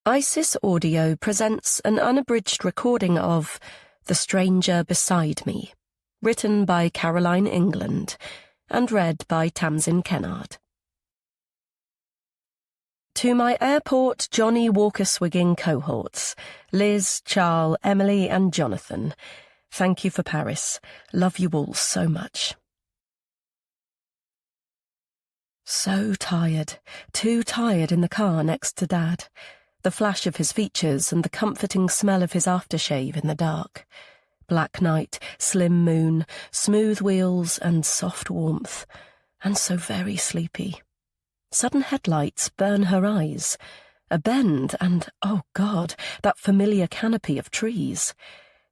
ISIS Audio presents an unabridged recording of The Stranger Beside Me, written by Caroline England and read by Tamsin Kennard. To my airport Johnny Walker-Swigging cohorts, Liz, Charles, Emily and Jonathan, thank you for Paris. Love you all so much. So tired, too tired in the car next to Dad. The flash of his features and the comforting smell of his aftershave in the dark. Black night, slim moon, smooth wheels and soft warmth, and so very sleepy. Sudden headlights burn her eyes. A bend and, oh God, that familiar canopy of trees.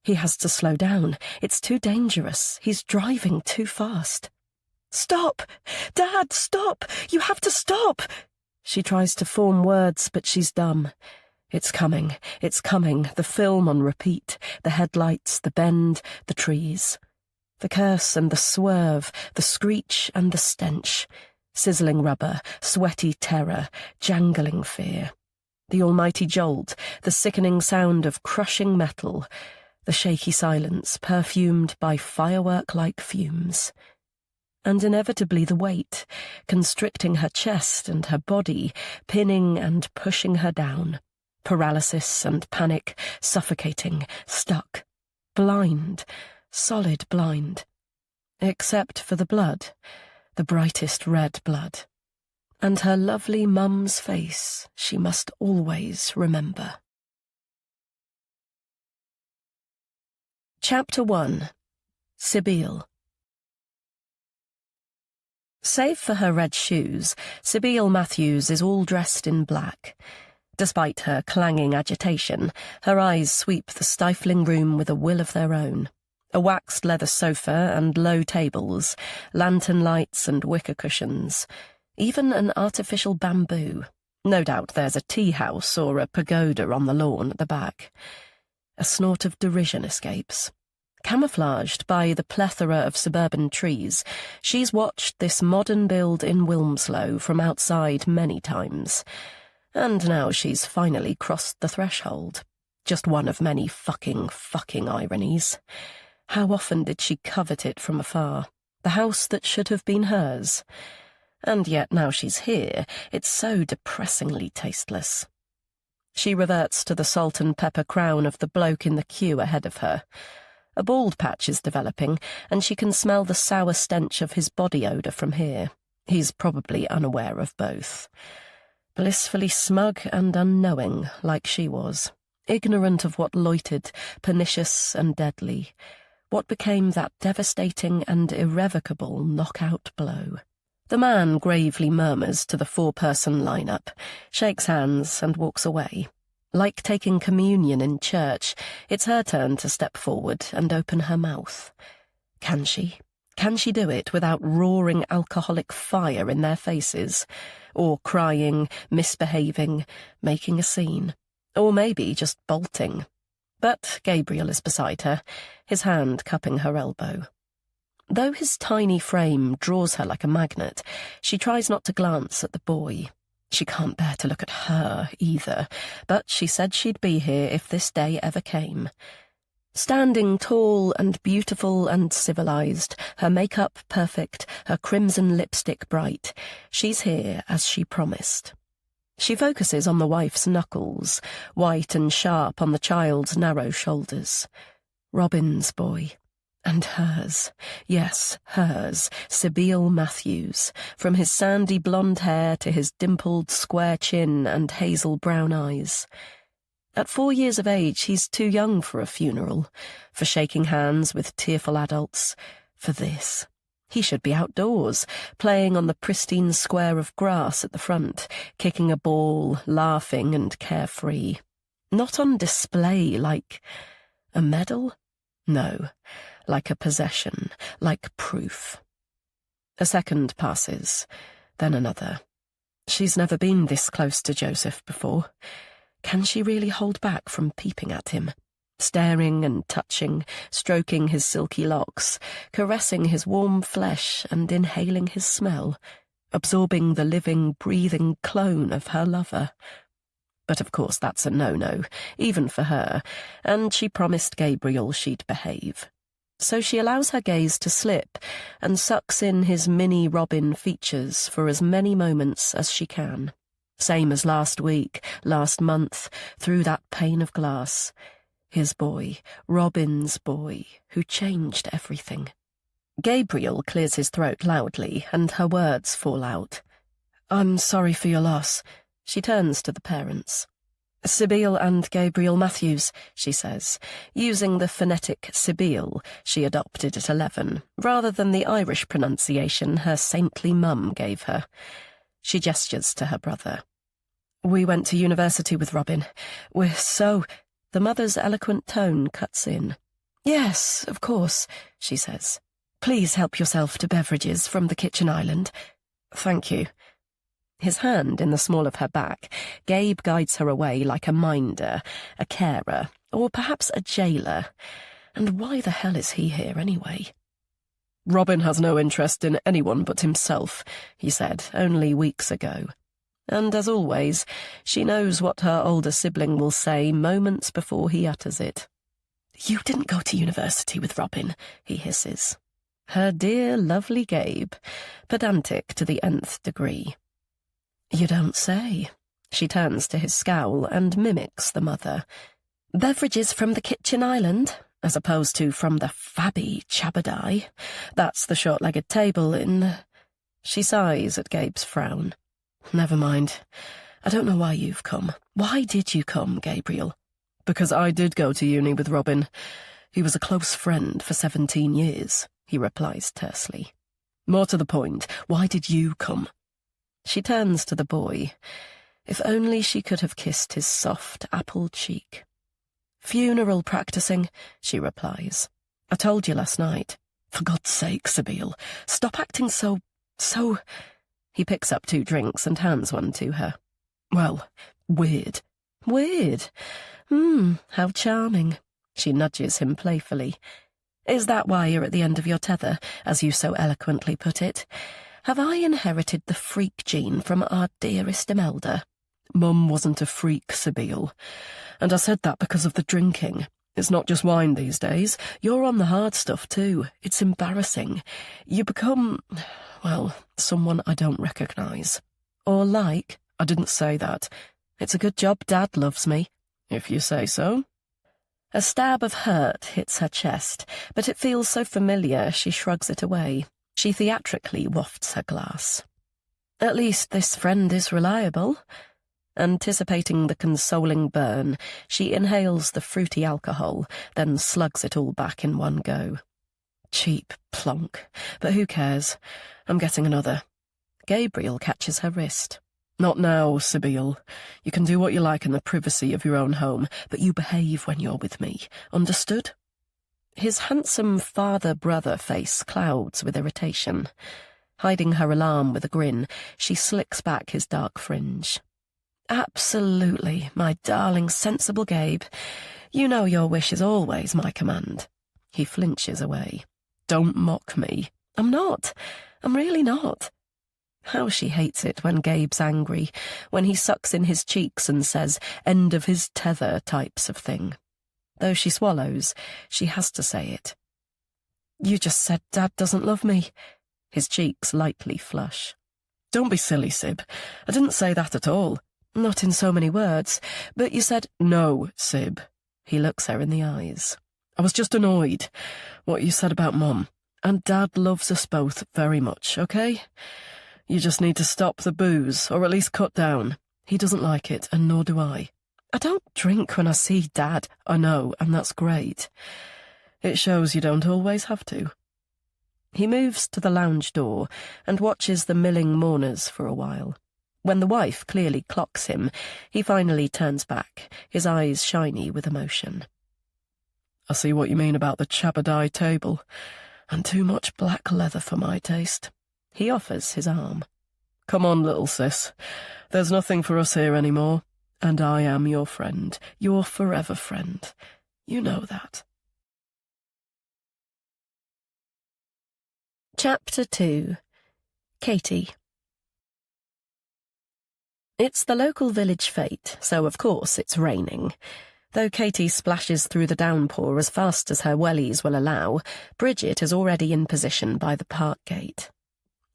He has to slow down. It's too dangerous. He's driving too fast. Stop! Dad, stop! You have to stop! She tries to form words, but she's dumb. It's coming, the film on repeat, the headlights, the bend, the trees. The curse and the swerve, the screech and the stench. Sizzling rubber, sweaty terror, jangling fear. The almighty jolt, the sickening sound of crushing metal. The shaky silence, perfumed by firework-like fumes. And inevitably the weight, constricting her chest and her body, pinning and pushing her down. Paralysis and panic, suffocating, stuck, blind, solid blind. Except for the blood, the brightest red blood. And her lovely mum's face she must always remember. Chapter 1. Sybille. Save for her red shoes, Sybille Matthews is all dressed in black. Despite her clanging agitation, her eyes sweep the stifling room with a will of their own. A waxed leather sofa and low tables, lantern lights and wicker cushions. Even an artificial bamboo. No doubt there's a tea house or a pagoda on the lawn at the back. A snort of derision escapes. Camouflaged by the plethora of suburban trees, she's watched this modern build in Wilmslow from outside many times. And now she's finally crossed the threshold. Just one of many fucking ironies. How often did she covet it from afar? The house that should have been hers. And yet now she's here, it's so depressingly tasteless. She reverts to the salt and pepper crown of the bloke in the queue ahead of her. A bald patch is developing, and she can smell the sour stench of his body odour from here. He's probably unaware of both. Blissfully smug and unknowing, like she was. Ignorant of what loitered, pernicious and deadly. What became that devastating and irrevocable knockout blow. The man gravely murmurs to the four-person lineup, shakes hands and walks away. Like taking communion in church, it's her turn to step forward and open her mouth. Can she? Can she do it without roaring alcoholic fire in their faces? Or crying, misbehaving, making a scene? Or maybe just bolting? But Gabriel is beside her, his hand cupping her elbow. Though his tiny frame draws her like a magnet, she tries not to glance at the boy. She can't bear to look at her, either, but she said she'd be here if this day ever came. Standing tall and beautiful and civilized, her makeup perfect, her crimson lipstick bright, she's here as she promised. She focuses on the wife's knuckles, white and sharp on the child's narrow shoulders. Robin's boy. And hers, yes, hers, Sybille Matthews, from his sandy blonde hair to his dimpled square chin and hazel brown eyes. At 4 years of age, he's too young for a funeral, for shaking hands with tearful adults, for this. He should be outdoors, playing on the pristine square of grass at the front, kicking a ball, laughing and carefree. Not on display like a medal? No. Like a possession, like proof. A second passes, then another. She's never been this close to Joseph before. Can she really hold back from peeping at him? Staring and touching, stroking his silky locks, caressing his warm flesh and inhaling his smell, absorbing the living, breathing clone of her lover. But of course that's a no-no, even for her, and she promised Gabriel she'd behave. So she allows her gaze to slip and sucks in his mini Robin features for as many moments as she can. Same as last week, last month, through that pane of glass. His boy, Robin's boy, who changed everything. Gabriel clears his throat loudly, and her words fall out. "I'm sorry for your loss." She turns to the parents. "Sybille and Gabriel Matthews," she says, using the phonetic Sybille she adopted at 11, rather than the Irish pronunciation her saintly mum gave her. She gestures to her brother. "We went to university with Robin. We're so—" The mother's eloquent tone cuts in. "Yes, of course," she says. "Please help yourself to beverages from the kitchen island." "Thank you." His hand in the small of her back, Gabe guides her away like a minder, a carer, or perhaps a jailer. And why the hell is he here anyway? "Robin has no interest in anyone but himself," he said only weeks ago. And as always, she knows what her older sibling will say moments before he utters it. "You didn't go to university with Robin," he hisses. Her dear, lovely Gabe, pedantic to the nth degree. "You don't say." She turns to his scowl and mimics the mother. "Beverages from the kitchen island, as opposed to from the fabby Chabadai. That's the short-legged table in—" She sighs at Gabe's frown. "Never mind. I don't know why you've come. Why did you come, Gabriel?" "Because I did go to uni with Robin. He was a close friend for 17 years, he replies tersely. "More to the point, why did you come?" She turns to the boy. If only she could have kissed his soft apple cheek. "Funeral practicing," she replies. "I told you last night." "For God's sake, Sybille, stop acting so... He picks up 2 drinks and hands one to her. "Well, weird." "Weird? How charming." She nudges him playfully. "Is that why you're at the end of your tether, as you so eloquently put it? Have I inherited the freak gene from our dearest Imelda?" "Mum wasn't a freak, Sybille. And I said that because of the drinking. It's not just wine these days. You're on the hard stuff too. It's embarrassing. You become, well, someone I don't recognise." "Or like?" "I didn't say that. It's a good job Dad loves me." "If you say so." A stab of hurt hits her chest, but it feels so familiar she shrugs it away. She theatrically wafts her glass. "At least this friend is reliable." Anticipating the consoling burn, she inhales the fruity alcohol, then slugs it all back in one go. Cheap plonk, but who cares? I'm getting another. Gabriel catches her wrist. "Not now, Sybille. You can do what you like in the privacy of your own home, but you behave when you're with me. Understood?" His handsome father-brother face clouds with irritation. Hiding her alarm with a grin, she slicks back his dark fringe. "Absolutely, my darling, sensible Gabe. You know your wish is always my command." He flinches away. "Don't mock me." "I'm not. I'm really not." How she hates it when Gabe's angry, when he sucks in his cheeks and says, "end of his tether" types of thing. Though she swallows, she has to say it. "You just said Dad doesn't love me." His cheeks lightly flush. "Don't be silly, Syb. I didn't say that at all." "Not in so many words, but you said—" "No, Syb." He looks her in the eyes. "I was just annoyed. What you said about Mum. And Dad loves us both very much, okay? You just need to stop the booze, or at least cut down. He doesn't like it, and nor do I." "I don't drink when I see Dad." "I know, and that's great. It shows you don't always have to." He moves to the lounge door and watches the milling mourners for a while. When the wife clearly clocks him, he finally turns back, his eyes shiny with emotion. "I see what you mean about the Chabadai table, and too much black leather for my taste." He offers his arm. "Come on, little sis. There's nothing for us here anymore, and I am your friend, your forever friend. You know that." Chapter 2. Katie. It's the local village fete, so of course it's raining. Though Katie splashes through the downpour as fast as her wellies will allow, Bridget is already in position by the park gate.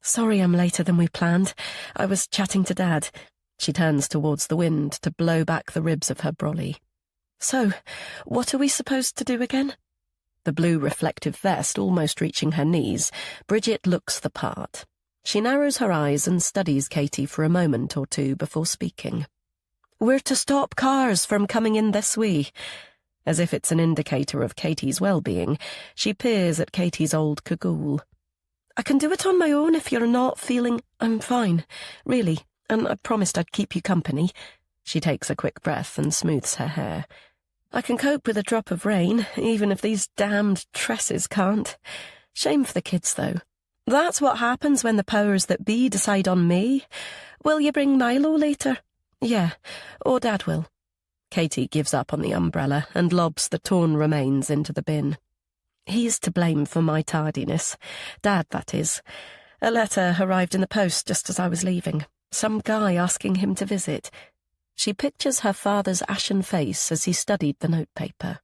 "Sorry I'm later than we planned. I was chatting to Dad." She turns towards the wind to blow back the ribs of her brolly. "So, what are we supposed to do again?" The blue reflective vest almost reaching her knees, Bridget looks the part. She narrows her eyes and studies Katie for a moment or two before speaking. "We're to stop cars from coming in this way." As if it's an indicator of Katie's well-being, she peers at Katie's old cagoule. "I can do it on my own if you're not feeling—" "I'm fine, really, and I promised I'd keep you company." She takes a quick breath and smooths her hair. "I can cope with a drop of rain, even if these damned tresses can't. Shame for the kids, though. That's what happens when the powers that be decide on me. Will you bring Milo later?" "Yeah, or Dad will." Katie gives up on the umbrella and lobs the torn remains into the bin. "He's to blame for my tardiness. Dad, that is. A letter arrived in the post just as I was leaving. Some guy asking him to visit." She pictures her father's ashen face as he studied the notepaper.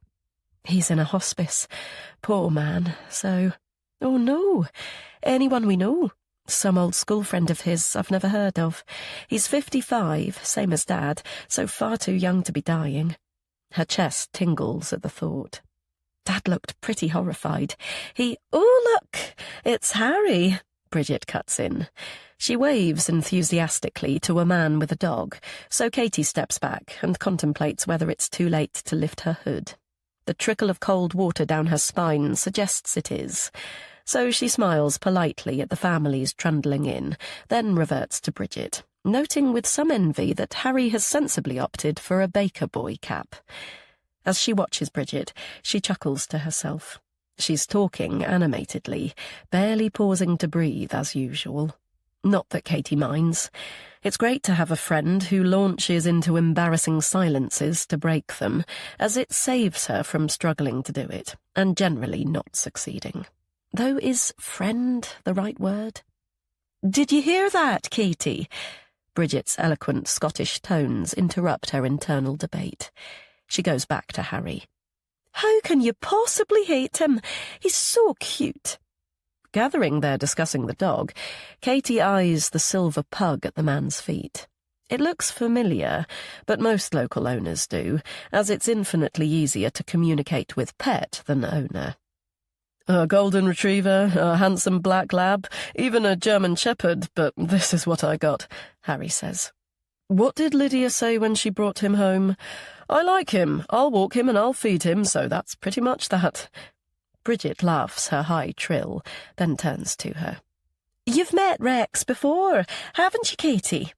"He's in a hospice. Poor man. So—" "Oh, no. Anyone we know. Some old school friend of his I've never heard of. He's 55, same as Dad, so far too young to be dying." Her chest tingles at the thought. Dad looked pretty horrified. "Oh, look, it's Harry," Bridget cuts in. She waves enthusiastically to a man with a dog, so Katie steps back and contemplates whether it's too late to lift her hood. The trickle of cold water down her spine suggests it is, so she smiles politely at the families trundling in, then reverts to Bridget, noting with some envy that Harry has sensibly opted for a baker boy cap. As she watches Bridget, she chuckles to herself. She's talking animatedly, barely pausing to breathe as usual. Not that Katie minds. It's great to have a friend who launches into embarrassing silences to break them, as it saves her from struggling to do it, and generally not succeeding. Though is friend the right word? "Did you hear that, Katie?" Bridget's eloquent Scottish tones interrupt her internal debate. She goes back to Harry. "How can you possibly hate him? He's so cute." Gathering they're discussing the dog, Katie eyes the silver pug at the man's feet. It looks familiar, but most local owners do, as it's infinitely easier to communicate with pet than owner. "A golden retriever, a handsome black lab, even a German shepherd, but this is what I got," Harry says. "What did Lydia say when she brought him home? I like him, I'll walk him and I'll feed him, so that's pretty much that." Bridget laughs her high trill, then turns to her. "You've met Rex before, haven't you, Katie?"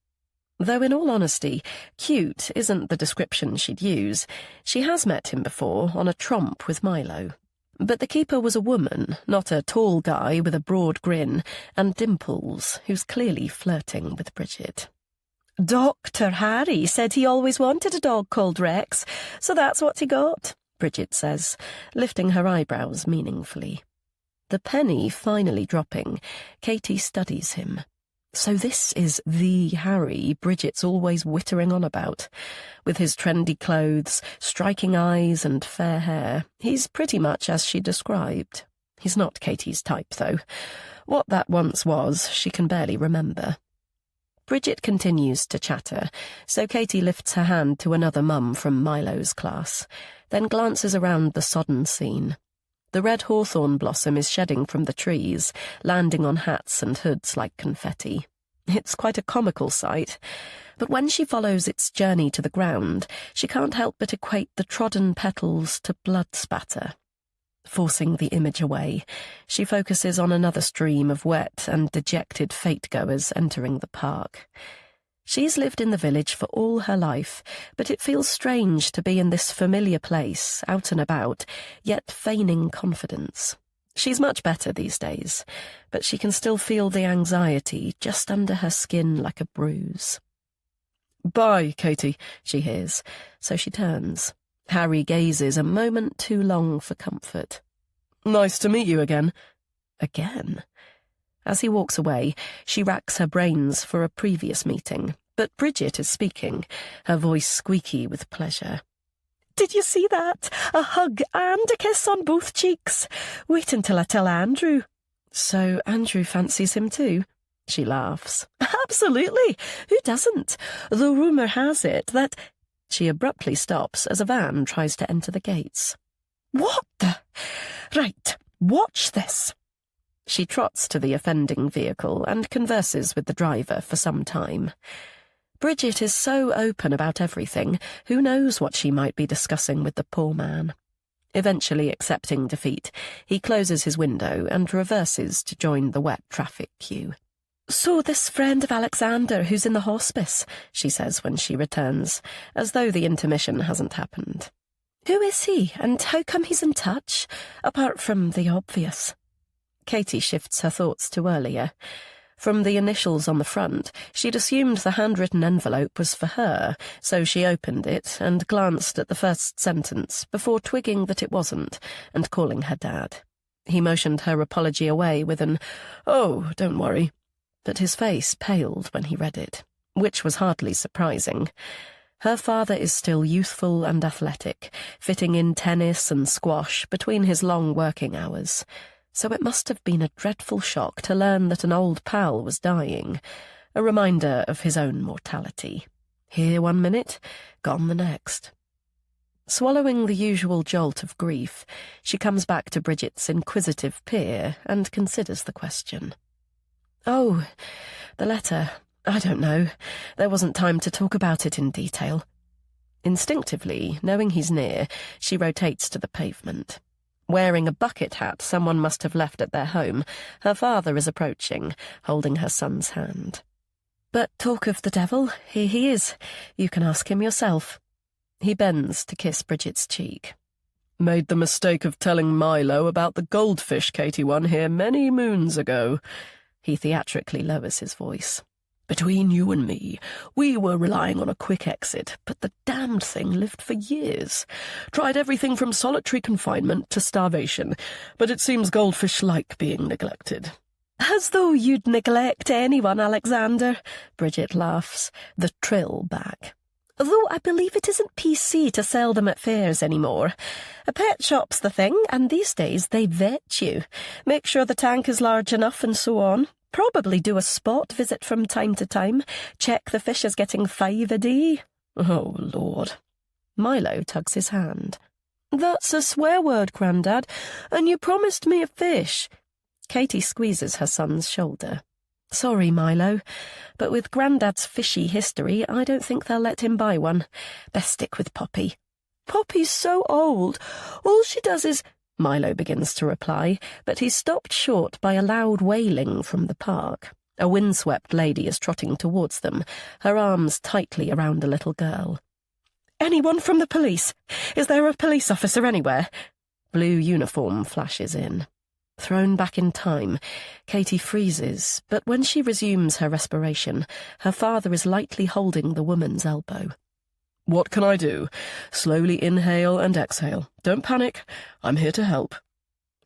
Though in all honesty, cute isn't the description she'd use. She has met him before on a tromp with Milo. But the keeper was a woman, not a tall guy with a broad grin and dimples, who's clearly flirting with Bridget. "Dr. Harry said he always wanted a dog called Rex, so that's what he got," Bridget says, lifting her eyebrows meaningfully. The penny finally dropping, Katie studies him. So this is the Harry Bridget's always wittering on about. With his trendy clothes, striking eyes and fair hair, he's pretty much as she described. He's not Katie's type, though. What that once was, she can barely remember. Bridget continues to chatter, so Katie lifts her hand to another mum from Milo's class, then glances around the sodden scene. The red hawthorn blossom is shedding from the trees, landing on hats and hoods like confetti. It's quite a comical sight, but when she follows its journey to the ground, she can't help but equate the trodden petals to blood spatter. Forcing the image away, she focuses on another stream of wet and dejected fete-goers entering the park. She's lived in the village for all her life, but it feels strange to be in this familiar place, out and about, yet feigning confidence. She's much better these days, but she can still feel the anxiety just under her skin like a bruise. "Bye, Katie," she hears, so she turns. Harry gazes a moment too long for comfort. "Nice to meet you again." Again? As he walks away, she racks her brains for a previous meeting, But Bridget is speaking, her voice squeaky with pleasure. "Did you see that? A hug and a kiss on both cheeks. Wait until I tell Andrew." "So Andrew fancies him too?" She laughs. "Absolutely. Who doesn't? The rumour has it that—" She abruptly stops as a van tries to enter the gates. "What the— Right, watch this." She trots to the offending vehicle and converses with the driver for some time. Bridget is so open about everything, who knows what she might be discussing with the poor man. Eventually accepting defeat, he closes his window and reverses to join the wet traffic queue. "So this friend of Alexander who's in the hospice," she says when she returns, as though the intermission hasn't happened. "Who is he, and how come he's in touch, apart from the obvious?" Katie shifts her thoughts to earlier. From the initials on the front, she'd assumed the handwritten envelope was for her, so she opened it and glanced at the first sentence before twigging that it wasn't, and calling her dad. He motioned her apology away with an, "Oh, don't worry," but his face paled when he read it, which was hardly surprising. Her father is still youthful and athletic, fitting in tennis and squash between his long working hours. So it must have been a dreadful shock to learn that an old pal was dying, a reminder of his own mortality. Here 1 minute, gone the next. Swallowing the usual jolt of grief, she comes back to Bridget's inquisitive peer and considers the question. "Oh, the letter. I don't know. There wasn't time to talk about it in detail." Instinctively, knowing he's near, she rotates to the pavement. Wearing a bucket hat someone must have left at their home, her father is approaching, holding her son's hand. "But talk of the devil, here he is. You can ask him yourself." He bends to kiss Bridget's cheek. "Made the mistake of telling Milo about the goldfish Katie won here many moons ago." He theatrically lowers his voice. "Between you and me, we were relying on a quick exit, but the damned thing lived for years. Tried everything from solitary confinement to starvation, but it seems goldfish like being neglected." "As though you'd neglect anyone, Alexander," Bridget laughs, the trill back. "Though I believe it isn't PC to sell them at fairs anymore. A pet shop's the thing, and these days they vet you. Make sure the tank is large enough and so on. Probably do a spot visit from time to time. Check the fish is getting 5 a day. Oh, Lord." Milo tugs his hand. "That's a swear word, Grandad, and you promised me a fish." Katie squeezes her son's shoulder. "Sorry, Milo, but with Grandad's fishy history, I don't think they'll let him buy one. Best stick with Poppy." "Poppy's so old. All she does is—" Milo begins to reply, but he's stopped short by a loud wailing from the park. A windswept lady is trotting towards them, her arms tightly around a little girl. "Anyone from the police? Is there a police officer anywhere?" Blue uniform flashes in. Thrown back in time, Katie freezes, but when she resumes her respiration, her father is lightly holding the woman's elbow. "What can I do? Slowly inhale and exhale. Don't panic. I'm here to help."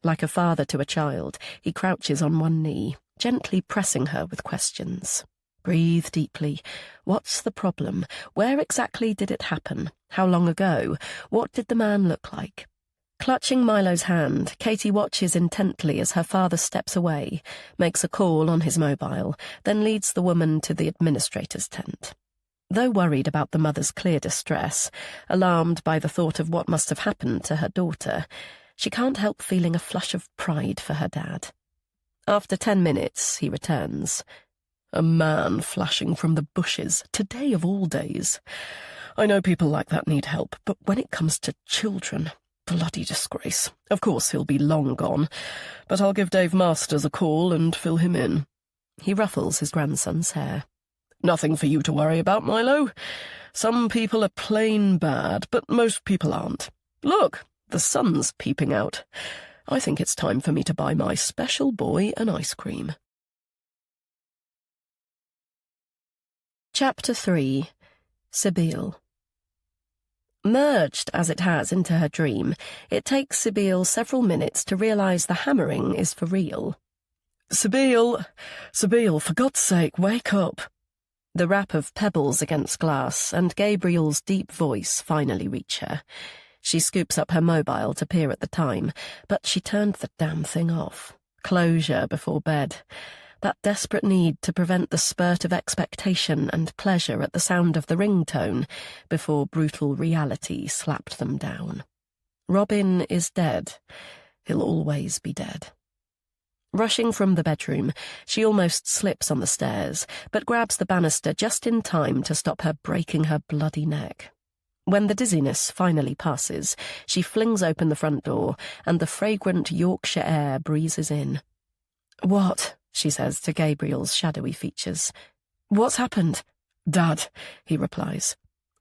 Like a father to a child, he crouches on one knee, gently pressing her with questions. Breathe deeply. What's the problem? Where exactly did it happen? How long ago? What did the man look like? Clutching Milo's hand, Katie watches intently as her father steps away, makes a call on his mobile, then leads the woman to the administrator's tent. Though worried about the mother's clear distress, alarmed by the thought of what must have happened to her daughter, she can't help feeling a flush of pride for her dad. After 10 minutes, he returns. "A man flashing from the bushes, today of all days. I know people like that need help, but when it comes to children, bloody disgrace. Of course he'll be long gone, but I'll give Dave Masters a call and fill him in." He ruffles his grandson's hair. "Nothing for you to worry about, Milo. Some people are plain bad, but most people aren't. Look, the sun's peeping out. I think it's time for me to buy my special boy an ice cream." Chapter 3. Sybille. Merged as it has into her dream, it takes Sybille several minutes to realise the hammering is for real. Sybille, for God's sake, wake up." The rap of pebbles against glass and Gabriel's deep voice finally reach her. She scoops up her mobile to peer at the time, but she turned the damn thing off. Closure before bed. That desperate need to prevent the spurt of expectation and pleasure at the sound of the ringtone before brutal reality slapped them down. Robin is dead. He'll always be dead. Rushing from the bedroom, she almost slips on the stairs, but grabs the banister just in time to stop her breaking her bloody neck. When the dizziness finally passes, she flings open the front door, and the fragrant Yorkshire air breezes in. "What?" she says to Gabriel's shadowy features. "What's happened?" "Dad," he replies.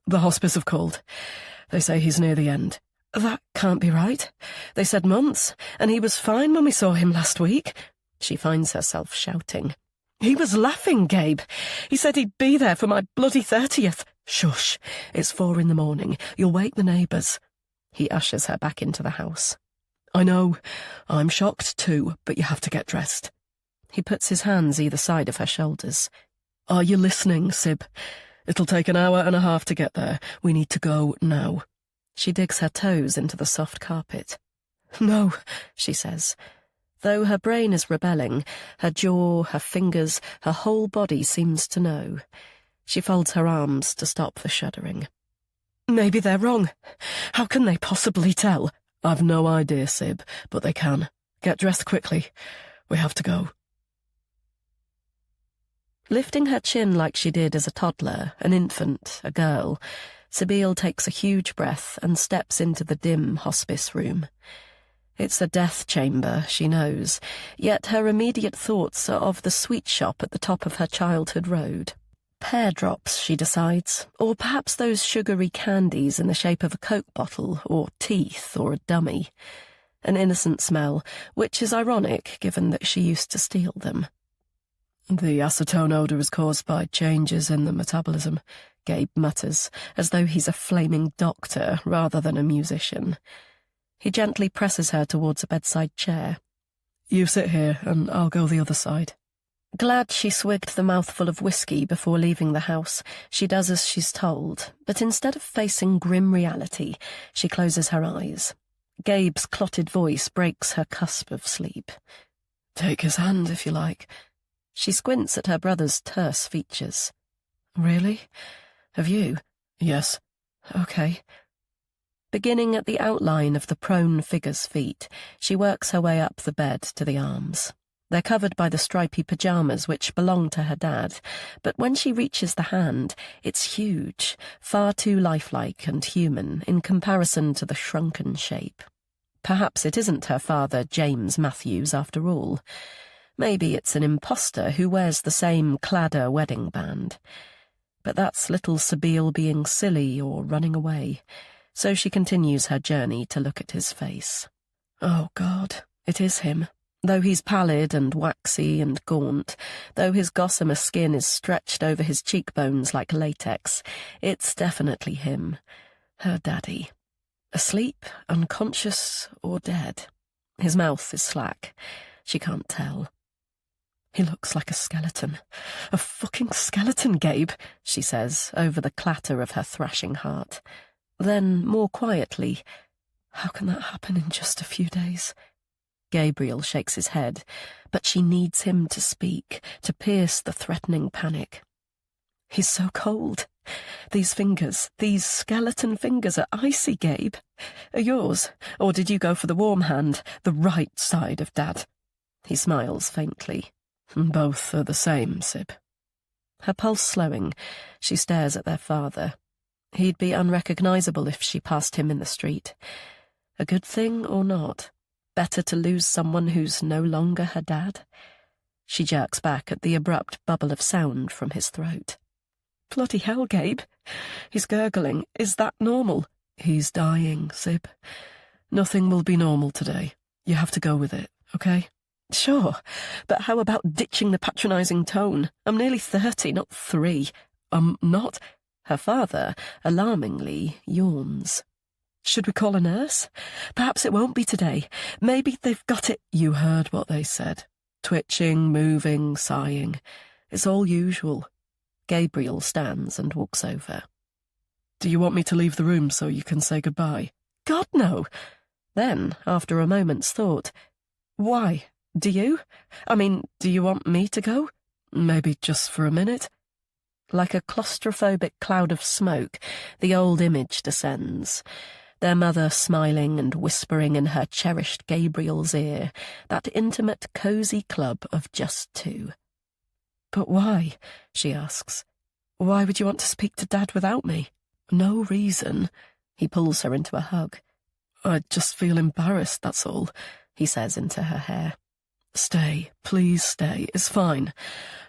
"The hospice have called. They say he's near the end." "That can't be right. They said months, and he was fine when we saw him last week." She finds herself shouting. "He was laughing, Gabe. He said he'd be there for my bloody 30th. Shush. It's 4 a.m. You'll wake the neighbours." He ushers her back into the house. "I know. I'm shocked too, but you have to get dressed." He puts his hands either side of her shoulders. "Are you listening, Sib? It'll take an hour and a half to get there. We need to go now." She digs her toes into the soft carpet. "No," she says. Though her brain is rebelling, her jaw, her fingers, her whole body seems to know. She folds her arms to stop the shuddering. "Maybe they're wrong. How can they possibly tell?" "I've no idea, Sib, but they can. Get dressed quickly. We have to go." Lifting her chin like she did as a toddler, an infant, a girl, Sabine takes a huge breath and steps into the dim hospice room. It's a death chamber, she knows, yet her immediate thoughts are of the sweet shop at the top of her childhood road. Pear drops, she decides, or perhaps those sugary candies in the shape of a Coke bottle, or teeth, or a dummy. An innocent smell, which is ironic given that she used to steal them. "The acetone odour is caused by changes in the metabolism," Gabe mutters, as though he's a flaming doctor rather than a musician. He gently presses her towards a bedside chair. "You sit here, and I'll go the other side." Glad she swigged the mouthful of whiskey before leaving the house, she does as she's told, but instead of facing grim reality, she closes her eyes. Gabe's clotted voice breaks her cusp of sleep. "Take his hand, if you like." She squints at her brother's terse features. "Really? Have you?" "Yes." "Okay." Beginning at the outline of the prone figure's feet, she works her way up the bed to the arms. They're covered by the stripy pyjamas which belong to her dad, but when she reaches the hand, it's huge, far too lifelike and human in comparison to the shrunken shape. Perhaps it isn't her father, James Matthews, after all. Maybe it's an imposter who wears the same Cladder wedding band. But that's little Sabine being silly or running away, so she continues her journey to look at his face. Oh God, it is him. Though he's pallid and waxy and gaunt, though his gossamer skin is stretched over his cheekbones like latex, it's definitely him, her daddy. Asleep, unconscious, or dead. His mouth is slack. She can't tell. "He looks like a skeleton. A fucking skeleton, Gabe," she says, over the clatter of her thrashing heart. Then, more quietly, "How can that happen in just a few days?" Gabriel shakes his head, but she needs him to speak, to pierce the threatening panic. "He's so cold. These fingers, these skeleton fingers are icy, Gabe. Are yours, or did you go for the warm hand, the right side of Dad?" He smiles faintly. "Both are the same, Sib." Her pulse slowing, she stares at their father. He'd be unrecognisable if she passed him in the street. A good thing or not? Better to lose someone who's no longer her dad? She jerks back at the abrupt bubble of sound from his throat. "Bloody hell, Gabe. He's gurgling. Is that normal?" "He's dying, Sib. Nothing will be normal today. You have to go with it, okay?" "Sure, but how about ditching the patronising tone? I'm nearly 30, not 3. I'm not." Her father, alarmingly, yawns. "Should we call a nurse? Perhaps it won't be today. Maybe they've got it." "You heard what they said. Twitching, moving, sighing. It's all usual." Gabriel stands and walks over. Do you want me to leave the room so you can say goodbye? God, no. Then, after a moment's thought, why? Do you? I mean, do you want me to go? Maybe just for a minute. Like a claustrophobic cloud of smoke, the old image descends. Their mother smiling and whispering in her cherished Gabriel's ear, that intimate, cosy club of just two. But why? She asks. Why would you want to speak to Dad without me? No reason. He pulls her into a hug. I just feel embarrassed, that's all, he says into her hair. Stay, please stay, it's fine.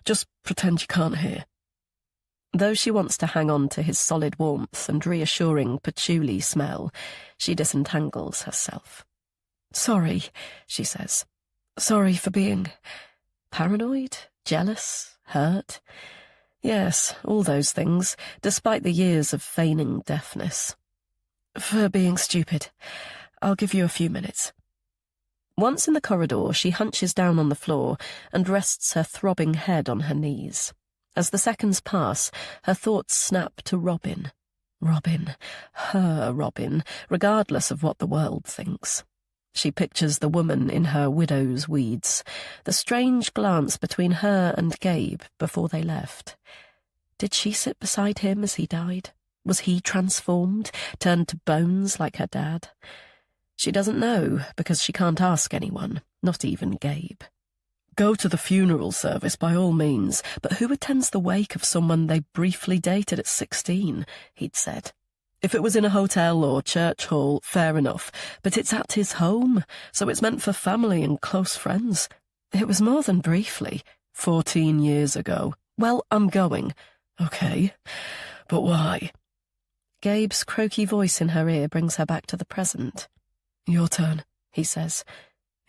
Just pretend you can't hear. Though she wants to hang on to his solid warmth and reassuring patchouli smell, she disentangles herself. Sorry, she says. Sorry for being... paranoid? Jealous? Hurt? Yes, all those things, despite the years of feigning deafness. For being stupid. I'll give you a few minutes. Once in the corridor, she hunches down on the floor and rests her throbbing head on her knees. As the seconds pass, her thoughts snap to Robin. Robin. Her Robin, regardless of what the world thinks. She pictures the woman in her widow's weeds, the strange glance between her and Gabe before they left. Did she sit beside him as he died? Was he transformed, turned to bones like her dad? She doesn't know, because she can't ask anyone, not even Gabe. Go to the funeral service by all means, but who attends the wake of someone they briefly dated at 16, he'd said. If it was in a hotel or church hall, fair enough, but it's at his home, so it's meant for family and close friends. It was more than briefly. 14 years ago. Well, I'm going. Okay, but why? Gabe's croaky voice in her ear brings her back to the present. Your turn, he says.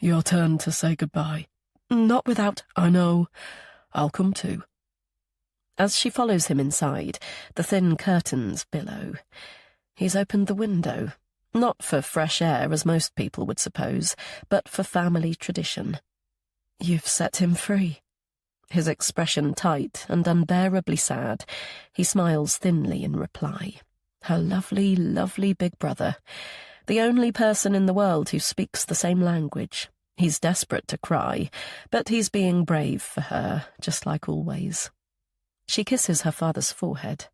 Your turn to say goodbye. Not without... I know. I'll come too. As she follows him inside, the thin curtains billow. He's opened the window, not for fresh air as most people would suppose, but for family tradition. You've set him free. His expression tight and unbearably sad, he smiles thinly in reply. Her lovely, lovely big brother, the only person in the world who speaks the same language. He's desperate to cry, but he's being brave for her, just like always. She kisses her father's forehead.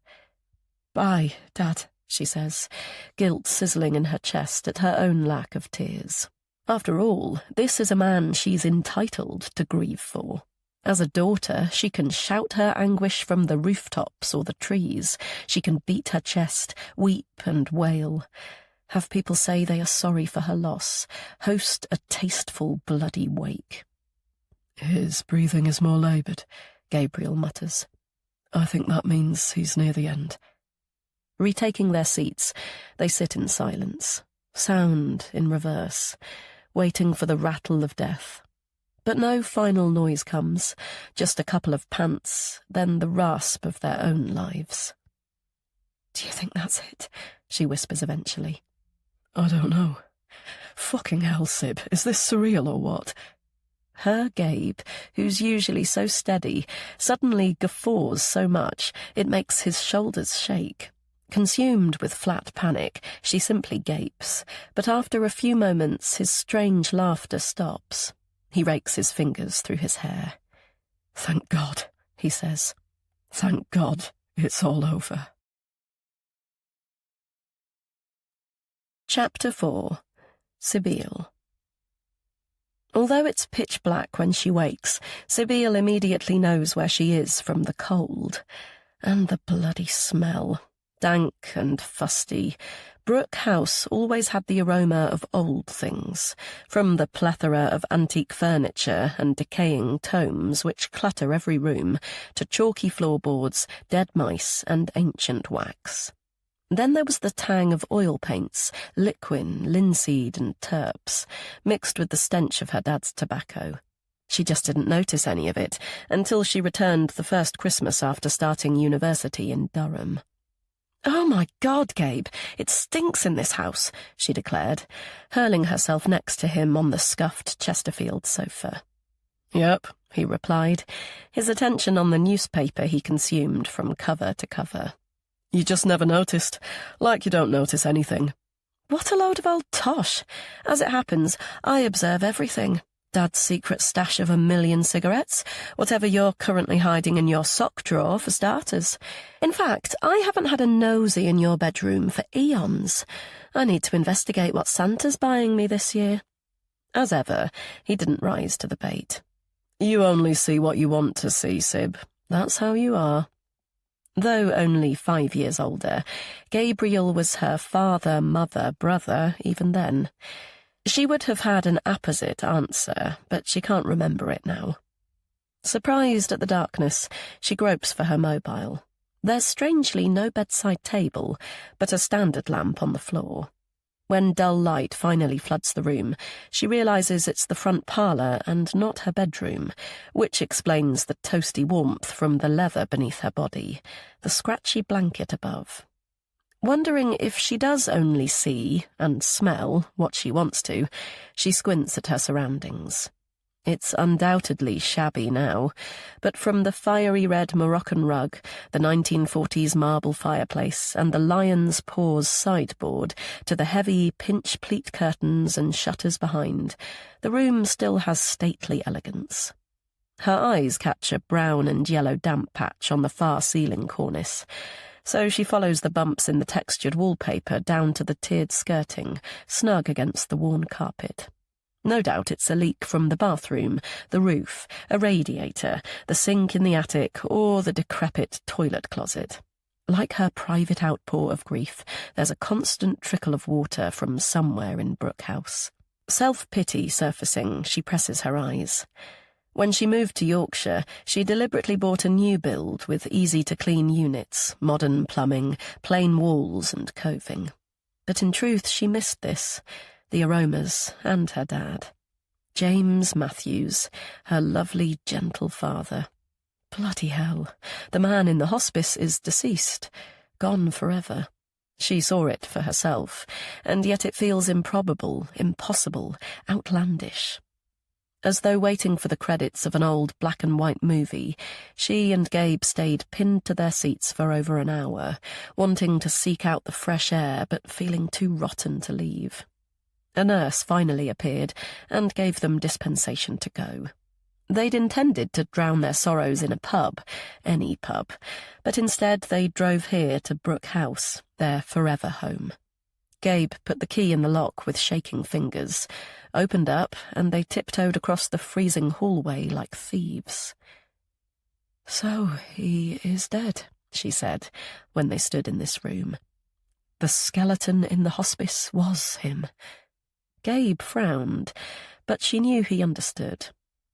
Bye, Dad, she says, guilt sizzling in her chest at her own lack of tears. After all, this is a man she's entitled to grieve for. As a daughter, she can shout her anguish from the rooftops or the trees. She can beat her chest, weep and wail. Have people say they are sorry for her loss, host a tasteful bloody wake. His breathing is more laboured, Gabriel mutters. I think that means he's near the end. Retaking their seats, they sit in silence, sound in reverse, waiting for the rattle of death. But no final noise comes, just a couple of pants, then the rasp of their own lives. Do you think that's it? She whispers eventually. I don't know. Fucking hell, Sib, is this surreal or what? Her Gabe, who's usually so steady, suddenly guffaws so much it makes his shoulders shake. Consumed with flat panic, she simply gapes, but after a few moments his strange laughter stops. He rakes his fingers through his hair. Thank God, he says. Thank God it's all over. Chapter 4. Sibille. Although it's pitch black when she wakes, Sibille immediately knows where she is from the cold. And the bloody smell. Dank and fusty. Brooke House always had the aroma of old things, from the plethora of antique furniture and decaying tomes which clutter every room, to chalky floorboards, dead mice, and ancient wax. Then there was the tang of oil paints, liquin, linseed, and terps, mixed with the stench of her dad's tobacco. She just didn't notice any of it until she returned the first Christmas after starting university in Durham. "Oh, my God, Gabe, it stinks in this house," she declared, hurling herself next to him on the scuffed Chesterfield sofa. Yep, he replied, his attention on the newspaper he consumed from cover to cover. You just never noticed, like you don't notice anything. What a load of old tosh. As it happens, I observe everything. Dad's secret stash of 1,000,000 cigarettes, whatever you're currently hiding in your sock drawer for starters. In fact, I haven't had a nosy in your bedroom for eons. I need to investigate what Santa's buying me this year. As ever, he didn't rise to the bait. You only see what you want to see, Sib. That's how you are. Though only 5 years older, Gabriel was her father, mother, brother even then. She would have had an apposite answer, but she can't remember it now. Surprised at the darkness, she gropes for her mobile. There's strangely no bedside table, but a standard lamp on the floor. When dull light finally floods the room, she realizes it's the front parlour and not her bedroom, which explains the toasty warmth from the leather beneath her body, the scratchy blanket above. Wondering if she does only see and smell what she wants to, she squints at her surroundings. It's undoubtedly shabby now, but from the fiery red Moroccan rug, the 1940s marble fireplace, and the lion's paws sideboard, to the heavy pinch pleat curtains and shutters behind, the room still has stately elegance. Her eyes catch a brown and yellow damp patch on the far ceiling cornice, so she follows the bumps in the textured wallpaper down to the tiered skirting, snug against the worn carpet. No doubt it's a leak from the bathroom, the roof, a radiator, the sink in the attic, or the decrepit toilet closet. Like her private outpour of grief, there's a constant trickle of water from somewhere in Brooke House. Self-pity surfacing, she presses her eyes. When she moved to Yorkshire, she deliberately bought a new build with easy-to-clean units, modern plumbing, plain walls and coving. But in truth she missed this, the aromas and her dad. James Matthews, her lovely, gentle father. Bloody hell, the man in the hospice is deceased, gone forever. She saw it for herself, and yet it feels improbable, impossible, outlandish. As though waiting for the credits of an old black-and-white movie, she and Gabe stayed pinned to their seats for over an hour, wanting to seek out the fresh air but feeling too rotten to leave. A nurse finally appeared and gave them dispensation to go. They'd intended to drown their sorrows in a pub, any pub, but instead they drove here to Brooke House, their forever home. Gabe put the key in the lock with shaking fingers, opened up, and they tiptoed across the freezing hallway like thieves. "So he is dead," she said, when they stood in this room. The skeleton in the hospice was him. Gabe frowned, but she knew he understood.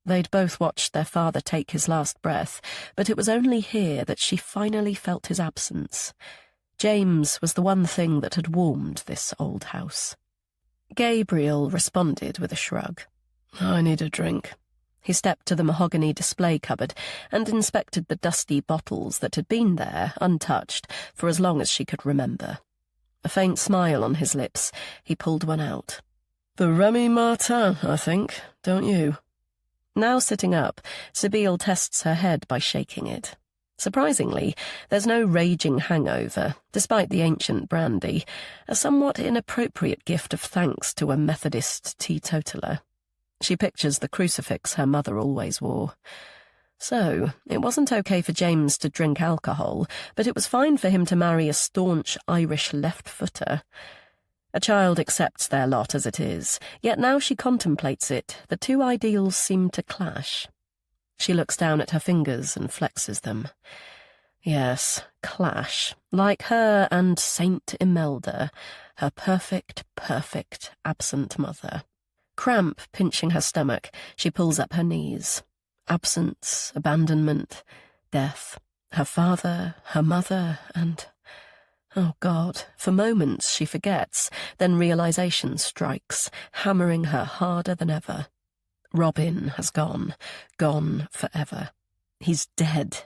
They'd both watched their father take his last breath, but it was only here that she finally felt his absence. James was the one thing that had warmed this old house. Gabriel responded with a shrug. "I need a drink." He stepped to the mahogany display cupboard and inspected the dusty bottles that had been there, untouched, for as long as she could remember. A faint smile on his lips, he pulled one out. "The Remy Martin, I think, don't you?" Now sitting up, Sibylle tests her head by shaking it. Surprisingly, there's no raging hangover, despite the ancient brandy, a somewhat inappropriate gift of thanks to a Methodist teetotaler. She pictures the crucifix her mother always wore. So, it wasn't okay for James to drink alcohol, but it was fine for him to marry a staunch Irish left-footer. A child accepts their lot as it is, yet now she contemplates it, the two ideals seem to clash. She looks down at her fingers and flexes them. Yes, clash, like her and Saint Imelda, her perfect, absent mother. Cramp pinching her stomach, she pulls up her knees. Absence, abandonment, death, her father, her mother, and... Oh, God, for moments she forgets, then realization strikes, hammering her harder than ever. Robin has gone forever. He's dead.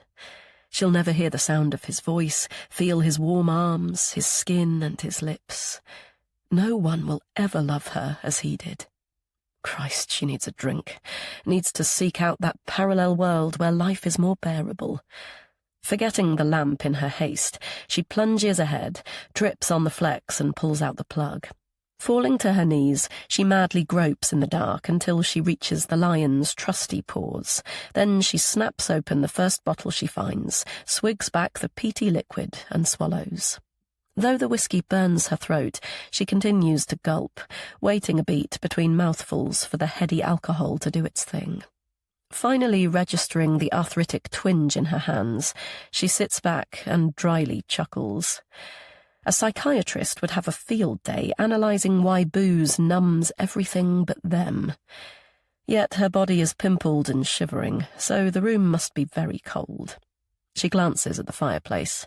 She'll never hear the sound of his voice, feel his warm arms, his skin and his lips. No one will ever love her as he did. Christ, she needs a drink. Needs to seek out that parallel world where life is more bearable. Forgetting the lamp in her haste, she plunges ahead, trips on the flex and pulls out the plug. Falling to her knees, she madly gropes in the dark until she reaches the lion's trusty paws. Then she snaps open the first bottle she finds, swigs back the peaty liquid and swallows. Though the whiskey burns her throat, she continues to gulp, waiting a beat between mouthfuls for the heady alcohol to do its thing. Finally registering the arthritic twinge in her hands, she sits back and dryly chuckles. A psychiatrist would have a field day analysing why booze numbs everything but them. Yet her body is pimpled and shivering, so the room must be very cold. She glances at the fireplace.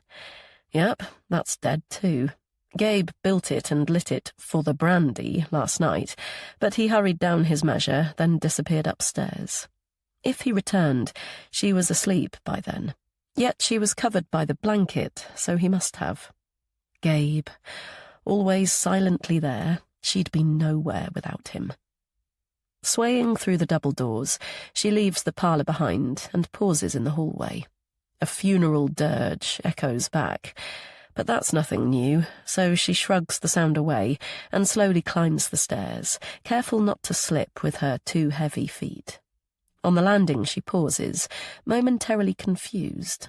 Yep, that's dead too. Gabe built it and lit it for the brandy last night, but he hurried down his measure, then disappeared upstairs. If he returned, she was asleep by then. Yet she was covered by the blanket, so he must have. Gabe, always silently there, she'd be nowhere without him. Swaying through the double doors, she leaves the parlour behind and pauses in the hallway. A funeral dirge echoes back, but that's nothing new, so she shrugs the sound away and slowly climbs the stairs, careful not to slip with her 2 heavy feet. On the landing she pauses, momentarily confused.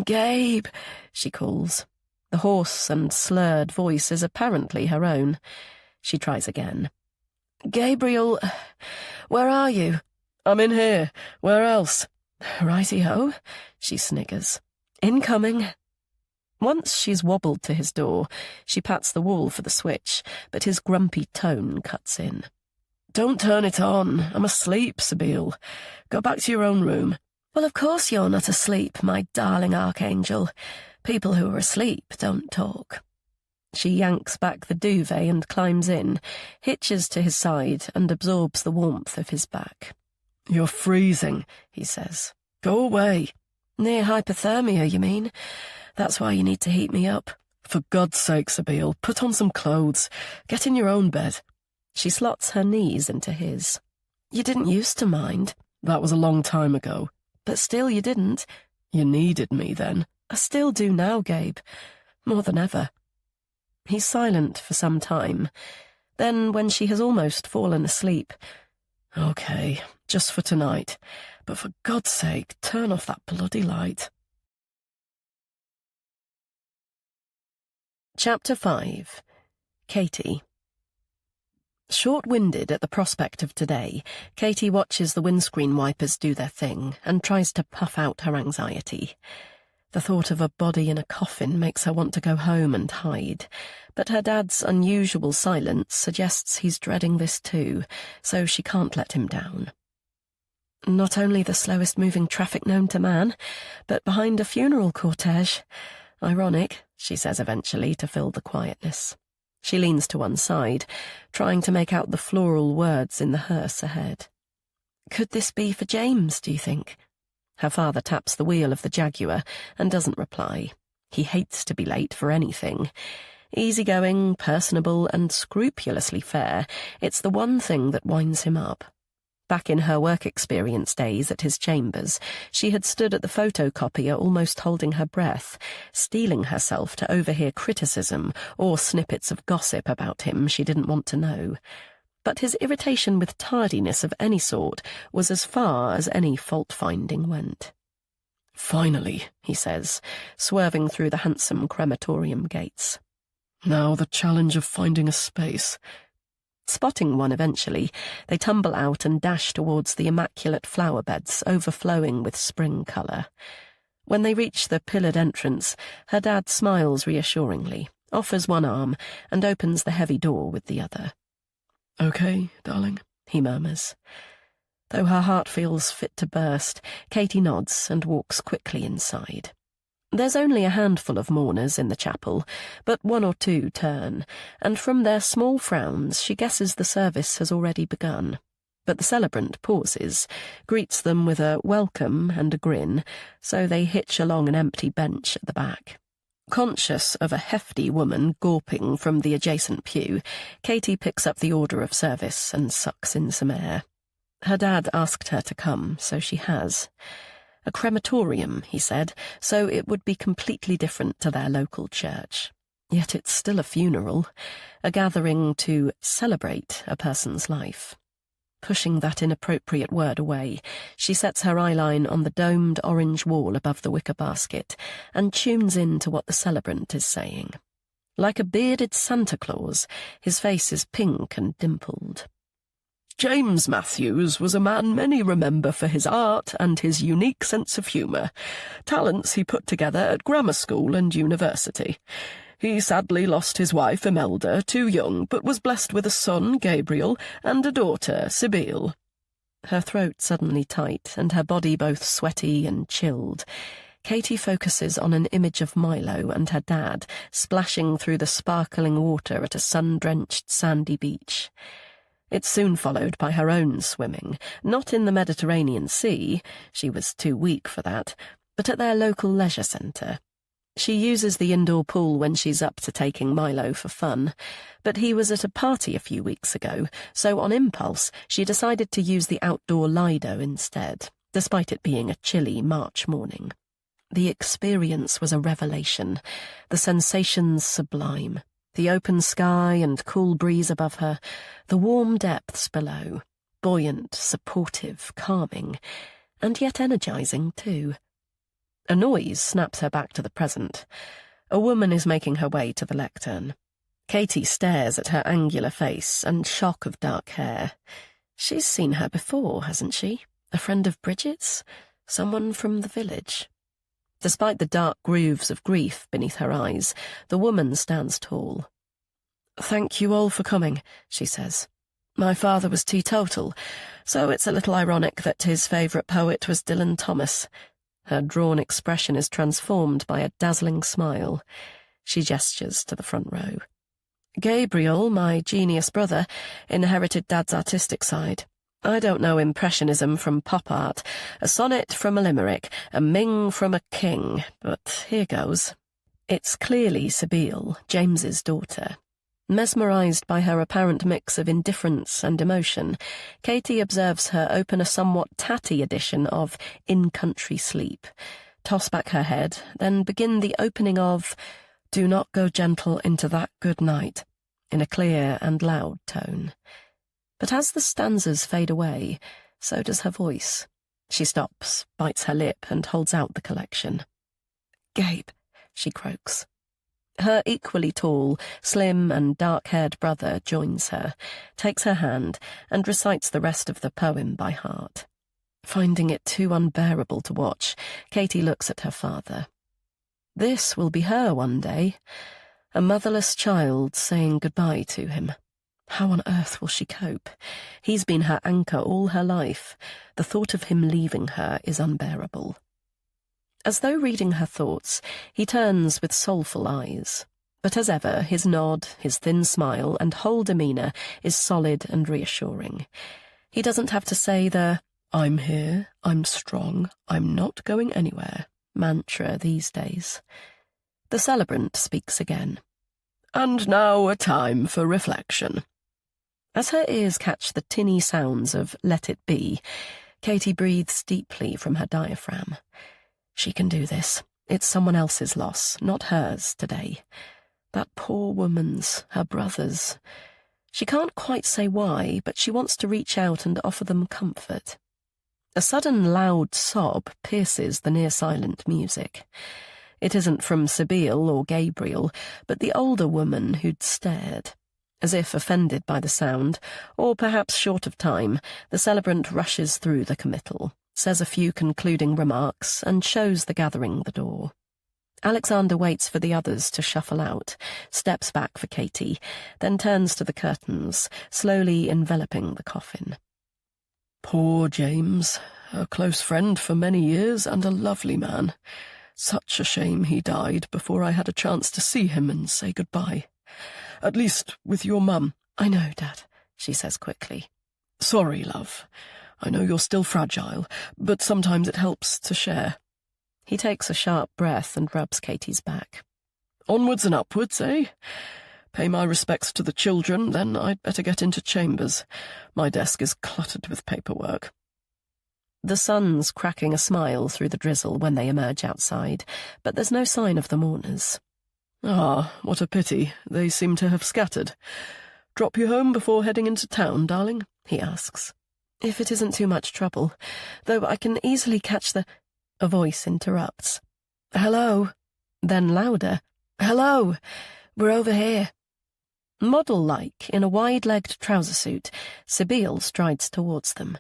"Gabe," she calls. The hoarse and slurred voice is apparently her own. She tries again. "Gabriel, where are you?" "I'm in here. Where else?" "Righty-ho," she sniggers. "Incoming." Once she's wobbled to his door, she pats the wall for the switch, but his grumpy tone cuts in. "Don't turn it on. I'm asleep, Sabeel. Go back to your own room." "Well, of course you're not asleep, my darling archangel. People who are asleep don't talk." She yanks back the duvet and climbs in, hitches to his side and absorbs the warmth of his back. "You're freezing," he says. "Go away." "Near hypothermia, you mean? That's why you need to heat me up." "For God's sake, Sabeel, put on some clothes. Get in your own bed." She slots her knees into his. "You didn't used to mind." "That was a long time ago." "But still you didn't." "You needed me then." "I still do now, Gabe. More than ever." He's silent for some time. Then, when she has almost fallen asleep, "Okay, just for tonight. But for God's sake, turn off that bloody light." Chapter 5. Katie. Short-winded at the prospect of today, Katie watches the windscreen wipers do their thing and tries to puff out her anxiety. The thought of a body in a coffin makes her want to go home and hide, but her dad's unusual silence suggests he's dreading this too, so she can't let him down. Not only the slowest-moving traffic known to man, but behind a funeral cortege. Ironic, she says eventually to fill the quietness. She leans to one side, trying to make out the floral words in the hearse ahead. "Could this be for James, do you think?" Her father taps the wheel of the Jaguar and doesn't reply. He hates to be late for anything. Easygoing, personable, and scrupulously fair, it's the one thing that winds him up. Back in her work experience days at his chambers, she had stood at the photocopier almost holding her breath, steeling herself to overhear criticism or snippets of gossip about him she didn't want to know. But his irritation with tardiness of any sort was as far as any fault-finding went. "Finally," he says, swerving through the handsome crematorium gates. "Now the challenge of finding a space." Spotting one eventually, they tumble out and dash towards the immaculate flower beds overflowing with spring colour. When they reach the pillared entrance, her dad smiles reassuringly, offers one arm, and opens the heavy door with the other. "Okay, darling," he murmurs. Though her heart feels fit to burst, Katie nods and walks quickly inside. There's only a handful of mourners in the chapel, but 1 or 2 turn, and from their small frowns she guesses the service has already begun. But the celebrant pauses, greets them with a welcome and a grin, so they hitch along an empty bench at the back. Conscious of a hefty woman gawping from the adjacent pew, Katie picks up the order of service and sucks in some air. Her dad asked her to come, so she has. A crematorium, he said, so it would be completely different to their local church. Yet it's still a funeral, a gathering to celebrate a person's life. Pushing that inappropriate word away, she sets her eyeline on the domed orange wall above the wicker basket and tunes in to what the celebrant is saying. Like a bearded Santa Claus, his face is pink and dimpled. James Matthews was a man many remember for his art and his unique sense of humour, talents he put together at grammar school and university. He sadly lost his wife, Imelda, too young, but was blessed with a son, Gabriel, and a daughter, Sibylle. Her throat suddenly tight, and her body both sweaty and chilled. Katie focuses on an image of Milo and her dad splashing through the sparkling water at a sun-drenched sandy beach. It's soon followed by her own swimming, not in the Mediterranean Sea, she was too weak for that, but at their local leisure centre. She uses the indoor pool when she's up to taking Milo for fun, but he was at a party a few weeks ago, so on impulse she decided to use the outdoor Lido instead, despite it being a chilly March morning. The experience was a revelation, the sensations sublime, the open sky and cool breeze above her, the warm depths below, buoyant, supportive, calming, and yet energising too. A noise snaps her back to the present. A woman is making her way to the lectern. Katie stares at her angular face and shock of dark hair. She's seen her before, hasn't she? A friend of Bridget's? Someone from the village? Despite the dark grooves of grief beneath her eyes, the woman stands tall. "Thank you all for coming," she says. "My father was teetotal, so it's a little ironic that his favourite poet was Dylan Thomas." Her drawn expression is transformed by a dazzling smile. She gestures to the front row. "Gabriel, my genius brother, inherited Dad's artistic side. I don't know impressionism from pop art, a sonnet from a limerick, a ming from a king, but here goes." It's clearly Sibylle, James's daughter. Mesmerised by her apparent mix of indifference and emotion, Katie observes her open a somewhat tatty edition of In Country Sleep, toss back her head, then begin the opening of Do Not Go Gentle Into That Good Night, in a clear and loud tone. But as the stanzas fade away, so does her voice. She stops, bites her lip, and holds out the collection. "Gabe," she croaks. Her equally tall, slim and dark-haired brother joins her, takes her hand, and recites the rest of the poem by heart. Finding it too unbearable to watch, Katie looks at her father. This will be her one day, a motherless child saying goodbye to him. How on earth will she cope? He's been her anchor all her life. The thought of him leaving her is unbearable. As though reading her thoughts, he turns with soulful eyes. But as ever, his nod, his thin smile, and whole demeanour is solid and reassuring. He doesn't have to say the "I'm here, I'm strong, I'm not going anywhere" mantra these days. The celebrant speaks again. "And now a time for reflection." As her ears catch the tinny sounds of Let It Be, Katie breathes deeply from her diaphragm. She can do this. It's someone else's loss, not hers, today. That poor woman's, her brother's. She can't quite say why, but she wants to reach out and offer them comfort. A sudden loud sob pierces the near-silent music. It isn't from Sibylle or Gabriel, but the older woman who'd stared. As if offended by the sound, or perhaps short of time, the celebrant rushes through the committal, says a few concluding remarks, and shows the gathering the door. Alexander waits for the others to shuffle out, steps back for Katie, then turns to the curtains, slowly enveloping the coffin. "Poor James, a close friend for many years and a lovely man. Such a shame he died before I had a chance to see him and say goodbye. At least with your mum." "I know, Dad," she says quickly. "Sorry, love. I know you're still fragile, but sometimes it helps to share." He takes a sharp breath and rubs Katie's back. Onwards and upwards, eh? Pay my respects to the children, then I'd better get into chambers. My desk is cluttered with paperwork. The sun's cracking a smile through the drizzle when they emerge outside, but there's no sign of the mourners. Ah, what a pity. They seem to have scattered. Drop you home before heading into town, darling? He asks. If it isn't too much trouble, though I can easily catch the... A voice interrupts. Hello. Then louder. Hello. We're over here. Model-like, in a wide-legged trouser suit, Sybille strides towards them.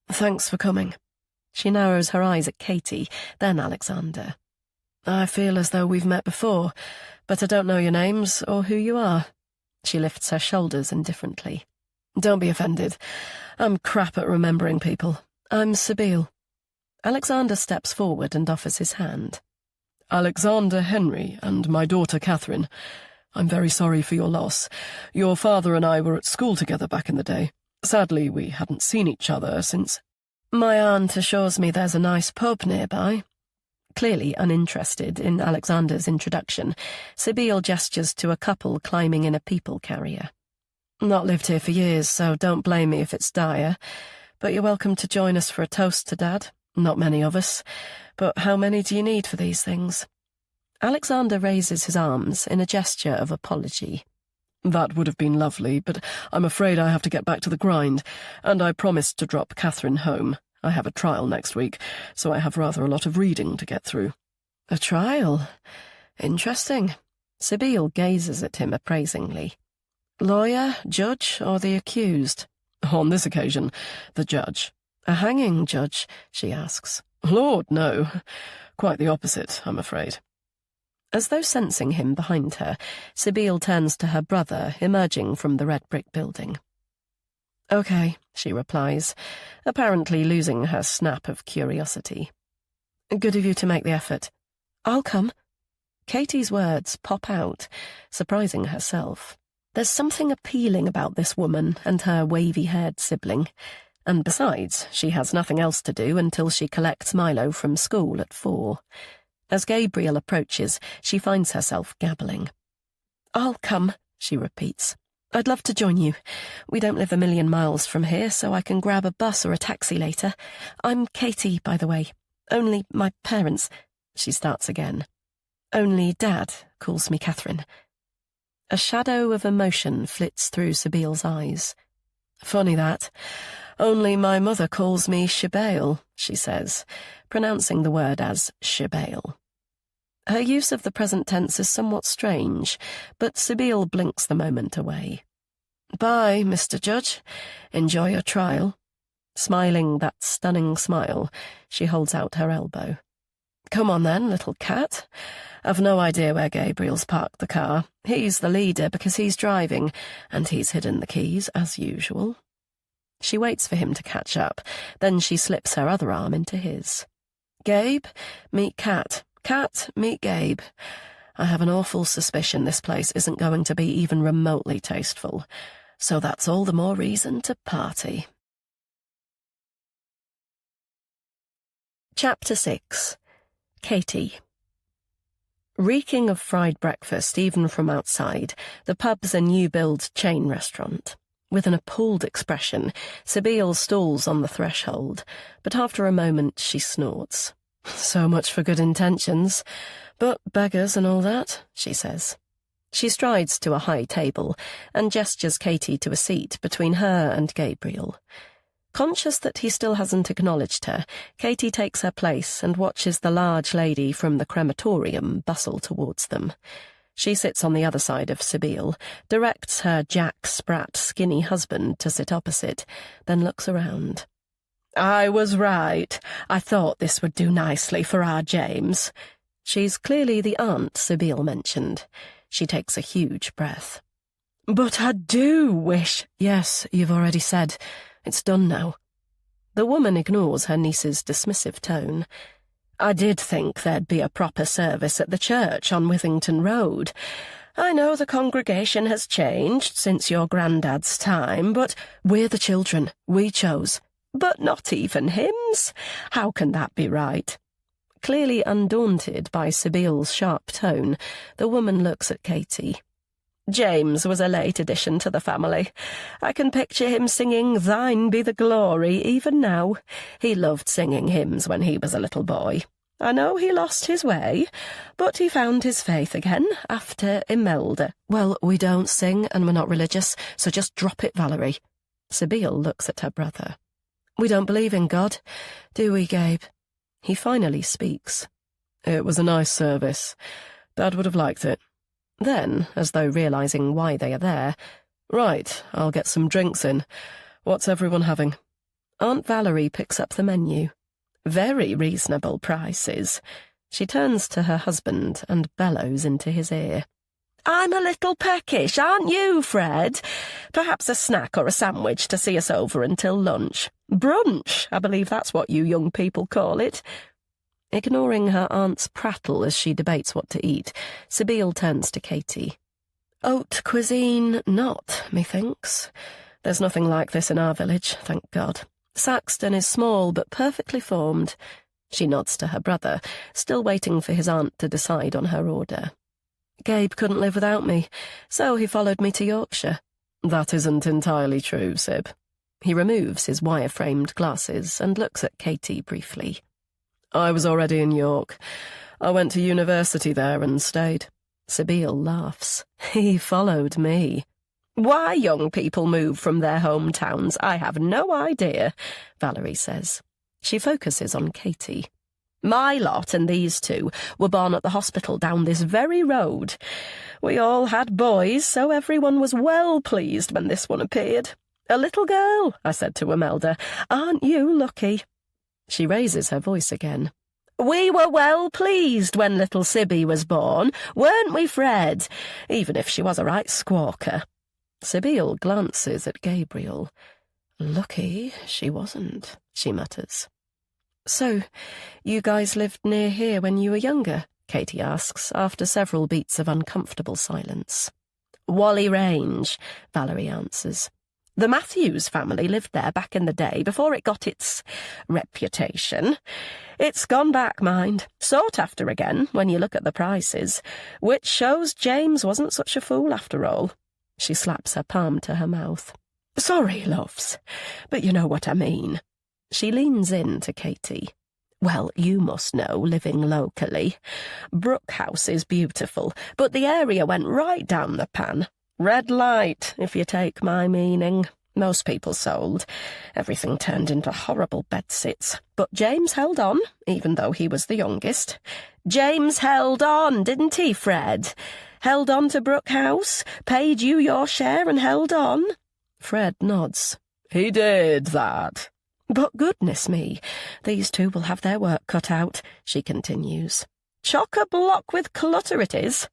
Thanks for coming. She narrows her eyes at Katie, then Alexander. I feel as though we've met before, but I don't know your names or who you are. She lifts her shoulders indifferently. Don't be offended. I'm crap at remembering people. I'm Sybille. Alexander steps forward and offers his hand. Alexander Henry and my daughter Catherine. I'm very sorry for your loss. Your father and I were at school together back in the day. Sadly, we hadn't seen each other since... My aunt assures me there's a nice pub nearby. Clearly uninterested in Alexander's introduction, Sybille gestures to a couple climbing in a people carrier. Not lived here for years, so don't blame me if it's dire. But you're welcome to join us for a toast to Dad. Not many of us. But how many do you need for these things? Alexander raises his arms in a gesture of apology. That would have been lovely, but I'm afraid I have to get back to the grind, and I promised to drop Catherine home. I have a trial next week, so I have rather a lot of reading to get through. A trial? Interesting. Sybille gazes at him appraisingly. Lawyer, judge, or the accused? On this occasion, the judge. A hanging judge, she asks. Lord, no. Quite the opposite, I'm afraid. As though sensing him behind her, Sybille turns to her brother, emerging from the red brick building. Okay, she replies, apparently losing her snap of curiosity. Good of you to make the effort. I'll come. Katie's words pop out, surprising herself. There's something appealing about this woman and her wavy-haired sibling. And besides, she has nothing else to do until she collects Milo from school at 4. As Gabriel approaches, she finds herself gabbling. I'll come, she repeats. I'd love to join you. We don't live a million miles from here, so I can grab a bus or a taxi later. I'm Katie, by the way. Only my parents... She starts again. Only Dad calls me Catherine. A shadow of emotion flits through Sybille's eyes. Funny that. Only my mother calls me Shebale, she says, pronouncing the word as Shebale. Her use of the present tense is somewhat strange, but Sybille blinks the moment away. Bye, Mr. Judge. Enjoy your trial. Smiling that stunning smile, she holds out her elbow. Come on then, little cat. I've no idea where Gabriel's parked the car. He's the leader because he's driving, and he's hidden the keys, as usual. She waits for him to catch up, then she slips her other arm into his. Gabe, meet Cat. Cat, meet Gabe. I have an awful suspicion this place isn't going to be even remotely tasteful, so that's all the more reason to party. Chapter 6. Katie. Reeking of fried breakfast even from outside, the pub's a new-build chain restaurant. With an appalled expression, Sybille stalls on the threshold, but after a moment she snorts. So much for good intentions, but beggars and all that, she says. She strides to a high table and gestures Katie to a seat between her and Gabriel. Conscious that he still hasn't acknowledged her, Katie takes her place and watches the large lady from the crematorium bustle towards them. She sits on the other side of Sybille, directs her Jack Sprat skinny husband to sit opposite, then looks around. I was right. I thought this would do nicely for our James. She's clearly the aunt Sybille mentioned. She takes a huge breath. But I do wish... Yes, you've already said. It's done now. The woman ignores her niece's dismissive tone. I did think there'd be a proper service at the church on Withington Road. I know the congregation has changed since your granddad's time, but we're the children. We chose. But not even hymns? How can that be right? Clearly undaunted by Sibyl's sharp tone, the woman looks at Katy. James was a late addition to the family. I can picture him singing Thine Be the Glory even now. He loved singing hymns when he was a little boy. I know he lost his way, but he found his faith again after Imelda. Well, we don't sing and we're not religious, so just drop it, Valerie. Sibyl looks at her brother. We don't believe in God, do we, Gabe? He finally speaks. It was a nice service. Dad would have liked it. Then, as though realising why they are there, right, I'll get some drinks in. What's everyone having? Aunt Valerie picks up the menu. Very reasonable prices. She turns to her husband and bellows into his ear. I'm a little peckish, aren't you, Fred? Perhaps a snack or a sandwich to see us over until lunch. Brunch, I believe that's what you young people call it. Ignoring her aunt's prattle as she debates what to eat, Sibyl turns to Katy. Haute cuisine not, methinks. There's nothing like this in our village, thank God. Saxton is small but perfectly formed. She nods to her brother, still waiting for his aunt to decide on her order. Gabe couldn't live without me, so he followed me to Yorkshire. That isn't entirely true, Sib. He removes his wire-framed glasses and looks at Katy briefly. I was already in York. I went to university there and stayed. Sibyl laughs. He followed me. Why young people move from their hometowns, I have no idea, Valerie says. She focuses on Katy. My lot and these two were born at the hospital down this very road. We all had boys, so everyone was well pleased when this one appeared. A little girl, I said to Imelda. Aren't you lucky? She raises her voice again. We were well pleased when little Sibby was born, weren't we, Fred? Even if she was a right squawker. Sibyl glances at Gabriel. Lucky she wasn't, she mutters. So, you guys lived near here when you were younger? Katy asks, after several beats of uncomfortable silence. Whalley Range, Valerie answers. The Matthews family lived there back in the day before it got its reputation. It's gone back, mind, sought after again when you look at the prices, which shows James wasn't such a fool after all. She slaps her palm to her mouth. Sorry, loves, but you know what I mean. She leans in to Katy. Well, you must know, living locally. Brook House is beautiful, but the area went right down the pan. Red light, if you take my meaning. Most people sold. Everything turned into horrible bedsits. But James held on, even though he was the youngest. James held on, didn't he, Fred? Held on to Brook House, paid you your share and held on? Fred nods. He did that. But goodness me, these two will have their work cut out, she continues. Chock-a-block with clutter it is.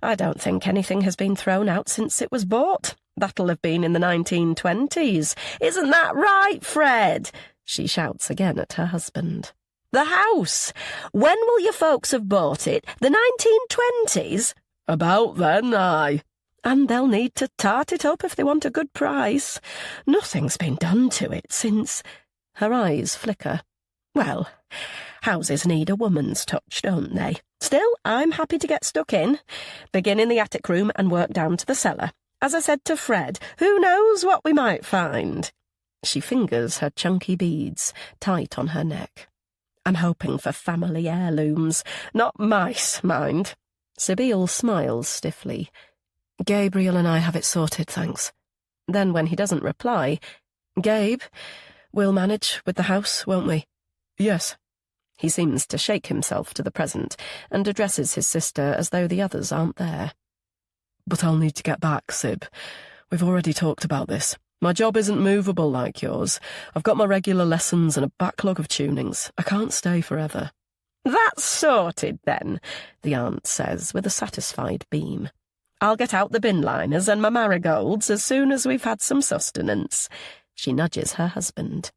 I don't think anything has been thrown out since it was bought. That'll have been in the 1920s. Isn't that right, Fred? She shouts again at her husband. The house! When will your folks have bought it? The 1920s? About then, aye. And they'll need to tart it up if they want a good price. Nothing's been done to it since... Her eyes flicker. Well, houses need a woman's touch, don't they? Still, I'm happy to get stuck in. Begin in the attic room and work down to the cellar. As I said to Fred, who knows what we might find? She fingers her chunky beads, tight on her neck. I'm hoping for family heirlooms, not mice, mind. Sibyl smiles stiffly. Gabriel and I have it sorted, thanks. Then when he doesn't reply, Gabe, we'll manage with the house, won't we? Yes. He seems to shake himself to the present and addresses his sister as though the others aren't there. But I'll need to get back, Sib. We've already talked about this. My job isn't movable like yours. I've got my regular lessons and a backlog of tunings. I can't stay forever. That's sorted, then, the aunt says with a satisfied beam. I'll get out the bin liners and my marigolds as soon as we've had some sustenance. She nudges her husband.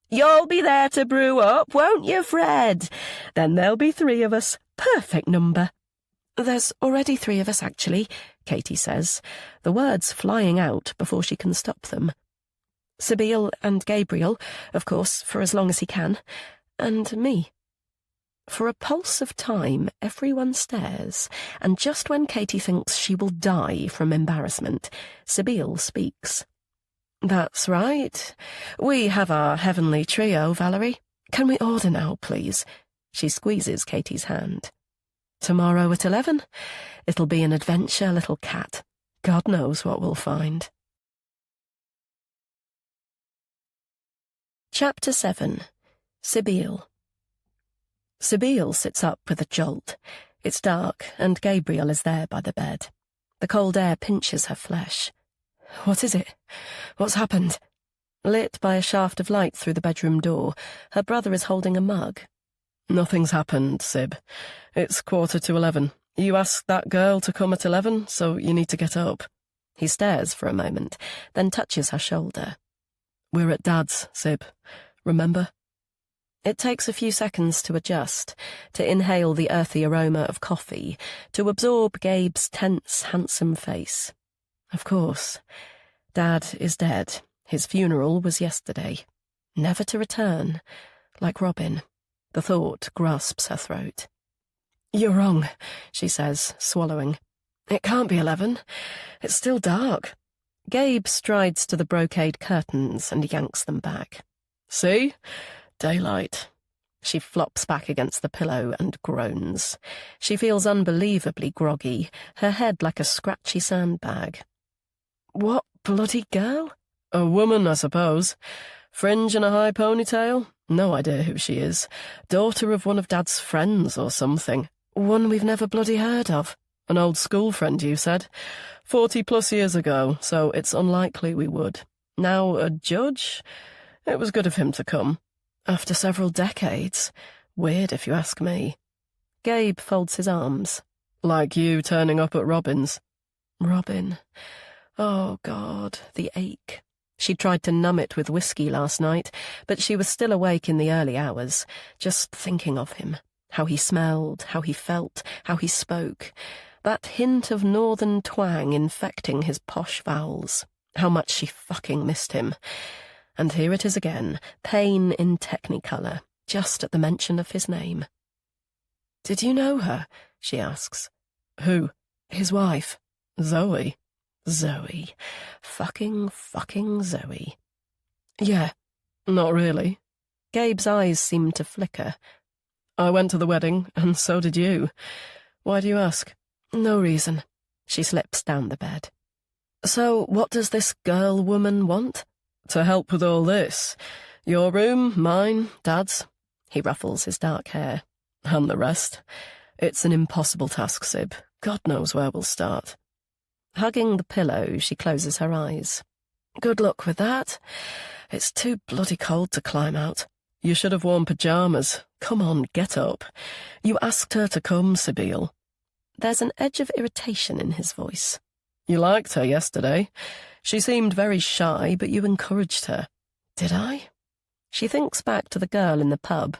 You'll be there to brew up, won't you, Fred? Then there'll be 3 of us. Perfect number. There's already 3 of us, actually, Katy says, the words flying out before she can stop them. Sibyl and Gabriel, of course, for as long as he can, and me. For a pulse of time, everyone stares, and just when Katy thinks she will die from embarrassment, Sibyl speaks. "That's right. We have our heavenly trio, Valerie. Can we order now, please?" She squeezes Katy's hand. "Tomorrow at 11? It'll be an adventure, little cat. God knows what we'll find." Chapter 7. Sibyl. Sibyl sits up with a jolt. It's dark, and Gabriel is there by the bed. The cold air pinches her flesh. "What is it? What's happened?" Lit by a shaft of light through the bedroom door, her brother is holding a mug. "Nothing's happened, Sib. It's 11:15. You asked that girl to come at 11, so you need to get up." He stares for a moment, then touches her shoulder. "We're at Dad's, Sib. Remember?" It takes a few seconds to adjust, to inhale the earthy aroma of coffee, to absorb Gabe's tense, handsome face. Of course. Dad is dead. His funeral was yesterday. Never to return. Like Robin. The thought grasps her throat. "You're wrong," she says, swallowing. "It can't be 11. It's still dark." Gabe strides to the brocade curtains and yanks them back. "See? Daylight." She flops back against the pillow and groans. She feels unbelievably groggy, her head like a scratchy sandbag. "What bloody girl?" "A woman, I suppose. Fringe and a high ponytail. No idea who she is. Daughter of one of Dad's friends or something." "One we've never bloody heard of." "An old school friend, you said. 40+ years ago, so it's unlikely we would. Now a judge? It was good of him to come. After several decades. Weird, if you ask me." Gabe folds his arms. "Like you turning up at Robin's." Robin. Oh, God, the ache. She tried to numb it with whiskey last night, but she was still awake in the early hours, just thinking of him. How he smelled, how he felt, how he spoke. That hint of northern twang infecting his posh vowels. How much she fucking missed him. And here it is again, pain in technicolor, just at the mention of his name. "Did you know her?" she asks. "Who?" "His wife. Zoe." Zoe. Fucking Zoe. "Yeah, not really." Gabe's eyes seem to flicker. "I went to the wedding, and so did you. Why do you ask?" "No reason." She slips down the bed. "So what does this girl-woman want?" "To help with all this. Your room, mine, Dad's." He ruffles his dark hair. "And the rest. It's an impossible task, Sib. God knows where we'll start." Hugging the pillow, she closes her eyes. "Good luck with that. It's too bloody cold to climb out. You should have worn pyjamas. Come on, get up. You asked her to come, Sibyl." There's an edge of irritation in his voice. "You liked her yesterday. She seemed very shy, but you encouraged her." "Did I?" She thinks back to the girl in the pub.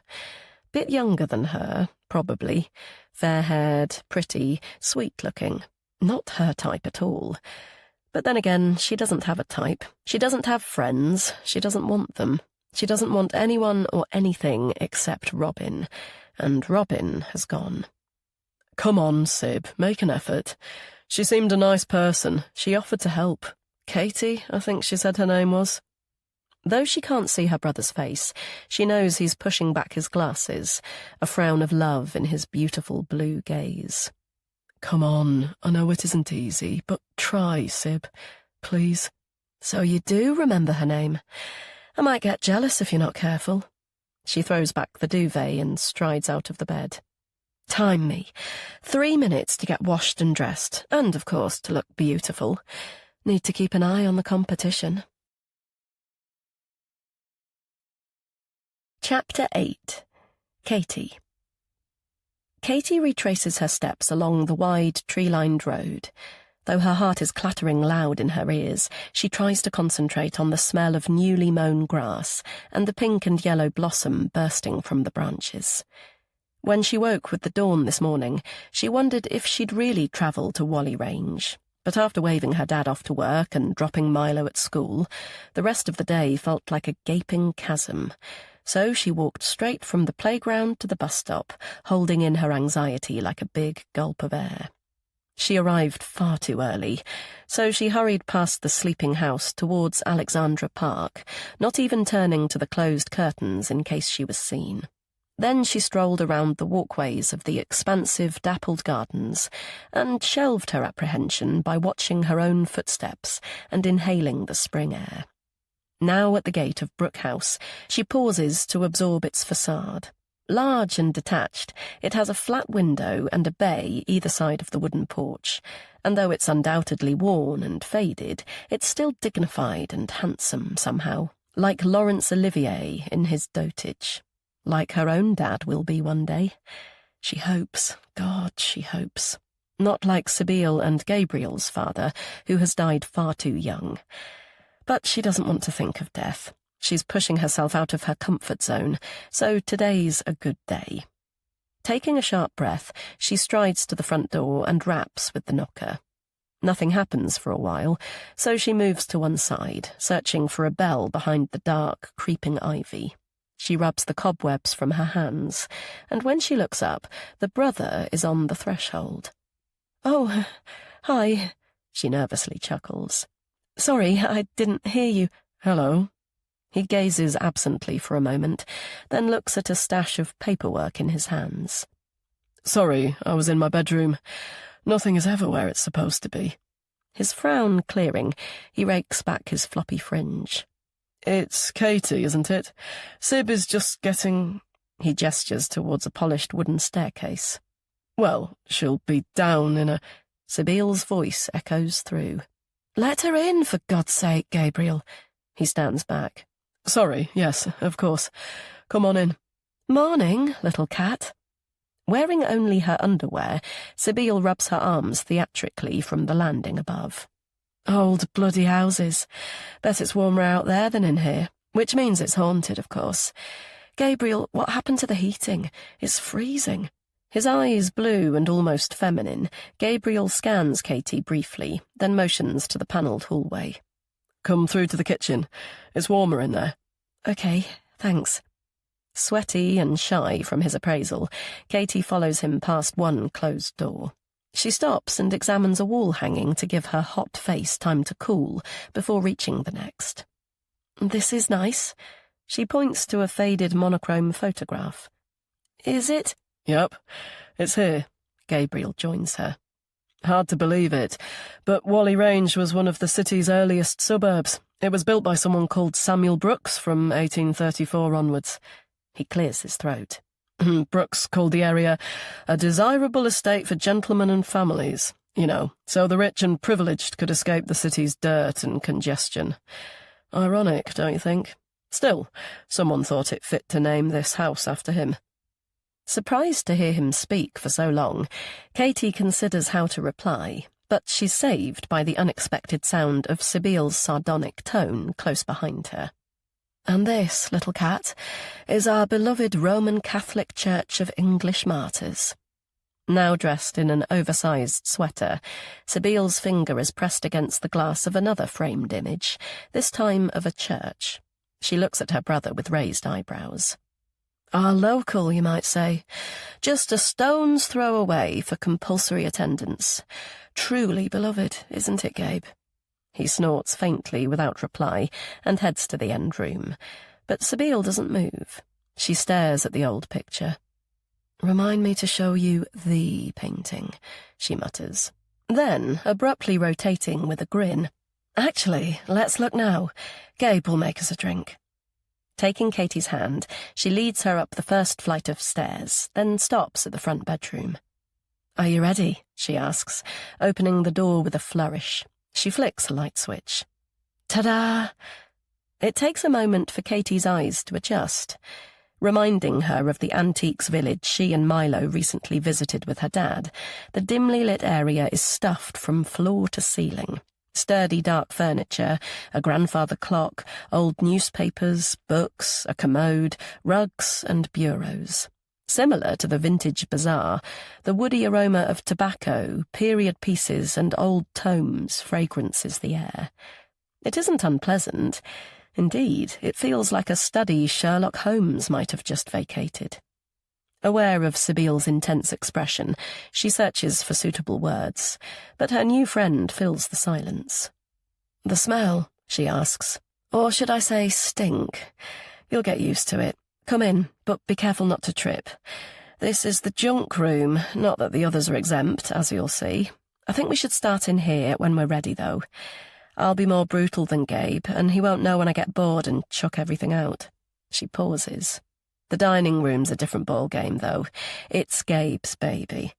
Bit younger than her, probably. Fair-haired, pretty, sweet-looking. Not her type at all. But then again, she doesn't have a type. She doesn't have friends. She doesn't want them. She doesn't want anyone or anything except Robin. And Robin has gone. "Come on, Sib, make an effort. She seemed a nice person. She offered to help. Katy, I think she said her name was." Though she can't see her brother's face, she knows he's pushing back his glasses, a frown of love in his beautiful blue gaze. "Come on, I know it isn't easy, but try, Sib. Please." "So you do remember her name? I might get jealous if you're not careful." She throws back the duvet and strides out of the bed. "Time me. 3 minutes to get washed and dressed, and, of course, to look beautiful. Need to keep an eye on the competition." Chapter 8. Katy. Katy retraces her steps along the wide, tree-lined road. Though her heart is clattering loud in her ears, she tries to concentrate on the smell of newly mown grass and the pink and yellow blossom bursting from the branches. When she woke with the dawn this morning, she wondered if she'd really travel to Whalley Range. But after waving her dad off to work and dropping Milo at school, the rest of the day felt like a gaping chasm. so she walked straight from the playground to the bus stop, holding in her anxiety like a big gulp of air. She arrived far too early, so she hurried past the sleeping house towards Alexandra Park, not even turning to the closed curtains in case she was seen. Then she strolled around the walkways of the expansive, dappled gardens and shelved her apprehension by watching her own footsteps and inhaling the spring air. Now at the gate of Brooke House, she pauses to absorb its facade. Large and detached, it has a flat window and a bay either side of the wooden porch, and though it's undoubtedly worn and faded, it's still dignified and handsome somehow, like Laurence Olivier in his dotage. Like her own dad will be one day. She hopes, God, she hopes. Not like Sibyl and Gabriel's father, who has died far too young. But she doesn't want to think of death. She's pushing herself out of her comfort zone, so today's a good day. Taking a sharp breath, she strides to the front door and raps with the knocker. Nothing happens for a while, so she moves to one side, searching for a bell behind the dark, creeping ivy. She rubs the cobwebs from her hands, and when she looks up, the brother is on the threshold. "Oh, hi," she nervously chuckles. "Sorry, I didn't hear you." Hello. He gazes absently for a moment, then looks at a stash of paperwork in his hands. Sorry, I was in my bedroom. Nothing is ever where it's supposed to be. His frown clearing, he rakes back his floppy fringe. It's Katie, isn't it? Sib is just getting... He gestures towards a polished wooden staircase. Well, she'll be down in a... Sibyl's voice echoes through. "Let her in, for God's sake, Gabriel." He stands back. Sorry, yes, of course. Come on in. "Morning, little cat." Wearing only her underwear, Sibyl rubs her arms theatrically from the landing above. "Old bloody houses. Bet it's warmer out there than in here, which means it's haunted, of course. Gabriel, what happened to the heating? It's freezing." His eyes blue and almost feminine, Gabriel scans Katie briefly, then motions to the panelled hallway. Come through to the kitchen. It's warmer in there. "Okay, thanks." Sweaty and shy from his appraisal, Katie follows him past one closed door. She stops and examines a wall hanging to give her hot face time to cool before reaching the next. "This is nice." She points to a faded monochrome photograph. "Is it?" Yep, it's here. Gabriel joins her. Hard to believe it, but Whalley Range was one of the city's earliest suburbs. It was built by someone called Samuel Brooks from 1834 onwards. He clears his throat. Brooks called the area a desirable estate for gentlemen and families, so the rich and privileged could escape the city's dirt and congestion. Ironic, don't you think? Still, someone thought it fit to name this house after him. Surprised to hear him speak for so long, Katie considers how to reply, but she's saved by the unexpected sound of Sibyl's sardonic tone close behind her. "And this, little cat, is our beloved Roman Catholic Church of English Martyrs." Now dressed in an oversized sweater, Sibyl's finger is pressed against the glass of another framed image, this time of a church. She looks at her brother with raised eyebrows. "Our local, you might say. Just a stone's throw away for compulsory attendance. Truly beloved, isn't it, Gabe?" He snorts faintly without reply and heads to the end room. But Sibyl doesn't move. She stares at the old picture. "Remind me to show you the painting," she mutters. Then, abruptly rotating with a grin, "Actually, let's look now. Gabe will make us a drink." Taking Katie's hand, she leads her up the first flight of stairs, then stops at the front bedroom. "Are you ready?" she asks, opening the door with a flourish. She flicks a light switch. Ta-da! It takes a moment for Katie's eyes to adjust, reminding her of the antiques village she and Milo recently visited with her dad. The dimly lit area is stuffed from floor to ceiling. Sturdy dark furniture, a grandfather clock, old newspapers, books, a commode, rugs and bureaus. Similar to the vintage bazaar, the woody aroma of tobacco, period pieces and old tomes fragrances the air. It isn't unpleasant. Indeed, it feels like a study Sherlock Holmes might have just vacated. Aware of Sybil's intense expression, she searches for suitable words, but her new friend fills the silence. "The smell?" she asks. "Or should I say stink? You'll get used to it. Come in, but be careful not to trip. This is the junk room, not that the others are exempt, as you'll see. I think we should start in here when we're ready, though. I'll be more brutal than Gabe, and he won't know when I get bored and chuck everything out." She pauses. The dining room's a different ball game, though. It's Gabe's baby.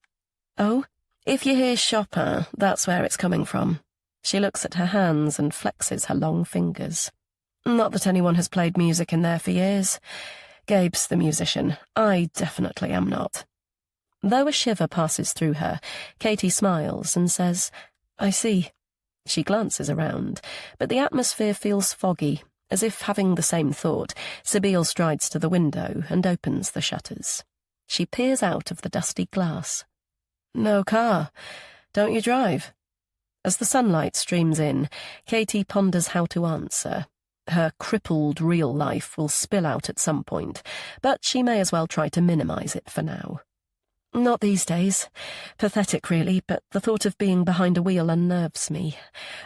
"Oh, if you hear Chopin, that's where it's coming from." She looks at her hands and flexes her long fingers. "Not that anyone has played music in there for years. Gabe's the musician. I definitely am not." Though a shiver passes through her, Katie smiles and says, "I see." She glances around, but the atmosphere feels foggy. As if having the same thought, Sybil strides to the window and opens the shutters. She peers out of the dusty glass. "No car. Don't you drive?" As the sunlight streams in, Katie ponders how to answer. Her crippled real life will spill out at some point, but she may as well try to minimize it for now. "Not these days. Pathetic, really, but the thought of being behind a wheel unnerves me.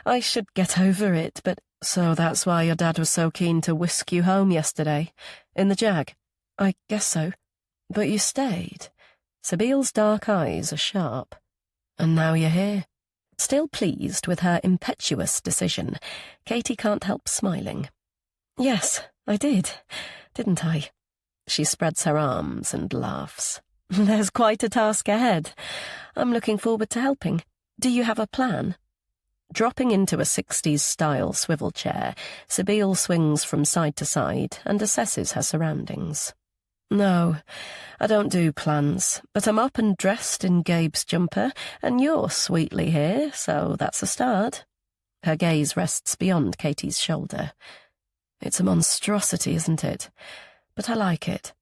I should get over it, but—" "So that's why your dad was so keen to whisk you home yesterday? In the Jag?" "I guess so." "But you stayed." Sybil's dark eyes are sharp. "And now you're here." Still pleased with her impetuous decision, Katie can't help smiling. "Yes, I did, didn't I?" She spreads her arms and laughs. "There's quite a task ahead. I'm looking forward to helping. Do you have a plan?" Dropping into a 60s-style swivel chair, Sybil swings from side to side and assesses her surroundings. "No, I don't do plans, but I'm up and dressed in Gabe's jumper, and you're sweetly here, so that's a start." Her gaze rests beyond Katie's shoulder. "It's a monstrosity, isn't it? But I like it."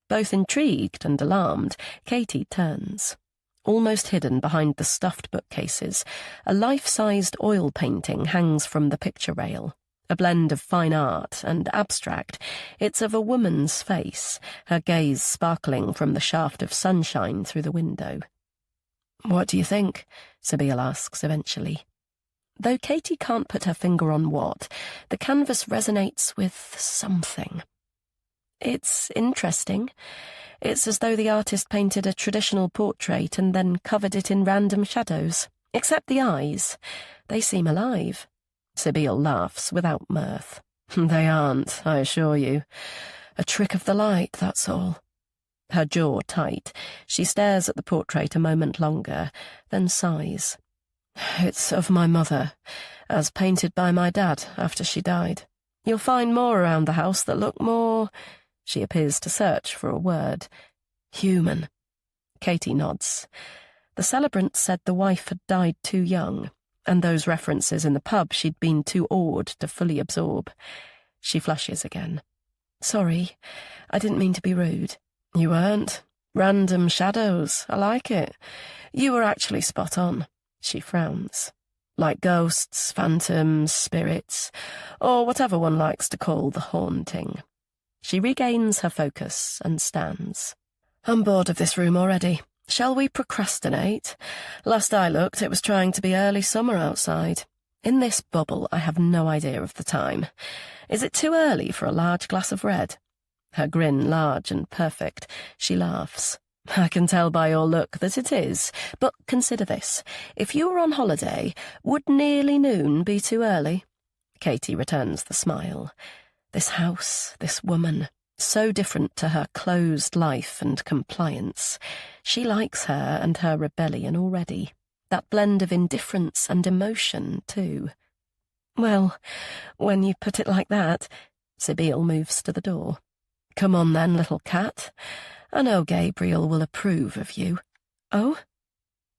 Both intrigued and alarmed, Katie turns. Almost hidden behind the stuffed bookcases, a life-sized oil painting hangs from the picture rail. A blend of fine art and abstract, it's of a woman's face, her gaze sparkling from the shaft of sunshine through the window. "What do you think?" Sybil asks eventually. Though Katie can't put her finger on what, the canvas resonates with something. "It's interesting. It's as though the artist painted a traditional portrait and then covered it in random shadows. Except the eyes. They seem alive." Sybil laughs without mirth. "They aren't, I assure you. A trick of the light, that's all." Her jaw tight, she stares at the portrait a moment longer, then sighs. "It's of my mother, as painted by my dad after she died. You'll find more around the house that look more—" She appears to search for a word. "Human." Katie nods. The celebrant said the wife had died too young, and those references in the pub she'd been too awed to fully absorb. She flushes again. "Sorry, I didn't mean to be rude." "You weren't. Random shadows, I like it. You were actually spot on." She frowns. "Like ghosts, phantoms, spirits, or whatever one likes to call the haunting." She regains her focus and stands. "I'm bored of this room already. Shall we procrastinate? Last I looked, it was trying to be early summer outside. In this bubble, I have no idea of the time. Is it too early for a large glass of red?" Her grin large and perfect, she laughs. "I can tell by your look that it is, but consider this. If you were on holiday, would nearly noon be too early?" Katie returns the smile. This house, this woman, so different to her closed life and compliance. She likes her and her rebellion already. That blend of indifference and emotion, too. "Well, when you put it like that," Sybil moves to the door. "Come on then, little cat. I know Gabriel will approve of you." "Oh?"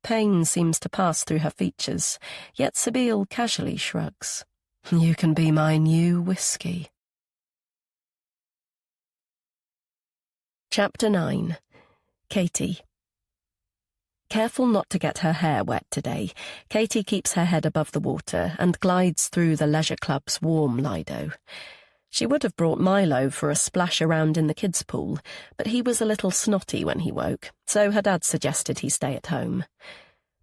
Pain seems to pass through her features, yet Sybil casually shrugs. "You can be my new whiskey." Chapter 9. Katie. Careful not to get her hair wet today, Katie keeps her head above the water and glides through the leisure club's warm Lido. She would have brought Milo for a splash around in the kids' pool, but he was a little snotty when he woke, so her dad suggested he stay at home.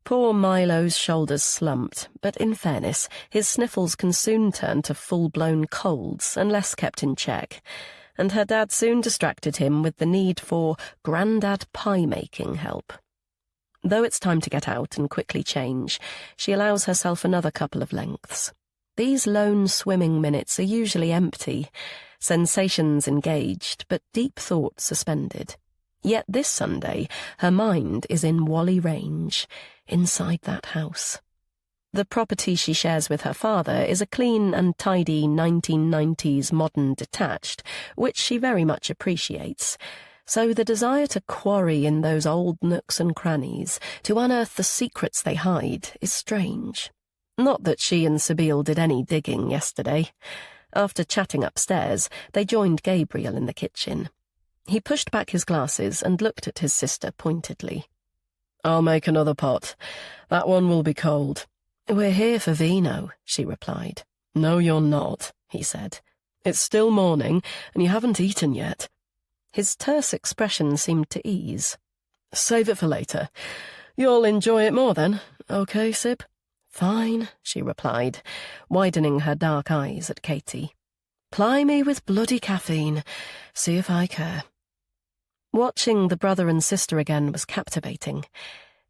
Poor Milo's shoulders slumped, but in fairness, his sniffles can soon turn to full-blown colds unless kept in check, and her dad soon distracted him with the need for grandad pie-making help. Though it's time to get out and quickly change, she allows herself another couple of lengths. These lone swimming minutes are usually empty, sensations engaged, but deep thought suspended. Yet this Sunday, her mind is in Whalley Range, inside that house. The property she shares with her father is a clean and tidy 1990s modern detached, which she very much appreciates. So the desire to quarry in those old nooks and crannies, to unearth the secrets they hide, is strange. Not that she and Sybille did any digging yesterday. After chatting upstairs, they joined Gabriel in the kitchen. He pushed back his glasses and looked at his sister pointedly. "I'll make another pot. That one will be cold." "We're here for vino," she replied. "No, you're not," he said. "It's still morning, and you haven't eaten yet." His terse expression seemed to ease. "Save it for later. You'll enjoy it more then, okay, Sib?" "Fine," she replied, widening her dark eyes at Katie. "Ply me with bloody caffeine. See if I care." Watching the brother and sister again was captivating.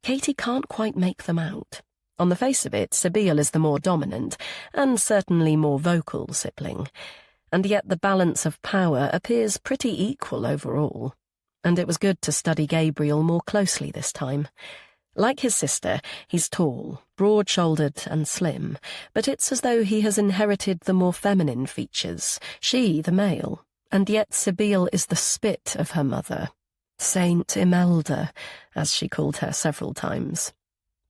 Katie can't quite make them out. On the face of it, Sybille is the more dominant, and certainly more vocal sibling, and yet the balance of power appears pretty equal overall. And it was good to study Gabriel more closely this time. Like his sister, he's tall, broad-shouldered and slim, but it's as though he has inherited the more feminine features, she the male, and yet Sybille is the spit of her mother. Saint Imelda, as she called her several times.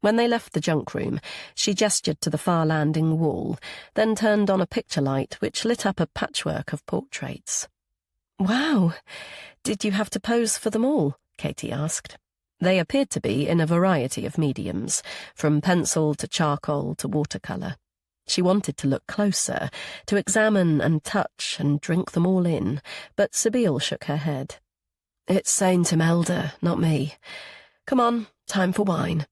When they left the junk room, she gestured to the far landing wall, then turned on a picture light which lit up a patchwork of portraits. "Wow! Did you have to pose for them all?" Katie asked. They appeared to be in a variety of mediums, from pencil to charcoal to watercolour. She wanted to look closer, to examine and touch and drink them all in, but Sybille shook her head. "It's Saint Imelda, not me. Come on, time for wine."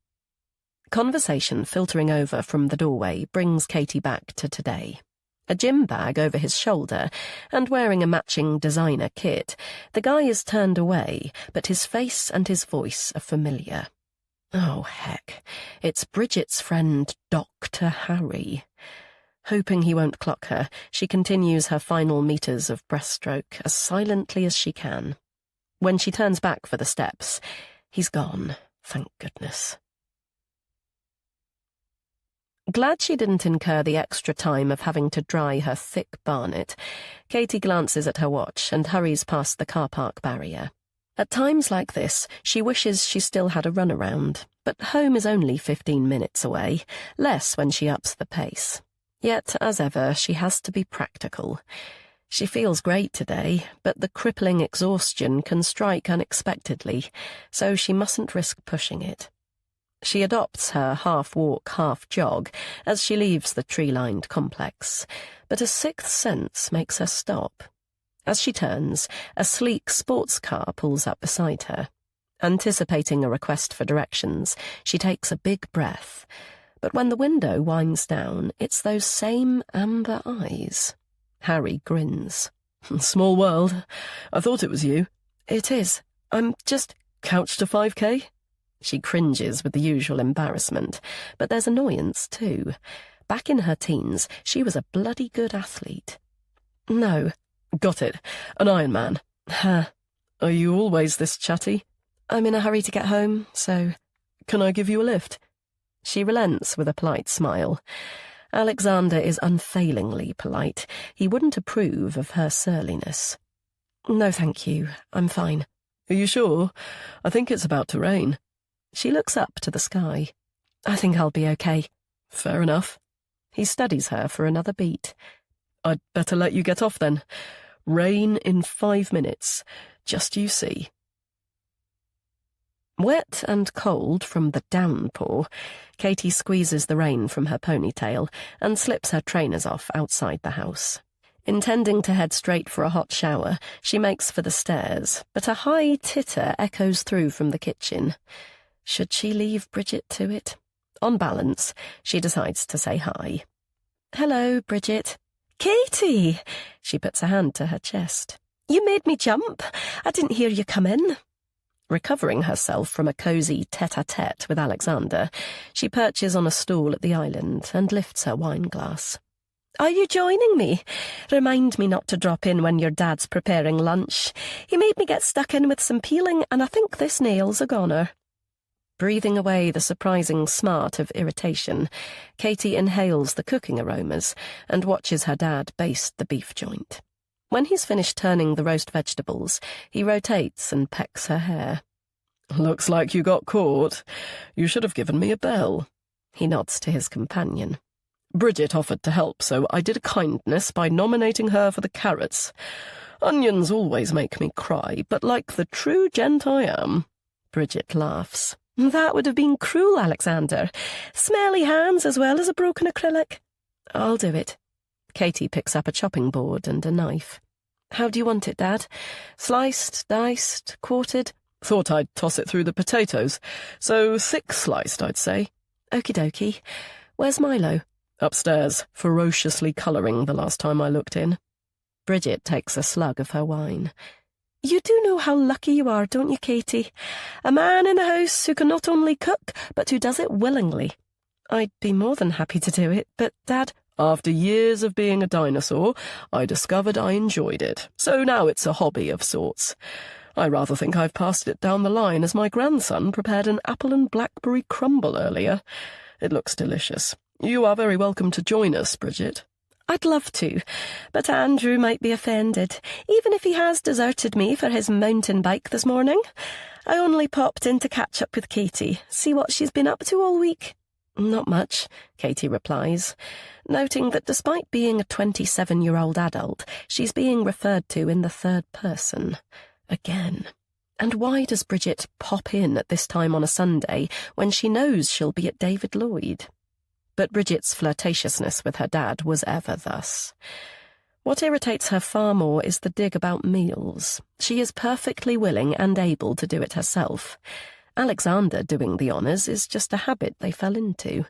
Conversation filtering over from the doorway brings Katie back to today. A gym bag over his shoulder, and wearing a matching designer kit, the guy is turned away, but his face and his voice are familiar. Oh, heck, it's Bridget's friend, Dr. Harry. Hoping he won't clock her, she continues her final meters of breaststroke as silently as she can. When she turns back for the steps, he's gone, thank goodness. Glad she didn't incur the extra time of having to dry her thick barnet, Katie glances at her watch and hurries past the car park barrier. At times like this, she wishes she still had a runaround, but home is only 15 minutes away, less when she ups the pace. Yet, as ever, she has to be practical. She feels great today, but the crippling exhaustion can strike unexpectedly, so she mustn't risk pushing it. She adopts her half-walk, half-jog as she leaves the tree-lined complex, but a sixth sense makes her stop. As she turns, a sleek sports car pulls up beside her. Anticipating a request for directions, she takes a big breath, but when the window winds down, it's those same amber eyes. Harry grins. "Small world. I thought it was you." "It is. I'm just—" "Couch to 5K? She cringes with the usual embarrassment, but there's annoyance too. Back in her teens, she was a bloody good athlete. "No." "Got it. An Ironman." "Huh." "Are you always this chatty?" "I'm in a hurry to get home, so—" "Can I give you a lift?" She relents with a polite smile. Alexander is unfailingly polite. He wouldn't approve of her surliness. "No, thank you. I'm fine." "Are you sure? I think it's about to rain." She looks up to the sky. "I think I'll be okay." "Fair enough." He studies her for another beat. "I'd better let you get off then. Rain in 5 minutes. Just you see." Wet and cold from the downpour, Katie squeezes the rain from her ponytail and slips her trainers off outside the house. Intending to head straight for a hot shower, she makes for the stairs, but a high titter echoes through from the kitchen. Should she leave Bridget to it? On balance, she decides to say hi. "Hello, Bridget." "Katie!" She puts a hand to her chest. "You made me jump. I didn't hear you come in." Recovering herself from a cosy tete-a-tete with Alexander, she perches on a stool at the island and lifts her wine glass. "Are you joining me? Remind me not to drop in when your dad's preparing lunch. He made me get stuck in with some peeling, and I think this nail's a goner." Breathing away the surprising smart of irritation, Katie inhales the cooking aromas and watches her dad baste the beef joint. When he's finished turning the roast vegetables, he rotates and pecks her hair. "Looks like you got caught. You should have given me a bell." He nods to his companion. "Bridget offered to help, so I did a kindness by nominating her for the carrots. Onions always make me cry, but like the true gent I am." Bridget laughs. "That would have been cruel, Alexander. Smelly hands as well as a broken acrylic." "I'll do it." Katie picks up a chopping board and a knife. "How do you want it, Dad? Sliced, diced, quartered?" "Thought I'd toss it through the potatoes, so thick sliced, I'd say." "Okie dokie. Where's Milo?" "Upstairs, ferociously colouring the last time I looked in." Bridget takes a slug of her wine. "You do know how lucky you are, don't you, Katie? A man in the house who can not only cook, but who does it willingly." "I'd be more than happy to do it, but, Dad—" "After years of being a dinosaur, I discovered I enjoyed it, so now it's a hobby of sorts. I rather think I've passed it down the line, as my grandson prepared an apple and blackberry crumble earlier. It looks delicious. You are very welcome to join us, Bridget." "I'd love to, but Andrew might be offended, even if he has deserted me for his mountain bike this morning. I only popped in to catch up with Katie, see what she's been up to all week." "Not much," Katie replies, noting that despite being a 27-year-old adult, she's being referred to in the third person. Again. And why does Bridget pop in at this time on a Sunday when she knows she'll be at David Lloyd? But Bridget's flirtatiousness with her dad was ever thus. What irritates her far more is the dig about meals. She is perfectly willing and able to do it herself. Alexander doing the honours is just a habit they fell into.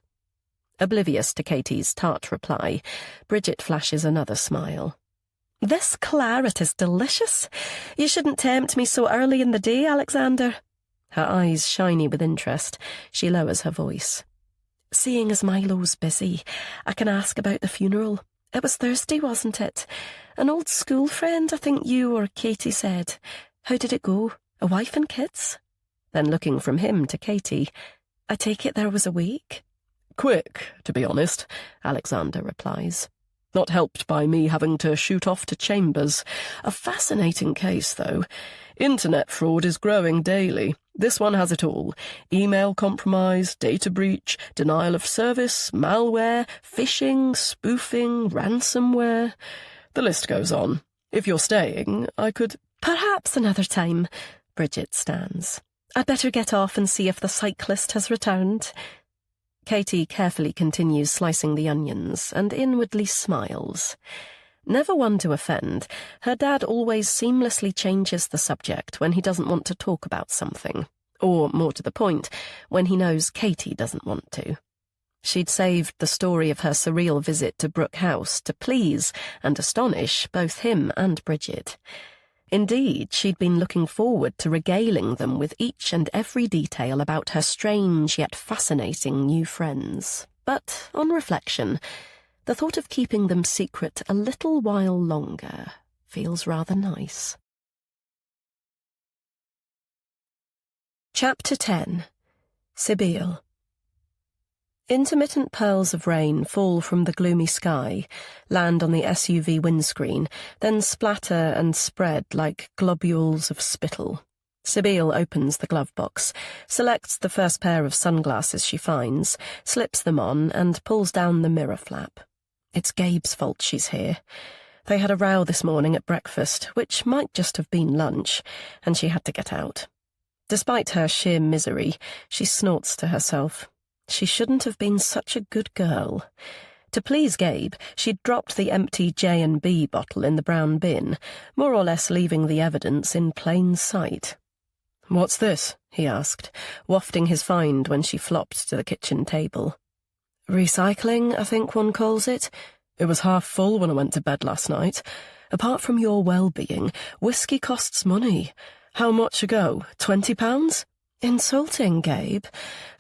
Oblivious to Katie's tart reply, Bridget flashes another smile. "This claret is delicious. You shouldn't tempt me so early in the day, Alexander." Her eyes shiny with interest, she lowers her voice. "Seeing as Milo's busy, I can ask about the funeral. It was Thursday, wasn't it? An old school friend, I think you or Katie said. How did it go? A wife and kids?" Then looking from him to Katie, "I take it there was a wake?" "Quick, to be honest," Alexander replies. "Not helped by me having to shoot off to Chambers. A fascinating case, though. Internet fraud is growing daily. This one has it all. Email compromise, data breach, denial of service, malware, phishing, spoofing, ransomware. The list goes on. If you're staying, I could—" "Perhaps another time." Bridget stands. "I'd better get off and see if the cyclist has returned." Katie carefully continues slicing the onions and inwardly smiles. Never one to offend, her dad always seamlessly changes the subject when he doesn't want to talk about something, or, more to the point, when he knows Katie doesn't want to. She'd saved the story of her surreal visit to Brooke House to please and astonish both him and Bridget. Indeed, she'd been looking forward to regaling them with each and every detail about her strange yet fascinating new friends. But, on reflection, the thought of keeping them secret a little while longer feels rather nice. Chapter 10. Sibylle. Intermittent pearls of rain fall from the gloomy sky, land on the SUV windscreen, then splatter and spread like globules of spittle. Sibylle opens the glove box, selects the first pair of sunglasses she finds, slips them on, and pulls down the mirror flap. It's Gabe's fault she's here. They had a row this morning at breakfast, which might just have been lunch, and she had to get out. Despite her sheer misery, she snorts to herself. She shouldn't have been such a good girl. To please Gabe, she'd dropped the empty J&B bottle in the brown bin, more or less leaving the evidence in plain sight. "What's this?" he asked, wafting his find when she flopped to the kitchen table. "Recycling, I think one calls it. It was half full when I went to bed last night. Apart from your well-being, whiskey costs money. How much a go? £20? Insulting, Gabe.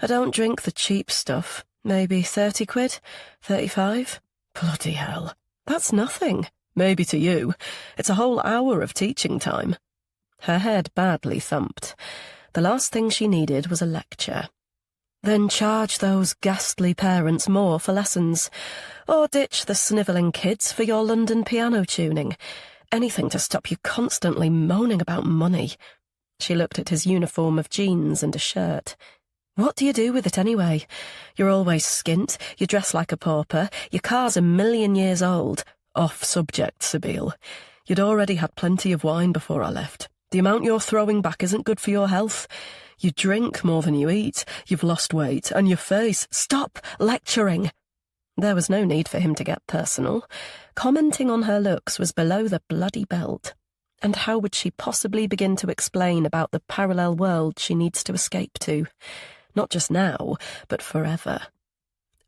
I don't drink the cheap stuff. Maybe 30 quid? 35? Bloody hell. That's nothing. Maybe to you. It's a whole hour of teaching time." Her head badly thumped. The last thing she needed was a lecture. Then charge those ghastly parents more for lessons, or ditch the snivelling kids for your London piano tuning. Anything to stop you constantly moaning about money. She looked at his uniform of jeans and a shirt. What do you do with it anyway? You're always skint, you dress like a pauper, your car's 1,000,000 years old. Off subject, Sabine. You'd already had plenty of wine before I left. The amount you're throwing back isn't good for your health. You drink more than you eat, you've lost weight, and your face— Stop lecturing! There was no need for him to get personal. Commenting on her looks was below the bloody belt. And how would she possibly begin to explain about the parallel world she needs to escape to? Not just now, but forever.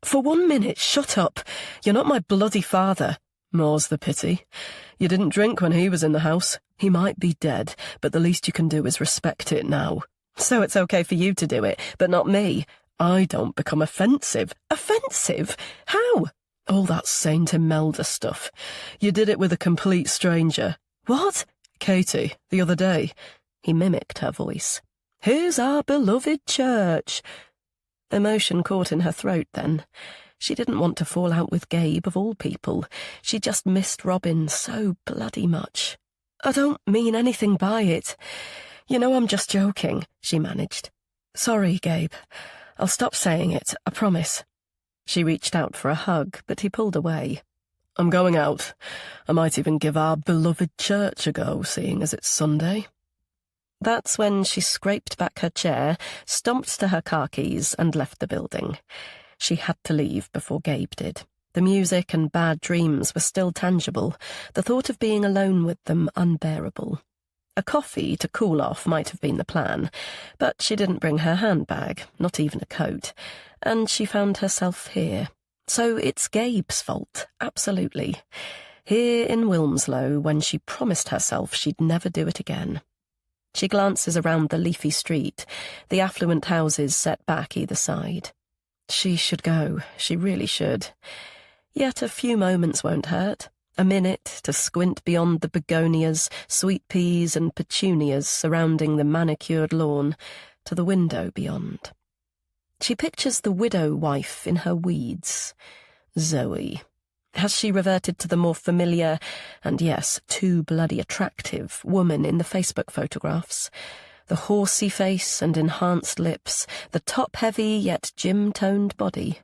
For 1 minute, shut up. You're not my bloody father. More's the pity. You didn't drink when he was in the house. He might be dead, but the least you can do is respect it now. So it's okay for you to do it, but not me. I don't become offensive. Offensive? How? All that Saint Imelda stuff. You did it with a complete stranger. What? Katie, the other day. He mimicked her voice. Who's our beloved church? Emotion caught in her throat then. She didn't want to fall out with Gabe, of all people. She just missed Robin so bloody much. I don't mean anything by it. You know I'm just joking, she managed. Sorry, Gabe. I'll stop saying it, I promise. She reached out for a hug, but he pulled away. I'm going out. I might even give our beloved church a go, seeing as it's Sunday. That's when she scraped back her chair, stomped to her car keys, and left the building. She had to leave before Gabe did. The music and bad dreams were still tangible, the thought of being alone with them unbearable. A coffee to cool off might have been the plan, but she didn't bring her handbag, not even a coat, and she found herself here. So it's Gabe's fault, absolutely. Here in Wilmslow, when she promised herself she'd never do it again. She glances around the leafy street, the affluent houses set back either side. She should go, she really should. Yet a few moments won't hurt. A minute to squint beyond the begonias, sweet peas and petunias surrounding the manicured lawn, to the window beyond. She pictures the widow wife in her weeds. Zoe. Has she reverted to the more familiar, and yes, too bloody attractive, woman in the Facebook photographs? The horsey face and enhanced lips, the top-heavy yet gym-toned body.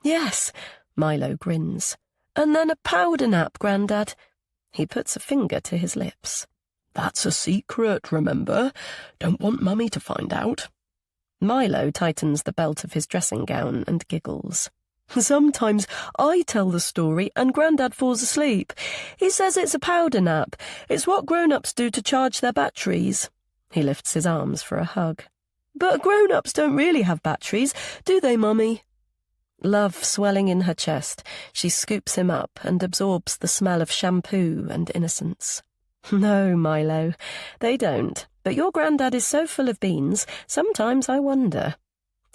Yes, Milo grins. And then a powder nap, Grandad. He puts a finger to his lips. That's a secret, remember? Don't want Mummy to find out. Milo tightens the belt of his dressing gown and giggles. Sometimes I tell the story and Grandad falls asleep. He says it's a powder nap. It's what grown-ups do to charge their batteries. He lifts his arms for a hug. But grown-ups don't really have batteries, do they, Mummy? Love swelling in her chest, she scoops him up and absorbs the smell of shampoo and innocence. No, Milo, they don't. But your Grandad is so full of beans, sometimes I wonder.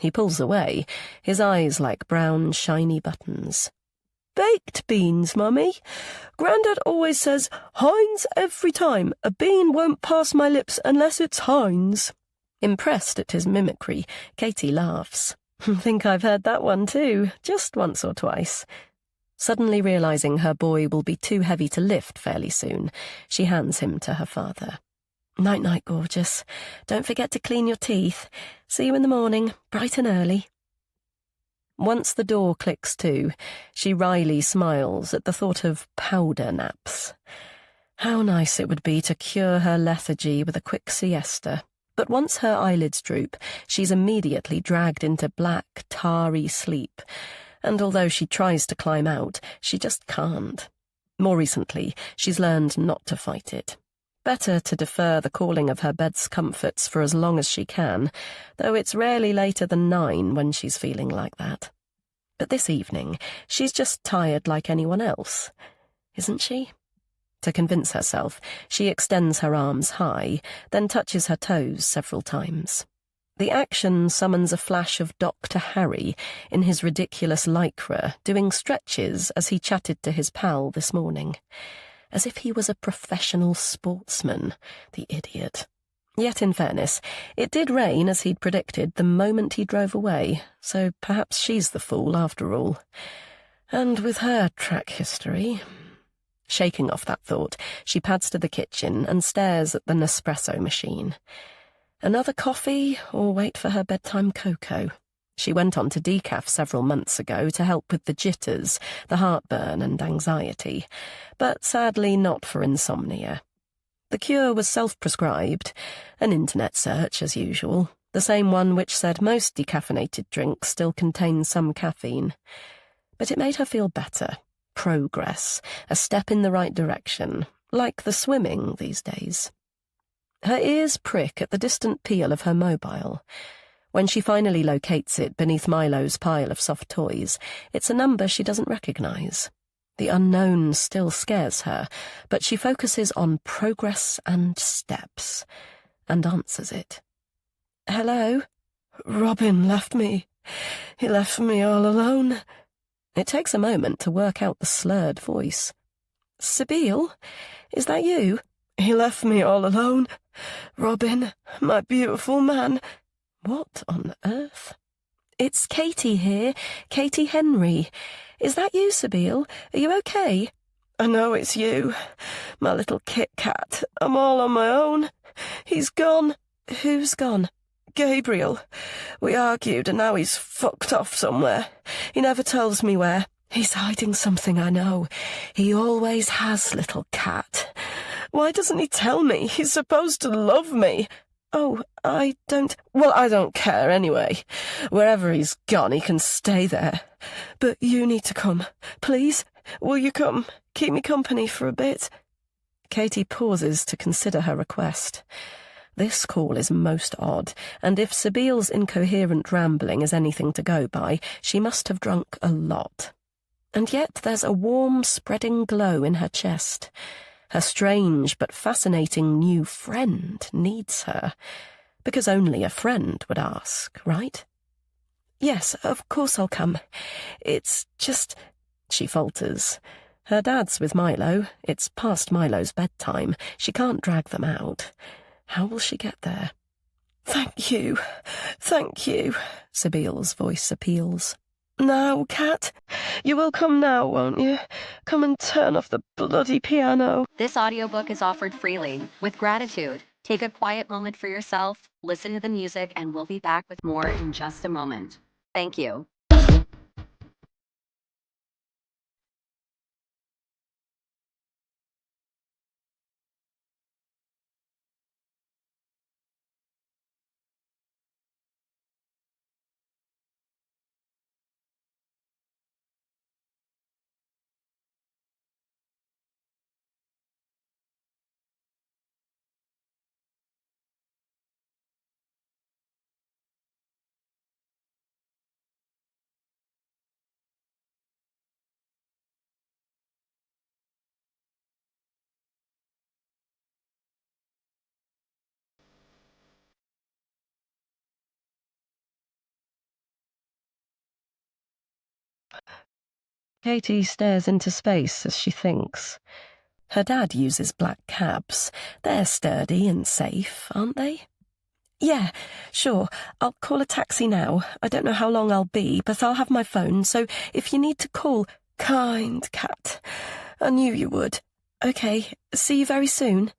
He pulls away, his eyes like brown, shiny buttons. Baked beans, Mummy. Grandad always says, Heinz every time. A bean won't pass my lips unless it's Heinz. Impressed at his mimicry, Katie laughs. Think I've heard that one too, just once or twice. Suddenly realizing her boy will be too heavy to lift fairly soon, she hands him to her father. Night-night, gorgeous. Don't forget to clean your teeth. See you in the morning, bright and early. Once the door clicks to, she wryly smiles at the thought of powder naps. How nice it would be to cure her lethargy with a quick siesta. But once her eyelids droop, she's immediately dragged into black, tarry sleep. And although she tries to climb out, she just can't. More recently, she's learned not to fight it. Better to defer the calling of her bed's comforts for as long as she can, though it's rarely later than 9 when she's feeling like that. But this evening, she's just tired like anyone else, isn't she? To convince herself, she extends her arms high, then touches her toes several times. The action summons a flash of Dr. Harry in his ridiculous lycra, doing stretches as he chatted to his pal this morning. As if he was a professional sportsman, the idiot. Yet, in fairness, it did rain as he'd predicted the moment he drove away, so perhaps she's the fool after all. And with her track history... Shaking off that thought, she pads to the kitchen and stares at the Nespresso machine. Another coffee, or wait for her bedtime cocoa? She went on to decaf several months ago to help with the jitters, the heartburn and anxiety, but sadly not for insomnia. The cure was self-prescribed, an internet search as usual, the same one which said most decaffeinated drinks still contain some caffeine. But it made her feel better. Progress, a step in the right direction, like the swimming these days. Her ears prick at the distant peal of her mobile. When she finally locates it beneath Milo's pile of soft toys, it's a number she doesn't recognize. The unknown still scares her, but she focuses on progress and steps, and answers it. Hello? Robin left me. He left me all alone. It takes a moment to work out the slurred voice. Sabeel? Is that you? He left me all alone. Robin, my beautiful man. What on earth? It's Katie here, Katie Henry. Is that you, Sabeel? Are you okay? I know it's you, my little Kit Kat. I'm all on my own. He's gone. Who's gone? Gabriel. We argued and now he's fucked off somewhere. He never tells me where. He's hiding something, I know. He always has, little cat. Why doesn't he tell me? He's supposed to love me. Oh, I don't... Well, I don't care anyway. Wherever he's gone, he can stay there. But you need to come. Please, will you come? Keep me company for a bit. Katie pauses to consider her request. This call is most odd, and if Sabeel's incoherent rambling is anything to go by, she must have drunk a lot. And yet there's a warm, spreading glow in her chest. Her strange but fascinating new friend needs her, because only a friend would ask, right? Yes, of course I'll come. It's just... She falters. Her dad's with Milo. It's past Milo's bedtime. She can't drag them out. How will she get there? Thank you, Sabeel's voice appeals. Now, Kat, you will come now, won't you? Come and turn off the bloody piano. This audiobook is offered freely, with gratitude. Take a quiet moment for yourself, listen to the music, and we'll be back with more in just a moment. Thank you. Katie stares into space as she thinks. Her dad uses black cabs. They're sturdy and safe, aren't they? Yeah, sure. I'll call a taxi now. I don't know how long I'll be, but I'll have my phone, so if you need to call... Kind cat. I knew you would. Okay, see you very soon.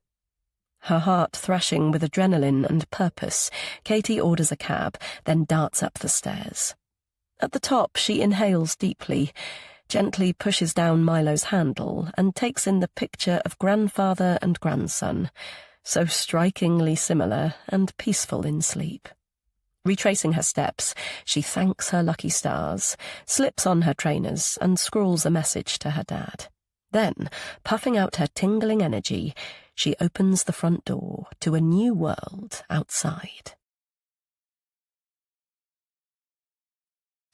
Her heart thrashing with adrenaline and purpose, Katie orders a cab, then darts up the stairs. At the top, she inhales deeply, gently pushes down Milo's handle, and takes in the picture of grandfather and grandson, so strikingly similar and peaceful in sleep. Retracing her steps, she thanks her lucky stars, slips on her trainers, and scrawls a message to her dad. Then, puffing out her tingling energy, she opens the front door to a new world outside.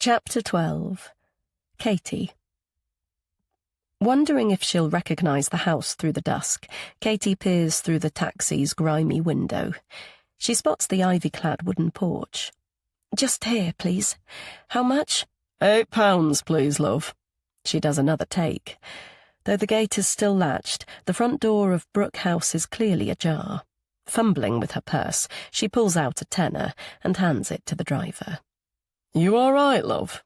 Chapter 12. Katie. Wondering if she'll recognise the house through the dusk, Katie peers through the taxi's grimy window. She spots the ivy-clad wooden porch. Just here, please. How much? £8, please, love. She does another take. Though the gate is still latched, the front door of Brooke House is clearly ajar. Fumbling with her purse, she pulls out a tenner and hands it to the driver. You all right, love?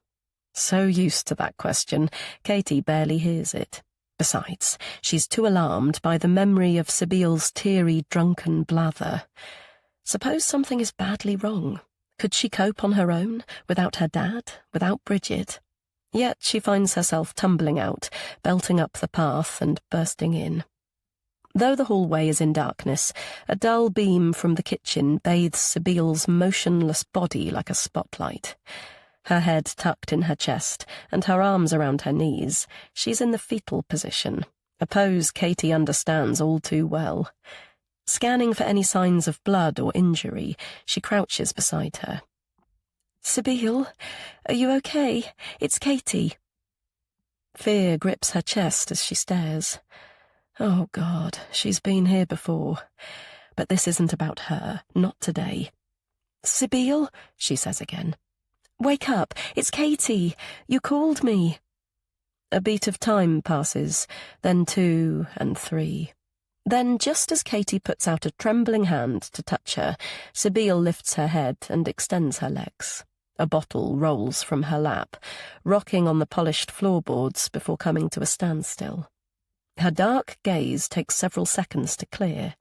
So used to that question, Katie barely hears it. Besides, she's too alarmed by the memory of Sibyl's teary, drunken blather. Suppose something is badly wrong. Could she cope on her own, without her dad, without Bridget? Yet she finds herself tumbling out, belting up the path and bursting in. Though the hallway is in darkness, a dull beam from the kitchen bathes Sibyl's motionless body like a spotlight. Her head tucked in her chest and her arms around her knees, she's in the fetal position, a pose Katie understands all too well. Scanning for any signs of blood or injury, she crouches beside her. Sibyl, are you okay? It's Katie. Fear grips her chest as she stares. Oh, God, she's been here before. But this isn't about her, not today. Sibyl, she says again. Wake up, it's Katie. You called me. A beat of time passes, then 2 and 3. Then, just as Katie puts out a trembling hand to touch her, Sibyl lifts her head and extends her legs. A bottle rolls from her lap, rocking on the polished floorboards before coming to a standstill. Her dark gaze takes several seconds to clear.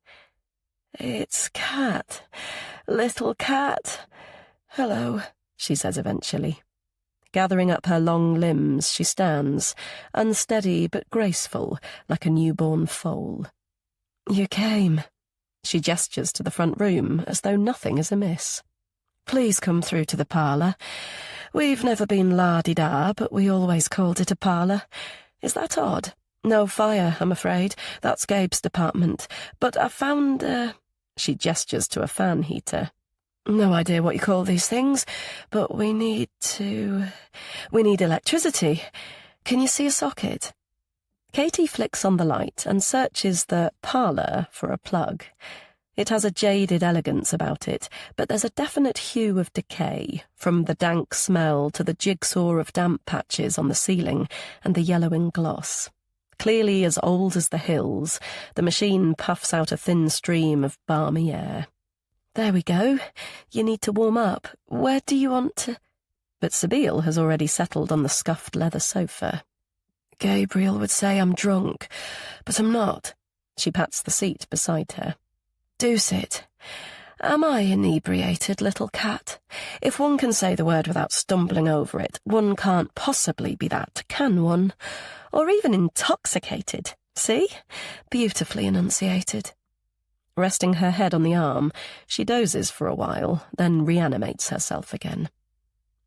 It's Cat. Little Cat. Hello, she says eventually. Gathering up her long limbs, she stands, unsteady but graceful, like a newborn foal. You came. She gestures to the front room, as though nothing is amiss. Please come through to the parlour. We've never been la-di-da, but we always called it a parlour. Is that odd? No fire, I'm afraid. That's Gabe's department. But I found, She gestures to a fan heater. No idea what you call these things, but we need electricity. Can you see a socket? Katie flicks on the light and searches the parlour for a plug. It has a jaded elegance about it, but there's a definite hue of decay, from the dank smell to the jigsaw of damp patches on the ceiling and the yellowing gloss. Clearly as old as the hills, the machine puffs out a thin stream of balmy air. There we go. You need to warm up. Where do you want to... But Sibyl has already settled on the scuffed leather sofa. Gabriel would say I'm drunk, but I'm not. She pats the seat beside her. Do sit. Am I inebriated, little cat? If one can say the word without stumbling over it, one can't possibly be that, can one? Or even intoxicated. See? Beautifully enunciated. Resting her head on the arm, she dozes for a while, then reanimates herself again.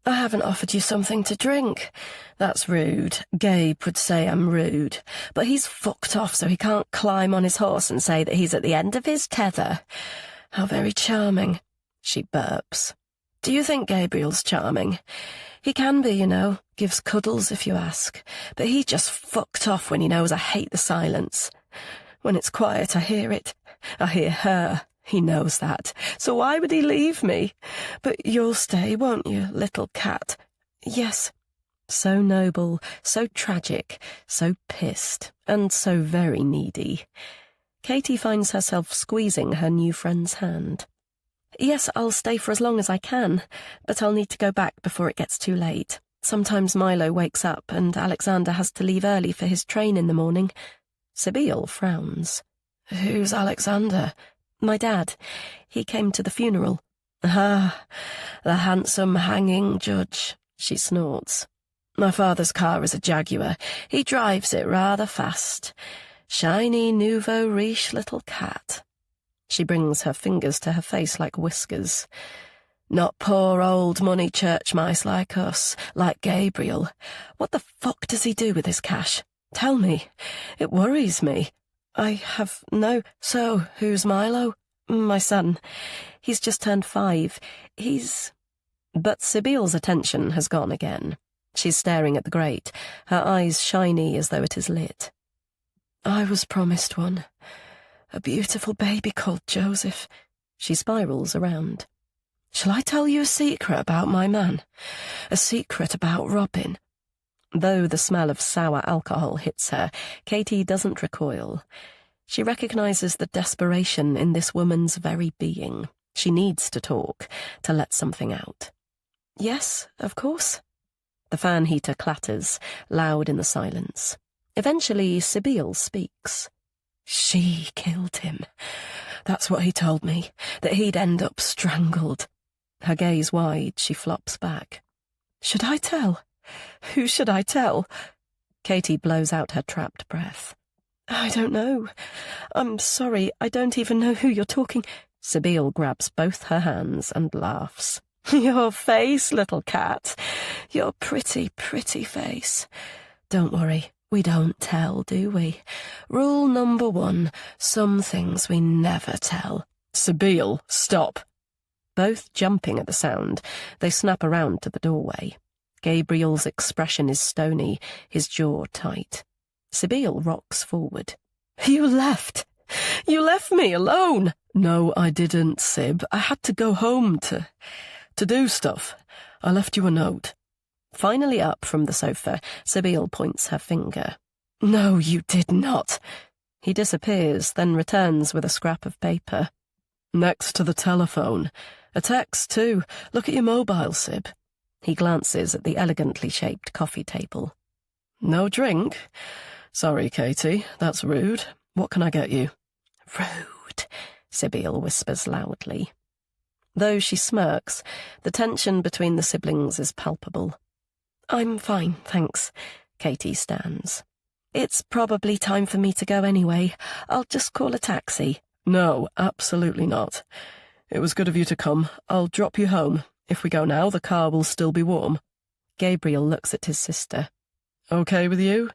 I haven't offered you something to drink. That's rude. Gabe would say I'm rude. But he's fucked off so he can't climb on his horse and say that he's at the end of his tether. How very charming. She burps. Do you think Gabriel's charming? He can be, you know. Gives cuddles if you ask. But he just fucked off when he knows I hate the silence. When it's quiet, I hear it. I hear her. He knows that. So why would he leave me? But you'll stay, won't you, little cat? Yes. So noble, so tragic, so pissed, and so very needy. Katie finds herself squeezing her new friend's hand. Yes, I'll stay for as long as I can, but I'll need to go back before it gets too late. Sometimes Milo wakes up and Alexander has to leave early for his train in the morning. Sibyl frowns. Who's Alexander? My dad. He came to the funeral. Ah, the handsome hanging judge, she snorts. My father's car is a Jaguar. He drives it rather fast. Shiny, nouveau riche little cat. She brings her fingers to her face like whiskers. Not poor old money church mice like us, like Gabriel. What the fuck does he do with his cash? Tell me. It worries me. I have no... So, who's Milo? My son. He's just turned 5. He's... But Sibyl's attention has gone again. She's staring at the grate, her eyes shiny as though it is lit. I was promised one. A beautiful baby called Joseph. She spirals around. Shall I tell you a secret about my man? A secret about Robin? Though the smell of sour alcohol hits her, Katie doesn't recoil. She recognizes the desperation in this woman's very being. She needs to talk, to let something out. Yes, of course. The fan heater clatters, loud in the silence. Eventually, Sibyl speaks. She killed him. That's what he told me, that he'd end up strangled. Her gaze wide, she flops back. Should I tell? Who should I tell? Katie blows out her trapped breath. I don't know. I'm sorry, I don't even know who you're talking... Sibyl grabs both her hands and laughs. Your face, little cat. Your pretty, pretty face. Don't worry, we don't tell, do we? Rule number 1, some things we never tell. Sibyl, stop. Both jumping at the sound, they snap around to the doorway. Gabriel's expression is stony, his jaw tight. Sibyl rocks forward. You left! You left me alone! No, I didn't, Sib. I had to go home to do stuff. I left you a note. Finally up from the sofa, Sibyl points her finger. No, you did not. He disappears, then returns with a scrap of paper. Next to the telephone. A text, too. Look at your mobile, Sib. He glances at the elegantly shaped coffee table. No drink? Sorry, Katie, that's rude. What can I get you? Rude, Sibyl whispers loudly. Though she smirks, the tension between the siblings is palpable. I'm fine, thanks. Katie stands. It's probably time for me to go anyway. I'll just call a taxi. No, absolutely not. It was good of you to come. I'll drop you home. If we go now, the car will still be warm. Gabriel looks at his sister. Okay with you?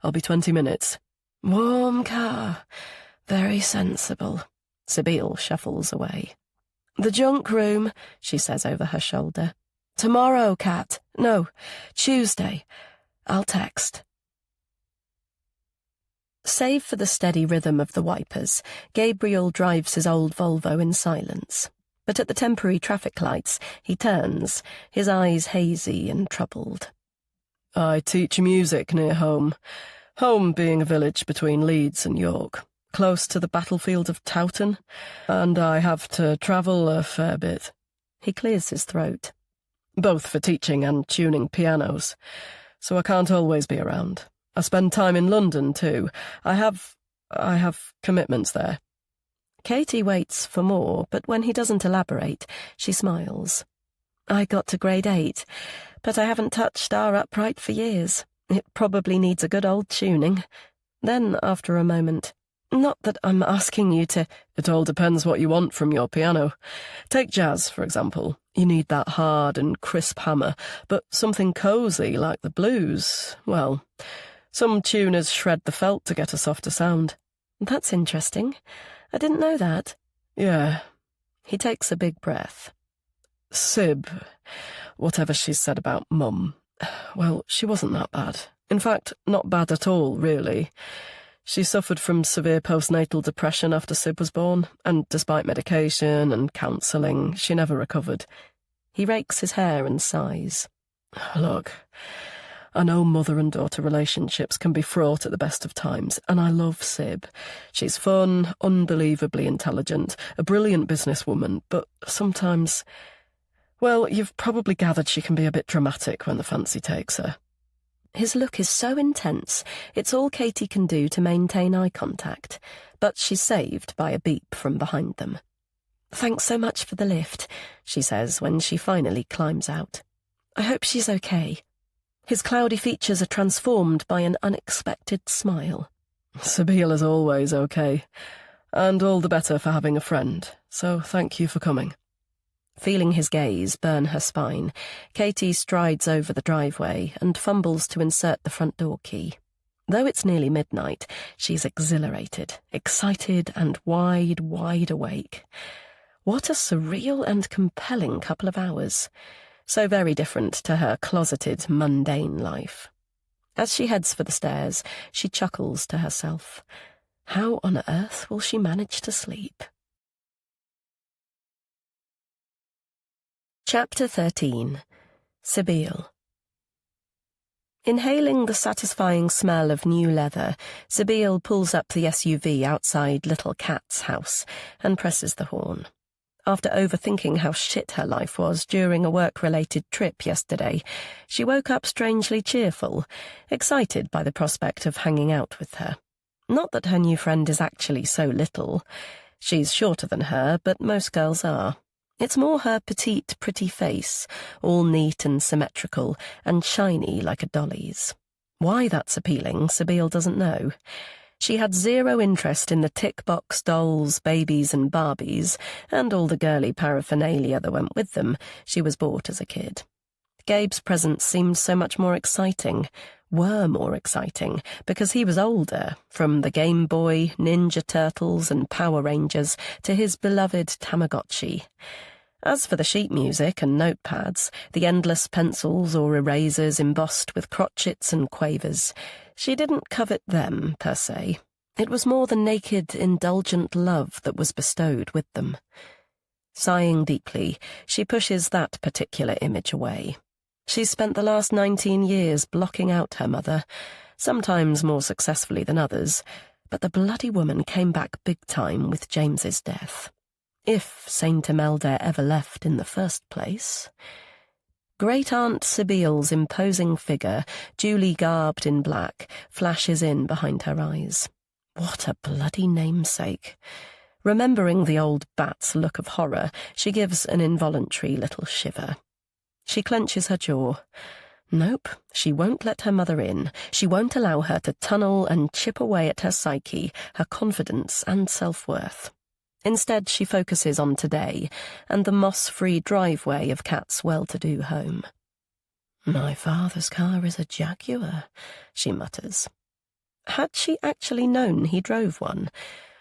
I'll be 20 minutes. Warm car. Very sensible. Sibyl shuffles away. The junk room, she says over her shoulder. Tomorrow, Kat. No, Tuesday. I'll text. Save for the steady rhythm of the wipers, Gabriel drives his old Volvo in silence. But at the temporary traffic lights, he turns, his eyes hazy and troubled. I teach music near home. Home being a village between Leeds and York, close to the battlefield of Towton, and I have to travel a fair bit. He clears his throat. Both for teaching and tuning pianos, so I can't always be around. I spend time in London, too. I have commitments there. Katie waits for more, but when he doesn't elaborate, she smiles. I got to grade 8, but I haven't touched our upright for years. It probably needs a good old tuning. Then, after a moment, not that I'm asking you to... It all depends what you want from your piano. Take jazz, for example. You need that hard and crisp hammer, but something cosy like the blues, well, some tuners shred the felt to get a softer sound. That's interesting. I didn't know that. Yeah. He takes a big breath. Sib, whatever she said about Mum, well, she wasn't that bad. In fact, not bad at all, really. She suffered from severe postnatal depression after Sib was born, and despite medication and counselling, she never recovered. He rakes his hair and sighs. Look, I know mother and daughter relationships can be fraught at the best of times, and I love Sib. She's fun, unbelievably intelligent, a brilliant businesswoman, but sometimes... Well, you've probably gathered she can be a bit dramatic when the fancy takes her. His look is so intense, it's all Katie can do to maintain eye contact, but she's saved by a beep from behind them. "Thanks so much for the lift," she says when she finally climbs out. "I hope she's okay." His cloudy features are transformed by an unexpected smile. Sabine always okay, and all the better for having a friend, so thank you for coming. Feeling his gaze burn her spine, Katie strides over the driveway and fumbles to insert the front door key. Though it's nearly midnight, she's exhilarated, excited, and wide awake. What a surreal and compelling couple of hours. So very different to her closeted, mundane life. As she heads for the stairs, she chuckles to herself. How on earth will she manage to sleep? Chapter 13. Sabine. Inhaling the satisfying smell of new leather, Sabine pulls up the SUV outside Little Cat's house and presses the horn. After overthinking how shit her life was during a work-related trip yesterday, she woke up strangely cheerful, excited by the prospect of hanging out with her. Not that her new friend is actually so little. She's shorter than her, but most girls are. It's more her petite, pretty face, all neat and symmetrical, and shiny like a dolly's. Why that's appealing, Sabine doesn't know. She had zero interest in the tick-box dolls, babies and Barbies, and all the girly paraphernalia that went with them she was bought as a kid. Gabe's presents seemed so much more exciting, were more exciting, because he was older, from the Game Boy, Ninja Turtles and Power Rangers to his beloved Tamagotchi. As for the sheet music and notepads, the endless pencils or erasers embossed with crotchets and quavers, she didn't covet them, per se. It was more the naked, indulgent love that was bestowed with them. Sighing deeply, she pushes that particular image away. She's spent the last 19 years blocking out her mother, sometimes more successfully than others, but the bloody woman came back big time with James's death. If Saint Imelda ever left in the first place. Great-aunt Sabile's imposing figure, duly garbed in black, flashes in behind her eyes. What a bloody namesake. Remembering the old bat's look of horror, she gives an involuntary little shiver. She clenches her jaw. Nope, she won't let her mother in. She won't allow her to tunnel and chip away at her psyche, her confidence and self-worth. Instead, she focuses on today and the moss-free driveway of Kat's well-to-do home. "My father's car is a Jaguar," she mutters. Had she actually known he drove one?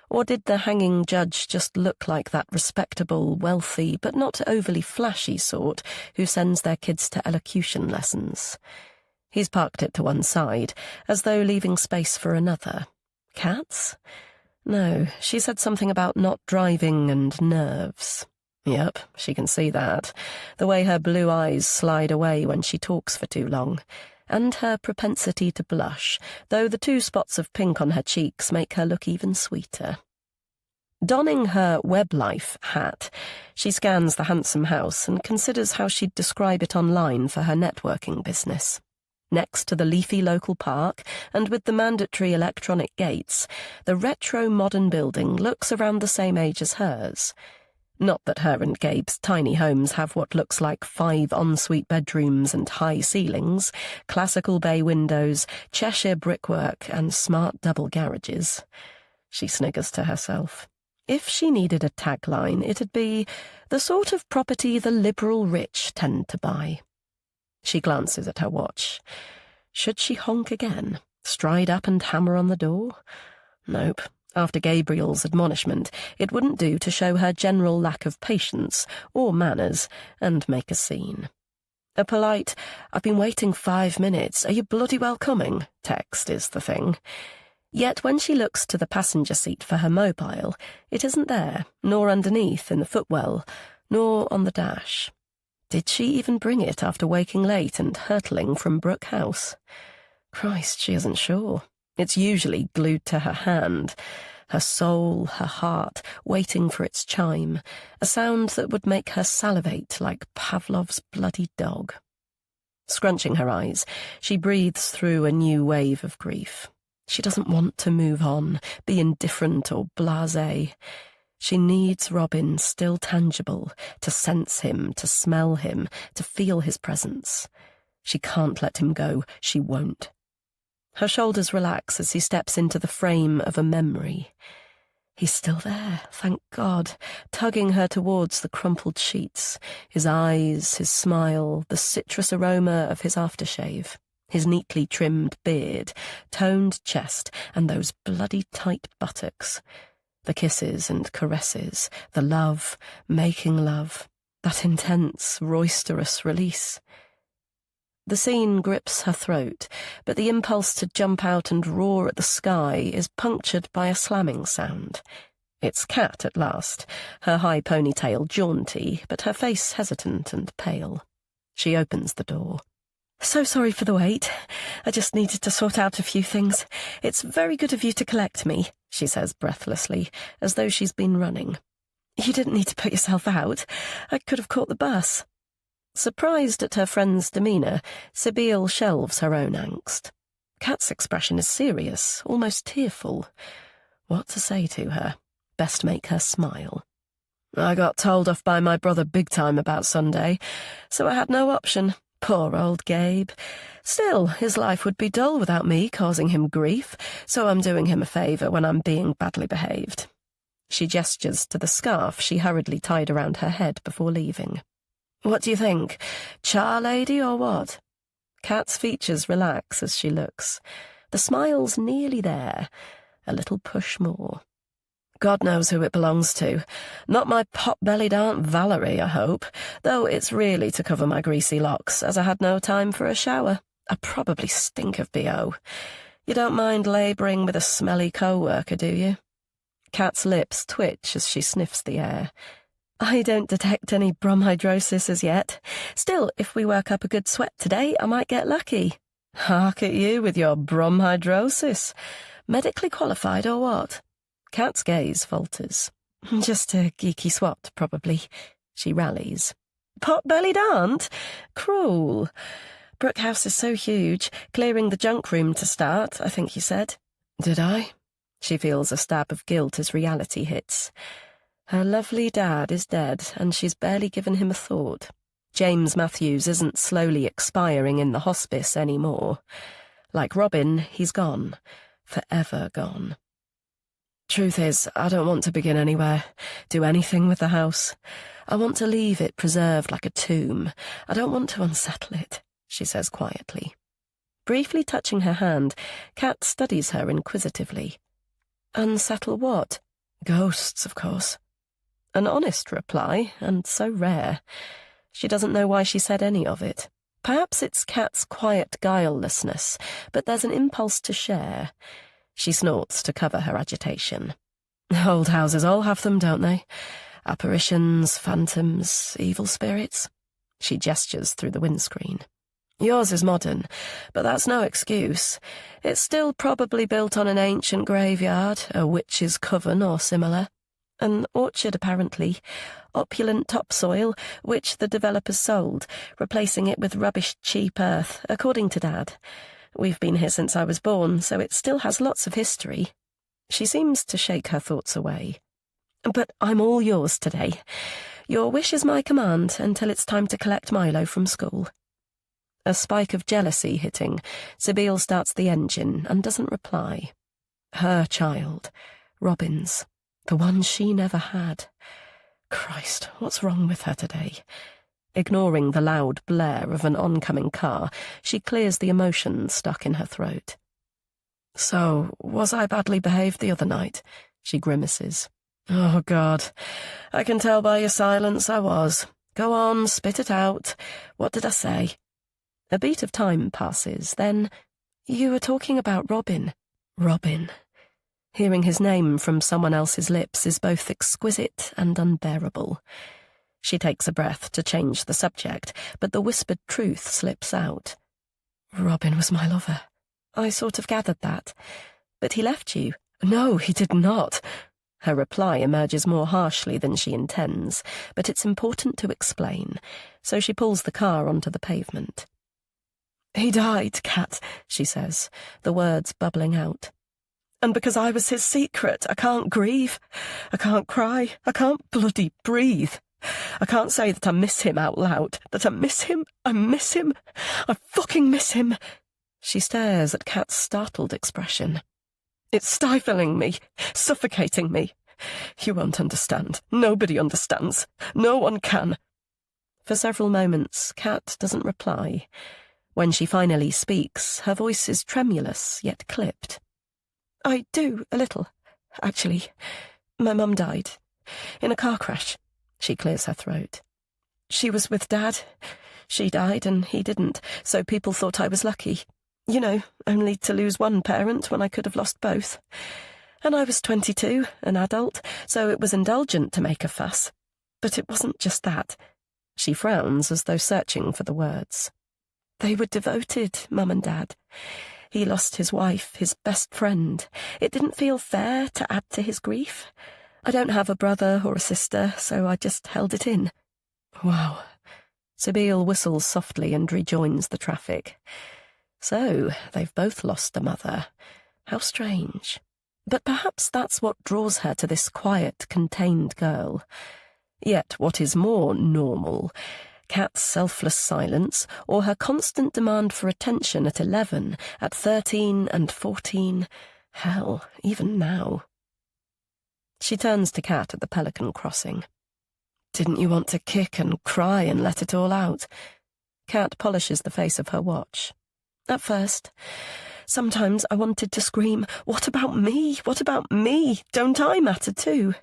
Or did the hanging judge just look like that respectable, wealthy, but not overly flashy sort who sends their kids to elocution lessons? He's parked it to one side, as though leaving space for another. Kat's? No, she said something about not driving and nerves. Yep, she can see that. The way her blue eyes slide away when she talks for too long. And her propensity to blush, though the 2 spots of pink on her cheeks make her look even sweeter. Donning her Weblife hat, she scans the handsome house and considers how she'd describe it online for her networking business. Next to the leafy local park, and with the mandatory electronic gates, the retro-modern building looks around the same age as hers. Not that her and Gabe's tiny homes have what looks like 5 ensuite bedrooms and high ceilings, classical bay windows, Cheshire brickwork, and smart double garages. She sniggers to herself. If she needed a tagline, it'd be, "The sort of property the liberal rich tend to buy." She glances at her watch. Should she honk again? Stride up and hammer on the door? Nope. After Gabriel's admonishment, it wouldn't do to show her general lack of patience or manners and make a scene. A polite, "I've been waiting 5 minutes, are you bloody well coming?" text is the thing. Yet when she looks to the passenger seat for her mobile, it isn't there, nor underneath in the footwell, nor on the dash. Did she even bring it after waking late and hurtling from Brooke House? Christ, she isn't sure. It's usually glued to her hand, her soul, her heart, waiting for its chime, a sound that would make her salivate like Pavlov's bloody dog. Scrunching her eyes, she breathes through a new wave of grief. She doesn't want to move on, be indifferent or blasé. She needs Robin still tangible, to sense him, to smell him, to feel his presence. She can't let him go. She won't. Her shoulders relax as he steps into the frame of a memory. He's still there, thank God, tugging her towards the crumpled sheets, his eyes, his smile, the citrus aroma of his aftershave, his neatly trimmed beard, toned chest, and those bloody tight buttocks. The kisses and caresses, the love, making love, that intense, roisterous release. The scene grips her throat, but the impulse to jump out and roar at the sky is punctured by a slamming sound. It's Kat at last, her high ponytail jaunty, but her face hesitant and pale. She opens the door. "So sorry for the wait. I just needed to sort out a few things. It's very good of you to collect me," she says breathlessly, as though she's been running. "You didn't need to put yourself out. I could have caught the bus." Surprised at her friend's demeanour, Sibylle shelves her own angst. Kat's expression is serious, almost tearful. What to say to her? Best make her smile. "I got told off by my brother big time about Sunday, so I had no option. Poor old Gabe. Still, his life would be dull without me causing him grief, so I'm doing him a favour when I'm being badly behaved." She gestures to the scarf she hurriedly tied around her head before leaving. "What do you think? Char lady or what?" Kat's features relax as she looks. The smile's nearly there. A little push more. "God knows who it belongs to. Not my pot-bellied Aunt Valerie, I hope, though it's really to cover my greasy locks, as I had no time for a shower. I probably stink of BO. You don't mind labouring with a smelly co-worker, do you?" Kat's lips twitch as she sniffs the air. "I don't detect any bromhidrosis as yet. Still, if we work up a good sweat today, I might get lucky." "Hark at you with your bromhidrosis. Medically qualified or what?" Kat's gaze falters. "Just a geeky swat, probably." She rallies. "Pot-bellied aunt? Cruel. Brooke House is so huge. Clearing the junk room to start, I think you said." "Did I?" She feels a stab of guilt as reality hits. Her lovely dad is dead, and she's barely given him a thought. James Matthews isn't slowly expiring in the hospice anymore. Like Robin, he's gone. Forever gone. "Truth is, I don't want to begin anywhere, do anything with the house. I want to leave it preserved like a tomb. I don't want to unsettle it," she says quietly. Briefly touching her hand, Kat studies her inquisitively. "Unsettle what?" "Ghosts, of course." An honest reply, and so rare. She doesn't know why she said any of it. Perhaps it's Kat's quiet guilelessness, but there's an impulse to share. She snorts to cover her agitation. "Old houses all have them, don't they? Apparitions, phantoms, evil spirits." She gestures through the windscreen. "Yours is modern, but that's no excuse. It's still probably built on an ancient graveyard, a witch's coven or similar. An orchard, apparently. Opulent topsoil, which the developers sold, replacing it with rubbish cheap earth, according to Dad. We've been here since I was born, so it still has lots of history." She seems to shake her thoughts away. "But I'm all yours today. Your wish is my command until it's time to collect Milo from school." A spike of jealousy hitting, Sibylle starts the engine and doesn't reply. Her child, Robin's, the one she never had. Christ, what's wrong with her today? Ignoring the loud blare of an oncoming car, she clears the emotion stuck in her throat. "So, was I badly behaved the other night?" She grimaces. "Oh, God, I can tell by your silence I was. Go on, spit it out. What did I say?" A beat of time passes, then, "You were talking about Robin." Robin. Hearing his name from someone else's lips is both exquisite and unbearable. She takes a breath to change the subject, but the whispered truth slips out. Robin was my lover. I sort of gathered that. But he left you. No, he did not. Her reply emerges more harshly than she intends, but it's important to explain, so she pulls the car onto the pavement. He died, Kat, she says, the words bubbling out. And because I was his secret, I can't grieve. I can't cry. I can't bloody breathe. I can't say that I miss him out loud, that I miss him. I miss him. I fucking miss him. She stares at Kat's startled expression. It's stifling me, suffocating me. You won't understand. Nobody understands. No one can. For several moments, Kat doesn't reply. When she finally speaks, her voice is tremulous, yet clipped. I do, a little, actually. My mum died. In a car crash. She clears her throat. She was with Dad. She died and he didn't, so people thought I was lucky. You know, only to lose one parent when I could have lost both. And I was 22, an adult, so it was indulgent to make a fuss. But it wasn't just that. She frowns as though searching for the words. They were devoted, Mum and Dad. He lost his wife, his best friend. It didn't feel fair to add to his grief. I don't have a brother or a sister, so I just held it in. Wow. Sabine whistles softly and rejoins the traffic. So, they've both lost a mother. How strange. But perhaps that's what draws her to this quiet, contained girl. Yet what is more normal, Kat's selfless silence, or her constant demand for attention at 11, at 13 and 14, hell, even now. She turns to Kat at the Pelican Crossing. Didn't you want to kick and cry and let it all out? Kat polishes the face of her watch. At first. Sometimes I wanted to scream, "What about me? What about me? Don't I matter too?"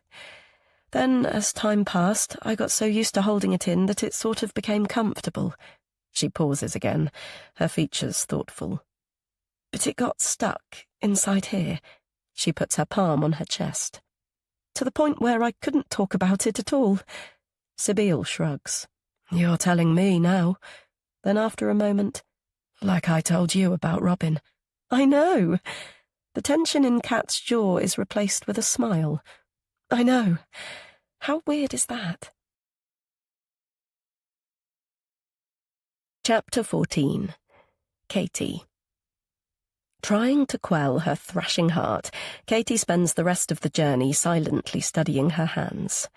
Then, as time passed, I got so used to holding it in that it sort of became comfortable. She pauses again, her features thoughtful. But it got stuck inside here. She puts her palm on her chest. To the point where I couldn't talk about it at all. Sabine shrugs. You're telling me now. Then after a moment, like I told you about Robin. I know. The tension in Kat's jaw is replaced with a smile. I know. How weird is that? Chapter 14. Katie. Trying to quell her thrashing heart, Katie spends the rest of the journey silently studying her hands.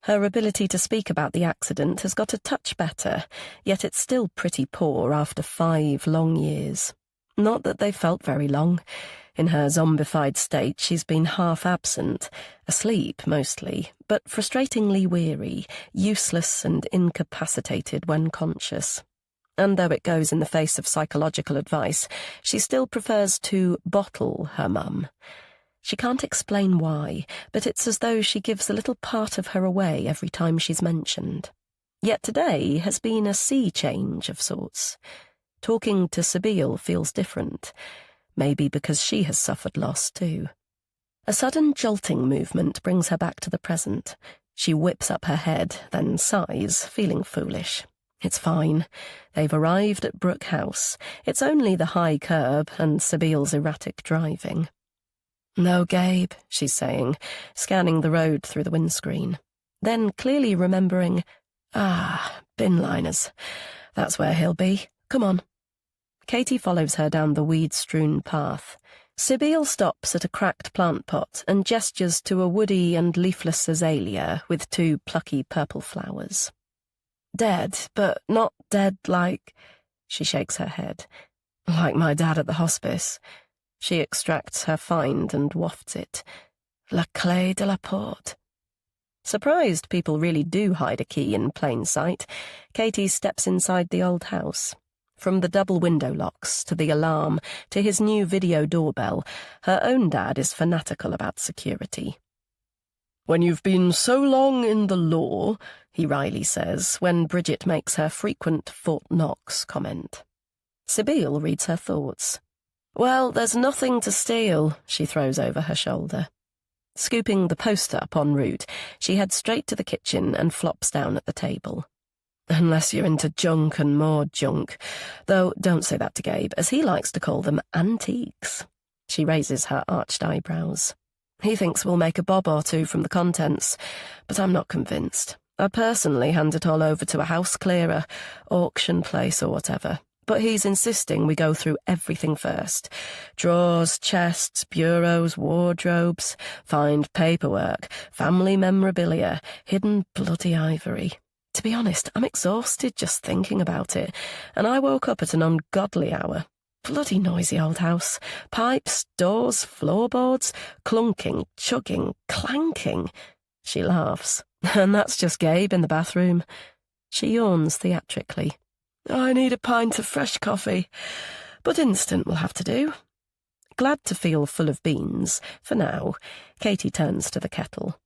Her ability to speak about the accident has got a touch better, yet it's still pretty poor after 5 long years. Not that they've felt very long. In her zombified state, she's been half absent, asleep mostly, but frustratingly weary, useless and incapacitated when conscious. And though it goes in the face of psychological advice, she still prefers to bottle her mum. She can't explain why, but it's as though she gives a little part of her away every time she's mentioned. Yet today has been a sea change of sorts. Talking to Sabine feels different, maybe because she has suffered loss too. A sudden jolting movement brings her back to the present. She whips up her head, then sighs, feeling foolish. It's fine. They've arrived at Brook House. It's only the high curb and Sabine's erratic driving. No, Gabe, she's saying, scanning the road through the windscreen. Then, clearly remembering, bin liners. That's where he'll be. Come on. Katie follows her down the weed-strewn path. Sabine stops at a cracked plant pot and gestures to a woody and leafless azalea with 2 plucky purple flowers. Dead, but not dead like... She shakes her head. Like my dad at the hospice. She extracts her find and wafts it. La Clé de la Porte. Surprised people really do hide a key in plain sight, Katie steps inside the old house. From the double window locks, to the alarm, to his new video doorbell, her own dad is fanatical about security. "When you've been so long in the law," he wryly says, when Bridget makes her frequent Fort Knox comment. Sabine reads her thoughts. Well, there's nothing to steal, she throws over her shoulder. Scooping the poster up en route, she heads straight to the kitchen and flops down at the table. Unless you're into junk and more junk. Though don't say that to Gabe, as he likes to call them antiques. She raises her arched eyebrows. He thinks we'll make a bob or two from the contents, but I'm not convinced. I'd personally hand it all over to a house clearer, auction place or whatever. But he's insisting we go through everything first. Drawers, chests, bureaus, wardrobes, find paperwork, family memorabilia, hidden bloody ivory. To be honest, I'm exhausted just thinking about it, and I woke up at an ungodly hour. Bloody noisy old house. Pipes, doors, floorboards, clunking, chugging, clanking. She laughs, and that's just Gabe in the bathroom. She yawns theatrically. I need a pint of fresh coffee, but instant will have to do. Glad to feel full of beans, for now, Katie turns to the kettle.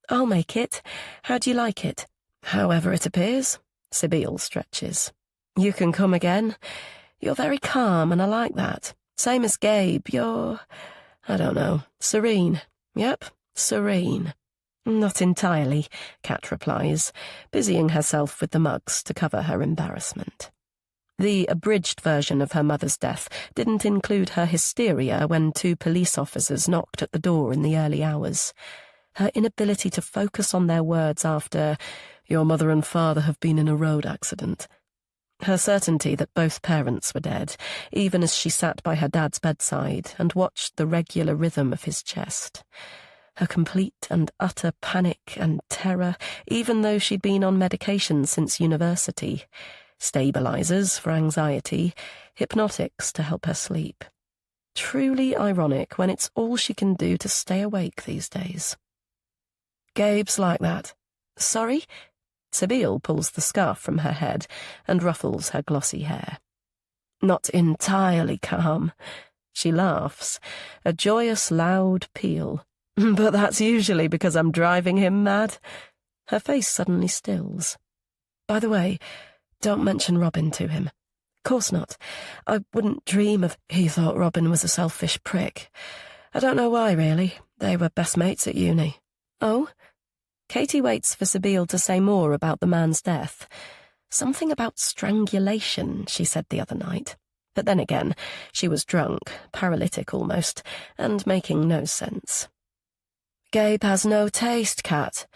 I'll make it. How do you like it? However it appears. Sibyl stretches. You can come again. You're very calm, and I like that. Same as Gabe, you're, I don't know, serene. Yep, serene. Not entirely, Kat replies, busying herself with the mugs to cover her embarrassment. The abridged version of her mother's death didn't include her hysteria when 2 police officers knocked at the door in the early hours. Her inability to focus on their words after, "Your mother and father have been in a road accident." Her certainty that both parents were dead, even as she sat by her dad's bedside and watched the regular rhythm of his chest. Her complete and utter panic and terror, even though she'd been on medication since university. Stabilizers for anxiety, hypnotics to help her sleep. Truly ironic when it's all she can do to stay awake these days. Gabe's like that. Sorry? Sibyl pulls the scarf from her head and ruffles her glossy hair. Not entirely calm. She laughs, a joyous, loud peal. But that's usually because I'm driving him mad. Her face suddenly stills. By the way, don't mention Robin to him. Course not. I wouldn't dream of he thought Robin was a selfish prick. I don't know why, really. They were best mates at uni. Oh? Katie waits for Sibyl to say more about the man's death. Something about strangulation, she said the other night. But then again, she was drunk, paralytic almost, and making no sense. Gabe has no taste, Kat.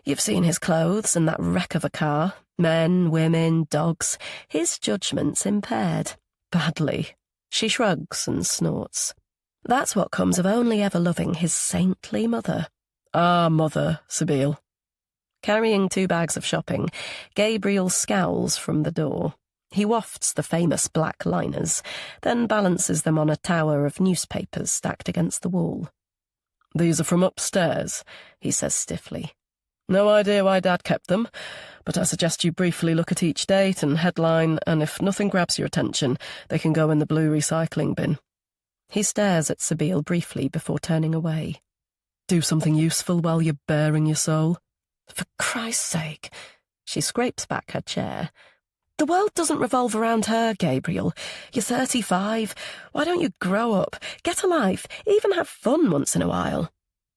You've seen his clothes and that wreck of a car. Men, women, dogs. His judgment's impaired. Badly. She shrugs and snorts. That's what comes of only ever loving his saintly mother. Our mother, Sibyl. Carrying 2 bags of shopping, Gabriel scowls from the door. He wafts the famous black liners, then balances them on a tower of newspapers stacked against the wall. These are from upstairs, he says stiffly. No idea why Dad kept them, but I suggest you briefly look at each date and headline, and if nothing grabs your attention, they can go in the blue recycling bin. He stares at Sibyl briefly before turning away. Do something useful while you're bearing your soul. For Christ's sake. She scrapes back her chair. The world doesn't revolve around her, Gabriel. You're 35. Why don't you grow up, get a life, even have fun once in a while?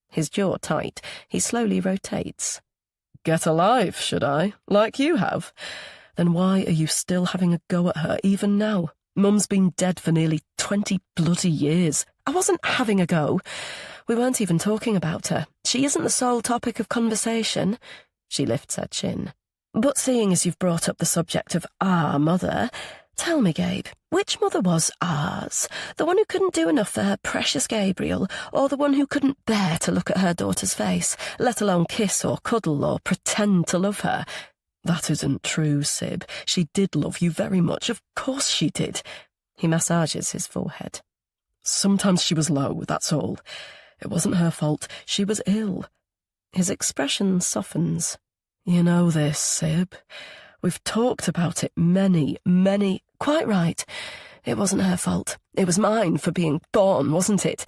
His jaw tight, he slowly rotates. Get a life, should I? Like you have? Then why are you still having a go at her even now? Mum's been dead for nearly 20 bloody years. I wasn't having a go. We weren't even talking about her. She isn't the sole topic of conversation. She lifts her chin. But seeing as you've brought up the subject of our mother, tell me, Gabe, which mother was ours? The one who couldn't do enough for her precious Gabriel, or the one who couldn't bear to look at her daughter's face, let alone kiss or cuddle or pretend to love her? That isn't true, Sib. She did love you very much. Of course she did. He massages his forehead. Sometimes she was low, that's all. It wasn't her fault. She was ill. His expression softens. You know this, Sib. We've talked about it many. Quite right. It wasn't her fault. It was mine for being born, wasn't it?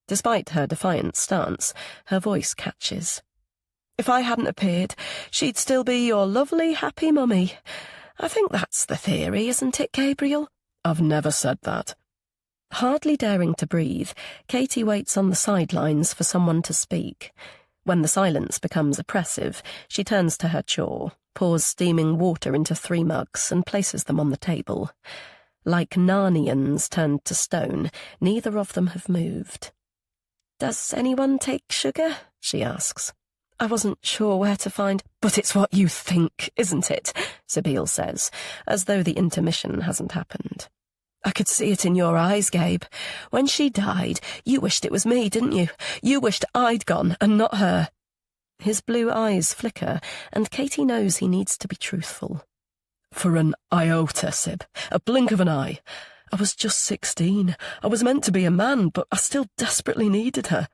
Despite her defiant stance, her voice catches. If I hadn't appeared, she'd still be your lovely, happy mummy. I think that's the theory, isn't it, Gabriel? I've never said that. Hardly daring to breathe, Katie waits on the sidelines for someone to speak. When the silence becomes oppressive, she turns to her chore, pours steaming water into 3 mugs and places them on the table. Like Narnians turned to stone, neither of them have moved. "Does anyone take sugar?" she asks. "I wasn't sure where to find—" "But it's what you think, isn't it?" Sabine says, as though the intermission hasn't happened. "I could see it in your eyes, Gabe. When she died, you wished it was me, didn't you? You wished I'd gone and not her." His blue eyes flicker, and Katie knows he needs to be truthful. "For an iota, Sib. A blink of an eye. I was just 16. I was meant to be a man, but I still desperately needed her.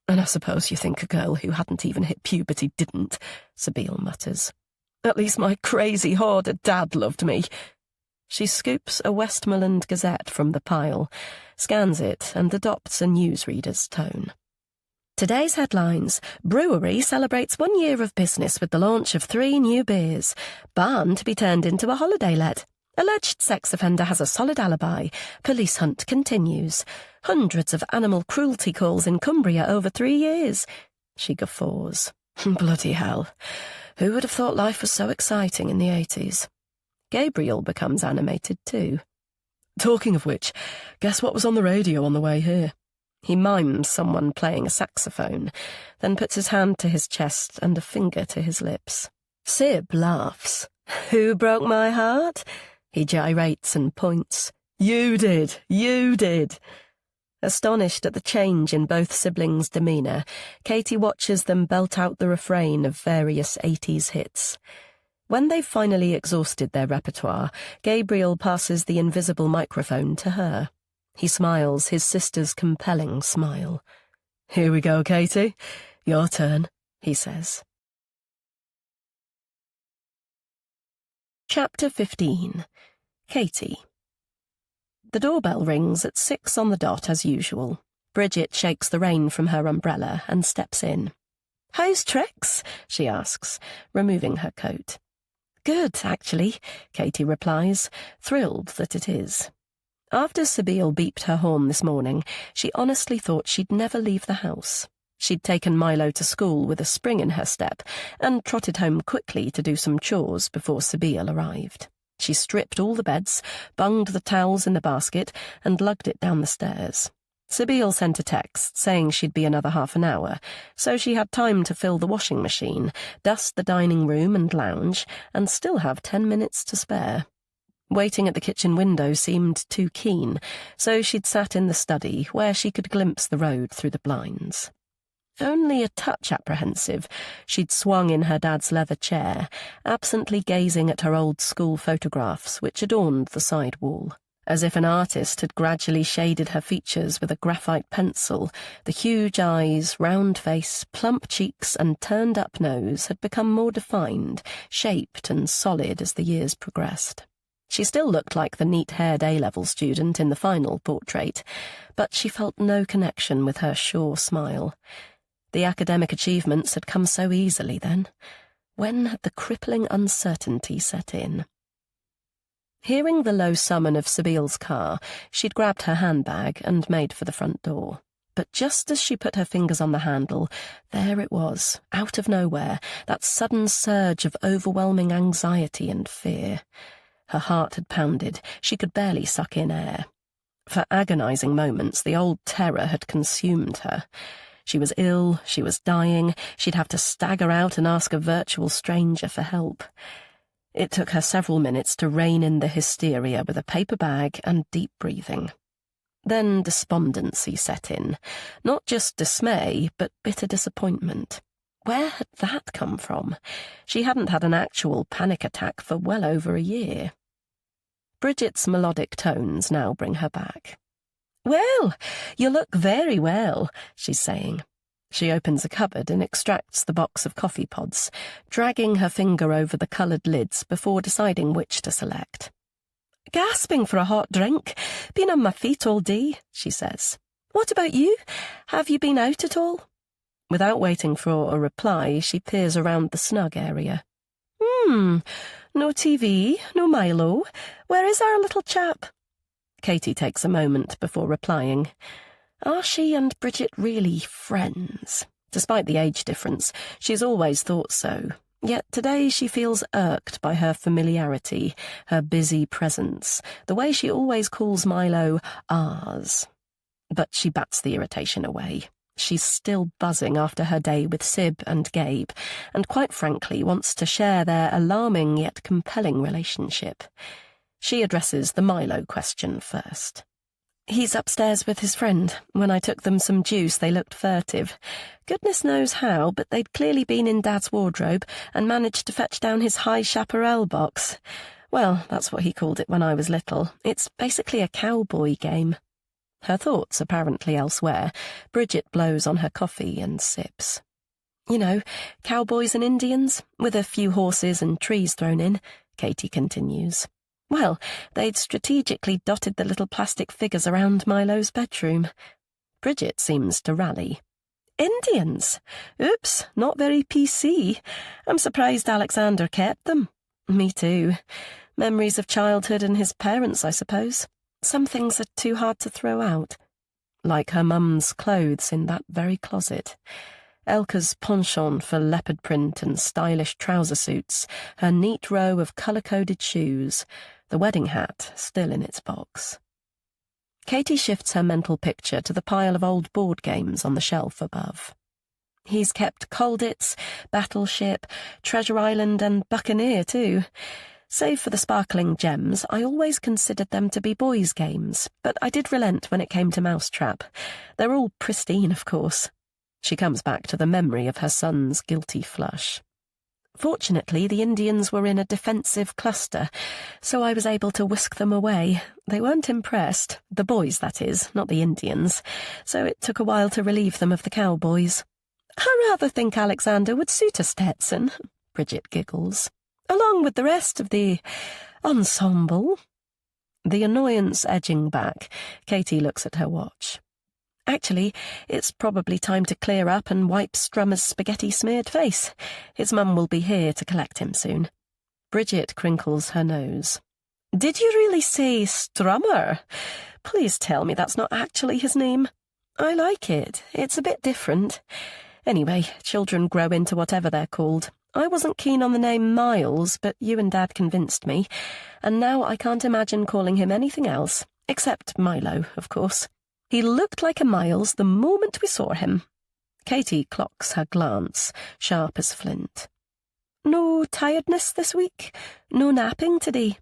And I suppose you think a girl who hadn't even hit puberty didn't," Sabine mutters. "At least my crazy hoarder dad loved me." She scoops a Westmoreland Gazette from the pile, scans it, and adopts a newsreader's tone. Today's headlines: Brewery celebrates 1 year of business with the launch of 3 new beers. Barn to be turned into a holiday let. Alleged sex offender has a solid alibi. Police hunt continues. Hundreds of animal cruelty calls in Cumbria over 3 years. She guffaws. Bloody hell. Who would have thought life was so exciting in the 80s? Gabriel becomes animated too. "Talking of which, guess what was on the radio on the way here?" He mimes someone playing a saxophone, then puts his hand to his chest and a finger to his lips. Sib laughs. "Who broke my heart?" He gyrates and points. "You did, you did." Astonished at the change in both siblings' demeanour, Katie watches them belt out the refrain of various 80s hits. When they've finally exhausted their repertoire, Gabriel passes the invisible microphone to her. He smiles his sister's compelling smile. "Here we go, Katie. Your turn," he says. Chapter 15. Katie. The doorbell rings at 6 on the dot as usual. Bridget shakes the rain from her umbrella and steps in. "How's Trex?" she asks, removing her coat. "Good, actually," Katie replies, thrilled that it is. After Sabine beeped her horn this morning, she honestly thought she'd never leave the house. She'd taken Milo to school with a spring in her step and trotted home quickly to do some chores before Sabine arrived. She stripped all the beds, bunged the towels in the basket, and lugged it down the stairs. Sabine sent a text saying she'd be another half an hour, so she had time to fill the washing machine, dust the dining room and lounge, and still have 10 minutes to spare. Waiting at the kitchen window seemed too keen, so she'd sat in the study where she could glimpse the road through the blinds. Only a touch apprehensive, she'd swung in her dad's leather chair, absently gazing at her old school photographs which adorned the side wall. As if an artist had gradually shaded her features with a graphite pencil, the huge eyes, round face, plump cheeks and turned-up nose had become more defined, shaped and solid as the years progressed. She still looked like the neat-haired A-level student in the final portrait, but she felt no connection with her sure smile. The academic achievements had come so easily then. When had the crippling uncertainty set in? Hearing the low summon of Sabile's car, she'd grabbed her handbag and made for the front door. But just as she put her fingers on the handle, there it was, out of nowhere, that sudden surge of overwhelming anxiety and fear. Her heart had pounded, she could barely suck in air. For agonizing moments, the old terror had consumed her. She was ill, she was dying, she'd have to stagger out and ask a virtual stranger for help. It took her several minutes to rein in the hysteria with a paper bag and deep breathing. Then despondency set in, not just dismay, but bitter disappointment. Where had that come from? She hadn't had an actual panic attack for well over a year. Bridget's melodic tones now bring her back. "Well, you look very well," she's saying. She opens a cupboard and extracts the box of coffee pods, dragging her finger over the coloured lids before deciding which to select. "Gasping for a hot drink. Been on my feet all day," she says. "What about you? Have you been out at all?" Without waiting for a reply, she peers around the snug area. No TV, no Milo. Where is our little chap?" Katie takes a moment before replying. Are she and Bridget really friends? Despite the age difference, she's always thought so. Yet today she feels irked by her familiarity, her busy presence, the way she always calls Milo ours. But she bats the irritation away. She's still buzzing after her day with Sib and Gabe, and quite frankly wants to share their alarming yet compelling relationship. She addresses the Milo question first. He's upstairs with his friend. When I took them some juice, they looked furtive. Goodness knows how, but they'd clearly been in Dad's wardrobe and managed to fetch down his high chaparral box. Well, that's what he called it when I was little. It's basically a cowboy game. Her thoughts apparently elsewhere, Bridget blows on her coffee and sips. You know, cowboys and Indians, with a few horses and trees thrown in, Katie continues. Well, they'd strategically dotted the little plastic figures around Milo's bedroom. Bridget seems to rally. Indians? Oops, not very PC. I'm surprised Alexander kept them. Me too. Memories of childhood and his parents, I suppose. Some things are too hard to throw out. Like her mum's clothes in that very closet. Elka's penchant for leopard print and stylish trouser suits, her neat row of colour-coded shoes, the wedding hat still in its box. Katie shifts her mental picture to the pile of old board games on the shelf above. He's kept Colditz, Battleship, Treasure Island and Buccaneer too. Save for the sparkling gems, I always considered them to be boys' games, but I did relent when it came to Mousetrap. They're all pristine, of course. She comes back to the memory of her son's guilty flush. Fortunately, the Indians were in a defensive cluster, so I was able to whisk them away. They weren't impressed, the boys, that is, not the Indians, so it took a while to relieve them of the cowboys. I rather think Alexander would suit a Stetson, Bridget giggles, along with the rest of the ensemble. The annoyance edging back, Katie looks at her watch. Actually, it's probably time to clear up and wipe Strummer's spaghetti-smeared face. His mum will be here to collect him soon. Bridget crinkles her nose. Did you really say Strummer? Please tell me that's not actually his name. I like it. It's a bit different. Anyway, children grow into whatever they're called. I wasn't keen on the name Miles, but you and Dad convinced me, and now I can't imagine calling him anything else, except Milo, of course. He looked like a Miles the moment we saw him. Katie clocks her glance, sharp as flint. No tiredness this week? No napping today?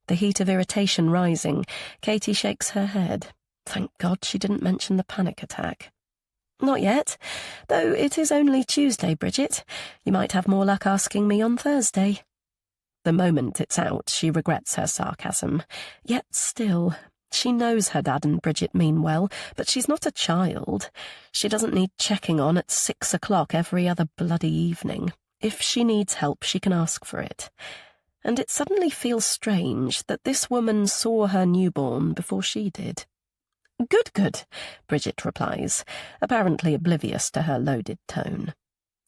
The heat of irritation rising, Katie shakes her head. Thank God she didn't mention the panic attack. Not yet, though it is only Tuesday, Bridget. You might have more luck asking me on Thursday. The moment it's out, she regrets her sarcasm. Yet still, she knows her dad and Bridget mean well, but she's not a child. She doesn't need checking on at 6 o'clock every other bloody evening. If she needs help, she can ask for it. And it suddenly feels strange that this woman saw her newborn before she did. Good, Bridget replies, apparently oblivious to her loaded tone.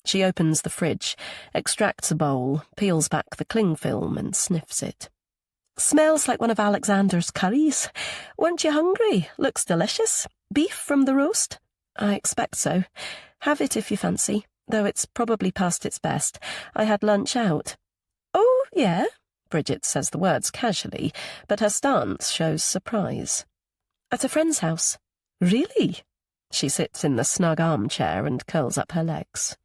She opens the fridge, extracts a bowl, peels back the cling film and sniffs it. Smells like one of Alexander's curries. Weren't you hungry? Looks delicious. Beef from the roast? I expect so. Have it if you fancy, though it's probably past its best. I had lunch out. Oh, yeah? Bridget says the words casually, but her stance shows surprise. At a friend's house. Really? She sits in the snug armchair and curls up her legs.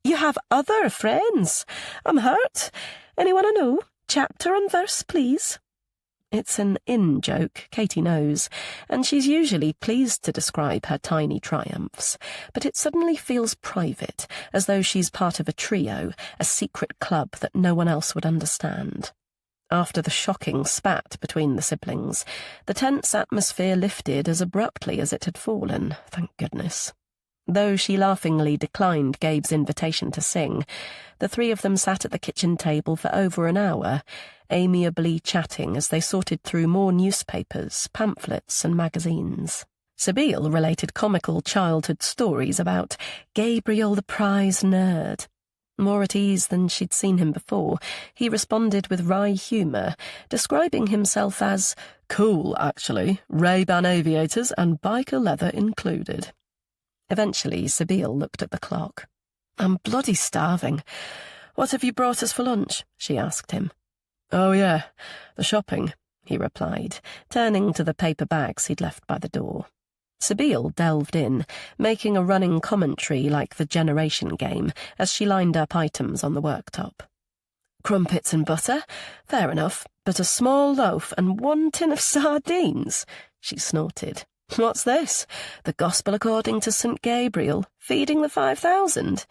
You have other friends? I'm hurt. Anyone I know? Chapter and verse, please. It's an in-joke, Katie knows, and she's usually pleased to describe her tiny triumphs, but it suddenly feels private, as though she's part of a trio, a secret club that no one else would understand. After the shocking spat between the siblings, the tense atmosphere lifted as abruptly as it had fallen, thank goodness. Though she laughingly declined Gabe's invitation to sing, the three of them sat at the kitchen table for over an hour, amiably chatting as they sorted through more newspapers, pamphlets and magazines. Sabine related comical childhood stories about Gabriel the prize nerd. More at ease than she'd seen him before, he responded with wry humour, describing himself as cool, actually, Ray-Ban aviators and biker leather included. Eventually, Sabine looked at the clock. I'm bloody starving. What have you brought us for lunch? She asked him. Oh, yeah, the shopping, he replied, turning to the paper bags he'd left by the door. Sabine delved in, making a running commentary like the Generation game as she lined up items on the worktop. Crumpets and butter, fair enough, but a small loaf and 1 tin of sardines, she snorted. What's this? The Gospel according to St. Gabriel, feeding the 5,000?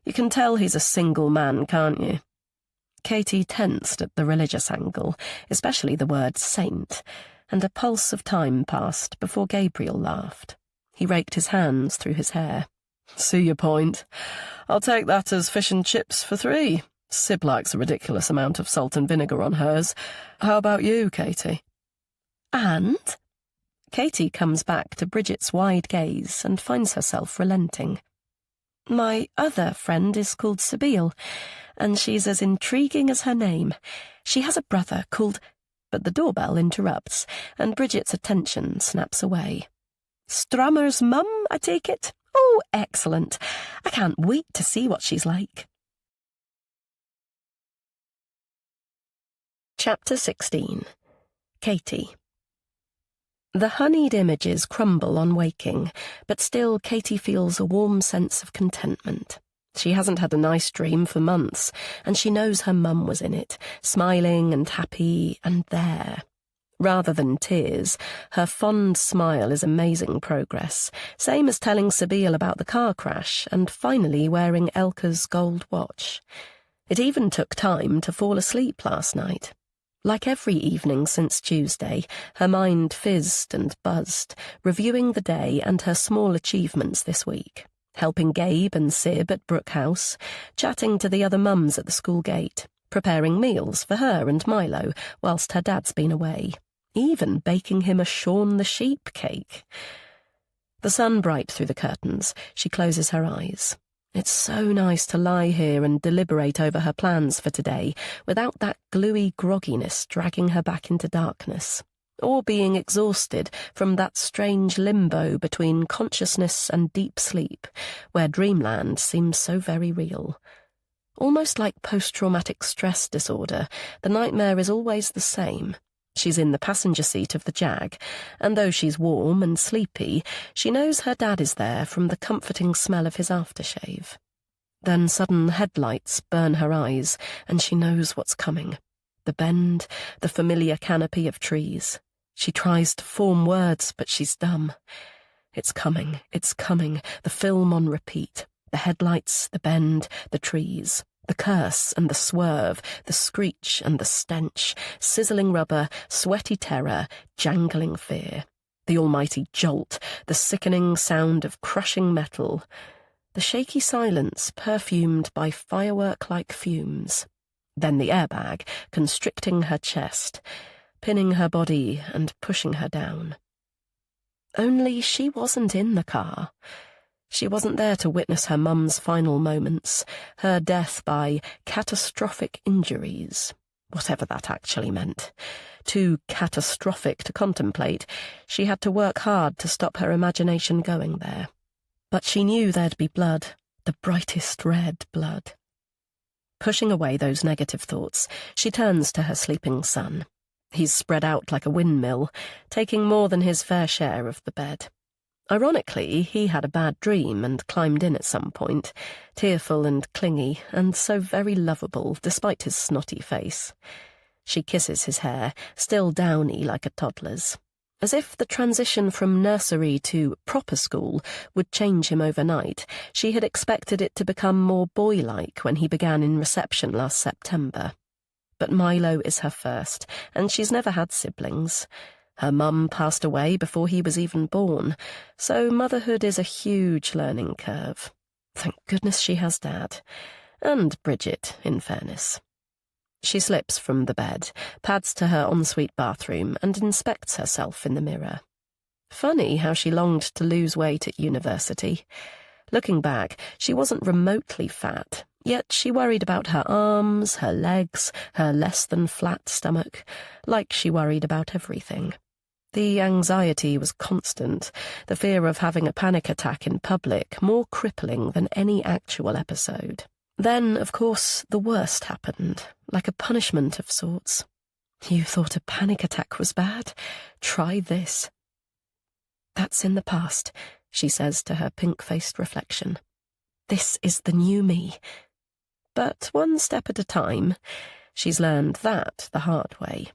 You can tell he's a single man, can't you? Katy tensed at the religious angle, especially the word saint, and a pulse of time passed before Gabriel laughed. He raked his hands through his hair. See your point. I'll take that as fish and chips for 3. Sib likes a ridiculous amount of salt and vinegar on hers. How about you, Katy? And? Katy comes back to Bridget's wide gaze and finds herself relenting. My other friend is called Sabine, and she's as intriguing as her name. She has a brother called... But the doorbell interrupts, and Bridget's attention snaps away. Strammer's mum, I take it? Oh, excellent. I can't wait to see what she's like. Chapter 16. Katy. The honeyed images crumble on waking, but still Katy feels a warm sense of contentment. She hasn't had a nice dream for months, and she knows her mum was in it, smiling and happy and there. Rather than tears, her fond smile is amazing progress, same as telling Sabine about the car crash and finally wearing Elka's gold watch. It even took time to fall asleep last night. Like every evening since Tuesday, her mind fizzed and buzzed, reviewing the day and her small achievements this week. Helping Gabe and Sib at Brook House, chatting to the other mums at the school gate, preparing meals for her and Milo whilst her dad's been away, even baking him a Shaun the Sheep cake. The sun bright through the curtains, she closes her eyes. It's so nice to lie here and deliberate over her plans for today without that gluey grogginess dragging her back into darkness, or being exhausted from that strange limbo between consciousness and deep sleep, where dreamland seems so very real. Almost like post-traumatic stress disorder, the nightmare is always the same. She's in the passenger seat of the Jag, and though she's warm and sleepy, she knows her dad is there from the comforting smell of his aftershave. Then sudden headlights burn her eyes, and she knows what's coming. The bend, the familiar canopy of trees. She tries to form words, but she's dumb. It's coming, the film on repeat. The headlights, the bend, the trees. The curse and the swerve, the screech and the stench, sizzling rubber, sweaty terror, jangling fear. The almighty jolt, the sickening sound of crushing metal. The shaky silence perfumed by firework-like fumes. Then the airbag, constricting her chest, pinning her body and pushing her down. Only she wasn't in the car. She wasn't there to witness her mum's final moments, her death by catastrophic injuries, whatever that actually meant. Too catastrophic to contemplate, she had to work hard to stop her imagination going there. But she knew there'd be blood, the brightest red blood. Pushing away those negative thoughts, she turns to her sleeping son. He's spread out like a windmill, taking more than his fair share of the bed. Ironically, he had a bad dream and climbed in at some point, tearful and clingy, and so very lovable despite his snotty face. She kisses his hair, still downy like a toddler's. As if the transition from nursery to proper school would change him overnight, she had expected it to become more boy-like when he began in reception last September. But Milo is her first, and she's never had siblings. Her mum passed away before he was even born, so motherhood is a huge learning curve. Thank goodness she has Dad. And Bridget, in fairness. She slips from the bed, pads to her ensuite bathroom, and inspects herself in the mirror. Funny how she longed to lose weight at university. Looking back, she wasn't remotely fat, Yet she worried about her arms, her legs, her less-than-flat stomach, like she worried about everything. The anxiety was constant, the fear of having a panic attack in public more crippling than any actual episode. Then, of course, the worst happened, like a punishment of sorts. You thought a panic attack was bad? Try this. That's in the past, she says to her pink-faced reflection. This is the new me. But one step at a time, she's learned that the hard way.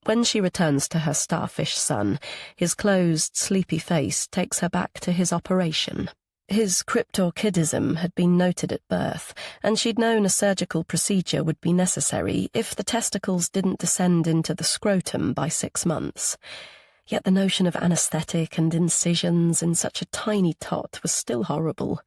When she returns to her starfish son, his closed, sleepy face takes her back to his operation. His cryptorchidism had been noted at birth, and she'd known a surgical procedure would be necessary if the testicles didn't descend into the scrotum by 6 months. Yet the notion of anaesthetic and incisions in such a tiny tot was still horrible.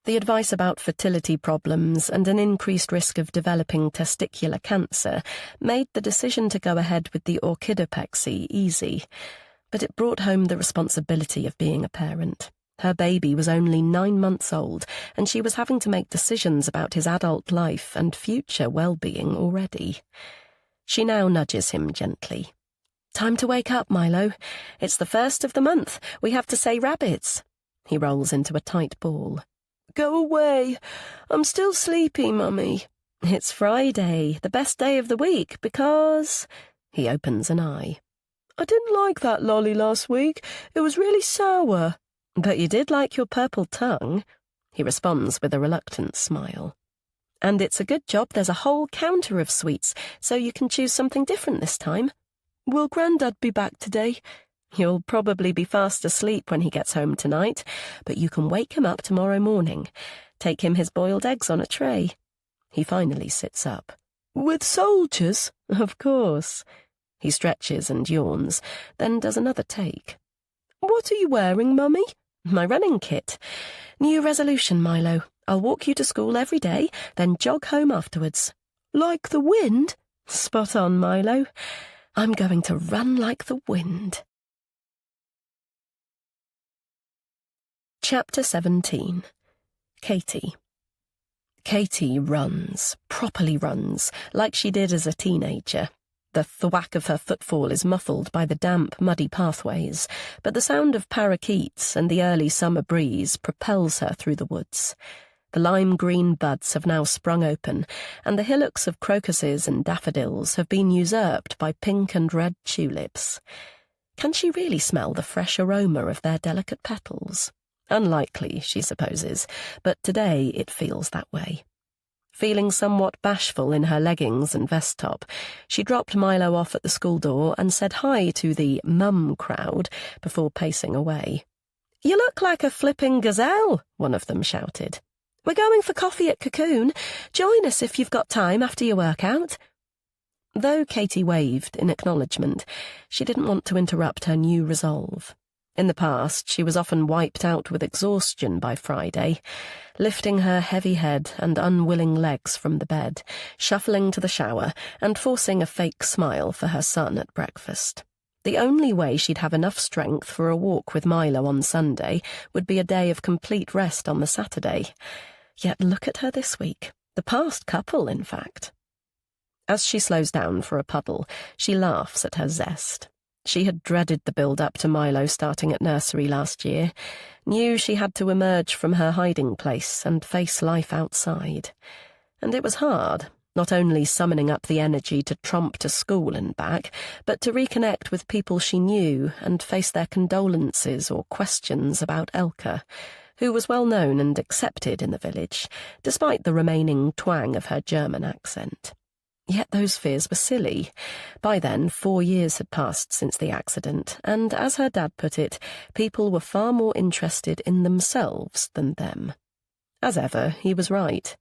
The advice about fertility problems and an increased risk of developing testicular cancer made the decision to go ahead with the orchidopexy easy, but it brought home the responsibility of being a parent. Her baby was only 9 months old, and she was having to make decisions about his adult life and future well-being already. She now nudges him gently. "Time to wake up, Milo. It's the 1st of the month. We have to say rabbits." He rolls into a tight ball. "Go away. I'm still sleepy, Mummy." "It's Friday, the best day of the week, because—" He opens an eye. "I didn't like that lolly last week. It was really sour." "But you did like your purple tongue," he responds with a reluctant smile. "And it's a good job there's a whole counter of sweets, so you can choose something different this time." "Will Grandad be back today?" "You'll probably be fast asleep when he gets home tonight, but you can wake him up tomorrow morning. Take him his boiled eggs on a tray." He finally sits up. "With soldiers?" "Of course." He stretches and yawns, then does another take. "What are you wearing, Mummy?" "My running kit. New resolution, Milo. I'll walk you to school every day, then jog home afterwards." "Like the wind?" "Spot on, Milo. I'm going to run like the wind." Chapter 17. Katie. Katie runs, properly runs, like she did as a teenager. The thwack of her footfall is muffled by the damp, muddy pathways, but the sound of parakeets and the early summer breeze propels her through the woods. The lime-green buds have now sprung open, and the hillocks of crocuses and daffodils have been usurped by pink and red tulips. Can she really smell the fresh aroma of their delicate petals? Unlikely, she supposes, but today it feels that way. Feeling somewhat bashful in her leggings and vest top, she dropped Milo off at the school door and said hi to the mum crowd before pacing away. "You look like a flipping gazelle," one of them shouted. "We're going for coffee at Cocoon. Join us if you've got time after your workout." Though Katie waved in acknowledgement, she didn't want to interrupt her new resolve. In the past, she was often wiped out with exhaustion by Friday, lifting her heavy head and unwilling legs from the bed, shuffling to the shower, and forcing a fake smile for her son at breakfast. The only way she'd have enough strength for a walk with Milo on Sunday would be a day of complete rest on the Saturday. Yet look at her this week, the past couple, in fact. As she slows down for a puddle, she laughs at her zest. She had dreaded the build-up to Milo starting at nursery last year, knew she had to emerge from her hiding place and face life outside. And it was hard, not only summoning up the energy to tromp to school and back, but to reconnect with people she knew and face their condolences or questions about Elka, who was well known and accepted in the village, despite the remaining twang of her German accent. Yet those fears were silly. By then, 4 years had passed since the accident, and as her dad put it, people were far more interested in themselves than them. As ever, he was right.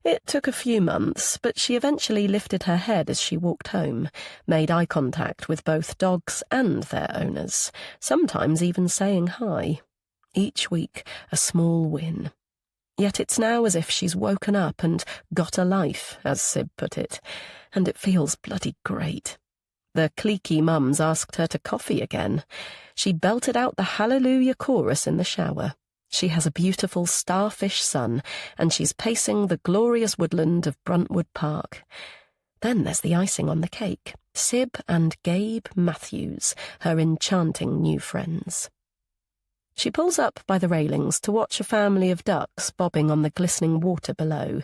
It took a few months, but she eventually lifted her head as she walked home, made eye contact with both dogs and their owners, sometimes even saying hi. Each week, a small win. Yet it's now as if she's woken up and got a life, as Sib put it, and it feels bloody great. The cliquey mums asked her to coffee again. She belted out the Hallelujah chorus in the shower. She has a beautiful starfish son, and she's pacing the glorious woodland of Bruntwood Park. Then there's the icing on the cake, Sib and Gabe Matthews, her enchanting new friends. She pulls up by the railings to watch a family of ducks bobbing on the glistening water below.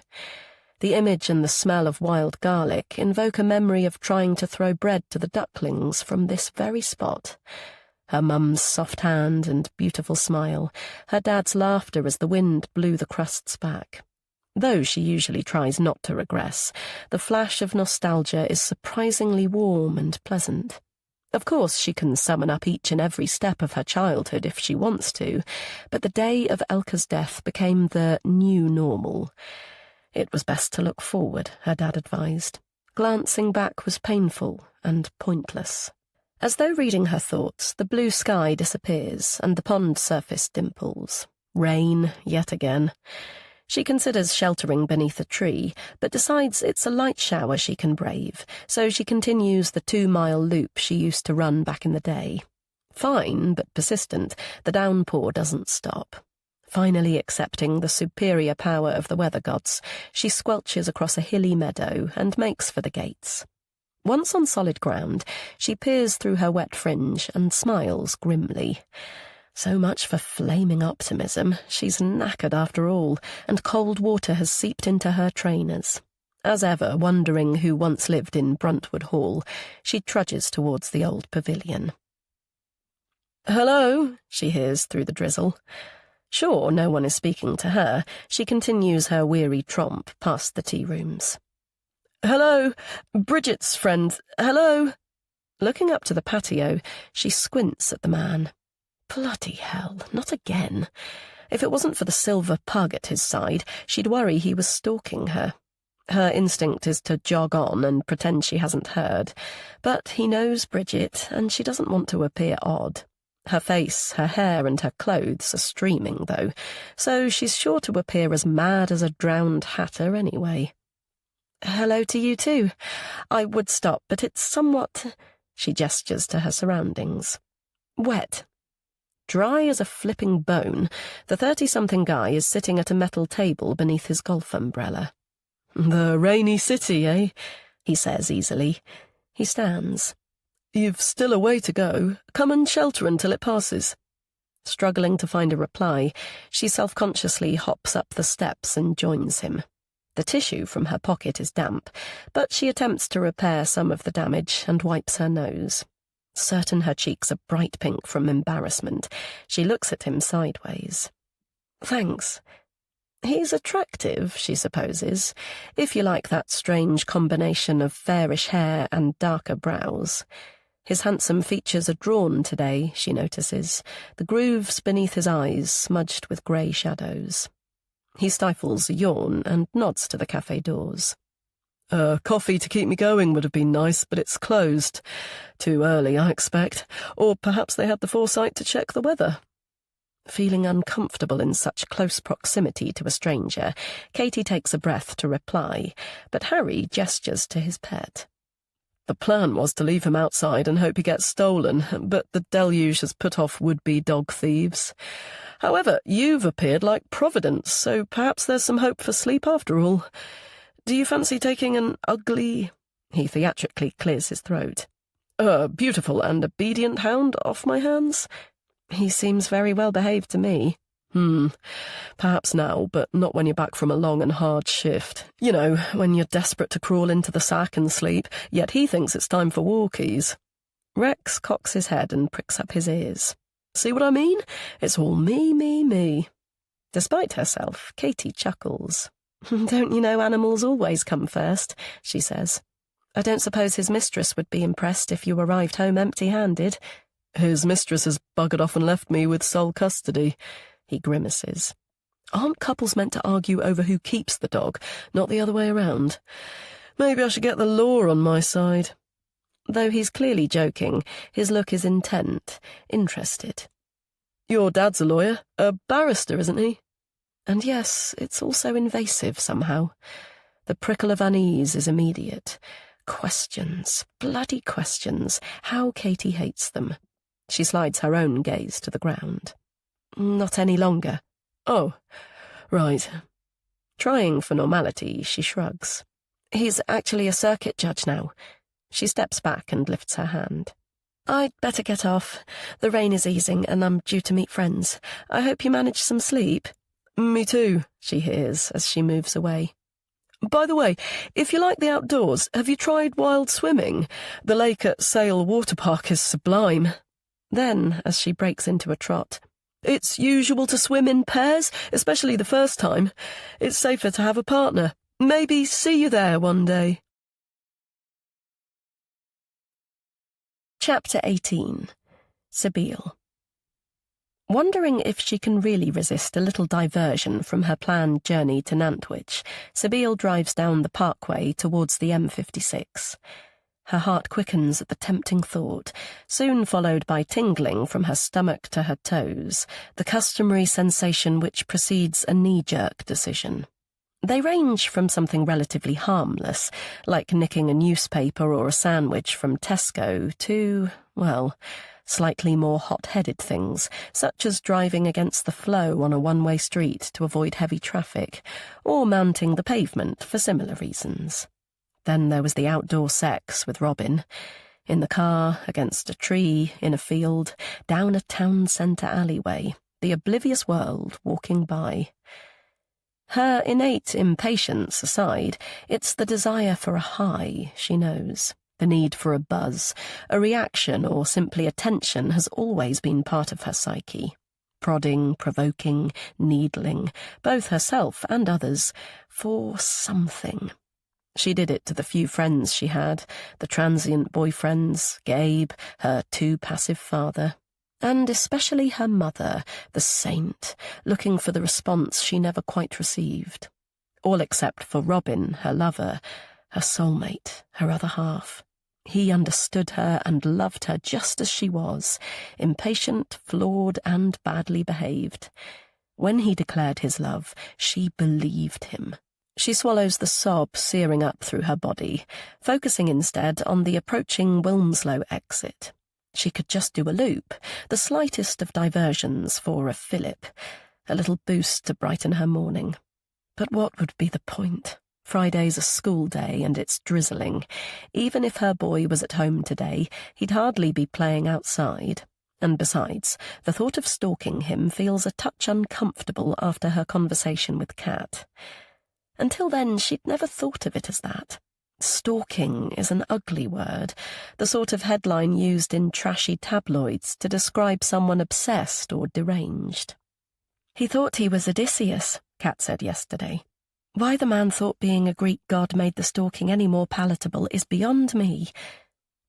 The image and the smell of wild garlic invoke a memory of trying to throw bread to the ducklings from this very spot. Her mum's soft hand and beautiful smile, her dad's laughter as the wind blew the crusts back. Though she usually tries not to regress, the flash of nostalgia is surprisingly warm and pleasant. Of course, she can summon up each and every step of her childhood if she wants to, but the day of Elka's death became the new normal. It was best to look forward, her dad advised. Glancing back was painful and pointless. As though reading her thoughts, the blue sky disappears and the pond surface dimples. Rain, yet again. She considers sheltering beneath a tree, but decides it's a light shower she can brave, so she continues the 2-mile loop she used to run back in the day. Fine, but persistent, the downpour doesn't stop. Finally accepting the superior power of the weather gods, she squelches across a hilly meadow and makes for the gates. Once on solid ground, she peers through her wet fringe and smiles grimly. So much for flaming optimism. She's knackered after all, and cold water has seeped into her trainers. As ever, wondering who once lived in Bruntwood Hall, she trudges towards the old pavilion. "Hello," she hears through the drizzle. Sure, no one is speaking to her. She continues her weary tromp past the tea rooms. "Hello, Bridget's friend, hello." Looking up to the patio, she squints at the man. Bloody hell, not again. If it wasn't for the silver pug at his side, she'd worry he was stalking her. Her instinct is to jog on and pretend she hasn't heard, but he knows Bridget, and she doesn't want to appear odd. Her face, her hair, and her clothes are streaming, though, so she's sure to appear as mad as a drowned hatter anyway. "Hello to you too. I would stop, but it's somewhat—" She gestures to her surroundings. "Wet." Dry as a flipping bone, the 30-something guy is sitting at a metal table beneath his golf umbrella. "The rainy city, eh?" he says easily. He stands. "You've still a way to go. Come and shelter until it passes." Struggling to find a reply, she self-consciously hops up the steps and joins him. The tissue from her pocket is damp, but she attempts to repair some of the damage and wipes her nose. Certain her cheeks are bright pink from embarrassment, she looks at him sideways. "Thanks." He's attractive, she supposes, if you like that strange combination of fairish hair and darker brows. His handsome features are drawn today, she notices, the grooves beneath his eyes smudged with grey shadows. He stifles a yawn and nods to the cafe doors. Coffee to keep me going would have been nice, but it's closed. Too early, I expect. Or perhaps they had the foresight to check the weather." Feeling uncomfortable in such close proximity to a stranger, Katie takes a breath to reply, but Harry gestures to his pet. "The plan was to leave him outside and hope he gets stolen, but the deluge has put off would-be dog thieves. However, you've appeared like Providence, so perhaps there's some hope for sleep after all. Do you fancy taking an ugly—" He theatrically clears his throat. "Beautiful and obedient hound off my hands?" "He seems very well behaved to me." Perhaps now, but not when you're back from a long and hard shift. You know, when you're desperate to crawl into the sack and sleep, yet he thinks it's time for walkies." Rex cocks his head and pricks up his ears. "See what I mean? It's all me, me, me." Despite herself, Katie chuckles. "Don't you know animals always come first?" she says. "I don't suppose his mistress would be impressed if you arrived home empty-handed." "His mistress has buggered off and left me with sole custody," he grimaces. "Aren't couples meant to argue over who keeps the dog, not the other way around? Maybe I should get the law on my side." Though he's clearly joking, his look is intent, interested. "Your dad's a lawyer, a barrister, isn't he?" And yes, it's also invasive somehow. The prickle of unease is immediate. Questions, bloody questions, how Katie hates them. She slides her own gaze to the ground. "Not any longer," Oh, right. Trying for normality, she shrugs. He's actually a circuit judge now. She steps back and lifts her hand. I'd better get off. The rain is easing and I'm due to meet friends. I hope you managed some sleep. Me too, She hears as she moves away. By the way, if you like the outdoors, have you tried wild swimming? The lake at Sale Water Park is sublime. Then, as she breaks into a trot, It's usual to swim in pairs, especially the first time. It's safer to have a partner. Maybe see you there one day. Chapter 18. Sybille. Wondering if she can really resist a little diversion from her planned journey to Nantwich, Sybille drives down the parkway towards the M56. Her heart quickens at the tempting thought, soon followed by tingling from her stomach to her toes, the customary sensation which precedes a knee-jerk decision. They range from something relatively harmless, like nicking a newspaper or a sandwich from Tesco, to, well, slightly more hot-headed things, such as driving against the flow on a one-way street to avoid heavy traffic, or mounting the pavement for similar reasons. Then there was the outdoor sex with Robin. In the car, against a tree, in a field, down a town centre alleyway, the oblivious world walking by. Her innate impatience aside, it's the desire for a high, she knows. The need for a buzz, a reaction, or simply attention has always been part of her psyche. Prodding, provoking, needling, both herself and others, for something. She did it to the few friends she had, the transient boyfriends, Gabe, her too passive father, and especially her mother, the saint, looking for the response she never quite received. All except for Robin, her lover, her soulmate, her other half. He understood her and loved her just as she was, impatient, flawed, and badly behaved. When he declared his love, she believed him. She swallows the sob searing up through her body, focusing instead on the approaching Wilmslow exit. She could just do a loop, the slightest of diversions for a fillip, a little boost to brighten her morning. But what would be the point? Friday's a school day and it's drizzling. Even if her boy was at home today, he'd hardly be playing outside. And besides, the thought of stalking him feels a touch uncomfortable after her conversation with Kat. Until then, she'd never thought of it as that. Stalking is an ugly word, the sort of headline used in trashy tabloids to describe someone obsessed or deranged. He thought he was Odysseus, Kat said yesterday. Why the man thought being a Greek god made the stalking any more palatable is beyond me.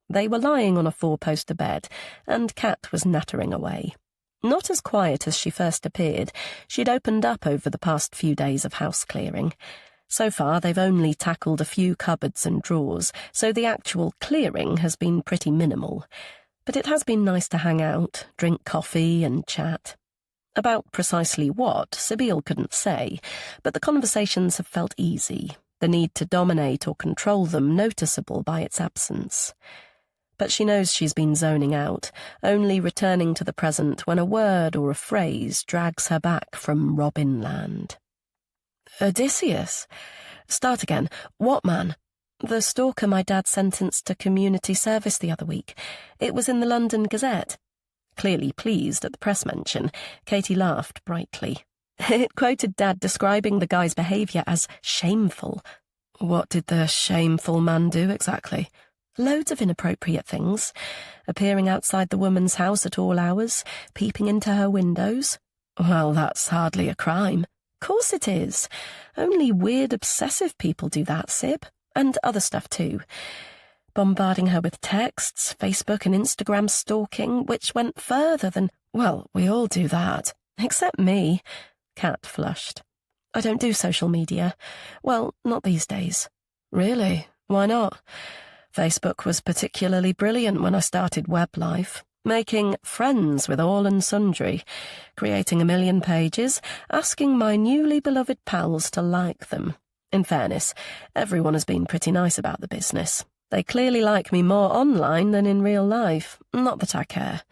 They were lying on a four-poster bed, and Kat was nattering away. Not as quiet as she first appeared, she'd opened up over the past few days of house-clearing. So far, they've only tackled a few cupboards and drawers, so the actual clearing has been pretty minimal. But it has been nice to hang out, drink coffee and chat. About precisely what, Sybille couldn't say, but the conversations have felt easy, the need to dominate or control them noticeable by its absence. But she knows she's been zoning out, only returning to the present when a word or a phrase drags her back from Robin land. Odysseus? Start again. What man? The stalker my dad sentenced to community service the other week. It was in the London Gazette. Clearly pleased at the press mention, Katie laughed brightly. It quoted Dad describing the guy's behaviour as shameful. What did the shameful man do exactly? Loads of inappropriate things. Appearing outside the woman's house at all hours, peeping into her windows. Well, that's hardly a crime. Course it is. Only weird, obsessive people do that, Syb. And other stuff too. Bombarding her with texts, Facebook and Instagram stalking, which went further than, well, we all do that. Except me. Kat flushed. I don't do social media. Well, not these days. Really? Why not? Facebook was particularly brilliant when I started web life. Making friends with all and sundry, creating a million pages, asking my newly beloved pals to like them. In fairness, everyone has been pretty nice about the business. They clearly like me more online than in real life. Not that I care.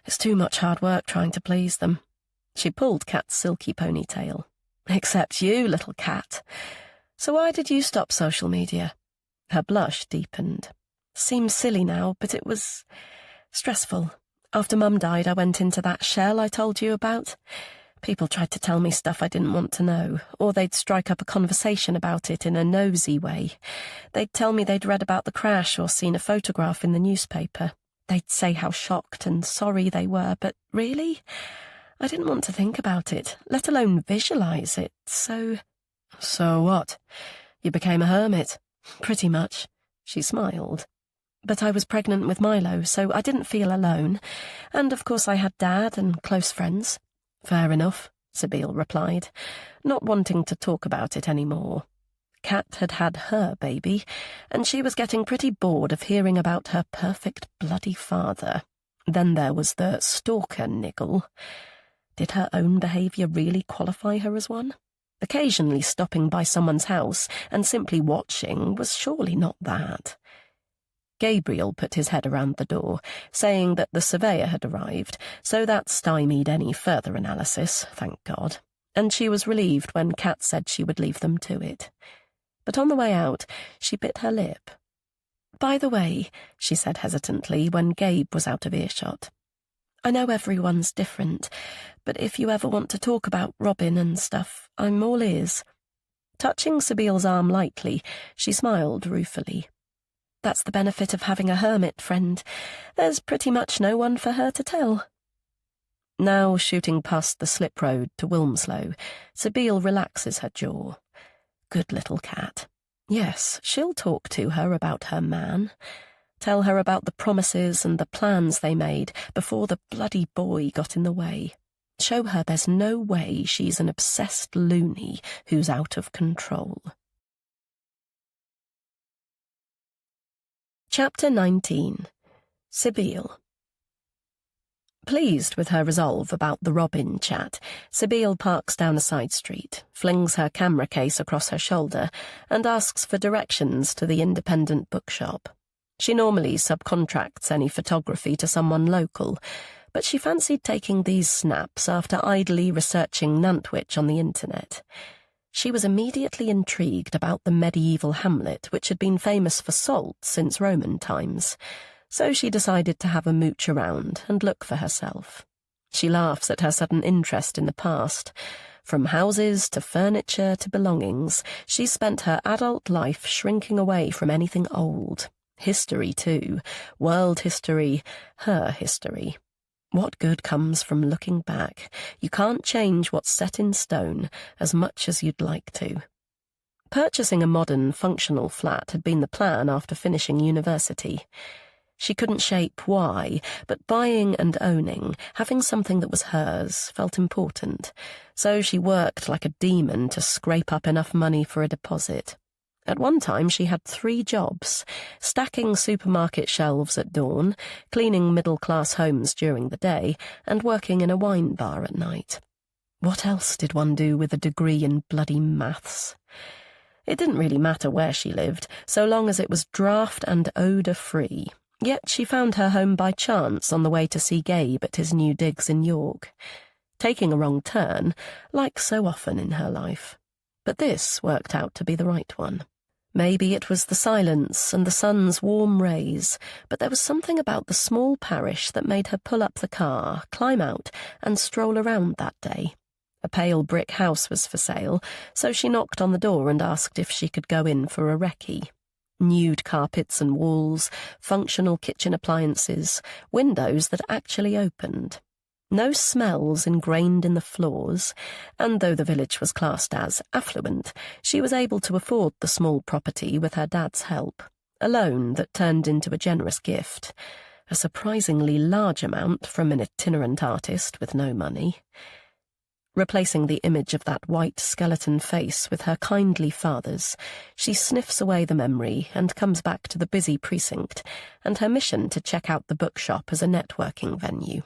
It's too much hard work trying to please them. She pulled Kat's silky ponytail. Except you, little cat. So why did you stop social media? Her blush deepened. Seems silly now, but it was stressful. After Mum died, I went into that shell I told you about. People tried to tell me stuff I didn't want to know, or they'd strike up a conversation about it in a nosy way. They'd tell me they'd read about the crash or seen a photograph in the newspaper. They'd say how shocked and sorry they were, but really, I didn't want to think about it, let alone visualize it, so... So what? You became a hermit? Pretty much. She smiled. But I was pregnant with Milo, so I didn't feel alone. And of course I had Dad and close friends. Fair enough, Sabine replied, not wanting to talk about it any more. Kat had had her baby, and she was getting pretty bored of hearing about her perfect bloody father. Then there was the stalker niggle. Did her own behaviour really qualify her as one? Occasionally stopping by someone's house and simply watching was surely not that. Gabriel put his head around the door, saying that the surveyor had arrived, so that stymied any further analysis, thank God, and she was relieved when Kat said she would leave them to it. But on the way out, she bit her lip. By the way, she said hesitantly when Gabe was out of earshot, I know everyone's different, but if you ever want to talk about Robin and stuff, I'm all ears. Touching Sabile's arm lightly, she smiled ruefully. That's the benefit of having a hermit friend. There's pretty much no one for her to tell. Now, shooting past the slip road to Wilmslow, Sabile relaxes her jaw. Good little cat. Yes, she'll talk to her about her man. Tell her about the promises and the plans they made before the bloody boy got in the way. Show her there's no way she's an obsessed loony who's out of control. Chapter 19. Sabile. Pleased with her resolve about the Robin chat, Sabile parks down a side street, flings her camera case across her shoulder, and asks for directions to the independent bookshop. She normally subcontracts any photography to someone local, but she fancied taking these snaps after idly researching Nantwich on the internet. She was immediately intrigued about the medieval hamlet, which had been famous for salt since Roman times, so she decided to have a mooch around and look for herself. She laughs at her sudden interest in the past. From houses to furniture to belongings, she spent her adult life shrinking away from anything old. History, too. World history, her history. What good comes from looking back? You can't change what's set in stone as much as you'd like to. Purchasing a modern, functional flat had been the plan after finishing university. She couldn't shape why, but buying and owning, having something that was hers, felt important, so she worked like a demon to scrape up enough money for a deposit. At one time she had 3 jobs, stacking supermarket shelves at dawn, cleaning middle-class homes during the day, and working in a wine bar at night. What else did one do with a degree in bloody maths? It didn't really matter where she lived, so long as it was draft and odour-free. Yet she found her home by chance on the way to see Gabe at his new digs in York. Taking a wrong turn, like so often in her life. But this worked out to be the right one. Maybe it was the silence and the sun's warm rays, but there was something about the small parish that made her pull up the car, climb out, and stroll around that day. A pale brick house was for sale, so she knocked on the door and asked if she could go in for a recce. Nude carpets and walls, functional kitchen appliances, windows that actually opened. No smells ingrained in the floors, and though the village was classed as affluent, she was able to afford the small property with her dad's help, a loan that turned into a generous gift, a surprisingly large amount from an itinerant artist with no money. Replacing the image of that white skeleton face with her kindly father's, she sniffs away the memory and comes back to the busy precinct and her mission to check out the bookshop as a networking venue.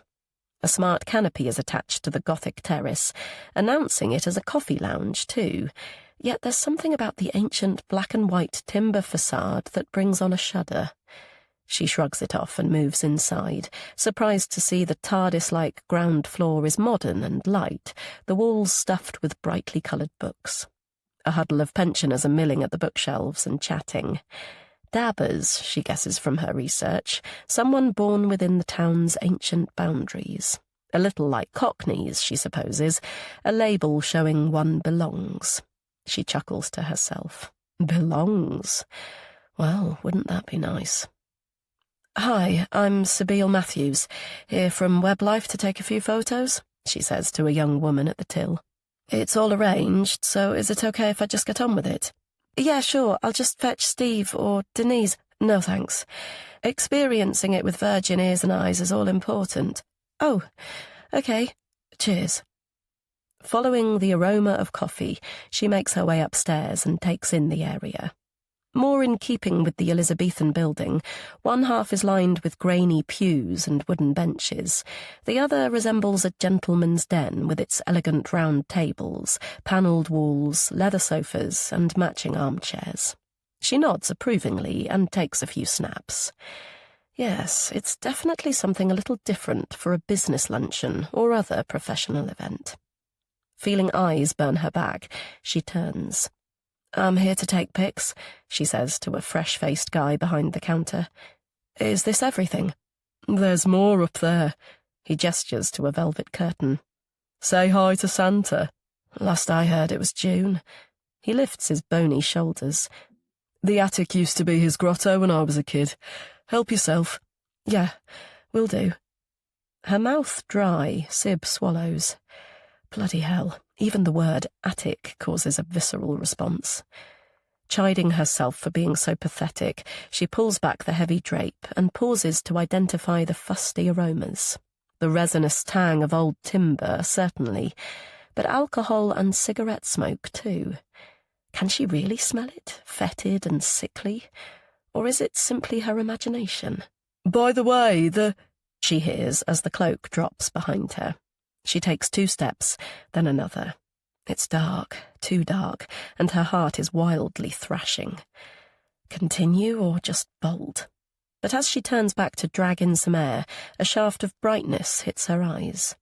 A smart canopy is attached to the Gothic terrace, announcing it as a coffee lounge too, yet there's something about the ancient black and white timber facade that brings on a shudder. She shrugs it off and moves inside, surprised to see the TARDIS-like ground floor is modern and light, the walls stuffed with brightly coloured books. A huddle of pensioners are milling at the bookshelves and chatting. Dabbers, she guesses from her research, someone born within the town's ancient boundaries. A little like Cockneys, she supposes, a label showing one belongs. She chuckles to herself. Belongs? Well, wouldn't that be nice? "Hi, I'm Sabine Matthews, here from WebLife to take a few photos," she says to a young woman at the till. "It's all arranged, so is it okay if I just get on with it?" "Yeah, sure, I'll just fetch Steve or Denise." "No, thanks. Experiencing it with virgin ears and eyes is all important." "Oh, okay. Cheers." Following the aroma of coffee, she makes her way upstairs and takes in the area. More in keeping with the Elizabethan building, one half is lined with grainy pews and wooden benches. The other resembles a gentleman's den with its elegant round tables, panelled walls, leather sofas, and matching armchairs. She nods approvingly and takes a few snaps. Yes, it's definitely something a little different for a business luncheon or other professional event. Feeling eyes burn her back, she turns. "I'm here to take pics," she says to a fresh-faced guy behind the counter. "Is this everything?" There's more up there. He gestures to a velvet curtain. Say hi to Santa. Last I heard it was June. He lifts his bony shoulders. The attic used to be his grotto when I was a kid. Help yourself. Yeah, will do. Her mouth dry, Sib swallows. Bloody hell, even the word attic causes a visceral response. Chiding herself for being so pathetic, she pulls back the heavy drape and pauses to identify the fusty aromas. The resinous tang of old timber, certainly, but alcohol and cigarette smoke, too. Can she really smell it, fetid and sickly? Or is it simply her imagination? By the way, she hears as the cloak drops behind her. She takes 2 steps, then another. It's dark, too dark, and her heart is wildly thrashing. Continue or just bolt? But as she turns back to drag in some air, a shaft of brightness hits her eyes.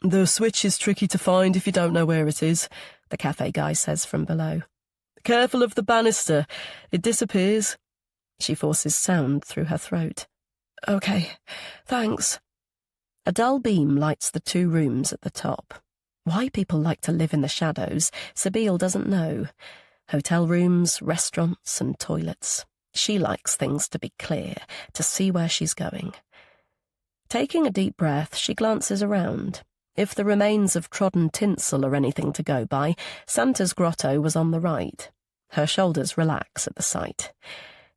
The switch is tricky to find if you don't know where it is, the cafe guy says from below. Careful of the banister, it disappears. She forces sound through her throat. Okay, thanks. A dull beam lights the 2 rooms at the top. Why people like to live in the shadows, Sabine doesn't know. Hotel rooms, restaurants, and toilets. She likes things to be clear, to see where she's going. Taking a deep breath, she glances around. If the remains of trodden tinsel are anything to go by, Santa's grotto was on the right. Her shoulders relax at the sight.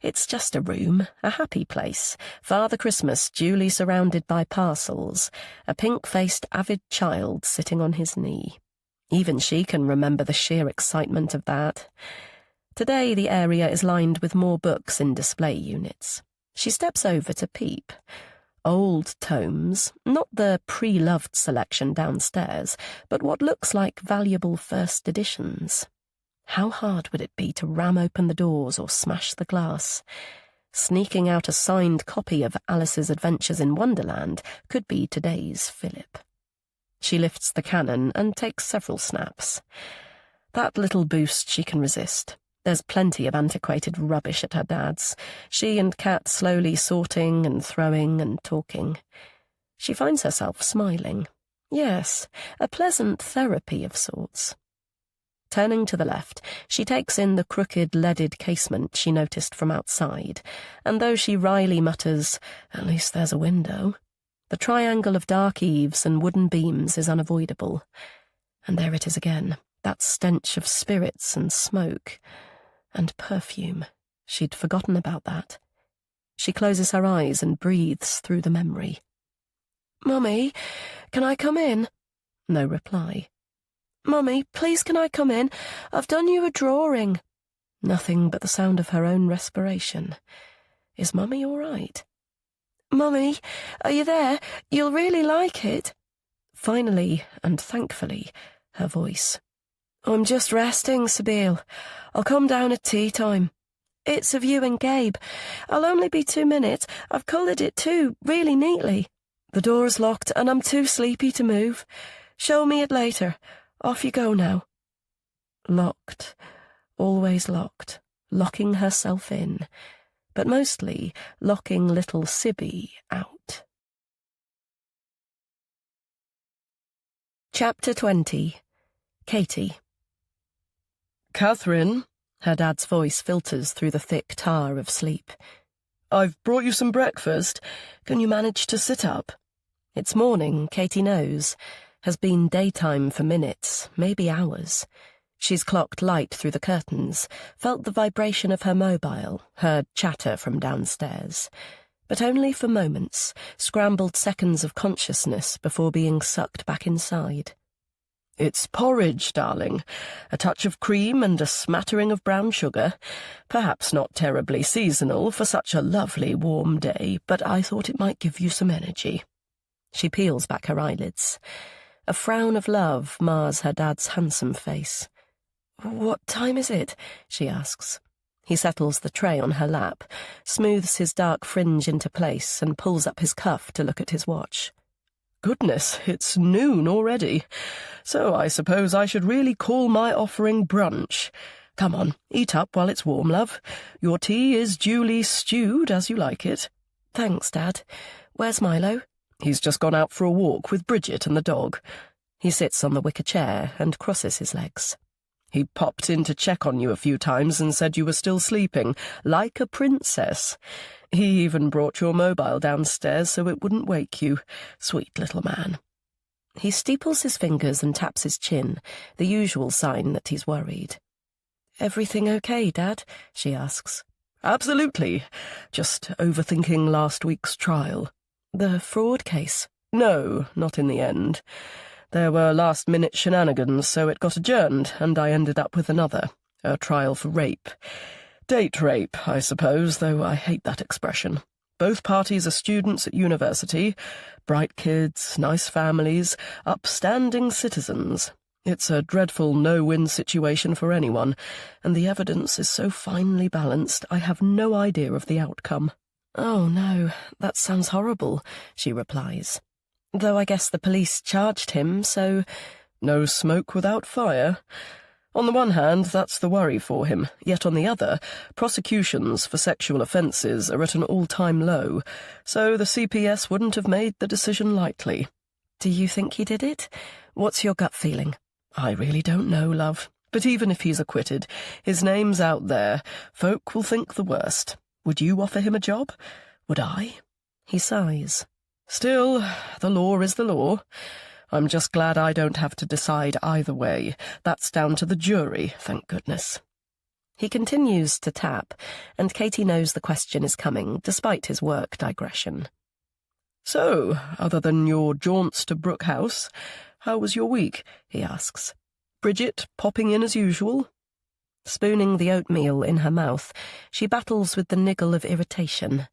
It's just a room, a happy place. Father Christmas duly surrounded by parcels, a pink-faced avid child sitting on his knee. Even she can remember the sheer excitement of that. Today the area is lined with more books in display units. She steps over to peep. Old tomes, not the pre-loved selection downstairs, but what looks like valuable first editions. How hard would it be to ram open the doors or smash the glass? Sneaking out a signed copy of Alice's Adventures in Wonderland could be today's fillip. She lifts the cannon and takes several snaps. That little boost she can resist. There's plenty of antiquated rubbish at her dad's. She and Kat slowly sorting and throwing and talking. She finds herself smiling. Yes, a pleasant therapy of sorts. Turning to the left, she takes in the crooked leaded casement she noticed from outside, and though she wryly mutters, "At least there's a window," the triangle of dark eaves and wooden beams is unavoidable. And there it is again, that stench of spirits and smoke. And perfume. She'd forgotten about that. She closes her eyes and breathes through the memory. "Mummy, can I come in?" No reply. "Mummy, please can I come in? I've done you a drawing." Nothing but the sound of her own respiration. Is Mummy all right? "Mummy, are you there? You'll really like it." Finally, and thankfully, her voice. "I'm just resting, Sabine. I'll come down at tea time." It's of you and Gabe. I'll only be 2 minutes. I've coloured it too, really neatly. The door's locked and I'm too sleepy to move. Show me it later. Off you go now. Locked. Always locked. Locking herself in. But mostly locking little Sibby out. Chapter 20. Katie. Catherine, Her dad's voice filters through the thick tar of sleep. I've brought you some breakfast. Can you manage to sit up? It's morning, Katie knows. Has been daytime for minutes, maybe hours. She's clocked light through the curtains, felt the vibration of her mobile, heard chatter from downstairs. But only for moments, scrambled seconds of consciousness before being sucked back inside. It's porridge, darling. A touch of cream and a smattering of brown sugar. Perhaps not terribly seasonal for such a lovely warm day, but I thought it might give you some energy. She peels back her eyelids. A frown of love mars her dad's handsome face. "What time is it?" she asks. He settles the tray on her lap, smooths his dark fringe into place, and pulls up his cuff to look at his watch. Goodness, it's noon already. So I suppose I should really call my offering brunch. Come on, eat up while it's warm, love. Your tea is duly stewed as you like it. Thanks, Dad. Where's Milo? He's just gone out for a walk with Bridget and the dog. He sits on the wicker chair and crosses his legs. He popped in to check on you a few times and said you were still sleeping, like a princess. He even brought your mobile downstairs so it wouldn't wake you. Sweet little man. He steeples his fingers and taps his chin, the usual sign that he's worried. "Everything okay, Dad?" she asks. Absolutely. Just overthinking last week's trial. The fraud case? No, not in the end. There were last-minute shenanigans, so it got adjourned, and I ended up with another, a trial for rape. Date rape, I suppose, though I hate that expression. Both parties are students at university, bright kids, nice families, upstanding citizens. It's a dreadful no-win situation for anyone, and the evidence is so finely balanced I have no idea of the outcome. "Oh, no, that sounds horrible," she replies. "Though I guess the police charged him, so—" No smoke without fire. On the one hand, that's the worry for him, yet on the other, prosecutions for sexual offences are at an all-time low, so the CPS wouldn't have made the decision lightly. "Do you think he did it? What's your gut feeling?" I really don't know, love. But even if he's acquitted, his name's out there. Folk will think the worst. Would you offer him a job? Would I? He sighs. Still, the law is the law. I'm just glad I don't have to decide either way. That's down to the jury, thank goodness. He continues to tap, and Katie knows the question is coming, despite his work digression. So, other than your jaunts to Brook House, how was your week? He asks. Bridget popping in as usual? Spooning the oatmeal in her mouth, she battles with the niggle of irritation.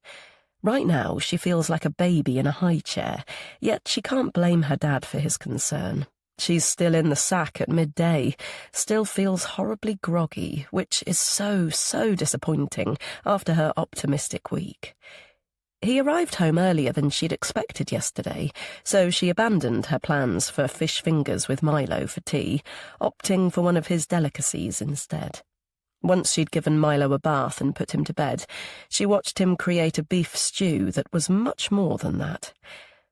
Right now, she feels like a baby in a high chair, yet she can't blame her dad for his concern. She's still in the sack at midday, still feels horribly groggy, which is so disappointing after her optimistic week. He arrived home earlier than she'd expected yesterday, so she abandoned her plans for fish fingers with Milo for tea, opting for one of his delicacies instead. Once she'd given Milo a bath and put him to bed, she watched him create a beef stew that was much more than that.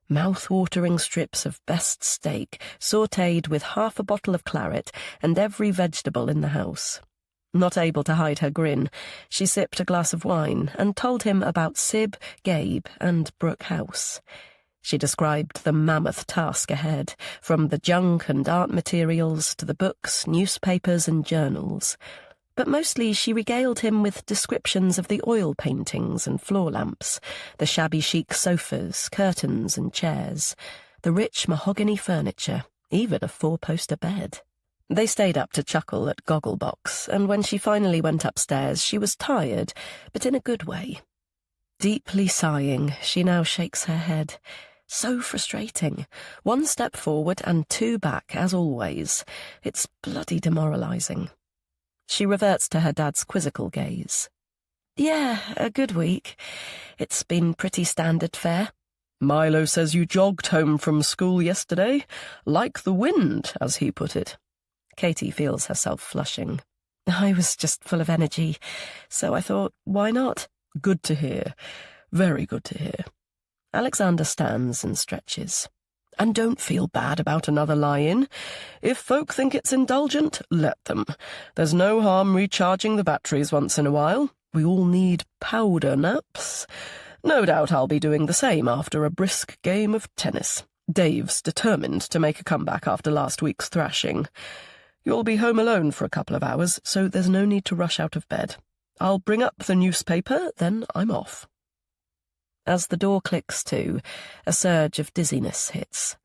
Mouth-watering strips of best steak, sautéed with half a bottle of claret and every vegetable in the house. Not able to hide her grin, she sipped a glass of wine and told him about Sib, Gabe, and Brook House. She described the mammoth task ahead, from the junk and art materials to the books, newspapers, and journals. But mostly she regaled him with descriptions of the oil paintings and floor lamps, the shabby chic sofas, curtains and chairs, the rich mahogany furniture, even a 4-poster bed. They stayed up to chuckle at Gogglebox, and when she finally went upstairs she was tired, but in a good way. Deeply sighing, she now shakes her head. So frustrating. 1 step forward and 2 back, as always. It's bloody demoralising. She reverts to her dad's quizzical gaze. Yeah, a good week. It's been pretty standard fare. Milo says you jogged home from school yesterday, like the wind, as he put it. Katie feels herself flushing. I was just full of energy, so I thought, why not? Good to hear. Very good to hear. Alexander stands and stretches. And don't feel bad about another lie-in. If folk think it's indulgent, let them. There's no harm recharging the batteries once in a while. We all need powder naps. No doubt I'll be doing the same after a brisk game of tennis. Dave's determined to make a comeback after last week's thrashing. You'll be home alone for a couple of hours, so there's no need to rush out of bed. I'll bring up the newspaper, then I'm off. As the door clicks to, a surge of dizziness hits.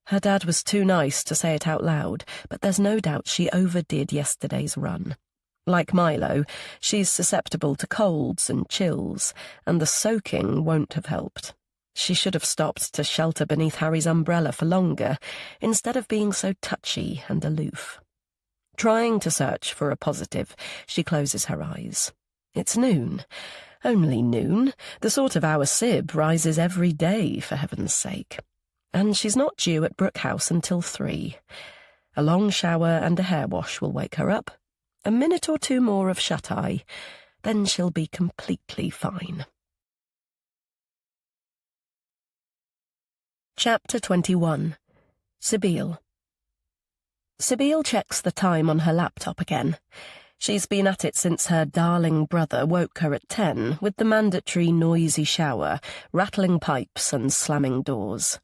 Her dad was too nice to say it out loud, but there's no doubt she overdid yesterday's run. Like Milo, she's susceptible to colds and chills, and the soaking won't have helped. She should have stopped to shelter beneath Harry's umbrella for longer, instead of being so touchy and aloof. Trying to search for a positive, she closes her eyes. It's noon. Only noon, the sort of hour Sib rises every day, for heaven's sake. And she's not due at Brooke House until 3. A long shower and a hair wash will wake her up. A minute or two more of shut-eye, then she'll be completely fine. Chapter 21. Sibille. Sibille checks the time on her laptop again. She's been at it since her darling brother woke her at 10 with the mandatory noisy shower, rattling pipes and slamming doors.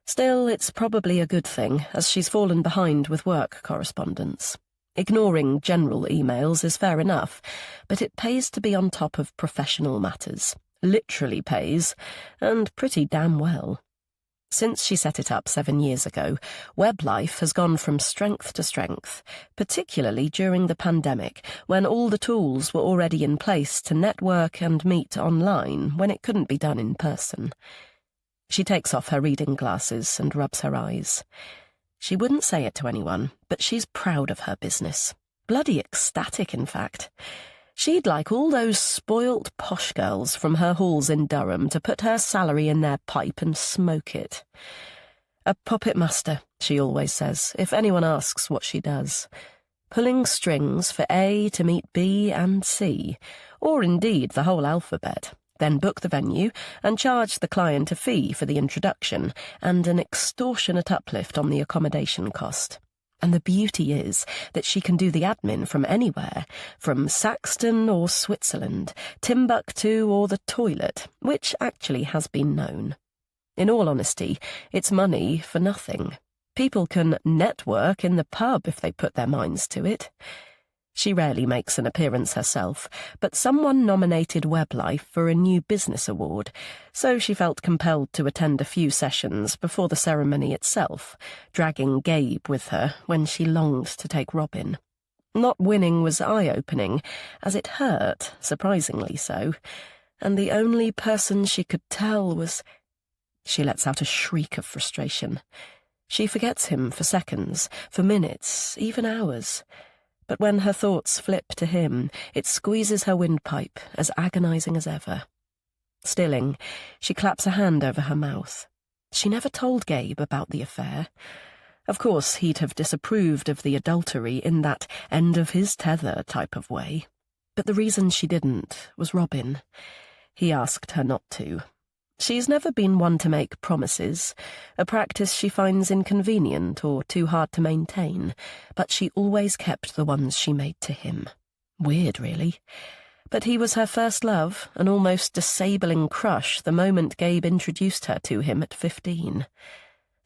Still, it's probably a good thing, as she's fallen behind with work correspondence. Ignoring general emails is fair enough, but it pays to be on top of professional matters. Literally pays, and pretty damn well. Since she set it up 7 years ago, WebLife has gone from strength to strength, particularly during the pandemic, when all the tools were already in place to network and meet online when it couldn't be done in person. She takes off her reading glasses and rubs her eyes. She wouldn't say it to anyone, but she's proud of her business. Bloody ecstatic, in fact. She'd like all those spoilt posh girls from her halls in Durham to put her salary in their pipe and smoke it. A puppet master, she always says, if anyone asks what she does. Pulling strings for A to meet B and C, or indeed the whole alphabet, then book the venue and charge the client a fee for the introduction and an extortionate uplift on the accommodation cost. And the beauty is that she can do the admin from anywhere, from Saxton or Switzerland, Timbuktu or the toilet, which actually has been known. In all honesty, it's money for nothing. People can network in the pub if they put their minds to it. She rarely makes an appearance herself, but someone nominated WebLife for a new business award, so she felt compelled to attend a few sessions before the ceremony itself, dragging Gabe with her when she longed to take Robin. Not winning was eye-opening, as it hurt, surprisingly so, and the only person she could tell was... She lets out a shriek of frustration. She forgets him for seconds, for minutes, even hours. But when her thoughts flip to him, it squeezes her windpipe, as agonizing as ever. Stilling, she claps a hand over her mouth. She never told Gabe about the affair. Of course, he'd have disapproved of the adultery in that end-of-his-tether type of way. But the reason she didn't was Robin. He asked her not to. She's never been one to make promises, a practice she finds inconvenient or too hard to maintain, but she always kept the ones she made to him. Weird, really. But he was her first love, an almost disabling crush the moment Gabe introduced her to him at 15.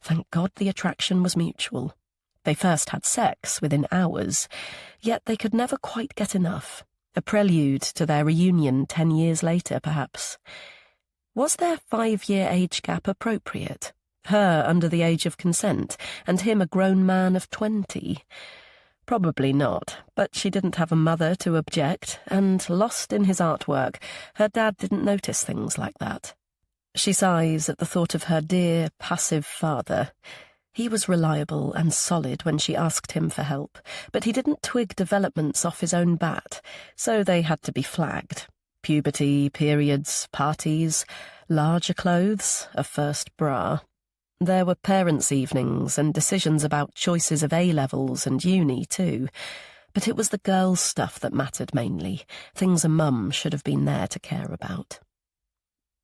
Thank God the attraction was mutual. They first had sex within hours, yet they could never quite get enough. A prelude to their reunion 10 years later, perhaps. Was their 5-year age gap appropriate? Her under the age of consent, and him a grown man of 20? Probably not, but she didn't have a mother to object, and lost in his artwork, her dad didn't notice things like that. She sighs at the thought of her dear, passive father. He was reliable and solid when she asked him for help, but he didn't twig developments off his own bat, so they had to be flagged. Puberty, periods, parties, larger clothes, a first bra. There were parents' evenings and decisions about choices of A-levels and uni too. But it was the girls' stuff that mattered mainly, things a mum should have been there to care about.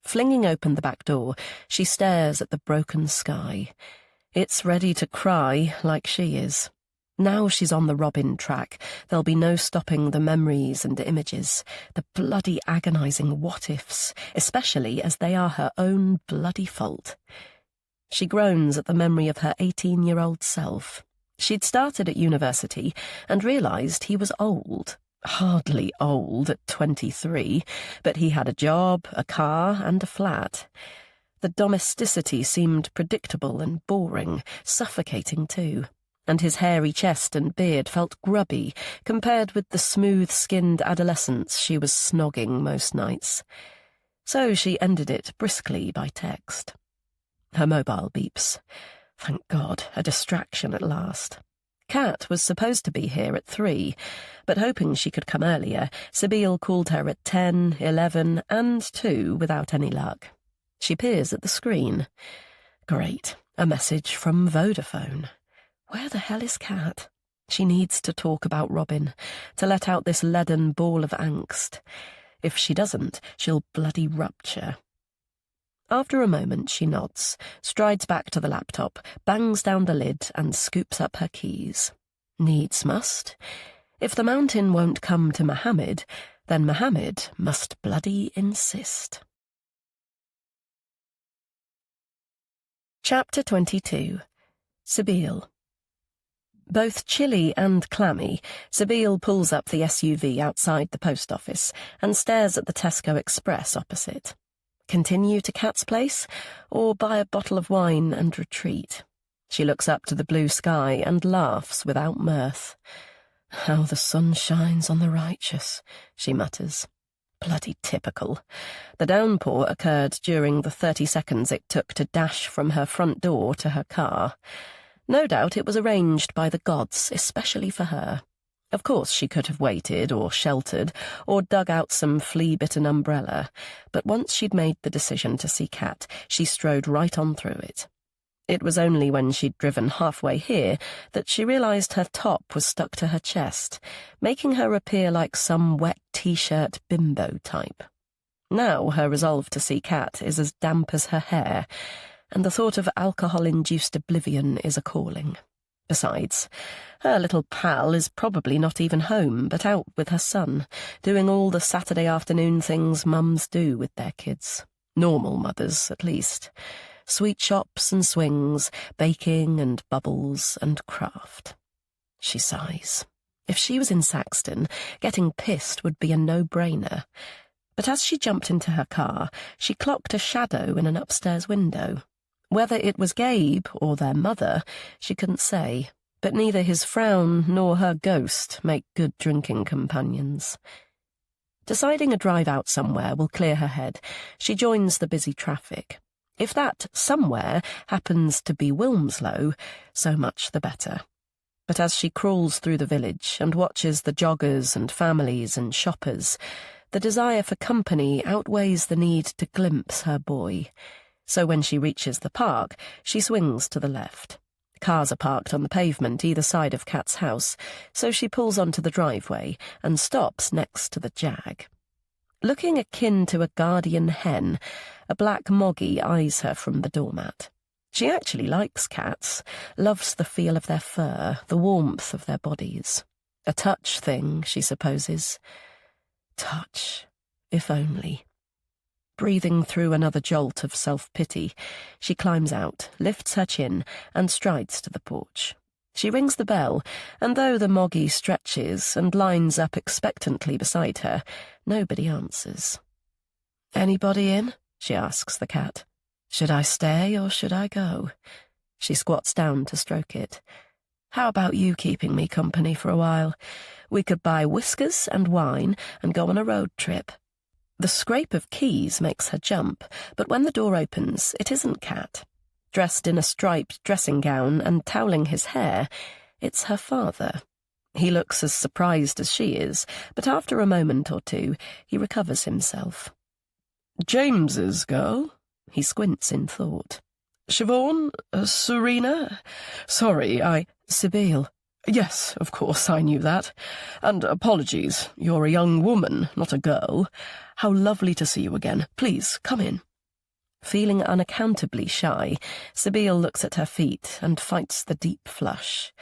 Flinging open the back door, she stares at the broken sky. It's ready to cry like she is. Now she's on the Robin track, there'll be no stopping the memories and images, the bloody agonising what-ifs, especially as they are her own bloody fault. She groans at the memory of her 18-year-old self. She'd started at university and realised he was old. Hardly old at 23, but he had a job, a car, and a flat. The domesticity seemed predictable and boring, suffocating too, and his hairy chest and beard felt grubby compared with the smooth-skinned adolescence she was snogging most nights. So she ended it briskly by text. Her mobile beeps. Thank God, a distraction at last. Kat was supposed to be here at 3, but hoping she could come earlier, Sabine called her at 10, 11, and 2 without any luck. She peers at the screen. Great, a message from Vodafone. Where the hell is Kat? She needs to talk about Robin, to let out this leaden ball of angst. If she doesn't, she'll bloody rupture. After a moment, she nods, strides back to the laptop, bangs down the lid, and scoops up her keys. Needs must. If the mountain won't come to Mohammed, then Mohammed must bloody insist. Chapter 22. Sabine. Both chilly and clammy, Sabine pulls up the SUV outside the post office and stares at the Tesco Express opposite. Continue to Kat's place, or buy a bottle of wine and retreat? She looks up to the blue sky and laughs without mirth. How the sun shines on the righteous, she mutters. Bloody typical. The downpour occurred during the 30 seconds it took to dash from her front door to her car. No doubt it was arranged by the gods, especially for her. Of course she could have waited or sheltered or dug out some flea-bitten umbrella, but once she'd made the decision to see Kat, she strode right on through it. It was only when she'd driven halfway here that she realised her top was stuck to her chest, making her appear like some wet T-shirt bimbo type. Now her resolve to see Kat is as damp as her hair, and the thought of alcohol-induced oblivion is a calling. Besides, her little pal is probably not even home, but out with her son, doing all the Saturday afternoon things mums do with their kids. Normal mothers, at least. Sweet shops and swings, baking and bubbles and craft. She sighs. If she was in Saxton, getting pissed would be a no-brainer. But as she jumped into her car, she clocked a shadow in an upstairs window. Whether it was Gabe or their mother, she couldn't say, but neither his frown nor her ghost make good drinking companions. Deciding a drive out somewhere will clear her head, she joins the busy traffic. If that somewhere happens to be Wilmslow, so much the better. But as she crawls through the village and watches the joggers and families and shoppers, the desire for company outweighs the need to glimpse her boy. So when she reaches the park, she swings to the left. Cars are parked on the pavement either side of Kat's house, so she pulls onto the driveway and stops next to the Jag. Looking akin to a guardian hen, a black moggy eyes her from the doormat. She actually likes cats, loves the feel of their fur, the warmth of their bodies. A touch thing, she supposes. Touch, if only. Breathing through another jolt of self-pity, she climbs out, lifts her chin, and strides to the porch. She rings the bell, and though the moggy stretches and lines up expectantly beside her, nobody answers. "Anybody in?" she asks the cat. "Should I stay or should I go?" She squats down to stroke it. "How about you keeping me company for a while? We could buy whiskers and wine and go on a road trip." The scrape of keys makes her jump, but when the door opens, it isn't Kat. Dressed in a striped dressing gown and toweling his hair, it's her father. He looks as surprised as she is, but after a moment or two, he recovers himself. James's girl? He squints in thought. Siobhan? Serena? Sorry, Sibylle. Yes, of course, I knew that. And apologies, you're a young woman, not a girl. How lovely to see you again. Please, come in. Feeling unaccountably shy, Sibylle looks at her feet and fights the deep flush.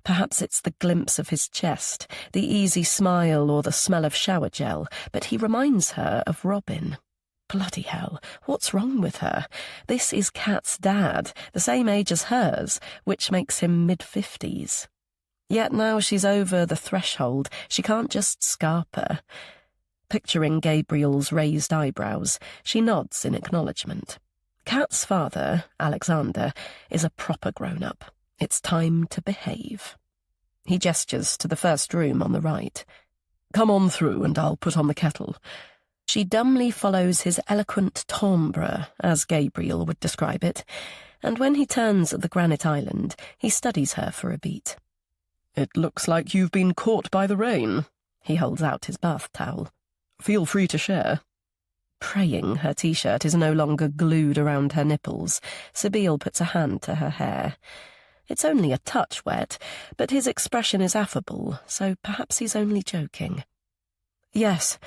Perhaps it's the glimpse of his chest, the easy smile or the smell of shower gel, but he reminds her of Robin. Bloody hell, what's wrong with her? This is Kat's dad, the same age as hers, which makes him mid-50s. Yet now she's over the threshold, she can't just scarper. Picturing Gabriel's raised eyebrows, she nods in acknowledgement. Kat's father, Alexander, is a proper grown-up. It's time to behave. He gestures to the first room on the right. Come on through and I'll put on the kettle. She dumbly follows his eloquent timbre, as Gabriel would describe it, and when he turns at the granite island, he studies her for a beat. It looks like you've been caught by the rain. He holds out his bath towel. Feel free to share. Praying her T-shirt is no longer glued around her nipples, Sibylle puts a hand to her hair. It's only a touch wet, but his expression is affable, so perhaps he's only joking. Yes,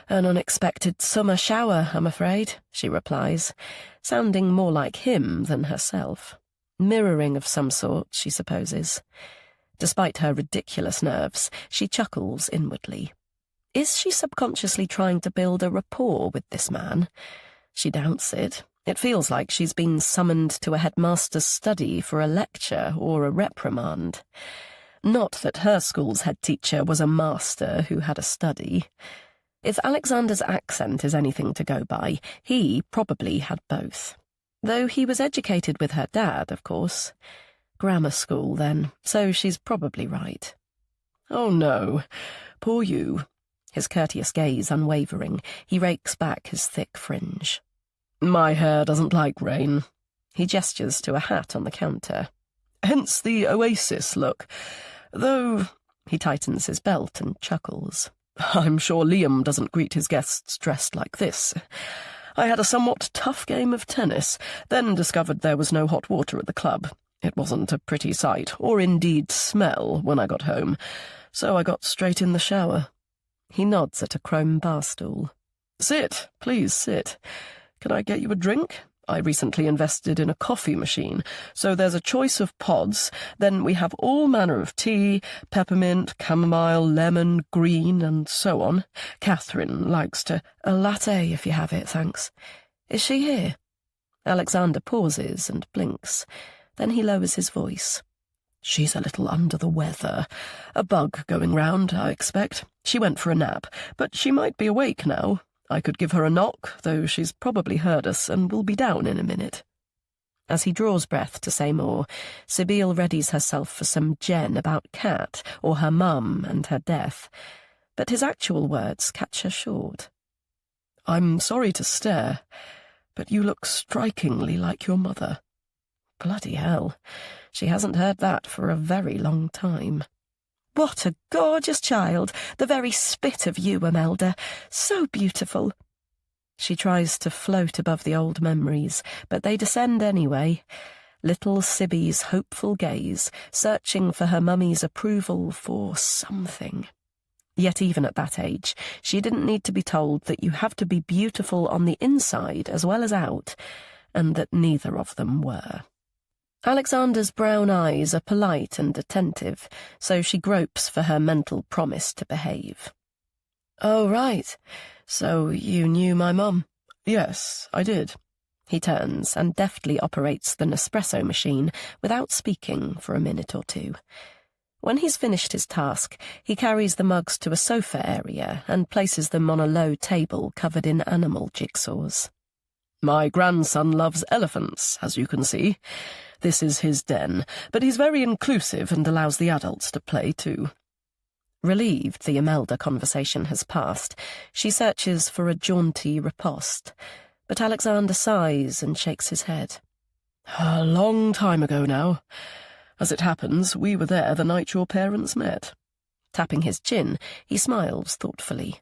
an unexpected summer shower, I'm afraid, she replies, sounding more like him than herself. Mirroring of some sort, she supposes. Despite her ridiculous nerves, she chuckles inwardly. Is she subconsciously trying to build a rapport with this man? She doubts it. It feels like she's been summoned to a headmaster's study for a lecture or a reprimand. Not that her school's head teacher was a master who had a study. If Alexander's accent is anything to go by, he probably had both. Though he was educated with her dad, of course. Grammar school, then, so she's probably right. Oh, no. Poor you. His courteous gaze unwavering, he rakes back his thick fringe. My hair doesn't like rain. He gestures to a hat on the counter. Hence the oasis look. Though, he tightens his belt and chuckles. I'm sure Liam doesn't greet his guests dressed like this. I had a somewhat tough game of tennis, then discovered there was no hot water at the club. It wasn't a pretty sight, or indeed smell, when I got home, so I got straight in the shower. He nods at a chrome bar stool. Sit, please sit. Can I get you a drink? I recently invested in a coffee machine, so there's a choice of pods. Then we have all manner of tea, peppermint, chamomile, lemon, green, and so on. Catherine likes to... A latte, if you have it, thanks. Is she here? Alexander pauses and blinks. Then he lowers his voice. She's a little under the weather. A bug going round, I expect. She went for a nap, but she might be awake now. I could give her a knock, though she's probably heard us and will be down in a minute. As he draws breath to say more, Sibylle readies herself for some gen about Kat or her mum and her death, but his actual words catch her short. I'm sorry to stare, but you look strikingly like your mother. Bloody hell, she hasn't heard that for a very long time. What a gorgeous child, the very spit of you, Imelda, so beautiful. She tries to float above the old memories, but they descend anyway. Little Sibby's hopeful gaze, searching for her mummy's approval for something. Yet even at that age, she didn't need to be told that you have to be beautiful on the inside as well as out, and that neither of them were. Alexander's brown eyes are polite and attentive, so she gropes for her mental promise to behave. Oh, right. So you knew my mum? Yes, I did. He turns and deftly operates the Nespresso machine without speaking for a minute or two. When he's finished his task, he carries the mugs to a sofa area and places them on a low table covered in animal jigsaws. My grandson loves elephants, as you can see. This is his den, but he's very inclusive and allows the adults to play too. Relieved the Imelda conversation has passed, she searches for a jaunty riposte, but Alexander sighs and shakes his head. A long time ago now. As it happens, we were there the night your parents met. Tapping his chin, he smiles thoughtfully.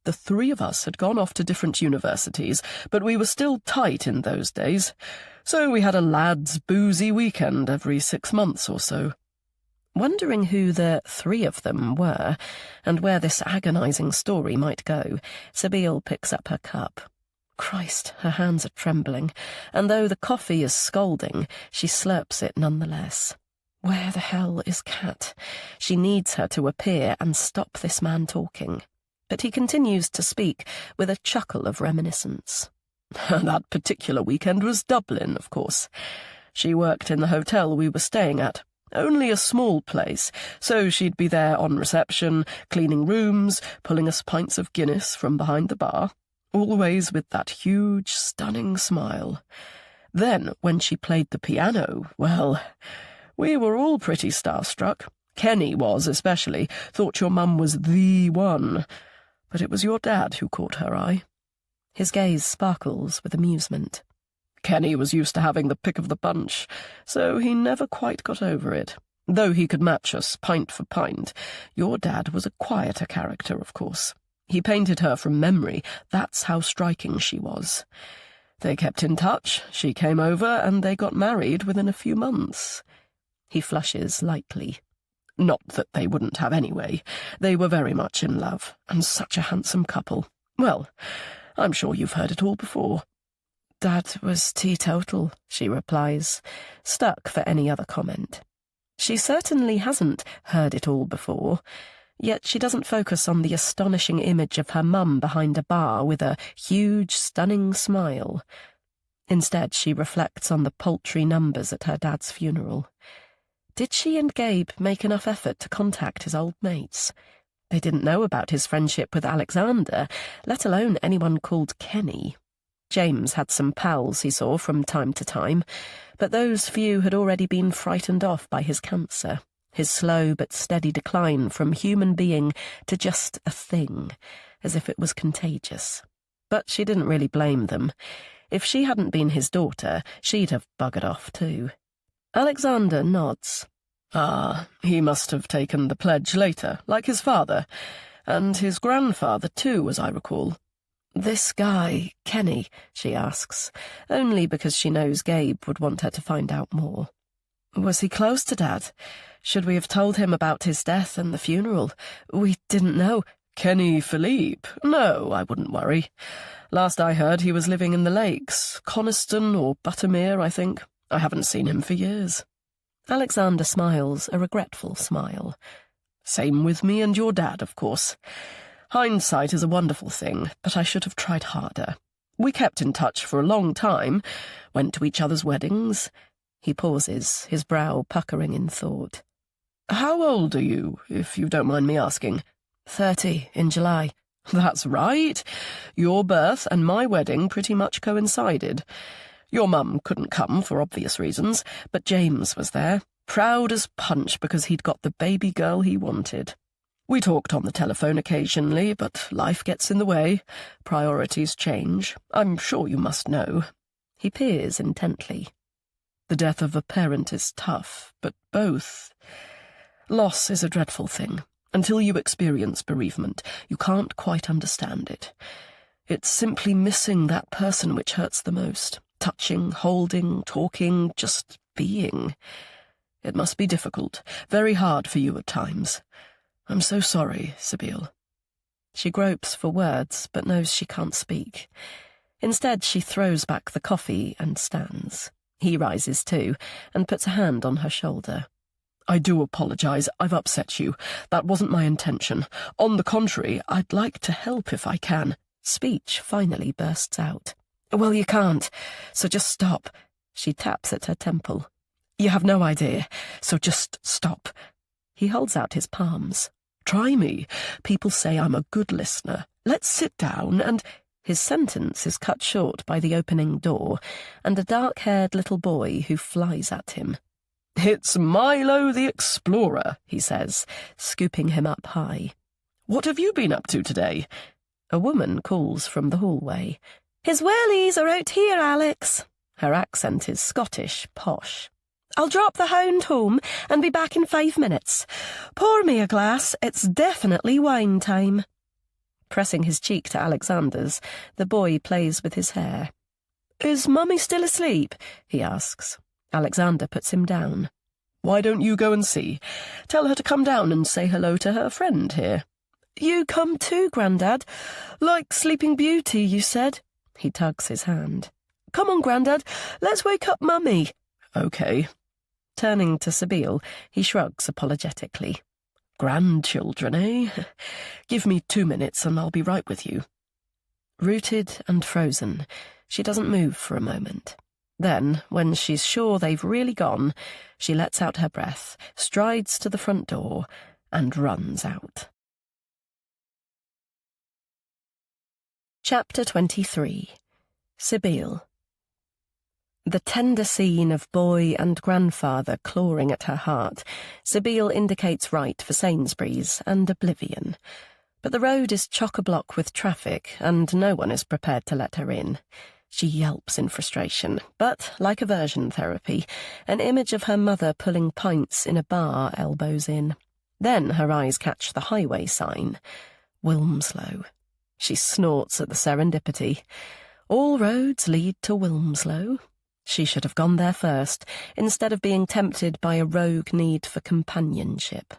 The three of us had gone off to different universities, but we were still tight in those days, so we had a lads' boozy weekend every 6 months or so. Wondering who the three of them were, and where this agonizing story might go, Sabine picks up her cup. Christ, her hands are trembling, and though the coffee is scalding, she slurps it nonetheless. Where the hell is Kat? She needs her to appear and stop this man talking. But he continues to speak with a chuckle of reminiscence. That particular weekend was Dublin, of course. She worked in the hotel we were staying at. Only a small place, so she'd be there on reception, cleaning rooms, pulling us pints of Guinness from behind the bar, always with that huge, stunning smile. Then, when she played the piano, well, we were all pretty starstruck. Kenny was, especially, thought your mum was the one. But it was your dad who caught her eye. His gaze sparkles with amusement. Kenny was used to having the pick of the bunch, so he never quite got over it. Though he could match us pint for pint, your dad was a quieter character, of course. He painted her from memory. That's how striking she was. They kept in touch, she came over, and they got married within a few months. He flushes lightly. Not that they wouldn't have anyway. They were very much in love, and such a handsome couple. Well, I'm sure you've heard it all before. Dad was teetotal, she replies, stuck for any other comment. She certainly hasn't heard it all before, yet she doesn't focus on the astonishing image of her mum behind a bar with a huge, stunning smile. Instead, she reflects on the paltry numbers at her dad's funeral. Did she and Gabe make enough effort to contact his old mates? They didn't know about his friendship with Alexander, let alone anyone called Kenny. James had some pals he saw from time to time, but those few had already been frightened off by his cancer, his slow but steady decline from human being to just a thing, as if it was contagious. But she didn't really blame them. If she hadn't been his daughter, she'd have buggered off too. Alexander nods. Ah, he must have taken the pledge later, like his father, and his grandfather too, as I recall. This guy, Kenny, she asks, only because she knows Gabe would want her to find out more. Was he close to Dad? Should we have told him about his death and the funeral? We didn't know. Kenny Philippe? No, I wouldn't worry. Last I heard he was living in the lakes, Coniston or Buttermere, I think. I haven't seen him for years. Alexander smiles, a regretful smile. Same with me and your dad, of course. Hindsight is a wonderful thing, but I should have tried harder. We kept in touch for a long time, went to each other's weddings. He pauses, his brow puckering in thought. How old are you, if you don't mind me asking? 30 in July. That's right. Your birth and my wedding pretty much coincided. Your mum couldn't come for obvious reasons, but James was there, proud as punch because he'd got the baby girl he wanted. We talked on the telephone occasionally, but life gets in the way. Priorities change. I'm sure you must know. He peers intently. The death of a parent is tough, but both. Loss is a dreadful thing. Until you experience bereavement, you can't quite understand it. It's simply missing that person which hurts the most. Touching, holding, talking, just being. It must be difficult, very hard for you at times. I'm so sorry, Sabine. She gropes for words, but knows she can't speak. Instead, she throws back the coffee and stands. He rises too, and puts a hand on her shoulder. I do apologize. I've upset you. That wasn't my intention. On the contrary, I'd like to help if I can. Speech finally bursts out. Well, you can't, so just stop. She taps at her temple. You have no idea, so just stop. He holds out his palms. Try me. People say I'm a good listener. Let's sit down and... His sentence is cut short by the opening door, and a dark-haired little boy who flies at him. It's Milo the Explorer, he says, scooping him up high. What have you been up to today? A woman calls from the hallway. His whirlies are out here, Alex. Her accent is Scottish, posh. I'll drop the hound home and be back in 5 minutes. Pour me a glass, it's definitely wine time. Pressing his cheek to Alexander's, the boy plays with his hair. Is Mummy still asleep? He asks. Alexander puts him down. Why don't you go and see? Tell her to come down and say hello to her friend here. You come too, Grandad. Like Sleeping Beauty, you said. He tugs his hand. Come on, Grandad, let's wake up Mummy. OK. Turning to Sabine, he shrugs apologetically. Grandchildren, eh? Give me 2 minutes and I'll be right with you. Rooted and frozen, she doesn't move for a moment. Then, when she's sure they've really gone, she lets out her breath, strides to the front door, and runs out. Chapter 23. Sabine. The tender scene of boy and grandfather clawing at her heart, Sabine indicates right for Sainsbury's and oblivion. But the road is chock-a-block with traffic, and no one is prepared to let her in. She yelps in frustration, but, like aversion therapy, an image of her mother pulling pints in a bar elbows in. Then her eyes catch the highway sign. Wilmslow. She snorts at the serendipity. All roads lead to Wilmslow. She should have gone there first, instead of being tempted by a rogue need for companionship.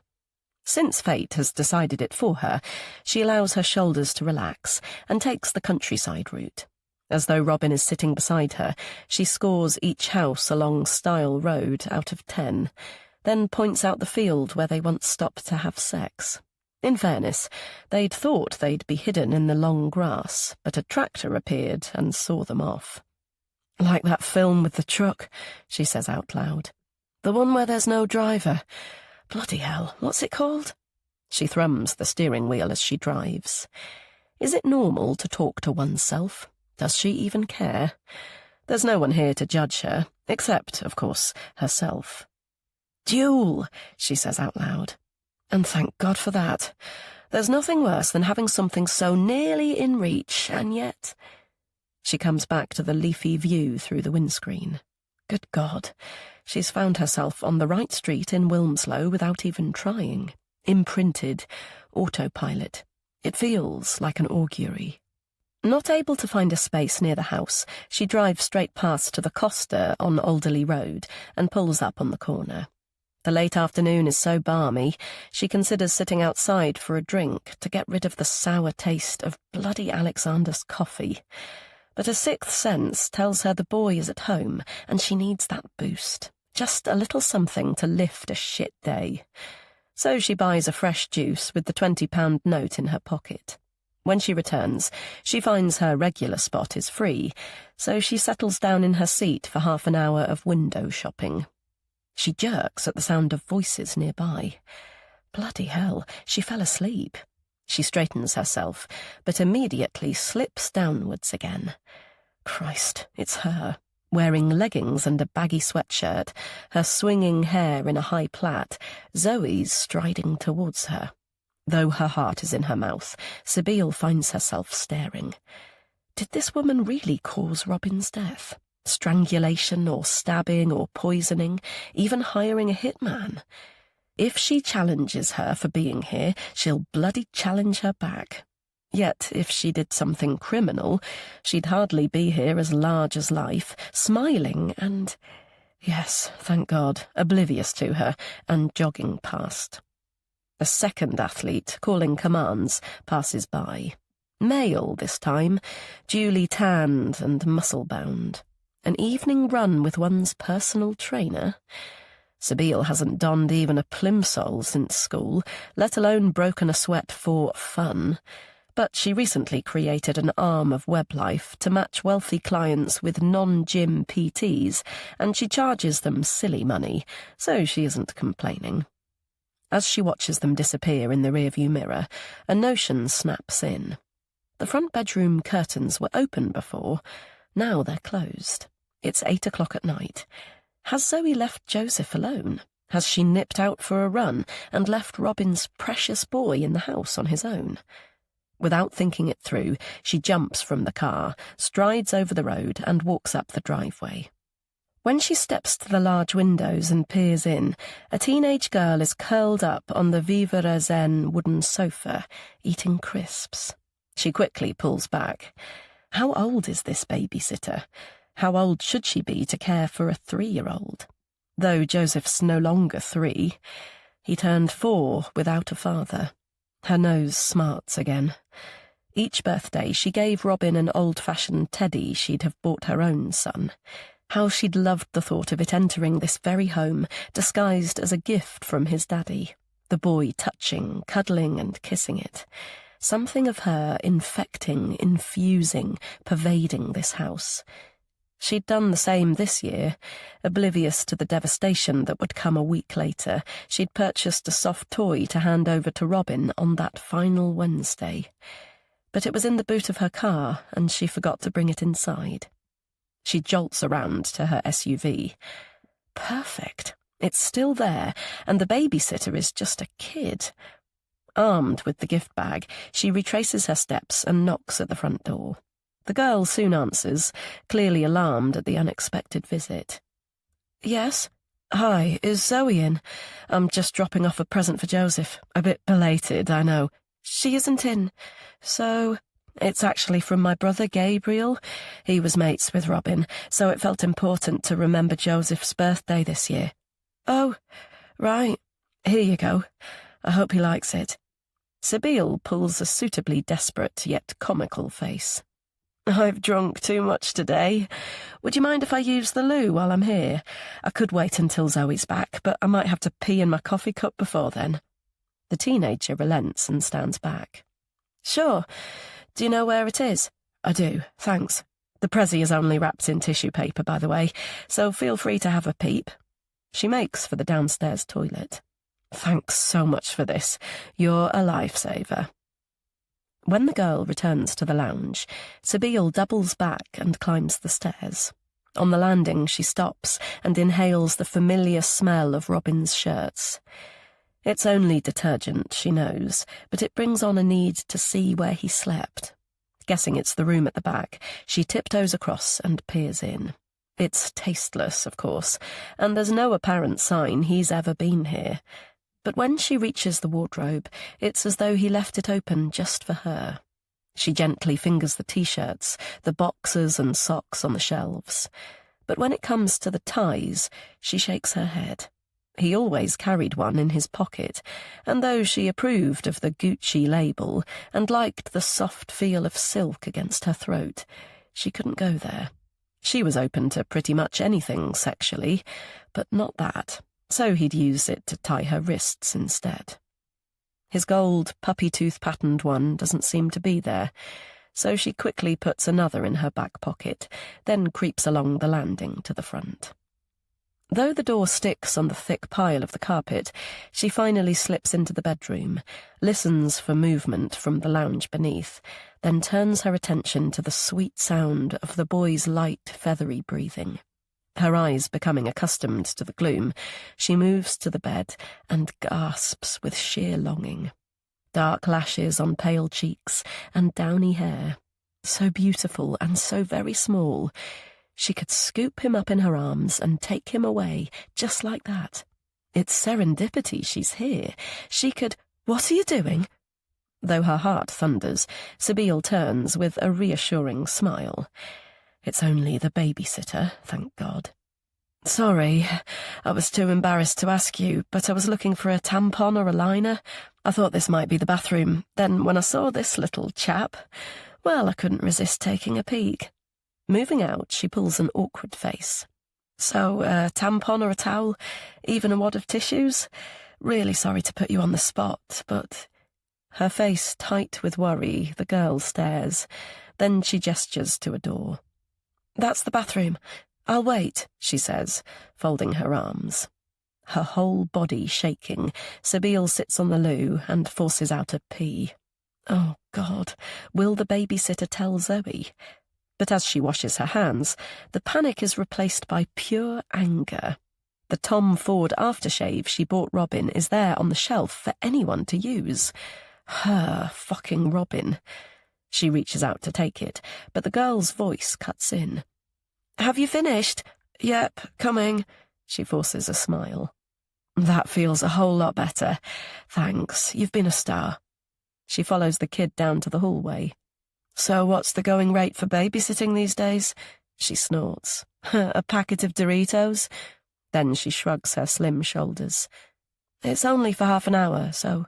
Since fate has decided it for her, she allows her shoulders to relax and takes the countryside route. As though Robin is sitting beside her, she scores each house along Stile Road out of 10, then points out the field where they once stopped to have sex. In fairness, they'd thought they'd be hidden in the long grass, but a tractor appeared and saw them off. Like that film with the truck, she says out loud. The one where there's no driver. Bloody hell, what's it called? She thrums the steering wheel as she drives. Is it normal to talk to oneself? Does she even care? There's no one here to judge her, except, of course, herself. Duel, she says out loud. And thank God for that. There's nothing worse than having something so nearly in reach, and yet... She comes back to the leafy view through the windscreen. Good God, she's found herself on the right street in Wilmslow without even trying. Imprinted, autopilot. It feels like an augury. Not able to find a space near the house, she drives straight past to the Costa on Alderley Road and pulls up on the corner. The late afternoon is so balmy, she considers sitting outside for a drink to get rid of the sour taste of bloody Alexander's coffee. But a sixth sense tells her the boy is at home and she needs that boost. Just a little something to lift a shit day. So she buys a fresh juice with the £20 note in her pocket. When she returns, she finds her regular spot is free, so she settles down in her seat for half an hour of window shopping. She jerks at the sound of voices nearby. Bloody hell, she fell asleep. She straightens herself, but immediately slips downwards again. Christ, it's her, wearing leggings and a baggy sweatshirt, her swinging hair in a high plait, Zoe's striding towards her. Though her heart is in her mouth, Sabine finds herself staring. Did this woman really cause Robin's death? Strangulation or stabbing or poisoning, even hiring a hitman? If she challenges her for being here, she'll bloody challenge her back. Yet, if she did something criminal, she'd hardly be here as large as life, smiling and, yes, thank God, oblivious to her, and jogging past. A second athlete, calling commands, passes by. Male this time, duly tanned and muscle-bound. An evening run with one's personal trainer? Sabine hasn't donned even a plimsoll since school, let alone broken a sweat for fun. But she recently created an arm of WebLife to match wealthy clients with non-gym PTs, and she charges them silly money, so she isn't complaining. As she watches them disappear in the rearview mirror, a notion snaps in. The front bedroom curtains were open before, now they're closed. It's 8 o'clock at night. Has Zoe left Joseph alone? Has she nipped out for a run and left Robin's precious boy in the house on his own? Without thinking it through, she jumps from the car, strides over the road and walks up the driveway. When she steps to the large windows and peers in, a teenage girl is curled up on the Vivere Zen wooden sofa, eating crisps. She quickly pulls back. How old is this babysitter? How old should she be to care for a 3-year-old? Though Joseph's no longer 3. He turned 4 without a father. Her nose smarts again. Each birthday she gave Robin an old-fashioned teddy she'd have bought her own son. How she'd loved the thought of it entering this very home, disguised as a gift from his daddy. The boy touching, cuddling and kissing it. Something of her infecting, infusing, pervading this house. She'd done the same this year. Oblivious to the devastation that would come a week later, she'd purchased a soft toy to hand over to Robin on that final Wednesday. But it was in the boot of her car, and she forgot to bring it inside. She jolts around to her SUV. Perfect. It's still there, and the babysitter is just a kid. Armed with the gift bag, she retraces her steps and knocks at the front door. The girl soon answers, clearly alarmed at the unexpected visit. Yes? Hi, is Zoe in? I'm just dropping off a present for Joseph. A bit belated, I know. She isn't in. So, it's actually from my brother Gabriel. He was mates with Robin, so it felt important to remember Joseph's birthday this year. Oh, right. Here you go. I hope he likes it. Sibyl pulls a suitably desperate yet comical face. I've drunk too much today. Would you mind if I use the loo while I'm here? I could wait until Zoe's back, but I might have to pee in my coffee cup before then. The teenager relents and stands back. Sure. Do you know where it is? I do, thanks. The Prezi is only wrapped in tissue paper, by the way, so feel free to have a peep. She makes for the downstairs toilet. Thanks so much for this. You're a lifesaver. When the girl returns to the lounge, Sibyl doubles back and climbs the stairs. On the landing, she stops and inhales the familiar smell of Robin's shirts. It's only detergent, she knows, but it brings on a need to see where he slept. Guessing it's the room at the back, she tiptoes across and peers in. It's tasteless, of course, and there's no apparent sign he's ever been here. But when she reaches the wardrobe, it's as though he left it open just for her. She gently fingers the T-shirts, the boxers and socks on the shelves. But when it comes to the ties, she shakes her head. He always carried one in his pocket, and though she approved of the Gucci label and liked the soft feel of silk against her throat, she couldn't go there. She was open to pretty much anything sexually, but not that, so he'd use it to tie her wrists instead. His gold, puppy-tooth-patterned one doesn't seem to be there, so she quickly puts another in her back pocket, then creeps along the landing to the front. Though the door sticks on the thick pile of the carpet, she finally slips into the bedroom, listens for movement from the lounge beneath, then turns her attention to the sweet sound of the boy's light, feathery breathing. Her eyes becoming accustomed to the gloom, she moves to the bed and gasps with sheer longing. Dark lashes on pale cheeks and downy hair. So beautiful and so very small. She could scoop him up in her arms and take him away, just like that. It's serendipity she's here. She could— What are you doing? Though her heart thunders, Sibyl turns with a reassuring smile. It's only the babysitter, thank God. Sorry, I was too embarrassed to ask you, but I was looking for a tampon or a liner. I thought this might be the bathroom. Then when I saw this little chap, well, I couldn't resist taking a peek. Moving out, she pulls an awkward face. So, a tampon or a towel? Even a wad of tissues? Really sorry to put you on the spot, but— Her face tight with worry, the girl stares. Then she gestures to a door. That's the bathroom. I'll wait, she says, folding her arms. Her whole body shaking, Sibyl sits on the loo and forces out a pee. Oh, God, will the babysitter tell Zoe? But as she washes her hands, the panic is replaced by pure anger. The Tom Ford aftershave she bought Robin is there on the shelf for anyone to use. Her fucking Robin. She reaches out to take it, but the girl's voice cuts in. Have you finished? Yep, coming. She forces a smile. That feels a whole lot better. Thanks, you've been a star. She follows the kid down to the hallway. So what's the going rate for babysitting these days? She snorts. A packet of Doritos? Then she shrugs her slim shoulders. It's only for half an hour, so...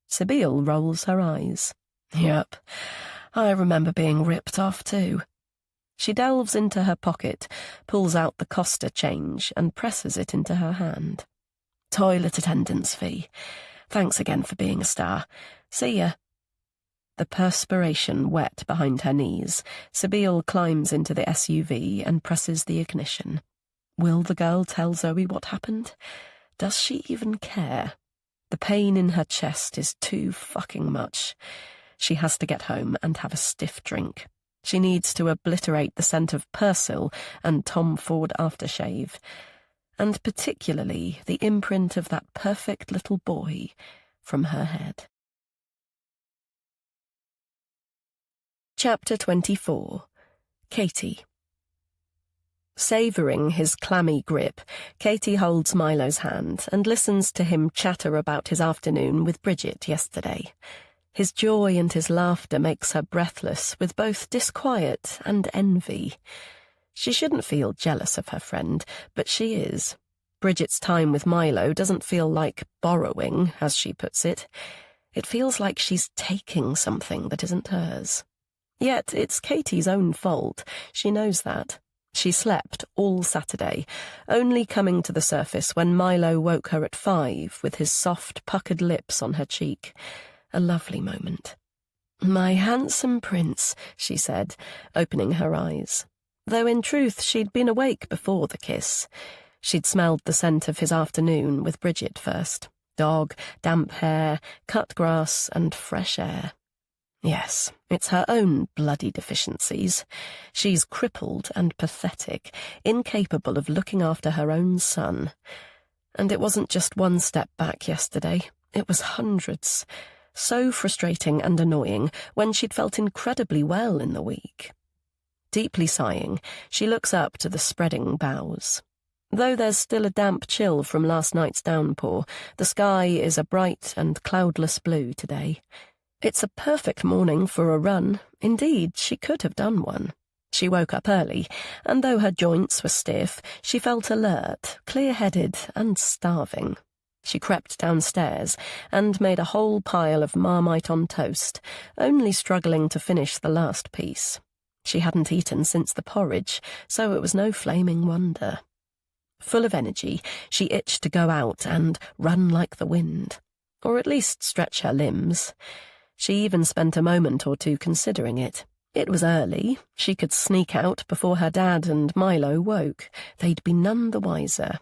Sibyl rolls her eyes. Yep, I remember being ripped off too. She delves into her pocket, pulls out the Costa change and presses it into her hand. Toilet attendance fee. Thanks again for being a star. See ya. The perspiration wet behind her knees, Sibyl climbs into the SUV and presses the ignition. Will the girl tell Zoe what happened? Does she even care? The pain in her chest is too fucking much. She has to get home and have a stiff drink. She needs to obliterate the scent of Persil and Tom Ford aftershave, and particularly the imprint of that perfect little boy from her head. Chapter 24. Katie. Savouring his clammy grip, Katie holds Milo's hand and listens to him chatter about his afternoon with Bridget yesterday. His joy and his laughter makes her breathless with both disquiet and envy. She shouldn't feel jealous of her friend, but she is. Bridget's time with Milo doesn't feel like borrowing, as she puts it. It feels like she's taking something that isn't hers. Yet it's Katie's own fault. She knows that. She slept all Saturday, only coming to the surface when Milo woke her at 5 with his soft, puckered lips on her cheek. A lovely moment. My handsome prince, she said, opening her eyes. Though in truth she'd been awake before the kiss. She'd smelled the scent of his afternoon with Bridget first. Dog, damp hair, cut grass, and fresh air. Yes, it's her own bloody deficiencies. She's crippled and pathetic, incapable of looking after her own son. And it wasn't just one step back yesterday. It was hundreds. So frustrating and annoying when she'd felt incredibly well in the week. Deeply sighing, she looks up to the spreading boughs. Though there's still a damp chill from last night's downpour, the sky is a bright and cloudless blue today. It's a perfect morning for a run. Indeed, she could have done one. She woke up early, and though her joints were stiff, she felt alert, clear-headed, and starving. She crept downstairs and made a whole pile of Marmite on toast, only struggling to finish the last piece. She hadn't eaten since the porridge, so it was no flaming wonder. Full of energy, she itched to go out and run like the wind, or at least stretch her limbs. She even spent a moment or two considering it. It was early. She could sneak out before her dad and Milo woke. They'd be none the wiser.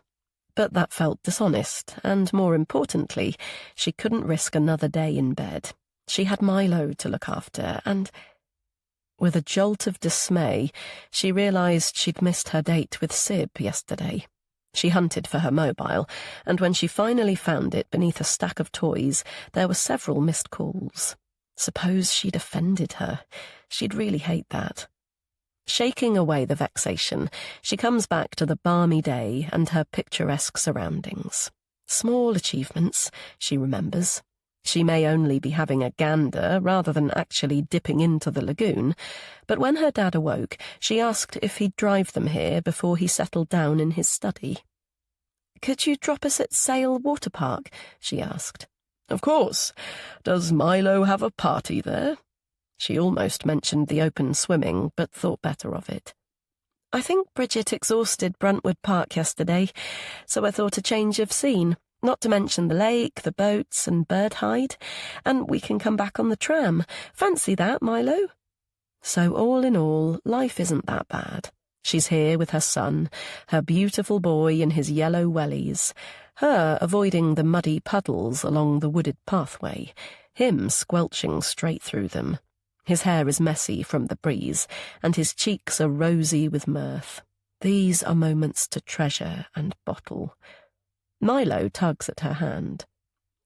But that felt dishonest, and more importantly, she couldn't risk another day in bed. She had Milo to look after, and... With a jolt of dismay, she realised she'd missed her date with Sib yesterday. She hunted for her mobile, and when she finally found it beneath a stack of toys, there were several missed calls. Suppose she'd offended her. She'd really hate that. Shaking away the vexation, she comes back to the balmy day and her picturesque surroundings. Small achievements, she remembers. She may only be having a gander rather than actually dipping into the lagoon, but when her dad awoke, she asked if he'd drive them here before he settled down in his study. "Could you drop us at Sale Water Park?" she asked. "Of course. Does Milo have a party there?" She almost mentioned the open swimming, but thought better of it. "I think Bridget exhausted Bruntwood Park yesterday, so I thought a change of scene, not to mention the lake, the boats, and Birdhide, and we can come back on the tram. Fancy that, Milo?" So all in all, life isn't that bad. She's here with her son, her beautiful boy in his yellow wellies, her avoiding the muddy puddles along the wooded pathway, him squelching straight through them. His hair is messy from the breeze, and his cheeks are rosy with mirth. These are moments to treasure and bottle. Milo tugs at her hand.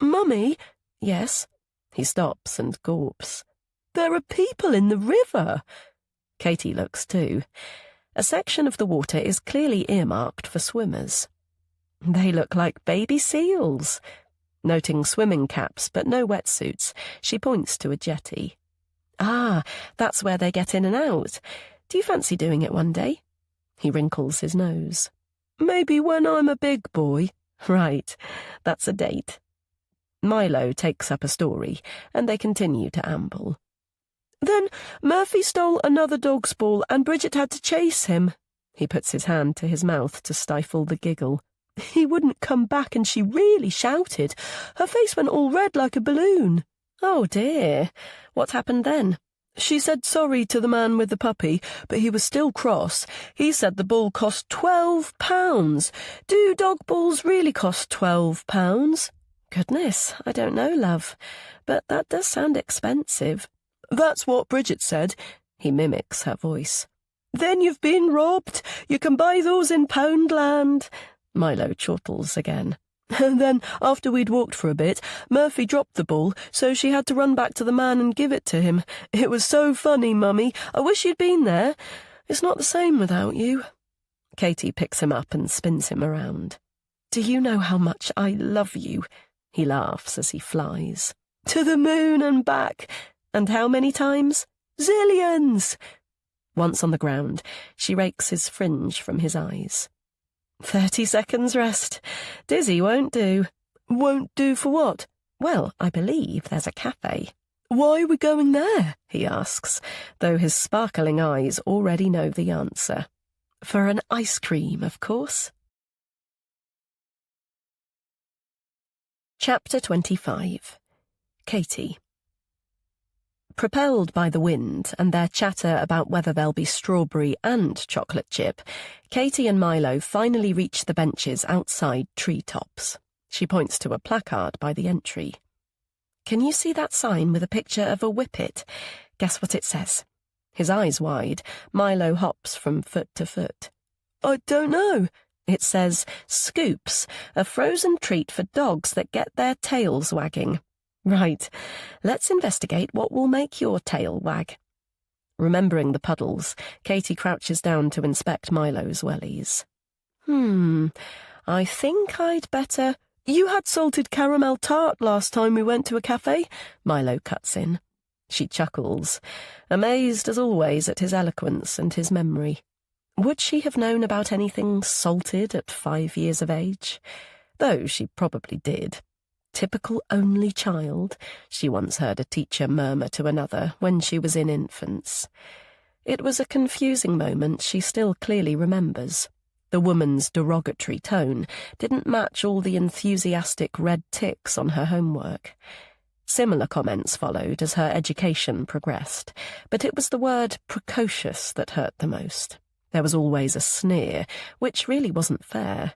"Mummy?" "Yes?" He stops and gawps. "There are people in the river." Katie looks too. A section of the water is clearly earmarked for swimmers. They look like baby seals. Noting swimming caps but no wetsuits, she points to a jetty. Ah, that's where they get in and out. Do you fancy doing it one day? He wrinkles his nose. Maybe when I'm a big boy. Right, that's a date. Milo takes up a story, and they continue to amble. Then Murphy stole another dog's ball, and Bridget had to chase him. He puts his hand to his mouth to stifle the giggle. He wouldn't come back, and she really shouted. Her face went all red like a balloon. Oh, dear. What happened then? She said sorry to the man with the puppy, but he was still cross. He said the ball cost £12. Do dog balls really cost £12? Goodness, I don't know, love, but that does sound expensive. That's what Bridget said. He mimics her voice. Then you've been robbed. You can buy those in Poundland. Milo chortles again. And then, after we'd walked for a bit, Murphy dropped the ball, so she had to run back to the man and give it to him. It was so funny, Mummy. I wish you'd been there. It's not the same without you. Katie picks him up and spins him around. Do you know how much I love you? He laughs as he flies. To the moon and back. And how many times? Zillions! Once on the ground, she rakes his fringe from his eyes. 30 seconds rest. Dizzy won't do. Won't do for what? Well, I believe there's a cafe. Why are we going there? He asks, though his sparkling eyes already know the answer. For an ice cream, of course. Chapter 25. Katie. Propelled by the wind and their chatter about whether there'll be strawberry and chocolate chip, Katie and Milo finally reach the benches outside Treetops. She points to a placard by the entry. Can you see that sign with a picture of a whippet? Guess what it says? His eyes wide, Milo hops from foot to foot. I don't know. It says, Scoops, a frozen treat for dogs that get their tails wagging. Right, let's investigate what will make your tail wag. Remembering the puddles, Katie crouches down to inspect Milo's wellies. I think I'd better... You had salted caramel tart last time we went to a cafe, Milo cuts in. She chuckles, amazed as always at his eloquence and his memory. Would she have known about anything salted at 5 years of age? Though she probably did. Typical only child, she once heard a teacher murmur to another when she was in infants. It was a confusing moment she still clearly remembers. The woman's derogatory tone didn't match all the enthusiastic red ticks on her homework. Similar comments followed as her education progressed, but it was the word precocious that hurt the most. There was always a sneer, which really wasn't fair.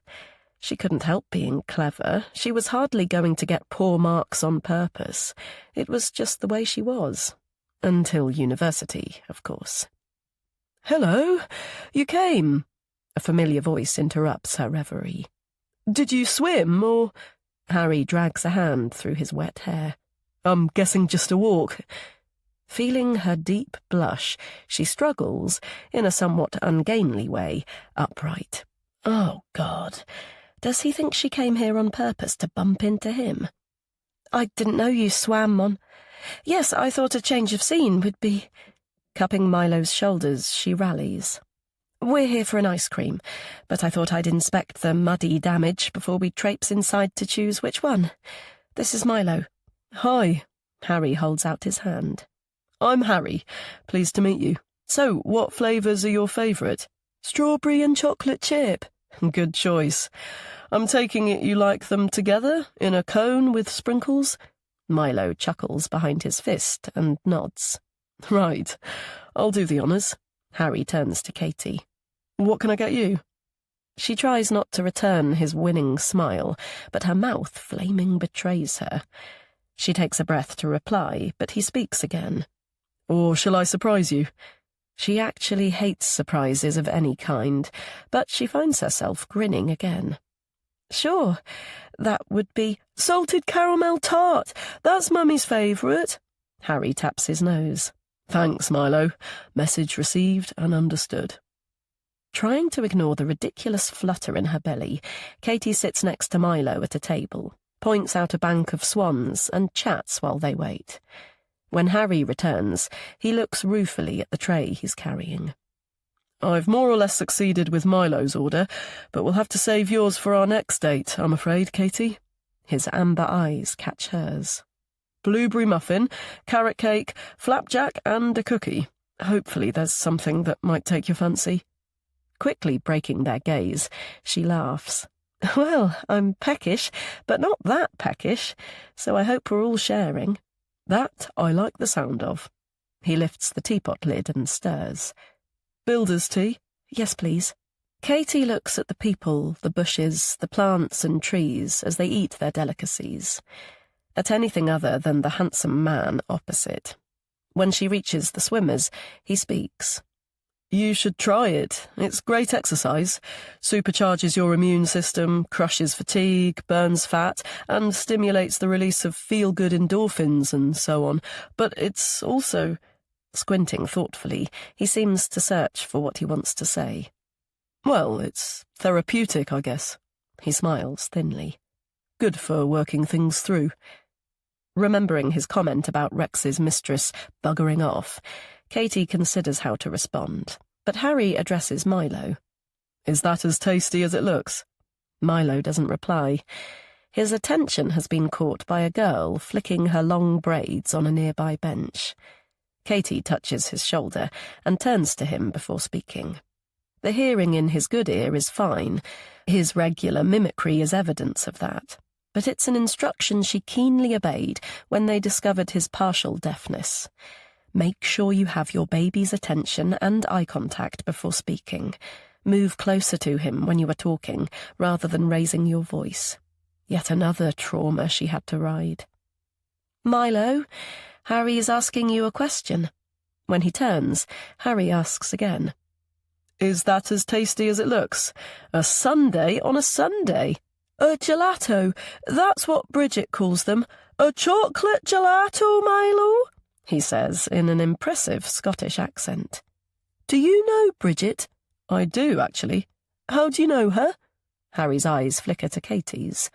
She couldn't help being clever. She was hardly going to get poor marks on purpose. It was just the way she was. Until university, of course. Hello, you came. A familiar voice interrupts her reverie. Did you swim, or... Harry drags a hand through his wet hair. I'm guessing just a walk. Feeling her deep blush, she struggles, in a somewhat ungainly way, upright. Oh, God. Does he think she came here on purpose to bump into him? I didn't know you swam on... Yes, I thought a change of scene would be... Cupping Milo's shoulders, she rallies. We're here for an ice cream, but I thought I'd inspect the muddy damage before we traipse inside to choose which one. This is Milo. Hi. Harry holds out his hand. I'm Harry. Pleased to meet you. So, what flavours are your favourite? Strawberry and chocolate chip. Good choice. I'm taking it you like them together, in a cone with sprinkles? Milo chuckles behind his fist and nods. Right. I'll do the honours. Harry turns to Katie. What can I get you? She tries not to return his winning smile, but her mouth flaming betrays her. She takes a breath to reply, but he speaks again. Or shall I surprise you? She actually hates surprises of any kind, but she finds herself grinning again. Sure, that would be salted caramel tart. That's Mummy's favourite. Harry taps his nose. Thanks, Milo. Message received and understood. Trying to ignore the ridiculous flutter in her belly, Katy sits next to Milo at a table, points out a bank of swans, and chats while they wait. When Harry returns, he looks ruefully at the tray he's carrying. I've more or less succeeded with Milo's order, but we'll have to save yours for our next date, I'm afraid, Katy. His amber eyes catch hers. Blueberry muffin, carrot cake, flapjack, and a cookie. Hopefully there's something that might take your fancy. Quickly breaking their gaze, she laughs. Well, I'm peckish, but not that peckish, so I hope we're all sharing. That I like the sound of. He lifts the teapot lid and stirs. Builder's tea? Yes, please. Katy looks at the people, the bushes, the plants and trees as they eat their delicacies. At anything other than the handsome man opposite. When she reaches the swimmers, he speaks. You should try it. It's great exercise. Supercharges your immune system, crushes fatigue, burns fat, and stimulates the release of feel-good endorphins and so on. But it's also... Squinting thoughtfully, he seems to search for what he wants to say. Well, it's therapeutic, I guess. He smiles thinly. Good for working things through. Remembering his comment about Rex's mistress buggering off, Katy considers how to respond, but Harry addresses Milo. Is that as tasty as it looks? Milo doesn't reply. His attention has been caught by a girl flicking her long braids on a nearby bench. Katy touches his shoulder and turns to him before speaking. The hearing in his good ear is fine. His regular mimicry is evidence of that. But it's an instruction she keenly obeyed when they discovered his partial deafness. Make sure you have your baby's attention and eye contact before speaking. Move closer to him when you are talking, rather than raising your voice. Yet another trauma she had to ride. Milo, Harry is asking you a question. When he turns, Harry asks again. Is that as tasty as it looks? A sundae on a Sunday? A gelato, that's what Bridget calls them. A chocolate gelato, Milo? He says in an impressive Scottish accent. Do you know Bridget? I do, actually. How do you know her? Harry's eyes flicker to Katy's.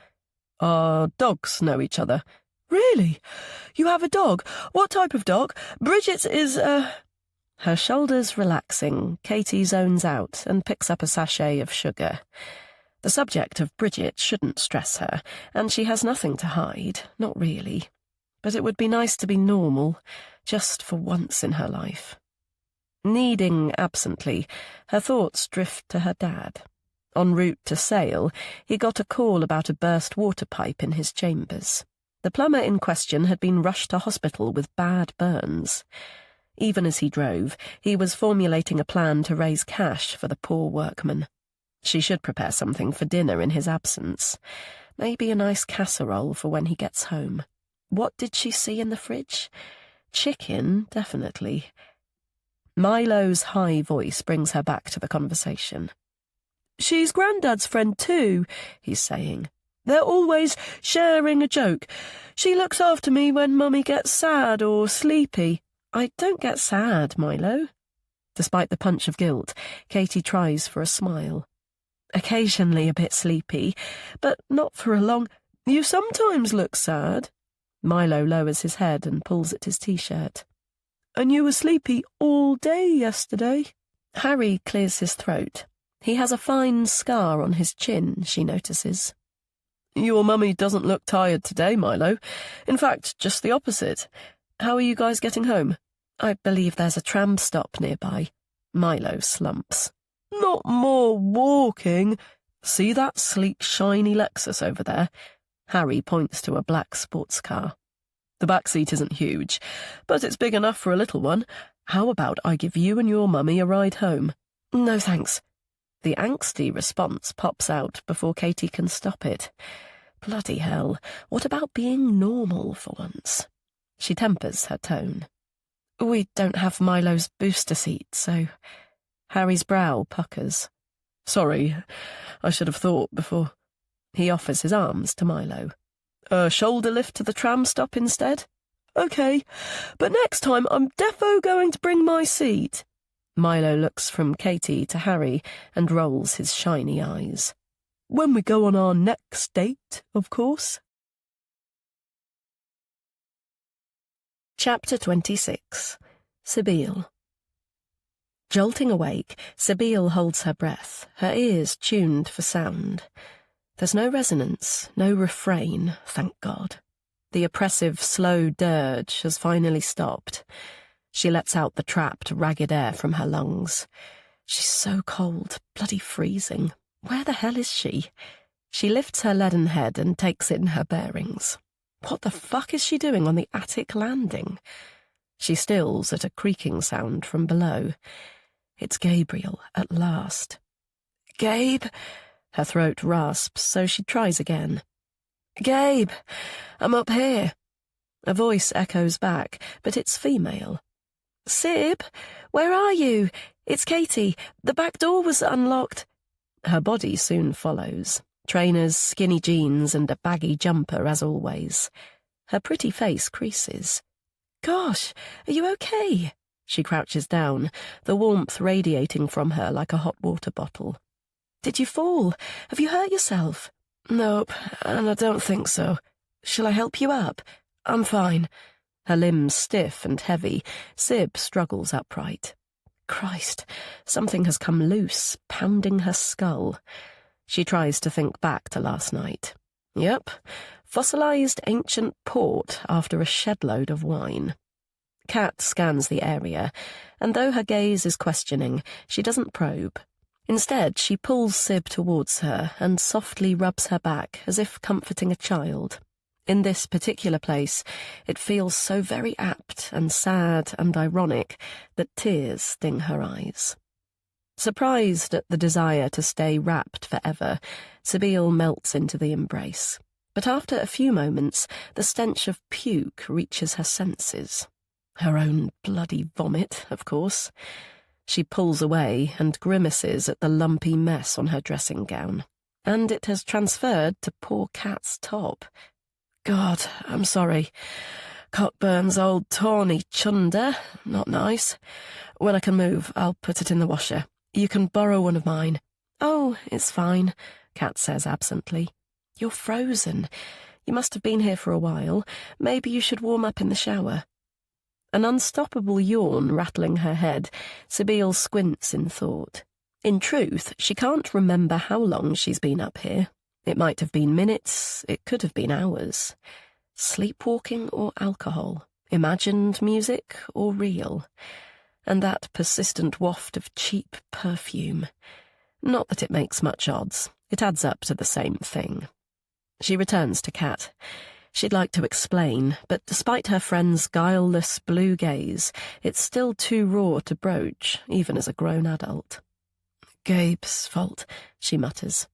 Our dogs know each other. Really? You have a dog? What type of dog? Bridget is Her shoulders relaxing, Katy zones out and picks up a sachet of sugar. The subject of Bridget shouldn't stress her, and she has nothing to hide, not really. But it would be nice to be normal, just for once in her life. Kneading absently, her thoughts drift to her dad. En route to Sale, he got a call about a burst water pipe in his chambers. The plumber in question had been rushed to hospital with bad burns. Even as he drove, he was formulating a plan to raise cash for the poor workman. She should prepare something for dinner in his absence. Maybe a nice casserole for when he gets home. What did she see in the fridge? Chicken, definitely. Milo's high voice brings her back to the conversation. She's Grandad's friend too, he's saying. They're always sharing a joke. She looks after me when Mummy gets sad or sleepy. I don't get sad, Milo. Despite the punch of guilt, Katy tries for a smile. Occasionally a bit sleepy, but not for a long... You sometimes look sad. Milo lowers his head and pulls at his t-shirt. And you were sleepy all day yesterday. Harry clears his throat. He has a fine scar on his chin, she notices. Your mummy doesn't look tired today, Milo. In fact, just the opposite. How are you guys getting home? I believe there's a tram stop nearby. Milo slumps. Not more walking. See that sleek, shiny Lexus over there? Harry points to a black sports car. The back seat isn't huge, but it's big enough for a little one. How about I give you and your mummy a ride home? No, thanks. The angsty response pops out before Katy can stop it. Bloody hell, what about being normal for once? She tempers her tone. We don't have Milo's booster seat, so... Harry's brow puckers. Sorry, I should have thought before. He offers his arms to Milo. A shoulder lift to the tram stop instead? OK, but next time I'm defo going to bring my seat. Milo looks from Katie to Harry and rolls his shiny eyes. When we go on our next date, of course. Chapter 26. Sibille. Jolting awake, Sibille holds her breath, her ears tuned for sound. There's no resonance, no refrain, thank God. The oppressive, slow dirge has finally stopped. She lets out the trapped, ragged air from her lungs. She's so cold, bloody freezing. Where the hell is she? She lifts her leaden head and takes in her bearings. What the fuck is she doing on the attic landing? She stills at a creaking sound from below. It's Gabriel, at last. Gabe? Her throat rasps, so she tries again. Gabe, I'm up here. A voice echoes back, but it's female. Sib, where are you? It's Katie. The back door was unlocked. Her body soon follows. Trainers, skinny jeans, and a baggy jumper, as always. Her pretty face creases. Gosh, are you okay? She crouches down, the warmth radiating from her like a hot water bottle. Did you fall? Have you hurt yourself? Nope, and I don't think so. Shall I help you up? I'm fine. Her limbs stiff and heavy, Sib struggles upright. Christ, something has come loose, pounding her skull. She tries to think back to last night. Yep, fossilized ancient port after a shedload of wine. Kat scans the area, and though her gaze is questioning, she doesn't probe. Instead, she pulls Sib towards her and softly rubs her back as if comforting a child. In this particular place, it feels so very apt and sad and ironic that tears sting her eyes. Surprised at the desire to stay wrapped forever, Sibille melts into the embrace. But after a few moments, the stench of puke reaches her senses. Her own bloody vomit, of course. She pulls away and grimaces at the lumpy mess on her dressing gown. And it has transferred to poor Kat's top. God, I'm sorry. Cockburn's old tawny chunder. Not nice. When I can move, I'll put it in the washer. You can borrow one of mine. Oh, it's fine, Kat says absently. You're frozen. You must have been here for a while. Maybe you should warm up in the shower. An unstoppable yawn rattling her head, Sibille squints in thought. In truth, she can't remember how long she's been up here. It might have been minutes, it could have been hours. Sleepwalking or alcohol, imagined music or real. And that persistent waft of cheap perfume. Not that it makes much odds, it adds up to the same thing. She returns to Kat. She'd like to explain, but despite her friend's guileless blue gaze, it's still too raw to broach, even as a grown adult. Gabe's fault, she mutters.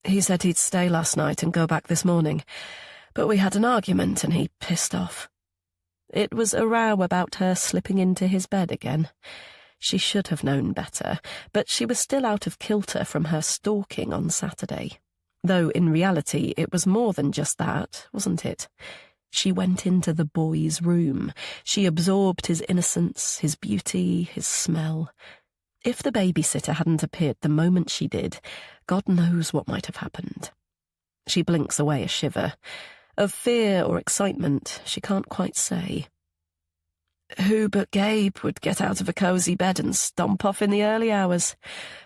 He said he'd stay last night and go back this morning, but we had an argument and he pissed off. It was a row about her slipping into his bed again. She should have known better, but she was still out of kilter from her stalking on Saturday. Though in reality it was more than just that, wasn't it? She went into the boy's room. She absorbed his innocence, his beauty, his smell. If the babysitter hadn't appeared the moment she did, God knows what might have happened. She blinks away a shiver. Of fear or excitement, she can't quite say. Who but Gabe would get out of a cosy bed and stomp off in the early hours?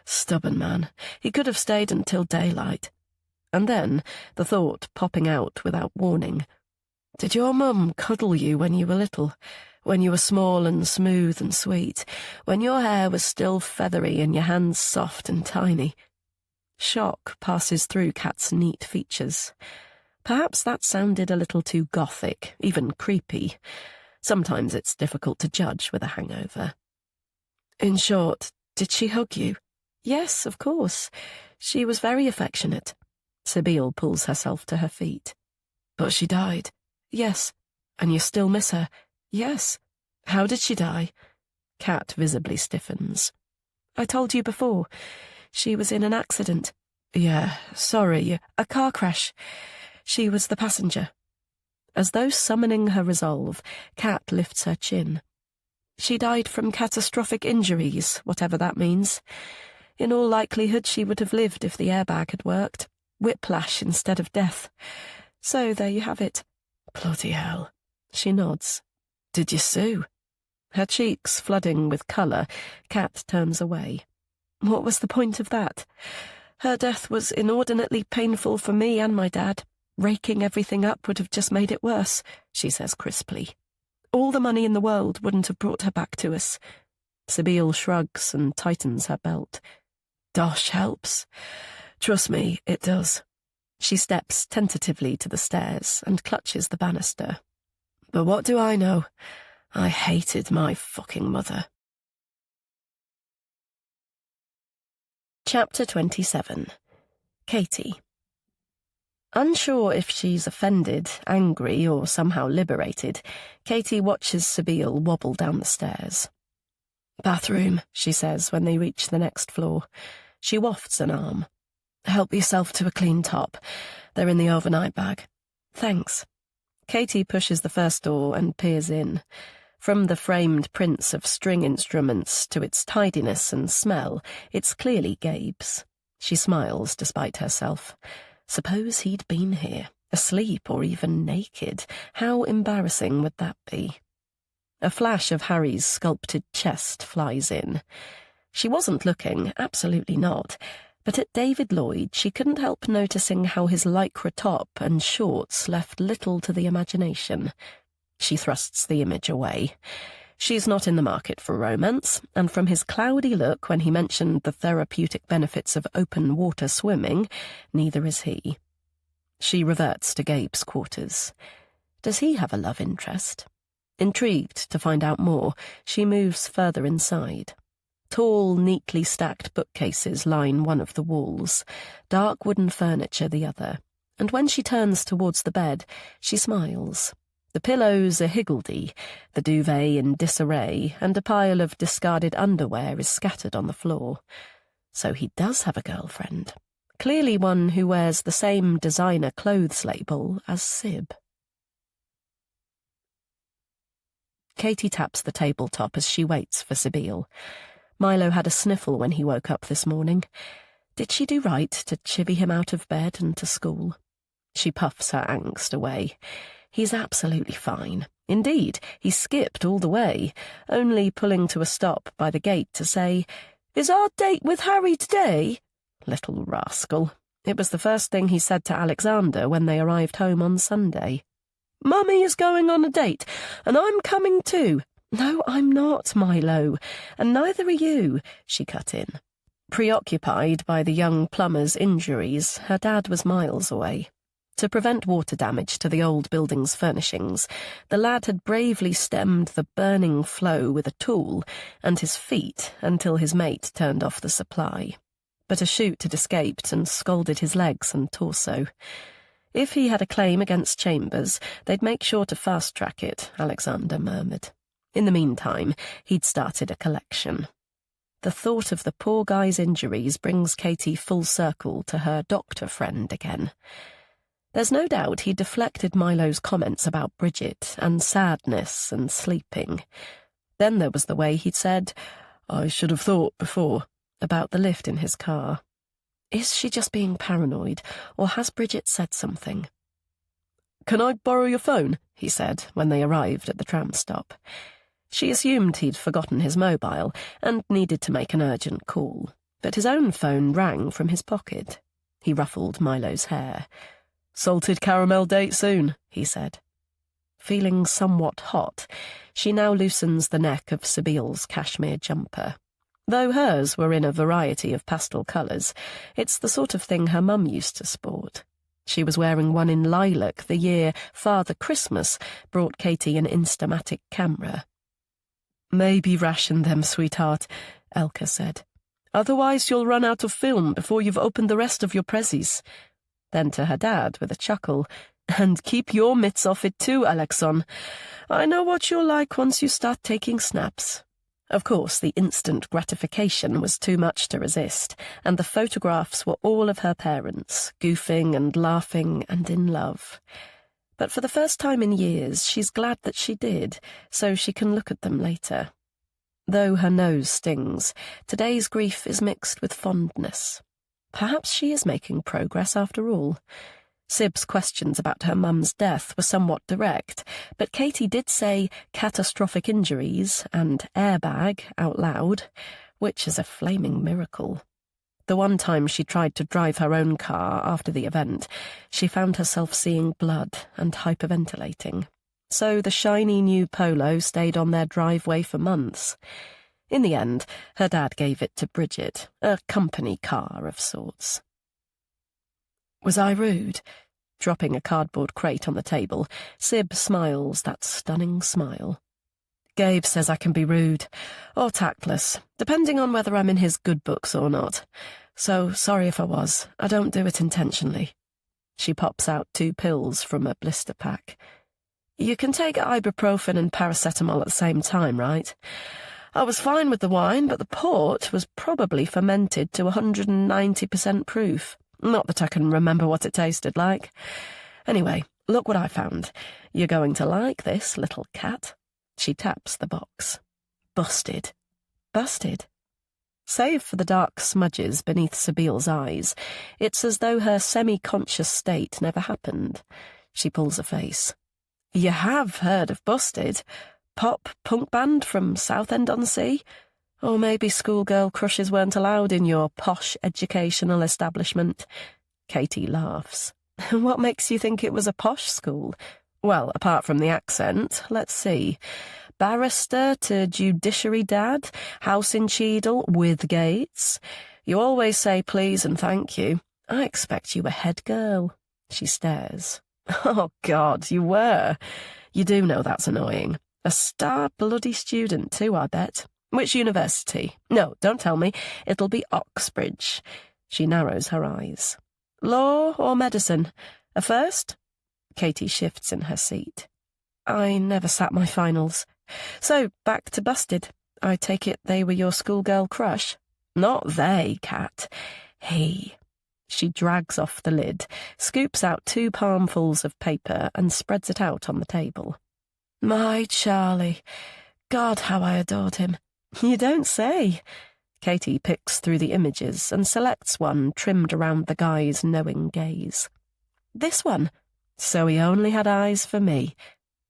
Stubborn man. He could have stayed until daylight. And then, the thought popping out without warning. Did your mum cuddle you when you were little? When you were small and smooth and sweet? When your hair was still feathery and your hands soft and tiny? Shock passes through Kat's neat features. Perhaps that sounded a little too gothic, even creepy. Sometimes it's difficult to judge with a hangover. In short, did she hug you? Yes, of course. She was very affectionate. Sibille pulls herself to her feet. But she died. Yes. And you still miss her? Yes. How did she die? Kat visibly stiffens. I told you before. She was in an accident. Yeah, sorry, a car crash. She was the passenger. As though summoning her resolve, Kat lifts her chin. She died from catastrophic injuries, whatever that means. In all likelihood, she would have lived if the airbag had worked. Whiplash instead of death. So there you have it. Bloody hell. She nods. Did you sue? Her cheeks flooding with colour, Kat turns away. What was the point of that? Her death was inordinately painful for me and my dad. Raking everything up would have just made it worse, she says crisply. All the money in the world wouldn't have brought her back to us. Sabine shrugs and tightens her belt. Dosh helps. Trust me, it does. She steps tentatively to the stairs and clutches the banister. But what do I know? I hated my fucking mother. Chapter 27. Katie. Unsure if she's offended, angry, or somehow liberated, Katie watches Sabine wobble down the stairs. Bathroom, she says when they reach the next floor. She wafts an arm. Help yourself to a clean top. They're in the overnight bag. Thanks. Katie pushes the first door and peers in. From the framed prints of string instruments to its tidiness and smell, it's clearly Gabe's. She smiles despite herself. Suppose he'd been here, asleep or even naked. How embarrassing would that be? A flash of Harry's sculpted chest flies in. She wasn't looking, absolutely not, but at David Lloyd she couldn't help noticing how his lycra top and shorts left little to the imagination. She thrusts the image away. She's not in the market for romance, and from his cloudy look when he mentioned the therapeutic benefits of open water swimming, neither is he. She reverts to Gabe's quarters. Does he have a love interest? Intrigued to find out more, she moves further inside. Tall, neatly stacked bookcases line one of the walls, dark wooden furniture the other, and when she turns towards the bed, she smiles. The pillows are higgledy, the duvet in disarray, and a pile of discarded underwear is scattered on the floor. So he does have a girlfriend, clearly one who wears the same designer clothes label as Sib. Katie taps the tabletop as she waits for Sabine. Milo had a sniffle when he woke up this morning. Did she do right to chivvy him out of bed and to school? She puffs her angst away. He's absolutely fine. Indeed, he skipped all the way, only pulling to a stop by the gate to say, "Is our date with Harry today?" Little rascal. It was the first thing he said to Alexander when they arrived home on Sunday. "Mummy is going on a date, and I'm coming too." "No, I'm not, Milo, and neither are you," she cut in. Preoccupied by the young plumber's injuries, her dad was miles away. To prevent water damage to the old building's furnishings, the lad had bravely stemmed the burning flow with a tool and his feet until his mate turned off the supply. But a chute had escaped and scalded his legs and torso. If he had a claim against Chambers, they'd make sure to fast-track it, Alexander murmured. In the meantime, he'd started a collection. The thought of the poor guy's injuries brings Katie full circle to her doctor friend again. There's no doubt he deflected Milo's comments about Bridget and sadness and sleeping. Then there was the way he'd said, "I should have thought before," about the lift in his car. Is she just being paranoid, or has Bridget said something? "Can I borrow your phone?" he said when they arrived at the tram stop. She assumed he'd forgotten his mobile and needed to make an urgent call, but his own phone rang from his pocket. He ruffled Milo's hair. "Salted caramel date soon," he said. Feeling somewhat hot, she now loosens the neck of Sabine's cashmere jumper. Though hers were in a variety of pastel colours, it's the sort of thing her mum used to sport. She was wearing one in lilac the year Father Christmas brought Katie an Instamatic camera. "Maybe ration them, sweetheart," Elka said. "Otherwise you'll run out of film before you've opened the rest of your prezzies." Then to her dad with a chuckle, "And keep your mitts off it too, Alexon. I know what you're like once you start taking snaps." Of course, the instant gratification was too much to resist, and the photographs were all of her parents, goofing and laughing and in love. But for the first time in years, she's glad that she did, so she can look at them later. Though her nose stings, today's grief is mixed with fondness. Perhaps she is making progress after all. Sib's questions about her mum's death were somewhat direct, but Katie did say catastrophic injuries and airbag out loud, which is a flaming miracle. The one time she tried to drive her own car after the event, she found herself seeing blood and hyperventilating. So the shiny new Polo stayed on their driveway for months. In the end, her dad gave it to Bridget, a company car of sorts. Was I rude? Dropping a cardboard crate on the table, Sib smiles that stunning smile. Gabe says I can be rude, or tactless, depending on whether I'm in his good books or not. So sorry if I was. I don't do it intentionally. She pops out 2 pills from a blister pack. You can take ibuprofen and paracetamol at the same time, right? I was fine with the wine, but the port was probably fermented to 190% proof. Not that I can remember what it tasted like. Anyway, look what I found. You're going to like this, little cat. She taps the box. Busted. Busted. Save for the dark smudges beneath Sabile's eyes, it's as though her semi-conscious state never happened. She pulls a face. You have heard of Busted? Pop punk band from Southend-on-Sea? Or maybe schoolgirl crushes weren't allowed in your posh educational establishment? Katie laughs. What makes you think it was a posh school? Well, apart from the accent, let's see. Barrister to judiciary dad, house in Cheadle, with gates. You always say please and thank you. I expect you were head girl. She stares. Oh, God, you were. You do know that's annoying. A star bloody student, too, I bet. Which university? No, don't tell me. It'll be Oxbridge. She narrows her eyes. Law or medicine? A first? Katie shifts in her seat. I never sat my finals. So, back to Busted. I take it they were your schoolgirl crush? Not they, Cat. He. She drags off the lid, scoops out 2 palmfuls of paper and spreads it out on the table. My Charlie. God, how I adored him. You don't say. Katie picks through the images and selects one trimmed around the guy's knowing gaze. This one. So he only had eyes for me.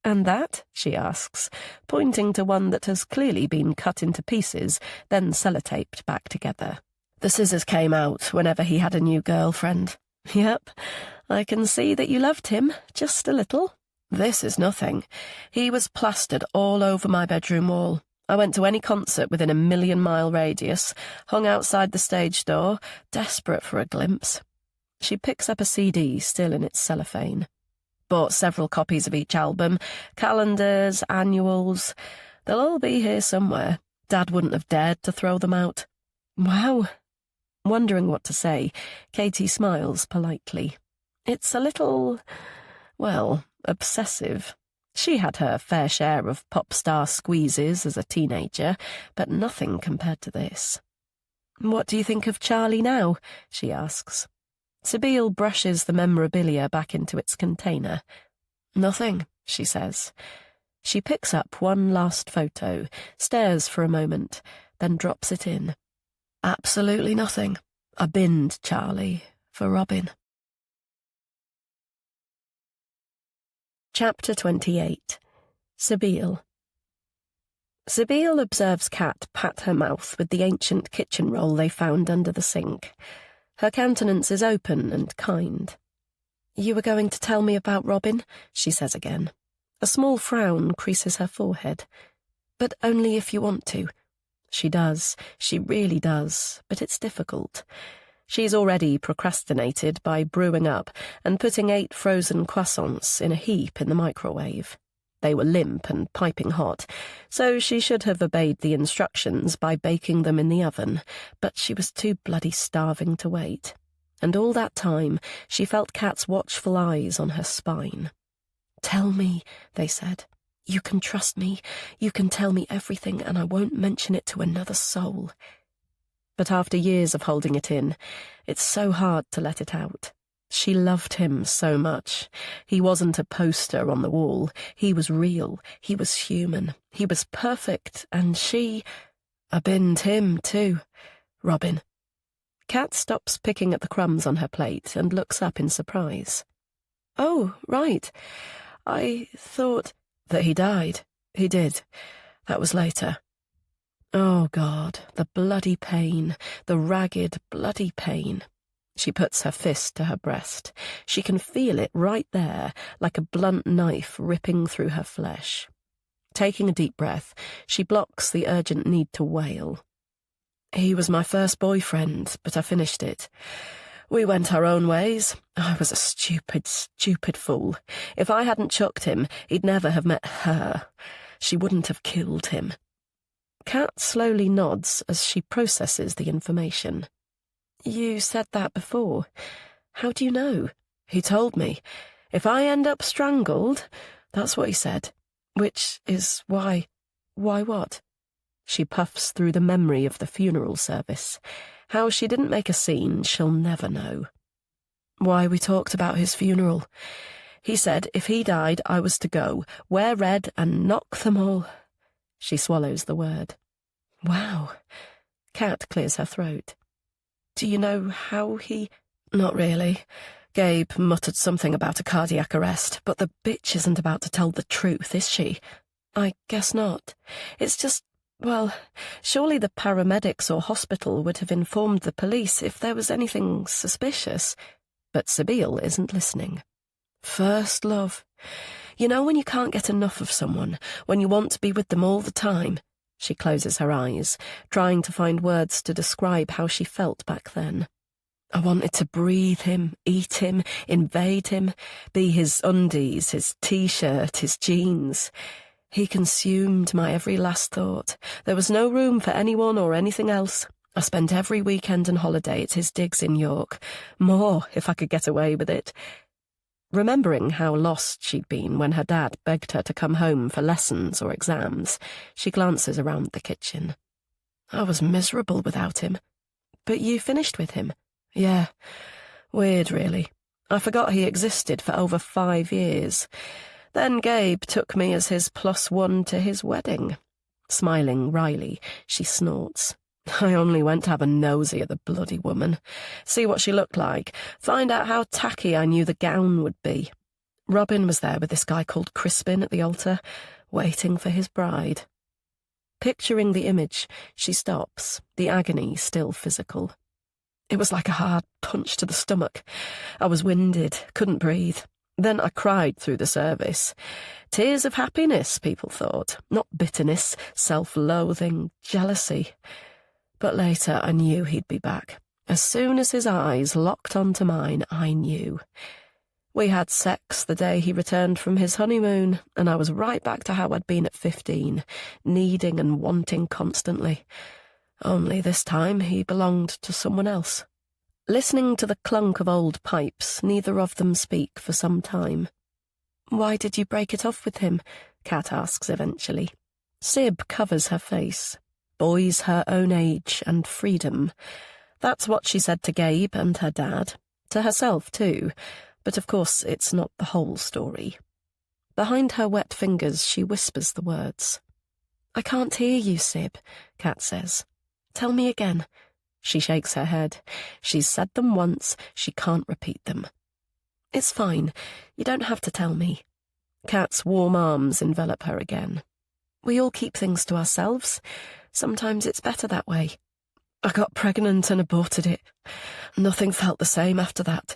And that? She asks, pointing to one that has clearly been cut into pieces, then sellotaped back together. The scissors came out whenever he had a new girlfriend. Yep, I can see that you loved him, just a little. This is nothing. He was plastered all over my bedroom wall. I went to any concert within a 1,000,000-mile radius, hung outside the stage door, desperate for a glimpse. She picks up a CD still in its cellophane. Bought several copies of each album, calendars, annuals. They'll all be here somewhere. Dad wouldn't have dared to throw them out. Wow. Wondering what to say, Katie smiles politely. It's a little, well, obsessive. She had her fair share of pop star squeezes as a teenager, but nothing compared to this. What do you think of Charlie now? She asks. Sabile brushes the memorabilia back into its container. Nothing, she says. She picks up one last photo, stares for a moment, then drops it in. Absolutely nothing. I binned Charlie for Robin. Chapter 28. Sabile. Sabile observes Kat pat her mouth with the ancient kitchen roll they found under the sink. Her countenance is open and kind. You were going to tell me about Robin, she says again. A small frown creases her forehead. But only if you want to. She does, she really does, but it's difficult. She's already procrastinated by brewing up and putting 8 frozen croissants in a heap in the microwave. They were limp and piping hot, so she should have obeyed the instructions by baking them in the oven, but she was too bloody starving to wait. And all that time she felt Kat's watchful eyes on her spine. Tell me, they said. You can trust me. You can tell me everything, and I won't mention it to another soul. But after years of holding it in, it's so hard to let it out. She loved him so much. He wasn't a poster on the wall. He was real. He was human. He was perfect. And she binned him too. Robin. Kat stops picking at the crumbs on her plate and looks up in surprise. Oh, right. I thought that he died. He did. That was later. Oh, God, the bloody pain, the ragged, bloody pain. She puts her fist to her breast. She can feel it right there, like a blunt knife ripping through her flesh. Taking a deep breath, she blocks the urgent need to wail. He was my first boyfriend, but I finished it. We went our own ways. I was a stupid, stupid fool. If I hadn't chucked him, he'd never have met her. She wouldn't have killed him. Kat slowly nods as she processes the information. You said that before. How do you know? He told me. If I end up strangled, that's what he said. Which is why... Why what? She puffs through the memory of the funeral service. How she didn't make a scene, she'll never know. Why we talked about his funeral. He said if he died, I was to go, wear red and knock them all. She swallows the word. Wow. Kat clears her throat. Do you know how he... Not really. Gabe muttered something about a cardiac arrest, but the bitch isn't about to tell the truth, is she? I guess not. It's just, well, surely the paramedics or hospital would have informed the police if there was anything suspicious. But Sybille isn't listening. First love. You know when you can't get enough of someone, when you want to be with them all the time? She closes her eyes, trying to find words to describe how she felt back then. I wanted to breathe him, eat him, invade him, be his undies, his T-shirt, his jeans. He consumed my every last thought. There was no room for anyone or anything else. I spent every weekend and holiday at his digs in York. More, if I could get away with it. Remembering how lost she'd been when her dad begged her to come home for lessons or exams, she glances around the kitchen. I was miserable without him. But you finished with him? Yeah. Weird, really. I forgot he existed for over 5 years. Then Gabe took me as his +1 to his wedding. Smiling wryly, she snorts. I only went to have a nosy at the bloody woman. See what she looked like. Find out how tacky I knew the gown would be. Robin was there with this guy called Crispin at the altar, waiting for his bride. Picturing the image, she stops, the agony still physical. It was like a hard punch to the stomach. I was winded, couldn't breathe. Then I cried through the service. Tears of happiness, people thought, not bitterness, self-loathing, jealousy. But later I knew he'd be back. As soon as his eyes locked onto mine, I knew. We had sex the day he returned from his honeymoon, and I was right back to how I'd been at 15, needing and wanting constantly. Only this time he belonged to someone else. Listening to the clunk of old pipes, neither of them speak for some time. Why did you break it off with him? Kat asks eventually. Syb covers her face. Boys her own age and freedom. That's what she said to Gabe and her dad. To herself, too. But of course it's not the whole story. Behind her wet fingers she whispers the words. I can't hear you, Syb, Kat says. Tell me again. She shakes her head. She's said them once, she can't repeat them. It's fine. You don't have to tell me. Kat's warm arms envelop her again. We all keep things to ourselves. Sometimes it's better that way. I got pregnant and aborted it. Nothing felt the same after that.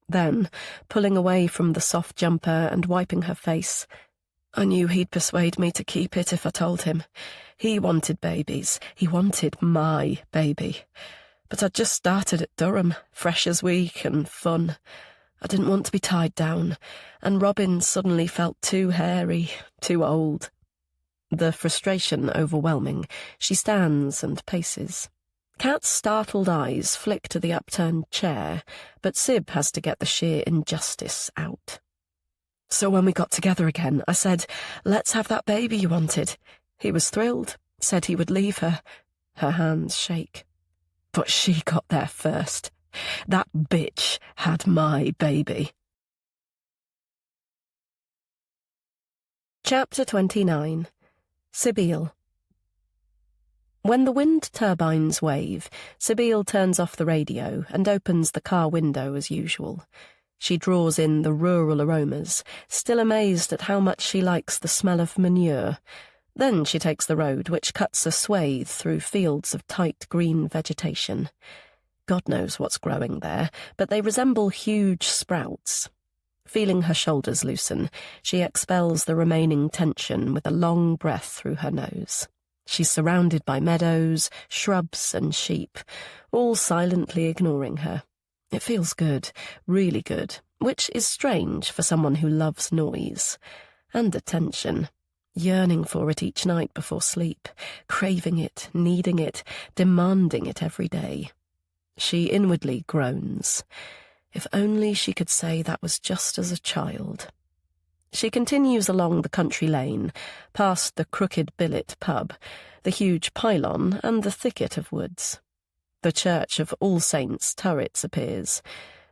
Then, pulling away from the soft jumper and wiping her face, I knew he'd persuade me to keep it if I told him. He wanted babies. He wanted my baby. But I'd just started at Durham, Freshers' Week and fun. I didn't want to be tied down, and Robin suddenly felt too hairy, too old. The frustration overwhelming, she stands and paces. Kat's startled eyes flick to the upturned chair, but Syb has to get the sheer injustice out. So when we got together again, I said, let's have that baby you wanted. He was thrilled, said he would leave her. Her hands shake. But she got there first. That bitch had my baby. Chapter 29. Sibylle. When the wind turbines wave, Sibylle turns off the radio and opens the car window as usual. She draws in the rural aromas, still amazed at how much she likes the smell of manure. Then she takes the road, which cuts a swathe through fields of tight green vegetation. God knows what's growing there, but they resemble huge sprouts. Feeling her shoulders loosen, she expels the remaining tension with a long breath through her nose. She's surrounded by meadows, shrubs and sheep, all silently ignoring her. It feels good, really good, which is strange for someone who loves noise. And attention. Yearning for it each night before sleep, craving it, needing it, demanding it every day. She inwardly groans. If only she could say that was just as a child. She continues along the country lane, past the Crooked Billet pub, the huge pylon and the thicket of woods. The church of All Saints' turrets appears,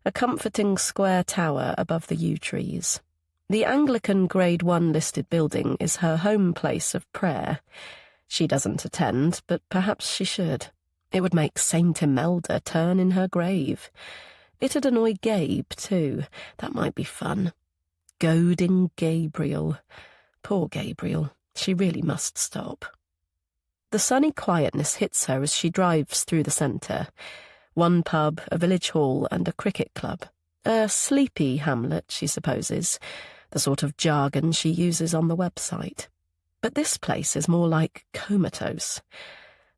a comforting square tower above the yew trees. The Anglican Grade 1 listed building is her home place of prayer. She doesn't attend, but perhaps she should. It would make Saint Imelda turn in her grave. It'd annoy Gabe, too. That might be fun. Goading Gabriel. Poor Gabriel. She really must stop. The sunny quietness hits her as she drives through the centre. One pub, a village hall, and a cricket club. A sleepy hamlet, she supposes, the sort of jargon she uses on the website. But this place is more like comatose.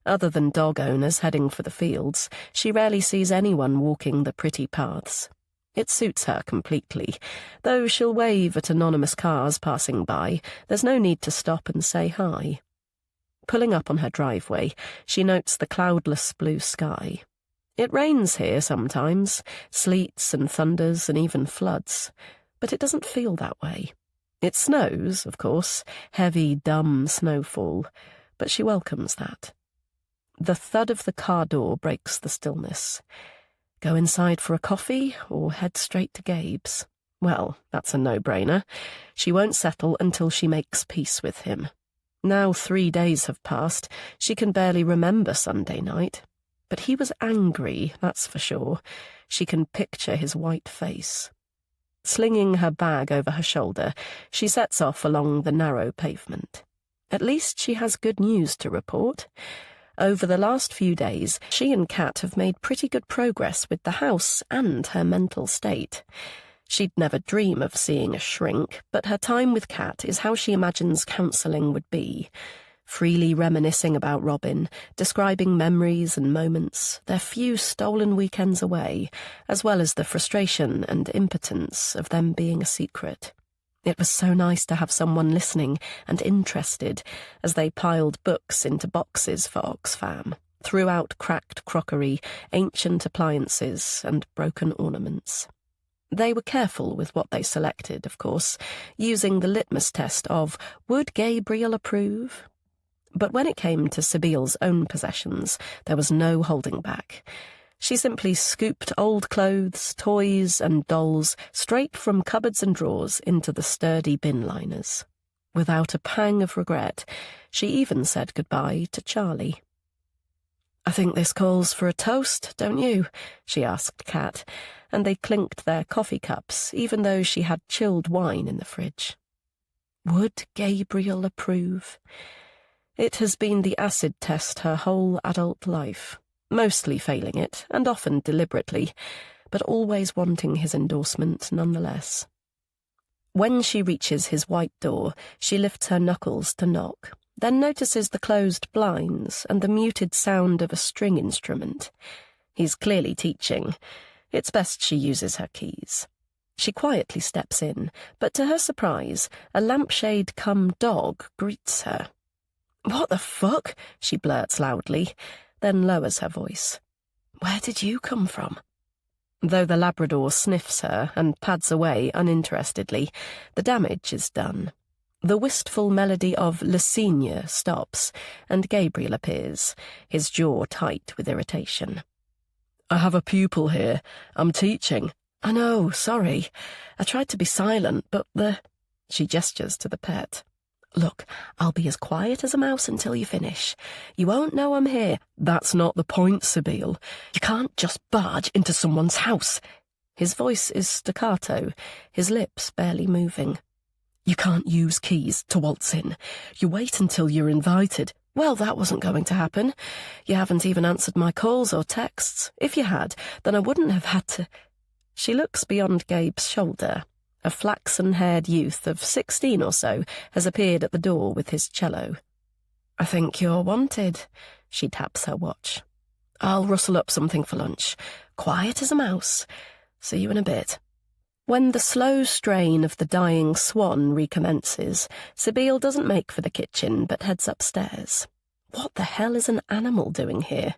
Other than dog owners heading for the fields, she rarely sees anyone walking the pretty paths. It suits her completely. Though she'll wave at anonymous cars passing by, there's no need to stop and say hi. Pulling up on her driveway, she notes the cloudless blue sky. It rains here sometimes, sleets and thunders and even floods, but it doesn't feel that way. It snows, of course, heavy, dumb snowfall, but she welcomes that. The thud of the car door breaks the stillness. Go inside for a coffee or head straight to Gabe's? Well, that's a no-brainer. She won't settle until she makes peace with him. Now 3 days have passed, she can barely remember Sunday night. But he was angry, that's for sure. She can picture his white face. Slinging her bag over her shoulder, she sets off along the narrow pavement. At least she has good news to report. Over the last few days, she and Kat have made pretty good progress with the house and her mental state. She'd never dream of seeing a shrink, but her time with Kat is how she imagines counselling would be. Freely reminiscing about Robin, describing memories and moments, their few stolen weekends away, as well as the frustration and impotence of them being a secret. It was so nice to have someone listening and interested as they piled books into boxes for Oxfam, threw out cracked crockery, ancient appliances, and broken ornaments. They were careful with what they selected, of course, using the litmus test of, would Gabriel approve? But when it came to Sibylle's own possessions, there was no holding back. She simply scooped old clothes, toys, and dolls straight from cupboards and drawers into the sturdy bin liners. Without a pang of regret, she even said goodbye to Charlie. "I think this calls for a toast, don't you?" she asked Kat, and they clinked their coffee cups, even though she had chilled wine in the fridge. Would Gabriel approve? It has been the acid test her whole adult life. Mostly failing it, and often deliberately, but always wanting his endorsement nonetheless. When she reaches his white door, she lifts her knuckles to knock, then notices the closed blinds and the muted sound of a string instrument. He's clearly teaching. It's best she uses her keys. She quietly steps in, but to her surprise, a lampshade-cum-dog greets her. "What the fuck?" she blurts loudly, then lowers her voice. "Where did you come from?" Though the Labrador sniffs her and pads away uninterestedly, the damage is done. The wistful melody of Le Cygne stops, and Gabriel appears, his jaw tight with irritation. I have a pupil here. I'm teaching. I know, sorry. I tried to be silent, but She gestures to the pet. Look, I'll be as quiet as a mouse until you finish. You won't know I'm here. That's not the point, Sibyl. You can't just barge into someone's house. His voice is staccato, his lips barely moving. You can't use keys to waltz in. You wait until you're invited. Well, that wasn't going to happen. You haven't even answered my calls or texts. If you had, then I wouldn't have had to... She looks beyond Gabe's shoulder. A flaxen-haired youth of 16 or so has appeared at the door with his cello. I think you're wanted. She taps her watch. I'll rustle up something for lunch. Quiet as a mouse. See you in a bit. When the slow strain of the dying swan recommences, Sibyl doesn't make for the kitchen but heads upstairs. What the hell is an animal doing here?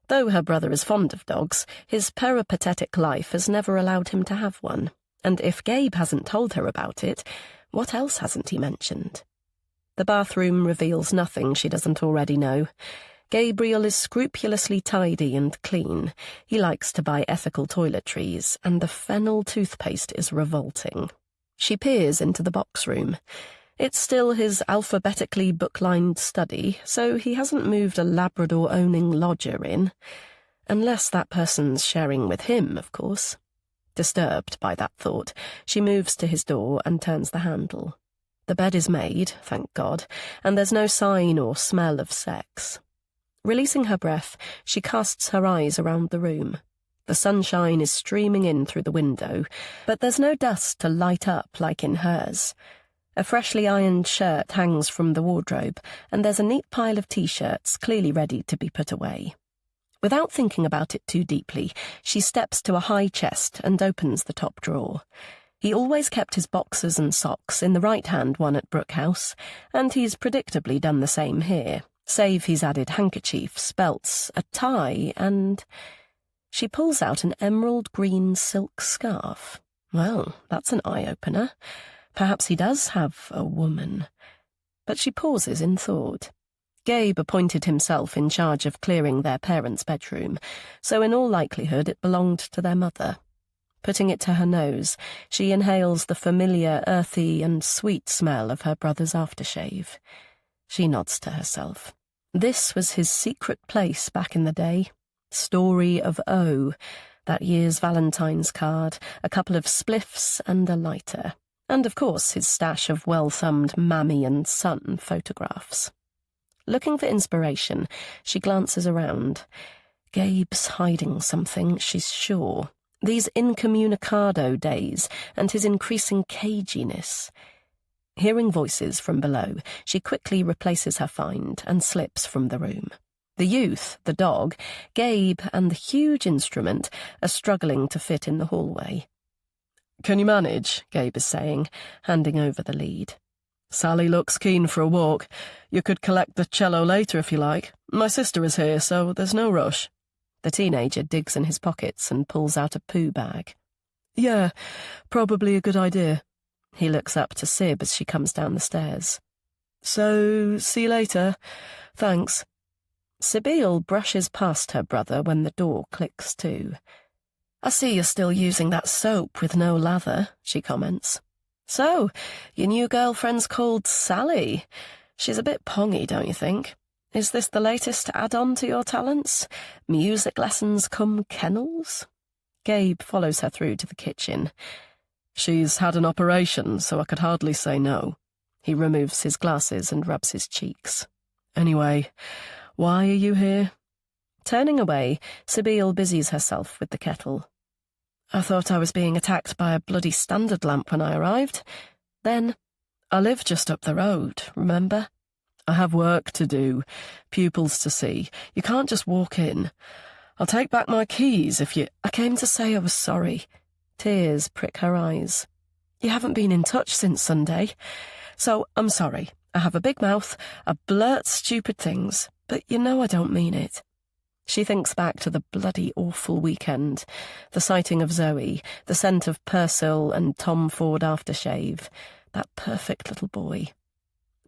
Though her brother is fond of dogs, his peripatetic life has never allowed him to have one. And if Gabe hasn't told her about it, what else hasn't he mentioned? The bathroom reveals nothing she doesn't already know. Gabriel is scrupulously tidy and clean. He likes to buy ethical toiletries, and the fennel toothpaste is revolting. She peers into the box room. It's still his alphabetically book-lined study, so he hasn't moved a Labrador-owning lodger in. Unless that person's sharing with him, of course. Disturbed by that thought, she moves to his door and turns the handle. The bed is made, thank God, and there's no sign or smell of sex. Releasing her breath, she casts her eyes around the room. The sunshine is streaming in through the window, but there's no dust to light up like in hers. A freshly ironed shirt hangs from the wardrobe, and there's a neat pile of T-shirts clearly ready to be put away. Without thinking about it too deeply, she steps to a high chest and opens the top drawer. He always kept his boxers and socks in the right-hand one at Brooke House, and he's predictably done the same here, save he's added handkerchiefs, belts, a tie, and... She pulls out an emerald green silk scarf. Well, that's an eye-opener. Perhaps he does have a woman. But she pauses in thought. Gabe appointed himself in charge of clearing their parents' bedroom, so in all likelihood it belonged to their mother. Putting it to her nose, she inhales the familiar, earthy and sweet smell of her brother's aftershave. She nods to herself. This was his secret place back in the day. Story of O, that year's Valentine's card, a couple of spliffs and a lighter, and of course his stash of well-thumbed mammy and son photographs. Looking for inspiration, she glances around. Gabe's hiding something, she's sure. These incommunicado days and his increasing caginess. Hearing voices from below, she quickly replaces her find and slips from the room. The youth, the dog, Gabe, and the huge instrument are struggling to fit in the hallway. "Can you manage?" Gabe is saying, handing over the lead. "Sally looks keen for a walk. You could collect the cello later if you like. My sister is here, so there's no rush." The teenager digs in his pockets and pulls out a poo bag. "Yeah, probably a good idea." He looks up to Sib as she comes down the stairs. "So, see you later. Thanks." Sibyl brushes past her brother when the door clicks to. "I see you're still using that soap with no lather," she comments. "So, your new girlfriend's called Sally. She's a bit pongy, don't you think? Is this the latest add-on to your talents? Music lessons come kennels?" Gabe follows her through to the kitchen. "She's had an operation, so I could hardly say no." He removes his glasses and rubs his cheeks. "Anyway, why are you here?" Turning away, Sibyl busies herself with the kettle. "I thought I was being attacked by a bloody standard lamp when I arrived. Then, I live just up the road, remember? I have work to do, pupils to see. You can't just walk in. I'll take back my keys if you—" "I came to say I was sorry." Tears prick her eyes. "You haven't been in touch since Sunday. So, I'm sorry. I have a big mouth, I blurt stupid things, but you know I don't mean it." She thinks back to the bloody awful weekend, the sighting of Zoe, the scent of Persil and Tom Ford aftershave, that perfect little boy.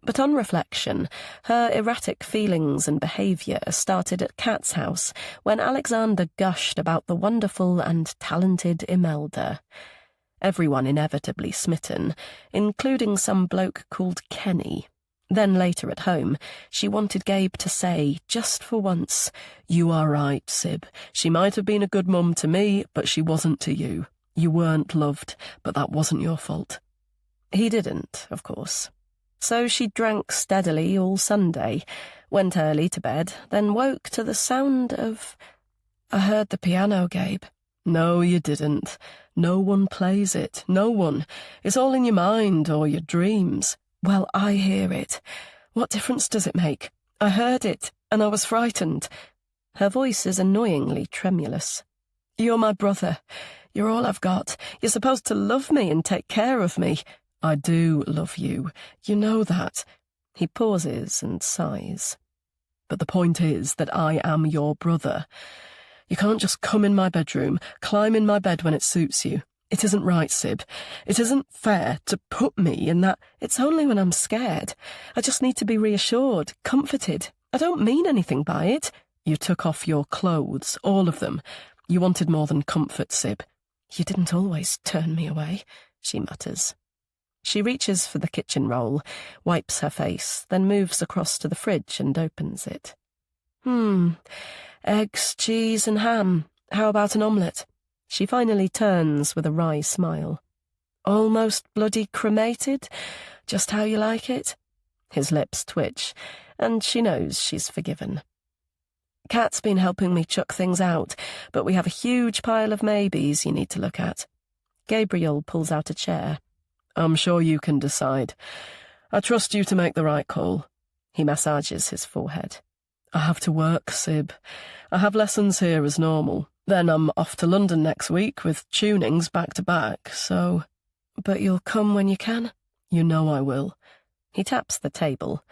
But on reflection, her erratic feelings and behaviour started at Kat's house when Alexander gushed about the wonderful and talented Imelda. Everyone inevitably smitten, including some bloke called Kenny. Then later at home, she wanted Gabe to say, just for once, "You are right, Sib. She might have been a good mum to me, but she wasn't to you. You weren't loved, but that wasn't your fault." He didn't, of course. So she drank steadily all Sunday, went early to bed, then woke to the sound of... "I heard the piano, Gabe." "No, you didn't. No one plays it. No one. It's all in your mind or your dreams." "Well, I hear it. What difference does it make? I heard it, and I was frightened." Her voice is annoyingly tremulous. "You're my brother. You're all I've got. You're supposed to love me and take care of me." "I do love you. You know that." He pauses and sighs. "But the point is that I am your brother. You can't just come in my bedroom, climb in my bed when it suits you. It isn't right, Sib. It isn't fair to put me in that. It's only when I'm scared. I just need to be reassured, comforted. I don't mean anything by it." "You took off your clothes, all of them. You wanted more than comfort, Sib." "You didn't always turn me away," she mutters. She reaches for the kitchen roll, wipes her face, then moves across to the fridge and opens it. Eggs, cheese and ham. How about an omelette?" She finally turns with a wry smile. "Almost bloody cremated? Just how you like it?" His lips twitch, and she knows she's forgiven. "Kat's been helping me chuck things out, but we have a huge pile of maybes you need to look at." Gabriel pulls out a chair. "I'm sure you can decide. I trust you to make the right call." He massages his forehead. "I have to work, Sib. I have lessons here as normal. Then I'm off to London next week with tunings back to back, so—" "But you'll come when you can?" "You know I will." He taps the table.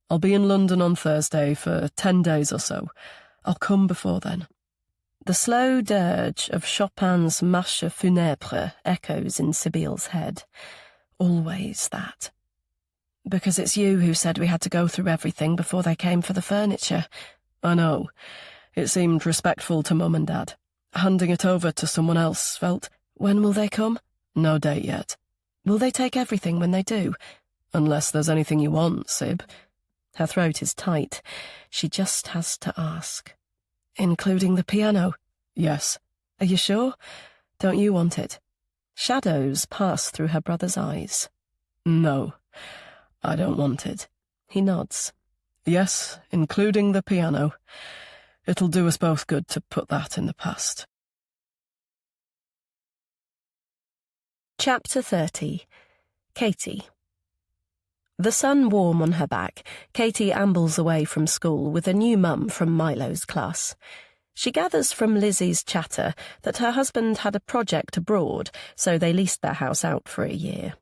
"I'll be in London on Thursday for 10 days or so. I'll come before then." The slow dirge of Chopin's Marche funèbre echoes in Sibyl's head. Always that. "Because it's you who said we had to go through everything before they came for the furniture." "I know. It seemed respectful to Mum and Dad. Handing it over to someone else felt—" "When will they come?" "No date yet." "Will they take everything when they do?" "Unless there's anything you want, Sib." Her throat is tight. She just has to ask. "Including the piano?" "Yes." "Are you sure? Don't you want it?" Shadows pass through her brother's eyes. "No, I don't want it." He nods. "Yes, including the piano. It'll do us both good to put that in the past." Chapter 30. Katie. The sun warm on her back, Katie ambles away from school with a new mum from Milo's class. She gathers from Lizzie's chatter that her husband had a project abroad, so they leased their house out for a year.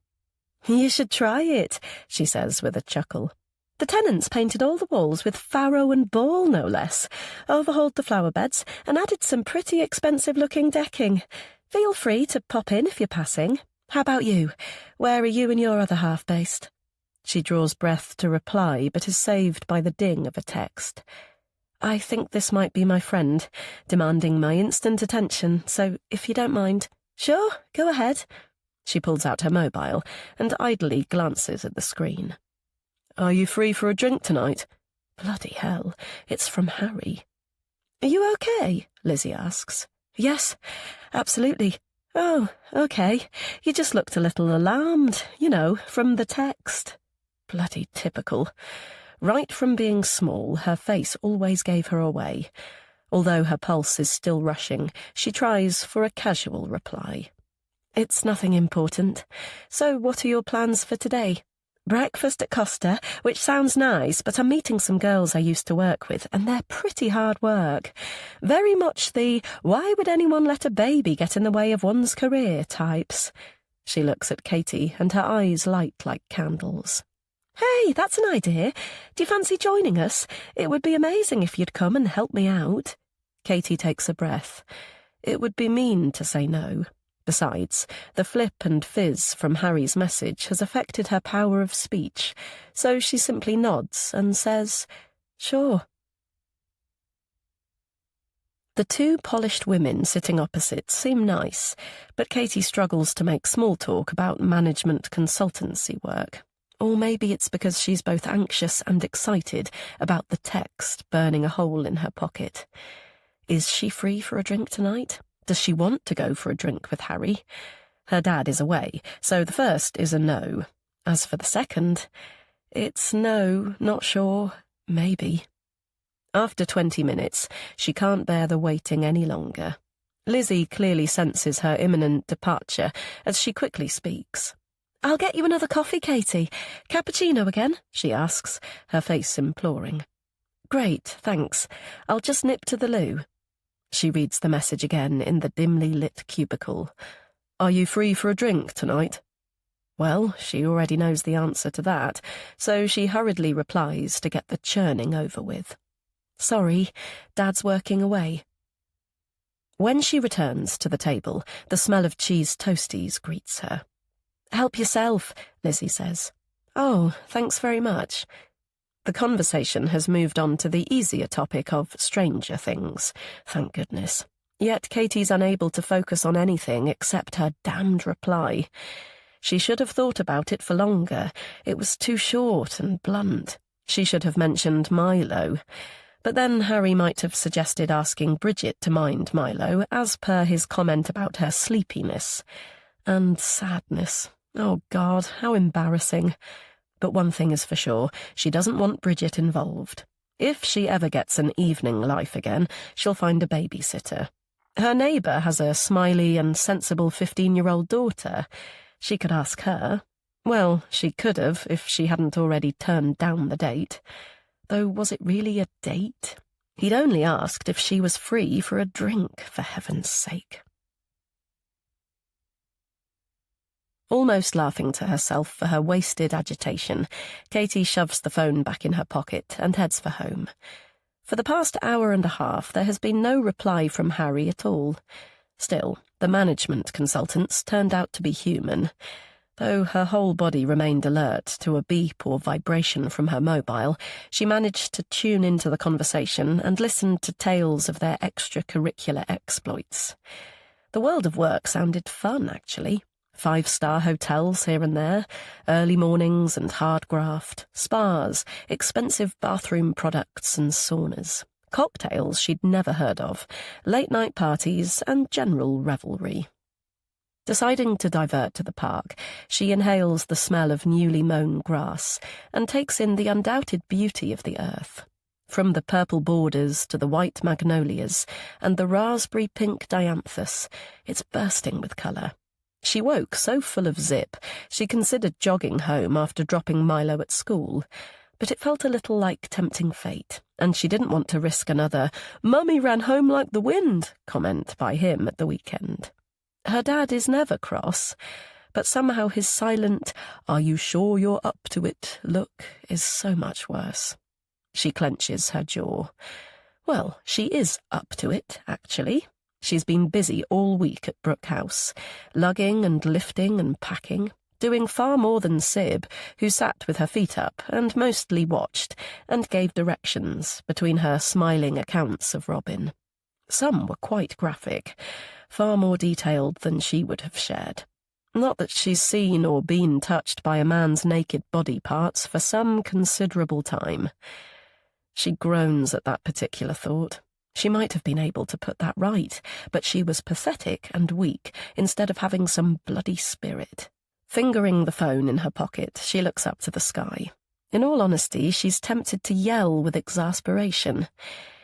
"You should try it," she says with a chuckle. "The tenants painted all the walls with Faro and Ball, no less, overhauled the flower beds, and added some pretty expensive-looking decking. Feel free to pop in if you're passing. How about you? Where are you and your other half based?" She draws breath to reply, but is saved by the ding of a text. "I think this might be my friend, demanding my instant attention, so if you don't mind—" "Sure, go ahead." She pulls out her mobile and idly glances at the screen. "Are you free for a drink tonight?" Bloody hell, it's from Harry. "Are you okay?" Lizzie asks. "Yes, absolutely." "Oh, okay. You just looked a little alarmed, from the text." Bloody typical. Right from being small, her face always gave her away. Although her pulse is still rushing, she tries for a casual reply. "It's nothing important. So what are your plans for today?" "Breakfast at Costa, which sounds nice, but I'm meeting some girls I used to work with, and they're pretty hard work. Very much the, why would anyone let a baby get in the way of one's career types." She looks at Katie, and her eyes light like candles. "Hey, that's an idea. Do you fancy joining us? It would be amazing if you'd come and help me out." Katie takes a breath. It would be mean to say no, Besides, the flip and fizz from Harry's message has affected her power of speech, so she simply nods and says, "Sure." The two polished women sitting opposite seem nice, but Katie struggles to make small talk about management consultancy work. Or maybe it's because she's both anxious and excited about the text burning a hole in her pocket. Is she free for a drink tonight? Does she want to go for a drink with Harry? Her dad is away, so the first is a no. As for the second, it's no, not sure, maybe. After 20 minutes, she can't bear the waiting any longer. Lizzie clearly senses her imminent departure as she quickly speaks. "I'll get you another coffee, Katie. Cappuccino again?" she asks, her face imploring. "Great, thanks. I'll just nip to the loo." She reads the message again in the dimly lit cubicle. "Are you free for a drink tonight?" Well, she already knows the answer to that, so she hurriedly replies to get the churning over with. "Sorry, Dad's working away." When she returns to the table, the smell of cheese toasties greets her. "Help yourself," Lizzie says. "Oh, thanks very much." The conversation has moved on to the easier topic of Stranger Things, thank goodness. Yet Katie's unable to focus on anything except her damned reply. She should have thought about it for longer. It was too short and blunt. She should have mentioned Milo. But then Harry might have suggested asking Bridget to mind Milo, as per his comment about her sleepiness. And sadness. Oh, God, how embarrassing. But one thing is for sure, she doesn't want Bridget involved. If she ever gets an evening life again, she'll find a babysitter. Her neighbour has a smiley and sensible 15-year-old daughter. She could ask her. Well, she could have if she hadn't already turned down the date. Though was it really a date? He'd only asked if she was free for a drink, for heaven's sake. Almost laughing to herself for her wasted agitation, Katie shoves the phone back in her pocket and heads for home. For the past hour and a half, there has been no reply from Harry at all. Still, the management consultants turned out to be human. Though her whole body remained alert to a beep or vibration from her mobile, she managed to tune into the conversation and listened to tales of their extracurricular exploits. The world of work sounded fun, actually. 5-star hotels here and there, early mornings and hard graft, spas, expensive bathroom products and saunas, cocktails she'd never heard of, late-night parties and general revelry. Deciding to divert to the park, she inhales the smell of newly mown grass and takes in the undoubted beauty of the earth. From the purple borders to the white magnolias and the raspberry-pink dianthus, it's bursting with colour. She woke so full of zip, she considered jogging home after dropping Milo at school, but it felt a little like tempting fate, and she didn't want to risk another "Mummy ran home like the wind" comment by him at the weekend. Her dad is never cross, but somehow his silent "Are you sure you're up to it" look is so much worse. She clenches her jaw. Well, she is up to it, actually. She's been busy all week at Brooke House, lugging and lifting and packing, doing far more than Sib, who sat with her feet up and mostly watched and gave directions between her smiling accounts of Robin. Some were quite graphic, far more detailed than she would have shared. Not that she's seen or been touched by a man's naked body parts for some considerable time. She groans at that particular thought. She might have been able to put that right, but she was pathetic and weak instead of having some bloody spirit. Fingering the phone in her pocket, she looks up to the sky. In all honesty, she's tempted to yell with exasperation.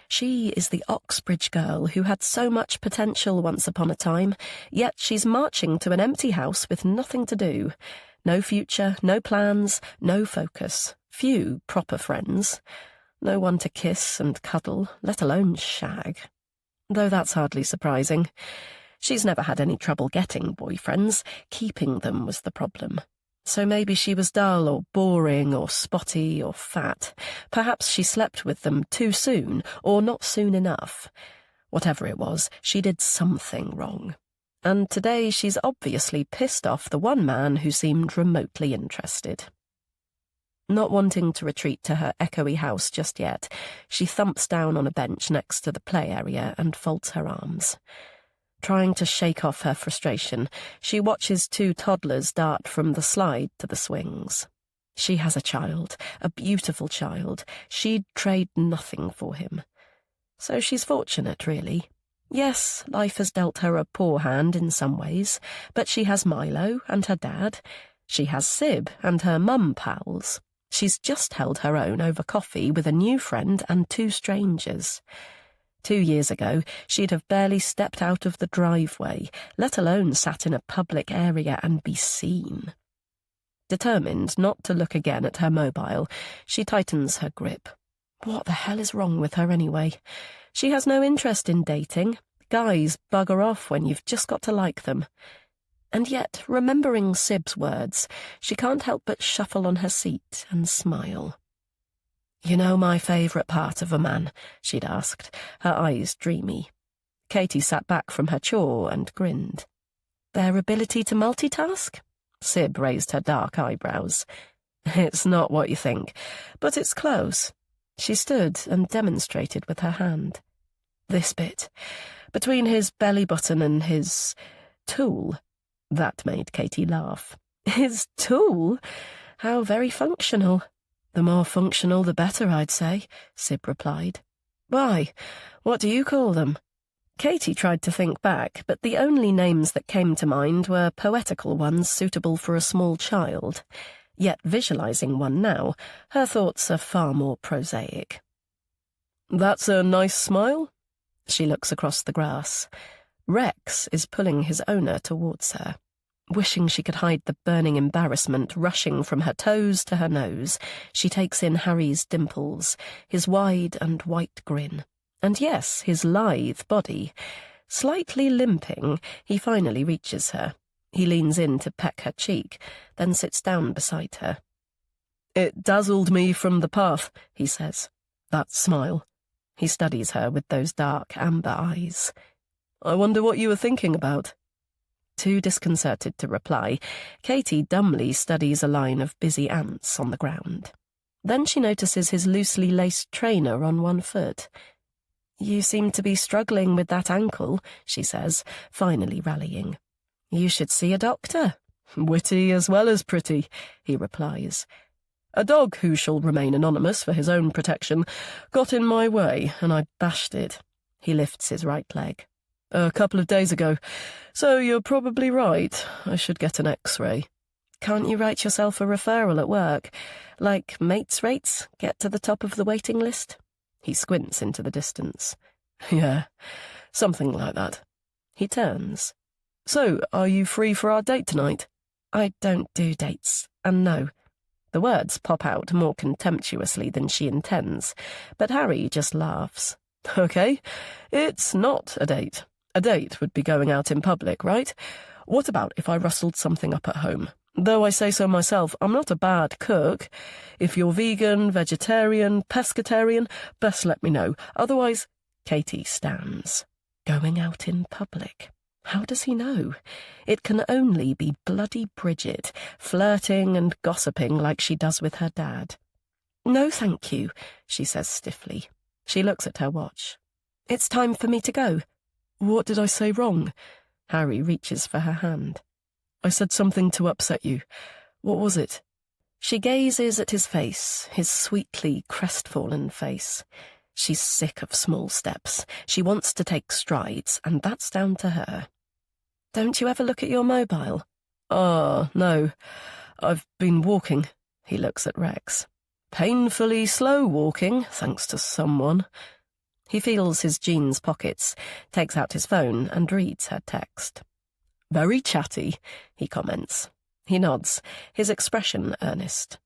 She is the Oxbridge girl who had so much potential once upon a time, yet she's marching to an empty house with nothing to do. No future, no plans, no focus, few proper friends. No one to kiss and cuddle, let alone shag. Though that's hardly surprising. She's never had any trouble getting boyfriends. Keeping them was the problem. So maybe she was dull or boring or spotty or fat. Perhaps she slept with them too soon or not soon enough. Whatever it was, she did something wrong. And today she's obviously pissed off the one man who seemed remotely interested. Not wanting to retreat to her echoey house just yet, she thumps down on a bench next to the play area and folds her arms. Trying to shake off her frustration, she watches two toddlers dart from the slide to the swings. She has a child, a beautiful child. She'd trade nothing for him. So she's fortunate, really. Yes, life has dealt her a poor hand in some ways, but she has Milo and her dad. She has Sib and her mum pals. She's just held her own over coffee with a new friend and two strangers. 2 years ago, she'd have barely stepped out of the driveway, let alone sat in a public area and be seen. Determined not to look again at her mobile, she tightens her grip. What the hell is wrong with her anyway? She has no interest in dating. Guys bugger off when you've just got to like them. And yet, remembering Sib's words, she can't help but shuffle on her seat and smile. "You know my favourite part of a man?" she'd asked, her eyes dreamy. Katie sat back from her chore and grinned. "Their ability to multitask?" Sib raised her dark eyebrows. "It's not what you think, but it's close." She stood and demonstrated with her hand. "This bit, between his belly button and his tool." That made Katie laugh. "His tool? How very functional." "The more functional, the better, I'd say," Sib replied. "Why? What do you call them?" Katie tried to think back, but the only names that came to mind were poetical ones suitable for a small child. Yet visualizing one now, her thoughts are far more prosaic. "That's a nice smile." She looks across the grass. Rex is pulling his owner towards her. Wishing she could hide the burning embarrassment rushing from her toes to her nose, she takes in Harry's dimples, his wide and white grin, and yes, his lithe body. Slightly limping, he finally reaches her. He leans in to peck her cheek, then sits down beside her. "It dazzled me from the path," he says. That smile. He studies her with those dark amber eyes. "I wonder what you were thinking about." Too disconcerted to reply, Katie dumbly studies a line of busy ants on the ground. Then she notices his loosely laced trainer on one foot. "You seem to be struggling with that ankle," she says, finally rallying. "You should see a doctor." "Witty as well as pretty," he replies. "A dog who shall remain anonymous for his own protection got in my way, and I bashed it." He lifts his right leg. "A couple of days ago, so you're probably right. I should get an X-ray." "Can't you write yourself a referral at work? Like mates rates, get to the top of the waiting list?" He squints into the distance. "Yeah, something like that." He turns. "So, are you free for our date tonight?" "I don't do dates, and no." The words pop out more contemptuously than she intends, but Harry just laughs. "Okay, it's not a date. A date would be going out in public, right? What about if I rustled something up at home? Though I say so myself, I'm not a bad cook. If you're vegan, vegetarian, pescatarian, best let me know. Otherwise—" Katie stands. Going out in public. How does he know? It can only be bloody Bridget, flirting and gossiping like she does with her dad. "No, thank you," she says stiffly. She looks at her watch. "It's time for me to go." "What did I say wrong?" Harry reaches for her hand. "I said something to upset you. What was it?" She gazes at his face, his sweetly crestfallen face. She's sick of small steps. She wants to take strides, and that's down to her. "Don't you ever look at your mobile?" No. I've been walking." He looks at Rex. "Painfully slow walking, thanks to someone." He feels his jeans pockets, takes out his phone, and reads her text. "Very chatty," he comments. He nods, his expression earnest.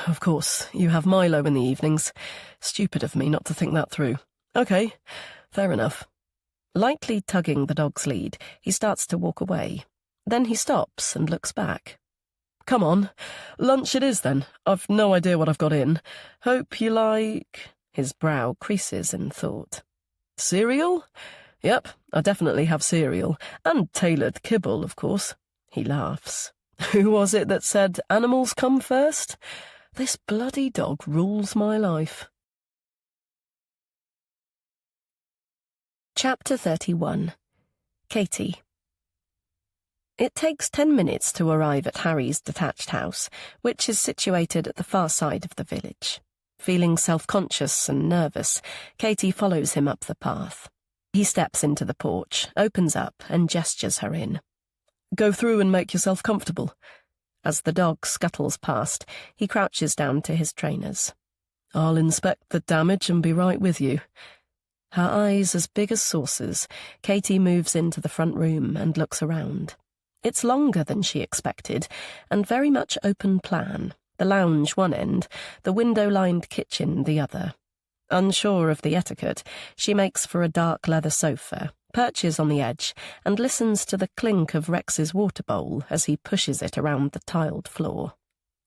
"Of course, you have Milo in the evenings. Stupid of me not to think that through. Okay, fair enough." Lightly tugging the dog's lead, he starts to walk away. Then he stops and looks back. "Come on, lunch it is then. I've no idea what I've got in. Hope you like—" His brow creases in thought. "Cereal? Yep, I definitely have cereal. And tailored kibble, of course. He laughs. Who was it that said animals come first? This bloody dog rules my life. Chapter 31. Katie. It takes 10 minutes to arrive at Harry's detached house, which is situated at the far side of the village. Feeling self-conscious and nervous, Katie follows him up the path. He steps into the porch, opens up, and gestures her in. Go through and make yourself comfortable. As the dog scuttles past, he crouches down to his trainers. I'll inspect the damage and be right with you. Her eyes as big as saucers, Katie moves into the front room and looks around. It's longer than she expected, and very much open plan, the lounge one end, the window-lined kitchen the other. Unsure of the etiquette, she makes for a dark leather sofa, perches on the edge, and listens to the clink of Rex's water bowl as he pushes it around the tiled floor.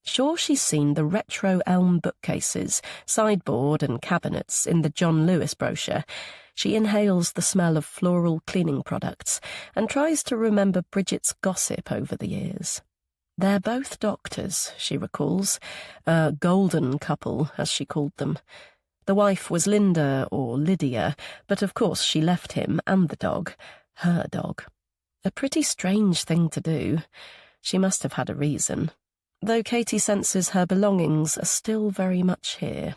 Sure she's seen the retro elm bookcases, sideboard and cabinets in the John Lewis brochure. She inhales the smell of floral cleaning products and tries to remember Bridget's gossip over the years. They're both doctors, she recalls, a golden couple, as she called them. The wife was Linda or Lydia, but of course she left him and the dog, her dog. A pretty strange thing to do. She must have had a reason, though Katie senses her belongings are still very much here.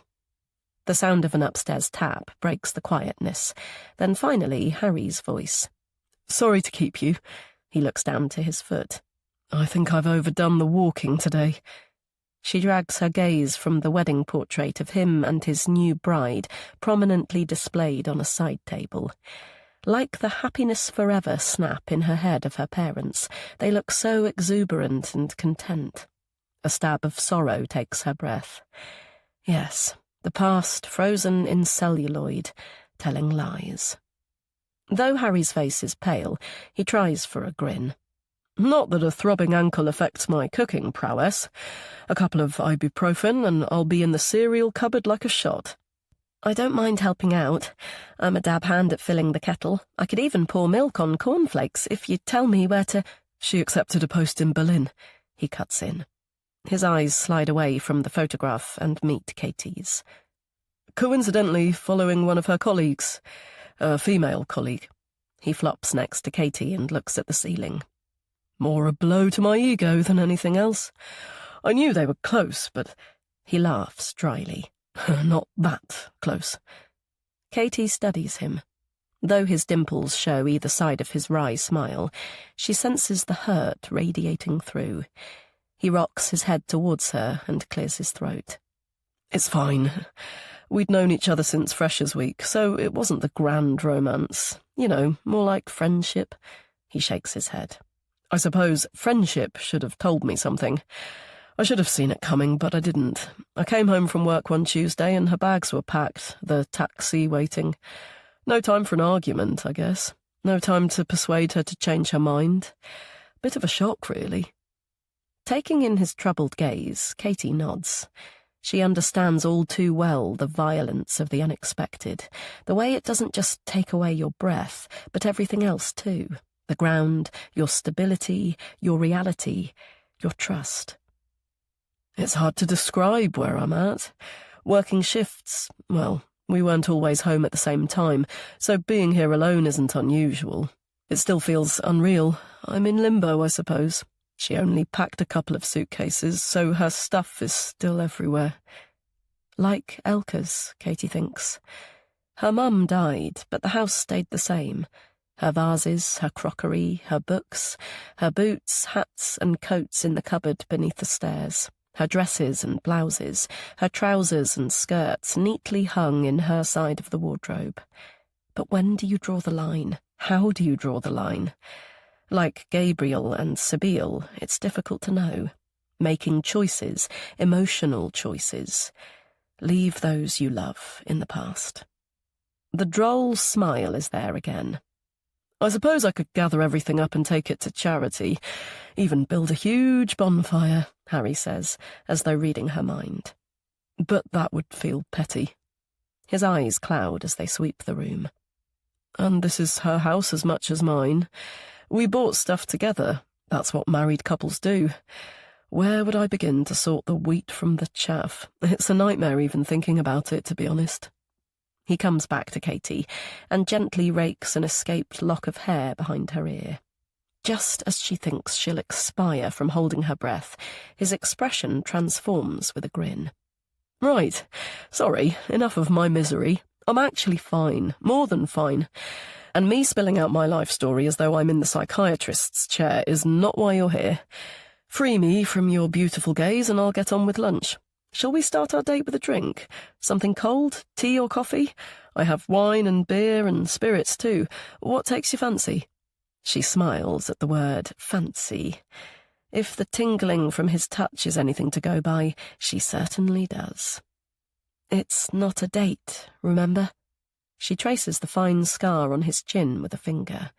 The sound of an upstairs tap breaks the quietness. Then finally, Harry's voice. Sorry to keep you. He looks down to his foot. I think I've overdone the walking today. She drags her gaze from the wedding portrait of him and his new bride, prominently displayed on a side table. Like the happiness forever snap in her head of her parents, they look so exuberant and content. A stab of sorrow takes her breath. Yes, the past frozen in celluloid, telling lies. Though Harry's face is pale, he tries for a grin. Not that a throbbing ankle affects my cooking prowess. A couple of ibuprofen and I'll be in the cereal cupboard like a shot. I don't mind helping out. I'm a dab hand at filling the kettle. I could even pour milk on cornflakes if you'd tell me where to— She accepted a post in Berlin. He cuts in. His eyes slide away from the photograph and meet Katie's. Coincidentally, following one of her colleagues, a female colleague. He flops next to Katie and looks at the ceiling. More a blow to my ego than anything else. I knew they were close, but— He laughs dryly. Not that close. Katie studies him. Though his dimples show either side of his wry smile, she senses the hurt radiating through. He rocks his head towards her and clears his throat. It's fine. We'd known each other since Freshers' Week, so it wasn't the grand romance. You know, more like friendship. He shakes his head. I suppose friendship should have told me something. I should have seen it coming, but I didn't. I came home from work one Tuesday and her bags were packed, the taxi waiting. No time for an argument, I guess. No time to persuade her to change her mind. Bit of a shock, really. Taking in his troubled gaze, Katie nods. She understands all too well the violence of the unexpected, the way it doesn't just take away your breath, but everything else too. The ground, your stability, your reality, your trust. It's hard to describe where I'm at. Working shifts, well, we weren't always home at the same time, so being here alone isn't unusual. It still feels unreal. I'm in limbo, I suppose. She only packed a couple of suitcases, so her stuff is still everywhere. Like Elka's, Katie thinks. Her mum died, but the house stayed the same. Her vases, her crockery, her books, her boots, hats and coats in the cupboard beneath the stairs, her dresses and blouses, her trousers and skirts neatly hung in her side of the wardrobe. But when do you draw the line? How do you draw the line? Like Gabriel and Sibyl, it's difficult to know. Making choices, emotional choices. Leave those you love in the past. The droll smile is there again. I suppose I could gather everything up and take it to charity, even build a huge bonfire, Harry says, as though reading her mind. But that would feel petty. His eyes cloud as they sweep the room. And this is her house as much as mine. We bought stuff together. That's what married couples do. Where would I begin to sort the wheat from the chaff? It's a nightmare even thinking about it, to be honest. He comes back to Katie and gently rakes an escaped lock of hair behind her ear. Just as she thinks she'll expire from holding her breath, his expression transforms with a grin. Right, sorry, enough of my misery. I'm actually fine, more than fine. And me spilling out my life story as though I'm in the psychiatrist's chair is not why you're here. Free me from your beautiful gaze and I'll get on with lunch. Shall we start our date with a drink? Something cold? Tea or coffee? I have wine and beer and spirits too. What takes your fancy? She smiles at the word fancy. If the tingling from his touch is anything to go by, she certainly does. It's not a date, remember? She traces the fine scar on his chin with a finger.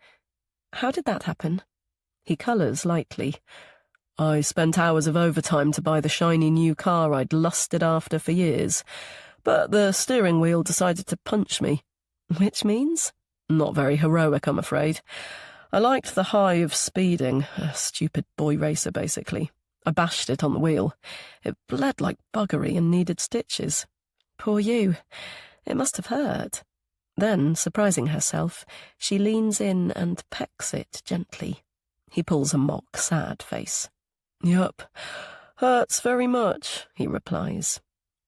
How did that happen? He colours lightly. I spent hours of overtime to buy the shiny new car I'd lusted after for years, but the steering wheel decided to punch me. Which means? Not very heroic, I'm afraid. I liked the high of speeding, a stupid boy racer, basically. I bashed it on the wheel. It bled like buggery and needed stitches. Poor you. It must have hurt. Then, surprising herself, she leans in and pecks it gently. He pulls a mock, sad face. Yup, hurts very much, he replies.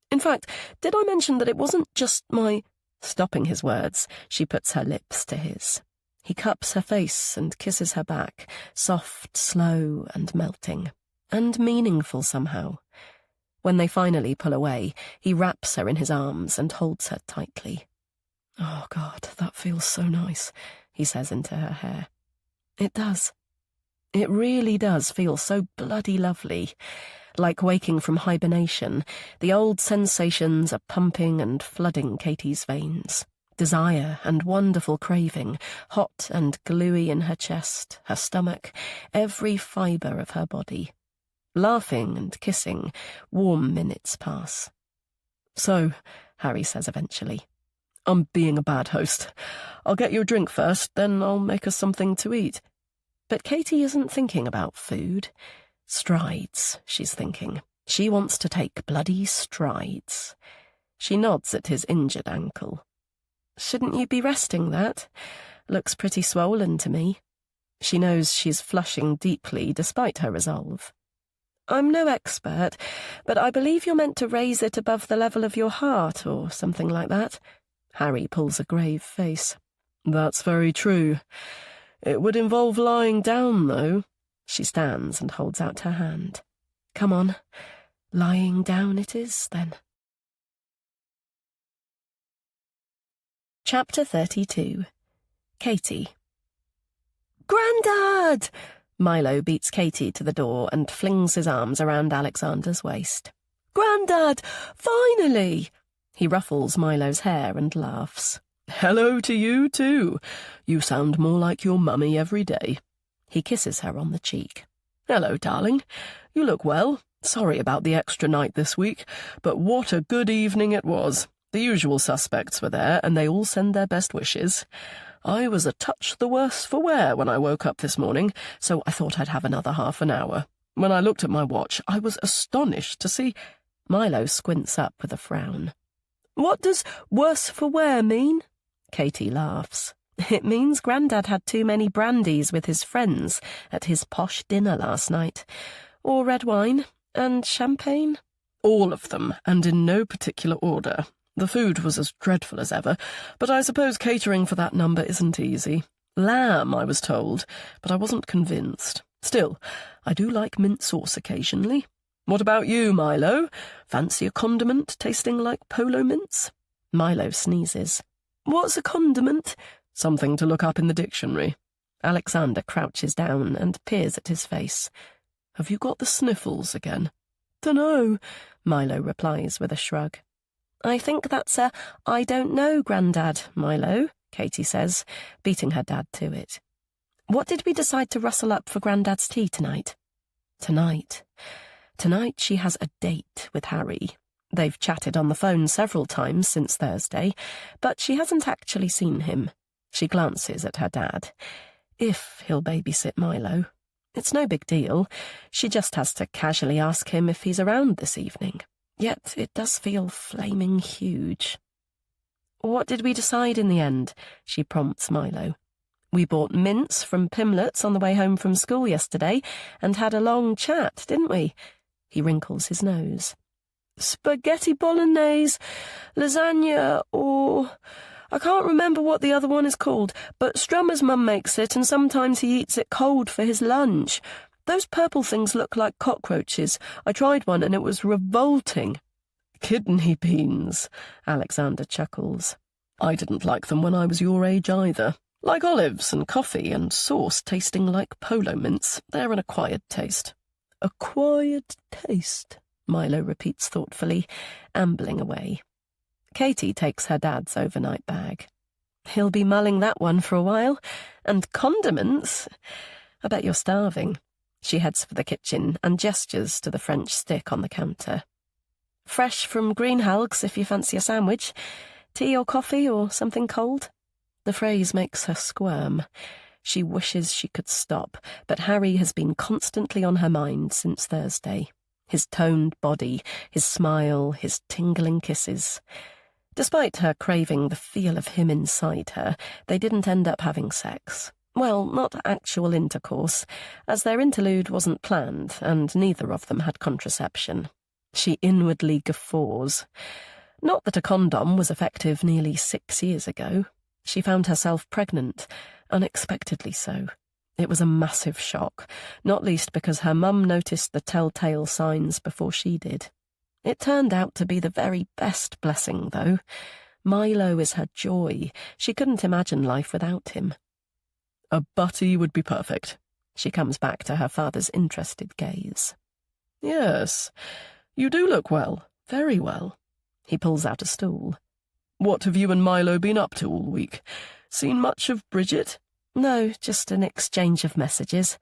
In fact, did I mention that it wasn't just my... Stopping his words, she puts her lips to his. He cups her face and kisses her back, soft, slow, and melting, and meaningful somehow. When they finally pull away, he wraps her in his arms and holds her tightly. Oh, God, that feels so nice, he says into her hair. It does. It really does feel so bloody lovely. Like waking from hibernation, the old sensations are pumping and flooding Katie's veins. Desire and wonderful craving, hot and gluey in her chest, her stomach, every fibre of her body. Laughing and kissing, warm minutes pass. So, Harry says eventually, I'm being a bad host. I'll get you a drink first, then I'll make us something to eat. But Katie isn't thinking about food. Strides, she's thinking. She wants to take bloody strides. She nods at his injured ankle. Shouldn't you be resting that? Looks pretty swollen to me. She knows she's flushing deeply despite her resolve. I'm no expert, but I believe you're meant to raise it above the level of your heart or something like that. Harry pulls a grave face. That's very true. It would involve lying down, though. She stands and holds out her hand. Come on, lying down it is, then. Chapter 32. Katie. Grandad! Milo beats Katie to the door and flings his arms around Alexander's waist. Grandad! Finally! He ruffles Milo's hair and laughs. Hello to you, too. You sound more like your mummy every day. He kisses her on the cheek. Hello, darling. You look well. Sorry about the extra night this week, but what a good evening it was. The usual suspects were there, and they all send their best wishes. I was a touch the worse for wear when I woke up this morning, so I thought I'd have another half an hour. When I looked at my watch, I was astonished to see... Milo squints up with a frown. What does worse for wear mean? Katie laughs. It means Grandad had too many brandies with his friends at his posh dinner last night. Or red wine and champagne. All of them, and in no particular order. The food was as dreadful as ever, but I suppose catering for that number isn't easy. Lamb, I was told, but I wasn't convinced. Still, I do like mint sauce occasionally. What about you, Milo? Fancy a condiment tasting like polo mints? Milo sneezes. What's a condiment? Something to look up in the dictionary. Alexander crouches down and peers at his face. Have you got the sniffles again? Dunno, Milo replies with a shrug. I think that's a I don't know, Grandad, Milo, Katie says, beating her dad to it. What did we decide to rustle up for Grandad's tea tonight? Tonight she has a date with Harry. They've chatted on the phone several times since Thursday, but she hasn't actually seen him. She glances at her dad. If he'll babysit Milo. It's no big deal. She just has to casually ask him if he's around this evening. Yet it does feel flaming huge. "What did we decide in the end?" she prompts Milo. "We bought mince from Pimlet's on the way home from school yesterday and had a long chat, didn't we?" He wrinkles his nose. "Spaghetti bolognese, lasagna, or... I can't remember what the other one is called, but Strummer's mum makes it and sometimes he eats it cold for his lunch. Those purple things look like cockroaches. I tried one and it was revolting." "Kidney beans," Alexander chuckles. "I didn't like them when I was your age either. Like olives and coffee and sauce tasting like polo mints. They're an acquired taste." "Acquired taste," Milo repeats thoughtfully, ambling away. Katie takes her dad's overnight bag. "He'll be mulling that one for a while. And condiments. I bet you're starving." She heads for the kitchen and gestures to the French stick on the counter. "Fresh from Greenhalgh's if you fancy a sandwich. Tea or coffee or something cold?" The phrase makes her squirm. She wishes she could stop, but Harry has been constantly on her mind since Thursday. His toned body, his smile, his tingling kisses. Despite her craving the feel of him inside her, they didn't end up having sex. Well, not actual intercourse, as their interlude wasn't planned, and neither of them had contraception. She inwardly guffaws. Not that a condom was effective nearly 6 years ago. She found herself pregnant, unexpectedly so. It was a massive shock, not least because her mum noticed the telltale signs before she did. It turned out to be the very best blessing, though. Milo is her joy. She couldn't imagine life without him. "A butty would be perfect." She comes back to her father's interested gaze. "Yes, you do look well, very well." He pulls out a stool. "What have you and Milo been up to all week? Seen much of Bridget?" "No, just an exchange of messages.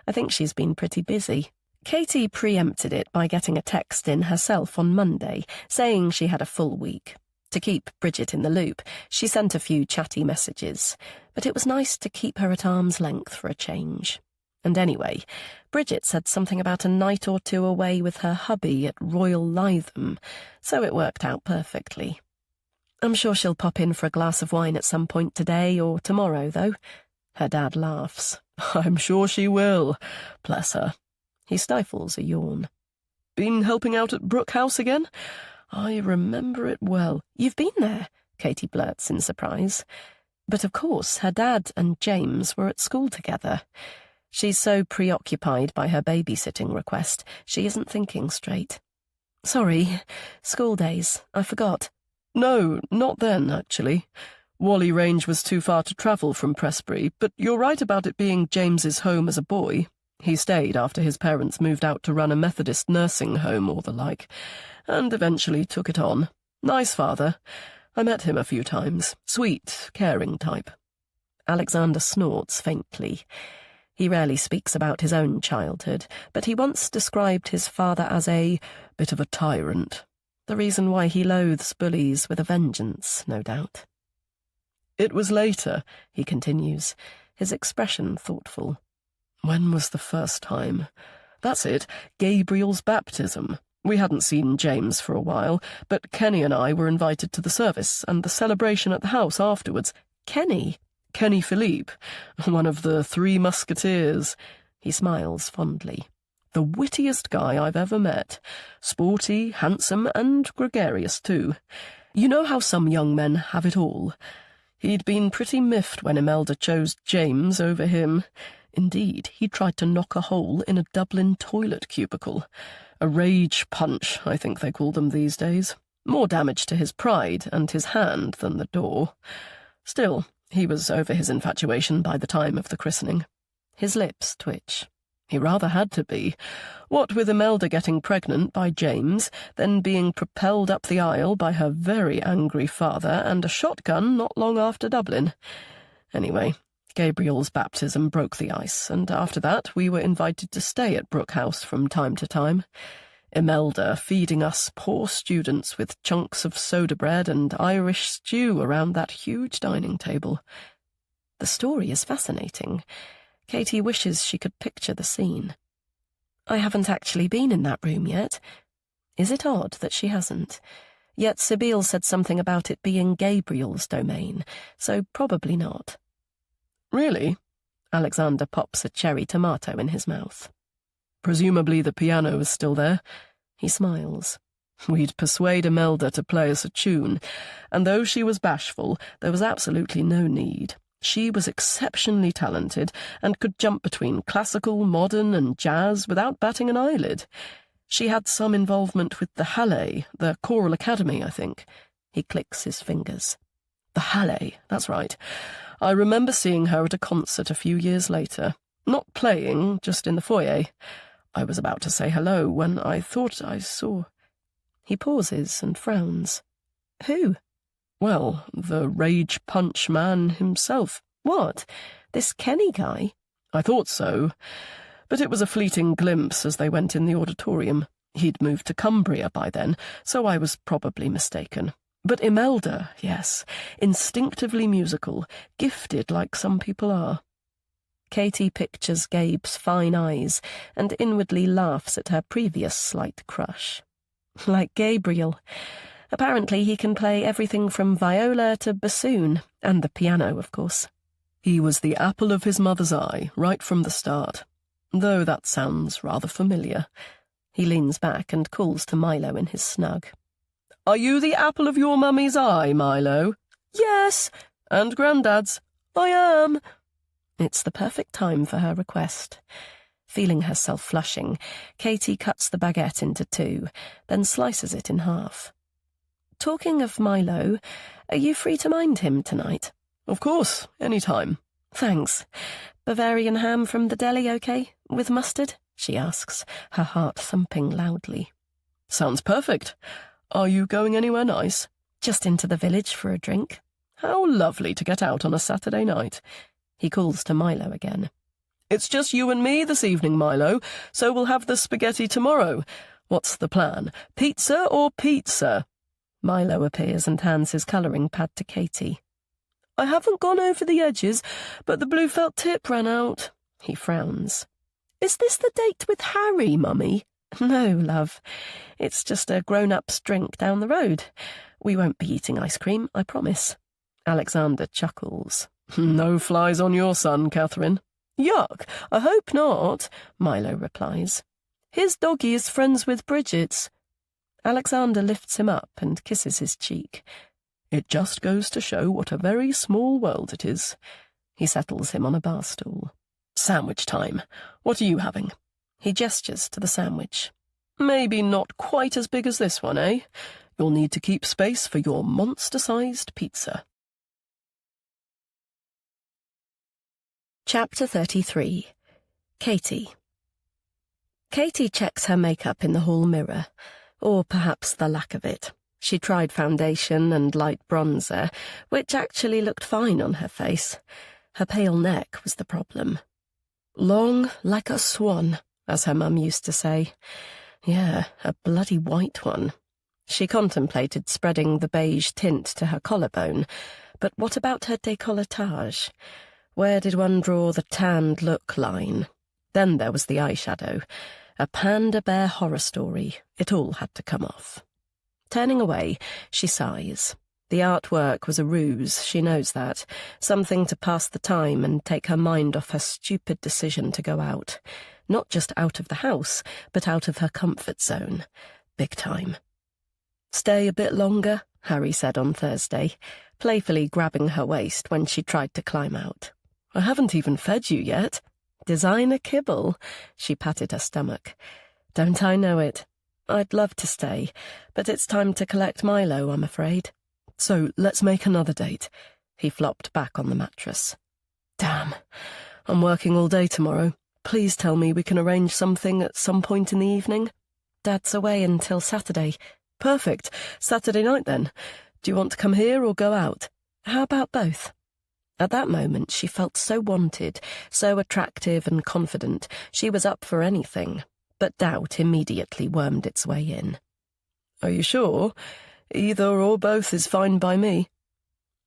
I think she's been pretty busy." Katie preempted it by getting a text in herself on Monday, saying she had a full week. To keep Bridget in the loop, she sent a few chatty messages, but it was nice to keep her at arm's length for a change. And anyway, Bridget said something about a night or two away with her hubby at Royal Lytham, so it worked out perfectly. "I'm sure she'll pop in for a glass of wine at some point today or tomorrow, though." Her dad laughs. "I'm sure she will. Bless her." He stifles a yawn. "Been helping out at Brook House again? I remember it well." "You've been there?" Katie blurts in surprise. But of course her dad and James were at school together. She's so preoccupied by her babysitting request, she isn't thinking straight. "Sorry, school days, I forgot." "No, not then, actually. Whalley Range was too far to travel from Prestbury, but you're right about it being James's home as a boy. He stayed after his parents moved out to run a Methodist nursing home or the like, and eventually took it on. Nice father. I met him a few times. Sweet, caring type." Alexander snorts faintly. He rarely speaks about his own childhood, but he once described his father as a bit of a tyrant. The reason why he loathes bullies with a vengeance, no doubt. "It was later," he continues, his expression thoughtful. "When was the first time? That's it, Gabriel's baptism. We hadn't seen James for a while, but Kenny and I were invited to the service and the celebration at the house afterwards." "Kenny?" "Kenny Philippe, one of the 3 Musketeers." He smiles fondly. "The wittiest guy I've ever met. Sporty, handsome, and gregarious, too. You know how some young men have it all. He'd been pretty miffed when Imelda chose James over him. Indeed, he tried to knock a hole in a Dublin toilet cubicle. A rage punch, I think they call them these days. More damage to his pride and his hand than the door. Still, he was over his infatuation by the time of the christening." His lips twitch. "He rather had to be. What with Imelda getting pregnant by James, then being propelled up the aisle by her very angry father, and a shotgun not long after Dublin. Anyway, Gabriel's baptism broke the ice, and after that we were invited to stay at Brook House from time to time. Imelda feeding us poor students with chunks of soda bread and Irish stew around that huge dining table. The story is fascinating. Katie wishes she could picture the scene. I haven't actually been in that room yet. Is it odd that she hasn't? Yet Sibyl said something about it being Gabriel's domain, so probably not. Really? Alexander pops a cherry tomato in his mouth. Presumably the piano is still there. He smiles. We'd persuade Imelda to play us a tune, and though she was bashful, there was absolutely no need. She was exceptionally talented and could jump between classical, modern, and jazz without batting an eyelid. She had some involvement with the Halle, the choral academy, I think. He clicks his fingers. The Halle, that's right. I remember seeing her at a concert a few years later. Not playing, just in the foyer. I was about to say hello when I thought I saw... He pauses and frowns. Who? Well, the Rage Punch man himself. What? This Kenny guy? I thought so, but it was a fleeting glimpse as they went in the auditorium. He'd moved to Cumbria by then, so I was probably mistaken. But Imelda, yes, instinctively musical, gifted like some people are. Katie pictures Gabe's fine eyes and inwardly laughs at her previous slight crush. Like Gabriel. Apparently he can play everything from viola to bassoon, and the piano, of course. He was the apple of his mother's eye, right from the start. Though that sounds rather familiar. He leans back and calls to Milo in his snug. Are you the apple of your mummy's eye, Milo? Yes. And Grandad's? I am. It's the perfect time for her request. Feeling herself flushing, Katie cuts the baguette into two, then slices it in half. Talking of Milo, are you free to mind him tonight? Of course, any time. Thanks. Bavarian ham from the deli, okay? With mustard? She asks, her heart thumping loudly. Sounds perfect. Are you going anywhere nice? Just into the village for a drink. How lovely to get out on a Saturday night. He calls to Milo again. It's just you and me this evening, Milo, so we'll have the spaghetti tomorrow. What's the plan? Pizza or pizza? Milo appears and hands his colouring pad to Katie. I haven't gone over the edges, but the blue felt tip ran out. He frowns. Is this the date with Harry, Mummy? No, love. It's just a grown-up's drink down the road. We won't be eating ice cream, I promise. Alexander chuckles. No flies on your son, Catherine. Yuck, I hope not, Milo replies. His doggy is friends with Bridget's. Alexander lifts him up and kisses his cheek. It just goes to show what a very small world it is. He settles him on a bar stool. Sandwich time. What are you having? He gestures to the sandwich. Maybe not quite as big as this one, eh? You'll need to keep space for your monster-sized pizza. Chapter 33. Katie. Katie checks her makeup in the hall mirror, or perhaps the lack of it. She tried foundation and light bronzer, which actually looked fine on her face. Her pale neck was the problem. Long like a swan, as her mum used to say. Yeah, a bloody white one. She contemplated spreading the beige tint to her collarbone, but what about her décolletage? Where did one draw the tanned look line? Then there was the eyeshadow. A panda bear horror story. It all had to come off. Turning away, she sighs. The artwork was a ruse, she knows that. Something to pass the time and take her mind off her stupid decision to go out. Not just out of the house, but out of her comfort zone. Big time. Stay a bit longer, Harry said on Thursday, playfully grabbing her waist when she tried to climb out. I haven't even fed you yet. Designer kibble. She patted her stomach. Don't I know it? I'd love to stay, but it's time to collect Milo, I'm afraid. So let's make another date. He flopped back on the mattress. Damn. I'm working all day tomorrow. Please tell me we can arrange something at some point in the evening. Dad's away until Saturday. Perfect. Saturday night, then. Do you want to come here or go out? How about both? At that moment, she felt so wanted, so attractive and confident, she was up for anything. But doubt immediately wormed its way in. Are you sure? Either or both is fine by me.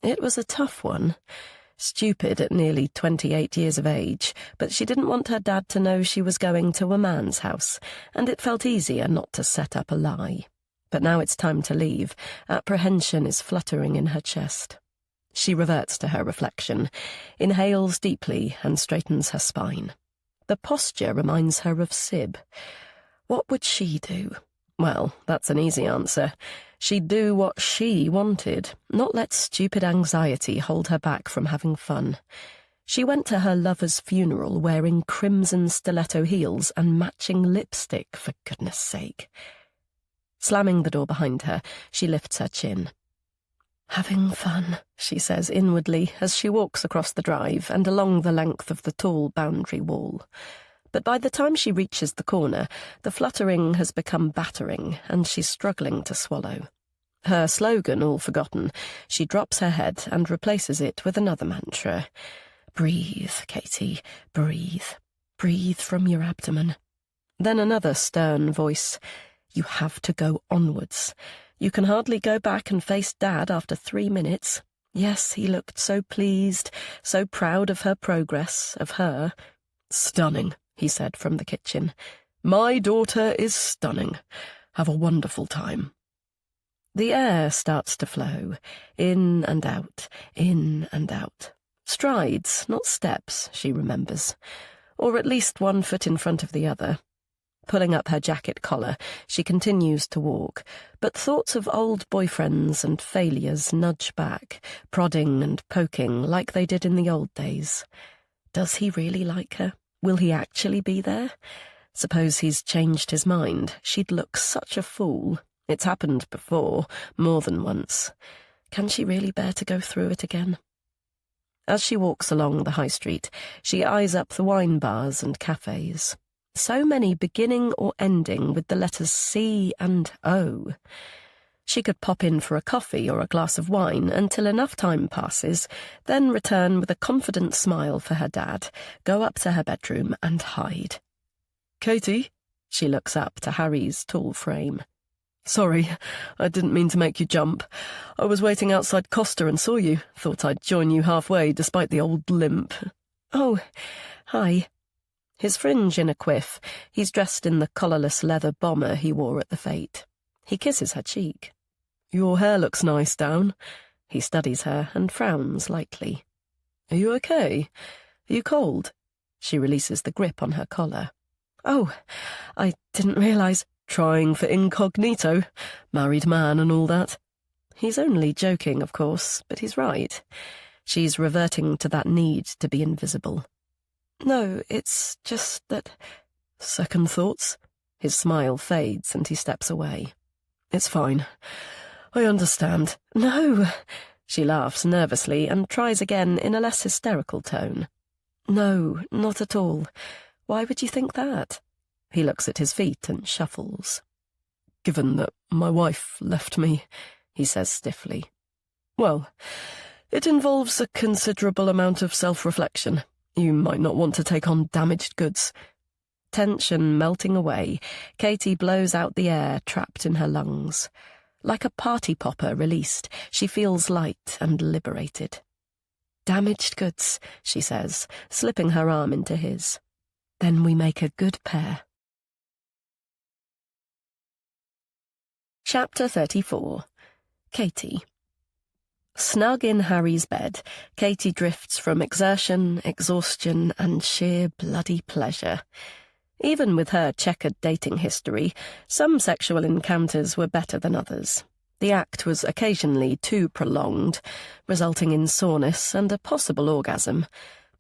It was a tough one. Stupid at nearly 28 years of age, but she didn't want her dad to know she was going to a man's house, and it felt easier not to set up a lie. But now it's time to leave. Apprehension is fluttering in her chest. She reverts to her reflection, inhales deeply and straightens her spine. The posture reminds her of Sib. What would she do? Well, that's an easy answer. She'd do what she wanted, not let stupid anxiety hold her back from having fun. She went to her lover's funeral wearing crimson stiletto heels and matching lipstick, for goodness sake. Slamming the door behind her, she lifts her chin. "Having fun," she says inwardly as she walks across the drive and along the length of the tall boundary wall. But by the time she reaches the corner, the fluttering has become battering, and she's struggling to swallow. Her slogan all forgotten, she drops her head and replaces it with another mantra. "Breathe, Katie, breathe. Breathe from your abdomen." Then another stern voice. "You have to go onwards. You can hardly go back and face Dad after 3 minutes." Yes, he looked so pleased, so proud of her progress, of her. "Stunning," he said from the kitchen. "My daughter is stunning. Have a wonderful time." The air starts to flow, in and out, in and out. Strides, not steps, she remembers, or at least 1 foot in front of the other. Pulling up her jacket collar, she continues to walk, but thoughts of old boyfriends and failures nudge back, prodding and poking like they did in the old days. Does he really like her? Will he actually be there? Suppose he's changed his mind. She'd look such a fool. It's happened before, more than once. Can she really bear to go through it again? As she walks along the high street, she eyes up the wine bars and cafes. So many beginning or ending with the letters C and O. She could pop in for a coffee or a glass of wine until enough time passes, then return with a confident smile for her dad, go up to her bedroom and hide. "Katie?" She looks up to Harry's tall frame. "Sorry, I didn't mean to make you jump. I was waiting outside Costa and saw you. Thought I'd join you halfway, despite the old limp." "Oh, hi." His fringe in a quiff, he's dressed in the collarless leather bomber he wore at the fete. He kisses her cheek. "Your hair looks nice down." He studies her and frowns lightly. "Are you okay? Are you cold?" She releases the grip on her collar. "Oh, I didn't realise." "Trying for incognito? Married man and all that?" He's only joking, of course, but he's right. She's reverting to that need to be invisible. "No, it's just that—" "Second thoughts?" His smile fades and he steps away. "It's fine. I understand." "No." She laughs nervously and tries again in a less hysterical tone. "No, not at all. Why would you think that?" He looks at his feet and shuffles. "Given that my wife left me," he says stiffly. "Well, it involves a considerable amount of self-reflection. You might not want to take on damaged goods." Tension melting away, Katie blows out the air trapped in her lungs. Like a party popper released, she feels light and liberated. "Damaged goods," she says, slipping her arm into his. "Then we make a good pair." Chapter 34. Katie. Snug in Harry's bed, Katie drifts from exertion, exhaustion, and sheer bloody pleasure. Even with her checkered dating history, some sexual encounters were better than others. The act was occasionally too prolonged, resulting in soreness and a possible orgasm,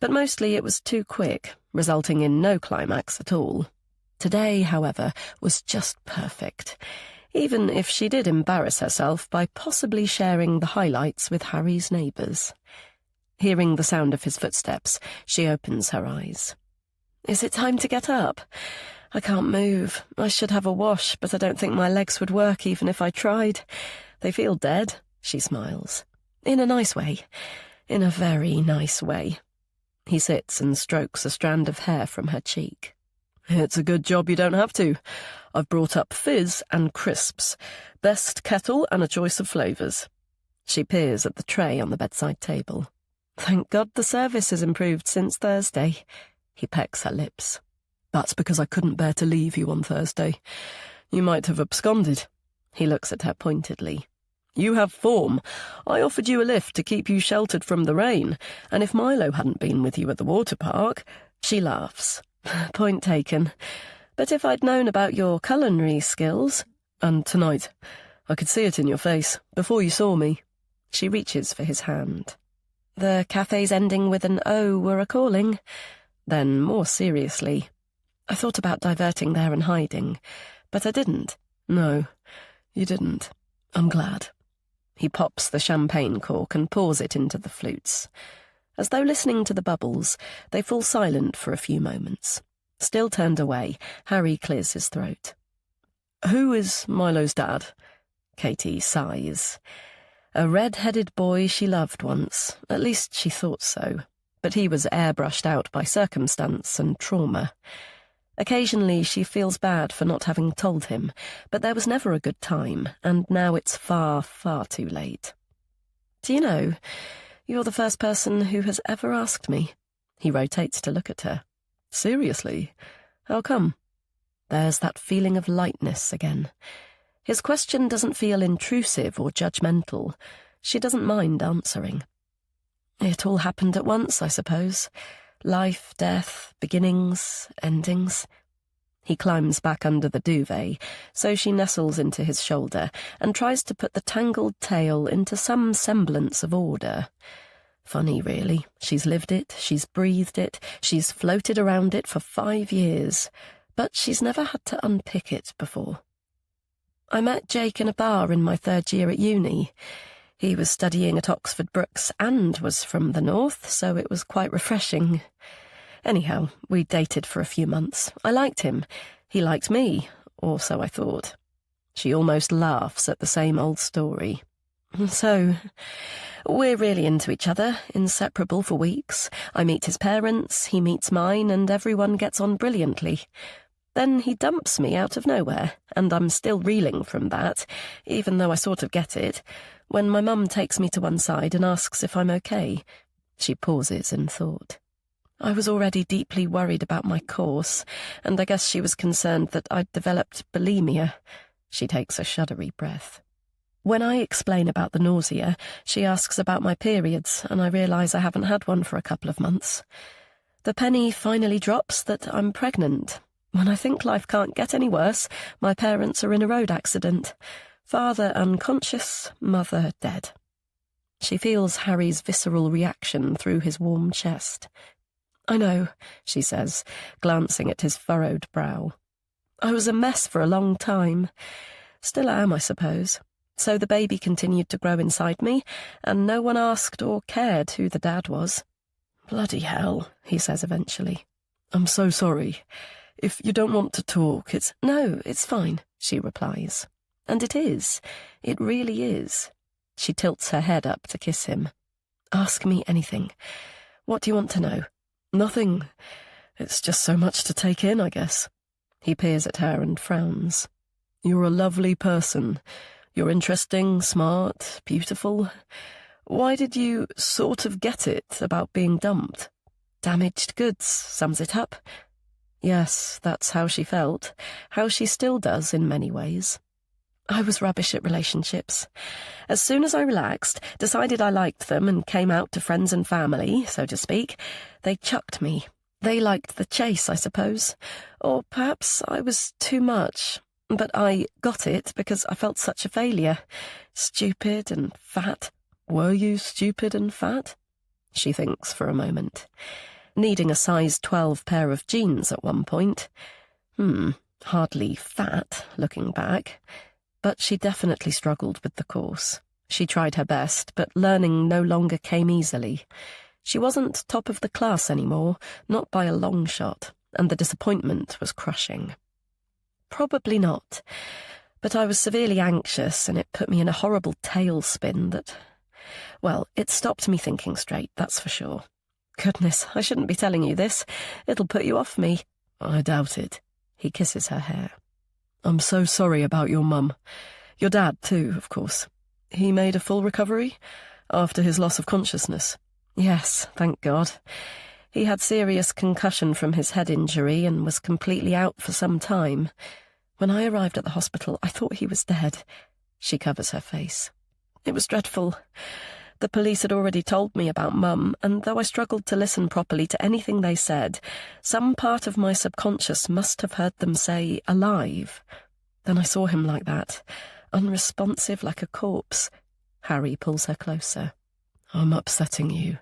but mostly it was too quick, resulting in no climax at all. Today, however, was just perfect, even if she did embarrass herself by possibly sharing the highlights with Harry's neighbours. Hearing the sound of his footsteps, she opens her eyes. "Is it time to get up? I can't move. I should have a wash, but I don't think my legs would work even if I tried. They feel dead," she smiles. "In a nice way. In a very nice way." He sits and strokes a strand of hair from her cheek. "It's a good job you don't have to. I've brought up fizz and crisps. Best kettle and a choice of flavours." She peers at the tray on the bedside table. Thank God the service has improved since Thursday. He pecks her lips. That's because I couldn't bear to leave you on Thursday. You might have absconded. He looks at her pointedly. You have form. I offered you a lift to keep you sheltered from the rain, and if Milo hadn't been with you at the water park... She laughs. Point taken. But if I'd known about your culinary skills... And tonight, I could see it in your face, before you saw me. She reaches for his hand. The cafes ending with an O were a calling. Then, more seriously, I thought about diverting there and hiding, but I didn't. No, you didn't. I'm glad. He pops the champagne cork and pours it into the flutes. As though listening to the bubbles, they fall silent for a few moments. Still turned away, Harry clears his throat. Who is Milo's dad? Katie sighs. A red-headed boy she loved once, at least she thought so, but he was airbrushed out by circumstance and trauma. Occasionally she feels bad for not having told him, but there was never a good time, and now it's far, far too late. Do you know, you're the first person who has ever asked me. He rotates to look at her. Seriously? How come? There's that feeling of lightness again. His question doesn't feel intrusive or judgmental. She doesn't mind answering. It all happened at once, I suppose. Life, death, beginnings, endings. He climbs back under the duvet, so she nestles into his shoulder and tries to put the tangled tale into some semblance of order. Funny, really. She's lived it, she's breathed it, she's floated around it for 5 years, but she's never had to unpick it before. I met Jake in a bar in my 3rd year at uni. He was studying at Oxford Brookes and was from the north, so it was quite refreshing. Anyhow, we dated for a few months. I liked him. He liked me, or so I thought. She almost laughs at the same old story. So, we're really into each other, inseparable for weeks. I meet his parents, he meets mine, and everyone gets on brilliantly. Then he dumps me out of nowhere, and I'm still reeling from that, even though I sort of get it, when my mum takes me to one side and asks if I'm okay. She pauses in thought. I was already deeply worried about my course, and I guess she was concerned that I'd developed bulimia. She takes a shuddery breath. When I explain about the nausea, she asks about my periods, and I realise I haven't had one for a couple of months. The penny finally drops that I'm pregnant. When I think life can't get any worse, my parents are in a road accident. Father unconscious, mother dead. She feels Harry's visceral reaction through his warm chest. I know, she says, glancing at his furrowed brow. I was a mess for a long time. Still am, I suppose. So the baby continued to grow inside me, and no one asked or cared who the dad was. Bloody hell, he says eventually. I'm so sorry. If you don't want to talk, it's... No, it's fine, she replies. And it is. It really is. She tilts her head up to kiss him. Ask me anything. What do you want to know? Nothing. It's just so much to take in, I guess. He peers at her and frowns. You're a lovely person. You're interesting, smart, beautiful. Why did you sort of get it about being dumped? Damaged goods sums it up. Yes, that's how she felt, how she still does in many ways. I was rubbish at relationships. As soon as I relaxed, decided I liked them and came out to friends and family, so to speak, they chucked me. They liked the chase, I suppose. Or perhaps I was too much. But I got it because I felt such a failure. Stupid and fat. Were you stupid and fat? She thinks for a moment. Needing a size 12 pair of jeans at one point. Hardly fat, looking back. But she definitely struggled with the course. She tried her best, but learning no longer came easily. She wasn't top of the class anymore, not by a long shot, and the disappointment was crushing. Probably not, but I was severely anxious, and it put me in a horrible tailspin that... Well, it stopped me thinking straight, that's for sure. Goodness, I shouldn't be telling you this. It'll put you off me. I doubt it. He kisses her hair. I'm so sorry about your mum. Your dad, too, of course. He made a full recovery after his loss of consciousness. Yes, thank God. He had serious concussion from his head injury and was completely out for some time. When I arrived at the hospital, I thought he was dead. She covers her face. It was dreadful. The police had already told me about Mum, and though I struggled to listen properly to anything they said, some part of my subconscious must have heard them say, alive. Then I saw him like that, unresponsive like a corpse. Harry pulls her closer. I'm upsetting you.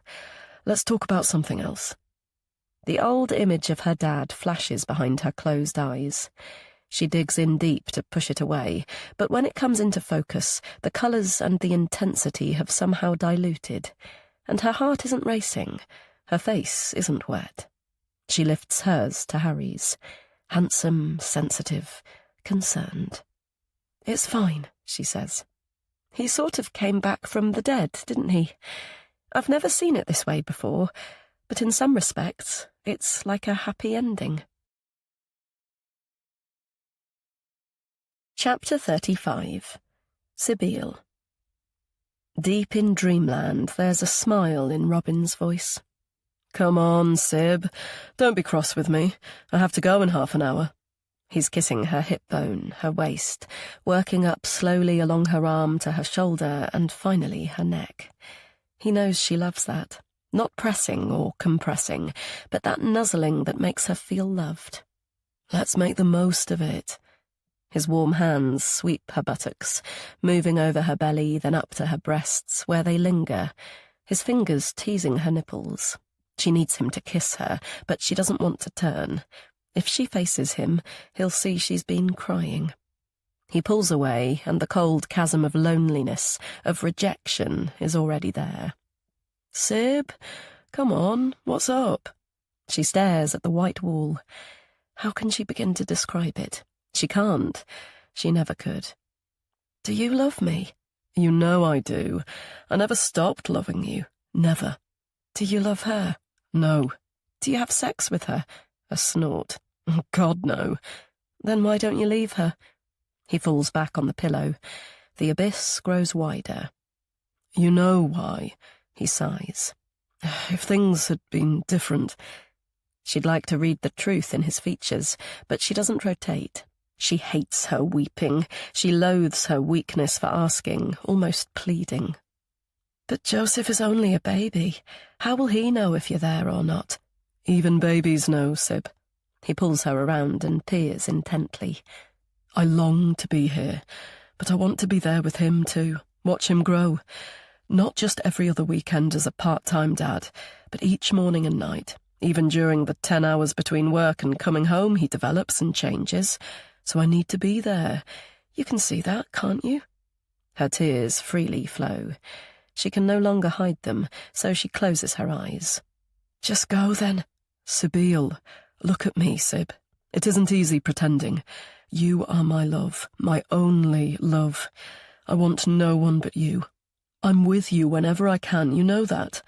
Let's talk about something else. The old image of her dad flashes behind her closed eyes. She digs in deep to push it away, but when it comes into focus, the colours and the intensity have somehow diluted, and her heart isn't racing, her face isn't wet. She lifts hers to Harry's, handsome, sensitive, concerned. It's fine, she says. He sort of came back from the dead, didn't he? I've never seen it this way before, but in some respects, it's like a happy ending. Chapter 35. Sibylle. Deep in dreamland, there's a smile in Robin's voice. Come on, Sib. Don't be cross with me. I have to go in half an hour. He's kissing her hip bone, her waist, working up slowly along her arm to her shoulder and finally her neck. He knows she loves that. Not pressing or compressing, but that nuzzling that makes her feel loved. Let's make the most of it. His warm hands sweep her buttocks, moving over her belly, then up to her breasts, where they linger, his fingers teasing her nipples. She needs him to kiss her, but she doesn't want to turn. If she faces him, he'll see she's been crying. He pulls away, and the cold chasm of loneliness, of rejection, is already there. Sib, come on, what's up? She stares at the white wall. How can she begin to describe it? She can't. She never could. Do you love me? You know I do. I never stopped loving you. Never. Do you love her? No. Do you have sex with her? A snort. God, no. Then why don't you leave her? He falls back on the pillow. The abyss grows wider. You know why, he sighs. If things had been different. She'd like to read the truth in his features, but she doesn't rotate. She hates her weeping. She loathes her weakness for asking, almost pleading. But Joseph is only a baby. How will he know if you're there or not? Even babies know, Sib. He pulls her around and peers intently. I long to be here, but I want to be there with him too. Watch him grow. Not just every other weekend as a part-time dad, but each morning and night. Even during the 10 hours between work and coming home, he develops and changes. So I need to be there. You can see that, can't you? Her tears freely flow. She can no longer hide them, so she closes her eyes. Just go, then. Sibylle, look at me, Sib. It isn't easy pretending. You are my love, my only love. I want no one but you. I'm with you whenever I can, you know that.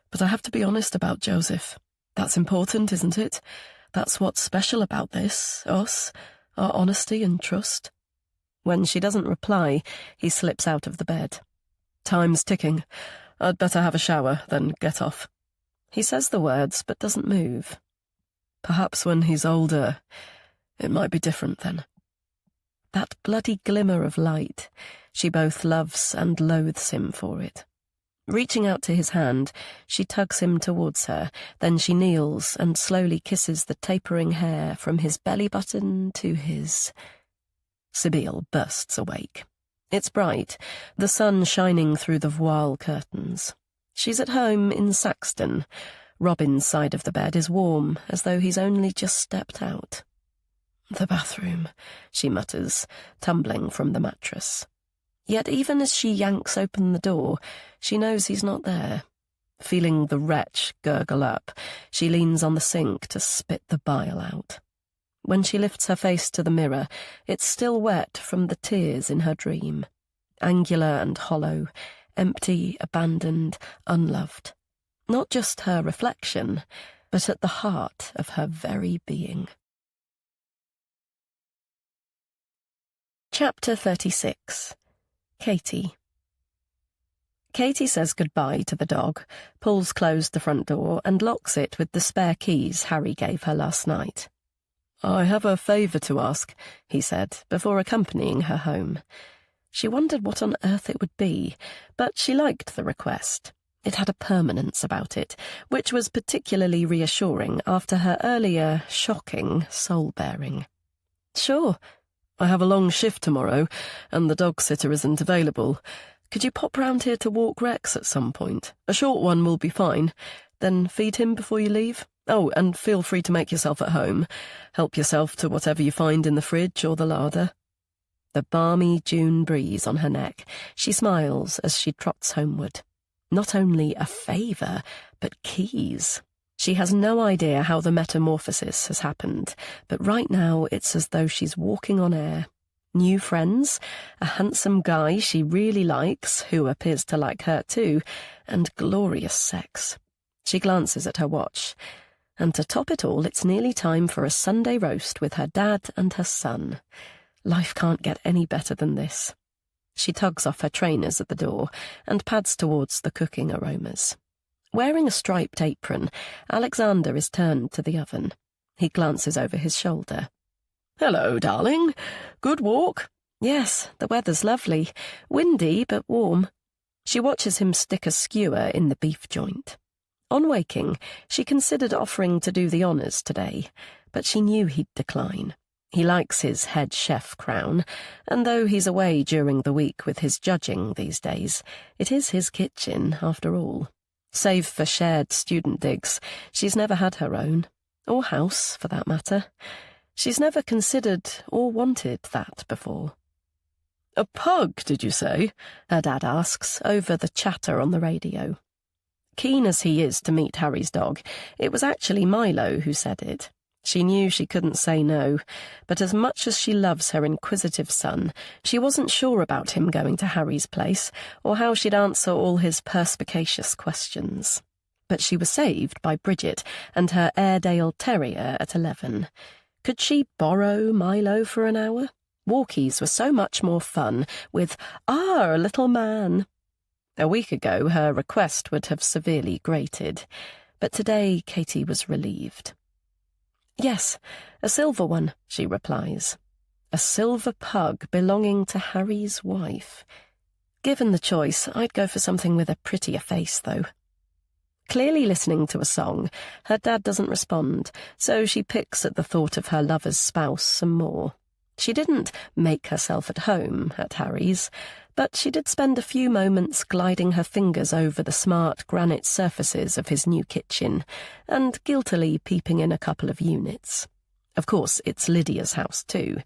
But I have to be honest about Joseph. That's important, isn't it? That's what's special about this, us, our honesty and trust. When she doesn't reply, he slips out of the bed. Time's ticking. I'd better have a shower, then get off. He says the words, but doesn't move. Perhaps when he's older, it might be different then. That bloody glimmer of light, she both loves and loathes him for it. Reaching out to his hand, she tugs him towards her, then she kneels and slowly kisses the tapering hair from his belly button to his... Sibylle bursts awake. It's bright, the sun shining through the voile curtains. She's at home in Saxton. Robin's side of the bed is warm, as though he's only just stepped out. The bathroom, she mutters, tumbling from the mattress. Yet even as she yanks open the door, she knows he's not there. Feeling the wretch gurgle up, she leans on the sink to spit the bile out. When she lifts her face to the mirror, it's still wet from the tears in her dream. Angular and hollow, empty, abandoned, unloved. Not just her reflection, but at the heart of her very being. Chapter 36. Katie. Katie says goodbye to the dog, pulls closed the front door and locks it with the spare keys Harry gave her last night. "I have a favour to ask," he said, before accompanying her home. She wondered what on earth it would be, but she liked the request. It had a permanence about it, which was particularly reassuring after her earlier, shocking soul-bearing. "Sure. I have a long shift tomorrow, and the dog-sitter isn't available. Could you pop round here to walk Rex at some point? A short one will be fine. Then feed him before you leave. Oh, and feel free to make yourself at home. Help yourself to whatever you find in the fridge or the larder." The balmy June breeze on her neck, she smiles as she trots homeward. Not only a favour, but keys. She has no idea how the metamorphosis has happened, but right now it's as though she's walking on air. New friends, a handsome guy she really likes, who appears to like her too, and glorious sex. She glances at her watch. And to top it all, it's nearly time for a Sunday roast with her dad and her son. Life can't get any better than this. She tugs off her trainers at the door and pads towards the cooking aromas. Wearing a striped apron, Alexander is turned to the oven. He glances over his shoulder. "Hello, darling. Good walk?" "Yes, the weather's lovely. Windy, but warm." She watches him stick a skewer in the beef joint. On waking, she considered offering to do the honours today, but she knew he'd decline. He likes his head chef crown, and though he's away during the week with his judging these days, it is his kitchen, after all. Save for shared student digs, she's never had her own, or house, for that matter. She's never considered or wanted that before. "A pug, did you say?" her dad asks, over the chatter on the radio. Keen as he is to meet Harry's dog, it was actually Milo who said it. She knew she couldn't say no, but as much as she loves her inquisitive son, she wasn't sure about him going to Harry's place, or how she'd answer all his perspicacious questions. But she was saved by Bridget and her Airedale Terrier at 11. Could she borrow Milo for an hour? Walkies were so much more fun with, little man." A week ago her request would have severely grated, but today Katie was relieved. "Yes, a silver one," she replies. A silver pug belonging to Harry's wife. Given the choice, I'd go for something with a prettier face, though. Clearly listening to a song, her dad doesn't respond, so she picks at the thought of her lover's spouse some more. She didn't make herself at home at Harry's, but she did spend a few moments gliding her fingers over the smart granite surfaces of his new kitchen, and guiltily peeping in a couple of units. Of course, it's Lydia's house too,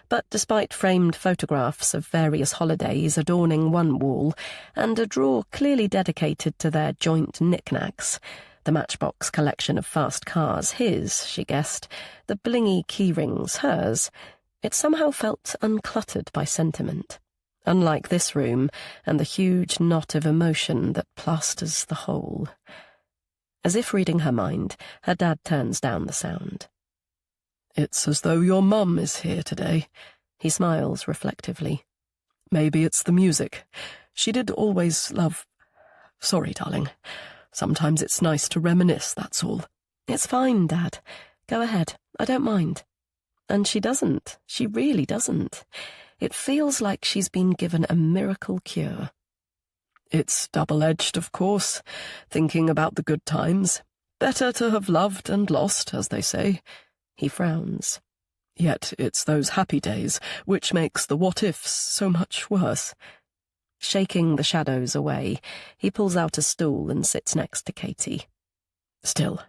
but despite framed photographs of various holidays adorning one wall, and a drawer clearly dedicated to their joint knickknacks, the Matchbox collection of fast cars his, she guessed, the blingy keyrings hers, it somehow felt uncluttered by sentiment, unlike this room and the huge knot of emotion that plasters the whole. As if reading her mind, her dad turns down the sound. "It's as though your mum is here today." He smiles reflectively. "Maybe it's the music. She did always love... Sorry, darling. Sometimes it's nice to reminisce, that's all." "It's fine, Dad. Go ahead. I don't mind." And she doesn't. She really doesn't. It feels like she's been given a miracle cure. "It's double-edged, of course, thinking about the good times. Better to have loved and lost, as they say." He frowns. "Yet it's those happy days which makes the what-ifs so much worse." Shaking the shadows away, he pulls out a stool and sits next to Katie. "Still,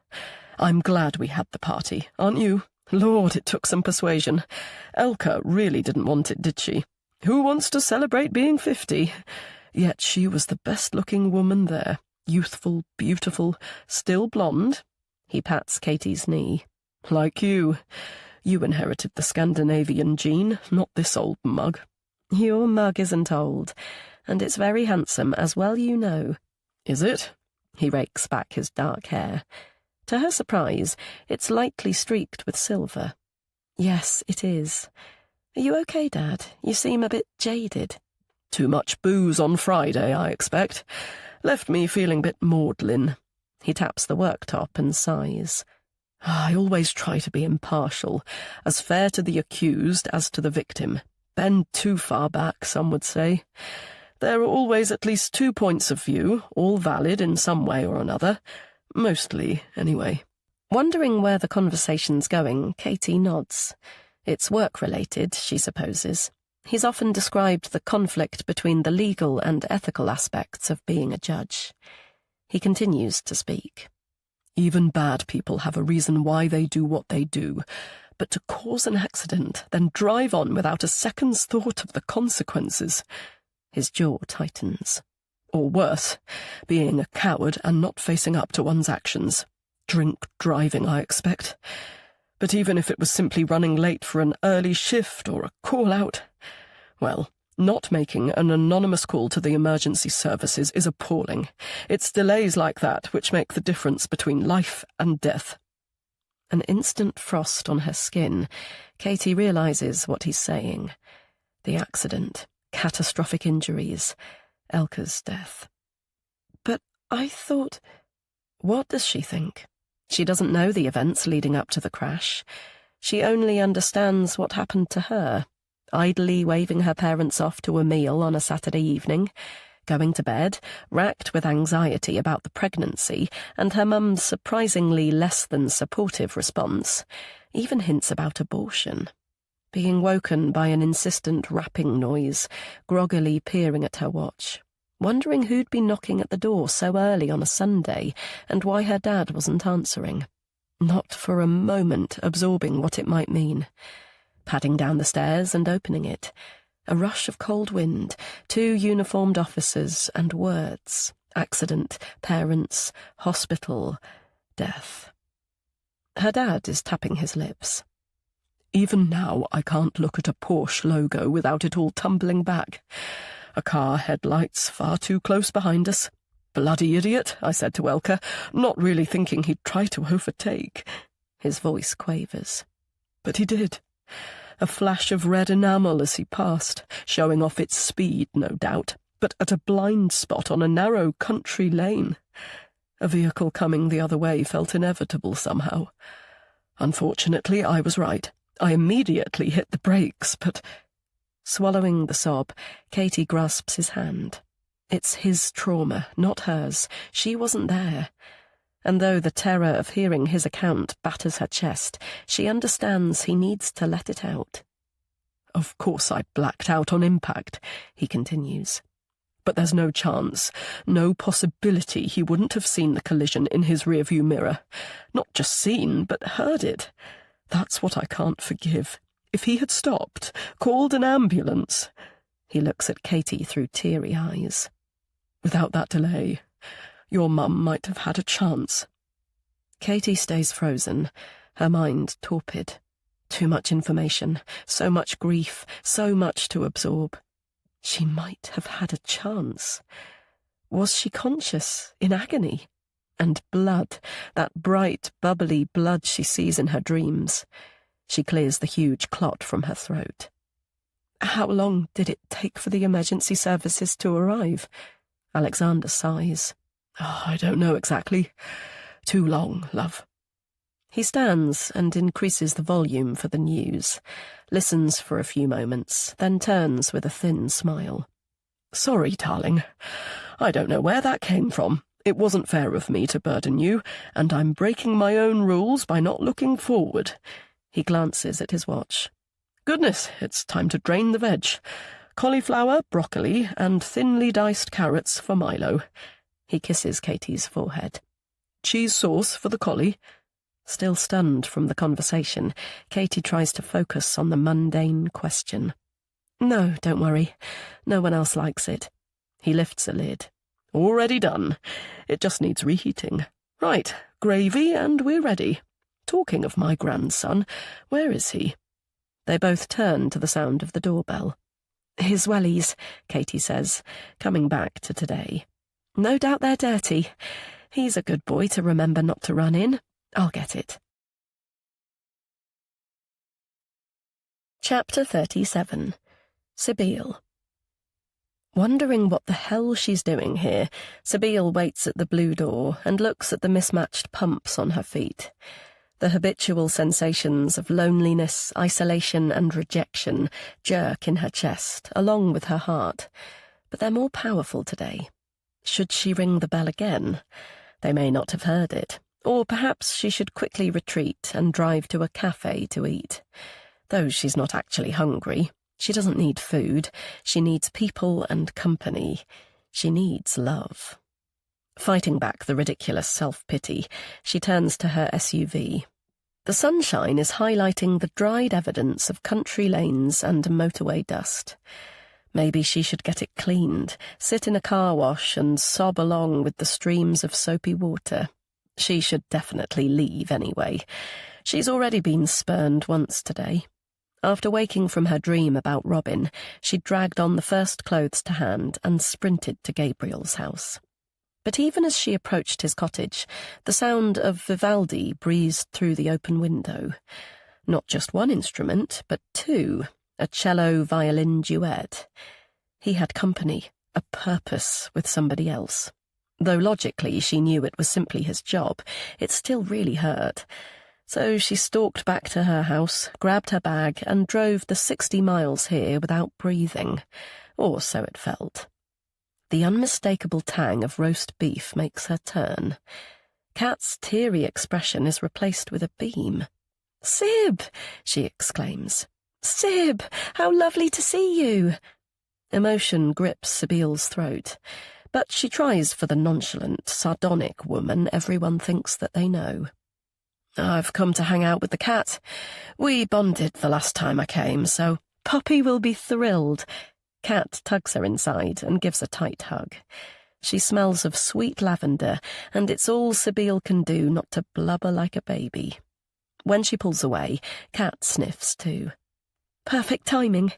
I'm glad we had the party, aren't you? Lord, it took some persuasion. Elka really didn't want it, did she? Who wants to celebrate being 50? Yet she was the best-looking woman there. Youthful, beautiful, still blonde." He pats Katie's knee. "Like you. You inherited the Scandinavian gene, not this old mug." "Your mug isn't old, and it's very handsome, as well you know." "Is it?" He rakes back his dark hair. To her surprise, it's lightly streaked with silver. "Yes, it is. Are you okay, Dad? You seem a bit jaded." Too much booze on Friday, I expect. Left me feeling a bit maudlin. He taps the worktop and sighs. I always try to be impartial, as fair to the accused as to the victim. Bend too far back, some would say. There are always at least 2 points of view, all valid in some way or another. Mostly, anyway. Wondering where the conversation's going, Katie nods. It's work-related, she supposes. He's often described the conflict between the legal and ethical aspects of being a judge. He continues to speak. Even bad people have a reason why they do what they do, but to cause an accident, then drive on without a second's thought of the consequences. His jaw tightens. Or worse, being a coward and not facing up to one's actions. Drink driving, I expect. But even if it was simply running late for an early shift or a call-out, well, not making an anonymous call to the emergency services is appalling. It's delays like that which make the difference between life and death. An instant frost on her skin, Katie realises what he's saying. The accident, catastrophic injuries, Elka's death. But I thought... What does she think? She doesn't know the events leading up to the crash. She only understands what happened to her, idly waving her parents off to a meal on a Saturday evening, going to bed, racked with anxiety about the pregnancy and her mum's surprisingly less than supportive response, even hints about abortion. Being woken by an insistent rapping noise, groggily peering at her watch, wondering who'd be knocking at the door so early on a Sunday and why her dad wasn't answering. Not for a moment absorbing what it might mean. Padding down the stairs and opening it. A rush of cold wind, 2 uniformed officers and words. Accident, parents, hospital, death. Her dad is tapping his lips. Even now I can't look at a Porsche logo without it all tumbling back. A car headlights far too close behind us. Bloody idiot, I said to Elka, not really thinking he'd try to overtake. His voice quavers. But he did. A flash of red enamel as he passed, showing off its speed, no doubt, but at a blind spot on a narrow country lane. A vehicle coming the other way felt inevitable somehow. Unfortunately, I was right. I immediately hit the brakes, but... Swallowing the sob, Katie grasps his hand. It's his trauma, not hers. She wasn't there. And though the terror of hearing his account batters her chest, she understands he needs to let it out. Of course I blacked out on impact, he continues. But there's no chance, no possibility he wouldn't have seen the collision in his rearview mirror. Not just seen, but heard it. That's what I can't forgive. If he had stopped, called an ambulance... He looks at Katie through teary eyes. Without that delay, your mum might have had a chance. Katie stays frozen, her mind torpid. Too much information, so much grief, so much to absorb. She might have had a chance. Was she conscious, in agony? And blood, that bright, bubbly blood she sees in her dreams. She clears the huge clot from her throat. How long did it take for the emergency services to arrive? Alexander sighs. Oh, I don't know exactly. Too long, love. He stands and increases the volume for the news, listens for a few moments, then turns with a thin smile. Sorry, darling. I don't know where that came from. It wasn't fair of me to burden you, and I'm breaking my own rules by not looking forward. He glances at his watch. Goodness, it's time to drain the veg. Cauliflower, broccoli, and thinly diced carrots for Milo. He kisses Katie's forehead. Cheese sauce for the collie. Still stunned from the conversation, Katie tries to focus on the mundane question. No, don't worry. No one else likes it. He lifts a lid. Already done. It just needs reheating. Right, gravy, and we're ready. Talking of my grandson, where is he? They both turn to the sound of the doorbell. His wellies, Katie says, coming back to today. No doubt they're dirty. He's a good boy to remember not to run in. I'll get it. Chapter 37. Sibylle. Wondering what the hell she's doing here, Sabine waits at the blue door and looks at the mismatched pumps on her feet. The habitual sensations of loneliness, isolation and rejection jerk in her chest, along with her heart. But they're more powerful today. Should she ring the bell again? They may not have heard it. Or perhaps she should quickly retreat and drive to a cafe to eat. Though she's not actually hungry. She doesn't need food. She needs people and company. She needs love. Fighting back the ridiculous self-pity, she turns to her SUV. The sunshine is highlighting the dried evidence of country lanes and motorway dust. Maybe she should get it cleaned, sit in a car wash and sob along with the streams of soapy water. She should definitely leave anyway. She's already been spurned once today. After waking from her dream about Robin, she dragged on the first clothes to hand and sprinted to Gabriel's house. But even as she approached his cottage, the sound of Vivaldi breezed through the open window. Not just one instrument, but two, a cello-violin duet. He had company, a purpose with somebody else. Though logically she knew it was simply his job, it still really hurt. So she stalked back to her house, grabbed her bag, and drove the 60 miles here without breathing. Or so it felt. The unmistakable tang of roast beef makes her turn. Kat's teary expression is replaced with a beam. "Sib!" she exclaims. "Sib, how lovely to see you!" Emotion grips Sabile's throat, but she tries for the nonchalant, sardonic woman everyone thinks that they know. "I've come to hang out with the cat. We bonded the last time I came, so Poppy will be thrilled." Kat tugs her inside and gives a tight hug. She smells of sweet lavender, and it's all Sabile can do not to blubber like a baby. When she pulls away, Kat sniffs too. "Perfect timing.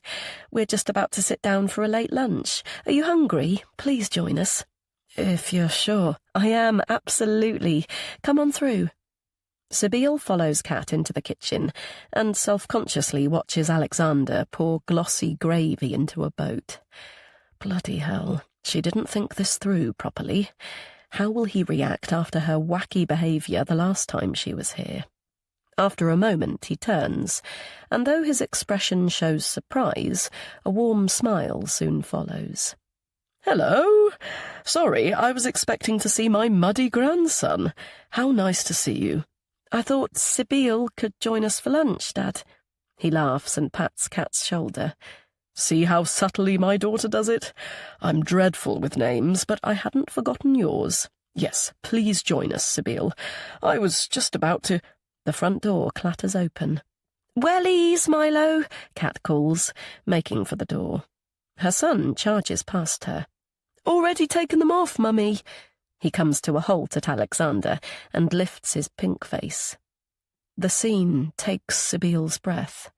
We're just about to sit down for a late lunch. Are you hungry? Please join us." "If you're sure." "I am, absolutely. Come on through." Sabile follows Kat into the kitchen and self-consciously watches Alexander pour glossy gravy into a boat. Bloody hell, she didn't think this through properly. How will he react after her wacky behaviour the last time she was here? After a moment he turns, and though his expression shows surprise, a warm smile soon follows. "Hello! Sorry, I was expecting to see my muddy grandson. How nice to see you." "I thought Sabile could join us for lunch, Dad." He laughs and pats Kat's shoulder. "See how subtly my daughter does it? I'm dreadful with names, but I hadn't forgotten yours. Yes, please join us, Sabile. I was just about to—" The front door clatters open. "Wellies, Milo," Kat calls, making for the door. Her son charges past her. "Already taken them off, Mummy." He comes to a halt at Alexander and lifts his pink face. The scene takes Sabile's breath.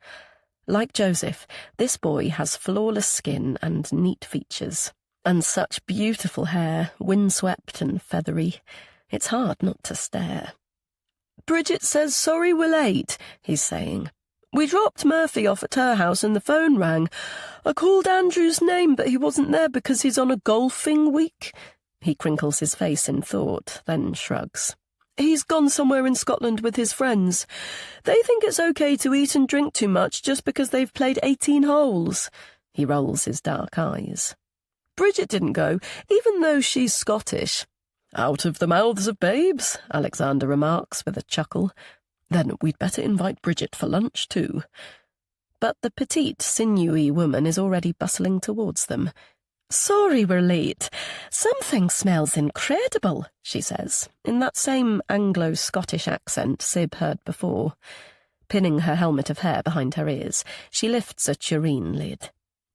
Like Joseph, this boy has flawless skin and neat features, and such beautiful hair, windswept and feathery. It's hard not to stare. "Bridget says sorry we're late," he's saying. "We dropped Murphy off at her house and the phone rang. I called Andrew's name, but he wasn't there because he's on a golfing week." He crinkles his face in thought, then shrugs. "He's gone somewhere in Scotland with his friends. They think it's okay to eat and drink too much just because they've played 18 holes. He rolls his dark eyes. "Bridget didn't go, even though she's Scottish." "Out of the mouths of babes," Alexander remarks with a chuckle. "Then we'd better invite Bridget for lunch too." But the petite, sinewy woman is already bustling towards them. "Sorry we're late. Something smells incredible," she says, in that same Anglo-Scottish accent Sib heard before. Pinning her helmet of hair behind her ears, she lifts a tureen lid.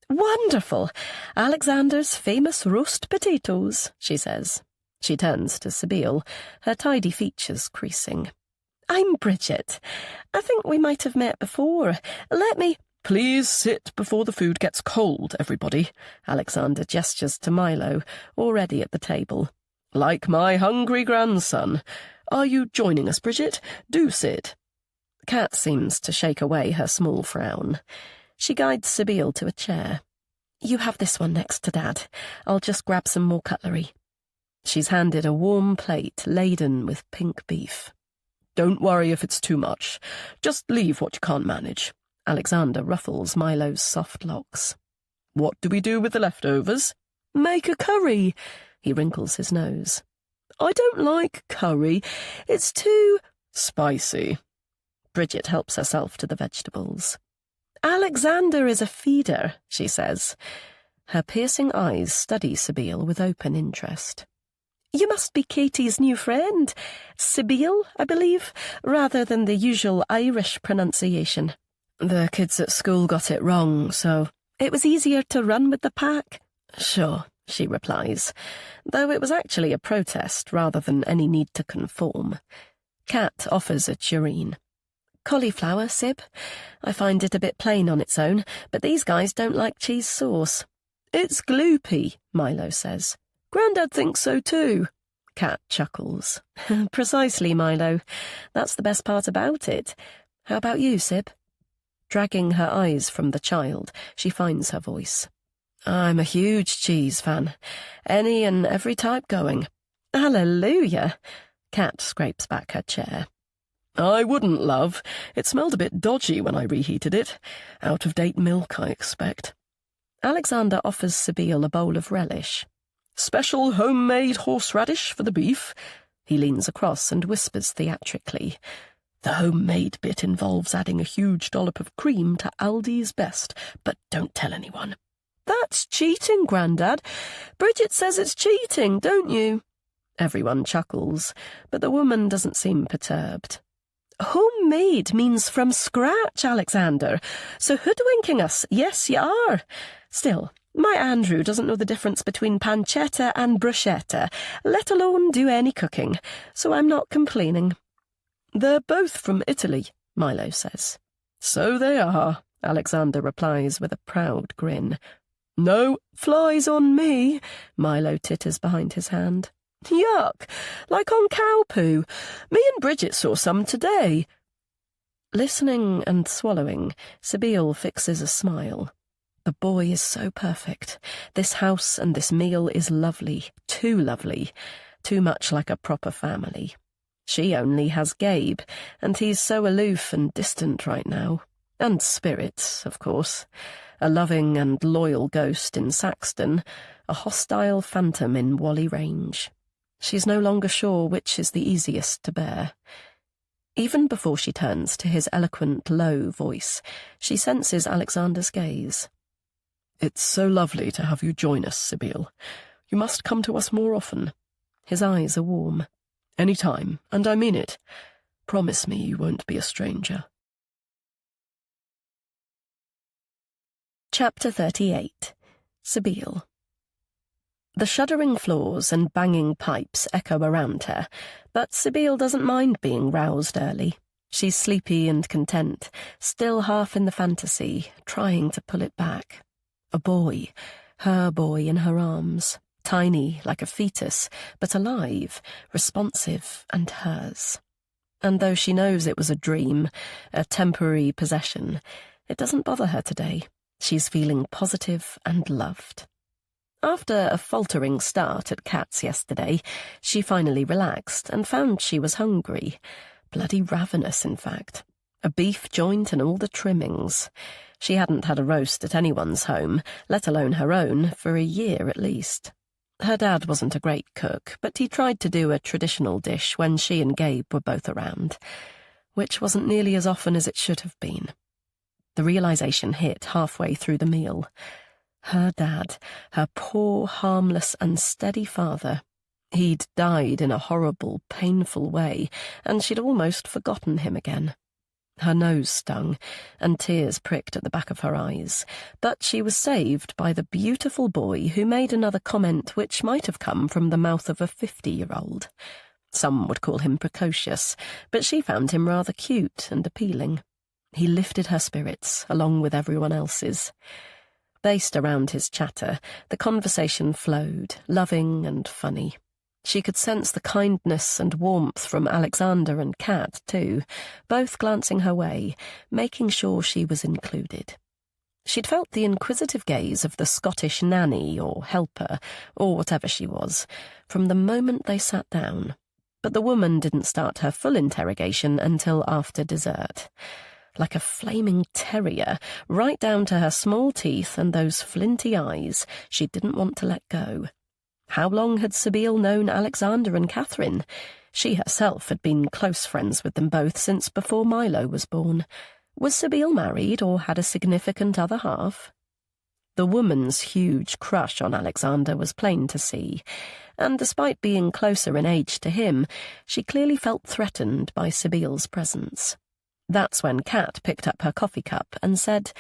"Wonderful! Alexander's famous roast potatoes," she says. She turns to Sabile, her tidy features creasing. "I'm Bridget. I think we might have met before. Let me—" "Please sit before the food gets cold, everybody." Alexander gestures to Milo, already at the table. "Like my hungry grandson. Are you joining us, Bridget? Do sit." Kat seems to shake away her small frown. She guides Sabile to a chair. You have this one next to Dad. I'll just grab some more cutlery. She's handed a warm plate laden with pink beef. Don't worry if it's too much. Just leave what you can't manage. Alexander ruffles Milo's soft locks. What do we do with the leftovers? Make a curry. He wrinkles his nose. I don't like curry. It's too spicy. Bridget helps herself to the vegetables. Alexander is a feeder, she says. Her piercing eyes study Sibylle with open interest. You must be Katie's new friend. Sibylle, I believe, rather than the usual Irish pronunciation. The kids at school got it wrong, so it was easier to run with the pack. Sure, she replies, though it was actually a protest rather than any need to conform. Kat offers a tureen. Cauliflower, Sib. I find it a bit plain on its own, but these guys don't like cheese sauce. It's gloopy, Milo says. Grandad thinks so too. Kat chuckles. Precisely, Milo. That's the best part about it. How about you, Sib? Dragging her eyes from the child, she finds her voice. I'm a huge cheese fan. Any and every type going. Hallelujah! Kat scrapes back her chair. I wouldn't, love. It smelled a bit dodgy when I reheated it. Out-of-date milk, I expect. Alexander offers Sibylle a bowl of relish. Special homemade horseradish for the beef. He leans across and whispers theatrically. The homemade bit involves adding a huge dollop of cream to Aldi's Best, but don't tell anyone. That's cheating, Grandad. Bridget says it's cheating, don't you? Everyone chuckles, but the woman doesn't seem perturbed. Homemade means from scratch, Alexander, so hoodwinking us, yes, you are. Still, my Andrew doesn't know the difference between pancetta and bruschetta, let alone do any cooking, so I'm not complaining. They're both from Italy, Milo says. So they are, Alexander replies with a proud grin. No flies on me, Milo titters behind his hand. Yuck, like on cow poo. Me and Bridget saw some today. Listening and swallowing, Sibylle fixes a smile. The boy is so perfect. This house and this meal is lovely, too much like a proper family. She only has Gabe, and he's so aloof and distant right now. And Spirits, of course. A loving and loyal ghost in Saxton, a hostile phantom in Whalley Range. She's no longer sure which is the easiest to bear. Even before she turns to his eloquent, low voice, she senses Alexander's gaze. It's so lovely to have you join us, Sibylle. You must come to us more often. His eyes are warm. Any time, and I mean it. Promise me you won't be a stranger. Chapter 38. Sibylle. The shuddering floors and banging pipes echo around her, but Sibylle doesn't mind being roused early. She's sleepy and content, still half in the fantasy, trying to pull it back. A boy, her boy in her arms, tiny like a fetus, but alive, responsive and hers. And though she knows it was a dream, a temporary possession, it doesn't bother her today. She's feeling positive and loved. After a faltering start at Kat's yesterday, she finally relaxed and found she was hungry. Bloody ravenous, in fact. A beef joint and all the trimmings. She hadn't had a roast at anyone's home, let alone her own, for a year at least. Her dad wasn't a great cook, but he tried to do a traditional dish when she and Gabe were both around, which wasn't nearly as often as it should have been. The realization hit halfway through the meal. Her dad, her poor, harmless and steady father. He'd died in a horrible, painful way, and she'd almost forgotten him again. Her nose stung, and tears pricked at the back of her eyes, but she was saved by the beautiful boy who made another comment which might have come from the mouth of a 50-year-old. Some would call him precocious, but she found him rather cute and appealing. He lifted her spirits, along with everyone else's. Based around his chatter, the conversation flowed, loving and funny. She could sense the kindness and warmth from Alexander and Kat, too, both glancing her way, making sure she was included. She'd felt the inquisitive gaze of the Scottish nanny or helper, or whatever she was, from the moment they sat down. But the woman didn't start her full interrogation until after dessert. Like a flaming terrier, right down to her small teeth and those flinty eyes, she didn't want to let go. How long had Sibylle known Alexander and Catherine? She herself had been close friends with them both since before Milo was born. Was Sibylle married or had a significant other half? The woman's huge crush on Alexander was plain to see, and despite being closer in age to him, she clearly felt threatened by Sibylle's presence. That's when Kat picked up her coffee cup and said,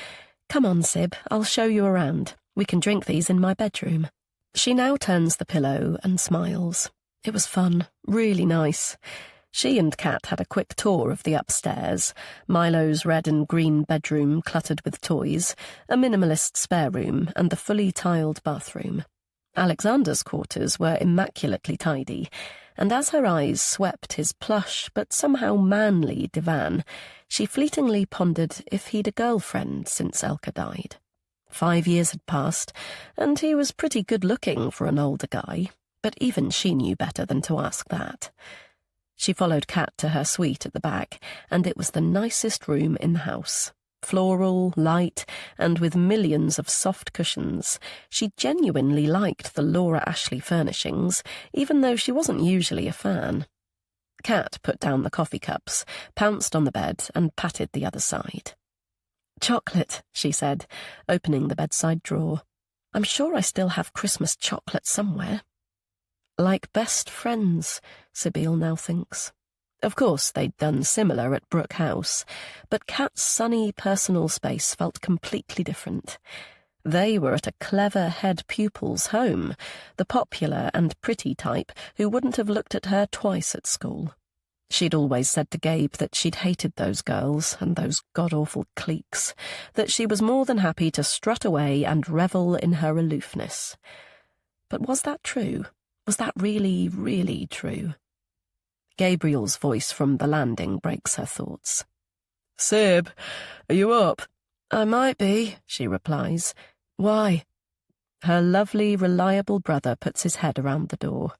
"Come on, Sib, I'll show you around. We can drink these in my bedroom." She now turns the pillow and smiles. It was fun, really nice. She and Kat had a quick tour of the upstairs, Milo's red and green bedroom cluttered with toys, a minimalist spare room, and the fully tiled bathroom. Alexander's quarters were immaculately tidy, and as her eyes swept his plush but somehow manly divan, she fleetingly pondered if he'd a girlfriend since Elka died. 5 years had passed, and he was pretty good-looking for an older guy, but even she knew better than to ask that. She followed Kat to her suite at the back, and it was the nicest room in the house. Floral, light, and with millions of soft cushions. She genuinely liked the Laura Ashley furnishings, even though she wasn't usually a fan. Kat put down the coffee cups, pounced on the bed, and patted the other side. "Chocolate," she said, opening the bedside drawer. "I'm sure I still have Christmas chocolate somewhere." Like best friends, Sibylle now thinks. Of course, they'd done similar at Brooke House, but Kat's sunny personal space felt completely different. They were at a clever head pupil's home, the popular and pretty type who wouldn't have looked at her twice at school. She'd always said to Gabe that she'd hated those girls and those god-awful cliques, that she was more than happy to strut away and revel in her aloofness. But was that true? Was that really, really true? Gabriel's voice from the landing breaks her thoughts. "Sib, are you up?" "I might be," she replies. "Why?" Her lovely, reliable brother puts his head around the door.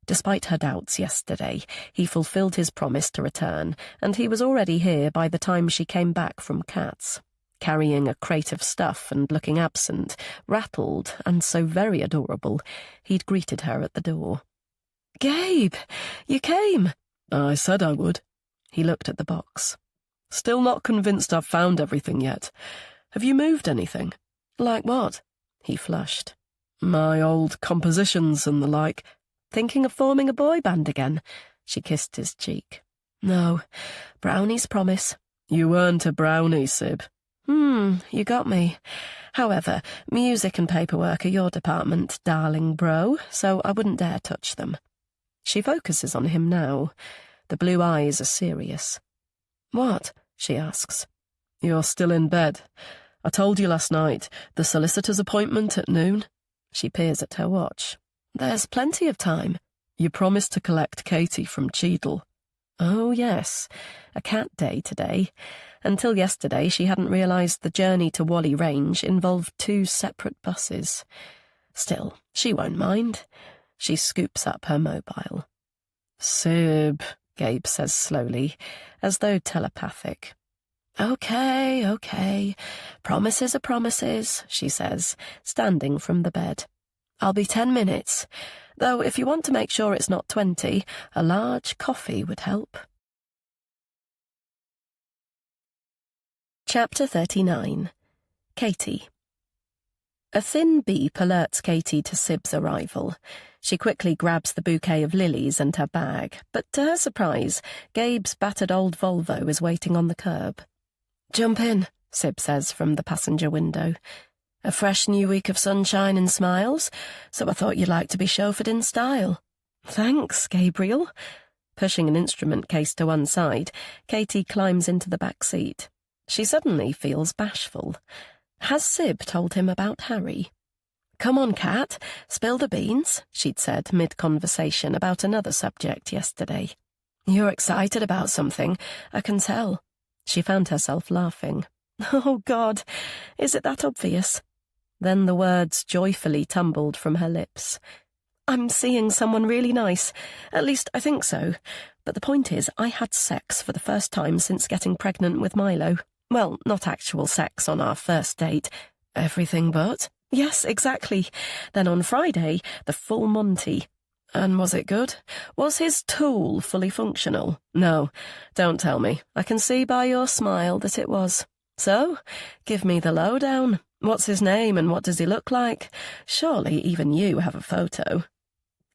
Despite her doubts yesterday, he fulfilled his promise to return, and he was already here by the time she came back from Kat's, carrying a crate of stuff and looking absent, rattled, and so very adorable. He'd greeted her at the door. "Gabe, you came." "I said I would." He looked at the box. "Still not convinced I've found everything yet. Have you moved anything?" "Like what?" He flushed. "My old compositions and the like." "Thinking of forming a boy band again?" She kissed his cheek. "No, Brownie's promise." "You weren't a brownie, Sib." You got me. However, music and paperwork are your department, darling bro, so I wouldn't dare touch them." She focuses on him now. The blue eyes are serious. "What?" she asks. "You're still in bed. I told you last night, the solicitor's appointment at noon." She peers at her watch. "There's plenty of time." "You promised to collect Katie from Cheadle." "Oh, yes. A cat day today. Until yesterday, she hadn't realised the journey to Whalley Range involved 2 separate buses. Still, she won't mind." She scoops up her mobile. "Sib," Gabe says slowly, as though telepathic. Okay. Promises are promises," she says, standing from the bed. "I'll be 10 minutes. Though if you want to make sure it's not 20, a large coffee would help." Chapter 39. Katie. A thin beep alerts Katie to Sib's arrival. She quickly grabs the bouquet of lilies and her bag, but to her surprise, Gabe's battered old Volvo is waiting on the curb. "Jump in," Sib says from the passenger window. "A fresh new week of sunshine and smiles, so I thought you'd like to be chauffeured in style." "Thanks, Gabriel." Pushing an instrument case to one side, Katie climbs into the back seat. She suddenly feels bashful. Has Sib told him about Harry? "Come on, Kat, spill the beans," she'd said mid-conversation about another subject yesterday. "You're excited about something, I can tell." She found herself laughing. Oh, God, is it that obvious? Then the words joyfully tumbled from her lips. I'm seeing someone really nice. At least I think so. But the point is, I had sex for the first time since getting pregnant with Milo. Well, not actual sex on our first date. Everything but? Yes, exactly. Then on Friday, the full Monty. And was it good? Was his tool fully functional? No, don't tell me. I can see by your smile that it was. So, give me the lowdown. What's his name and what does he look like? Surely even you have a photo.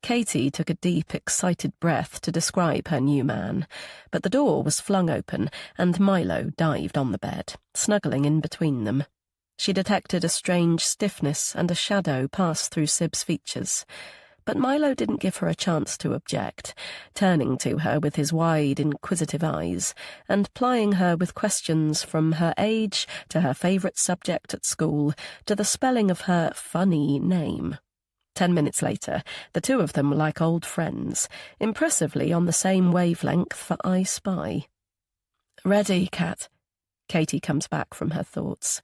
Katie took a deep, excited breath to describe her new man, but the door was flung open and Milo dived on the bed, snuggling in between them. She detected a strange stiffness and a shadow pass through Sib's features. But Milo didn't give her a chance to object, turning to her with his wide, inquisitive eyes, and plying her with questions from her age to her favourite subject at school to the spelling of her funny name. 10 minutes later, the two of them were like old friends, impressively on the same wavelength for I Spy. Ready, Kat? Katie comes back from her thoughts.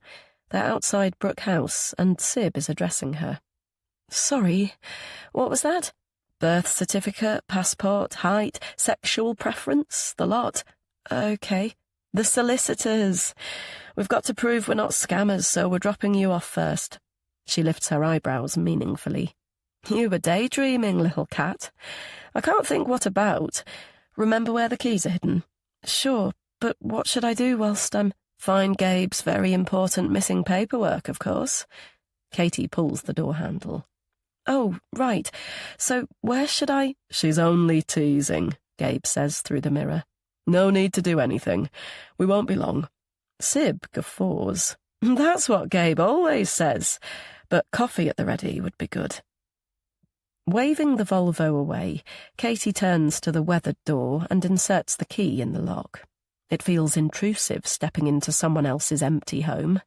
They're outside Brooke House, and Sib is addressing her. Sorry, what was that? Birth certificate, passport, height, sexual preference, the lot. Okay. The solicitors. We've got to prove we're not scammers, so we're dropping you off first. She lifts her eyebrows meaningfully. You were daydreaming, little cat. I can't think what about. Remember where the keys are hidden? Sure, but what should I do whilst I'm... Find Gabe's very important missing paperwork, of course. Katie pulls the door handle. Oh, right. So where should I... She's only teasing, Gabe says through the mirror. No need to do anything. We won't be long. Sib guffaws. That's what Gabe always says. But coffee at the ready would be good. Waving the Volvo away, Katie turns to the weathered door and inserts the key in the lock. It feels intrusive stepping into someone else's empty home.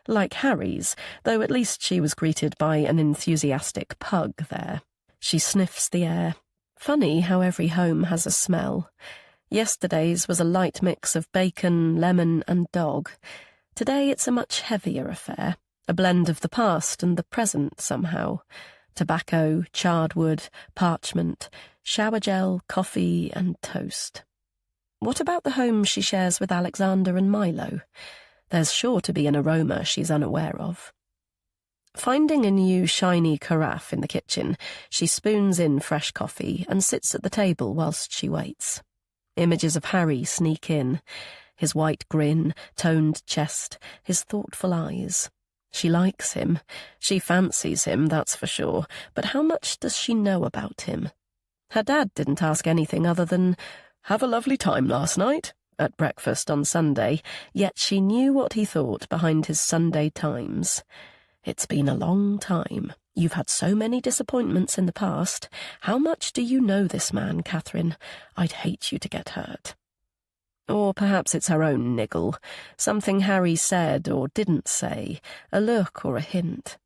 Like Harry's, though at least she was greeted by an enthusiastic pug there. She sniffs the air. Funny how every home has a smell. Yesterday's was a light mix of bacon, lemon and dog. Today it's a much heavier affair, a blend of the past and the present somehow. Tobacco, charred wood, parchment, shower gel, coffee and toast. What about the home she shares with Alexander and Milo? There's sure to be an aroma she's unaware of. Finding a new shiny carafe in the kitchen, she spoons in fresh coffee and sits at the table whilst she waits. Images of Harry sneak in, his white grin, toned chest, his thoughtful eyes. She likes him. She fancies him, that's for sure, but how much does she know about him? Her dad didn't ask anything other than, "Have a lovely time last night?" at breakfast on Sunday, yet she knew what he thought behind his Sunday Times. It's been a long time. You've had so many disappointments in the past. How much do you know this man, Catherine? I'd hate you to get hurt. Or perhaps it's her own niggle, something Harry said or didn't say, a look or a hint.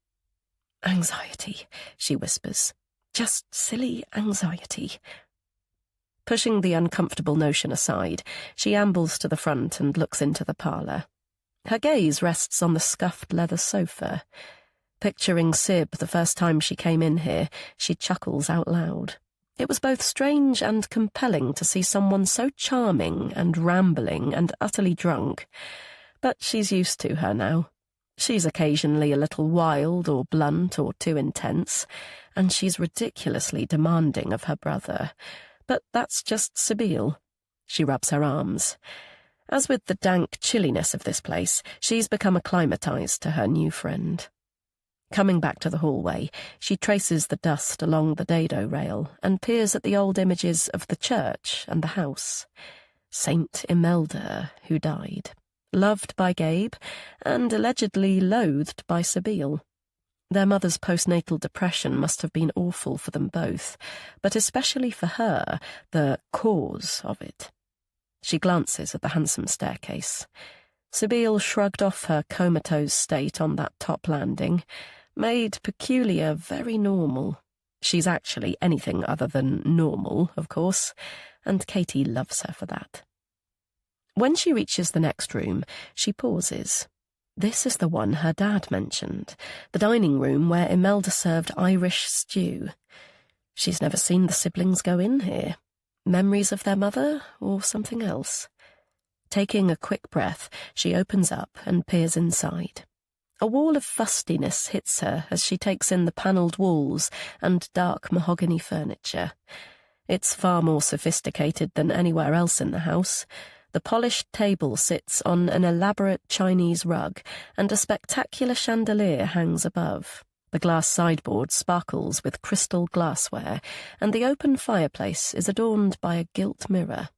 Anxiety, she whispers. Just silly anxiety. Pushing the uncomfortable notion aside, she ambles to the front and looks into the parlour. Her gaze rests on the scuffed leather sofa. Picturing Sib the first time she came in here, she chuckles out loud. It was both strange and compelling to see someone so charming and rambling and utterly drunk. But she's used to her now. She's occasionally a little wild or blunt or too intense, and she's ridiculously demanding of her brother. But that's just Sibylle. She rubs her arms. As with the dank chilliness of this place, she's become acclimatized to her new friend. Coming back to the hallway, she traces the dust along the dado rail and peers at the old images of the church and the house. Saint Imelda, who died. Loved by Gabe, and allegedly loathed by Sibylle. Their mother's postnatal depression must have been awful for them both, but especially for her, the cause of it. She glances at the handsome staircase. Sibylle shrugged off her comatose state on that top landing, made peculiar very normal. She's actually anything other than normal, of course, and Katie loves her for that. When she reaches the next room, she pauses. This is the one her dad mentioned, the dining room where Imelda served Irish stew. She's never seen the siblings go in here. Memories of their mother, or something else? Taking a quick breath, she opens up and peers inside. A wall of fustiness hits her as she takes in the panelled walls and dark mahogany furniture. It's far more sophisticated than anywhere else in the house. The polished table sits on an elaborate Chinese rug, and a spectacular chandelier hangs above. The glass sideboard sparkles with crystal glassware, and the open fireplace is adorned by a gilt mirror.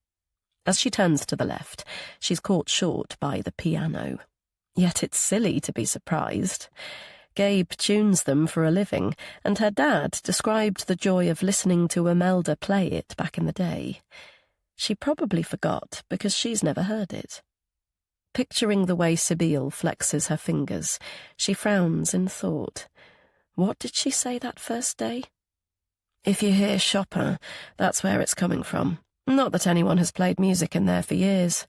As she turns to the left, she's caught short by the piano. Yet it's silly to be surprised. Gabe tunes them for a living, and her dad described the joy of listening to Imelda play it back in the day. She probably forgot because she's never heard it. Picturing the way Sibylle flexes her fingers, she frowns in thought. What did she say that first day? If you hear Chopin, that's where it's coming from. Not that anyone has played music in there for years.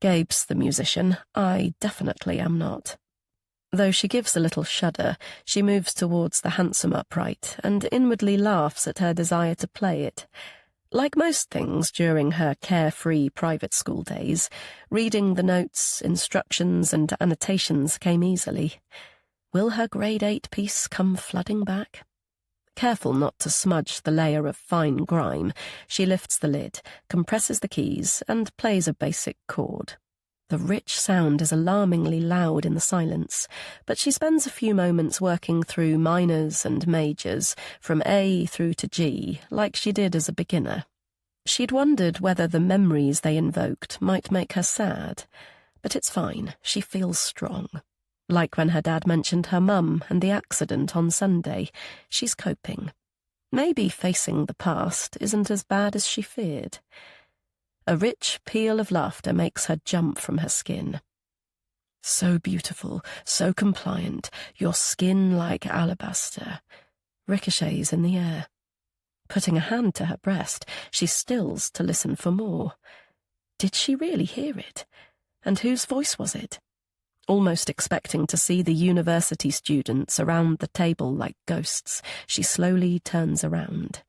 Gabe's the musician. I definitely am not. Though she gives a little shudder, she moves towards the handsome upright and inwardly laughs at her desire to play it. Like most things during her carefree private school days, reading the notes, instructions and annotations came easily. Will her grade 8 piece come flooding back? Careful not to smudge the layer of fine grime, she lifts the lid, compresses the keys, and plays a basic chord. The rich sound is alarmingly loud in the silence, but she spends a few moments working through minors and majors, from A through to G, like she did as a beginner. She'd wondered whether the memories they invoked might make her sad, but it's fine, she feels strong. Like when her dad mentioned her mum and the accident on Sunday, she's coping. Maybe facing the past isn't as bad as she feared. A rich peal of laughter makes her jump from her skin. So beautiful, so compliant, your skin like alabaster, ricochets in the air. Putting a hand to her breast, she stills to listen for more. Did she really hear it? And whose voice was it? Almost expecting to see the university students around the table like ghosts, she slowly turns around.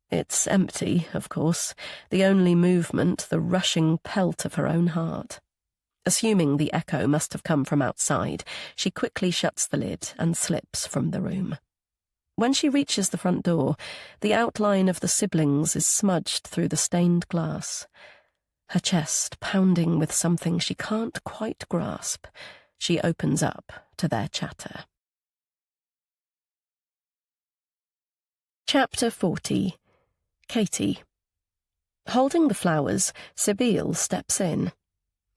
It's empty, of course, the only movement the rushing pelt of her own heart. Assuming the echo must have come from outside, she quickly shuts the lid and slips from the room. When she reaches the front door, the outline of the siblings is smudged through the stained glass. Her chest pounding with something she can't quite grasp, she opens up to their chatter. Chapter 40. Katie. Holding the flowers, Sibylle steps in.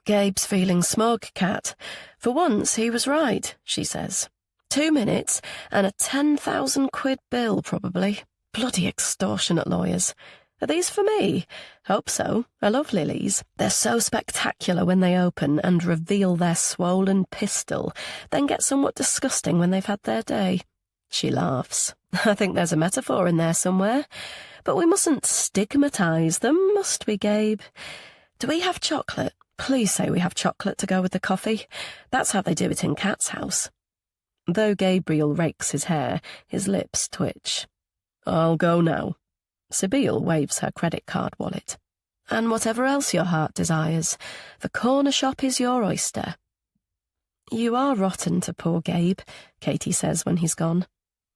Gabe's feeling smug, Kat. For once he was right, she says. 2 minutes and a 10,000 quid bill, probably. Bloody extortionate lawyers. Are these for me? Hope so. I love lilies. They're so spectacular when they open and reveal their swollen pistil, then get somewhat disgusting when they've had their day. She laughs. I think there's a metaphor in there somewhere. But we mustn't stigmatise them, must we, Gabe? Do we have chocolate? Please say we have chocolate to go with the coffee. That's how they do it in Kat's house. Though Gabriel rakes his hair, his lips twitch. I'll go now. Sibylle waves her credit card wallet. And whatever else your heart desires, the corner shop is your oyster. You are rotten to poor Gabe, Katie says when he's gone.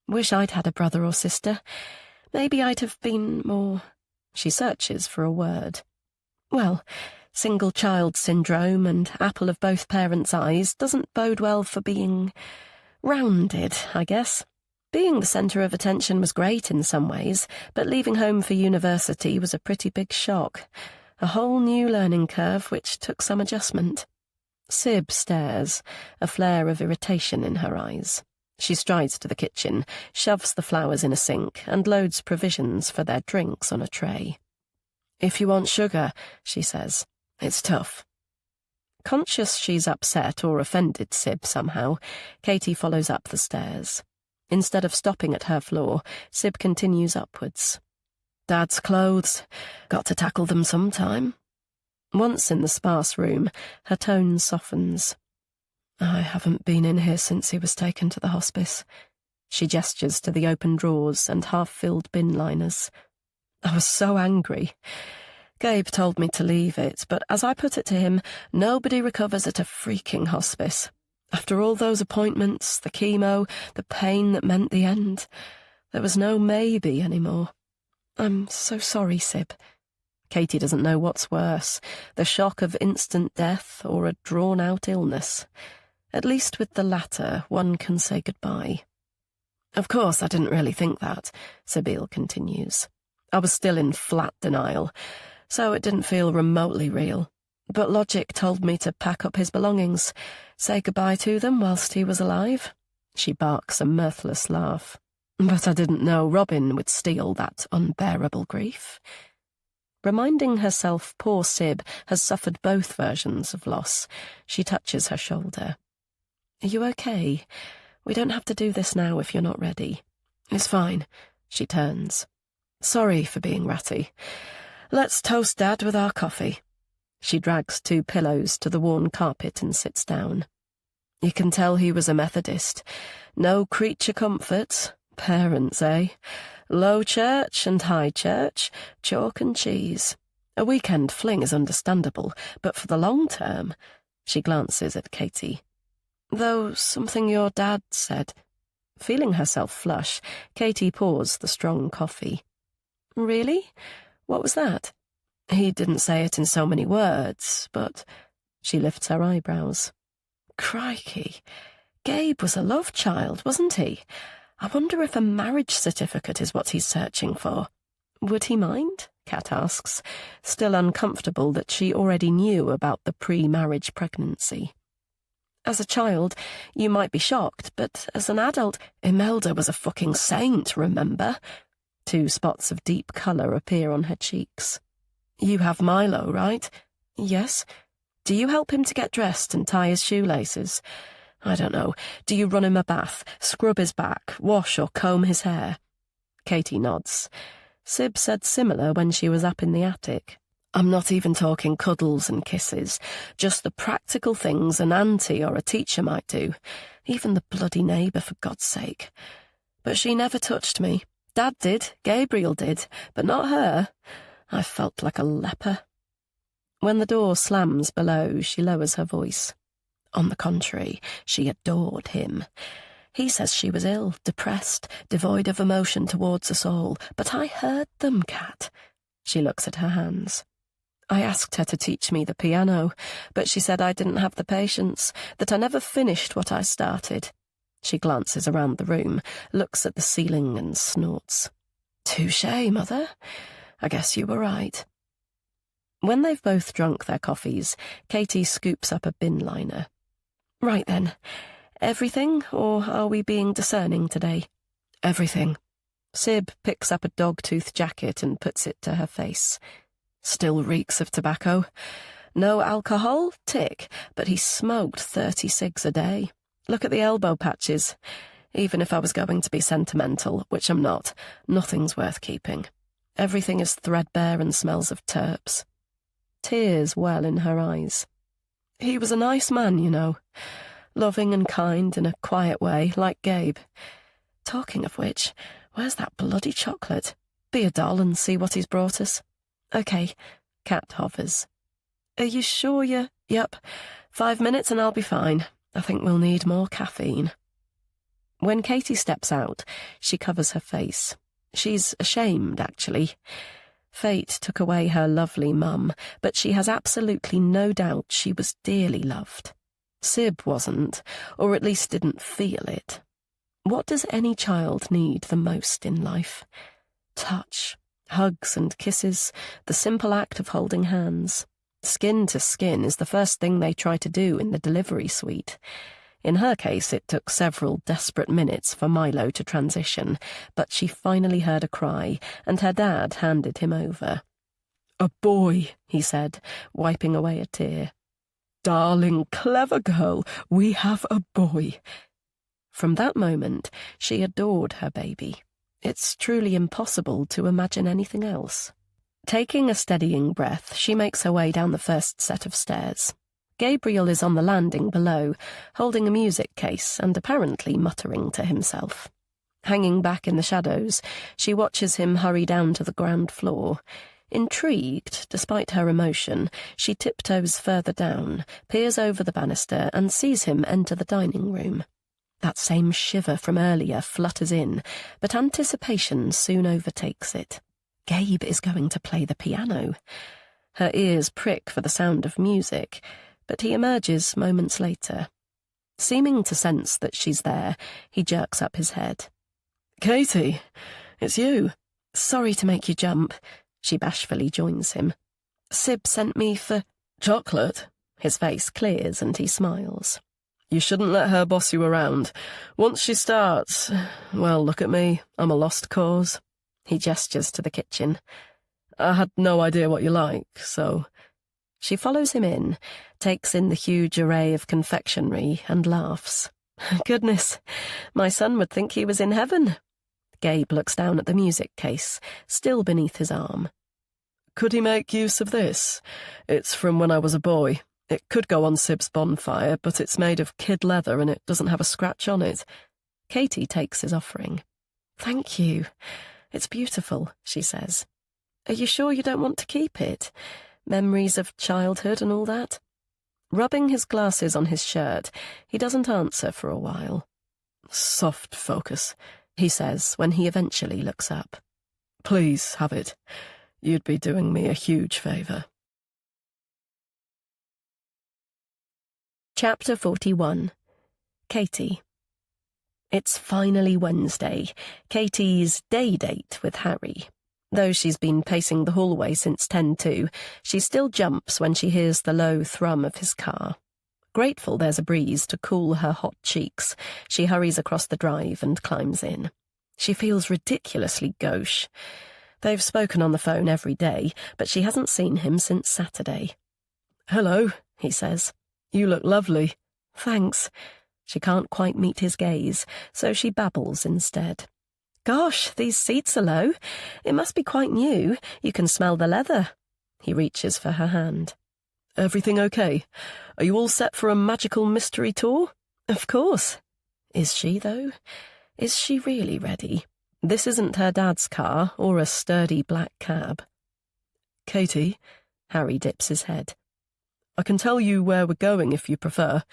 Wish I'd had a brother or sister. Maybe I'd have been more... She searches for a word. Well, single child syndrome and apple of both parents' eyes doesn't bode well for being rounded, I guess. Being the centre of attention was great in some ways, but leaving home for university was a pretty big shock. A whole new learning curve which took some adjustment. Sib stares, a flare of irritation in her eyes. She strides to the kitchen, shoves the flowers in a sink, and loads provisions for their drinks on a tray. If you want sugar, she says, it's tough. Conscious she's upset or offended Sib somehow, Katie follows up the stairs. Instead of stopping at her floor, Sib continues upwards. Dad's clothes. Got to tackle them sometime. Once in the sparse room, her tone softens. I haven't been in here since he was taken to the hospice. She gestures to the open drawers and half-filled bin liners. I was so angry. Gabe told me to leave it, but as I put it to him, nobody recovers at a freaking hospice. After all those appointments, the chemo, the pain that meant the end, there was no maybe anymore. I'm so sorry, Sib. Katie doesn't know what's worse, the shock of instant death or a drawn-out illness. At least with the latter, one can say goodbye. Of course, I didn't really think that, Sabeel continues. I was still in flat denial, so it didn't feel remotely real. But logic told me to pack up his belongings, say goodbye to them whilst he was alive. She barks a mirthless laugh. But I didn't know Robin would steal that unbearable grief. Reminding herself poor Sib has suffered both versions of loss, she touches her shoulder. Are you okay? We don't have to do this now if you're not ready. It's fine. She turns. Sorry for being ratty. Let's toast Dad with our coffee. She drags 2 pillows to the worn carpet and sits down. You can tell he was a Methodist. No creature comforts. Parents, eh? Low church and high church, chalk and cheese. A weekend fling is understandable, but for the long term, she glances at Katie. Though something your dad said. Feeling herself flush, Katie pours the strong coffee. Really? What was that? He didn't say it in so many words, but... She lifts her eyebrows. Crikey. Gabe was a love child, wasn't he? I wonder if a marriage certificate is what he's searching for. Would he mind? Kat asks, still uncomfortable that she already knew about the pre-marriage pregnancy. As a child, you might be shocked, but as an adult, Imelda was a fucking saint, remember? 2 spots of deep colour appear on her cheeks. You have Milo, right? Yes. Do you help him to get dressed and tie his shoelaces? I don't know. Do you run him a bath, scrub his back, wash or comb his hair? Katie nods. Sib said similar when she was up in the attic. I'm not even talking cuddles and kisses, just the practical things an auntie or a teacher might do, even the bloody neighbour, for God's sake. But she never touched me. Dad did, Gabriel did, but not her. I felt like a leper. When the door slams below, she lowers her voice. On the contrary, she adored him. He says she was ill, depressed, devoid of emotion towards us all, but I heard them, Kat. She looks at her hands. I asked her to teach me the piano, but she said I didn't have the patience, that I never finished what I started. She glances around the room, looks at the ceiling and snorts. Touché, Mother. I guess you were right. When they've both drunk their coffees, Katie scoops up a bin liner. Right then. Everything, or are we being discerning today? Everything. Sib picks up a dog-tooth jacket and puts it to her face. Still reeks of tobacco. No alcohol? Tick. But he smoked 30 cigs a day. Look at the elbow patches. Even if I was going to be sentimental, which I'm not, nothing's worth keeping. Everything is threadbare and smells of terps. Tears well in her eyes. He was a nice man, you know. Loving and kind in a quiet way, like Gabe. Talking of which, where's that bloody chocolate? Be a doll and see what he's brought us. Okay, Kat hovers. Are you sure you're... Yep, 5 minutes and I'll be fine. I think we'll need more caffeine. When Katie steps out, she covers her face. She's ashamed, actually. Fate took away her lovely mum, but she has absolutely no doubt she was dearly loved. Sib wasn't, or at least didn't feel it. What does any child need the most in life? Touch, hugs and kisses, the simple act of holding hands. Skin to skin is the first thing they try to do in the delivery suite. In her case, it took several desperate minutes for Milo to transition, but she finally heard a cry, and her dad handed him over. "A boy," he said, wiping away a tear. "Darling, clever girl, we have a boy." From that moment, she adored her baby. It's truly impossible to imagine anything else. Taking a steadying breath, she makes her way down the first set of stairs. Gabriel is on the landing below, holding a music case and apparently muttering to himself. Hanging back in the shadows, she watches him hurry down to the ground floor. Intrigued, despite her emotion, she tiptoes further down, peers over the banister, and sees him enter the dining room. That same shiver from earlier flutters in, but anticipation soon overtakes it. Gabe is going to play the piano. Her ears prick for the sound of music, but he emerges moments later. Seeming to sense that she's there, he jerks up his head. Katie, it's you. Sorry to make you jump. She bashfully joins him. Sib sent me for... Chocolate? His face clears and he smiles. You shouldn't let her boss you around. Once she starts... Well, look at me. I'm a lost cause. He gestures to the kitchen. I had no idea what you like, so... She follows him in, takes in the huge array of confectionery, and laughs. Goodness, my son would think he was in heaven. Gabe looks down at the music case, still beneath his arm. Could he make use of this? It's from when I was a boy. It could go on Sib's bonfire, but it's made of kid leather and it doesn't have a scratch on it. Katie takes his offering. Thank you. It's beautiful, she says. Are you sure you don't want to keep it? Memories of childhood and all that? Rubbing his glasses on his shirt, he doesn't answer for a while. Soft focus, he says when he eventually looks up. Please have it. You'd be doing me a huge favour. Chapter 41. Katie. It's finally Wednesday, Katie's day date with Harry. Though she's been pacing the hallway since 10:02, she still jumps when she hears the low thrum of his car. Grateful there's a breeze to cool her hot cheeks, she hurries across the drive and climbs in. She feels ridiculously gauche. They've spoken on the phone every day, but she hasn't seen him since Saturday. Hello, he says. You look lovely. Thanks. She can't quite meet his gaze, so she babbles instead. Gosh, these seats are low. It must be quite new. You can smell the leather. He reaches for her hand. Everything okay? Are you all set for a magical mystery tour? Of course. Is she, though? Is she really ready? This isn't her dad's car or a sturdy black cab. Katie? Harry dips his head. I can tell you where we're going if you prefer.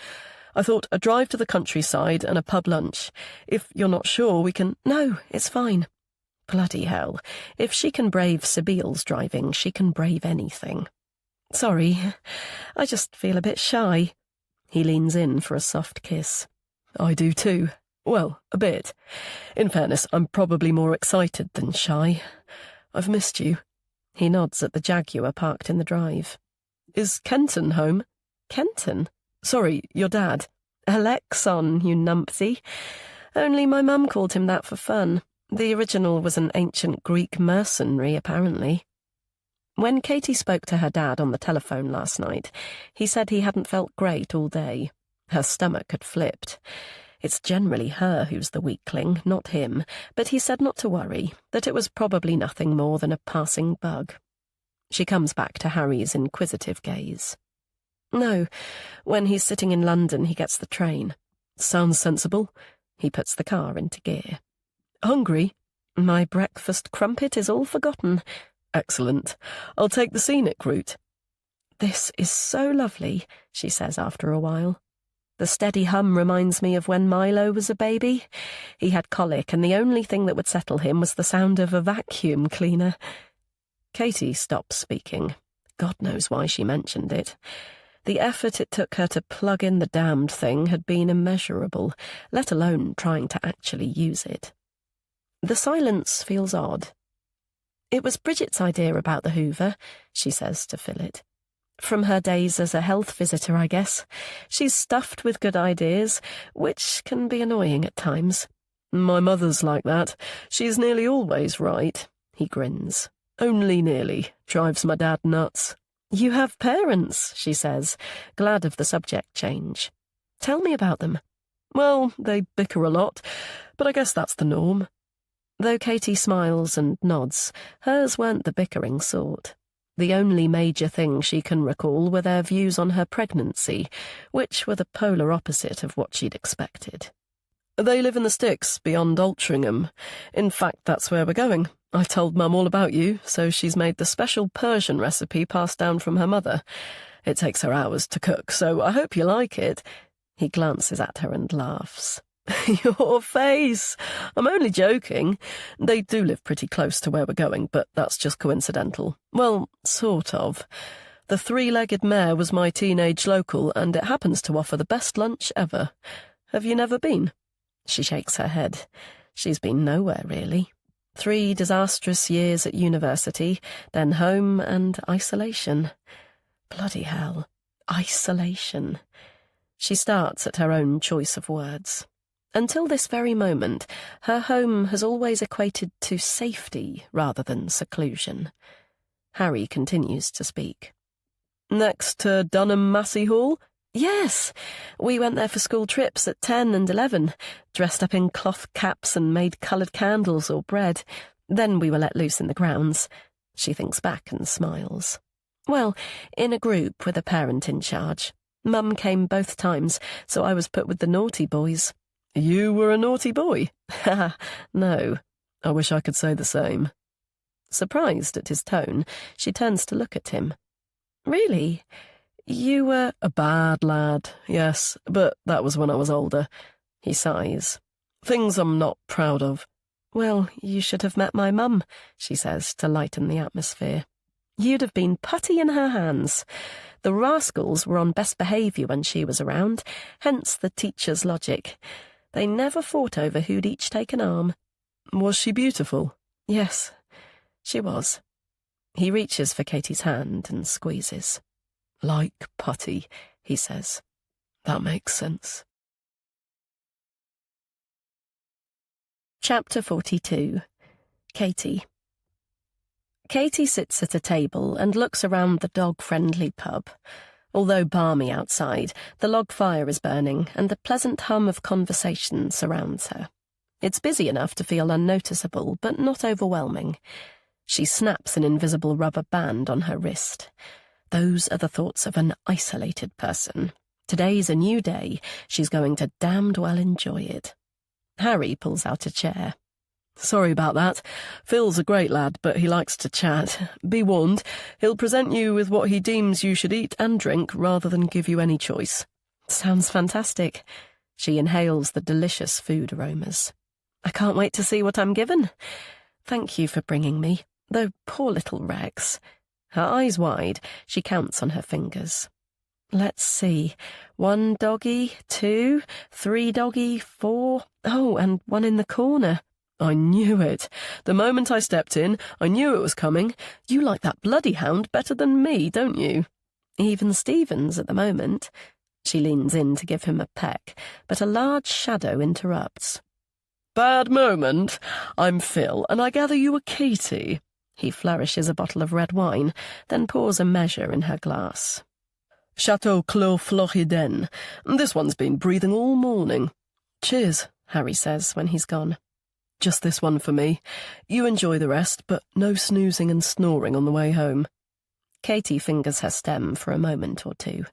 I thought a drive to the countryside and a pub lunch. If you're not sure, we can... No, it's fine. Bloody hell. If she can brave Sabile's driving, she can brave anything. Sorry, I just feel a bit shy. He leans in for a soft kiss. I do too. Well, a bit. In fairness, I'm probably more excited than shy. I've missed you. He nods at the Jaguar parked in the drive. Is Kenton home? Kenton? Sorry, your dad. Alexon, you numpty. Only my mum called him that for fun. The original was an ancient Greek mercenary, apparently. When Katie spoke to her dad on the telephone last night, he said he hadn't felt great all day. Her stomach had flipped. It's generally her who's the weakling, not him, but he said not to worry, that it was probably nothing more than a passing bug. She comes back to Harry's inquisitive gaze. No, when he's sitting in London, he gets the train. Sounds sensible. He puts the car into gear. Hungry? My breakfast crumpet is all forgotten. Excellent. I'll take the scenic route. This is so lovely, she says after a while. The steady hum reminds me of when Milo was a baby. He had colic, and the only thing that would settle him was the sound of a vacuum cleaner. Katie stops speaking. God knows why she mentioned it. The effort it took her to plug in the damned thing had been immeasurable, let alone trying to actually use it. The silence feels odd. It was Bridget's idea about the Hoover, she says to fill it. From her days as a health visitor, I guess. She's stuffed with good ideas, which can be annoying at times. My mother's like that. She's nearly always right, he grins. Only nearly. Drives my dad nuts. You have parents, she says, glad of the subject change. Tell me about them. Well, they bicker a lot, but I guess that's the norm. Though Katie smiles and nods, hers weren't the bickering sort. The only major thing she can recall were their views on her pregnancy, which were the polar opposite of what she'd expected. They live in the sticks beyond Altrincham. In fact, that's where we're going. I told Mum all about you, so she's made the special Persian recipe passed down from her mother. It takes her hours to cook, so I hope you like it. He glances at her and laughs. Your face! I'm only joking. They do live pretty close to where we're going, but that's just coincidental. Well, sort of. The three-legged mare was my teenage local, and it happens to offer the best lunch ever. Have you never been? She shakes her head. She's been nowhere, really. 3 disastrous years at university, then home and isolation. Bloody hell. Isolation. She starts at her own choice of words. Until this very moment, her home has always equated to safety rather than seclusion. Harry continues to speak. Next to Dunham Massey Hall? Yes, we went there for school trips at 10 and 11, dressed up in cloth caps and made coloured candles or bread. Then we were let loose in the grounds. She thinks back and smiles. Well, in a group with a parent in charge. Mum came both times, so I was put with the naughty boys. You were a naughty boy? Ha, no. I wish I could say the same. Surprised at his tone, she turns to look at him. Really? You were... A bad lad, yes, but that was when I was older. He sighs. Things I'm not proud of. Well, you should have met my mum, she says, to lighten the atmosphere. You'd have been putty in her hands. The rascals were on best behaviour when she was around, hence the teacher's logic. They never fought over who'd each take an arm. Was she beautiful? Yes, she was. He reaches for Katie's hand and squeezes. Like putty, he says. That makes sense. Chapter 42. Katie. Katie sits at a table and looks around the dog-friendly pub. Although balmy outside, the log fire is burning and a pleasant hum of conversation surrounds her. It's busy enough to feel unnoticeable, but not overwhelming. She snaps an invisible rubber band on her wrist. Those are the thoughts of an isolated person. Today's a new day. She's going to damned well enjoy it. Harry pulls out a chair. Sorry about that. Phil's a great lad, but he likes to chat. Be warned, he'll present you with what he deems you should eat and drink rather than give you any choice. Sounds fantastic. She inhales the delicious food aromas. I can't wait to see what I'm given. Thank you for bringing me, though poor little Rex. Her eyes wide, she counts on her fingers. Let's see. 1 doggy, 2, 3 doggy, 4. Oh, and 1 in the corner. I knew it. The moment I stepped in, I knew it was coming. You like that bloody hound better than me, don't you? Even Stevens at the moment. She leans in to give him a peck, but a large shadow interrupts. Bad moment. I'm Phil, and I gather you were Katie. He flourishes a bottle of red wine, then pours a measure in her glass. Chateau Clos Floriden. This one's been breathing all morning. Cheers, Harry says when he's gone. Just this one for me. You enjoy the rest, but no snoozing and snoring on the way home. Katie fingers her stem for a moment or two.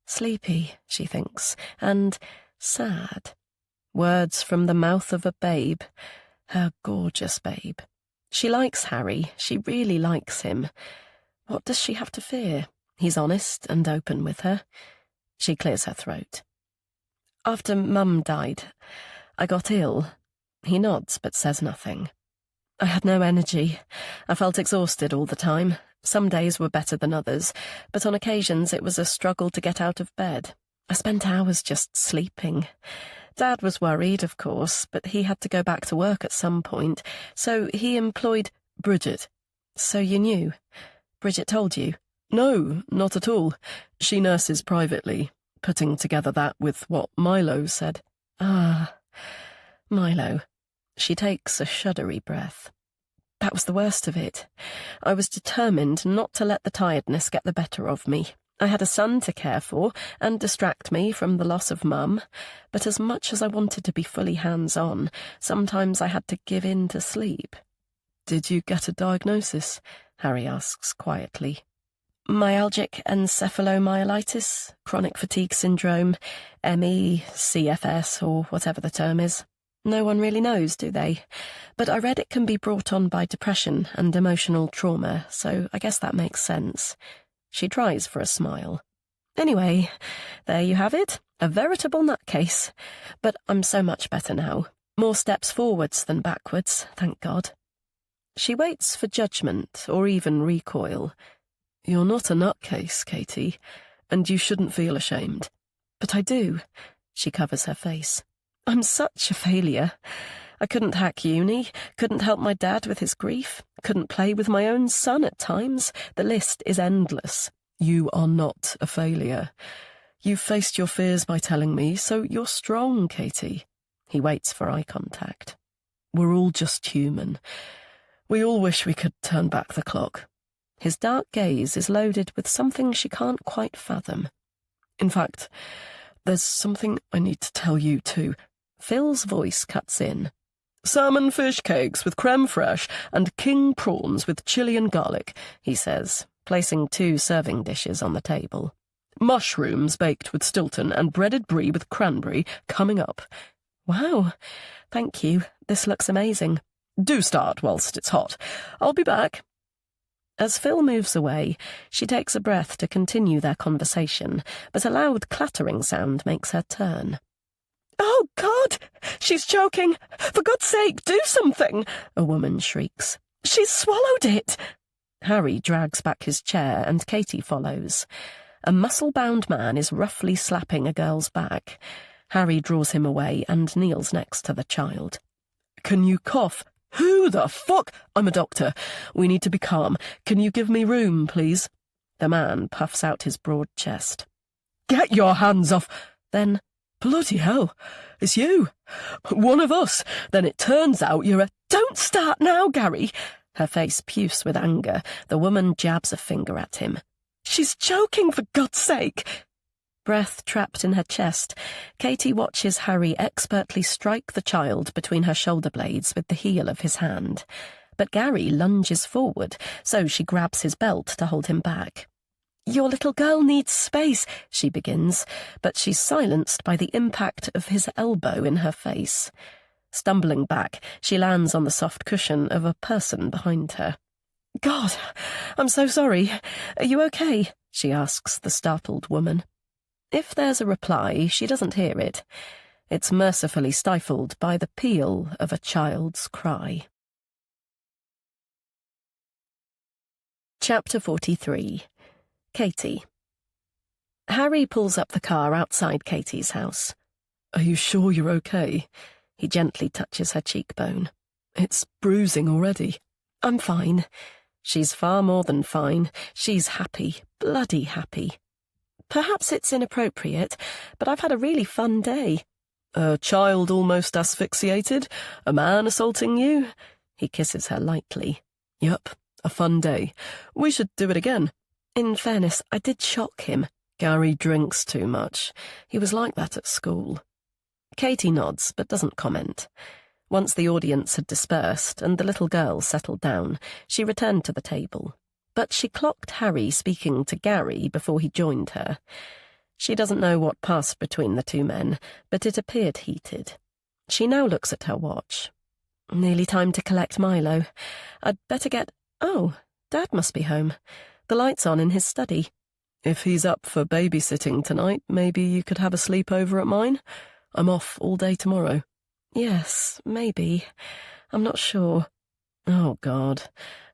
Sleepy, she thinks, and sad. Words from the mouth of a babe. Her gorgeous babe. She likes Harry. She really likes him. What does she have to fear? He's honest and open with her. She clears her throat. After Mum died, I got ill. He nods but says nothing. I had no energy. I felt exhausted all the time. Some days were better than others, but on occasions it was a struggle to get out of bed. I spent hours just sleeping. Dad was worried, of course, but he had to go back to work at some point, so he employed Bridget. So you knew? Bridget told you? No, not at all. She nurses privately, putting together that with what Milo said. Ah, Milo. She takes a shuddery breath. That was the worst of it. I was determined not to let the tiredness get the better of me. I had a son to care for and distract me from the loss of Mum, but as much as I wanted to be fully hands-on, sometimes I had to give in to sleep. Did you get a diagnosis? Harry asks quietly. Myalgic encephalomyelitis, chronic fatigue syndrome, ME, CFS, or whatever the term is. No one really knows, do they? But I read it can be brought on by depression and emotional trauma, so I guess that makes sense. She tries for a smile. Anyway, there you have it, a veritable nutcase. But I'm so much better now. More steps forwards than backwards, thank God. She waits for judgment, or even recoil. You're not a nutcase, Katie, and you shouldn't feel ashamed. But I do. She covers her face. I'm such a failure. I couldn't hack uni, couldn't help my dad with his grief, couldn't play with my own son at times. The list is endless. You are not a failure. You faced your fears by telling me, so you're strong, Katie. He waits for eye contact. We're all just human. We all wish we could turn back the clock. His dark gaze is loaded with something she can't quite fathom. In fact, there's something I need to tell you too. Phil's voice cuts in. Salmon fish cakes with creme fraiche and king prawns with chili and garlic, he says, placing 2 serving dishes on the table. Mushrooms baked with Stilton and breaded brie with cranberry coming up. Wow, thank you. This looks amazing. Do start whilst it's hot. I'll be back. As Phil moves away, she takes a breath to continue their conversation, but a loud clattering sound makes her turn. Oh, God! She's choking! For God's sake, do something! A woman shrieks. She's swallowed it! Harry drags back his chair and Katie follows. A muscle-bound man is roughly slapping a girl's back. Harry draws him away and kneels next to the child. Can you cough? Who the fuck? I'm a doctor. We need to be calm. Can you give me room, please? The man puffs out his broad chest. Get your hands off! Then, bloody hell, it's you. One of us. Then it turns out you're a... Don't start now, Gary! Her face puce with anger. The woman jabs a finger at him. She's choking, for God's sake! Breath trapped in her chest, Katie watches Harry expertly strike the child between her shoulder blades with the heel of his hand. But Gary lunges forward, so she grabs his belt to hold him back. Your little girl needs space, she begins, but she's silenced by the impact of his elbow in her face. Stumbling back, she lands on the soft cushion of a person behind her. God, I'm so sorry. Are you okay? She asks the startled woman. If there's a reply, she doesn't hear it. It's mercifully stifled by the peal of a child's cry. Chapter 43. Katie. Harry pulls up the car outside Katie's house. Are you sure you're okay? He gently touches her cheekbone. It's bruising already. I'm fine. She's far more than fine. She's happy, bloody happy. Perhaps it's inappropriate, but I've had a really fun day. A child almost asphyxiated? A man assaulting you? He kisses her lightly. Yup, a fun day. We should do it again. In fairness, I did shock him. Gary drinks too much. He was like that at school. Katie nods, but doesn't comment. Once the audience had dispersed and the little girl settled down, she returned to the table. But she clocked Harry speaking to Gary before he joined her. She doesn't know what passed between the two men, but it appeared heated. She now looks at her watch. Nearly time to collect Milo. I'd better get... Oh, Dad must be home. The light's on in his study. If he's up for babysitting tonight, maybe you could have a sleepover at mine? I'm off all day tomorrow. Yes, maybe. I'm not sure. Oh, God.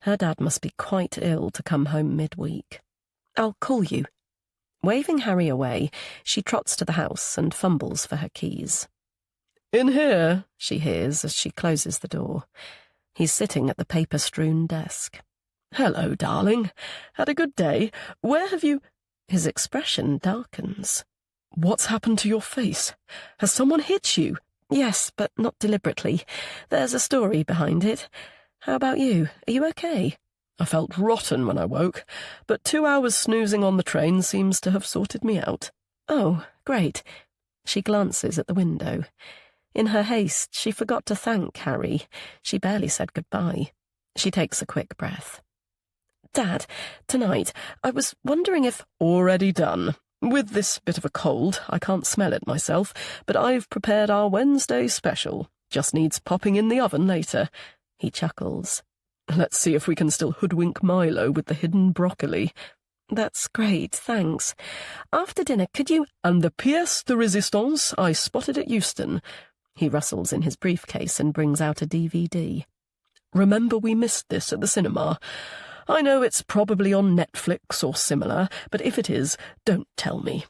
Her dad must be quite ill to come home midweek. I'll call you. Waving Harry away, she trots to the house and fumbles for her keys. In here, she hears as she closes the door. He's sitting at the paper-strewn desk. Hello, darling. Had a good day. Where have you... His expression darkens. What's happened to your face? Has someone hit you? Yes, but not deliberately. There's a story behind it. How about you? Are you okay? I felt rotten when I woke, but 2 hours snoozing on the train seems to have sorted me out. Oh, great. She glances at the window. In her haste, she forgot to thank Harry. She barely said goodbye. She takes a quick breath. Dad, tonight, I was wondering if— Already done. With this bit of a cold, I can't smell it myself, but I've prepared our Wednesday special. Just needs popping in the oven later. He chuckles. Let's see if we can still hoodwink Milo with the hidden broccoli. That's great, thanks. After dinner, could you— And the pièce de résistance I spotted at Euston. He rustles in his briefcase and brings out a DVD. Remember we missed this at the cinema. I know it's probably on Netflix or similar, but if it is, don't tell me.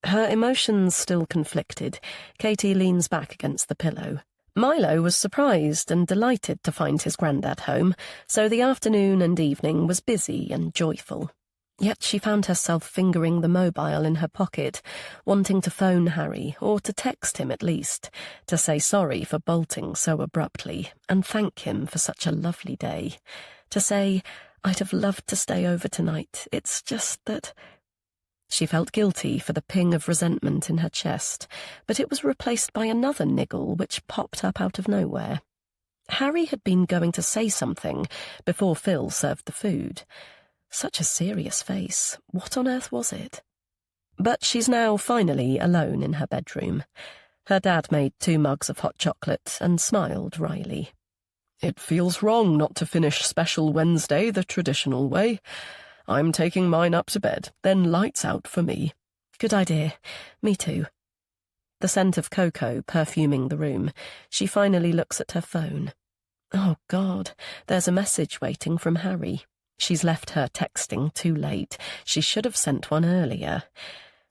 Her emotions still conflicted, Katie leans back against the pillow. Milo was surprised and delighted to find his granddad home, so the afternoon and evening was busy and joyful. Yet she found herself fingering the mobile in her pocket, wanting to phone Harry, or to text him at least, to say sorry for bolting so abruptly, and thank him for such a lovely day. To say, I'd have loved to stay over tonight, it's just that— She felt guilty for the ping of resentment in her chest, but it was replaced by another niggle which popped up out of nowhere. Harry had been going to say something before Phil served the food. Such a serious face. What on earth was it? But she's now finally alone in her bedroom. Her dad made 2 mugs of hot chocolate and smiled wryly. It feels wrong not to finish Special Wednesday the traditional way. I'm taking mine up to bed, then lights out for me. Good idea. Me too. The scent of cocoa perfuming the room, she finally looks at her phone. Oh, God, there's a message waiting from Harry. She's left her texting too late. She should have sent one earlier.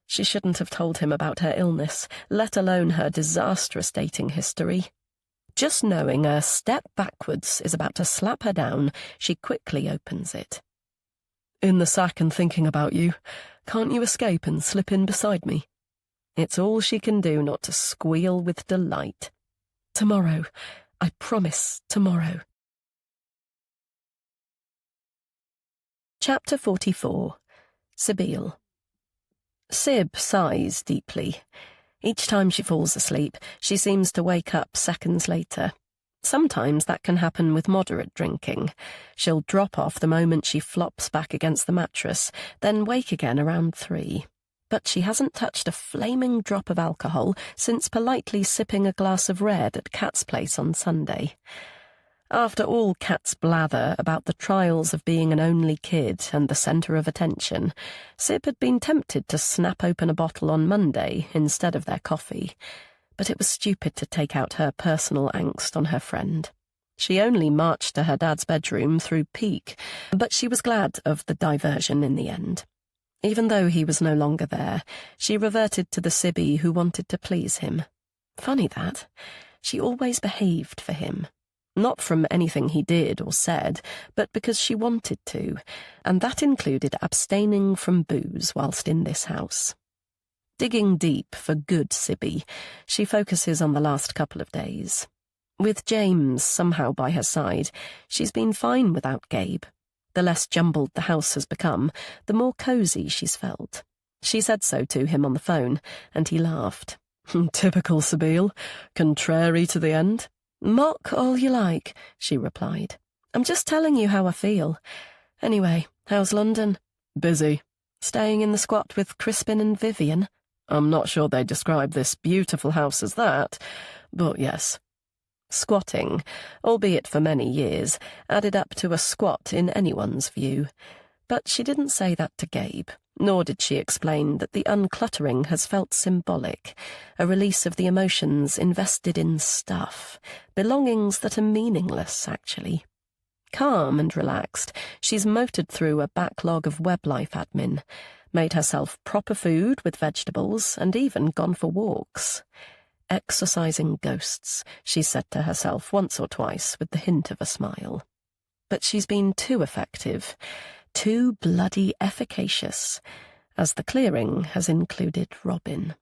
She shouldn't have told him about her illness, let alone her disastrous dating history. Just knowing a step backwards is about to slap her down, she quickly opens it. In the sack and thinking about you. Can't you escape and slip in beside me? It's all she can do not to squeal with delight. Tomorrow. I promise, tomorrow. Chapter 44. Sibylle. Sib sighs deeply. Each time she falls asleep, she seems to wake up seconds later. Sometimes that can happen with moderate drinking. She'll drop off the moment she flops back against the mattress, then wake again around 3. But she hasn't touched a flaming drop of alcohol since politely sipping a glass of red at Kat's place on Sunday. After all Kat's blather about the trials of being an only kid and the centre of attention, Sib had been tempted to snap open a bottle on Monday instead of their coffee. But it was stupid to take out her personal angst on her friend. She only marched to her dad's bedroom through pique, but she was glad of the diversion in the end. Even though he was no longer there, she reverted to the Sibby who wanted to please him. Funny that. She always behaved for him. Not from anything he did or said, but because she wanted to, and that included abstaining from booze whilst in this house. Digging deep for good Sibby, she focuses on the last couple of days. With James somehow by her side, she's been fine without Gabe. The less jumbled the house has become, the more cosy she's felt. She said so to him on the phone, and he laughed. Typical Sibylle, contrary to the end. Mock all you like, she replied. I'm just telling you how I feel. Anyway, how's London? Busy. Staying in the squat with Crispin and Vivian? I'm not sure they describe this beautiful house as that, but yes. Squatting, albeit for many years, added up to a squat in anyone's view. But she didn't say that to Gabe, nor did she explain that the uncluttering has felt symbolic, a release of the emotions invested in stuff, belongings that are meaningless, actually. Calm and relaxed, she's motored through a backlog of WebLife admin, made herself proper food with vegetables, and even gone for walks. Exorcising ghosts, she said to herself once or twice with the hint of a smile. But she's been too effective, too bloody efficacious, as the clearing has included Robin.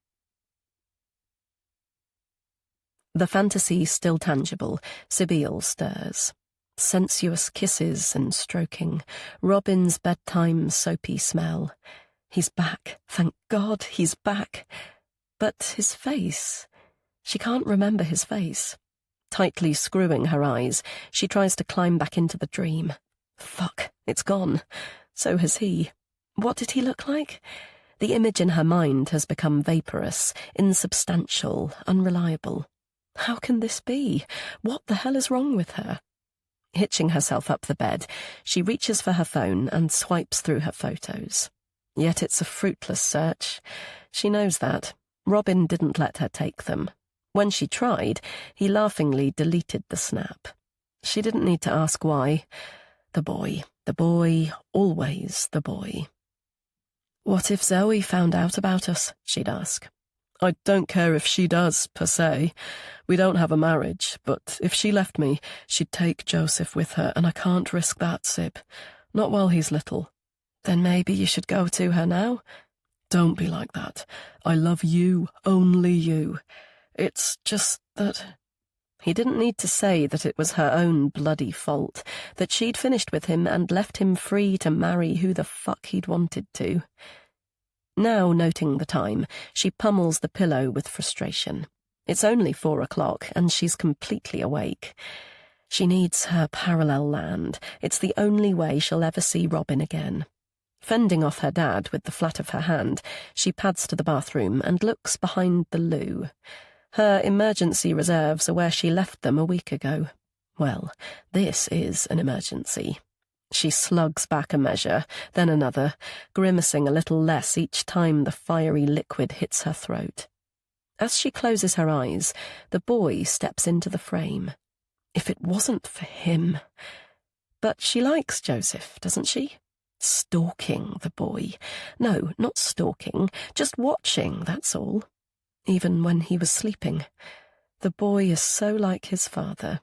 The fantasy still tangible, Sibylle stirs. Sensuous kisses and stroking, Robin's bedtime soapy smell. He's back, thank God, he's back. But his face... She can't remember his face. Tightly screwing her eyes, she tries to climb back into the dream. Fuck, it's gone. So has he. What did he look like? The image in her mind has become vaporous, insubstantial, unreliable. How can this be? What the hell is wrong with her? Hitching herself up the bed, she reaches for her phone and swipes through her photos. Yet it's a fruitless search. She knows that. Robin didn't let her take them. When she tried, he laughingly deleted the snap. She didn't need to ask why. The boy, always the boy. What if Zoe found out about us? She'd ask. I don't care if she does, per se. We don't have a marriage, but if she left me, she'd take Joseph with her, and I can't risk that, Sib. Not while he's little. Then maybe you should go to her now? Don't be like that. I love you, only you. It's just that... He didn't need to say that it was her own bloody fault, that she'd finished with him and left him free to marry who the fuck he'd wanted to. Now, noting the time, she pummels the pillow with frustration. It's only 4 o'clock, and she's completely awake. She needs her parallel land. It's the only way she'll ever see Robin again. Fending off her dad with the flat of her hand, she pads to the bathroom and looks behind the loo. Her emergency reserves are where she left them a week ago. Well, this is an emergency. She slugs back a measure, then another, grimacing a little less each time the fiery liquid hits her throat. As she closes her eyes, the boy steps into the frame. If it wasn't for him... But she likes Joseph, doesn't she? Stalking the boy. No, not stalking, just watching, that's all. Even when he was sleeping. The boy is so like his father.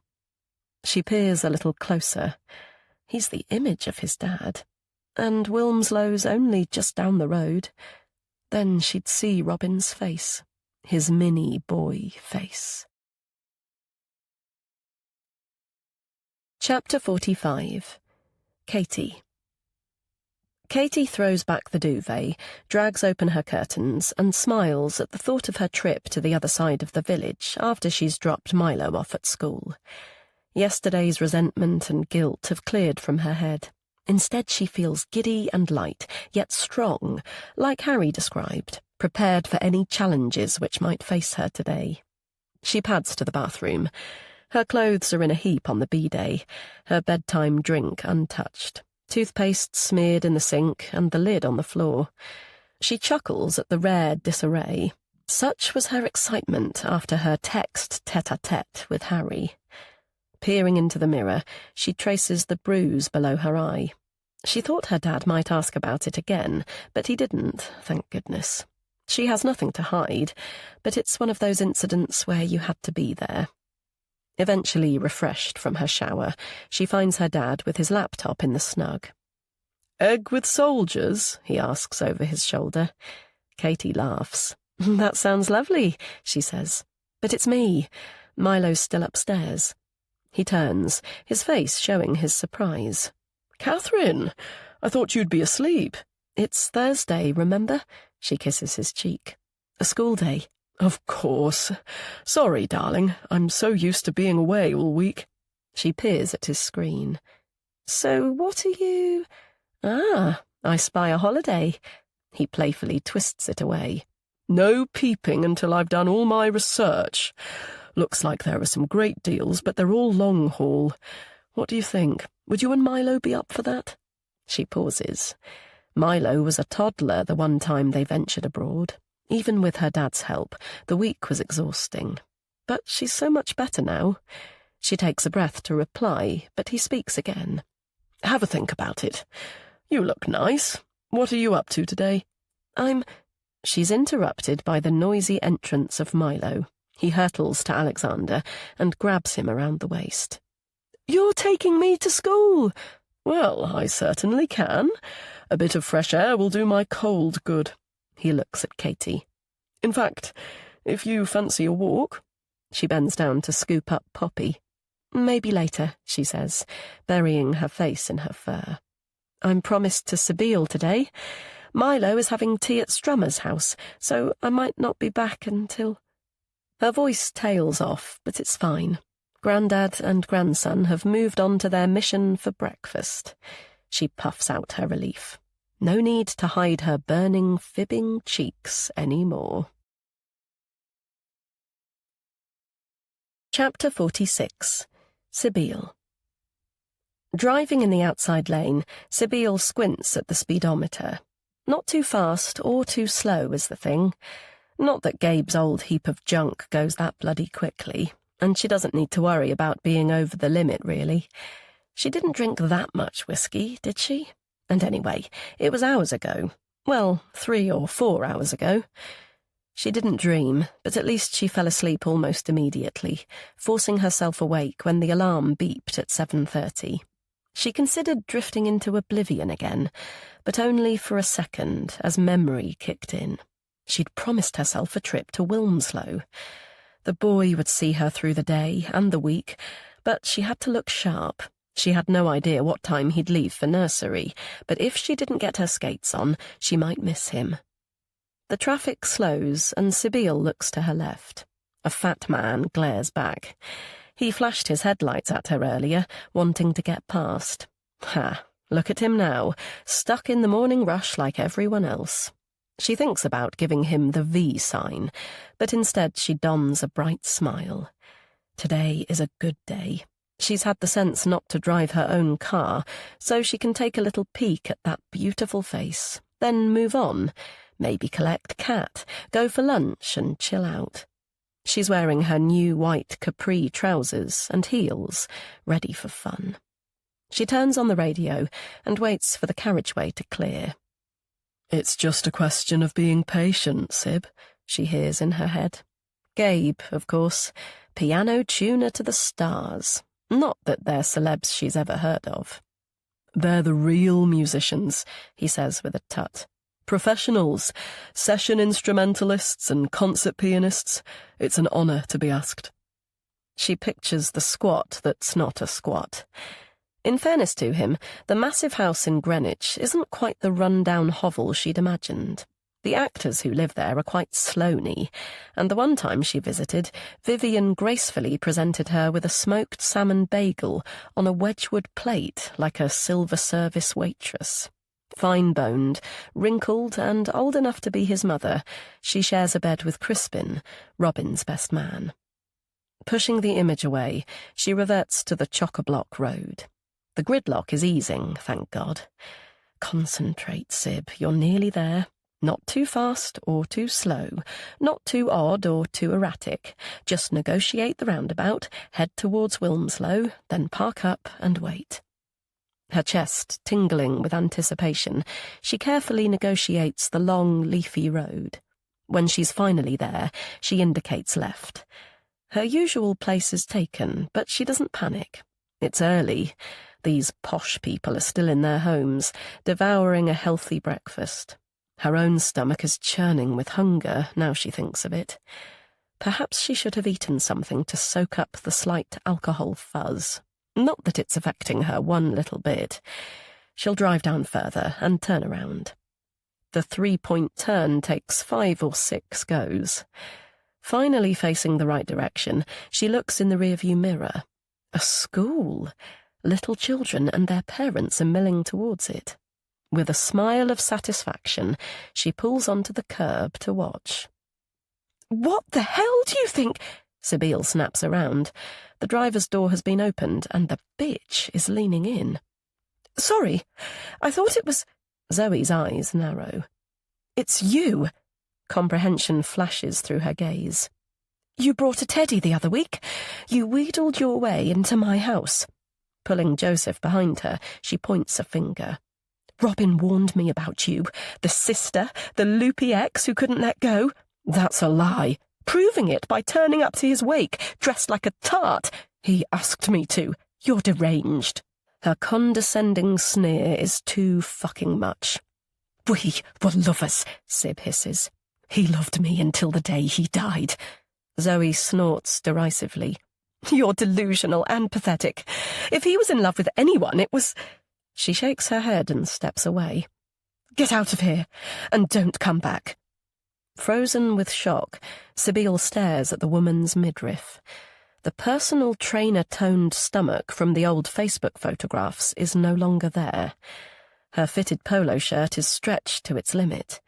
She peers a little closer. He's the image of his dad. And Wilmslow's only just down the road. Then she'd see Robin's face. His mini boy face. Chapter 45. Katie. Katie throws back the duvet, drags open her curtains, and smiles at the thought of her trip to the other side of the village after she's dropped Milo off at school. Yesterday's resentment and guilt have cleared from her head. Instead, she feels giddy and light, yet strong, like Harry described, prepared for any challenges which might face her today. She pads to the bathroom. Her clothes are in a heap on the bidet, her bedtime drink untouched, toothpaste smeared in the sink and the lid on the floor. She chuckles at the rare disarray. Such was her excitement after her text tete-a-tete with Harry. Peering into the mirror, she traces the bruise below her eye. She thought her dad might ask about it again, but he didn't, thank goodness. She has nothing to hide, but it's one of those incidents where you had to be there. Eventually refreshed from her shower, she finds her dad with his laptop in the snug. "Egg with soldiers?" he asks over his shoulder. Katie laughs. "That sounds lovely," she says. "But it's me. Milo's still upstairs." He turns, his face showing his surprise. "Catherine, I thought you'd be asleep." "It's Thursday, remember?" She kisses his cheek. "A school day." "Of course. Sorry, darling. I'm so used to being away all week." She peers at his screen. "So what are you—" "Ah, I spy a holiday." He playfully twists it away. "No peeping until I've done all my research. Looks like there are some great deals, but they're all long haul. What do you think? Would you and Milo be up for that?" She pauses. Milo was a toddler the one time they ventured abroad. Even with her dad's help, the week was exhausting. But she's so much better now. She takes a breath to reply, but he speaks again. "Have a think about it. You look nice. What are you up to today?" She's interrupted by the noisy entrance of Milo. He hurtles to Alexander and grabs him around the waist. "You're taking me to school!" "Well, I certainly can. A bit of fresh air will do my cold good." He looks at Katie. "In fact, if you fancy a walk..." She bends down to scoop up Poppy. Maybe later, she says, burying her face in her fur. I'm promised to Sibyl today. Milo is having tea at Strummer's house, so I might not be back until... Her voice tails off, but it's fine. Grandad and grandson have moved on to their mission for breakfast. She puffs out her relief. No need to hide her burning, fibbing cheeks any more. Chapter 46. Sibyl. Driving in the outside lane, Sibyl squints at the speedometer. Not too fast or too slow is the thing. Not that Gabe's old heap of junk goes that bloody quickly, and she doesn't need to worry about being over the limit, really. She didn't drink that much whiskey, did she? And anyway, it was hours ago. Well, 3 or 4 hours ago. She didn't dream, but at least she fell asleep almost immediately, forcing herself awake when the alarm beeped at 7:30. She considered drifting into oblivion again, but only for a second as memory kicked in. She'd promised herself a trip to Wilmslow. The boy would see her through the day and the week, but she had to look sharp. She had no idea what time he'd leave for nursery, but if she didn't get her skates on, she might miss him. The traffic slows, and Sibyl looks to her left. A fat man glares back. He flashed his headlights at her earlier, wanting to get past. Ha, look at him now, stuck in the morning rush like everyone else. She thinks about giving him the V sign, but instead she dons a bright smile. Today is a good day. She's had the sense not to drive her own car, so she can take a little peek at that beautiful face, then move on, maybe collect Cat, go for lunch and chill out. She's wearing her new white capri trousers and heels, ready for fun. She turns on the radio and waits for the carriageway to clear. It's just a question of being patient, Sib, she hears in her head. Gabe, of course, piano tuner to the stars. Not that they're celebs she's ever heard of. They're the real musicians, he says with a tut. Professionals, session instrumentalists and concert pianists. It's an honour to be asked. She pictures the squat that's not a squat. In fairness to him, the massive house in Greenwich isn't quite the run-down hovel she'd imagined. The actors who live there are quite Sloaney, and the one time she visited, Vivian gracefully presented her with a smoked salmon bagel on a Wedgwood plate like a silver service waitress. Fine-boned, wrinkled, and old enough to be his mother, she shares a bed with Crispin, Robin's best man. Pushing the image away, she reverts to the chock-a-block road. The gridlock is easing, thank God. Concentrate, Sib, you're nearly there. Not too fast or too slow, not too odd or too erratic. Just negotiate the roundabout, head towards Wilmslow, then park up and wait. Her chest tingling with anticipation, she carefully negotiates the long, leafy road. When she's finally there, she indicates left. Her usual place is taken, but she doesn't panic. It's early. These posh people are still in their homes, devouring a healthy breakfast. Her own stomach is churning with hunger, now she thinks of it. Perhaps she should have eaten something to soak up the slight alcohol fuzz. Not that it's affecting her one little bit. She'll drive down further and turn around. The 3-point turn takes 5 or 6 goes. Finally facing the right direction, she looks in the rearview mirror. A school. Little children and their parents are milling towards it. With a smile of satisfaction, she pulls onto the curb to watch. "What the hell do you think?" Sibyl snaps around. The driver's door has been opened, and the bitch is leaning in. "Sorry, I thought it was—" Zoe's eyes narrow. "It's you." Comprehension flashes through her gaze. "You brought a teddy the other week. You wheedled your way into my house." Pulling Joseph behind her, she points a finger. "Robin warned me about you. The sister, the loopy ex who couldn't let go. That's a lie. Proving it by turning up to his wake, dressed like a tart. He asked me to. You're deranged." Her condescending sneer is too fucking much. "We were lovers," Sib hisses. "He loved me until the day he died." Zoe snorts derisively. You're delusional and pathetic. If he was in love with anyone, it was... She shakes her head and steps away. Get out of here, and don't come back. Frozen with shock, Sibyl stares at the woman's midriff. The personal trainer-toned stomach from the old Facebook photographs is no longer there. Her fitted polo shirt is stretched to its limit.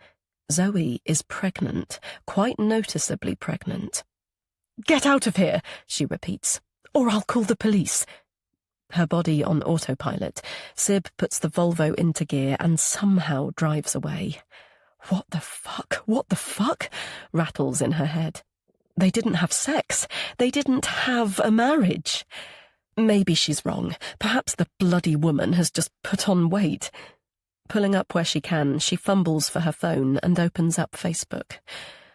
Zoe is pregnant, quite noticeably pregnant. Get out of here, she repeats, or I'll call the police. Her body on autopilot, Sib puts the Volvo into gear and somehow drives away. What the fuck, rattles in her head. They didn't have sex. They didn't have a marriage. Maybe she's wrong. Perhaps the bloody woman has just put on weight. Pulling up where she can, she fumbles for her phone and opens up Facebook.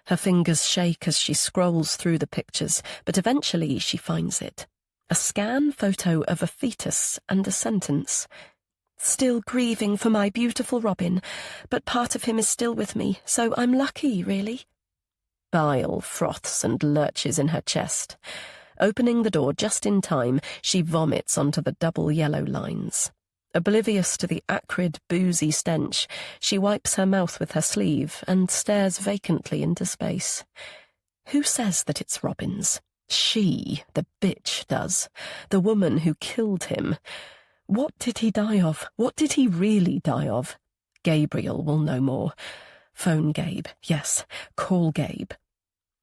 Her fingers shake as she scrolls through the pictures, but eventually she finds it. A scan photo of a fetus and a sentence. Still grieving for my beautiful Robin, but part of him is still with me, so I'm lucky, really. Bile froths and lurches in her chest. Opening the door just in time, she vomits onto the double yellow lines. Oblivious to the acrid, boozy stench, she wipes her mouth with her sleeve and stares vacantly into space. Who says that it's Robin's? She, the bitch, does. The woman who killed him. What did he die of? What did he really die of? Gabriel will know more. Phone Gabe. Yes, call Gabe.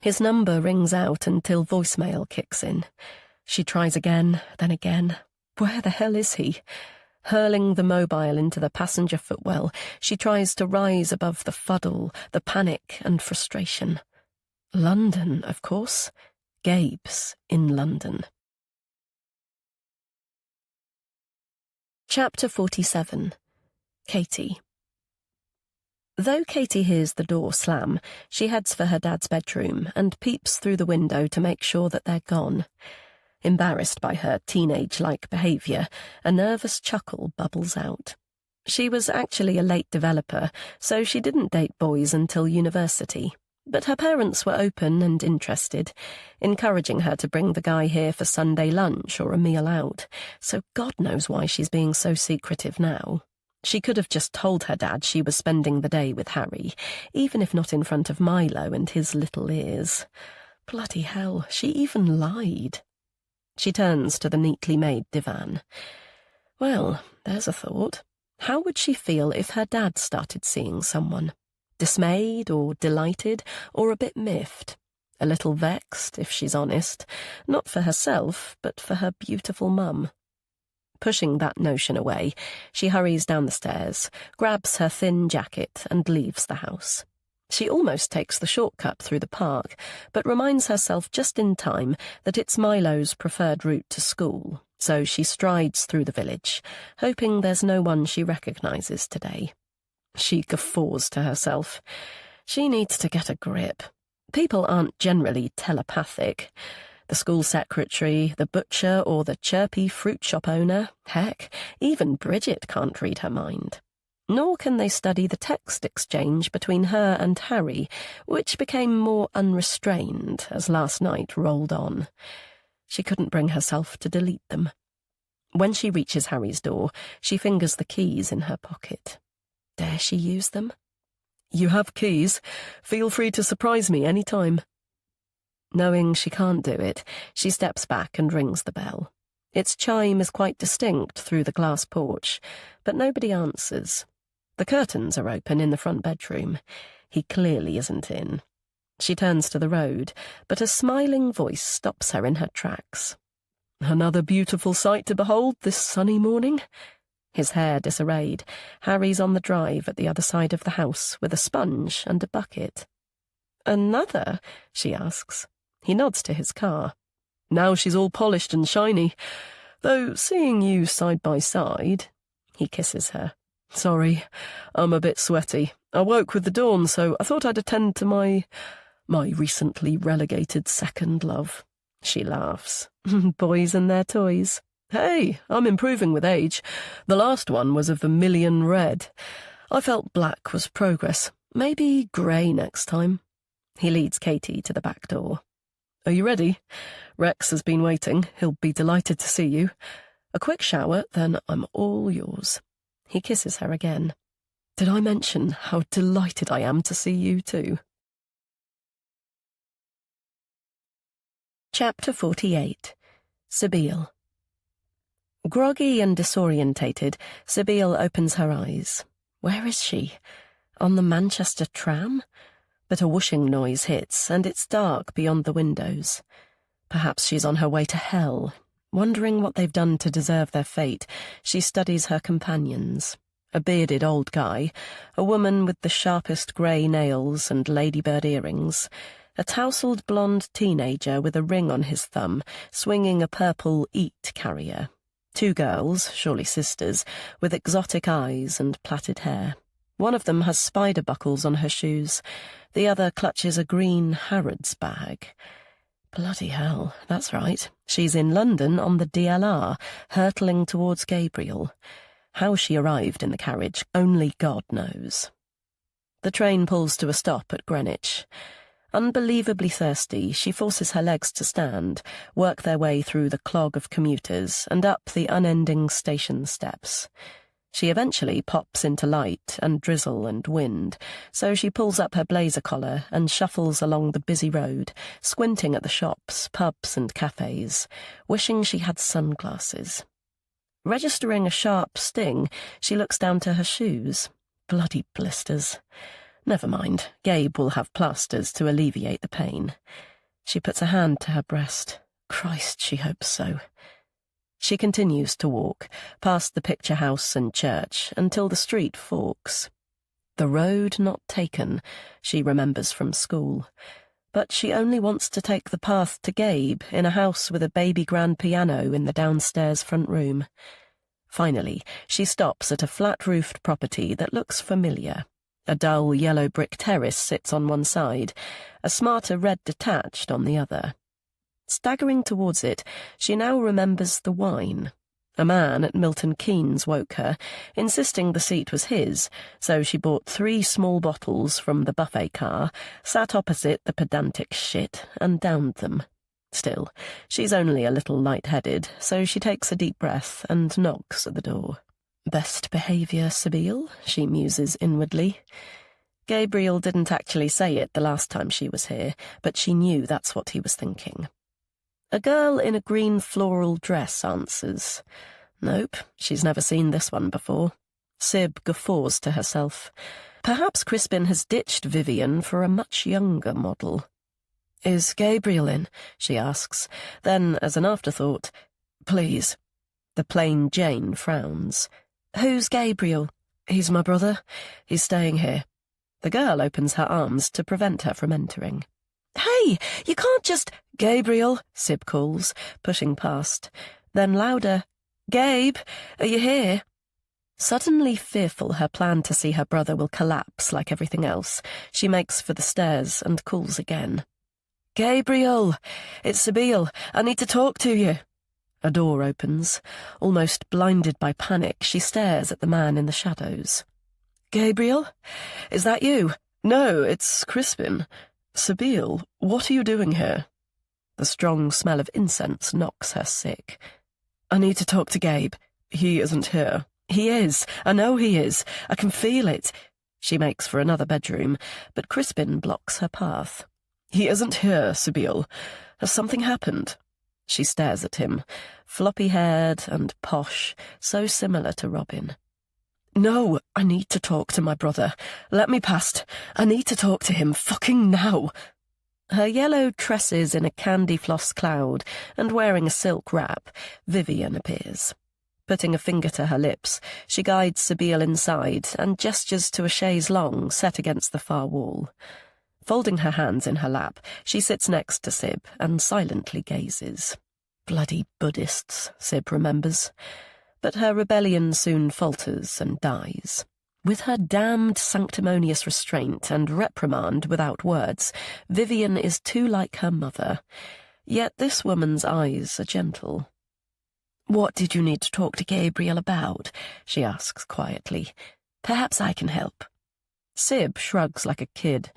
His number rings out until voicemail kicks in. She tries again, then again. Where the hell is he? Hurling the mobile into the passenger footwell, she tries to rise above the fuddle, the panic and frustration. London, of course. Gabe's in London. Chapter 47. Katie. Though Katie hears the door slam, she heads for her dad's bedroom and peeps through the window to make sure that they're gone. Embarrassed by her teenage-like behaviour, a nervous chuckle bubbles out. She was actually a late developer, so she didn't date boys until university. But her parents were open and interested, encouraging her to bring the guy here for Sunday lunch or a meal out, so God knows why she's being so secretive now. She could have just told her dad she was spending the day with Harry, even if not in front of Milo and his little ears. Bloody hell, she even lied. She turns to the neatly made divan. Well, there's a thought. How would she feel if her dad started seeing someone? Dismayed or delighted or a bit miffed? A little vexed, if she's honest, not for herself, but for her beautiful mum. Pushing that notion away, she hurries down the stairs, grabs her thin jacket and leaves the house. She almost takes the shortcut through the park, but reminds herself just in time that it's Milo's preferred route to school, so she strides through the village, hoping there's no one she recognises today. She guffaws to herself. She needs to get a grip. People aren't generally telepathic. The school secretary, the butcher, or the chirpy fruit shop owner, heck, even Bridget can't read her mind. Nor can they study the text exchange between her and Harry, which became more unrestrained as last night rolled on. She couldn't bring herself to delete them. When she reaches Harry's door, she fingers the keys in her pocket. Dare she use them? You have keys. Feel free to surprise me any time. Knowing she can't do it, she steps back and rings the bell. Its chime is quite distinct through the glass porch, but nobody answers. The curtains are open in the front bedroom. He clearly isn't in. She turns to the road, but a smiling voice stops her in her tracks. Another beautiful sight to behold this sunny morning. His hair disarrayed, Harry's on the drive at the other side of the house with a sponge and a bucket. Another? She asks. He nods to his car. Now she's all polished and shiny. Though seeing you side by side... He kisses her. Sorry, I'm a bit sweaty. I woke with the dawn, so I thought I'd attend to my recently relegated second love. She laughs. Boys and their toys. Hey, I'm improving with age. The last one was of vermilion red. I felt black was progress. Maybe grey next time. He leads Katie to the back door. Are you ready? Rex has been waiting. He'll be delighted to see you. A quick shower, then I'm all yours. He kisses her again. Did I mention how delighted I am to see you too? Chapter 48. Sibille. Groggy and disorientated, Sibille opens her eyes. Where is she? On the Manchester tram? But a whooshing noise hits, and it's dark beyond the windows. Perhaps she's on her way to hell. Wondering what they've done to deserve their fate, she studies her companions. A bearded old guy, a woman with the sharpest grey nails and ladybird earrings, a tousled blonde teenager with a ring on his thumb, swinging a purple Eat carrier. Two girls, surely sisters, with exotic eyes and plaited hair. One of them has spider buckles on her shoes. The other clutches a green Harrods bag. Bloody hell, that's right. She's in London on the DLR, hurtling towards Gabriel. How she arrived in the carriage, only God knows. The train pulls to a stop at Greenwich. Unbelievably thirsty, she forces her legs to stand, work their way through the clog of commuters and up the unending station steps. She eventually pops into light and drizzle and wind, so she pulls up her blazer collar and shuffles along the busy road, squinting at the shops, pubs and cafes, wishing she had sunglasses. Registering a sharp sting, she looks down to her shoes. Bloody blisters. Never mind, Gabe will have plasters to alleviate the pain. She puts a hand to her breast. Christ, she hopes so. She continues to walk, past the picture house and church, until the street forks. The road not taken, she remembers from school. But she only wants to take the path to Gabe in a house with a baby grand piano in the downstairs front room. Finally, she stops at a flat-roofed property that looks familiar. A dull yellow brick terrace sits on one side, a smarter red detached on the other. Staggering towards it, she now remembers the wine. A man at Milton Keynes woke her, insisting the seat was his, so she bought 3 small bottles from the buffet car, sat opposite the pedantic shit, and downed them. Still, she's only a little light-headed, so she takes a deep breath and knocks at the door. Best behaviour, Sibille, she muses inwardly. Gabriel didn't actually say it the last time she was here, but she knew that's what he was thinking. A girl in a green floral dress answers. Nope, she's never seen this one before. Sib guffaws to herself. Perhaps Crispin has ditched Vivian for a much younger model. Is Gabriel in? She asks. Then, as an afterthought, please. The plain Jane frowns. Who's Gabriel? He's my brother. He's staying here. The girl opens her arms to prevent her from entering. Hey, you can't just— Gabriel, Sib calls, pushing past. Then louder, Gabe, are you here? Suddenly fearful her plan to see her brother will collapse like everything else, she makes for the stairs and calls again. Gabriel, it's Sibille. I need to talk to you. A door opens. Almost blinded by panic, she stares at the man in the shadows. Gabriel? Is that you? No, it's Crispin. Sibille, what are you doing here? The strong smell of incense knocks her sick. I need to talk to Gabe. He isn't here. He is. I know he is. I can feel it. She makes for another bedroom, but Crispin blocks her path. He isn't here, Sibille. Has something happened? She stares at him, floppy-haired and posh, so similar to Robin. No, I need to talk to my brother. Let me past. I need to talk to him fucking now. Her yellow tresses in a candy floss cloud and wearing a silk wrap, Vivian appears. Putting a finger to her lips, she guides Sibille inside and gestures to a chaise longue set against the far wall. Folding her hands in her lap, she sits next to Sib and silently gazes. Bloody Buddhists, Sib remembers. But her rebellion soon falters and dies. With her damned sanctimonious restraint and reprimand without words, Vivian is too like her mother. Yet this woman's eyes are gentle. What did you need to talk to Gabriel about? She asks quietly. Perhaps I can help. Sib shrugs like a kid.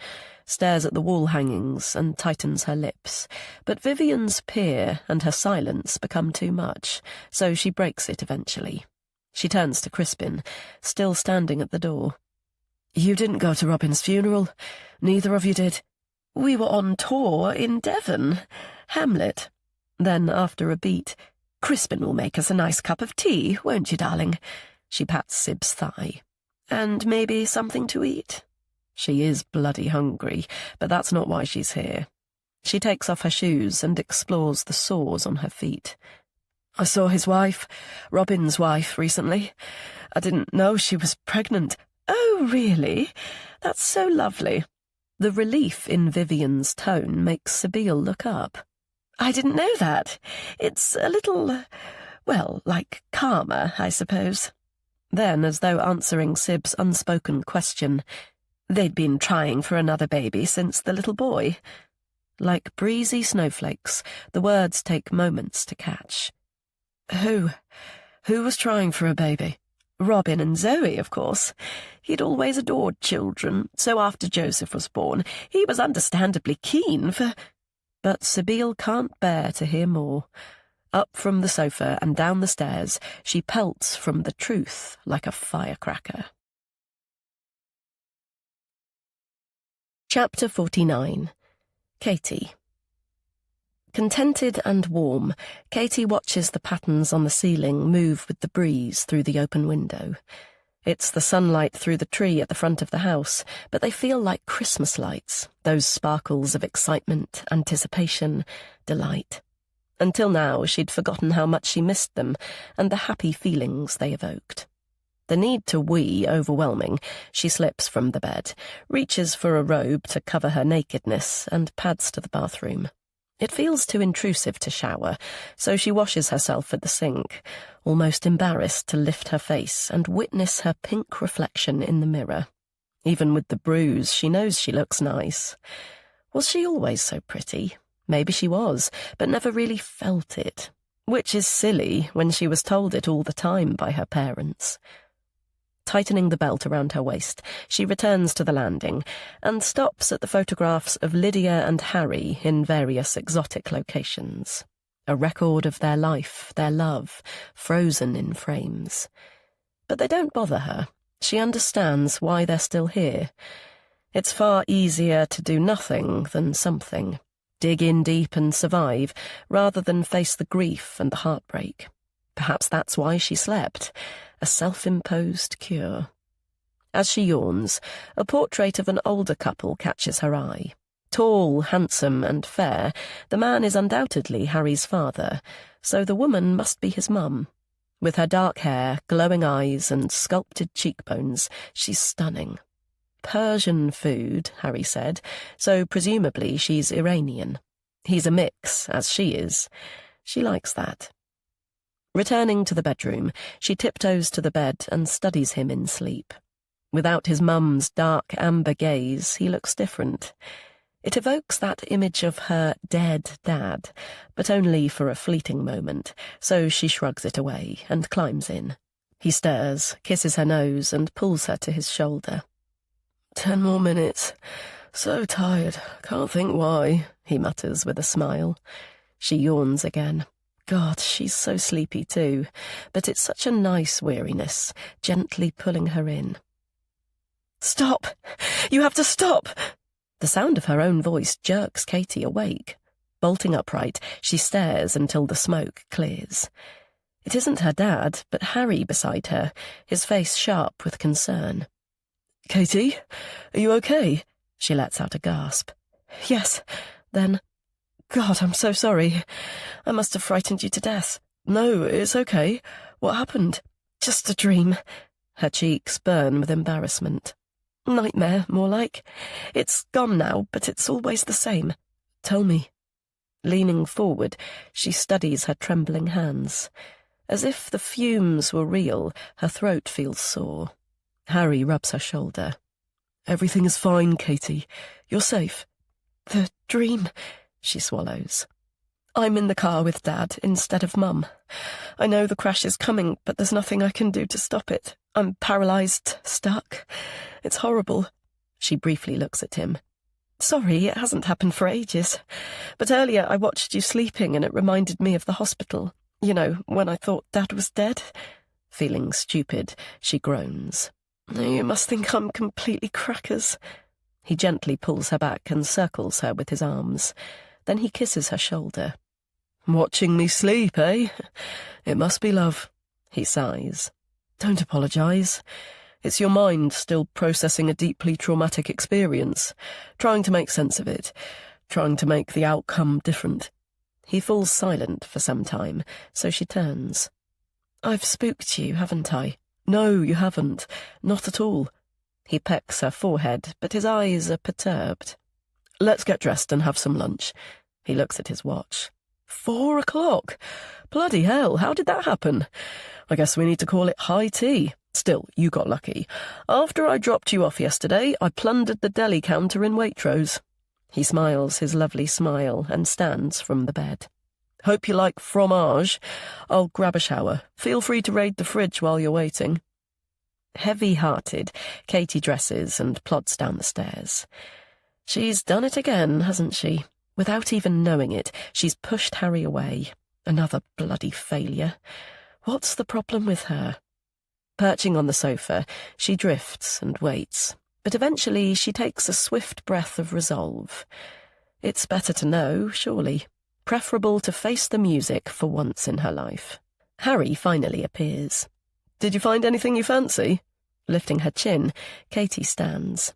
stares at the wall hangings and tightens her lips. But Vivian's peer and her silence become too much, so she breaks it eventually. She turns to Crispin, still standing at the door. "You didn't go to Robin's funeral. Neither of you did." "We were on tour in Devon. Hamlet." Then, after a beat, "Crispin will make us a nice cup of tea, won't you, darling?" She pats Sib's thigh. "And maybe something to eat?" She is bloody hungry, but that's not why she's here. She takes off her shoes and explores the sores on her feet. "I saw his wife, Robin's wife, recently. I didn't know she was pregnant." "Oh, really? That's so lovely." The relief in Vivian's tone makes Sibyl look up. "I didn't know that. It's a little, well, like karma, I suppose." Then, as though answering Sib's unspoken question, "They'd been trying for another baby since the little boy." Like breezy snowflakes, the words take moments to catch. Who was trying for a baby?" "Robin and Zoe, of course. He'd always adored children, so after Joseph was born, he was understandably keen for—" But Sibyl can't bear to hear more. Up from the sofa and down the stairs, she pelts from the truth like a firecracker. Chapter 49. Katie. Contented and warm, Katie watches the patterns on the ceiling move with the breeze through the open window. It's the sunlight through the tree at the front of the house, but they feel like Christmas lights, those sparkles of excitement, anticipation, delight. Until now, she'd forgotten how much she missed them and the happy feelings they evoked. The need to wee overwhelming, she slips from the bed, reaches for a robe to cover her nakedness, and pads to the bathroom. It feels too intrusive to shower, so she washes herself at the sink, almost embarrassed to lift her face and witness her pink reflection in the mirror. Even with the bruise, she knows she looks nice. Was she always so pretty? Maybe she was, but never really felt it, which is silly when she was told it all the time by her parents. Tightening the belt around her waist, she returns to the landing and stops at the photographs of Lydia and Harry in various exotic locations. A record of their life, their love, frozen in frames. But they don't bother her. She understands why they're still here. It's far easier to do nothing than something, dig in deep and survive, rather than face the grief and the heartbreak. Perhaps that's why she slept. A self-imposed cure. As she yawns, a portrait of an older couple catches her eye. Tall, handsome, and fair, the man is undoubtedly Harry's father, so the woman must be his mum. With her dark hair, glowing eyes, and sculpted cheekbones, she's stunning. Persian food, Harry said, so presumably she's Iranian. He's a mix, as she is. She likes that. Returning to the bedroom, she tiptoes to the bed and studies him in sleep. Without his mum's dark amber gaze, he looks different. It evokes that image of her dead dad, but only for a fleeting moment, so she shrugs it away and climbs in. He stirs, kisses her nose, and pulls her to his shoulder. 10 more minutes. So tired. Can't think why, he mutters with a smile. She yawns again. God, she's so sleepy too, but it's such a nice weariness, gently pulling her in. Stop! You have to stop! The sound of her own voice jerks Katie awake. Bolting upright, she stares until the smoke clears. It isn't her dad, but Harry beside her, his face sharp with concern. Katie, are you okay? She lets out a gasp. Yes, then... God, I'm so sorry. I must have frightened you to death. No, it's okay. What happened? Just a dream. Her cheeks burn with embarrassment. Nightmare, more like. It's gone now, but it's always the same. Tell me. Leaning forward, she studies her trembling hands. As if the fumes were real, her throat feels sore. Harry rubs her shoulder. Everything is fine, Katie. You're safe. The dream... She swallows. I'm in the car with Dad instead of Mum. I know the crash is coming, but there's nothing I can do to stop it. I'm paralysed, stuck. It's horrible. She briefly looks at him. Sorry, it hasn't happened for ages. But earlier I watched you sleeping and it reminded me of the hospital. You know, when I thought Dad was dead. Feeling stupid, she groans. You must think I'm completely crackers. He gently pulls her back and circles her with his arms. Then he kisses her shoulder. Watching me sleep, eh? It must be love. He sighs. Don't apologise. It's your mind still processing a deeply traumatic experience, trying to make sense of it, trying to make the outcome different. He falls silent for some time, so she turns. I've spooked you, haven't I? No, you haven't. Not at all. He pecks her forehead, but his eyes are perturbed. Let's get dressed and have some lunch. He looks at his watch. 4 o'clock? Bloody hell, how did that happen? I guess we need to call it high tea. Still, you got lucky. After I dropped you off yesterday, I plundered the deli counter in Waitrose. He smiles his lovely smile and stands from the bed. Hope you like fromage. I'll grab a shower. Feel free to raid the fridge while you're waiting. Heavy-hearted, Katie dresses and plods down the stairs. She's done it again, hasn't she? Without even knowing it, she's pushed Harry away. Another bloody failure. What's the problem with her? Perching on the sofa, she drifts and waits, but eventually she takes a swift breath of resolve. It's better to know, surely. Preferable to face the music for once in her life. Harry finally appears. Did you find anything you fancy? Lifting her chin, Katie stands.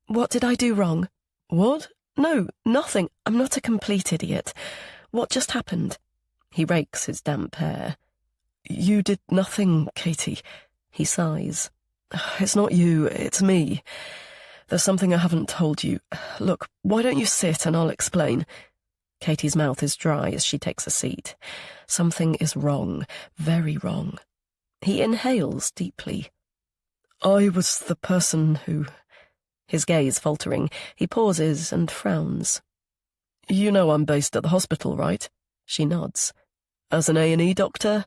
What did I do wrong? What? No, nothing. I'm not a complete idiot. What just happened? He rakes his damp hair. You did nothing, Katie. He sighs. It's not you, it's me. There's something I haven't told you. Look, why don't you sit and I'll explain. Katie's mouth is dry as she takes a seat. Something is wrong, very wrong. He inhales deeply. I was the person who... His gaze faltering, he pauses and frowns. You know I'm based at the hospital, right? She nods. As an A&E doctor,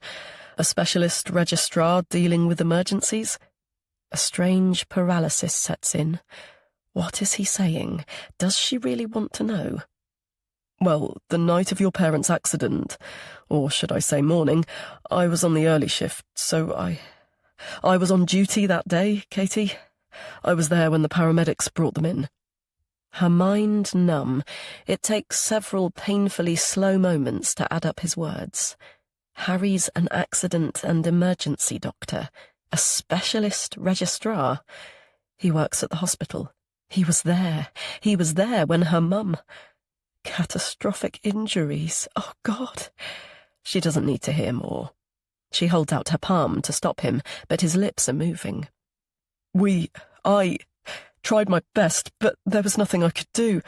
a specialist registrar dealing with emergencies. A strange paralysis sets in. What is he saying? Does she really want to know? Well, the night of your parents' accident, or should I say morning, I was on the early shift, so I was on duty that day, Katie. I was there when the paramedics brought them in. Her mind numb, it takes several painfully slow moments to add up his words. Harry's an accident and emergency doctor, a specialist registrar. He works at the hospital. He was there when her mum... Catastrophic injuries. Oh, God. She doesn't need to hear more. She holds out her palm to stop him, but his lips are moving. I tried my best, but there was nothing I could do.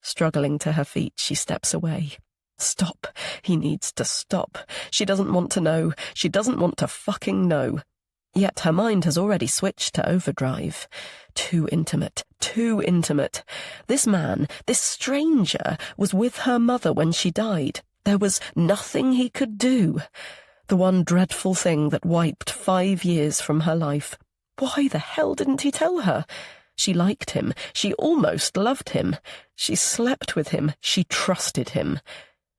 Struggling to her feet, she steps away. Stop. He needs to stop. She doesn't want to know. She doesn't want to fucking know. Yet her mind has already switched to overdrive. Too intimate. Too intimate. This man, this stranger, was with her mother when she died. There was nothing he could do. The one dreadful thing that wiped 5 years from her life. Why the hell didn't he tell her? She liked him. She almost loved him. She slept with him. She trusted him.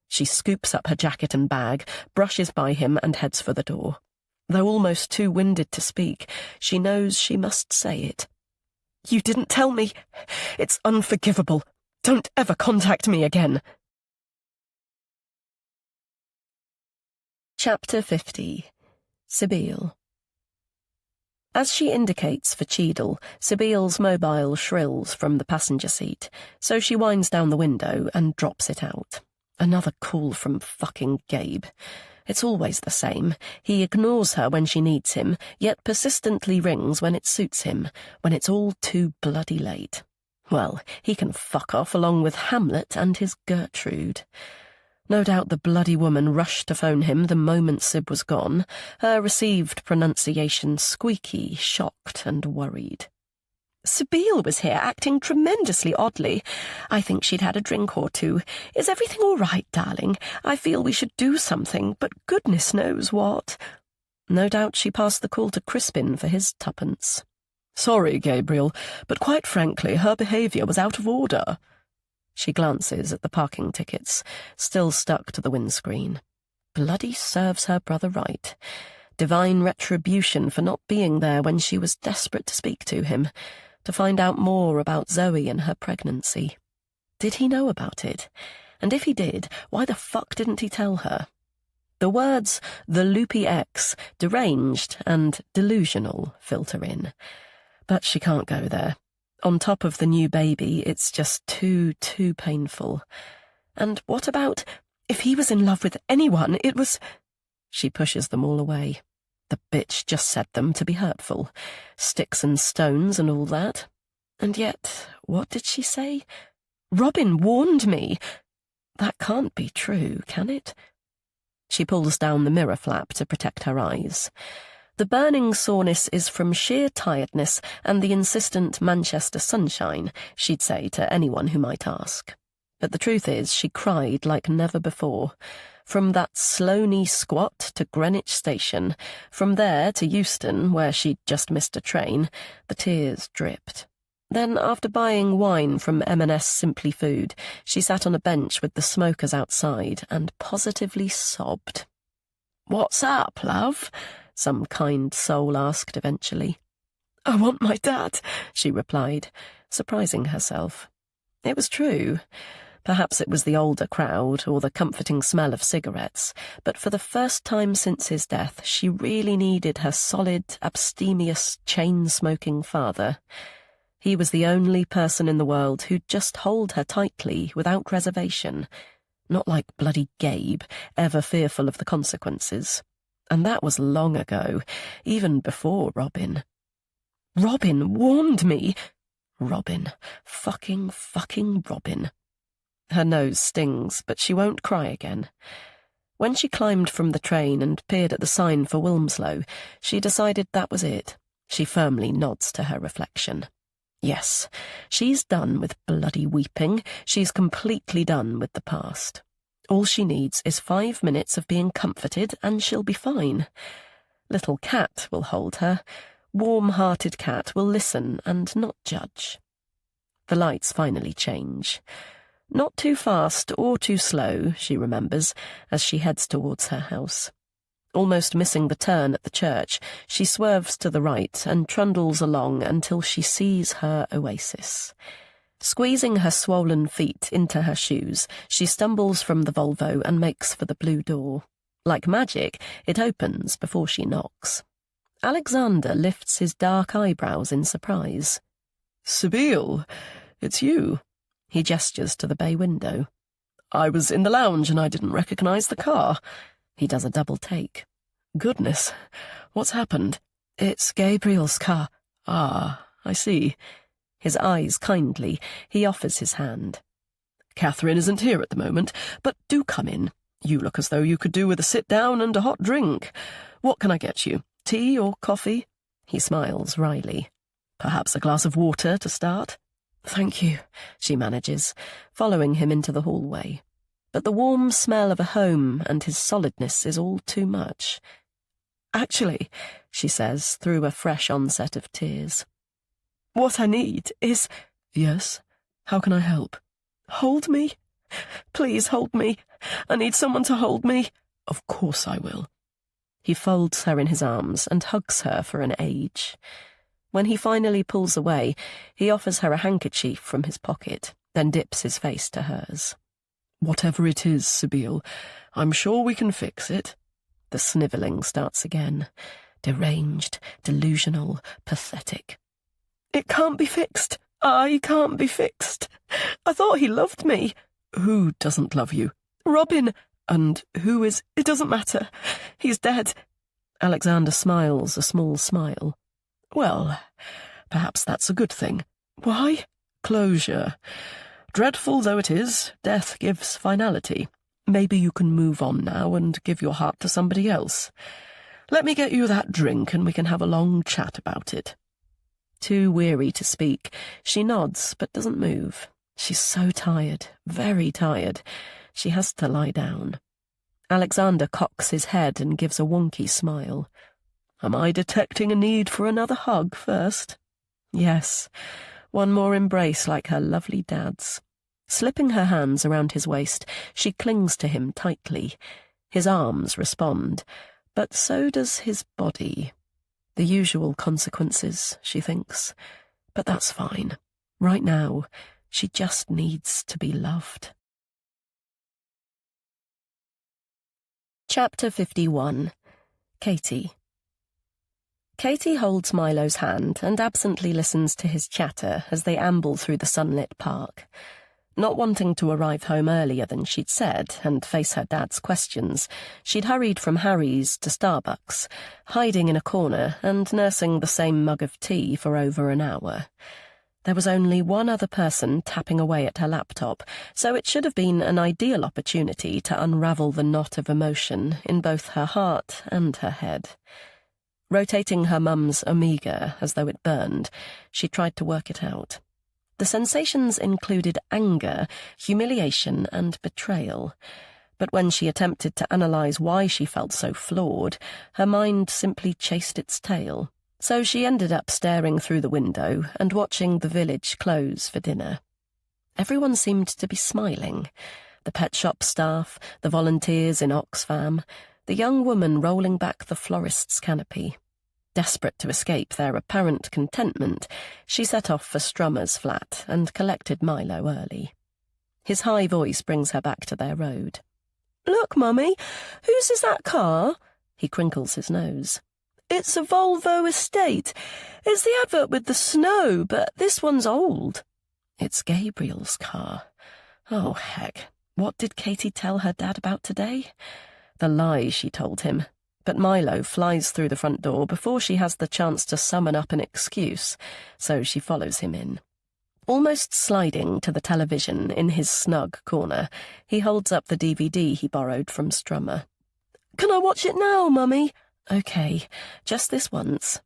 She scoops up her jacket and bag, brushes by him and heads for the door. Though almost too winded to speak, she knows she must say it. You didn't tell me. It's unforgivable. Don't ever contact me again. Chapter 50. Sibille. As she indicates for Cheadle, Sibille's mobile shrills from the passenger seat, so she winds down the window and drops it out. Another call from fucking Gabe. It's always the same. He ignores her when she needs him, yet persistently rings when it suits him, when it's all too bloody late. Well, he can fuck off along with Hamlet and his Gertrude. No doubt the bloody woman rushed to phone him the moment Sib was gone, her received pronunciation squeaky, shocked and worried. Sibille was here acting tremendously oddly. I think she'd had a drink or two. Is everything all right, darling? I feel we should do something, but goodness knows what. No doubt she passed the call to Crispin for his tuppence. Sorry, Gabriel, but quite frankly, her behaviour was out of order. She glances at the parking tickets, still stuck to the windscreen. Bloody serves her brother right. Divine retribution for not being there when she was desperate to speak to him, to find out more about Zoe and her pregnancy. Did he know about it? And if he did, why the fuck didn't he tell her? The words the loopy ex, deranged and delusional filter in. But she can't go there. On top of the new baby, it's just too painful. And what about if he was in love with anyone? It was... She pushes them all away. The bitch just said them to be hurtful. Sticks and stones and all that. And yet, what did she say? Robin warned me. That can't be true, can it? She pulls down the mirror flap to protect her eyes. The burning soreness is from sheer tiredness and the insistent Manchester sunshine, she'd say to anyone who might ask. But the truth is, she cried like never before. From that Sloane squat to Greenwich Station, from there to Euston, where she'd just missed a train, the tears dripped. Then, after buying wine from M&S Simply Food, she sat on a bench with the smokers outside and positively sobbed. "What's up, love?" some kind soul asked eventually. "I want my dad," she replied, surprising herself. It was true. Perhaps it was the older crowd or the comforting smell of cigarettes, but for the first time since his death, she really needed her solid, abstemious, chain-smoking father. He was the only person in the world who'd just hold her tightly, without reservation. Not like bloody Gabe, ever fearful of the consequences. And that was long ago, even before Robin. Robin warned me. Robin. Fucking Robin. Her nose stings, but she won't cry again. When she climbed from the train and peered at the sign for Wilmslow, she decided that was it. She firmly nods to her reflection. Yes, she's done with bloody weeping. She's completely done with the past. All she needs is 5 minutes of being comforted, and she'll be fine. Little Cat will hold her. Warm-hearted Cat will listen and not judge. The lights finally change. Not too fast or too slow, she remembers, as she heads towards her house. Almost missing the turn at the church, she swerves to the right and trundles along until she sees her oasis. Squeezing her swollen feet into her shoes, she stumbles from the Volvo and makes for the blue door. Like magic, it opens before she knocks. Alexander lifts his dark eyebrows in surprise. "Sibyl, it's you." He gestures to the bay window. "I was in the lounge and I didn't recognize the car." He does a double take. "Goodness, what's happened?" "It's Gabriel's car." "Ah, I see." His eyes kindly, he offers his hand. "Catherine isn't here at the moment, but do come in. You look as though you could do with a sit-down and a hot drink. What can I get you? Tea or coffee?" He smiles wryly. "Perhaps a glass of water to start?" "Thank you," she manages, following him into the hallway. But the warm smell of a home and his solidness is all too much. "Actually," she says, through a fresh onset of tears, "what I need is—" "Yes? How can I help?" "Hold me. Please hold me. I need someone to hold me." "Of course I will." He folds her in his arms and hugs her for an age. When he finally pulls away, he offers her a handkerchief from his pocket, then dips his face to hers. "Whatever it is, Sibyl, I'm sure we can fix it." The snivelling starts again. Deranged, delusional, pathetic. "It can't be fixed. I can't be fixed. I thought he loved me." "Who doesn't love you?" "Robin." "And who is—" "It doesn't matter. He's dead." Alexander smiles a small smile. "Well, perhaps that's a good thing." "Why?" "Closure. Dreadful though it is, death gives finality. Maybe you can move on now and give your heart to somebody else. Let me get you that drink and we can have a long chat about it." Too weary to speak, she nods but doesn't move. She's so tired, very tired. She has to lie down. Alexander cocks his head and gives a wonky smile. "Am I detecting a need for another hug first?" Yes, one more embrace like her lovely dad's. Slipping her hands around his waist, she clings to him tightly. His arms respond, but so does his body. The usual consequences, she thinks. But that's fine. Right now, she just needs to be loved. Chapter 51. Katie. Katie holds Milo's hand and absently listens to his chatter as they amble through the sunlit park. Not wanting to arrive home earlier than she'd said and face her dad's questions, she'd hurried from Harry's to Starbucks, hiding in a corner and nursing the same mug of tea for over an hour. There was only one other person tapping away at her laptop, so it should have been an ideal opportunity to unravel the knot of emotion in both her heart and her head. Rotating her mum's Amiga as though it burned, she tried to work it out. The sensations included anger, humiliation, and betrayal. But when she attempted to analyse why she felt so flawed, her mind simply chased its tail. So she ended up staring through the window and watching the village close for dinner. Everyone seemed to be smiling. The pet shop staff, the volunteers in Oxfam, the young woman rolling back the florist's canopy. Desperate to escape their apparent contentment, she set off for Strummer's flat and collected Milo early. His high voice brings her back to their road. "Look, Mummy, whose is that car?" He crinkles his nose. "It's a Volvo Estate. It's the advert with the snow, but this one's old." It's Gabriel's car. Oh, heck. What did Katie tell her dad about today? The lie she told him. But Milo flies through the front door before she has the chance to summon up an excuse, so she follows him in. Almost sliding to the television in his snug corner, he holds up the DVD he borrowed from Strummer. "Can I watch it now, Mummy?" "Okay, just this once."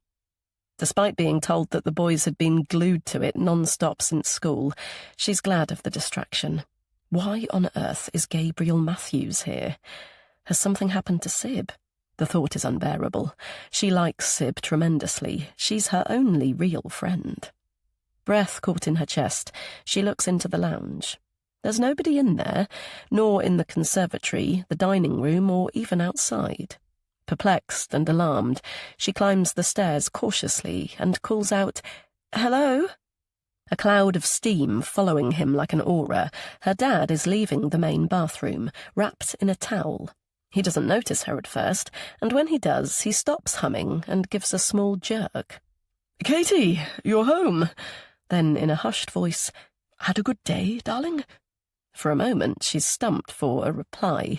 Despite being told that the boys had been glued to it non-stop since school, she's glad of the distraction. Why on earth is Gabriel Matthews here? Has something happened to Sib? The thought is unbearable. She likes Sib tremendously. She's her only real friend. Breath caught in her chest, she looks into the lounge. There's nobody in there, nor in the conservatory, the dining room, or even outside. Perplexed and alarmed, she climbs the stairs cautiously and calls out, "Hello?" A cloud of steam following him like an aura, her dad is leaving the main bathroom, wrapped in a towel. He doesn't notice her at first, and when he does, he stops humming and gives a small jerk. "Katie, you're home." Then, in a hushed voice, "Had a good day, darling?" For a moment, she's stumped for a reply.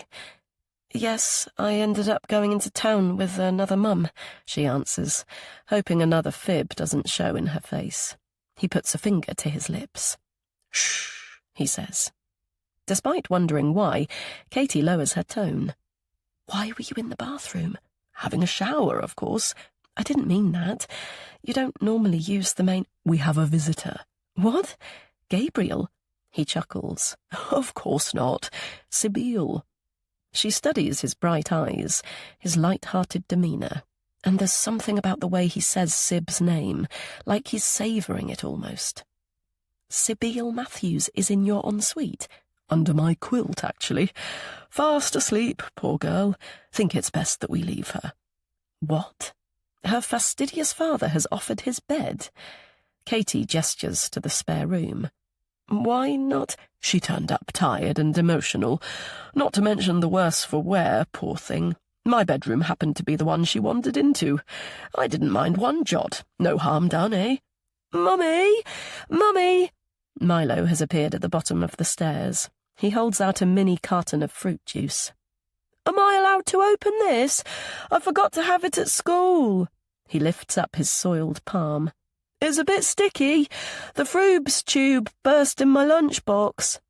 "Yes, I ended up going into town with another mum," she answers, hoping another fib doesn't show in her face. He puts a finger to his lips. "Shh," he says. Despite wondering why, Katie lowers her tone. "Why were you in the bathroom?" "Having a shower, of course." "I didn't mean that. You don't normally use the main—" "We have a visitor." "What? Gabriel?" He chuckles. "Of course not. Sibyl." She studies his bright eyes, his light-hearted demeanour, and there's something about the way he says Sib's name, like he's savouring it almost. "Sibyl Matthews is in your ensuite?" "Under my quilt, actually. Fast asleep, poor girl. Think it's best that we leave her." "What? Her fastidious father has offered his bed?" Katie gestures to the spare room. "Why not?" "She turned up tired and emotional. Not to mention the worse for wear, poor thing. My bedroom happened to be the one she wandered into. I didn't mind one jot. No harm done, eh?" "Mummy! Mummy!" Milo has appeared at the bottom of the stairs. He holds out a mini carton of fruit juice. "Am I allowed to open this? I forgot to have it at school." He lifts up his soiled palm. "It's a bit sticky. The Frubes tube burst in my lunchbox."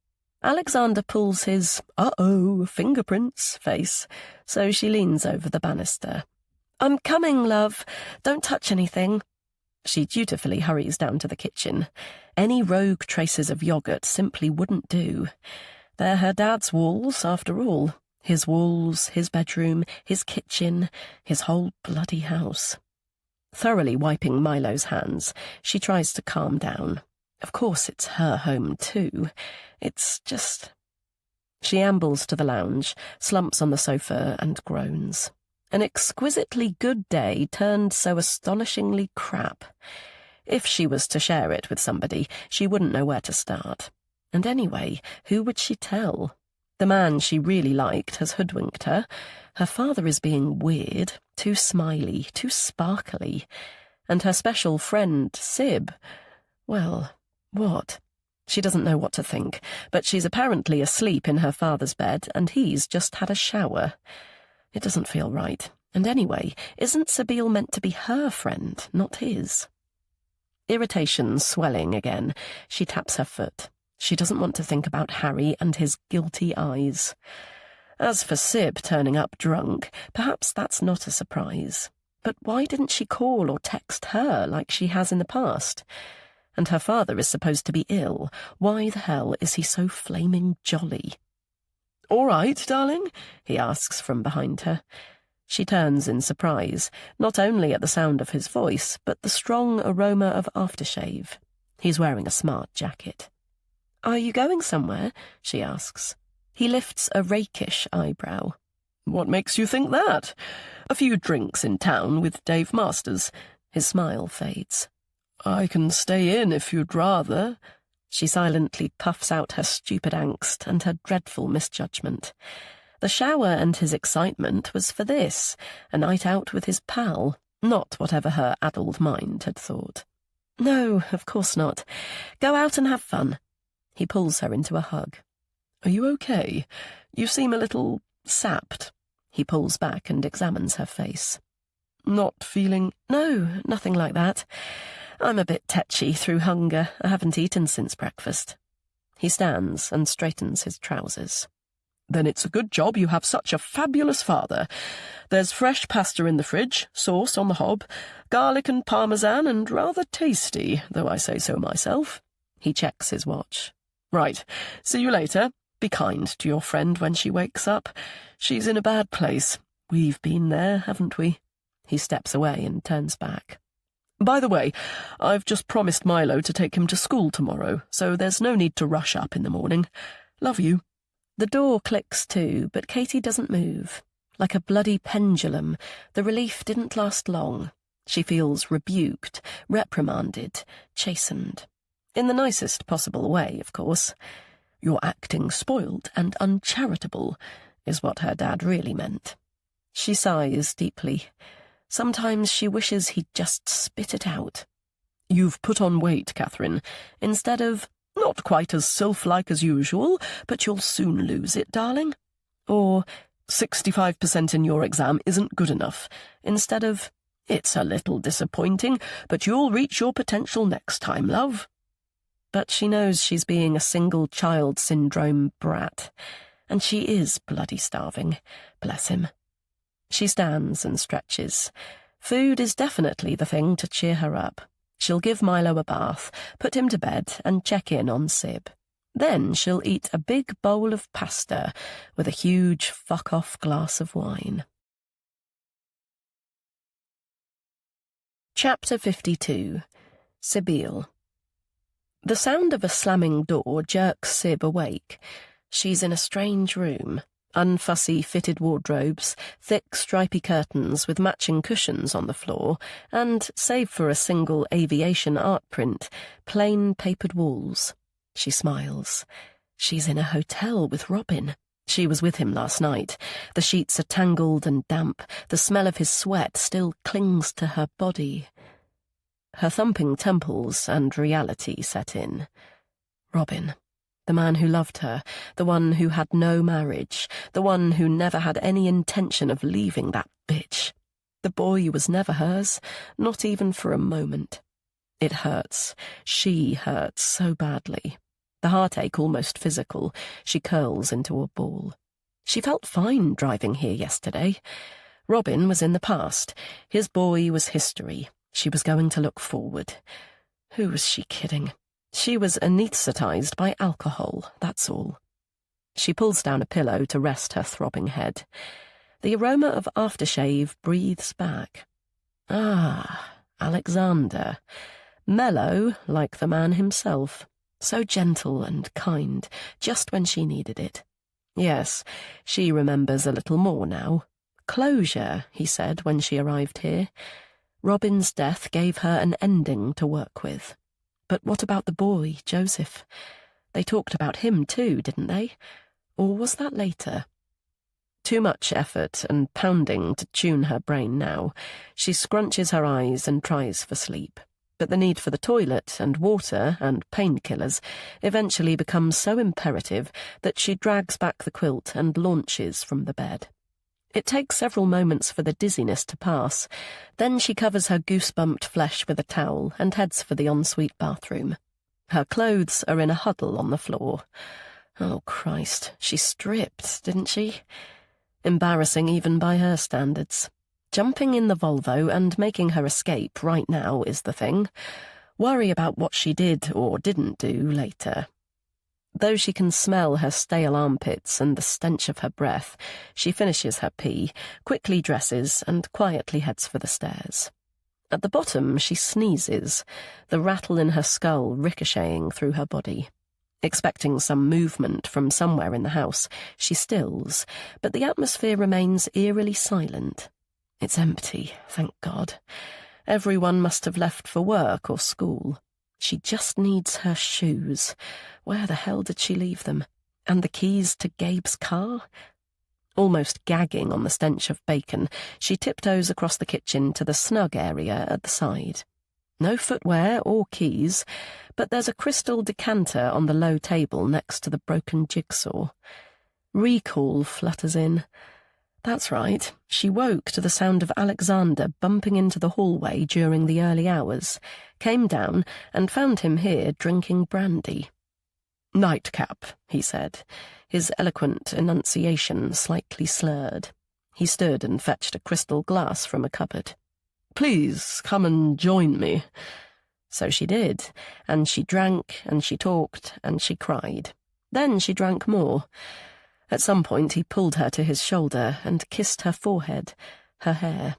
Alexander pulls his "uh-oh, fingerprints" face, so she leans over the banister. "I'm coming, love. Don't touch anything." She dutifully hurries down to the kitchen. Any rogue traces of yoghurt simply wouldn't do. They're her dad's walls, after all. His walls, his bedroom, his kitchen, his whole bloody house. Thoroughly wiping Milo's hands, she tries to calm down. Of course it's her home too. It's just... She ambles to the lounge, slumps on the sofa and groans. An exquisitely good day turned so astonishingly crap. If she was to share it with somebody, she wouldn't know where to start. And anyway, who would she tell? The man she really liked has hoodwinked her. Her father is being weird, too smiley, too sparkly. And her special friend, Sib, well, what? She doesn't know what to think, but she's apparently asleep in her father's bed, and he's just had a shower. It doesn't feel right. And anyway, isn't Sabine meant to be her friend, not his? Irritation swelling again, she taps her foot. She doesn't want to think about Harry and his guilty eyes. As for Sib turning up drunk, perhaps that's not a surprise. But why didn't she call or text her like she has in the past? And her father is supposed to be ill. Why the hell is he so flaming jolly? "All right, darling?" he asks from behind her. She turns in surprise, not only at the sound of his voice, but the strong aroma of aftershave. He's wearing a smart jacket. "Are you going somewhere?" she asks. He lifts a rakish eyebrow. "What makes you think that? A few drinks in town with Dave Masters." His smile fades. "I can stay in if you'd rather." She silently puffs out her stupid angst and her dreadful misjudgment. The shower and his excitement was for this, a night out with his pal, not whatever her addled mind had thought. "No, of course not. Go out and have fun." He pulls her into a hug. "Are you okay? You seem a little sapped." He pulls back and examines her face. "Not feeling—" "No, nothing like that. I'm a bit tetchy through hunger. I haven't eaten since breakfast." He stands and straightens his trousers. "Then it's a good job you have such a fabulous father. There's fresh pasta in the fridge, sauce on the hob, garlic and parmesan, and rather tasty, though I say so myself." He checks his watch. "Right, see you later. Be kind to your friend when she wakes up. She's in a bad place. We've been there, haven't we?" He steps away and turns back. "By the way, I've just promised Milo to take him to school tomorrow, so there's no need to rush up in the morning. Love you." The door clicks too, but Katie doesn't move. Like a bloody pendulum, the relief didn't last long. She feels rebuked, reprimanded, chastened. In the nicest possible way, of course. "You're acting spoiled and uncharitable," is what her dad really meant. She sighs deeply. Sometimes she wishes he'd just spit it out. "You've put on weight, Catherine," instead of, "Not quite as sylph-like as usual, but you'll soon lose it, darling." Or, 65% in your exam isn't good enough," instead of, "It's a little disappointing, but you'll reach your potential next time, love." But she knows she's being a single-child syndrome brat, and she is bloody starving, bless him. She stands and stretches. Food is definitely the thing to cheer her up. She'll give Milo a bath, put him to bed, and check in on Sib. Then she'll eat a big bowl of pasta with a huge fuck-off glass of wine. Chapter 52. Sabine. The sound of a slamming door jerks Sib awake. She's in a strange room. Unfussy fitted wardrobes, thick stripy curtains with matching cushions on the floor, and, save for a single aviation art print, plain papered walls. She smiles. She's in a hotel with Robin. She was with him last night. The sheets are tangled and damp. The smell of his sweat still clings to her body. Her thumping temples and reality set in. Robin. The man who loved her, the one who had no marriage, the one who never had any intention of leaving that bitch. The boy was never hers, not even for a moment. It hurts. She hurts so badly. The heartache almost physical. She curls into a ball. She felt fine driving here yesterday. Robin was in the past. His boy was history. She was going to look forward. Who was she kidding? She was anaesthetized by alcohol, that's all. She pulls down a pillow to rest her throbbing head. The aroma of aftershave breathes back. Ah, Alexander. Mellow, like the man himself. So gentle and kind, just when she needed it. Yes, she remembers a little more now. Closure, he said when she arrived here. Robin's death gave her an ending to work with. But what about the boy, Joseph? They talked about him too, didn't they? Or was that later? Too much effort and pounding to tune her brain now. She scrunches her eyes and tries for sleep. But the need for the toilet and water and painkillers eventually becomes so imperative that she drags back the quilt and launches from the bed. It takes several moments for the dizziness to pass. Then she covers her goosebumped flesh with a towel and heads for the ensuite bathroom. Her clothes are in a huddle on the floor. Oh, Christ, she stripped, didn't she? Embarrassing even by her standards. Jumping in the Volvo and making her escape right now is the thing. Worry about what she did or didn't do later. Though she can smell her stale armpits and the stench of her breath, she finishes her pee, quickly dresses, and quietly heads for the stairs. At the bottom, she sneezes, the rattle in her skull ricocheting through her body. Expecting some movement from somewhere in the house, she stills, but the atmosphere remains eerily silent. It's empty, thank God. Everyone must have left for work or school. She just needs her shoes. Where the hell did she leave them? And the keys to Gabe's car? Almost gagging on the stench of bacon, she tiptoes across the kitchen to the snug area at the side. No footwear or keys, but there's a crystal decanter on the low table next to the broken jigsaw. Recall flutters in. That's right, she woke to the sound of Alexander bumping into the hallway during the early hours, came down and found him here drinking brandy. "Nightcap," he said, his eloquent enunciation slightly slurred. He stood and fetched a crystal glass from a cupboard. "Please come and join me." So she did, and she drank, and she talked, and she cried. Then she drank more. At some point he pulled her to his shoulder and kissed her forehead, her hair.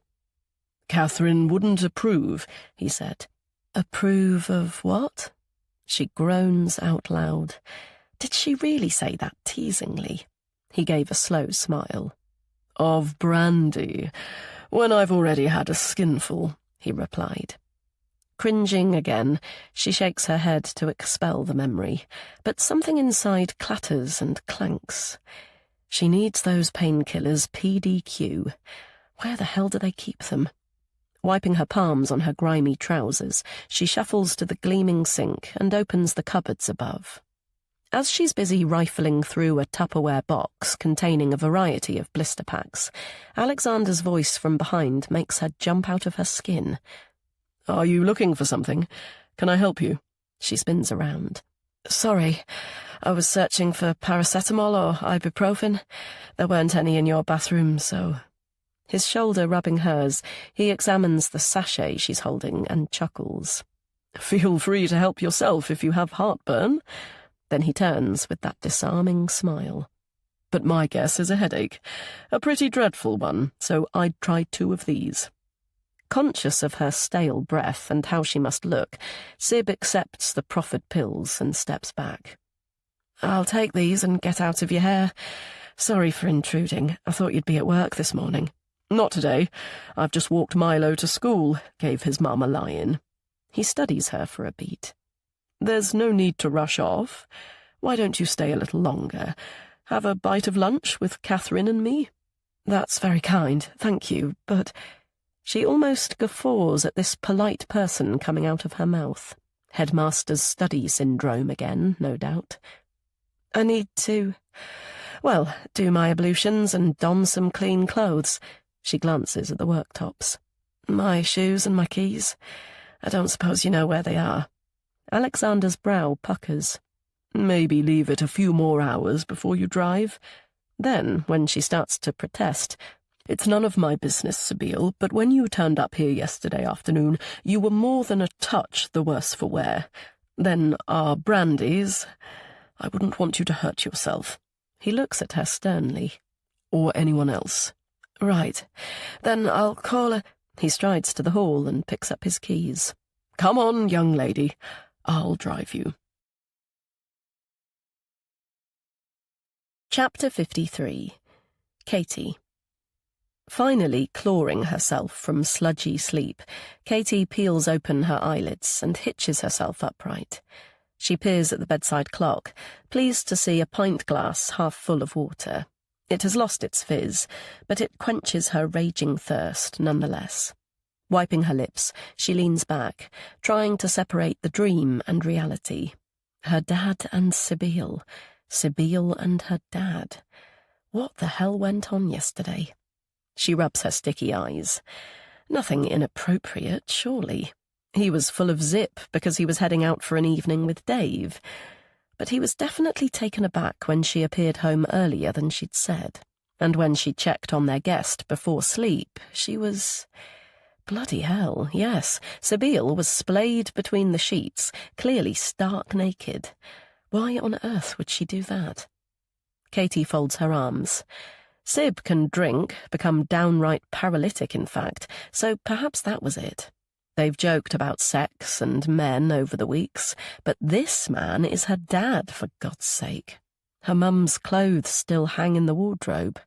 "Catherine wouldn't approve," he said. "Approve of what?" She groans out loud. Did she really say that teasingly? He gave a slow smile. "Of brandy, when I've already had a skinful," he replied. Cringing again, she shakes her head to expel the memory, but something inside clatters and clanks. She needs those painkillers PDQ. Where the hell do they keep them? Wiping her palms on her grimy trousers, she shuffles to the gleaming sink and opens the cupboards above. As she's busy rifling through a Tupperware box containing a variety of blister packs, Alexander's voice from behind makes her jump out of her skin. "Are you looking for something? Can I help you?" She spins around. "Sorry, I was searching for paracetamol or ibuprofen. There weren't any in your bathroom, so..." His shoulder rubbing hers, he examines the sachet she's holding and chuckles. "Feel free to help yourself if you have heartburn." Then he turns with that disarming smile. "But my guess is a headache. A pretty dreadful one, so I'd try 2 of these." Conscious of her stale breath and how she must look, Sib accepts the proffered pills and steps back. "I'll take these and get out of your hair. Sorry for intruding. I thought you'd be at work this morning." "Not today. I've just walked Milo to school," gave his mum a lie-in. He studies her for a beat. "There's no need to rush off. Why don't you stay a little longer? Have a bite of lunch with Catherine and me?" "That's very kind, thank you, but..." She almost guffaws at this polite person coming out of her mouth. Headmaster's study syndrome again, no doubt. "I need to, well, do my ablutions and don some clean clothes." She glances at the worktops. "My shoes and my keys. I don't suppose you know where they are." Alexander's brow puckers. "Maybe leave it a few more hours before you drive." Then, when she starts to protest, "It's none of my business, Sabine, but when you turned up here yesterday afternoon, you were more than a touch the worse for wear. Then our brandies... I wouldn't want you to hurt yourself." He looks at her sternly. "Or anyone else." "Right. Then I'll call a..." He strides to the hall and picks up his keys. Come on, young lady. I'll drive you. Chapter 53. Katie. Finally clawing herself from sludgy sleep, Katie peels open her eyelids and hitches herself upright. She peers at the bedside clock, pleased to see a pint glass half full of water. It has lost its fizz, but it quenches her raging thirst nonetheless. Wiping her lips, she leans back, trying to separate the dream and reality. Her dad and Sibyl. Sibyl and her dad. What the hell went on yesterday? She rubs her sticky eyes. Nothing inappropriate, surely. He was full of zip because he was heading out for an evening with Dave. But he was definitely taken aback when she appeared home earlier than she'd said. And when she checked on their guest before sleep, she was... Bloody hell, yes. Sibyl was splayed between the sheets, clearly stark naked. Why on earth would she do that? Katie folds her arms. Sib can drink, become downright paralytic in fact, so perhaps that was it. They've joked about sex and men over the weeks, but this man is her dad, for God's sake. Her mum's clothes still hang in the wardrobe.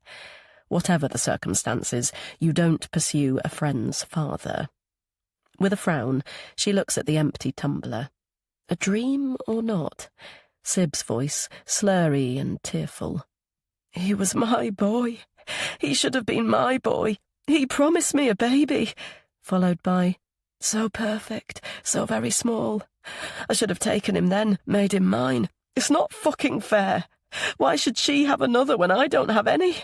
Whatever the circumstances, you don't pursue a friend's father. With a frown, she looks at the empty tumbler. A dream or not? Sib's voice, slurry and tearful. He was my boy. He should have been my boy. He promised me a baby. Followed by, so perfect, so very small. I should have taken him then, made him mine. It's not fucking fair. Why should she have another when I don't have any?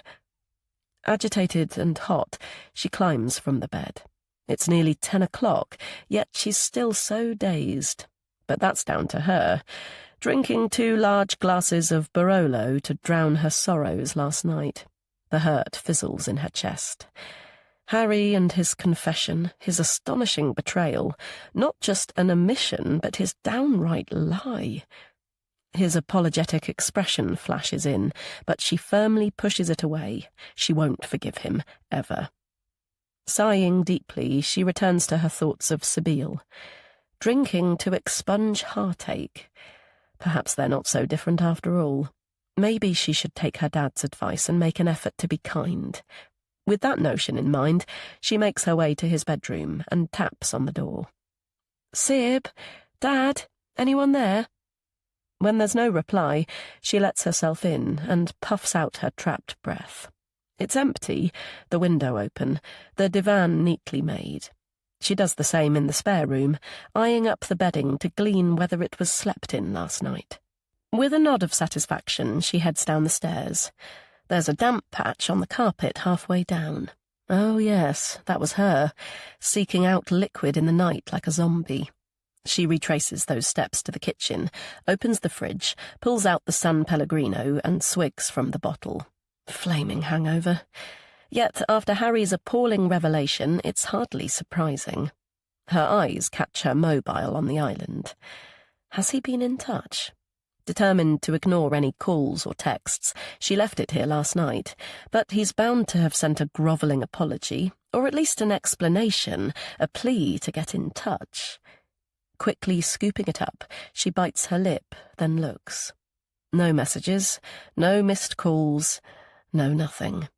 Agitated and hot, she climbs from the bed. It's nearly 10 o'clock, yet she's still so dazed. But that's down to her. Drinking 2 large glasses of Barolo to drown her sorrows last night. The hurt fizzles in her chest. Harry and his confession, his astonishing betrayal, not just an omission, but his downright lie. His apologetic expression flashes in, but she firmly pushes it away. She won't forgive him, ever. Sighing deeply, she returns to her thoughts of Sibyl. Drinking to expunge heartache. Perhaps they're not so different after all. Maybe she should take her dad's advice and make an effort to be kind. With that notion in mind, she makes her way to his bedroom and taps on the door. Sib? Dad? Anyone there? When there's no reply, she lets herself in and puffs out her trapped breath. It's empty, the window open, the divan neatly made. She does the same in the spare room, eyeing up the bedding to glean whether it was slept in last night. With a nod of satisfaction, she heads down the stairs. There's a damp patch on the carpet halfway down. Oh yes, that was her, seeking out liquid in the night like a zombie. She retraces those steps to the kitchen, opens the fridge, pulls out the San Pellegrino and swigs from the bottle. Flaming hangover. Yet, after Harry's appalling revelation, it's hardly surprising. Her eyes catch her mobile on the island. Has he been in touch? Determined to ignore any calls or texts, she left it here last night, but he's bound to have sent a grovelling apology, or at least an explanation, a plea to get in touch. Quickly scooping it up, she bites her lip, then looks. No messages, no missed calls, no nothing.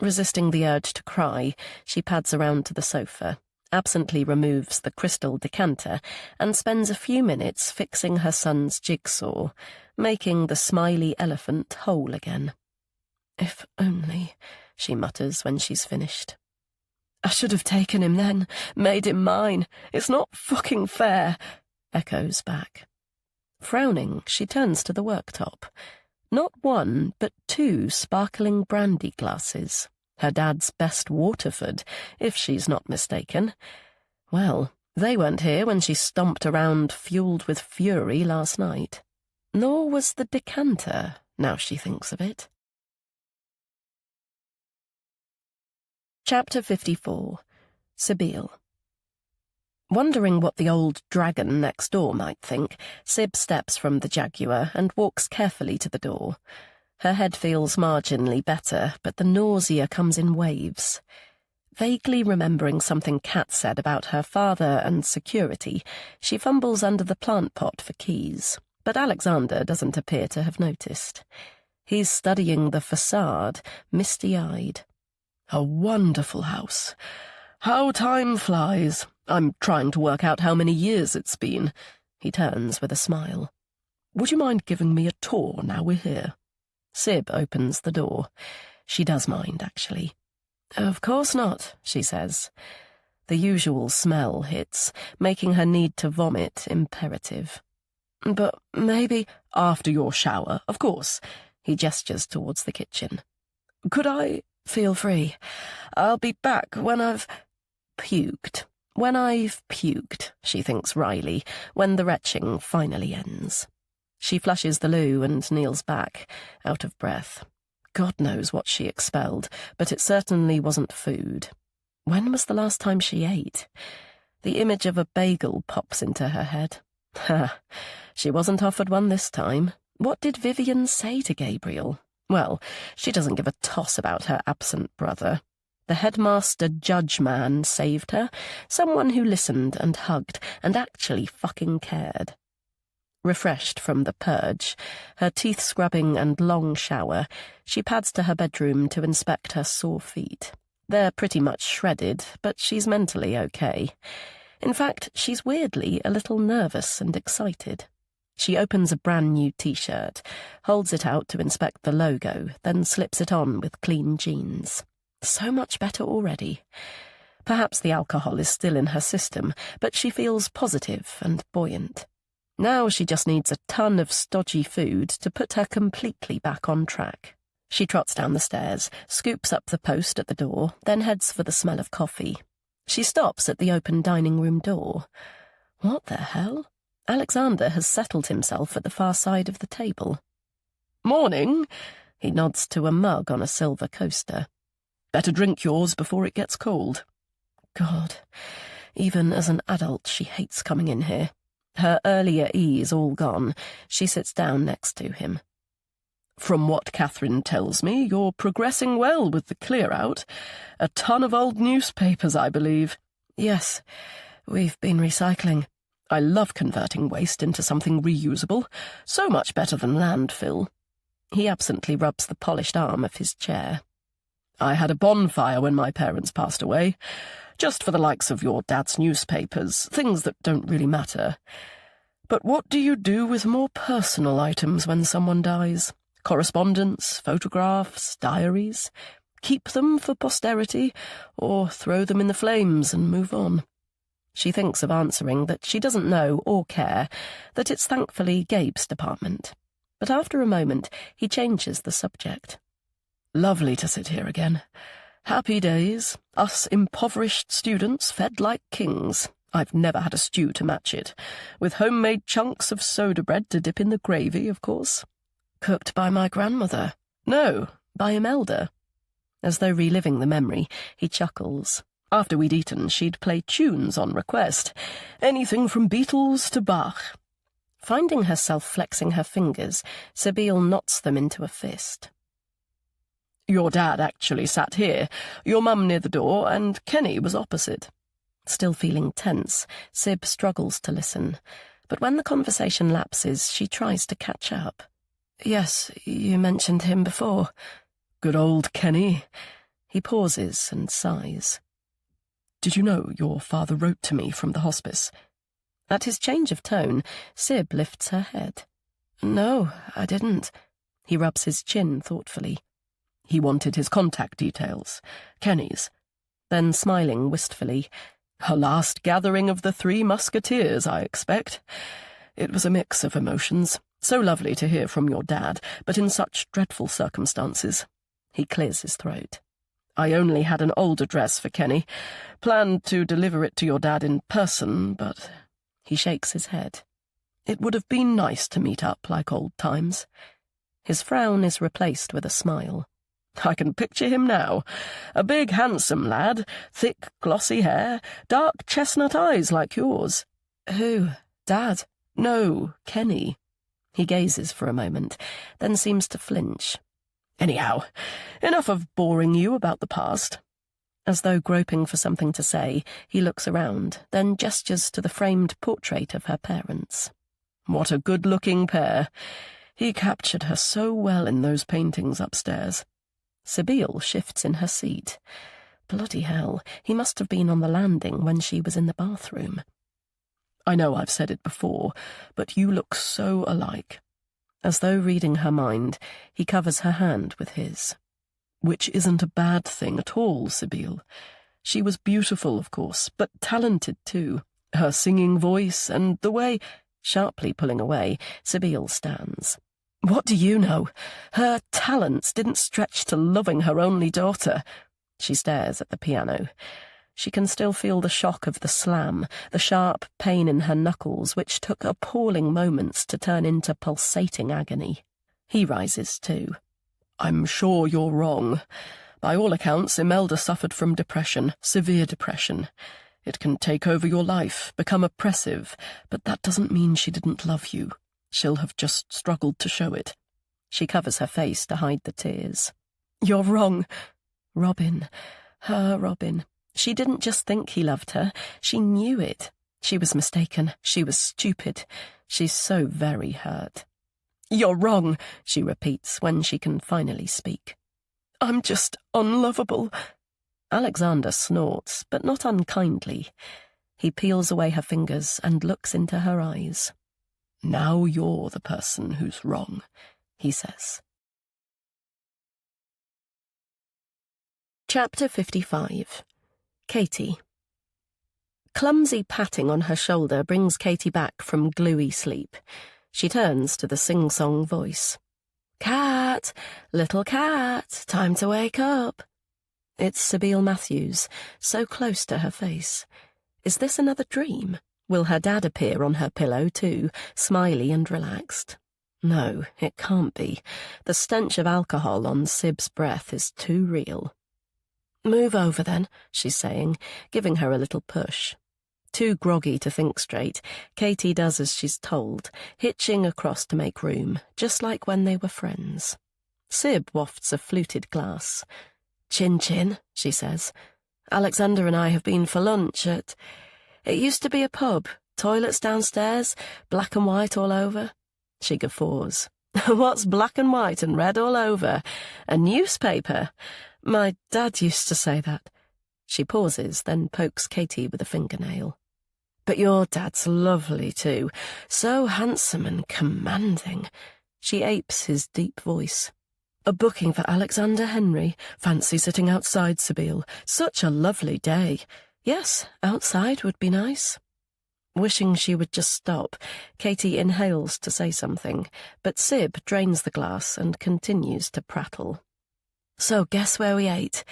Resisting the urge to cry, she pads around to the sofa, absently removes the crystal decanter, and spends a few minutes fixing her son's jigsaw, making the smiley elephant whole again. If only, she mutters when she's finished. I should have taken him then, made him mine. It's not fucking fair, echoes back. Frowning, she turns to the worktop. Not 1, but 2 sparkling brandy glasses. Her dad's best Waterford, if she's not mistaken. Well, they weren't here when she stomped around fueled with fury last night. Nor was the decanter, now she thinks of it. Chapter 54. Sibyl. Wondering what the old dragon next door might think, Sib steps from the Jaguar and walks carefully to the door. Her head feels marginally better, but the nausea comes in waves. Vaguely remembering something Kat said about her father and security, she fumbles under the plant pot for keys, but Alexander doesn't appear to have noticed. He's studying the facade, misty-eyed. A wonderful house. How time flies. I'm trying to work out how many years it's been. He turns with a smile. Would you mind giving me a tour now we're here? Sib opens the door. She does mind, actually. Of course not, she says. The usual smell hits, making her need to vomit imperative. But maybe after your shower, of course. He gestures towards the kitchen. Could I... Feel free. I'll be back when I've... puked. When I've puked, she thinks wryly, when the retching finally ends. She flushes the loo and kneels back, out of breath. God knows what she expelled, but it certainly wasn't food. When was the last time she ate? The image of a bagel pops into her head. Ha! She wasn't offered one this time. What did Vivian say to Gabriel? Well, she doesn't give a toss about her absent brother. The headmaster judge man saved her, someone who listened and hugged and actually fucking cared. Refreshed from the purge, her teeth scrubbing and long shower, she pads to her bedroom to inspect her sore feet. They're pretty much shredded, but she's mentally okay. In fact, she's weirdly a little nervous and excited. She opens a brand new t-shirt, holds it out to inspect the logo, then slips it on with clean jeans. So much better already. Perhaps the alcohol is still in her system, but she feels positive and buoyant. Now she just needs a ton of stodgy food to put her completely back on track. She trots down the stairs, scoops up the post at the door, then heads for the smell of coffee. She stops at the open dining room door. What the hell? Alexander has settled himself at the far side of the table. Morning. He nods to a mug on a silver coaster. Better drink yours before it gets cold. God, even as an adult she hates coming in here. Her earlier ease all gone, she sits down next to him. From what Catherine tells me, you're progressing well with the clear-out. A ton of old newspapers, I believe. Yes, we've been recycling. I love converting waste into something reusable. So much better than landfill. He absently rubs the polished arm of his chair. I had a bonfire when my parents passed away. Just for the likes of your dad's newspapers, things that don't really matter. But what do you do with more personal items when someone dies? Correspondence, photographs, diaries? Keep them for posterity, or throw them in the flames and move on? She thinks of answering that she doesn't know or care, that it's thankfully Gabe's department. But after a moment, he changes the subject. Lovely to sit here again. Happy days. Us impoverished students fed like kings. I've never had a stew to match it. With homemade chunks of soda bread to dip in the gravy, of course. Cooked by my grandmother. No, by Imelda. As though reliving the memory, he chuckles. After we'd eaten, she'd play tunes on request. Anything from Beatles to Bach. Finding herself flexing her fingers, Sibyl knots them into a fist. Your dad actually sat here, your mum near the door, and Kenny was opposite. Still feeling tense, Sib struggles to listen, but when the conversation lapses, she tries to catch up. Yes, you mentioned him before. Good old Kenny. He pauses and sighs. Did you know your father wrote to me from the hospice? At his change of tone, Sib lifts her head. No, I didn't. He rubs his chin thoughtfully. He wanted his contact details, Kenny's. Then, smiling wistfully, a last gathering of the Three Musketeers, I expect. It was a mix of emotions. So lovely to hear from your dad, but in such dreadful circumstances. He clears his throat. I only had an old address for Kenny. Planned to deliver it to your dad in person, but... He shakes his head. It would have been nice to meet up like old times. His frown is replaced with a smile. I can picture him now. A big, handsome lad, thick, glossy hair, dark chestnut eyes like yours. Who? Dad? No, Kenny. He gazes for a moment, then seems to flinch. Anyhow, enough of boring you about the past. As though groping for something to say, he looks around, then gestures to the framed portrait of her parents. What a good-looking pair. He captured her so well in those paintings upstairs. Sibyl shifts in her seat. Bloody hell, he must have been on the landing when she was in the bathroom. I know I've said it before, but you look so alike. As though reading her mind, he covers her hand with his. Which isn't a bad thing at all, Sibyl. She was beautiful, of course, but talented too. Her singing voice and the way... Sharply pulling away, Sibyl stands. What do you know? Her talents didn't stretch to loving her only daughter. She stares at the piano. She can still feel the shock of the slam, the sharp pain in her knuckles, which took appalling moments to turn into pulsating agony. He rises too. I'm sure you're wrong. By all accounts, Imelda suffered from depression, severe depression. It can take over your life, become oppressive, but that doesn't mean she didn't love you. She'll have just struggled to show it. She covers her face to hide the tears. You're wrong. Robin. Her Robin. She didn't just think he loved her. She knew it. She was mistaken. She was stupid. She's so very hurt. You're wrong, she repeats when she can finally speak. I'm just unlovable. Alexander snorts, but not unkindly. He peels away her fingers and looks into her eyes. Now you're the person who's wrong, he says. Chapter 55. Katie. Clumsy patting on her shoulder brings Katie back from gluey sleep. She turns to the sing-song voice. "Cat, little cat, time to wake up." It's Sibyl Matthews, so close to her face. Is this another dream? Will her dad appear on her pillow too, smiley and relaxed? No, it can't be. The stench of alcohol on Sib's breath is too real. "Move over then," she's saying, giving her a little push. Too groggy to think straight, Katie does as she's told, hitching across to make room, just like when they were friends. Sib wafts a fluted glass. "Chin chin," she says. "Alexander and I have been for lunch at... It used to be a pub, toilets downstairs, black and white all over." She guffaws. "What's black and white and red all over? A newspaper? My dad used to say that." She pauses, then pokes Katie with a fingernail. "But your dad's lovely too, so handsome and commanding." She apes his deep voice. "A booking for Alexander Henry. Fancy sitting outside, Sibyl. Such a lovely day. Yes, outside would be nice." Wishing she would just stop, Katie inhales to say something, but Sib drains the glass and continues to prattle. "So guess where we ate?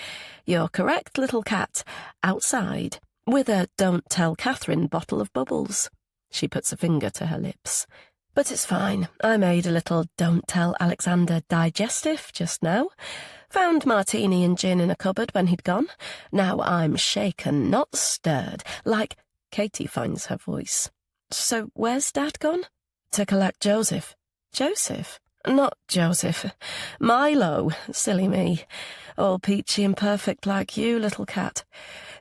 You're correct, little cat. Outside. With a Don't Tell Catherine bottle of bubbles." She puts a finger to her lips. "But it's fine. I made a little Don't Tell Alexander digestif just now. Found martini and gin in a cupboard when he'd gone. Now I'm shaken, not stirred, like..." Katie finds her voice. "So where's Dad gone?" "To collect Joseph." "Joseph? Not Joseph. Milo. Silly me. All peachy and perfect like you, little cat.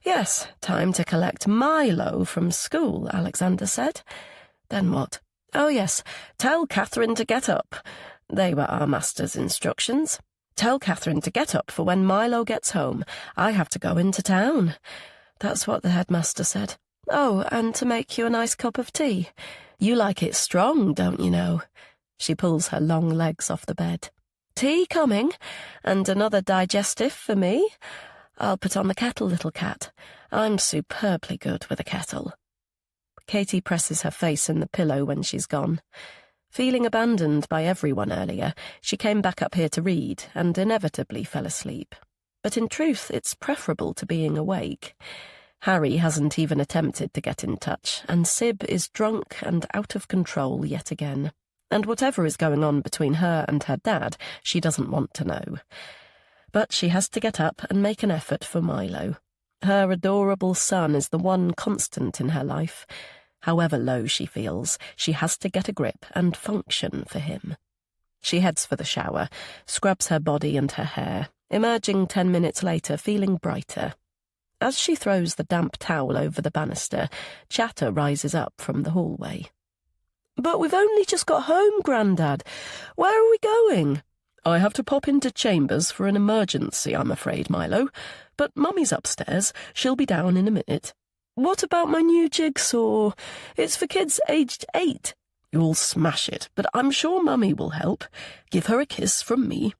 Yes, time to collect Milo from school, Alexander said. Then what? Oh, yes, tell Catherine to get up. They were our master's instructions. Tell Catherine to get up for when Milo gets home. I have to go into town. That's what the headmaster said. Oh, and to make you a nice cup of tea. You like it strong, don't you know?" She pulls her long legs off the bed. "Tea coming, and another digestif for me. I'll put on the kettle, little cat. I'm superbly good with a kettle." Katie presses her face in the pillow when she's gone. Feeling abandoned by everyone earlier, she came back up here to read and inevitably fell asleep. But in truth, it's preferable to being awake. Harry hasn't even attempted to get in touch, and Sib is drunk and out of control yet again. And whatever is going on between her and her dad, she doesn't want to know. But she has to get up and make an effort for Milo. Her adorable son is the one constant in her life. However low she feels, she has to get a grip and function for him. She heads for the shower, scrubs her body and her hair, emerging 10 minutes later feeling brighter. As she throws the damp towel over the banister, chatter rises up from the hallway. "But we've only just got home, Grandad. Where are we going?" "I have to pop into Chambers for an emergency, I'm afraid, Milo. But Mummy's upstairs. She'll be down in a minute." "What about my new jigsaw? It's for kids aged 8. "You'll smash it, but I'm sure Mummy will help. Give her a kiss from me."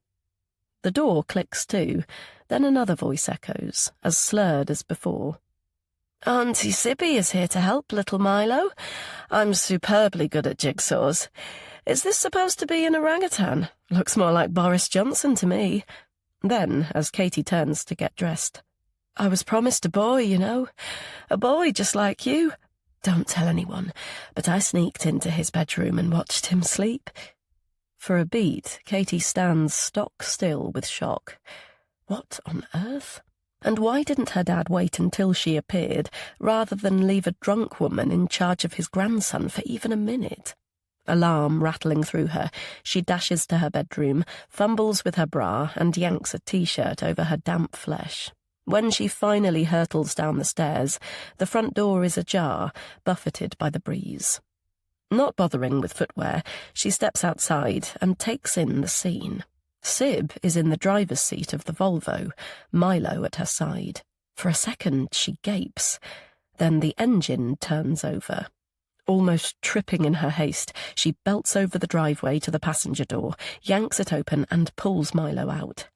The door clicks to, then another voice echoes, as slurred as before. "Auntie Sibby is here to help, little Milo. I'm superbly good at jigsaws. Is this supposed to be an orangutan? Looks more like Boris Johnson to me." Then, as Katie turns to get dressed, "I was promised a boy, you know. A boy just like you. Don't tell anyone, but I sneaked into his bedroom and watched him sleep." For a beat, Katie stands stock still with shock. What on earth? And why didn't her dad wait until she appeared, rather than leave a drunk woman in charge of his grandson for even a minute? Alarm rattling through her, she dashes to her bedroom, fumbles with her bra, and yanks a t-shirt over her damp flesh. When she finally hurtles down the stairs, the front door is ajar, buffeted by the breeze. Not bothering with footwear, she steps outside and takes in the scene. Sib is in the driver's seat of the Volvo, Milo at her side. For a second she gapes. Then the engine turns over. Almost tripping in her haste, she belts over the driveway to the passenger door, yanks it open and pulls Milo out.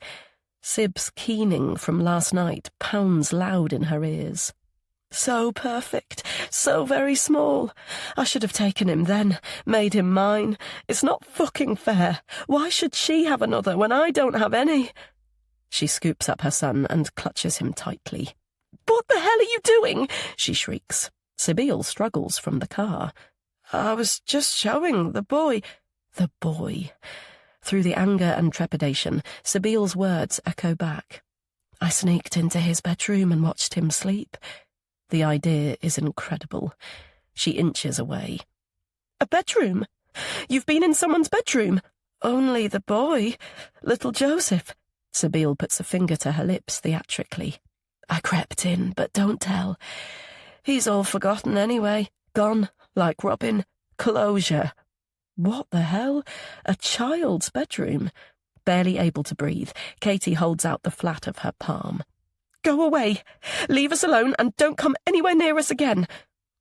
Sib's keening from last night pounds loud in her ears. "So perfect, so very small. I should have taken him then, made him mine. It's not fucking fair. Why should she have another when I don't have any?" She scoops up her son and clutches him tightly. "What the hell are you doing?" she shrieks. Sibyl struggles from the car. "I was just showing the boy." The boy. Through the anger and trepidation, Sibyl's words echo back. "I sneaked into his bedroom and watched him sleep." The idea is incredible. She inches away. "A bedroom? You've been in someone's bedroom?" "Only the boy, little Joseph." Sibyl puts a finger to her lips theatrically. "I crept in, but don't tell. He's all forgotten anyway. Gone, like Robin. Closure." What the hell? A child's bedroom? Barely able to breathe, Katie holds out the flat of her palm. "Go away! Leave us alone and don't come anywhere near us again!"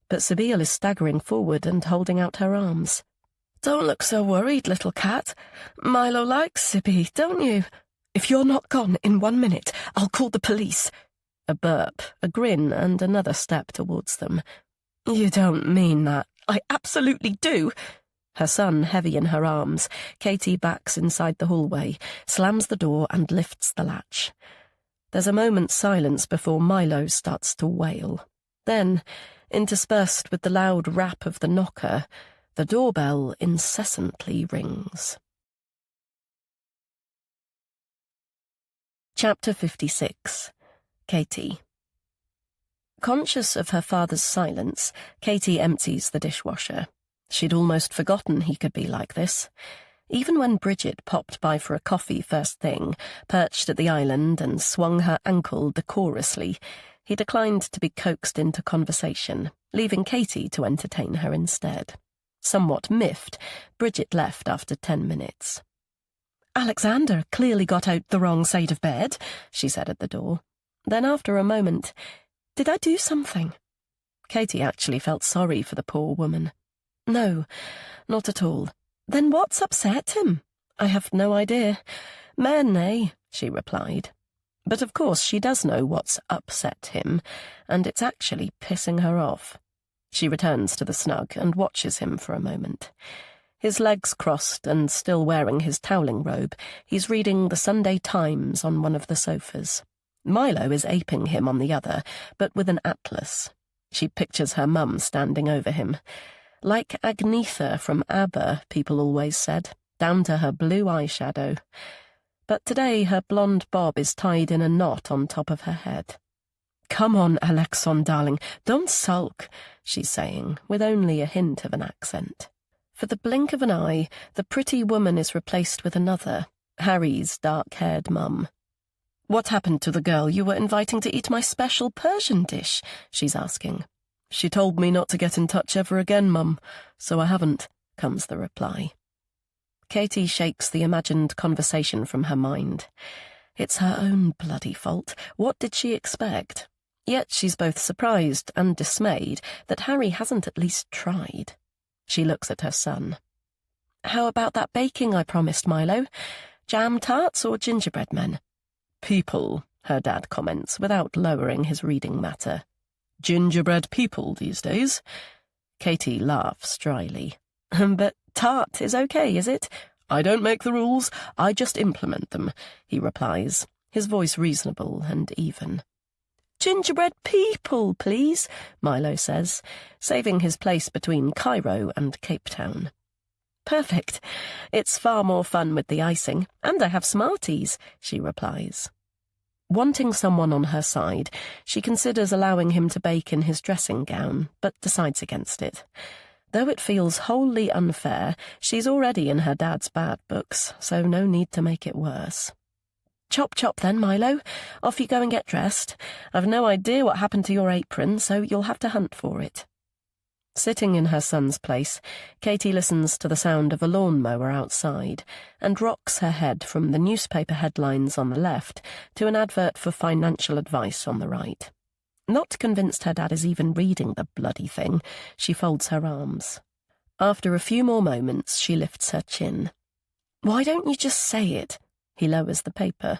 But Sibyl is staggering forward and holding out her arms. "Don't look so worried, little cat. Milo likes Sibby, don't you? If you're not gone in 1 minute, I'll call the police." A burp, a grin, and another step towards them. "You don't mean that." "I absolutely do." Her son heavy in her arms, Katie backs inside the hallway, slams the door and lifts the latch. There's a moment's silence before Milo starts to wail. Then, interspersed with the loud rap of the knocker, the doorbell incessantly rings. Chapter 56. Katie. Conscious of her father's silence, Katie empties the dishwasher. She'd almost forgotten he could be like this. Even when Bridget popped by for a coffee first thing, perched at the island and swung her ankle decorously, he declined to be coaxed into conversation, leaving Katie to entertain her instead. Somewhat miffed, Bridget left after 10 minutes. "Alexander clearly got out the wrong side of bed," she said at the door. Then after a moment, "Did I do something?" Katie actually felt sorry for the poor woman. "No, not at all." "Then what's upset him?" "I have no idea. Men, eh?" she replied. But of course she does know what's upset him, and it's actually pissing her off. She returns to the snug and watches him for a moment. His legs crossed and still wearing his toweling robe, he's reading the Sunday Times on one of the sofas. Milo is aping him on the other, but with an atlas. She pictures her mum standing over him. Like Agnetha from ABBA, people always said, down to her blue eyeshadow. But today her blonde bob is tied in a knot on top of her head. "Come on, Alexon, darling, don't sulk," she's saying, with only a hint of an accent. For the blink of an eye, the pretty woman is replaced with another, Harry's dark-haired mum. What happened to the girl you were inviting to eat my special Persian dish? She's asking. She told me not to get in touch ever again, Mum, so I haven't, comes the reply. Katie shakes the imagined conversation from her mind. It's her own bloody fault. What did she expect? Yet she's both surprised and dismayed that Harry hasn't at least tried. She looks at her son. How about that baking I promised, Milo? Jam tarts or gingerbread men? People, her dad comments, without lowering his reading matter. Gingerbread people these days. Katie laughs dryly. But tart is okay, is it? I don't make the rules, I just implement them, he replies, his voice reasonable and even. Gingerbread people, please, Milo says, saving his place between Cairo and Cape Town. Perfect. It's far more fun with the icing, and I have Smarties, she replies. Wanting someone on her side, she considers allowing him to bake in his dressing gown, but decides against it. Though it feels wholly unfair, she's already in her dad's bad books, so no need to make it worse. Chop chop then, Milo. Off you go and get dressed. I've no idea what happened to your apron, so you'll have to hunt for it. Sitting in her son's place, Katie listens to the sound of a lawnmower outside and rocks her head from the newspaper headlines on the left to an advert for financial advice on the right. Not convinced her dad is even reading the bloody thing, she folds her arms. After a few more moments, she lifts her chin. Why don't you just say it? He lowers the paper.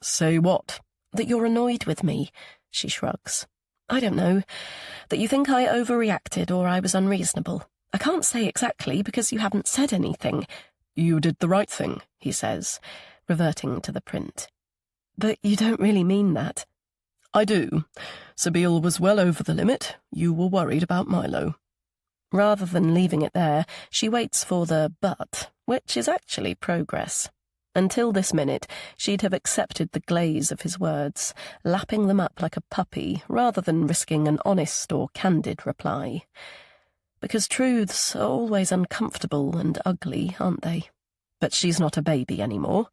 Say what? That you're annoyed with me, she shrugs. I don't know. That you think I overreacted or I was unreasonable. I can't say exactly because you haven't said anything. You did the right thing, he says, reverting to the print. But you don't really mean that. I do. Sabine was well over the limit. You were worried about Milo. Rather than leaving it there, she waits for the but, which is actually progress. Until this minute, she'd have accepted the glaze of his words, lapping them up like a puppy, rather than risking an honest or candid reply. Because truths are always uncomfortable and ugly, aren't they? But she's not a baby anymore.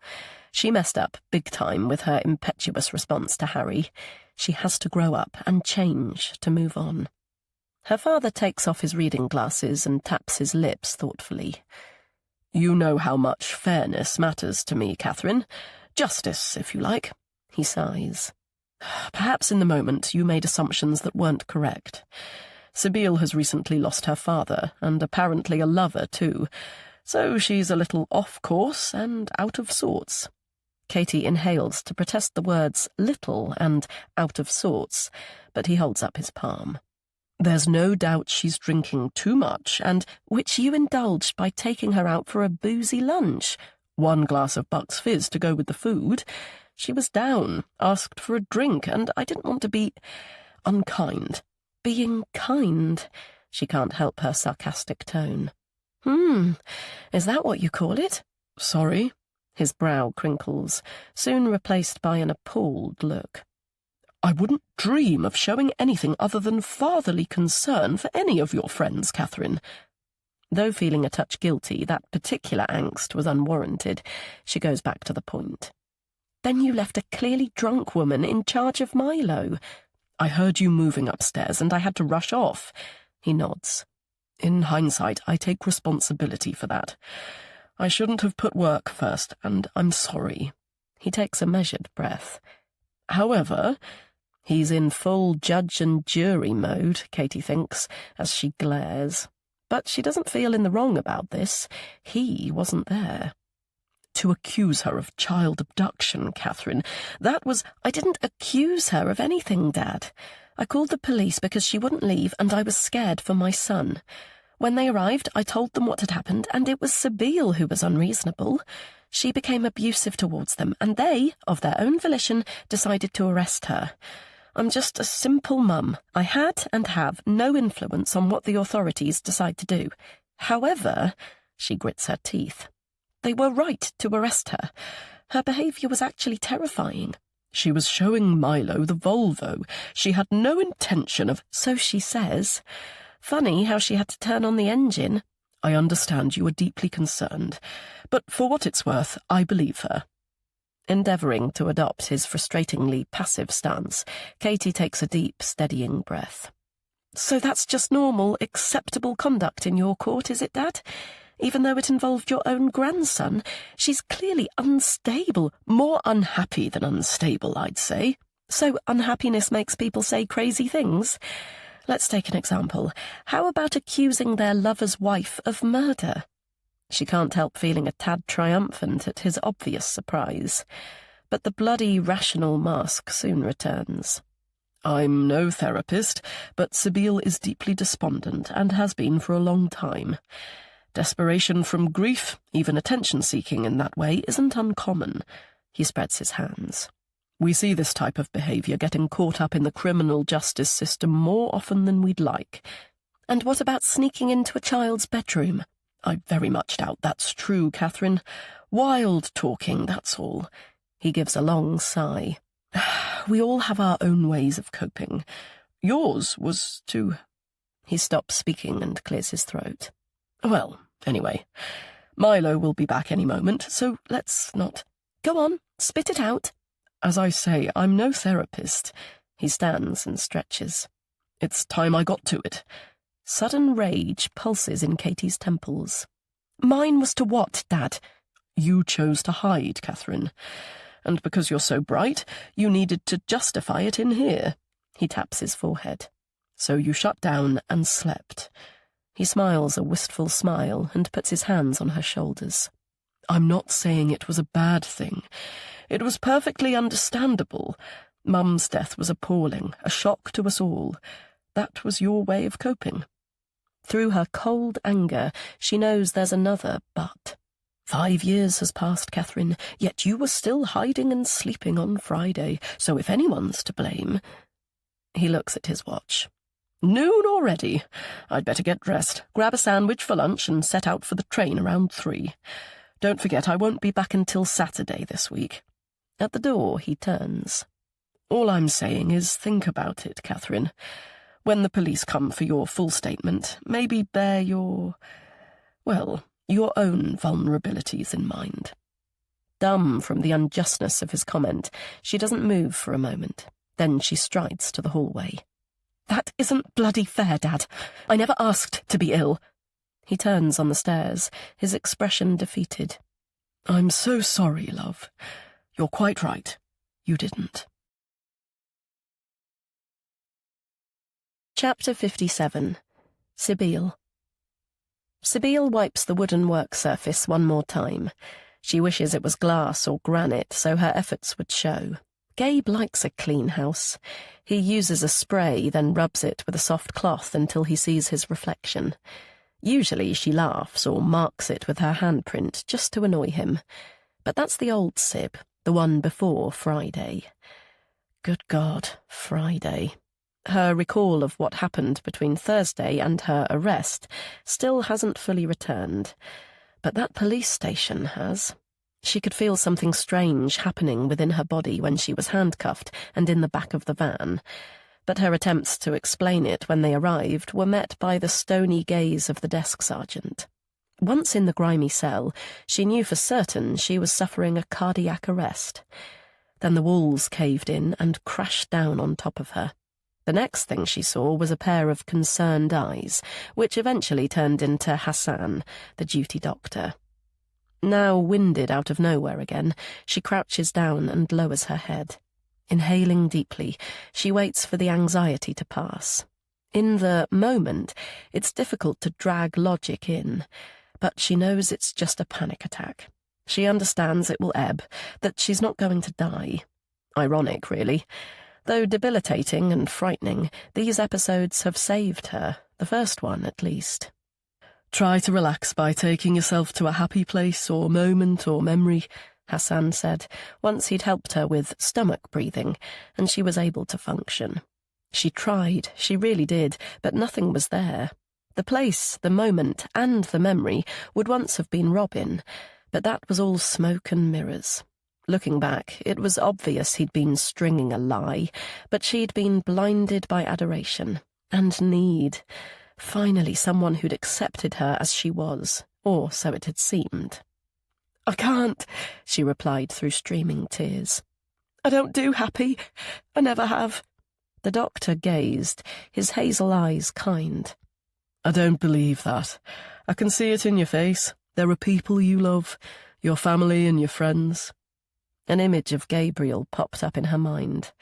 She messed up big time with her impetuous response to Harry. She has to grow up and change to move on. Her father takes off his reading glasses and taps his lips thoughtfully. You know how much fairness matters to me, Catherine. Justice, if you like, he sighs. Perhaps in the moment you made assumptions that weren't correct. Sabine has recently lost her father, and apparently a lover too, so she's a little off course and out of sorts. Katie inhales to protest the words little and out of sorts, but he holds up his palm. There's no doubt she's drinking too much, and which you indulged by taking her out for a boozy lunch. 1 glass of Buck's Fizz to go with the food. She was down, asked for a drink, and I didn't want to be unkind. Being kind? She can't help her sarcastic tone. Is that what you call it? Sorry. His brow crinkles, soon replaced by an appalled look. I wouldn't dream of showing anything other than fatherly concern for any of your friends, Catherine. Though feeling a touch guilty, that particular angst was unwarranted. She goes back to the point. Then you left a clearly drunk woman in charge of Milo. I heard you moving upstairs and I had to rush off. He nods. In hindsight, I take responsibility for that. I shouldn't have put work first, and I'm sorry. He takes a measured breath. However, he's in full judge and jury mode, Katie thinks, as she glares. But she doesn't feel in the wrong about this. He wasn't there. To accuse her of child abduction, Catherine, that was— I didn't accuse her of anything, Dad. I called the police because she wouldn't leave and I was scared for my son. When they arrived, I told them what had happened, and it was Sabine who was unreasonable. She became abusive towards them, and they, of their own volition, decided to arrest her. I'm just a simple mum. I had and have no influence on what the authorities decide to do. However, she grits her teeth, they were right to arrest her. Her behaviour was actually terrifying. She was showing Milo the Volvo. She had no intention of— So she says. Funny how she had to turn on the engine. I understand you are deeply concerned, but for what it's worth, I believe her. Endeavouring to adopt his frustratingly passive stance, Katie takes a deep, steadying breath. So that's just normal, acceptable conduct in your court, is it, Dad? Even though it involved your own grandson, she's clearly unstable, more unhappy than unstable, I'd say. So unhappiness makes people say crazy things. Let's take an example. How about accusing their lover's wife of murder? She can't help feeling a tad triumphant at his obvious surprise. But the bloody, rational mask soon returns. I'm no therapist, but Sibyl is deeply despondent and has been for a long time. Desperation from grief, even attention-seeking in that way, isn't uncommon. He spreads his hands. We see this type of behaviour getting caught up in the criminal justice system more often than we'd like. And what about sneaking into a child's bedroom? I very much doubt that's true, Catherine. Wild talking, that's all. He gives a long sigh. We all have our own ways of coping. Yours was to... He stops speaking and clears his throat. Well, anyway, Milo will be back any moment, so let's not... Go on, spit it out. As I say, I'm no therapist. He stands and stretches. It's time I got to it. Sudden rage pulses in Katie's temples. Mine was to what, Dad? You chose to hide, Catherine. And because you're so bright, you needed to justify it in here. He taps his forehead. So you shut down and slept. He smiles a wistful smile and puts his hands on her shoulders. I'm not saying it was a bad thing. It was perfectly understandable. Mum's death was appalling, a shock to us all. That was your way of coping. Through her cold anger, she knows there's another but. 5 years has passed, Catherine, yet you were still hiding and sleeping on Friday, so if anyone's to blame... He looks at his watch. Noon already. I'd better get dressed, grab a sandwich for lunch and set out for the train around 3. Don't forget I won't be back until Saturday this week. At the door he turns. All I'm saying is think about it, Catherine. When the police come for your full statement, maybe bear your own vulnerabilities in mind. Dumb from the unjustness of his comment, she doesn't move for a moment. Then she strides to the hallway. That isn't bloody fair, Dad. I never asked to be ill. He turns on the stairs, his expression defeated. I'm so sorry, love. You're quite right. You didn't. Chapter 57. Sibyl. Sibyl wipes the wooden work surface one more time. She wishes it was glass or granite so her efforts would show. Gabe likes a clean house. He uses a spray, then rubs it with a soft cloth until he sees his reflection. Usually she laughs or marks it with her handprint just to annoy him. But that's the old Sib, the one before Friday. Good God, Friday. Her recall of what happened between Thursday and her arrest still hasn't fully returned. But that police station has. She could feel something strange happening within her body when she was handcuffed and in the back of the van. But her attempts to explain it when they arrived were met by the stony gaze of the desk sergeant. Once in the grimy cell, she knew for certain she was suffering a cardiac arrest. Then the walls caved in and crashed down on top of her. The next thing she saw was a pair of concerned eyes, which eventually turned into Hassan, the duty doctor. Now winded out of nowhere again, she crouches down and lowers her head. Inhaling deeply, she waits for the anxiety to pass. In the moment, it's difficult to drag logic in, but she knows it's just a panic attack. She understands it will ebb, that she's not going to die. Ironic, really. Though debilitating and frightening, these episodes have saved her, the first one at least. Try to relax by taking yourself to a happy place or moment or memory, Hassan said, once he'd helped her with stomach breathing, and she was able to function. She tried, she really did, but nothing was there. The place, the moment, and the memory would once have been Robin, but that was all smoke and mirrors. Looking back, it was obvious he'd been stringing a lie, but she'd been blinded by adoration and need. Finally, someone who'd accepted her as she was, or so it had seemed. I can't, she replied through streaming tears. I don't do happy. I never have. The doctor gazed, his hazel eyes kind. I don't believe that. I can see it in your face. There are people you love, your family and your friends. An image of Gabriel popped up in her mind.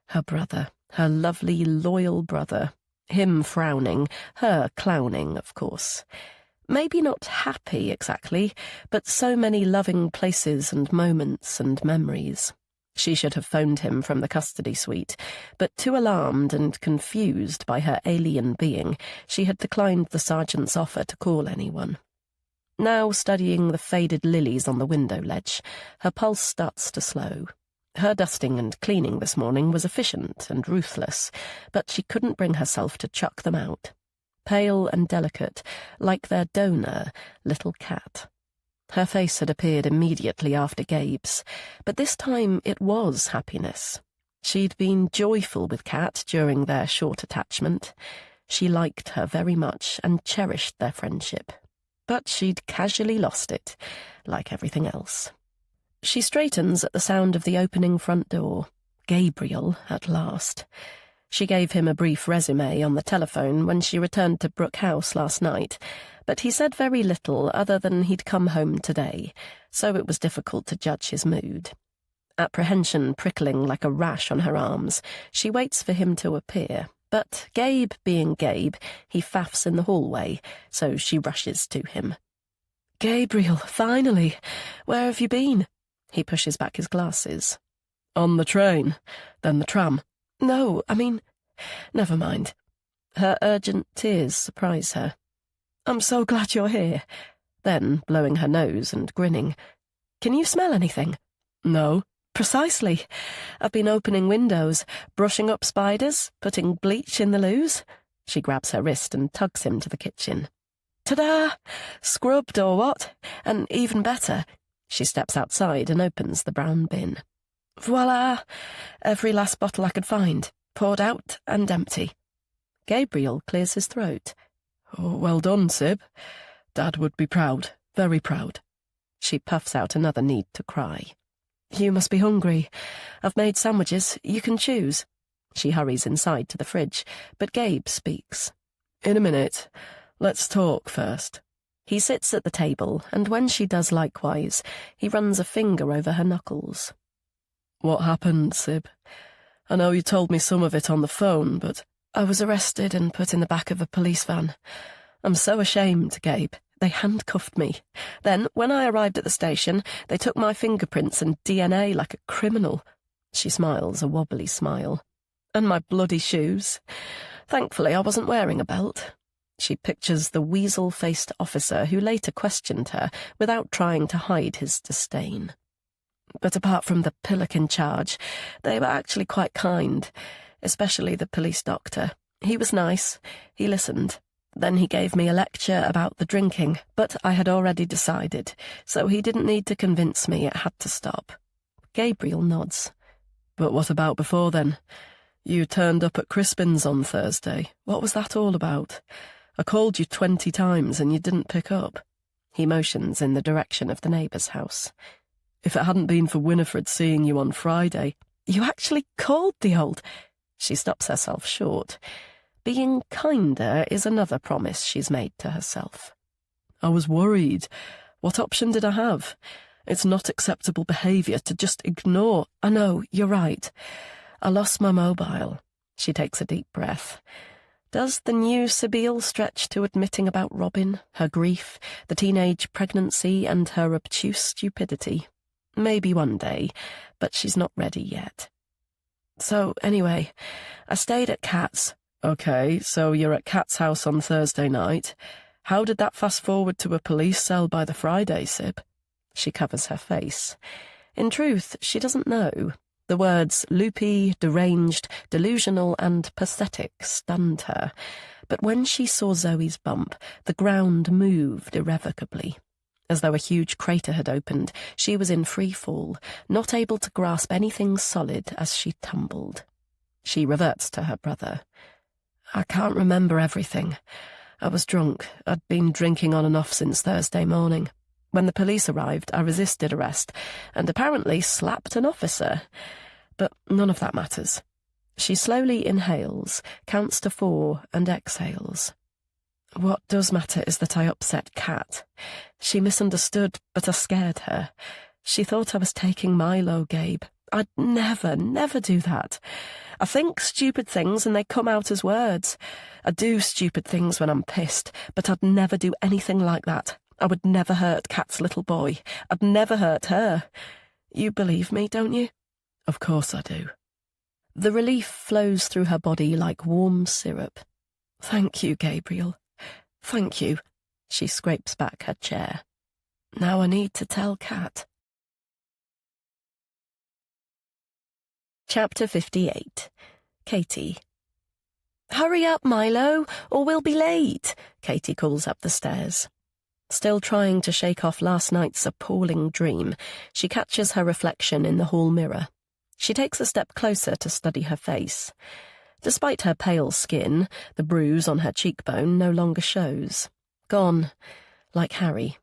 Her brother, her lovely, loyal brother. Him frowning, her clowning, of course. Maybe not happy exactly, but so many loving places and moments and memories. She should have phoned him from the custody suite, but too alarmed and confused by her alien being, she had declined the sergeant's offer to call anyone. Now, studying the faded lilies on the window ledge, her pulse starts to slow. Her dusting and cleaning this morning was efficient and ruthless, but she couldn't bring herself to chuck them out. Pale and delicate, like their donor, little cat. Her face had appeared immediately after Gabe's, but this time it was happiness. She'd been joyful with Kat during their short attachment. She liked her very much and cherished their friendship. But she'd casually lost it, like everything else. She straightens at the sound of the opening front door. Gabriel, at last. She gave him a brief resume on the telephone when she returned to Brooke House last night, but he said very little other than he'd come home today, so it was difficult to judge his mood. Apprehension prickling like a rash on her arms, she waits for him to appear, but Gabe being Gabe, he faffs in the hallway, so she rushes to him. Gabriel, finally! Where have you been? He pushes back his glasses. On the train, then the tram. No, I mean, never mind. Her urgent tears surprise her. I'm so glad you're here. Then, blowing her nose and grinning. Can you smell anything? No. Precisely. I've been opening windows, brushing up spiders, putting bleach in the loos. She grabs her wrist and tugs him to the kitchen. Ta-da! Scrubbed or what? And even better, she steps outside and opens the brown bin. Voila! Every last bottle I could find, poured out and empty. Gabriel clears his throat. Oh, well done, Sib. Dad would be proud, very proud. She puffs out another need to cry. You must be hungry. I've made sandwiches. You can choose. She hurries inside to the fridge, but Gabe speaks. In a minute. Let's talk first. He sits at the table, and when she does likewise, he runs a finger over her knuckles. What happened, Sib? I know you told me some of it on the phone, but I was arrested and put in the back of a police van. I'm so ashamed, Gabe. They handcuffed me. Then, when I arrived at the station, they took my fingerprints and DNA like a criminal. She smiles a wobbly smile. And my bloody shoes. Thankfully, I wasn't wearing a belt. She pictures the weasel-faced officer who later questioned her without trying to hide his disdain. But apart from the pillock in charge, they were actually quite kind, especially the police doctor. He was nice. He listened. Then he gave me a lecture about the drinking, but I had already decided, so he didn't need to convince me it had to stop. Gabriel nods. But what about before then? You turned up at Crispin's on Thursday. What was that all about? I called you 20 times and you didn't pick up. He motions in the direction of the neighbour's house. If it hadn't been for Winifred seeing you on Friday... You actually called the old... She stops herself short. Being kinder is another promise she's made to herself. I was worried. What option did I have? It's not acceptable behaviour to just ignore... I know, you're right. I lost my mobile. She takes a deep breath. Does the new Sibyl stretch to admitting about Robin, her grief, the teenage pregnancy and her obtuse stupidity? Maybe one day, but she's not ready yet. So, anyway, I stayed at Kat's. Okay, so you're at Kat's house on Thursday night. How did that fast forward to a police cell by the Friday, Sib? She covers her face. In truth, she doesn't know. The words loopy, deranged, delusional and pathetic stunned her. But when she saw Zoe's bump, the ground moved irrevocably. As though a huge crater had opened, she was in free fall, not able to grasp anything solid as she tumbled. She reverts to her brother. I can't remember everything. I was drunk. I'd been drinking on and off since Thursday morning. When the police arrived, I resisted arrest and apparently slapped an officer. But none of that matters. She slowly inhales, counts to 4, and exhales. What does matter is that I upset Kat. She misunderstood, but I scared her. She thought I was taking Milo, Gabe. I'd never do that. I think stupid things and they come out as words. I do stupid things when I'm pissed, but I'd never do anything like that. I would never hurt Kat's little boy. I'd never hurt her. You believe me, don't you? Of course I do. The relief flows through her body like warm syrup. Thank you, Gabriel. Thank you. She scrapes back her chair. Now I need to tell Kat. Chapter 58. Katie. Hurry up, Milo, or we'll be late, Katie calls up the stairs. Still trying to shake off last night's appalling dream, she catches her reflection in the hall mirror. She takes a step closer to study her face. Despite her pale skin, the bruise on her cheekbone no longer shows. Gone, like Harry.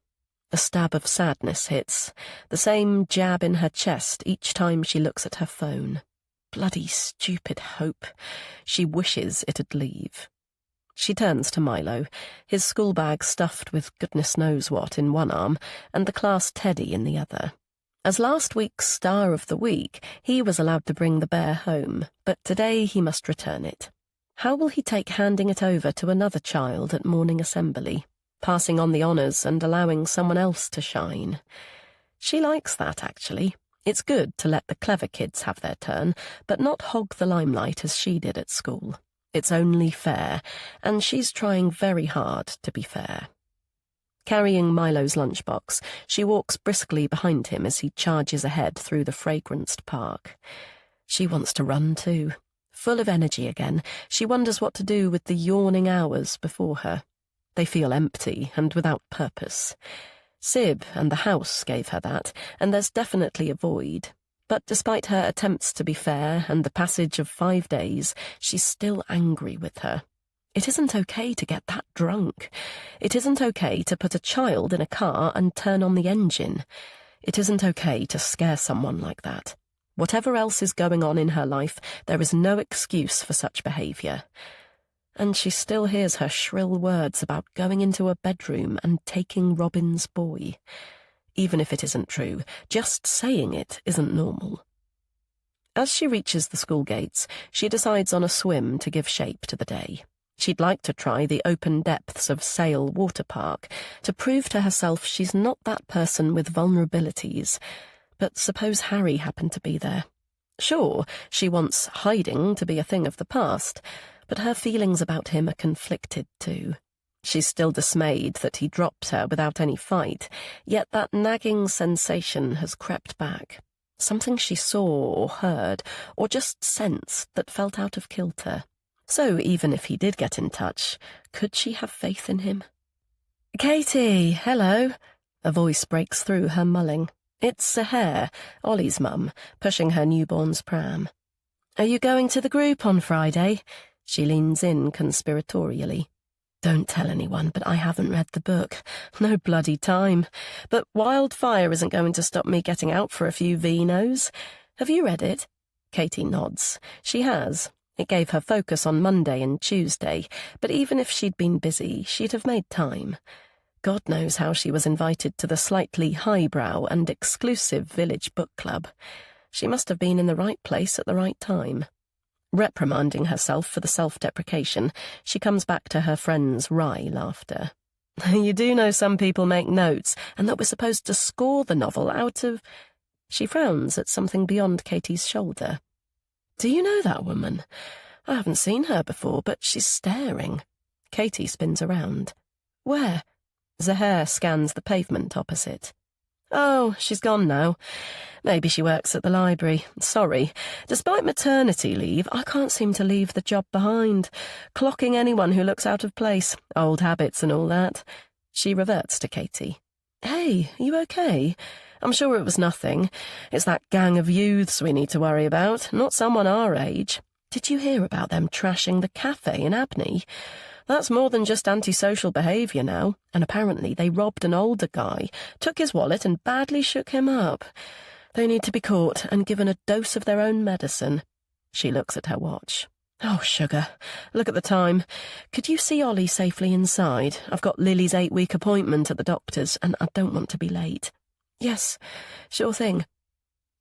A stab of sadness hits, the same jab in her chest each time she looks at her phone. Bloody stupid hope. She wishes it'd leave. She turns to Milo, his school bag stuffed with goodness knows what in one arm, and the class teddy in the other. As last week's star of the week, he was allowed to bring the bear home, but today he must return it. How will he take handing it over to another child at morning assembly, passing on the honours and allowing someone else to shine? She likes that, actually. It's good to let the clever kids have their turn, but not hog the limelight as she did at school. It's only fair, and she's trying very hard to be fair. Carrying Milo's lunchbox, she walks briskly behind him as he charges ahead through the fragranced park. She wants to run too. Full of energy again, she wonders what to do with the yawning hours before her. They feel empty and without purpose. Sib and the house gave her that, and there's definitely a void. But despite her attempts to be fair and the passage of 5 days, she's still angry with her. It isn't okay to get that drunk. It isn't okay to put a child in a car and turn on the engine. It isn't okay to scare someone like that. Whatever else is going on in her life, there is no excuse for such behaviour. And she still hears her shrill words about going into a bedroom and taking Robin's boy. Even if it isn't true, just saying it isn't normal. As she reaches the school gates, she decides on a swim to give shape to the day. She'd like to try the open depths of Sale Water Park to prove to herself she's not that person with vulnerabilities. But suppose Harry happened to be there. Sure, she wants hiding to be a thing of the past, but her feelings about him are conflicted too. She's still dismayed that he dropped her without any fight, yet that nagging sensation has crept back. Something she saw or heard, or just sensed that felt out of kilter. So even if he did get in touch, could she have faith in him? "Katie, hello." A voice breaks through her mulling. It's Seher, Ollie's mum, pushing her newborn's pram. "Are you going to the group on Friday?" She leans in conspiratorially. "Don't tell anyone, but I haven't read the book. No bloody time. But Wildfire isn't going to stop me getting out for a few vinos. Have you read it?" Katie nods. She has. It gave her focus on Monday and Tuesday, but even if she'd been busy, she'd have made time. God knows how she was invited to the slightly highbrow and exclusive village book club. She must have been in the right place at the right time. Reprimanding herself for the self-deprecation, she comes back to her friend's wry laughter. "You do know some people make notes, and that we're supposed to score the novel out of—" She frowns at something beyond Katie's shoulder. "Do you know that woman? I haven't seen her before, but she's staring." Katie spins around. "Where?" Seher scans the pavement opposite. "Oh, she's gone now. Maybe she works at the library. Sorry. Despite maternity leave, I can't seem to leave the job behind. Clocking anyone who looks out of place. Old habits and all that." She reverts to Katie. "Hey, are you okay? I'm sure it was nothing. It's that gang of youths we need to worry about, not someone our age. Did you hear about them trashing the cafe in Abney? That's more than just antisocial behaviour now, and apparently they robbed an older guy, took his wallet and badly shook him up. They need to be caught and given a dose of their own medicine. She looks at her watch. Oh, sugar, look at the time. Could you see Ollie safely inside? I've got Lily's 8-week appointment at the doctor's, and I don't want to be late. Yes, sure thing.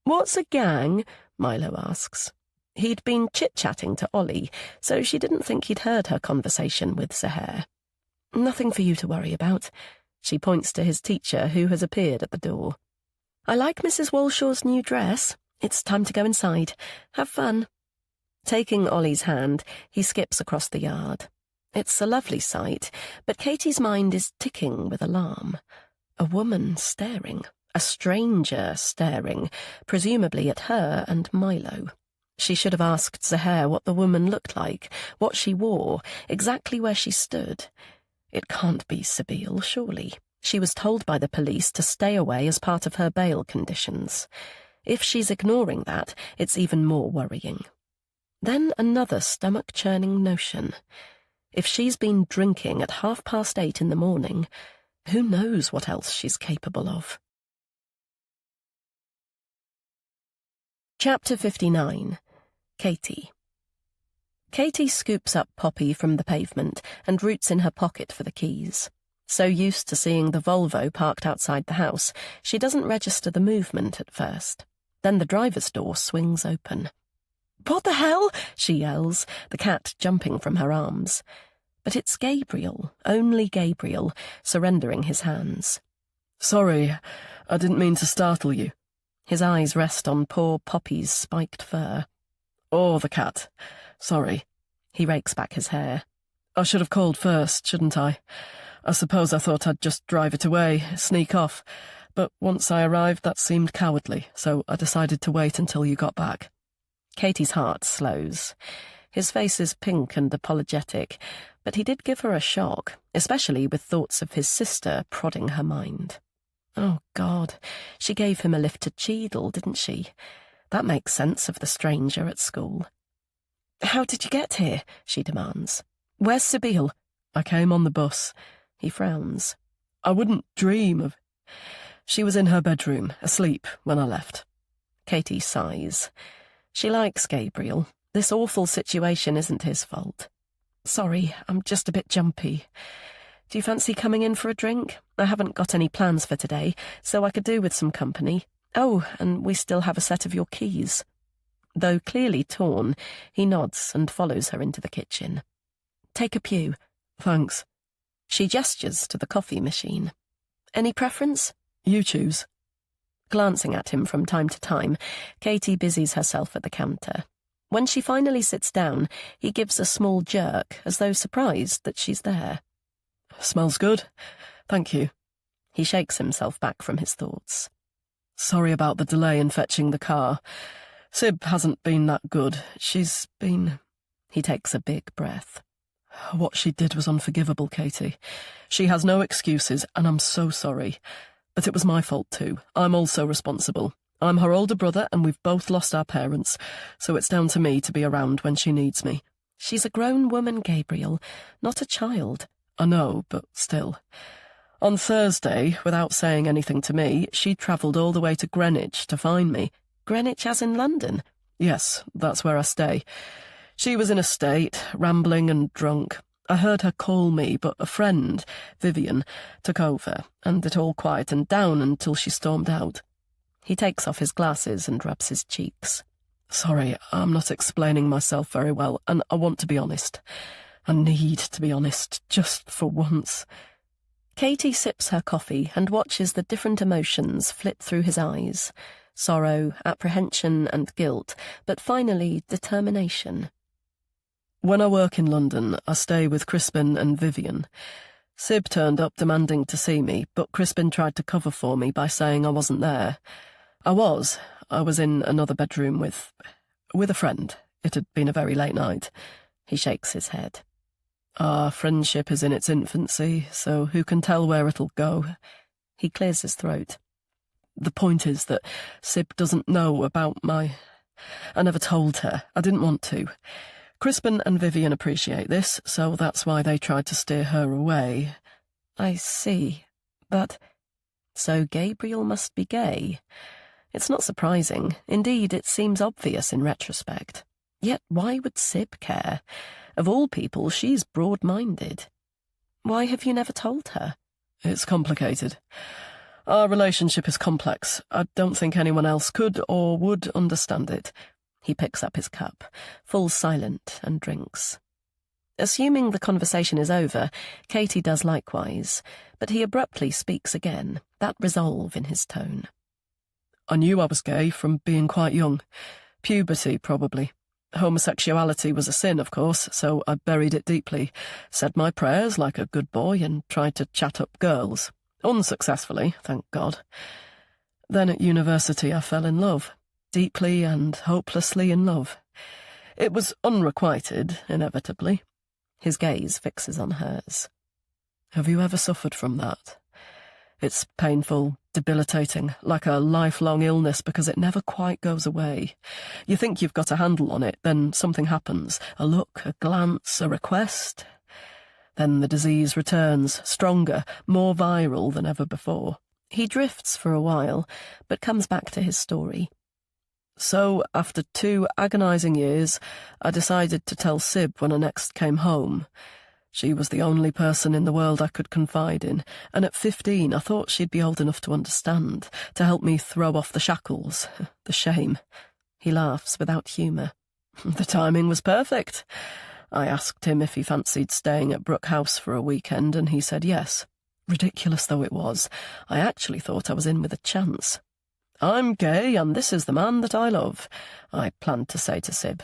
What's a gang? Milo asks. He'd been chit-chatting to Ollie, so she didn't think he'd heard her conversation with Zaher. Nothing for you to worry about. She points to his teacher, who has appeared at the door. I like Mrs. Walshaw's new dress. It's time to go inside. Have fun. Taking Ollie's hand, he skips across the yard. It's a lovely sight, but Katie's mind is ticking with alarm. A woman staring, a stranger staring, presumably at her and Milo. She should have asked Zaher what the woman looked like, what she wore, exactly where she stood. It can't be Sabine, surely. She was told by the police to stay away as part of her bail conditions. If she's ignoring that, it's even more worrying. Then another stomach-churning notion. If she's been drinking at 8:30 in the morning, who knows what else she's capable of? Chapter 59. Katie. Katie scoops up Poppy from the pavement and roots in her pocket for the keys. So used to seeing the Volvo parked outside the house, she doesn't register the movement at first. Then the driver's door swings open. "What the hell?" she yells, the cat jumping from her arms. But it's Gabriel, only Gabriel, surrendering his hands. Sorry, I didn't mean to startle you. His eyes rest on poor Poppy's spiked fur. Or the cat. Sorry. He rakes back his hair. I should have called first, shouldn't I? I suppose I thought I'd just drive it away, sneak off. But once I arrived, that seemed cowardly, so I decided to wait until you got back. Katie's heart slows. His face is pink and apologetic, but he did give her a shock, especially with thoughts of his sister prodding her mind. Oh, God, she gave him a lift to Cheadle, didn't she? That makes sense of the stranger at school. How did you get here? She demands. Where's Sabine? I came on the bus. He frowns. I wouldn't dream of... She was in her bedroom, asleep, when I left. Katie sighs. She likes Gabriel. This awful situation isn't his fault. Sorry, I'm just a bit jumpy. Do you fancy coming in for a drink? I haven't got any plans for today, so I could do with some company. Oh, and we still have a set of your keys. Though clearly torn, he nods and follows her into the kitchen. Take a pew. Thanks. She gestures to the coffee machine. Any preference? You choose. Glancing at him from time to time, Katie busies herself at the counter. When she finally sits down, he gives a small jerk, as though surprised that she's there. Smells good. Thank you. He shakes himself back from his thoughts. Sorry about the delay in fetching the car. Sib hasn't been that good. She's been... He takes a big breath. What she did was unforgivable, Katie. She has no excuses, and I'm so sorry. But it was my fault too. I'm also responsible. I'm her older brother, and we've both lost our parents, so it's down to me to be around when she needs me. She's a grown woman, Gabriel, not a child. I know, but still. On Thursday, without saying anything to me, she travelled all the way to Greenwich to find me. Greenwich as in London? Yes, that's where I stay. She was in a state, rambling and drunk. I heard her call me, but a friend, Vivian, took over, and it all quietened down until she stormed out. He takes off his glasses and rubs his cheeks. Sorry, I'm not explaining myself very well, and I want to be honest. I need to be honest, just for once. Katie sips her coffee and watches the different emotions flit through his eyes. Sorrow, apprehension and guilt, but finally determination. When I work in London, I stay with Crispin and Vivian. Sib turned up demanding to see me, but Crispin tried to cover for me by saying I wasn't there. I was in another bedroom with a friend. It had been a very late night. He shakes his head. Our friendship is in its infancy, so who can tell where it'll go? He clears his throat. The point is that Sib doesn't know about I never told her. I didn't want to. Crispin and Vivian appreciate this, so that's why they tried to steer her away. I see. But... So Gabriel must be gay. It's not surprising. Indeed, it seems obvious in retrospect. Yet why would Sib care? Of all people, she's broad-minded. Why have you never told her? It's complicated. Our relationship is complex. I don't think anyone else could or would understand it. He picks up his cup, falls silent, and drinks. Assuming the conversation is over, Katie does likewise, but he abruptly speaks again, that resolve in his tone. I knew I was gay from being quite young. Puberty, probably. Homosexuality was a sin, of course, so I buried it deeply, said my prayers like a good boy, and tried to chat up girls. Unsuccessfully, thank God. Then at university I fell in love, deeply and hopelessly in love. It was unrequited, inevitably. His gaze fixes on hers. Have you ever suffered from that? It's painful, debilitating, like a lifelong illness because it never quite goes away. You think you've got a handle on it, then something happens, a look, a glance, a request. Then the disease returns, stronger, more viral than ever before. He drifts for a while, but comes back to his story. So, after 2 agonising years, I decided to tell Sib when I next came home. She was the only person in the world I could confide in, and at 15 I thought she'd be old enough to understand, to help me throw off the shackles, the shame. He laughs without humour. The timing was perfect. I asked him if he fancied staying at Brook House for a weekend, and he said yes. Ridiculous though it was, I actually thought I was in with a chance. I'm gay, and this is the man that I love, I planned to say to Sib.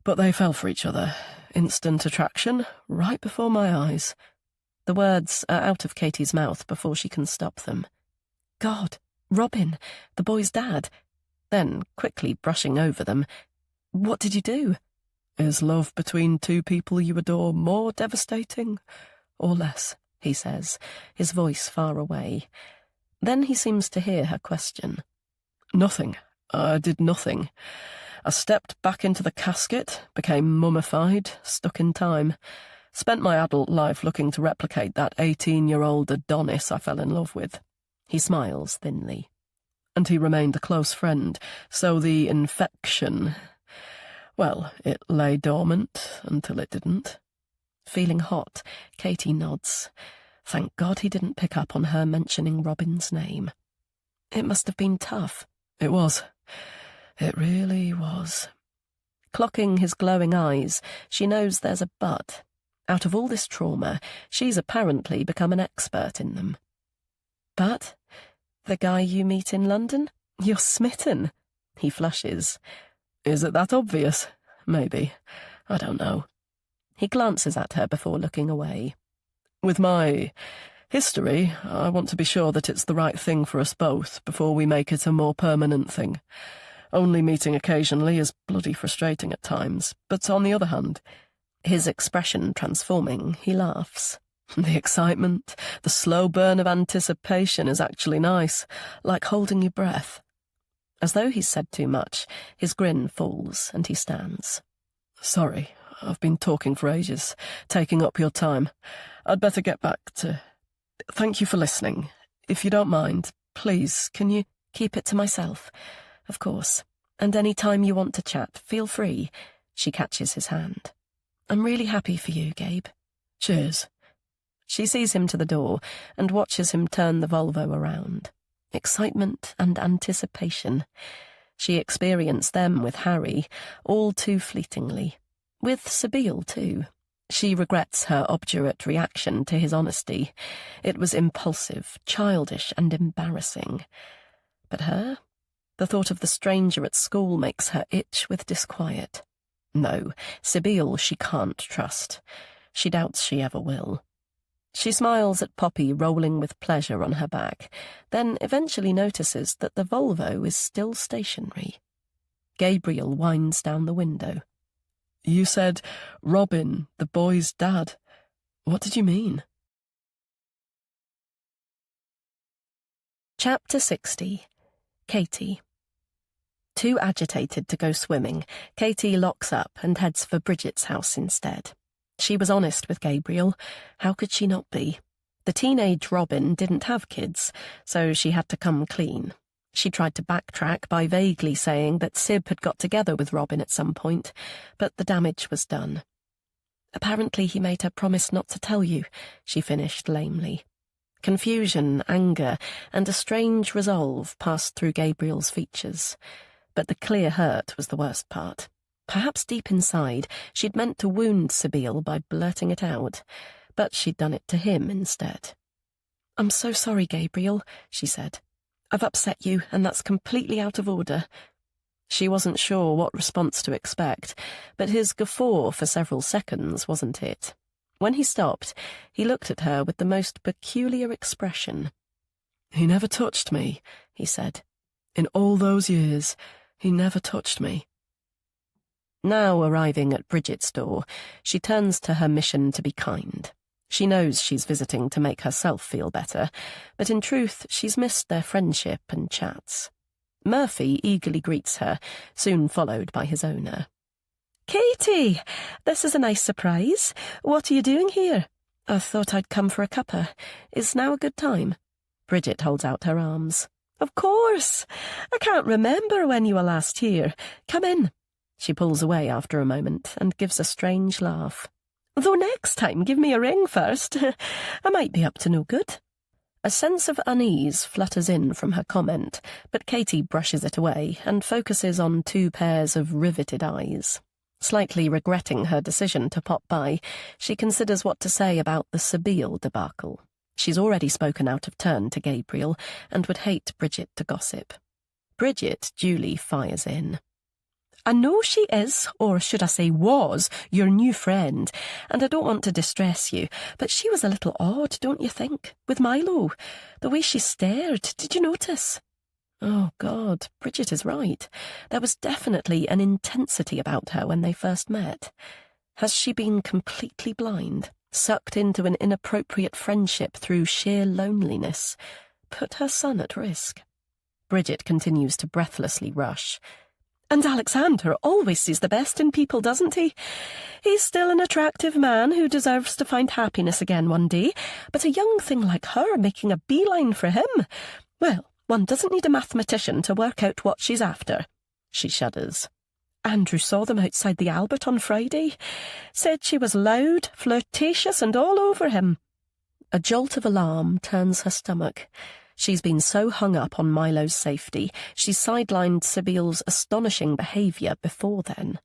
But they fell for each other. Instant attraction, right before my eyes. The words are out of Katie's mouth before she can stop them. God, Robin, the boy's dad. Then, quickly brushing over them, what did you do? Is love between 2 people you adore more devastating or less? He says, his voice far away. Then he seems to hear her question. Nothing. I did nothing. I stepped back into the casket, became mummified, stuck in time. Spent my adult life looking to replicate that 18-year-old Adonis I fell in love with. He smiles thinly. And he remained a close friend, so the infection... Well, it lay dormant until it didn't. Feeling hot, Katie nods. Thank God he didn't pick up on her mentioning Robin's name. It must have been tough. It was. It really was. Clocking his glowing eyes, she knows there's a but. Out of all this trauma, she's apparently become an expert in them. But? The guy you meet in London? You're smitten. He flushes. Is it that obvious? Maybe. I don't know. He glances at her before looking away. With my history, I want to be sure that it's the right thing for us both before we make it a more permanent thing. Only meeting occasionally is bloody frustrating at times, but on the other hand, his expression transforming, he laughs. The excitement, the slow burn of anticipation is actually nice, like holding your breath. As though he's said too much, his grin falls and he stands. Sorry, I've been talking for ages, taking up your time. I'd better get back to... Thank you for listening. If you don't mind, please, can you... Keep it to myself. Of course. And any time you want to chat, feel free. She catches his hand. I'm really happy for you, Gabe. Cheers. She sees him to the door and watches him turn the Volvo around. Excitement and anticipation. She experienced them with Harry, all too fleetingly. With Sabine, too. She regrets her obdurate reaction to his honesty. It was impulsive, childish, and embarrassing. But her? The thought of the stranger at school makes her itch with disquiet. No, Sabine she can't trust. She doubts she ever will. She smiles at Poppy rolling with pleasure on her back, then eventually notices that the Volvo is still stationary. Gabriel winds down the window. You said Robin, the boy's dad. What did you mean? Chapter 60. Katie. Too agitated to go swimming, Katie locks up and heads for Bridget's house instead. She was honest with Gabriel. How could she not be? The teenage Robin didn't have kids, so she had to come clean. She tried to backtrack by vaguely saying that Sib had got together with Robin at some point, but the damage was done. Apparently he made her promise not to tell you, she finished lamely. Confusion, anger, and a strange resolve passed through Gabriel's features. But the clear hurt was the worst part. Perhaps deep inside, she'd meant to wound Sabine by blurting it out, but she'd done it to him instead. "I'm so sorry, Gabriel," she said. "I've upset you, and that's completely out of order." She wasn't sure what response to expect, but his guffaw for several seconds wasn't it. When he stopped, he looked at her with the most peculiar expression. "He never touched me," he said. "In all those years, he never touched me." Now arriving at Bridget's door, she turns to her mission to be kind. She knows she's visiting to make herself feel better, but in truth she's missed their friendship and chats. Murphy eagerly greets her, soon followed by his owner. "Katie, this is a nice surprise. What are you doing here?" "I thought I'd come for a cuppa. Is now a good time?" Bridget holds out her arms. "Of course. I can't remember when you were last here. Come in." She pulls away after a moment and gives a strange laugh. "Though next time give me a ring first. I might be up to no good." A sense of unease flutters in from her comment, but Katie brushes it away and focuses on two pairs of riveted eyes. Slightly regretting her decision to pop by, she considers what to say about the Sabine debacle. She's already spoken out of turn to Gabriel and would hate Bridget to gossip. Bridget duly fires in. "I know she is, or should I say was, your new friend, and I don't want to distress you, but she was a little odd, don't you think, with Milo? The way she stared, did you notice?" Oh, God, Bridget is right. There was definitely an intensity about her when they first met. Has she been completely blind, sucked into an inappropriate friendship through sheer loneliness? Put her son at risk? Bridget continues to breathlessly rush. "And Alexander always sees the best in people, doesn't he? He's still an attractive man who deserves to find happiness again one day, but a young thing like her making a beeline for him, well, one doesn't need a mathematician to work out what she's after." She shudders. "Andrew saw them outside the Albert on Friday. Said she was loud, flirtatious, and all over him." A jolt of alarm turns her stomach. She's been so hung up on Milo's safety, she's sidelined Sabine's astonishing behaviour before then.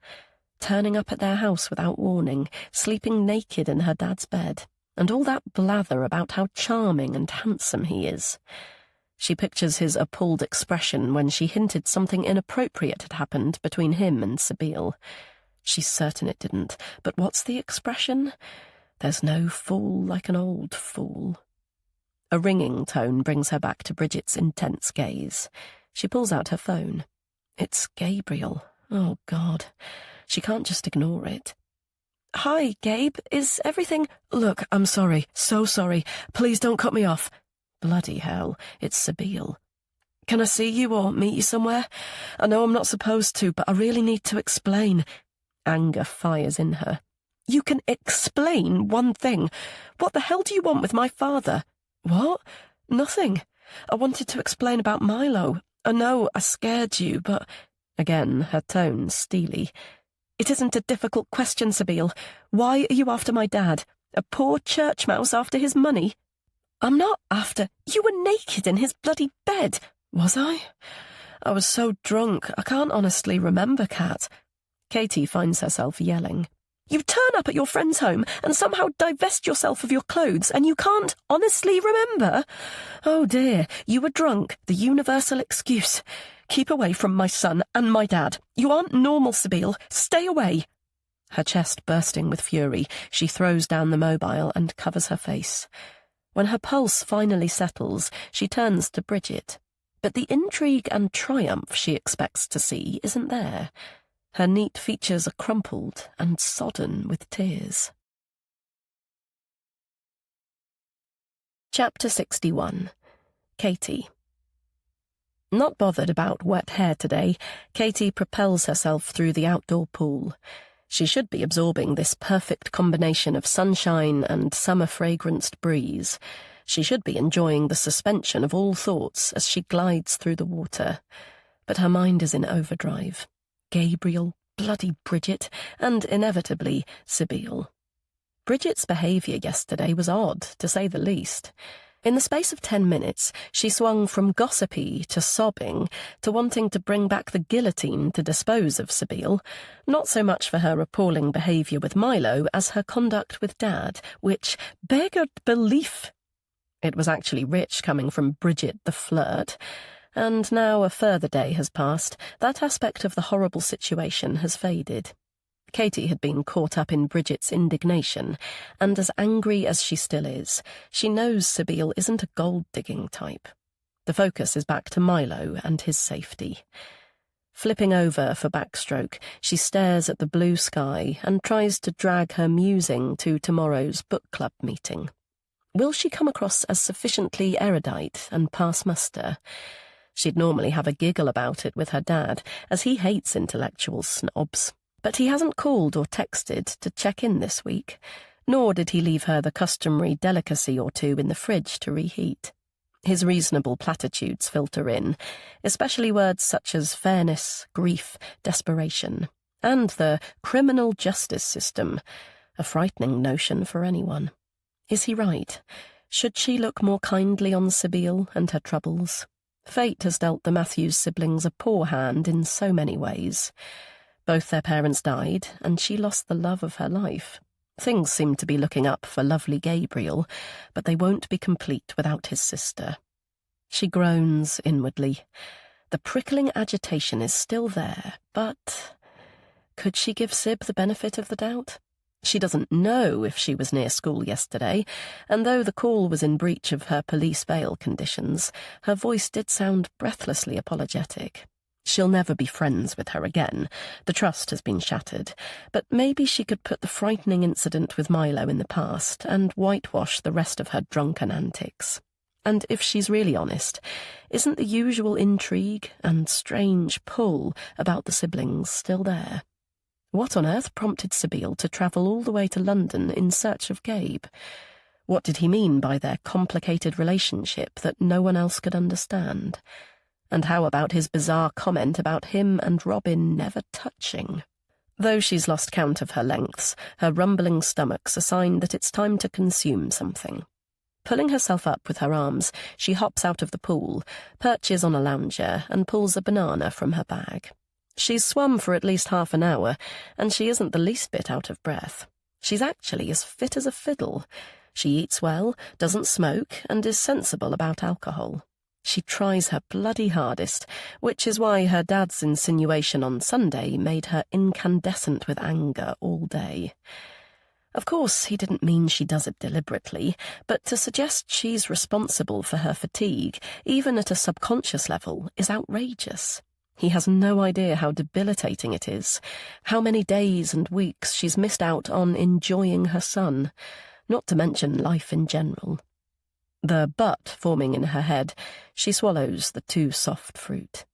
Turning up at their house without warning, sleeping naked in her dad's bed, and all that blather about how charming and handsome he is. She pictures his appalled expression when she hinted something inappropriate had happened between him and Sabine. She's certain it didn't, but what's the expression? "There's no fool like an old fool." A ringing tone brings her back to Bridget's intense gaze. She pulls out her phone. It's Gabriel. Oh, God. She can't just ignore it. "Hi, Gabe. Is everything—" "Look, I'm sorry. So sorry. Please don't cut me off." Bloody hell, it's Sabine. "Can I see you or meet you somewhere? I know I'm not supposed to, but I really need to explain." Anger fires in her. "You can explain one thing. What the hell do you want with my father?" "What? Nothing. I wanted to explain about Milo. I know I scared you, but—" Again, her tone steely. "It isn't a difficult question, Sabine. Why are you after my dad? A poor church mouse after his money?" "I'm not after—" "You were naked in his bloody bed." "Was I? I was so drunk, I can't honestly remember, Kat." Katie finds herself yelling. "You turn up at your friend's home and somehow divest yourself of your clothes, and you can't honestly remember? Oh dear, you were drunk, the universal excuse. Keep away from my son and my dad. You aren't normal, Sabine. Stay away." Her chest bursting with fury, she throws down the mobile and covers her face. When her pulse finally settles, she turns to Bridget. But the intrigue and triumph she expects to see isn't there. Her neat features are crumpled and sodden with tears. Chapter 61. Katie. Not bothered about wet hair today, Katie propels herself through the outdoor pool. She should be absorbing this perfect combination of sunshine and summer-fragranced breeze. She should be enjoying the suspension of all thoughts as she glides through the water. But her mind is in overdrive. Gabriel, bloody Bridget, and inevitably Sibylle. Bridget's behaviour yesterday was odd, to say the least. In the space of 10 minutes, she swung from gossipy to sobbing to wanting to bring back the guillotine to dispose of Sibylle, not so much for her appalling behaviour with Milo as her conduct with Dad, which beggared belief. It was actually rich coming from Bridget the flirt, and now a further day has passed, that aspect of the horrible situation has faded. Katie had been caught up in Bridget's indignation, and as angry as she still is, she knows Sibylle isn't a gold-digging type. The focus is back to Milo and his safety. Flipping over for backstroke, she stares at the blue sky and tries to drag her musing to tomorrow's book club meeting. Will she come across as sufficiently erudite and pass muster? She'd normally have a giggle about it with her dad, as he hates intellectual snobs. But he hasn't called or texted to check in this week, nor did he leave her the customary delicacy or two in the fridge to reheat. His reasonable platitudes filter in, especially words such as fairness, grief, desperation, and the criminal justice system, a frightening notion for anyone. Is he right? Should she look more kindly on Sibylle and her troubles? Fate has dealt the Matthews siblings a poor hand in so many ways. Both their parents died, and she lost the love of her life. Things seem to be looking up for lovely Gabriel, but they won't be complete without his sister. She groans inwardly. The prickling agitation is still there, but could she give Sib the benefit of the doubt? She doesn't know if she was near school yesterday, and though the call was in breach of her police bail conditions, her voice did sound breathlessly apologetic. She'll never be friends with her again. The trust has been shattered, but maybe she could put the frightening incident with Milo in the past and whitewash the rest of her drunken antics. And if she's really honest, isn't the usual intrigue and strange pull about the siblings still there? What on earth prompted Sibylle to travel all the way to London in search of Gabe? What did he mean by their complicated relationship that no one else could understand? And how about his bizarre comment about him and Robin never touching? Though she's lost count of her lengths, her rumbling stomach's a sign that it's time to consume something. Pulling herself up with her arms, she hops out of the pool, perches on a lounger, and pulls a banana from her bag. She's swum for at least half an hour, and she isn't the least bit out of breath. She's actually as fit as a fiddle. She eats well, doesn't smoke, and is sensible about alcohol. She tries her bloody hardest, which is why her dad's insinuation on Sunday made her incandescent with anger all day. Of course, he didn't mean she does it deliberately, but to suggest she's responsible for her fatigue, even at a subconscious level, is outrageous. He has no idea how debilitating it is, how many days and weeks she's missed out on enjoying her son, not to mention life in general. The but forming in her head, she swallows the too soft fruit.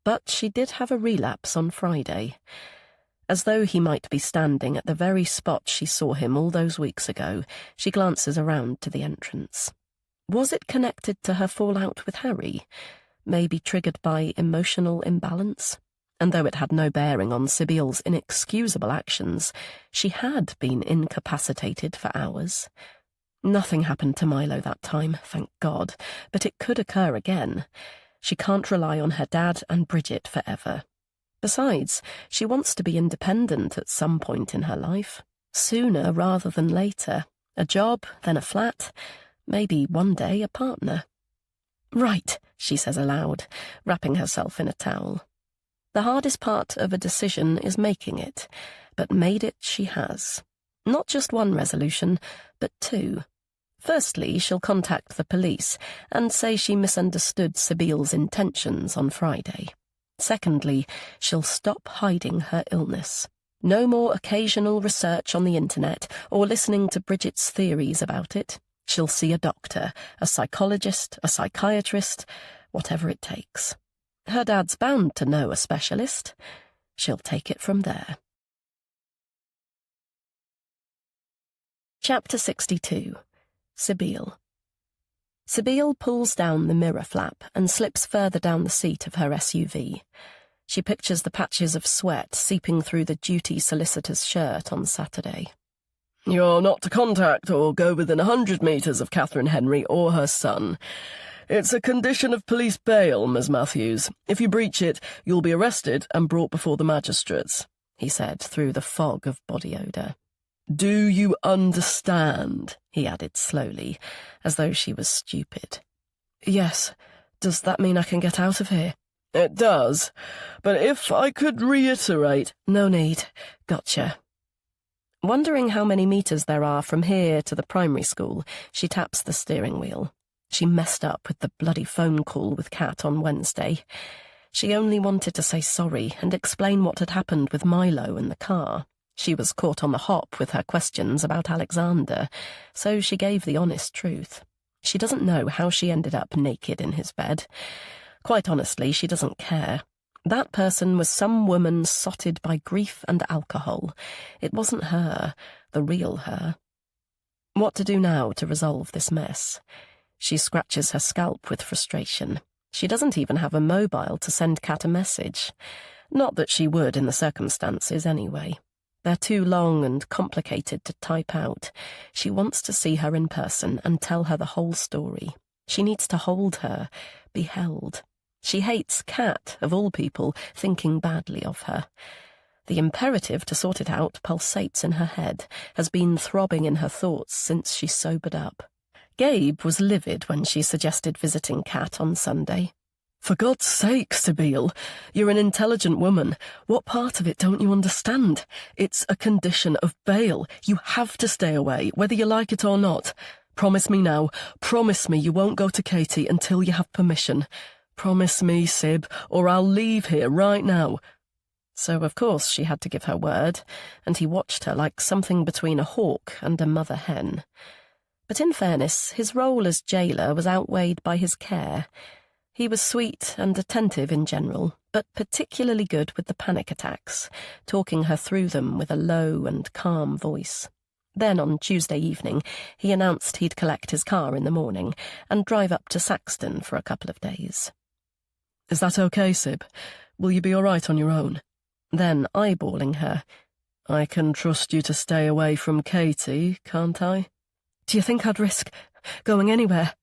But she did have a relapse on Friday. As though he might be standing at the very spot she saw him all those weeks ago, she glances around to the entrance. Was it connected to her fallout with Harry? Maybe triggered by emotional imbalance? And though it had no bearing on Sibylle's inexcusable actions, she had been incapacitated for hours. Nothing happened to Milo that time, thank God, but it could occur again. She can't rely on her dad and Bridget forever. Besides, she wants to be independent at some point in her life. Sooner rather than later. A job, then a flat, maybe one day a partner. Right, she says aloud, wrapping herself in a towel. The hardest part of a decision is making it, but made it she has. Not just one resolution, but two. Firstly, she'll contact the police and say she misunderstood Sibylle's intentions on Friday. Secondly, she'll stop hiding her illness. No more occasional research on the internet or listening to Bridget's theories about it. She'll see a doctor, a psychologist, a psychiatrist, whatever it takes. Her dad's bound to know a specialist. She'll take it from there. Chapter 62. Sybille. Sybille pulls down the mirror flap and slips further down the seat of her SUV. She pictures the patches of sweat seeping through the duty solicitor's shirt on Saturday. You're not to contact or go within 100 metres of Catherine Henry or her son. It's a condition of police bail, Miss Matthews. If you breach it, you'll be arrested and brought before the magistrates, he said through the fog of body odour. Do you understand? He added slowly, as though she was stupid. Yes. Does that mean I can get out of here? It does. But if I could reiterate— No need. Gotcha. Wondering how many metres there are from here to the primary school, she taps the steering wheel. She messed up with the bloody phone call with Kat on Wednesday. She only wanted to say sorry and explain what had happened with Milo in the car. She was caught on the hop with her questions about Alexander, so she gave the honest truth. She doesn't know how she ended up naked in his bed. Quite honestly, she doesn't care. That person was some woman sotted by grief and alcohol. It wasn't her, the real her. What to do now to resolve this mess? She scratches her scalp with frustration. She doesn't even have a mobile to send Kat a message. Not that she would in the circumstances anyway. They're too long and complicated to type out. She wants to see her in person and tell her the whole story. She needs to hold her, be held. She hates Kat, of all people, thinking badly of her. The imperative to sort it out pulsates in her head, has been throbbing in her thoughts since she sobered up. Gabe was livid when she suggested visiting Kat on Sunday. For God's sake, Sybille, you're an intelligent woman. What part of it don't you understand? It's a condition of bail. You have to stay away, whether you like it or not. Promise me now. Promise me you won't go to Katie until you have permission. Promise me, Syb, or I'll leave here right now. So, of course, she had to give her word, and he watched her like something between a hawk and a mother hen. But in fairness, his role as jailer was outweighed by his care. He was sweet and attentive in general, but particularly good with the panic attacks, talking her through them with a low and calm voice. Then, on Tuesday evening, he announced he'd collect his car in the morning and drive up to Saxton for a couple of days. Is that okay, Syb? Will you be all right on your own? Then, eyeballing her, I can trust you to stay away from Katie, can't I? Do you think I'd risk going anywhere,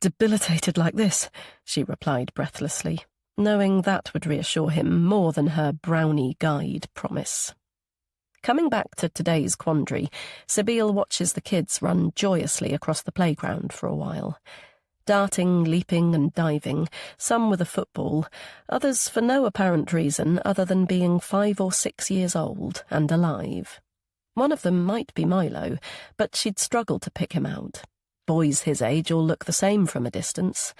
debilitated like this? She replied breathlessly, knowing that would reassure him more than her brownie guide promise. Coming back to today's quandary, Sybille watches the kids run joyously across the playground for a while. Darting, leaping and diving, some with a football, others for no apparent reason other than being 5 or 6 years old and alive. One of them might be Milo, but she'd struggle to pick him out. Boys his age all look the same from a distance.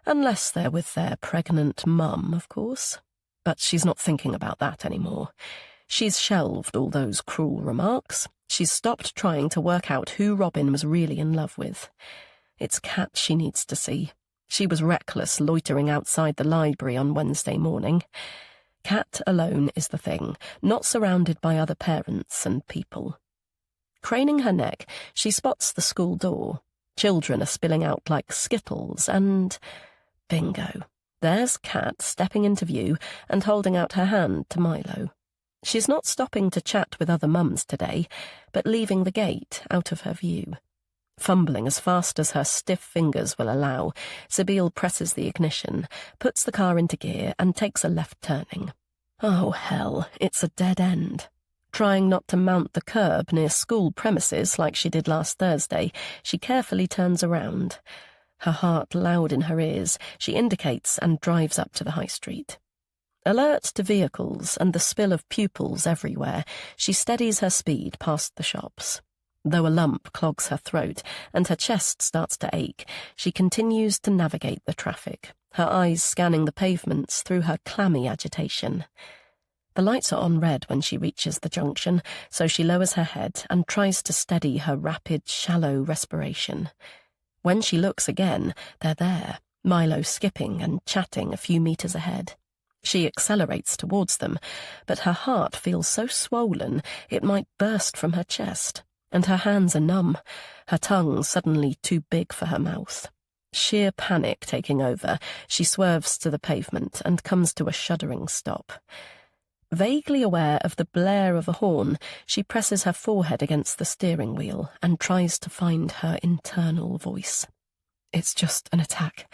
Unless they're with their pregnant mum, of course. But she's not thinking about that anymore. She's shelved all those cruel remarks. She's stopped trying to work out who Robin was really in love with. It's Kat she needs to see. She was reckless loitering outside the library on Wednesday morning. Kat alone is the thing, not surrounded by other parents and people. Craning her neck, she spots the school door. Children are spilling out like skittles and— bingo. There's Kat stepping into view and holding out her hand to Milo. She's not stopping to chat with other mums today, but leaving the gate out of her view. Fumbling as fast as her stiff fingers will allow, Sybille presses the ignition, puts the car into gear and takes a left turning. Oh, hell, it's a dead end. Trying not to mount the curb near school premises like she did last Thursday, she carefully turns around. Her heart loud in her ears, she indicates and drives up to the high street. Alert to vehicles and the spill of pupils everywhere, she steadies her speed past the shops. Though a lump clogs her throat and her chest starts to ache, she continues to navigate the traffic, her eyes scanning the pavements through her clammy agitation. The lights are on red when she reaches the junction, so she lowers her head and tries to steady her rapid, shallow respiration. When she looks again, they're there, Milo skipping and chatting a few meters ahead. She accelerates towards them, but her heart feels so swollen it might burst from her chest, and her hands are numb, her tongue suddenly too big for her mouth. Sheer panic taking over, she swerves to the pavement and comes to a shuddering stop. Vaguely aware of the blare of a horn, she presses her forehead against the steering wheel and tries to find her internal voice. It's just an attack.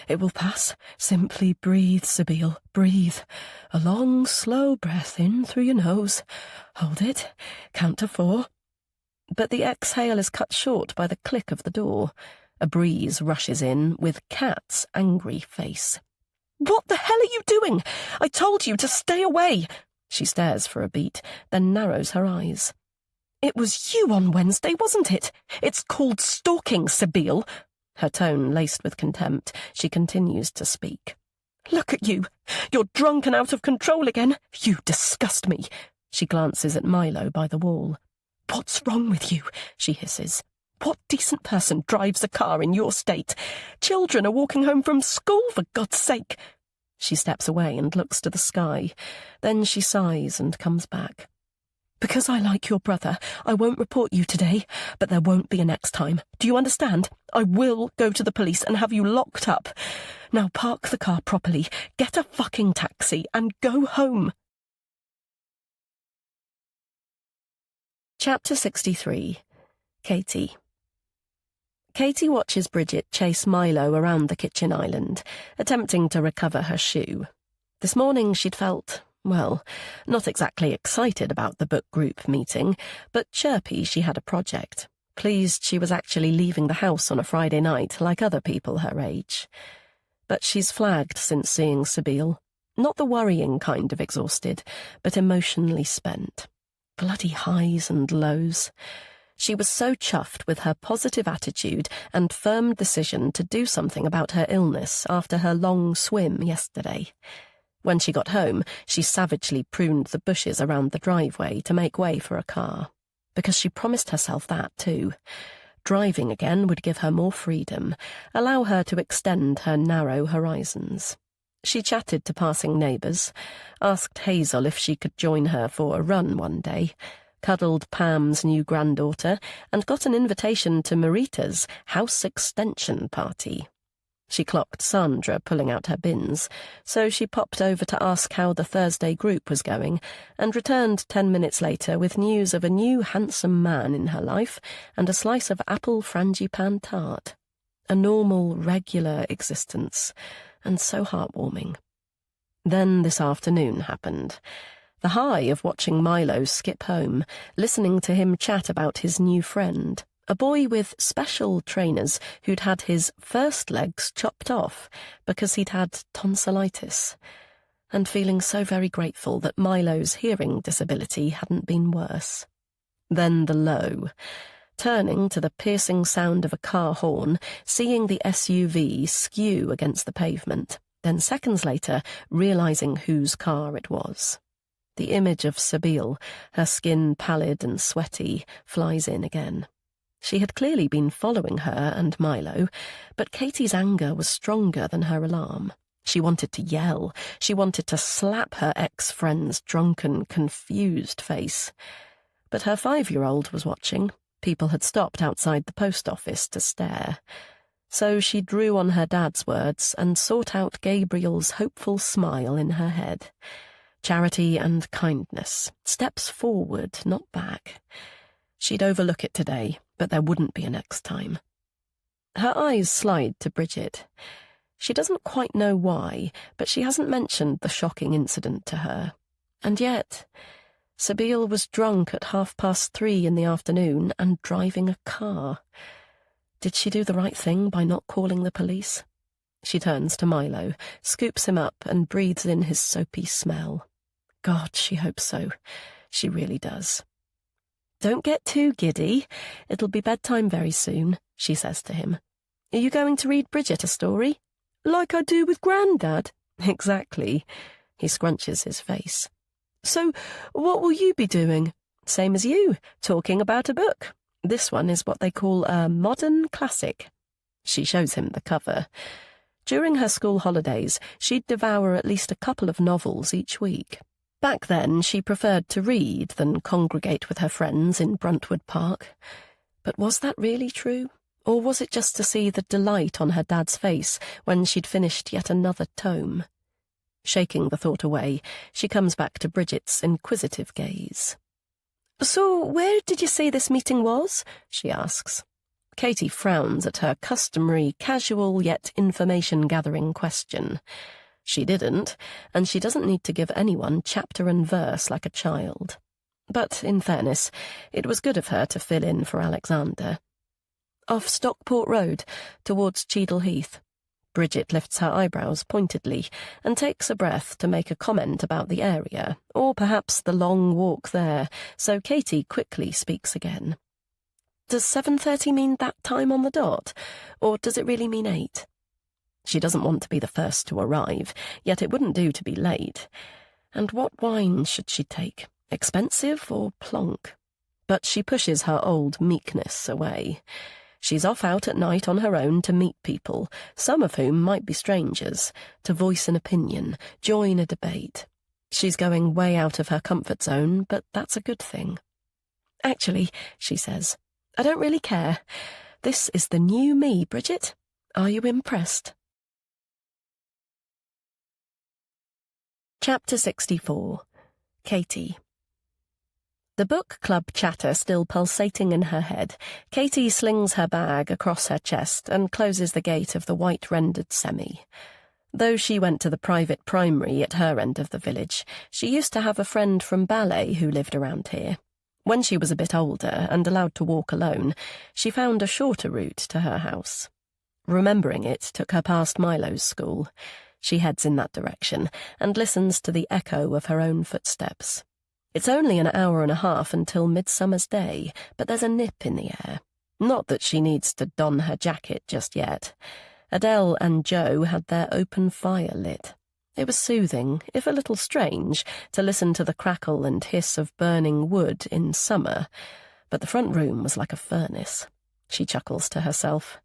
It will pass. Simply breathe, Sabine, breathe. A long, slow breath in through your nose. Hold it. Count to 4. But the exhale is cut short by the click of the door. A breeze rushes in with Kat's angry face. "What the hell are you doing? I told you to stay away!" She stares for a beat, then narrows her eyes. "It was you on Wednesday, wasn't it? It's called stalking, Sabine." Her tone laced with contempt, she continues to speak. "Look at you! You're drunk and out of control again! You disgust me!" She glances at Milo by the wall. "What's wrong with you?" she hisses. "What decent person drives a car in your state? Children are walking home from school, for God's sake!" She steps away and looks to the sky. Then she sighs and comes back. "Because I like your brother, I won't report you today, but there won't be a next time. Do you understand? I will go to the police and have you locked up. Now park the car properly, get a fucking taxi, and go home." Chapter 63. Katie. Katie watches Bridget chase Milo around the kitchen island, attempting to recover her shoe. This morning she'd felt, well, not exactly excited about the book group meeting, but chirpy she had a project, pleased she was actually leaving the house on a Friday night like other people her age. But she's flagged since seeing Sabine, not the worrying kind of exhausted, but emotionally spent. Bloody highs and lows. She was so chuffed with her positive attitude and firm decision to do something about her illness after her long swim yesterday. When she got home, she savagely pruned the bushes around the driveway to make way for a car, because she promised herself that too. Driving again would give her more freedom, allow her to extend her narrow horizons. She chatted to passing neighbours, asked Hazel if she could join her for a run one day, cuddled Pam's new granddaughter, and got an invitation to Marita's house extension party. She clocked Sandra pulling out her bins, so she popped over to ask how the Thursday group was going, and returned 10 minutes later with news of a new handsome man in her life and a slice of apple frangipan tart. A normal, regular existence, and so heartwarming. Then this afternoon happened. The high of watching Milo skip home, listening to him chat about his new friend, a boy with special trainers who'd had his first legs chopped off because he'd had tonsillitis, and feeling so very grateful that Milo's hearing disability hadn't been worse. Then the low, turning to the piercing sound of a car horn, seeing the SUV skew against the pavement, then seconds later realising whose car it was. The image of Sabine, her skin pallid and sweaty, flies in again. She had clearly been following her and Milo, but Katie's anger was stronger than her alarm. She wanted to yell. She wanted to slap her ex-friend's drunken, confused face. But her 5-year-old was watching. People had stopped outside the post office to stare. So she drew on her dad's words and sought out Gabriel's hopeful smile in her head. Charity and kindness, steps forward, not back. She'd overlook it today, but there wouldn't be a next time. Her eyes slide to Bridget. She doesn't quite know why, but she hasn't mentioned the shocking incident to her. And yet, Sabine was drunk at 3:30 in the afternoon and driving a car. Did she do the right thing by not calling the police? She turns to Milo, scoops him up, and breathes in his soapy smell. God, she hopes so. She really does. "Don't get too giddy. It'll be bedtime very soon," she says to him. "Are you going to read Bridget a story?" "Like I do with Grandad." "Exactly." He scrunches his face. "So, what will you be doing?" "Same as you, talking about a book. This one is what they call a modern classic." She shows him the cover. During her school holidays, she'd devour at least a couple of novels each week. Back then, she preferred to read than congregate with her friends in Bruntwood Park. But was that really true? Or was it just to see the delight on her dad's face when she'd finished yet another tome? Shaking the thought away, she comes back to Bridget's inquisitive gaze. "So where did you say this meeting was?" she asks. Katie frowns at her customary, casual yet information-gathering question. She didn't, and she doesn't need to give anyone chapter and verse like a child. But, in fairness, it was good of her to fill in for Alexander. "Off Stockport Road, towards Cheadle Heath." Bridget lifts her eyebrows pointedly and takes a breath to make a comment about the area, or perhaps the long walk there, so Katie quickly speaks again. "Does 7:30 mean that time on the dot, or does it really mean 8? She doesn't want to be the first to arrive, yet it wouldn't do to be late. And what wine should she take, expensive or plonk? But she pushes her old meekness away. She's off out at night on her own to meet people, some of whom might be strangers, to voice an opinion, join a debate. She's going way out of her comfort zone, but that's a good thing. "Actually," she says, "I don't really care. This is the new me, Bridget. Are you impressed?" Chapter 64. Katie. The book club chatter still pulsating in her head, Katie slings her bag across her chest and closes the gate of the white-rendered semi. Though she went to the private primary at her end of the village, she used to have a friend from ballet who lived around here. When she was a bit older and allowed to walk alone, she found a shorter route to her house. Remembering it took her past Milo's school. She heads in that direction and listens to the echo of her own footsteps. It's only an hour and a half until Midsummer's Day, but there's a nip in the air. Not that she needs to don her jacket just yet. Adele and Joe had their open fire lit. It was soothing, if a little strange, to listen to the crackle and hiss of burning wood in summer, but the front room was like a furnace. She chuckles to herself.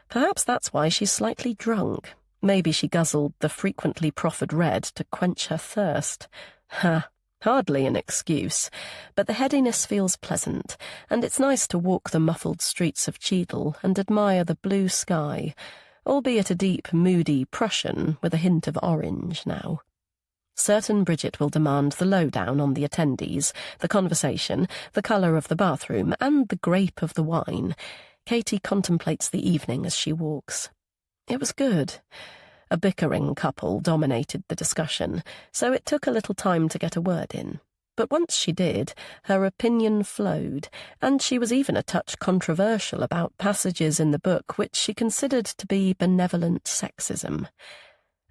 Perhaps that's why she's slightly drunk. Maybe she guzzled the frequently proffered red to quench her thirst. Ha! Hardly an excuse, but the headiness feels pleasant, and it's nice to walk the muffled streets of Cheadle and admire the blue sky, albeit a deep, moody Prussian with a hint of orange now. Certain Bridget will demand the lowdown on the attendees, the conversation, the colour of the bathroom, and the grape of the wine. Katie contemplates the evening as she walks. It was good. A bickering couple dominated the discussion, so it took a little time to get a word in. But once she did, her opinion flowed, and she was even a touch controversial about passages in the book which she considered to be benevolent sexism.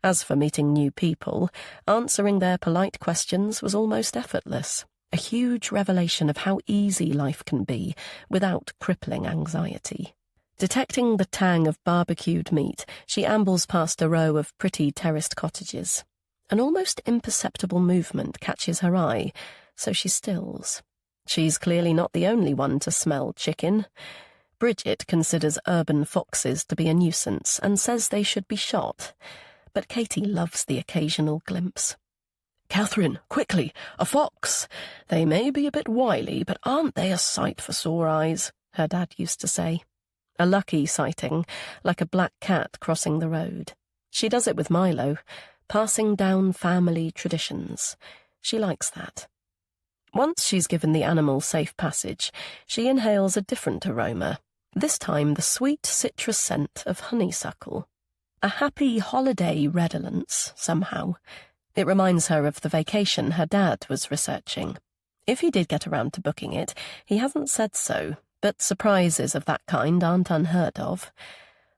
As for meeting new people, answering their polite questions was almost effortless, a huge revelation of how easy life can be without crippling anxiety. Detecting the tang of barbecued meat, she ambles past a row of pretty terraced cottages. An almost imperceptible movement catches her eye, so she stills. She's clearly not the only one to smell chicken. Bridget considers urban foxes to be a nuisance and says they should be shot, but Katie loves the occasional glimpse. "Catherine, quickly, a fox! They may be a bit wily, but aren't they a sight for sore eyes?" her dad used to say. A lucky sighting, like a black cat crossing the road. She does it with Milo, passing down family traditions. She likes that. Once she's given the animal safe passage, she inhales a different aroma, this time the sweet citrus scent of honeysuckle. A happy holiday redolence, somehow. It reminds her of the vacation her dad was researching. If he did get around to booking it, he hasn't said so, but surprises of that kind aren't unheard of.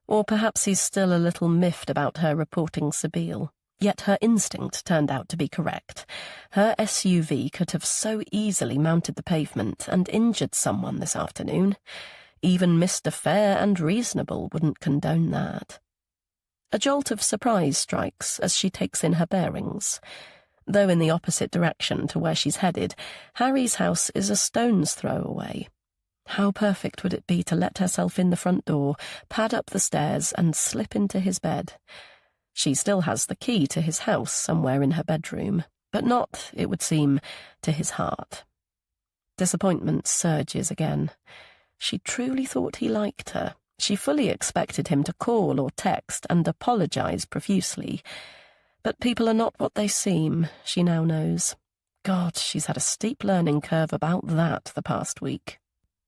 Or perhaps he's still a little miffed about her reporting Sabile. Yet her instinct turned out to be correct. Her SUV could have so easily mounted the pavement and injured someone this afternoon. Even Mr. Fair and Reasonable wouldn't condone that. A jolt of surprise strikes as she takes in her bearings. Though in the opposite direction to where she's headed, Harry's house is a stone's throw away. How perfect would it be to let herself in the front door, pad up the stairs, and slip into his bed? She still has the key to his house somewhere in her bedroom, but not, it would seem, to his heart. Disappointment surges again. She truly thought he liked her. She fully expected him to call or text and apologize profusely. But people are not what they seem, she now knows. God, she's had a steep learning curve about that the past week.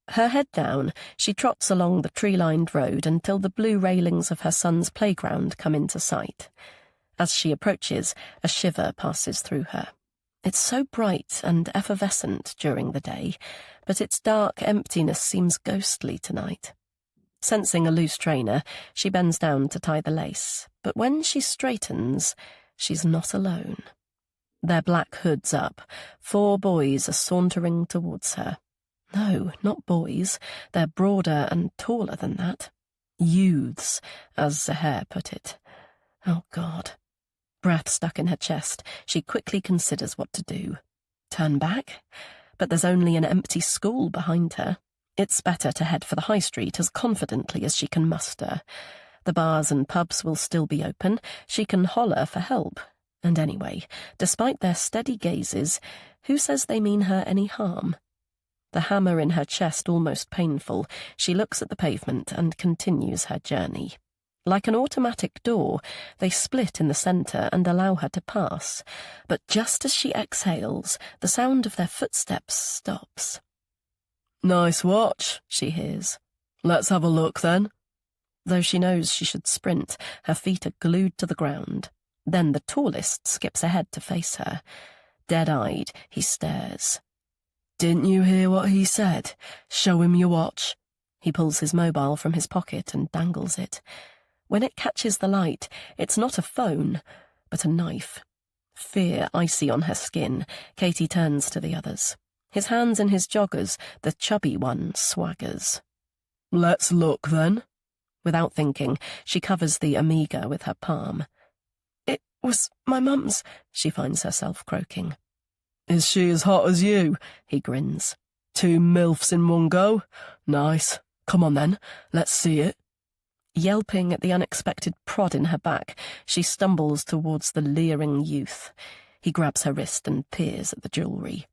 Her head down, she trots along the tree-lined road until the blue railings of her son's playground come into sight. As she approaches, a shiver passes through her. It's so bright and effervescent during the day, but its dark emptiness seems ghostly tonight. Sensing a loose trainer, she bends down to tie the lace, but when she straightens, she's not alone. Their black hoods up, 4 boys are sauntering towards her. No, not boys. They're broader and taller than that. Youths, as Zaher put it. Oh, God. Breath stuck in her chest, she quickly considers what to do. Turn back? But there's only an empty school behind her. It's better to head for the high street as confidently as she can muster. The bars and pubs will still be open. She can holler for help. And anyway, despite their steady gazes, who says they mean her any harm? The hammer in her chest almost painful, she looks at the pavement and continues her journey. Like an automatic door, they split in the centre and allow her to pass. But just as she exhales, the sound of their footsteps stops. "Nice watch," she hears. "Let's have a look, then." Though she knows she should sprint, her feet are glued to the ground. Then the tallest skips ahead to face her. Dead-eyed, he stares. "Didn't you hear what he said? Show him your watch." He pulls his mobile from his pocket and dangles it. When it catches the light, it's not a phone, but a knife. Fear icy on her skin, Katie turns to the others. His hands in his joggers, the chubby one swaggers. "Let's look, then." Without thinking, she covers the Amiga with her palm. "It was my mum's," she finds herself croaking. "Is she as hot as you?" he grins. "2 MILFs in one go? Nice. Come on, then. Let's see it." Yelping at the unexpected prod in her back, she stumbles towards the leering youth. He grabs her wrist and peers at the jewellery.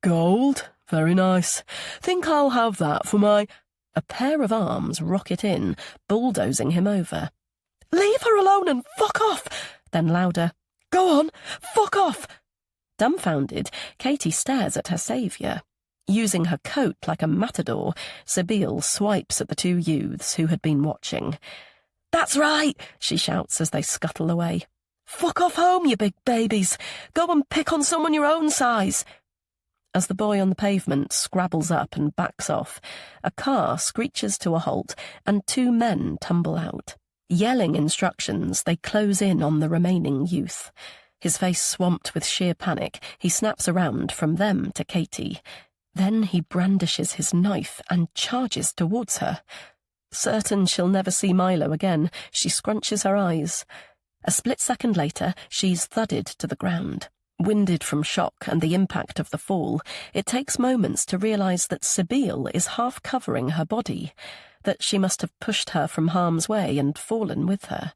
"Gold? Very nice. Think I'll have that for my—" A pair of arms rocket in, bulldozing him over. "Leave her alone and fuck off!" Then louder, "Go on, fuck off!" Dumbfounded, Katie stares at her saviour. Using her coat like a matador, Sabine swipes at the 2 youths who had been watching. "That's right," she shouts as they scuttle away. "Fuck off home, you big babies. Go and pick on someone your own size." As the boy on the pavement scrabbles up and backs off, a car screeches to a halt and 2 men tumble out. Yelling instructions, they close in on the remaining youth. His face swamped with sheer panic, he snaps around from them to Katie. Then he brandishes his knife and charges towards her. Certain she'll never see Milo again, she scrunches her eyes. A split second later, she's thudded to the ground. Winded from shock and the impact of the fall, it takes moments to realise that Sabine is half covering her body, that she must have pushed her from harm's way and fallen with her.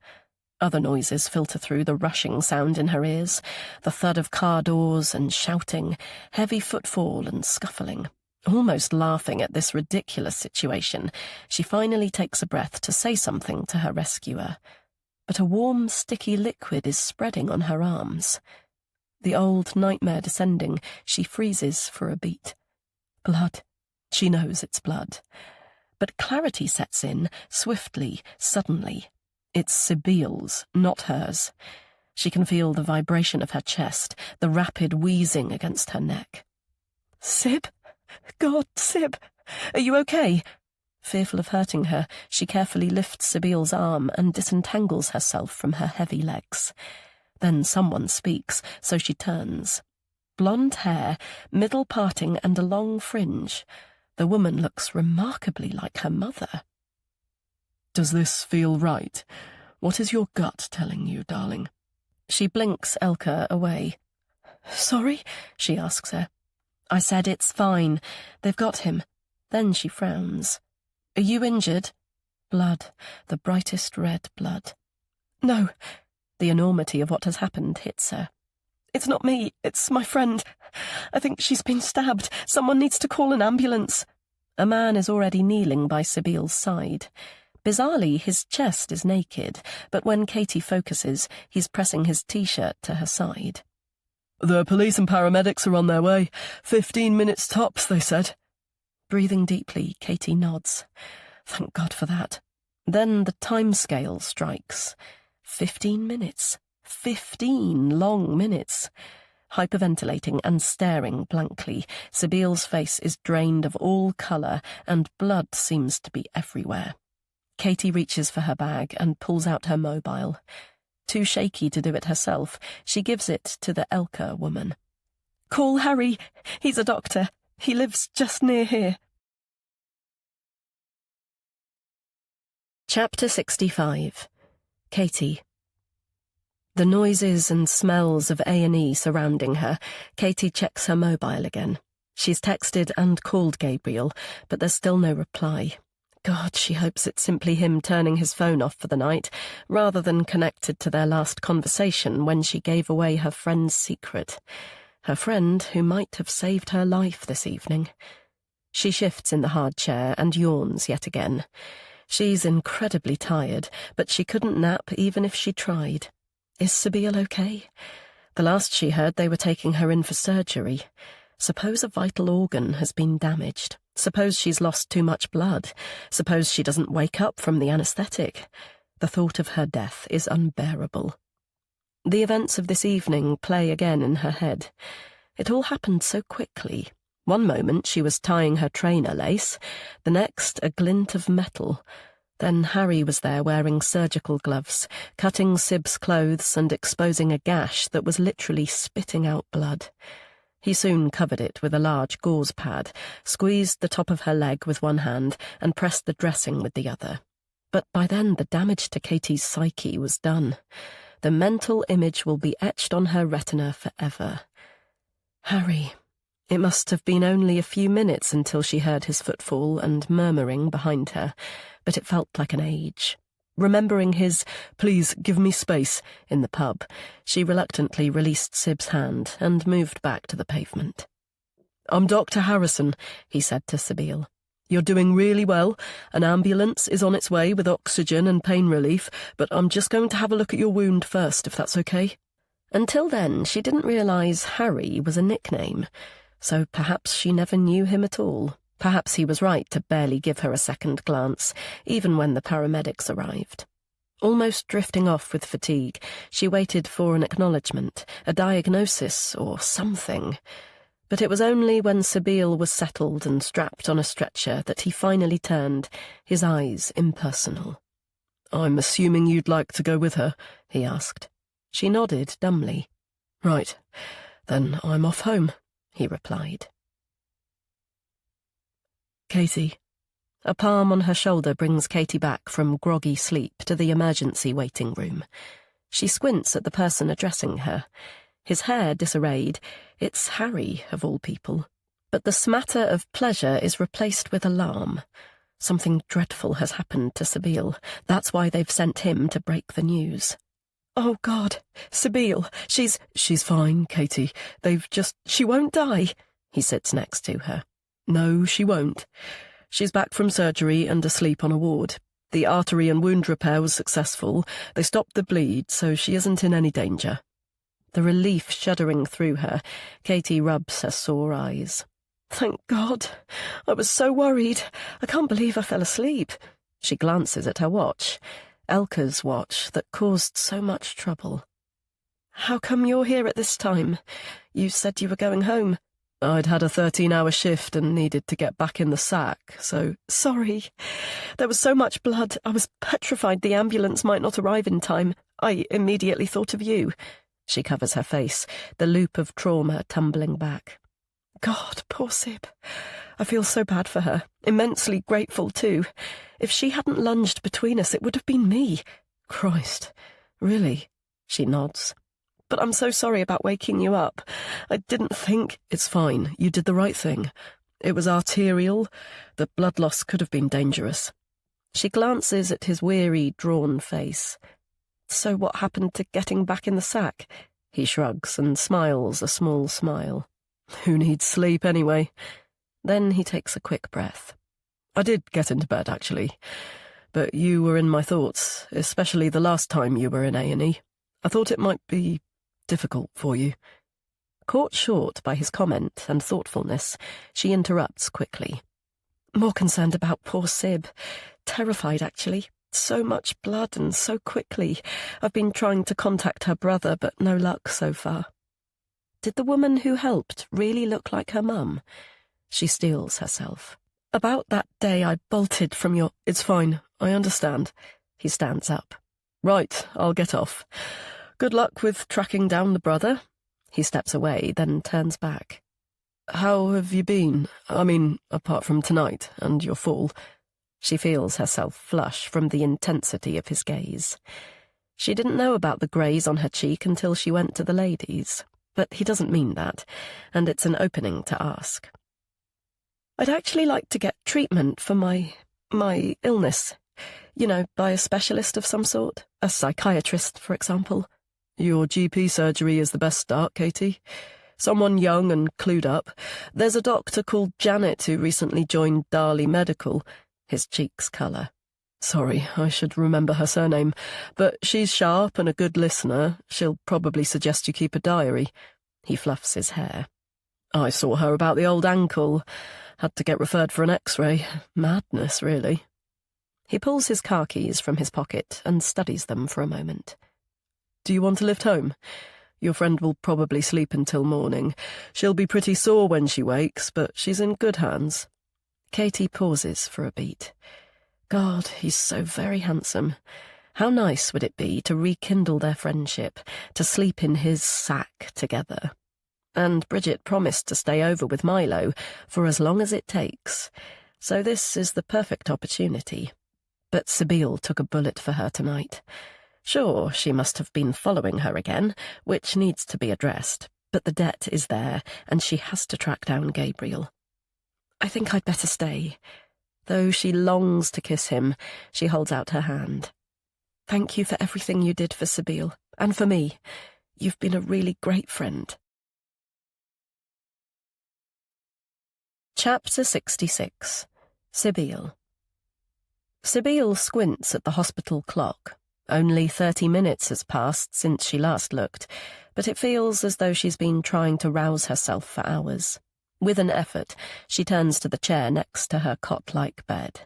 Other noises filter through the rushing sound in her ears, the thud of car doors and shouting, heavy footfall and scuffling. Almost laughing at this ridiculous situation, she finally takes a breath to say something to her rescuer. But a warm, sticky liquid is spreading on her arms. The old nightmare descending, she freezes for a beat. Blood. She knows it's blood. But clarity sets in, swiftly, suddenly. It's Sabine's, not hers. She can feel the vibration of her chest, the rapid wheezing against her neck. "Sib? God, Sib, are you okay?" Fearful of hurting her, she carefully lifts Sabine's arm and disentangles herself from her heavy legs. Then someone speaks, so she turns. Blonde hair, middle parting and a long fringe. The woman looks remarkably like her mother. "Does this feel right? What is your gut telling you, darling?" She blinks Elka away. "Sorry?" she asks her. I said it's fine. They've got him. Then she frowns. Are you injured? Blood. The brightest red blood. No. The enormity of what has happened hits her. It's not me, it's my friend. I think she's been stabbed. Someone needs to call an ambulance. A man is already kneeling by Sabile's side. Bizarrely, his chest is naked, but when Katie focuses, he's pressing his t-shirt to her side. The police and paramedics are on their way. 15 minutes tops, they said. Breathing deeply, Katie nods. Thank God for that. Then the time scale strikes. 15 minutes. 15 long minutes. Hyperventilating and staring blankly, Sabile's face is drained of all colour and blood seems to be everywhere. Katie reaches for her bag and pulls out her mobile. Too shaky to do it herself, she gives it to the Elka woman. Call Harry. He's a doctor. He lives just near here. Chapter 65. Katie. The noises and smells of A&E surrounding her, Katie checks her mobile again. She's texted and called Gabriel, but there's still no reply. God, she hopes it's simply him turning his phone off for the night, rather than connected to their last conversation when she gave away her friend's secret. Her friend who might have saved her life this evening. She shifts in the hard chair and yawns yet again. She's incredibly tired, but she couldn't nap even if she tried. Is Sabile okay? The last she heard, they were taking her in for surgery. Suppose a vital organ has been damaged. Suppose she's lost too much blood. Suppose she doesn't wake up from the anaesthetic. The thought of her death is unbearable. The events of this evening play again in her head. It all happened so quickly. One moment she was tying her trainer lace, the next a glint of metal. Then Harry was there wearing surgical gloves, cutting Sib's clothes and exposing a gash that was literally spitting out blood. He soon covered it with a large gauze pad, squeezed the top of her leg with one hand, and pressed the dressing with the other. But by then the damage to Katie's psyche was done. The mental image will be etched on her retina forever. Harry. It must have been only a few minutes until she heard his footfall and murmuring behind her, but it felt like an age. Remembering his "please give me space" in the pub, she reluctantly released Sib's hand and moved back to the pavement. "I'm Dr. Harrison," he said to Sabile. "You're doing really well. An ambulance is on its way with oxygen and pain relief, but I'm just going to have a look at your wound first, if that's okay." Until then, she didn't realise Harry was a nickname, so perhaps she never knew him at all. Perhaps he was right to barely give her a second glance, even when the paramedics arrived. Almost drifting off with fatigue, she waited for an acknowledgement, a diagnosis or something. But it was only when Sabile was settled and strapped on a stretcher that he finally turned, his eyes impersonal. "I'm assuming you'd like to go with her?" he asked. She nodded dumbly. "Right, then I'm off home," he replied. Katie. A palm on her shoulder brings Katie back from groggy sleep to the emergency waiting room. She squints at the person addressing her. His hair disarrayed. It's Harry, of all people. But the smatter of pleasure is replaced with alarm. Something dreadful has happened to Sabile. That's why they've sent him to break the news. "Oh, God, Sabile, she's fine, Katie. She won't die." He sits next to her. "No, she won't. She's back from surgery and asleep on a ward. The artery and wound repair was successful. They stopped the bleed, so she isn't in any danger." The relief shuddering through her, Katie rubs her sore eyes. "Thank God. I was so worried. I can't believe I fell asleep." She glances at her watch. Elka's watch that caused so much trouble. "How come you're here at this time? You said you were going home." "I'd had a 13-hour shift and needed to get back in the sack, so—" "Sorry. There was so much blood. I was petrified the ambulance might not arrive in time. I immediately thought of you." She covers her face, the loop of trauma tumbling back. "God, poor Sib. I feel so bad for her. Immensely grateful, too. If she hadn't lunged between us, it would have been me." "Christ. Really?" She nods. "But I'm so sorry about waking you up. I didn't think—" "It's fine. You did the right thing. It was arterial. The blood loss could have been dangerous." She glances at his weary, drawn face. So what happened to getting back in the sack? He shrugs and smiles a small smile. Who needs sleep anyway? Then he takes a quick breath. I did get into bed, actually. But you were in my thoughts, especially the last time you were in A&E. I thought it might be difficult for you. Caught short by his comment and thoughtfulness, she interrupts quickly. More concerned about poor Sib. Terrified, actually. So much blood and so quickly. I've been trying to contact her brother, but no luck so far. Did the woman who helped really look like her mum? She steels herself. About that day I bolted from your... It's fine, I understand. He stands up. Right, I'll get off. Good luck with tracking down the brother. He steps away, then turns back. How have you been? I mean, apart from tonight and your fall. She feels herself flush from the intensity of his gaze. She didn't know about the graze on her cheek until she went to the ladies, but he doesn't mean that, and it's an opening to ask. I'd actually like to get treatment for my illness. You know, by a specialist of some sort. A psychiatrist, for example. Your GP surgery is the best start, Katie. Someone young and clued up. There's a doctor called Janet who recently joined Darley Medical. His cheeks colour. Sorry, I should remember her surname. But she's sharp and a good listener. She'll probably suggest you keep a diary. He fluffs his hair. I saw her about the old ankle. Had to get referred for an X-ray. Madness, really. He pulls his car keys from his pocket and studies them for a moment. Do you want a lift home? Your friend will probably sleep until morning. She'll be pretty sore when she wakes, but she's in good hands. Katie pauses for a beat. God, he's so very handsome. How nice would it be to rekindle their friendship, to sleep in his sack together? And Bridget promised to stay over with Milo for as long as it takes, so this is the perfect opportunity. But Sybille took a bullet for her tonight. Sure, she must have been following her again, which needs to be addressed, but the debt is there, and she has to track down Gabriel. I think I'd better stay. Though she longs to kiss him, she holds out her hand. Thank you for everything you did for Sybille, and for me. You've been a really great friend. Chapter 66. Sybille. Sybille squints at the hospital clock. Only 30 minutes has passed since she last looked, but it feels as though she's been trying to rouse herself for hours. With an effort, she turns to the chair next to her cot-like bed.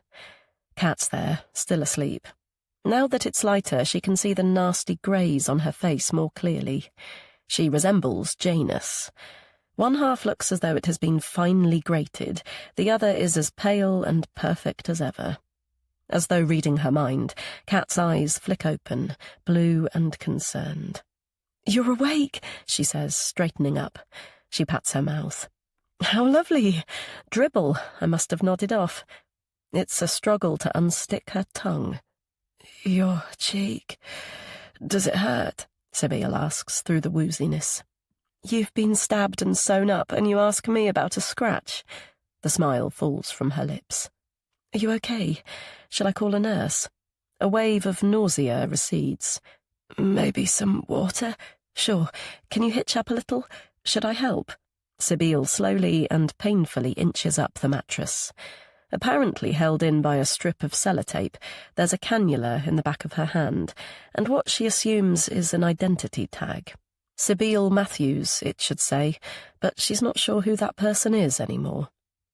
Kat's there, still asleep. Now that it's lighter, she can see the nasty graze on her face more clearly. She resembles Janus. One half looks as though it has been finely grated, the other is as pale and perfect as ever. As though reading her mind, Kat's eyes flick open, blue and concerned. "You're awake," she says, straightening up. She pats her mouth. "How lovely! Dribble, I must have nodded off." It's a struggle to unstick her tongue. "Your cheek, does it hurt?" Sybille asks through the wooziness. "You've been stabbed and sewn up, and you ask me about a scratch?" The smile falls from her lips. "Are you okay? Shall I call a nurse?" A wave of nausea recedes. "Maybe some water?" "Sure. Can you hitch up a little? Should I help?" Sybille slowly and painfully inches up the mattress. Apparently held in by a strip of sellotape, there's a cannula in the back of her hand, and what she assumes is an identity tag. Sybille Matthews, it should say, but she's not sure who that person is anymore.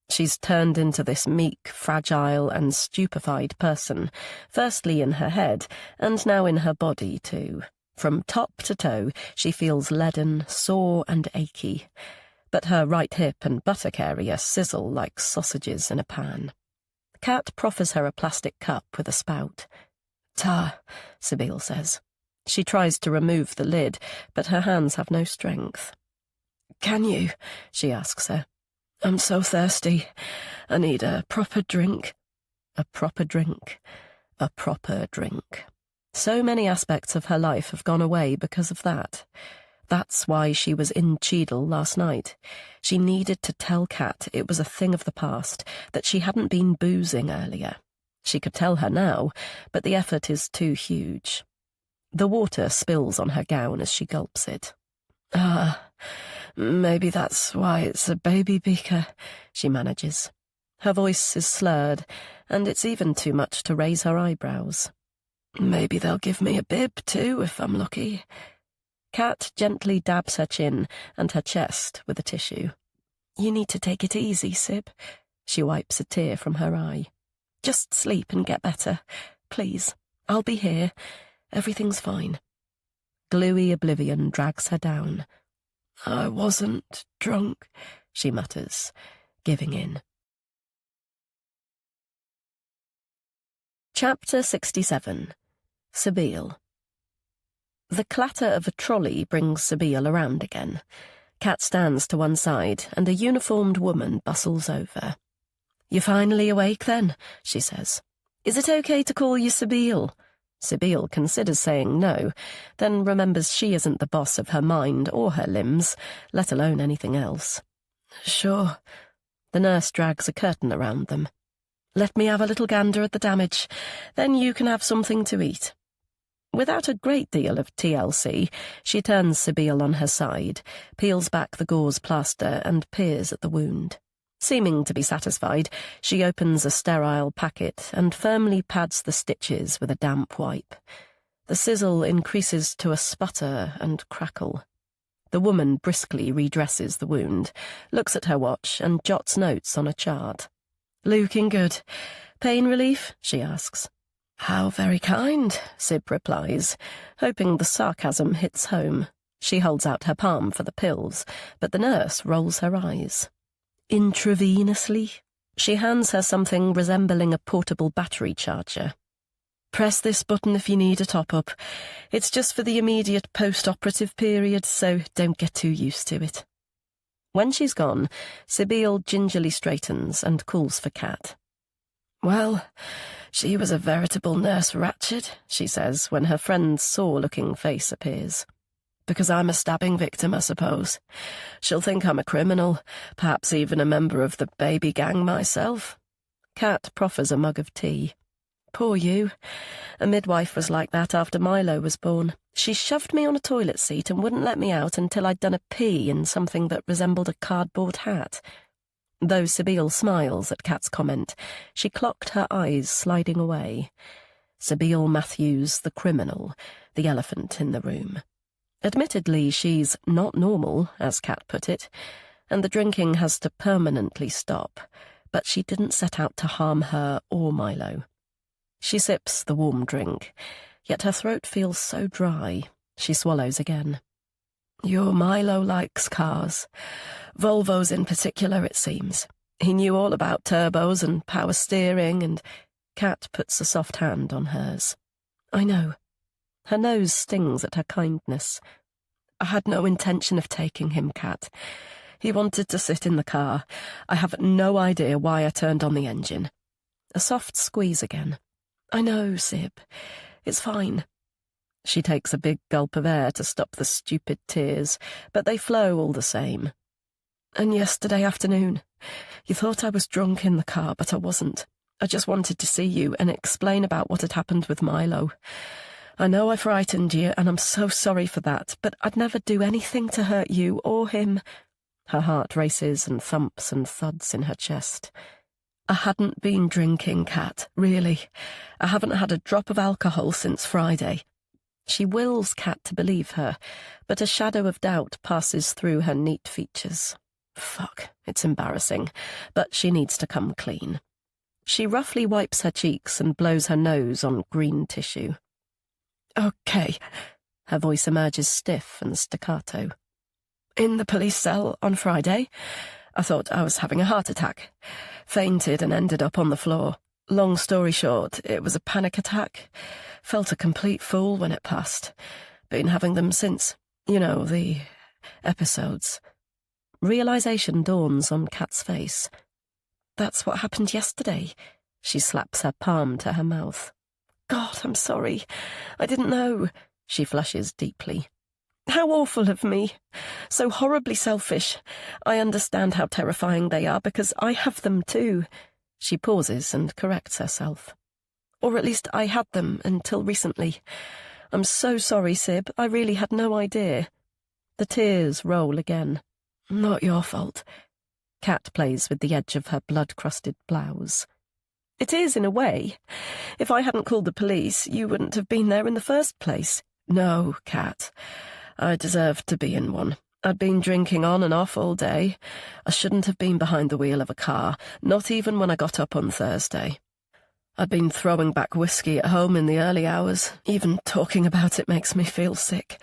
She's turned into this meek, fragile and stupefied person, firstly in her head, and now in her body too. From top to toe, she feels leaden, sore and achy. But her right hip and buttock area sizzle like sausages in a pan. Kat proffers her a plastic cup with a spout. "Ta," Sybille says. She tries to remove the lid, but her hands have no strength. "Can you?" she asks her. "I'm so thirsty. I need a proper drink." A proper drink. A proper drink. So many aspects of her life have gone away because of that. That's why she was in Cheadle last night. She needed to tell Kat it was a thing of the past, that she hadn't been boozing earlier. She could tell her now, but the effort is too huge. The water spills on her gown as she gulps it. Ah, maybe that's why it's a baby beaker, she manages. Her voice is slurred, and it's even too much to raise her eyebrows. Maybe they'll give me a bib, too, if I'm lucky. Kat gently dabs her chin and her chest with a tissue. You need to take it easy, Sib. She wipes a tear from her eye. Just sleep and get better. Please, I'll be here. Everything's fine. Gluey oblivion drags her down. I wasn't drunk, she mutters, giving in. Chapter 67. Sabile. The clatter of a trolley brings Sabile around again. Kat stands to one side, and a uniformed woman bustles over. "You're finally awake, then?" she says. "Is it okay to call you Sabile?" Sabile considers saying no, then remembers she isn't the boss of her mind or her limbs, let alone anything else. "Sure." The nurse drags a curtain around them. "Let me have a little gander at the damage, then you can have something to eat." Without a great deal of TLC, she turns Sabile on her side, peels back the gauze plaster and peers at the wound. Seeming to be satisfied, she opens a sterile packet and firmly pads the stitches with a damp wipe. The sizzle increases to a sputter and crackle. The woman briskly redresses the wound, looks at her watch and jots notes on a chart. "Looking good. Pain relief?" she asks. "How very kind," Sib replies, hoping the sarcasm hits home. She holds out her palm for the pills, but the nurse rolls her eyes. Intravenously? She hands her something resembling a portable battery charger. "Press this button if you need a top-up. It's just for the immediate post-operative period, so don't get too used to it." When she's gone, Sabile gingerly straightens and calls for Kat. "Well, she was a veritable Nurse Ratched," she says when her friend's sore-looking face appears. "Because I'm a stabbing victim, I suppose. She'll think I'm a criminal, perhaps even a member of the baby gang myself." Kat proffers a mug of tea. "Poor you. A midwife was like that after Milo was born. She shoved me on a toilet seat and wouldn't let me out until I'd done a pee in something that resembled a cardboard hat." Though Sabile smiles at Kat's comment, she clocked her eyes sliding away. Sabile Matthews, the criminal, the elephant in the room. Admittedly, she's not normal, as Kat put it, and the drinking has to permanently stop, but she didn't set out to harm her or Milo. She sips the warm drink, yet her throat feels so dry. She swallows again. "Your Milo likes cars. Volvos in particular, it seems. He knew all about turbos and power steering, and..." Kat puts a soft hand on hers. "I know." Her nose stings at her kindness. "I had no intention of taking him, Kat. He wanted to sit in the car. I have no idea why I turned on the engine." A soft squeeze again. "I know, Sib. It's fine." She takes a big gulp of air to stop the stupid tears, but they flow all the same. "And yesterday afternoon, you thought I was drunk in the car, but I wasn't. I just wanted to see you and explain about what had happened with Milo. I know I frightened you, and I'm so sorry for that, but I'd never do anything to hurt you or him." Her heart races and thumps and thuds in her chest. "I hadn't been drinking, Kat, really. I haven't had a drop of alcohol since Friday." She wills Kat to believe her, but a shadow of doubt passes through her neat features. Fuck, it's embarrassing, but she needs to come clean. She roughly wipes her cheeks and blows her nose on green tissue. "Okay." Her voice emerges stiff and staccato. "In the police cell on Friday, I thought I was having a heart attack. Fainted and ended up on the floor. Long story short, it was a panic attack. Felt a complete fool when it passed. Been having them since. You know, the episodes." Realization dawns on Kat's face. "That's what happened yesterday." She slaps her palm to her mouth. "God, I'm sorry. I didn't know." She flushes deeply. "How awful of me. So horribly selfish. I understand how terrifying they are because I have them too." She pauses and corrects herself. "Or at least I had them until recently. I'm so sorry, Sib. I really had no idea. The tears roll again. Not your fault. Kat plays with the edge of her blood-crusted blouse. It is, in a way. If I hadn't called the police, you wouldn't have been there in the first place. No, Kat. I deserved to be in one. I'd been drinking on and off all day. I shouldn't have been behind the wheel of a car, not even when I got up on Thursday. I'd been throwing back whiskey at home in the early hours. Even talking about it makes me feel sick.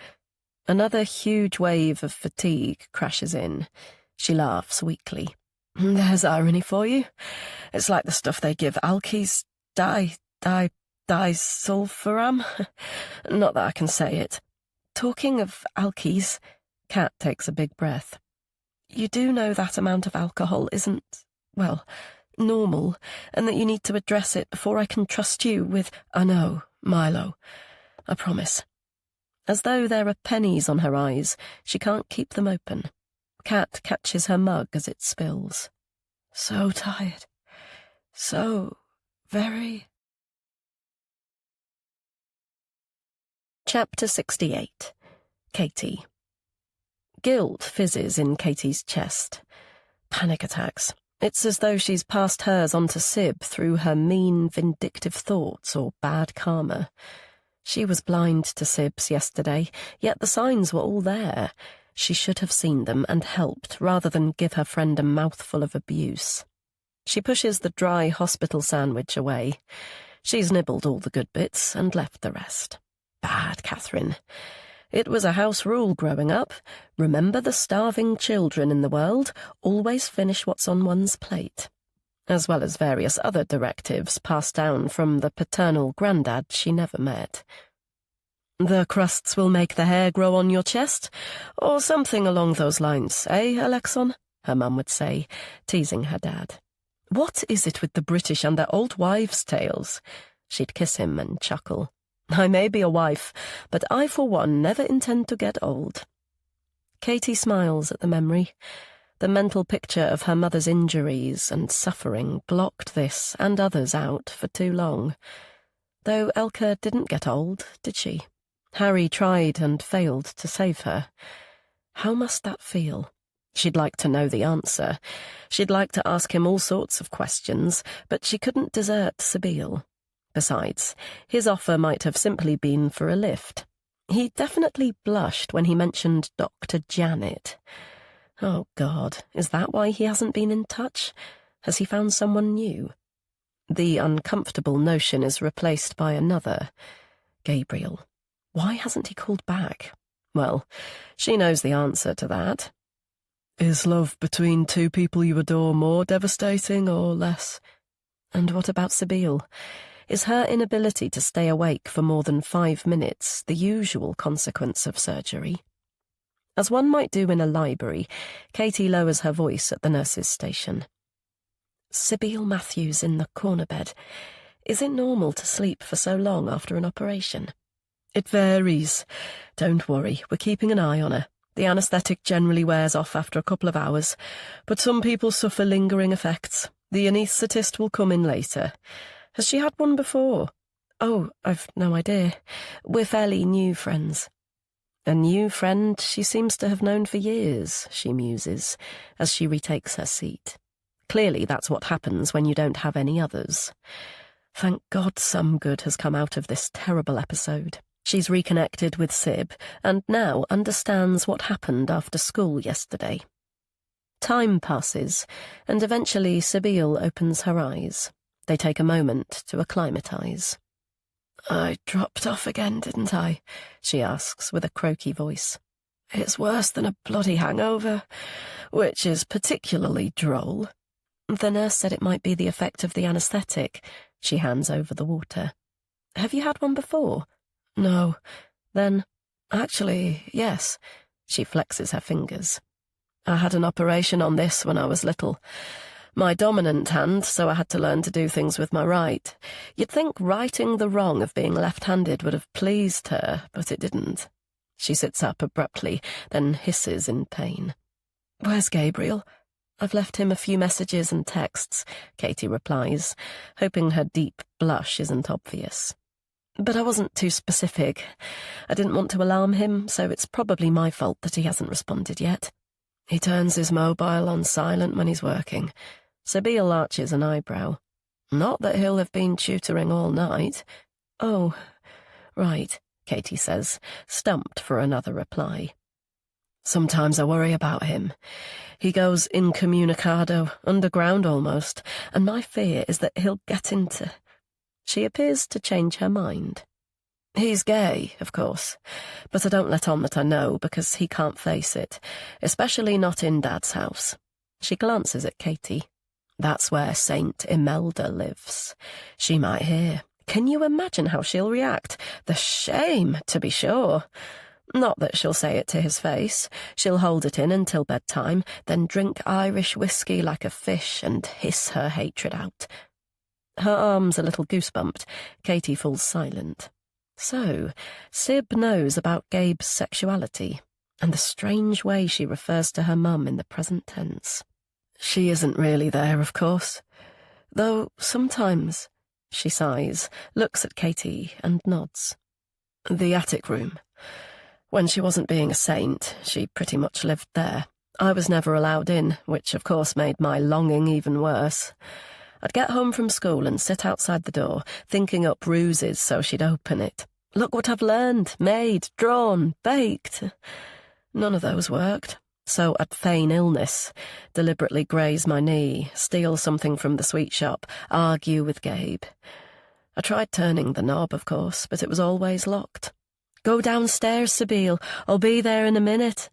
Another huge wave of fatigue crashes in. She laughs weakly. There's irony for you. It's like the stuff they give alkies. Disulfiram? Not that I can say it. Talking of alkies, Kat takes a big breath. You do know that amount of alcohol isn't, well, normal, and that you need to address it before I can trust you with, I know, Milo. I promise. As though there are pennies on her eyes, she can't keep them open. Kat catches her mug as it spills. So tired. So very... Chapter 68. Katie. Guilt fizzes in Katie's chest. Panic attacks. It's as though she's passed hers onto Sib through her mean, vindictive thoughts or bad karma. She was blind to Sib's yesterday, yet the signs were all there. She should have seen them and helped, rather than give her friend a mouthful of abuse. She pushes the dry hospital sandwich away. She's nibbled all the good bits and left the rest. Bad Catherine. It was a house rule growing up. Remember the starving children in the world. Always finish what's on one's plate. As well as various other directives passed down from the paternal granddad she never met. The crusts will make the hair grow on your chest, or something along those lines, eh, Alexon? Her mum would say, teasing her dad. What is it with the British and their old wives' tales? She'd kiss him and chuckle. I may be a wife, but I, for one, never intend to get old. Katie smiles at the memory. The mental picture of her mother's injuries and suffering blocked this and others out for too long. Though Elke didn't get old, did she? Harry tried and failed to save her. How must that feel? She'd like to know the answer. She'd like to ask him all sorts of questions, but she couldn't desert Sabine. Besides, his offer might have simply been for a lift. He definitely blushed when he mentioned Dr. Janet. Oh, God, is that why he hasn't been in touch? Has he found someone new? The uncomfortable notion is replaced by another. Gabriel. Why hasn't he called back? Well, she knows the answer to that. Is love between two people you adore more devastating or less? And what about Sabine? Is her inability to stay awake for more than 5 minutes the usual consequence of surgery? As one might do in a library, Katie lowers her voice at the nurse's station. Sabine Matthews in the corner bed. Is it normal to sleep for so long after an operation? It varies. Don't worry, we're keeping an eye on her. The anaesthetic generally wears off after a couple of hours, but some people suffer lingering effects. The anaesthetist will come in later. Has she had one before? Oh, I've no idea. We're fairly new friends. A new friend she seems to have known for years, she muses, as she retakes her seat. Clearly that's what happens when you don't have any others. Thank God some good has come out of this terrible episode. She's reconnected with Sib, and now understands what happened after school yesterday. Time passes, and eventually Sabine opens her eyes. They take a moment to acclimatise. I dropped off again, didn't I? She asks with a croaky voice. It's worse than a bloody hangover, which is particularly droll. The nurse said it might be the effect of the anaesthetic. She hands over the water. Have you had one before? No. Then, actually, yes. She flexes her fingers. I had an operation on this when I was little. My dominant hand, so I had to learn to do things with my right. You'd think righting the wrong of being left-handed would have pleased her, but it didn't. She sits up abruptly, then hisses in pain. Where's Gabriel? I've left him a few messages and texts, Katie replies, hoping her deep blush isn't obvious. But I wasn't too specific. I didn't want to alarm him, so it's probably my fault that he hasn't responded yet. He turns his mobile on silent when he's working. Sabine arches an eyebrow. Not that he'll have been tutoring all night. Oh, right, Katie says, stumped for another reply. Sometimes I worry about him. He goes incommunicado, underground almost, and my fear is that he'll get into... She appears to change her mind. He's gay, of course, but I don't let on that I know because he can't face it, especially not in Dad's house. She glances at Katie. That's where Saint Imelda lives. She might hear. Can you imagine how she'll react? The shame, to be sure. Not that she'll say it to his face. She'll hold it in until bedtime, then drink Irish whiskey like a fish and hiss her hatred out. Her arms a little goosebumped. Katie falls silent. So, Sib knows about Gabe's sexuality, and the strange way she refers to her mum in the present tense. She isn't really there, of course. Though sometimes, she sighs, looks at Katie and nods. The attic room. When she wasn't being a saint, she pretty much lived there. I was never allowed in, which of course made my longing even worse. I'd get home from school and sit outside the door, thinking up ruses so she'd open it. Look what I've learned, made, drawn, baked. None of those worked. So I'd feign illness, deliberately graze my knee, steal something from the sweet shop, argue with Gabe. I tried turning the knob, of course, but it was always locked. Go downstairs, Sabine. I'll be there in a minute.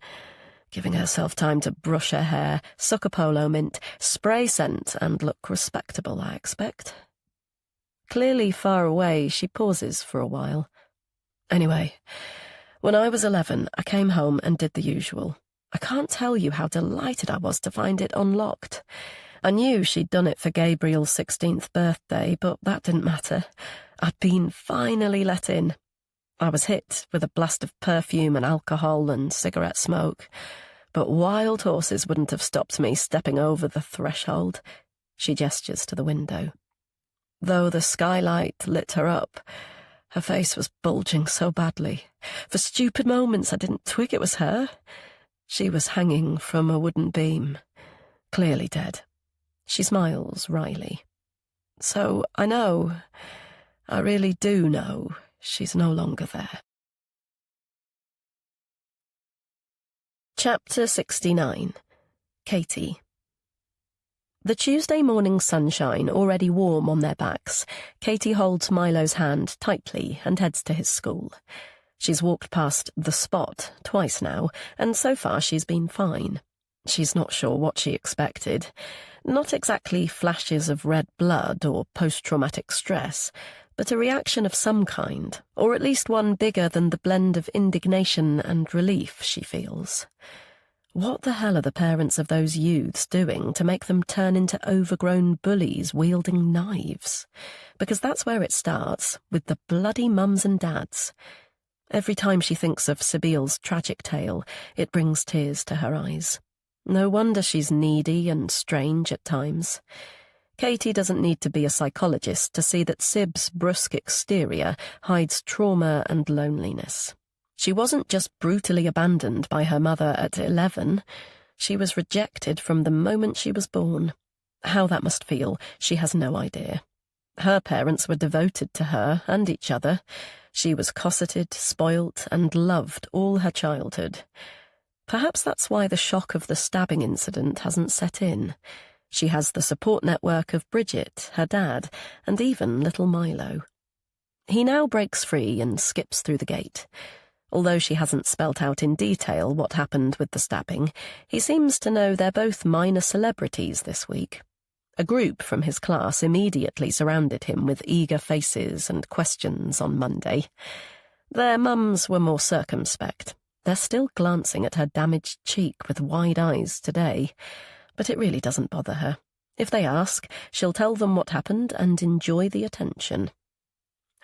Giving herself time to brush her hair, suck a polo mint, spray scent, and look respectable, I expect. Clearly far away, she pauses for a while. Anyway, when I was 11, I came home and did the usual. I can't tell you how delighted I was to find it unlocked. I knew she'd done it for Gabriel's 16th birthday, but that didn't matter. I'd been finally let in. I was hit with a blast of perfume and alcohol and cigarette smoke, but wild horses wouldn't have stopped me stepping over the threshold. She gestures to the window. Though the skylight lit her up, her face was bulging so badly. For stupid moments I didn't twig it was her. She was hanging from a wooden beam, clearly dead. She smiles wryly. So I know, I really do know, she's no longer there. Chapter 69. Katie. The Tuesday morning sunshine already warm on their backs, Katie holds Milo's hand tightly and heads to his school. She's walked past the spot twice now, and so far she's been fine. She's not sure what she expected. Not exactly flashes of red blood or post-traumatic stress, but a reaction of some kind, or at least one bigger than the blend of indignation and relief she feels. What the hell are the parents of those youths doing to make them turn into overgrown bullies wielding knives? Because that's where it starts, with the bloody mums and dads. Every time she thinks of Sabile's tragic tale, it brings tears to her eyes. No wonder she's needy and strange at times. Katie doesn't need to be a psychologist to see that Sib's brusque exterior hides trauma and loneliness. She wasn't just brutally abandoned by her mother at 11. She was rejected from the moment she was born. How that must feel, she has no idea. Her parents were devoted to her and each other. She was cosseted, spoilt, and loved all her childhood. Perhaps that's why the shock of the stabbing incident hasn't set in. She has the support network of Bridget, her dad, and even little Milo. He now breaks free and skips through the gate. Although she hasn't spelt out in detail what happened with the stabbing, he seems to know they're both minor celebrities this week. A group from his class immediately surrounded him with eager faces and questions on Monday. Their mums were more circumspect. They're still glancing at her damaged cheek with wide eyes today, but it really doesn't bother her. If they ask, she'll tell them what happened and enjoy the attention.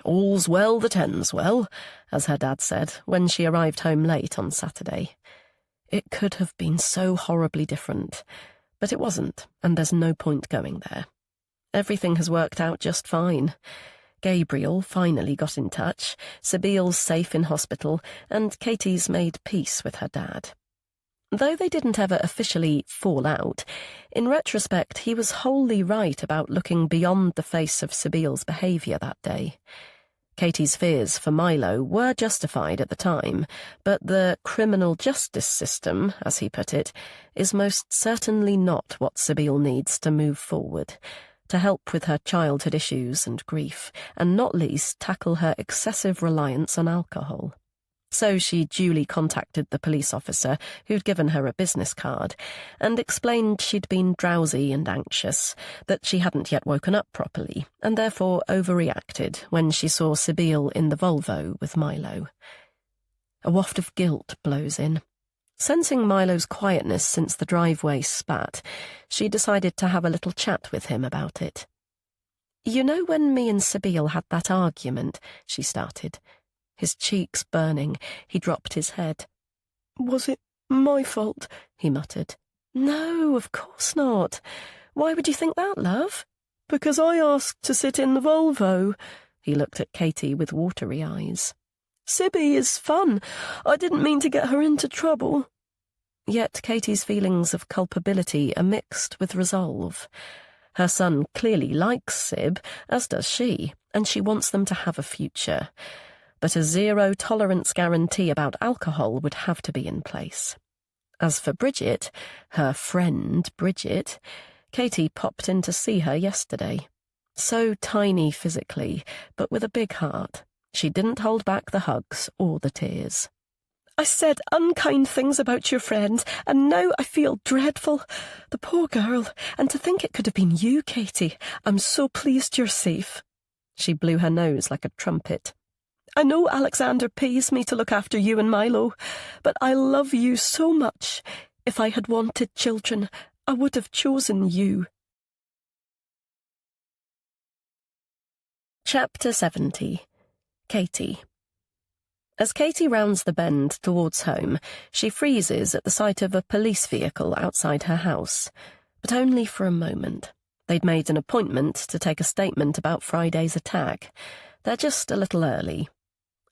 All's well that ends well, as her dad said when she arrived home late on Saturday. It could have been so horribly different, but it wasn't, and there's no point going there. Everything has worked out just fine. Gabriel finally got in touch, Sabile's safe in hospital, and Katie's made peace with her dad. Though they didn't ever officially fall out, in retrospect he was wholly right about looking beyond the face of Sabile's behaviour that day. Katie's fears for Milo were justified at the time, but the criminal justice system, as he put it, is most certainly not what Sabile needs to move forward, to help with her childhood issues and grief, and not least tackle her excessive reliance on alcohol. So she duly contacted the police officer who'd given her a business card and explained she'd been drowsy and anxious, that she hadn't yet woken up properly, and therefore overreacted when she saw Sabile in the Volvo with Milo. A waft of guilt blows in. Sensing Milo's quietness since the driveway spat, she decided to have a little chat with him about it. "You know when me and Sabile had that argument," she started. His cheeks burning, he dropped his head. Was it my fault? He muttered. "No, of course not. Why would you think that, love?" Because I asked to sit in the Volvo. He looked at Katie with watery eyes. Sibby is fun. I didn't mean to get her into trouble. Yet Katie's feelings of culpability are mixed with resolve. Her son clearly likes Sib, as does she, and she wants them to have a future. But a zero-tolerance guarantee about alcohol would have to be in place. As for Bridget, her friend Bridget, Katie popped in to see her yesterday. So tiny physically, but with a big heart. She didn't hold back the hugs or the tears. "I said unkind things about your friend, and now I feel dreadful. The poor girl, and to think it could have been you, Katie. I'm so pleased you're safe." She blew her nose like a trumpet. "I know Alexander pays me to look after you and Milo, but I love you so much. If I had wanted children, I would have chosen you." Chapter 70. Katie. As Katie rounds the bend towards home, she freezes at the sight of a police vehicle outside her house, but only for a moment. They'd made an appointment to take a statement about Friday's attack. They're just a little early.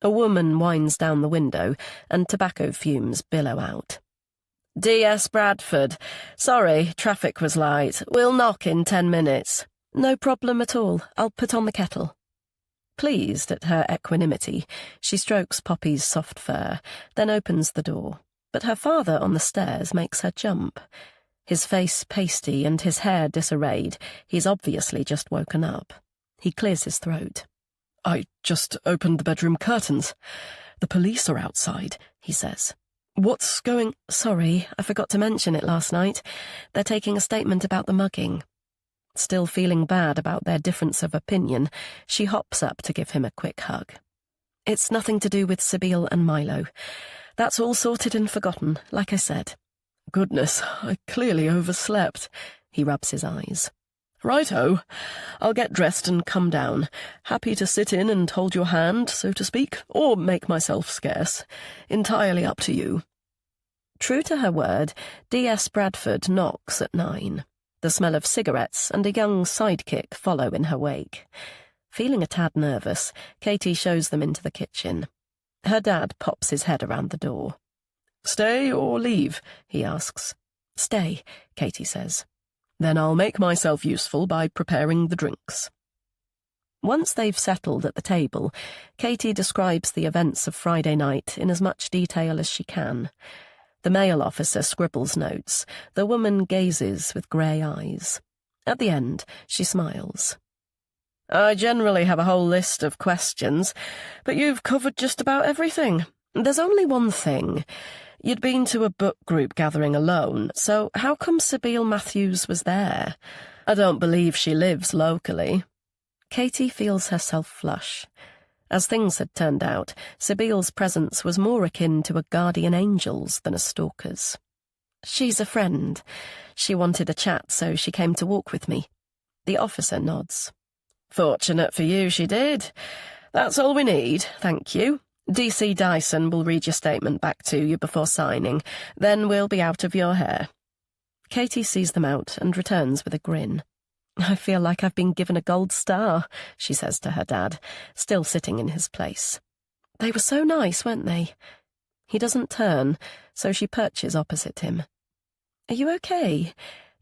A woman winds down the window, and tobacco fumes billow out. "D.S. Bradford. Sorry, traffic was light. We'll knock in 10 minutes. "No problem at all. I'll put on the kettle." Pleased at her equanimity, she strokes Poppy's soft fur, then opens the door. But her father on the stairs makes her jump. His face pasty and his hair disarrayed, he's obviously just woken up. He clears his throat. "I just opened the bedroom curtains. The police are outside," he says. "What's going—" "Sorry, I forgot to mention it last night. They're taking a statement about the mugging." Still feeling bad about their difference of opinion, she hops up to give him a quick hug. "It's nothing to do with Sabile and Milo. That's all sorted and forgotten, like I said." "Goodness, I clearly overslept." He rubs his eyes. "Righto. I'll get dressed and come down. Happy to sit in and hold your hand, so to speak, or make myself scarce. Entirely up to you." True to her word, D.S. Bradford knocks at 9. The smell of cigarettes and a young sidekick follow in her wake. Feeling a tad nervous, Katie shows them into the kitchen. Her dad pops his head around the door. "Stay or leave?" he asks. "Stay," Katie says. "Then I'll make myself useful by preparing the drinks." Once they've settled at the table, Katie describes the events of Friday night in as much detail as she can. The male officer scribbles notes. The woman gazes with grey eyes. At the end, she smiles. "I generally have a whole list of questions, but you've covered just about everything. There's only one thing. You'd been to a book group gathering alone, so how come Sabile Matthews was there? I don't believe she lives locally." Katie feels herself flush. As things had turned out, Sabile's presence was more akin to a guardian angel's than a stalker's. "She's a friend. She wanted a chat, so she came to walk with me." The officer nods. "Fortunate for you she did. That's all we need, thank you. D.C. Dyson will read your statement back to you before signing. Then we'll be out of your hair." Katie sees them out and returns with a grin. I feel like I've been given a gold star, she says to her dad, still sitting in his place. They were so nice, weren't they? He doesn't turn, so she perches opposite him. Are you okay?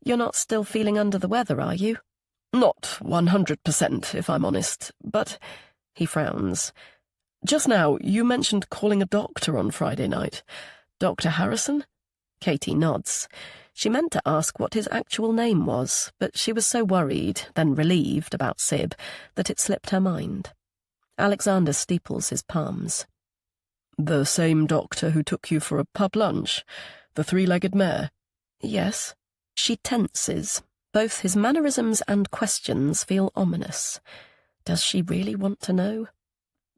You're not still feeling under the weather, are you? Not 100%, if I'm honest, but... He frowns. Just now, you mentioned calling a doctor on Friday night. Dr. Harrison? Katie nods. She meant to ask what his actual name was, but she was so worried, then relieved about Sib, that it slipped her mind. Alexander steeples his palms. The same doctor who took you for a pub lunch? The three-legged mare? Yes. She tenses. Both his mannerisms and questions feel ominous. Does she really want to know?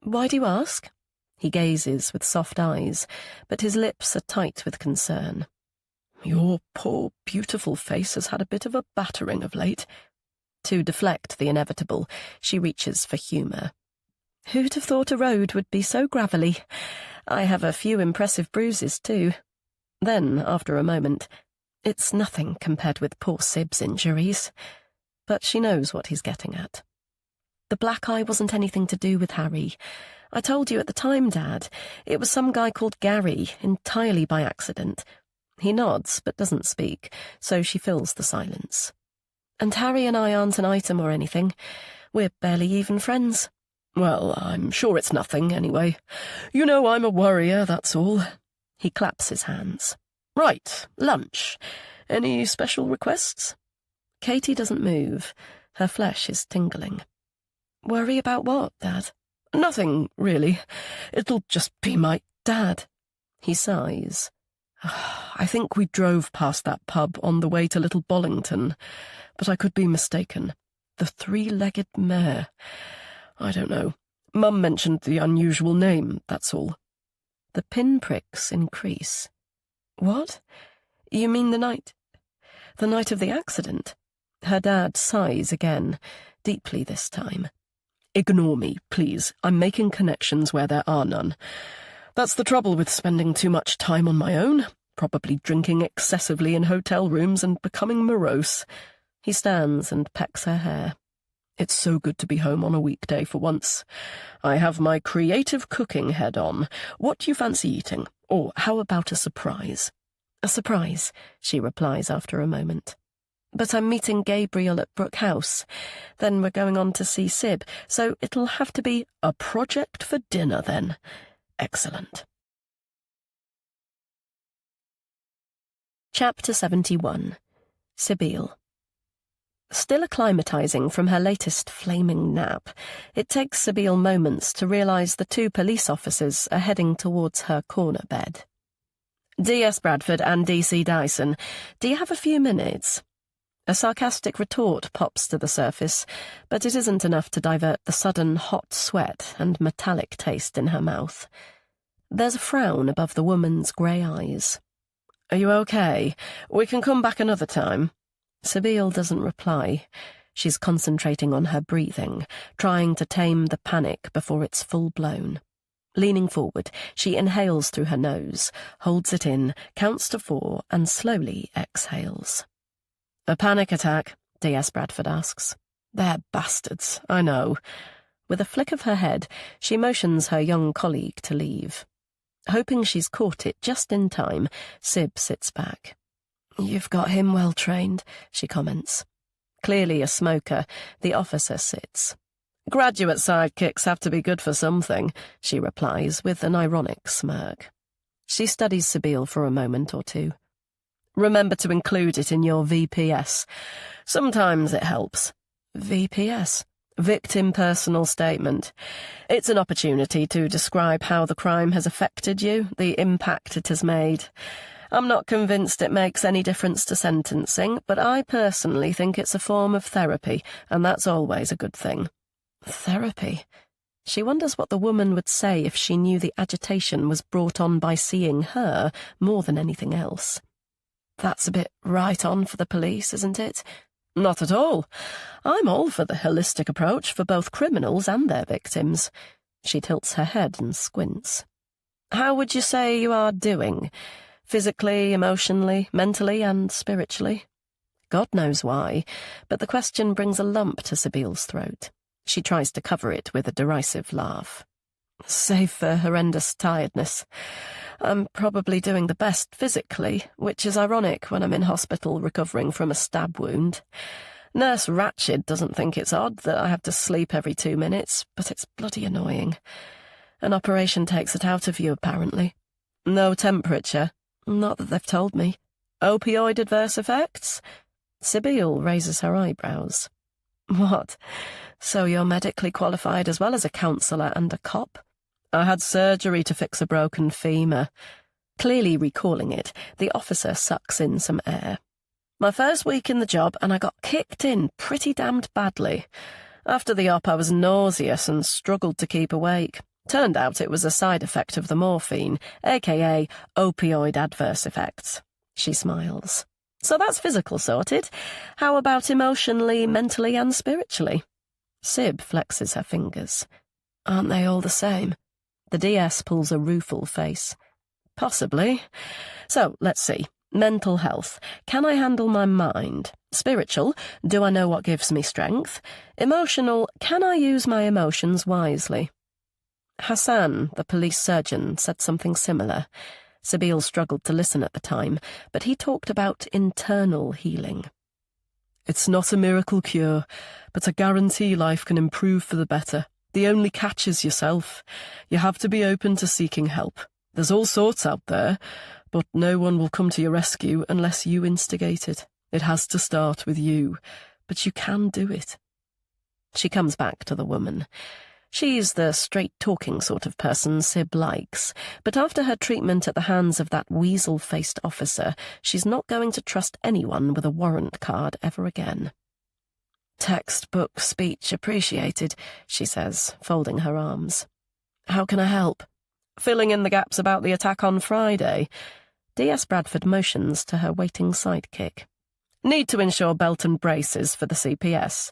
Why do you ask? He gazes with soft eyes, but his lips are tight with concern. Your poor, beautiful face has had a bit of a battering of late. To deflect the inevitable, she reaches for humour. Who'd have thought a road would be so gravelly? I have a few impressive bruises, too. Then, after a moment, it's nothing compared with poor Sib's injuries. But she knows what he's getting at. The black eye wasn't anything to do with Harry. I told you at the time, Dad. It was some guy called Gary, entirely by accident. He nods, but doesn't speak, so she fills the silence. And Harry and I aren't an item or anything. We're barely even friends. Well, I'm sure it's nothing, anyway. You know I'm a worrier, that's all. He claps his hands. Right, lunch. Any special requests? Katie doesn't move. Her flesh is tingling. Worry about what, Dad? Nothing, really. It'll just be my Dad. He sighs. I think we drove past that pub on the way to Little Bollington, but I could be mistaken. The three-legged mare. I don't know. Mum mentioned the unusual name, that's all. The pinpricks increase. What? You mean the night of the accident? Her dad sighs again, deeply this time. Ignore me, please. I'm making connections where there are none. That's the trouble with spending too much time on my own, probably drinking excessively in hotel rooms and becoming morose. He stands and pecks her hair. It's so good to be home on a weekday for once. I have my creative cooking head on. What do you fancy eating? Or how about a surprise? A surprise, she replies after a moment. But I'm meeting Gabriel at Brook House. Then we're going on to see Sib, so it'll have to be a project for dinner, then. Excellent. Chapter 71. Sibille. Still acclimatising from her latest flaming nap, it takes Sibille moments to realise the two police officers are heading towards her corner bed. D.S. Bradford and D.C. Dyson, do you have a few minutes? A sarcastic retort pops to the surface, but it isn't enough to divert the sudden hot sweat and metallic taste in her mouth. There's a frown above the woman's grey eyes. Are you okay? We can come back another time. Sibille doesn't reply. She's concentrating on her breathing, trying to tame the panic before it's full-blown. Leaning forward, she inhales through her nose, holds it in, counts to 4, and slowly exhales. A panic attack? D.S. Bradford asks. They're bastards, I know. With a flick of her head, she motions her young colleague to leave. Hoping she's caught it just in time, Sib sits back. You've got him well trained, she comments. Clearly a smoker, the officer sits. Graduate sidekicks have to be good for something, she replies with an ironic smirk. She studies Sibille for a moment or two. Remember to include it in your VPS. Sometimes it helps. VPS? Victim Personal Statement. It's an opportunity to describe how the crime has affected you, the impact it has made. I'm not convinced it makes any difference to sentencing, but I personally think it's a form of therapy, and that's always a good thing. Therapy? She wonders what the woman would say if she knew the agitation was brought on by seeing her more than anything else. That's a bit right on for the police, isn't it? Not at all. I'm all for the holistic approach for both criminals and their victims. She tilts her head and squints. How would you say you are doing? Physically, emotionally, mentally, and spiritually? God knows why, but the question brings a lump to Sibyl's throat. She tries to cover it with a derisive laugh. Save for horrendous tiredness. I'm probably doing the best physically, which is ironic when I'm in hospital recovering from a stab wound. Nurse Ratched doesn't think it's odd that I have to sleep every 2 minutes, but it's bloody annoying. An operation takes it out of you, apparently. No temperature. Not that they've told me. Opioid adverse effects? Sibyl raises her eyebrows. What? So you're medically qualified as well as a counsellor and a cop? I had surgery to fix a broken femur. Clearly recalling it, the officer sucks in some air. My first week in the job, and I got kicked in pretty damned badly. After the op, I was nauseous and struggled to keep awake. Turned out it was a side effect of the morphine, aka opioid adverse effects. She smiles. So that's physical sorted. How about emotionally, mentally, and spiritually? Sib flexes her fingers. Aren't they all the same? The DS pulls a rueful face. Possibly. So, let's see. Mental health. Can I handle my mind? Spiritual. Do I know what gives me strength? Emotional. Can I use my emotions wisely? Hassan, the police surgeon, said something similar. Sibyl struggled to listen at the time, but he talked about internal healing. It's not a miracle cure, but I guarantee life can improve for the better. The only catch is yourself. You have to be open to seeking help. There's all sorts out there, but no one will come to your rescue unless you instigate it. It has to start with you, but you can do it. She comes back to the woman. She's the straight-talking sort of person Sib likes, but after her treatment at the hands of that weasel-faced officer, she's not going to trust anyone with a warrant card ever again. Textbook speech appreciated, she says, folding her arms. How can I help? Filling in the gaps about the attack on Friday. D.S. Bradford motions to her waiting sidekick. Need to ensure belt and braces for the CPS.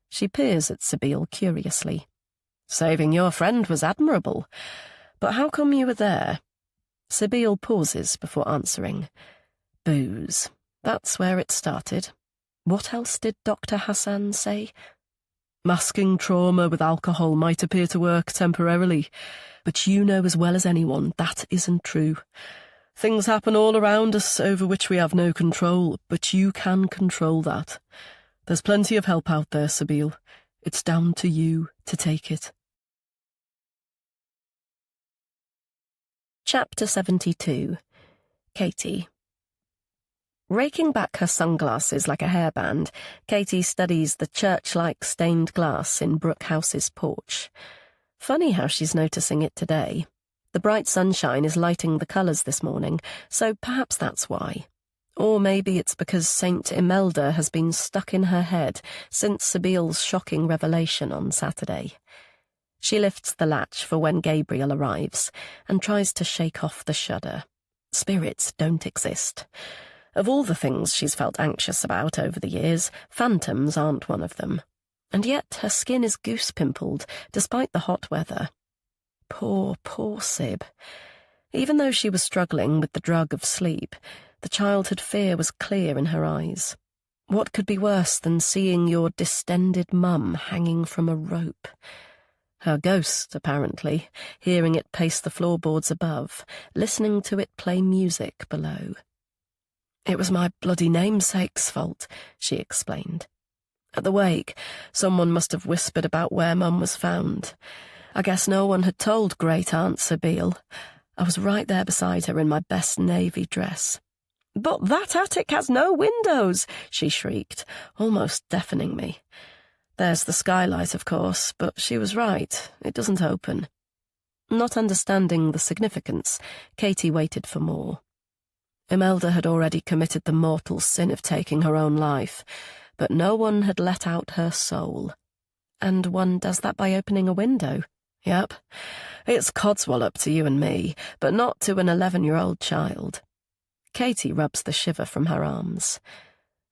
She peers at Sibyl curiously. Saving your friend was admirable. But how come you were there? Sibyl pauses before answering. Booze. That's where it started. What else did Dr. Hassan say? Masking trauma with alcohol might appear to work temporarily, but you know as well as anyone that isn't true. Things happen all around us over which we have no control, but you can control that. There's plenty of help out there, Sibyl. It's down to you to take it. Chapter 72. Katie. Raking back her sunglasses like a hairband, Katie studies the church-like stained glass in Brooke House's porch. Funny how she's noticing it today. The bright sunshine is lighting the colours this morning, so perhaps that's why. Or maybe it's because Saint Imelda has been stuck in her head since Sibyl's shocking revelation on Saturday. She lifts the latch for when Gabriel arrives and tries to shake off the shudder. Spirits don't exist. Of all the things she's felt anxious about over the years, phantoms aren't one of them. And yet her skin is goose-pimpled, despite the hot weather. Poor, poor Sib. Even though she was struggling with the drug of sleep, the childhood fear was clear in her eyes. What could be worse than seeing your distended mum hanging from a rope? Her ghost, apparently, hearing it pace the floorboards above, listening to it play music below. It was my bloody namesake's fault, she explained. At the wake, someone must have whispered about where Mum was found. I guess no one had told Great Aunt Sibyl. I was right there beside her in my best navy dress. But that attic has no windows, she shrieked, almost deafening me. There's the skylight, of course, but she was right. It doesn't open. Not understanding the significance, Katie waited for more. Imelda had already committed the mortal sin of taking her own life, but no one had let out her soul. And one does that by opening a window. Yep, it's codswallop to you and me, but not to an 11-year-old child. Katie rubs the shiver from her arms.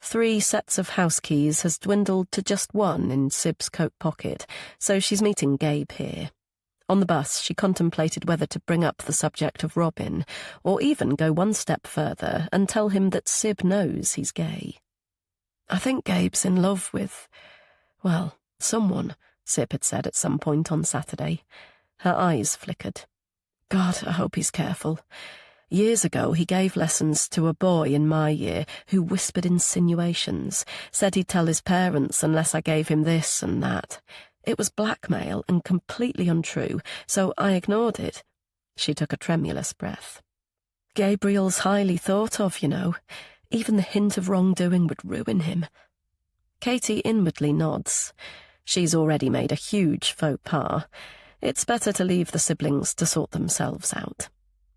3 sets of house keys has dwindled to just one in Sib's coat pocket, so she's meeting Gabe here. On the bus, she contemplated whether to bring up the subject of Robin, or even go one step further and tell him that Sib knows he's gay. I think Gabe's in love with, well, someone, Sib had said at some point on Saturday. Her eyes flickered. God, I hope he's careful. Years ago, he gave lessons to a boy in my year who whispered insinuations, said he'd tell his parents unless I gave him this and that. It was blackmail and completely untrue, so I ignored it. She took a tremulous breath. Gabriel's highly thought of, you know. Even the hint of wrongdoing would ruin him. Katie inwardly nods. She's already made a huge faux pas. It's better to leave the siblings to sort themselves out.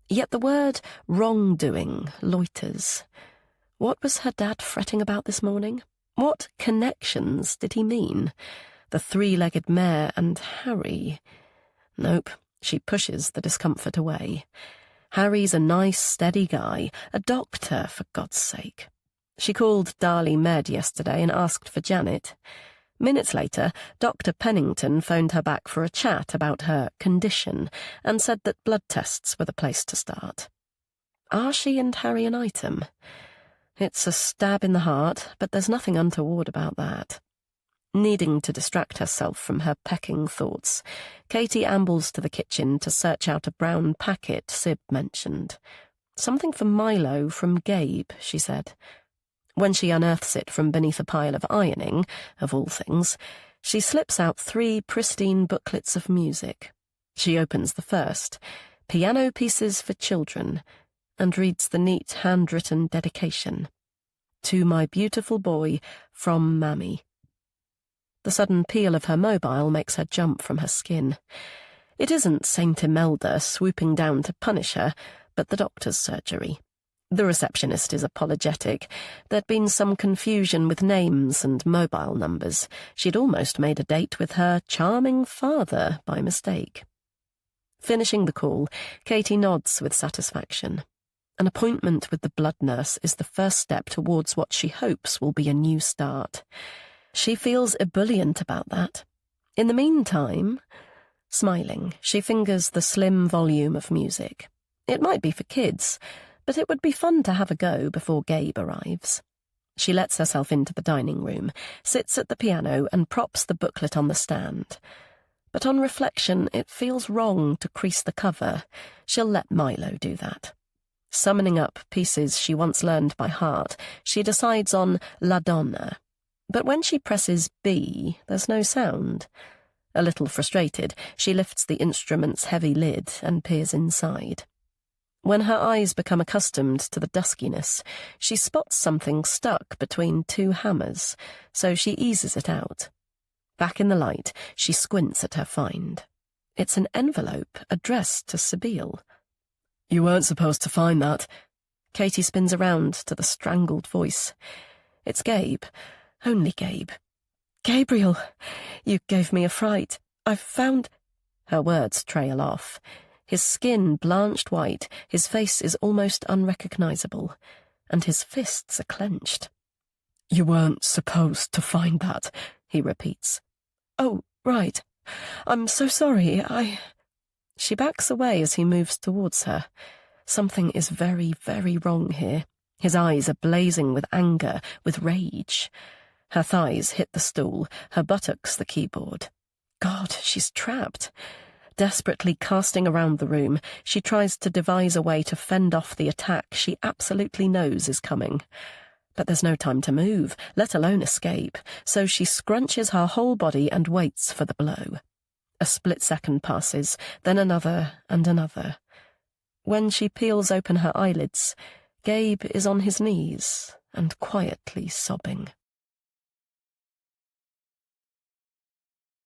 Yet the word wrongdoing loiters. What was her dad fretting about this morning? What connections did he mean? The three-legged mare and Harry? Nope, she pushes the discomfort away. Harry's a nice, steady guy, a doctor, for God's sake. She called Darley Med yesterday and asked for Janet. Minutes later, Dr. Pennington phoned her back for a chat about her condition and said that blood tests were the place to start. Are she and Harry an item? It's a stab in the heart, but there's nothing untoward about that. Needing to distract herself from her pecking thoughts, Katie ambles to the kitchen to search out a brown packet Sib mentioned. Something for Milo from Gabe, she said. When she unearths it from beneath a pile of ironing, of all things, she slips out 3 pristine booklets of music. She opens the first, Piano Pieces for Children, and reads the neat handwritten dedication. To my beautiful boy, from Mammy. The sudden peal of her mobile makes her jump from her skin. It isn't Saint Imelda swooping down to punish her, but the doctor's surgery. The receptionist is apologetic. There'd been some confusion with names and mobile numbers. She'd almost made a date with her charming father by mistake. Finishing the call, Katie nods with satisfaction. An appointment with the blood nurse is the first step towards what she hopes will be a new start. She feels ebullient about that. In the meantime, smiling, she fingers the slim volume of music. It might be for kids, but it would be fun to have a go before Gabe arrives. She lets herself into the dining room, sits at the piano and props the booklet on the stand. But on reflection, it feels wrong to crease the cover. She'll let Milo do that. Summoning up pieces she once learned by heart, she decides on La Donna. But when she presses B, there's no sound. A little frustrated, she lifts the instrument's heavy lid and peers inside. When her eyes become accustomed to the duskiness, she spots something stuck between 2 hammers, so she eases it out. Back in the light, she squints at her find. It's an envelope addressed to Sibyl. You weren't supposed to find that. Katie spins around to the strangled voice. It's Gabe. Only Gabe. Gabriel, you gave me a fright. I've found... Her words trail off. His skin blanched white, his face is almost unrecognizable, and his fists are clenched. You weren't supposed to find that, he repeats. Oh, right. I'm so sorry, She backs away as he moves towards her. Something is very, very wrong here. His eyes are blazing with anger, with rage. Her thighs hit the stool, her buttocks the keyboard. God, she's trapped. Desperately casting around the room, she tries to devise a way to fend off the attack she absolutely knows is coming. But there's no time to move, let alone escape, so she scrunches her whole body and waits for the blow. A split second passes, then another and another. When she peels open her eyelids, Gabe is on his knees and quietly sobbing.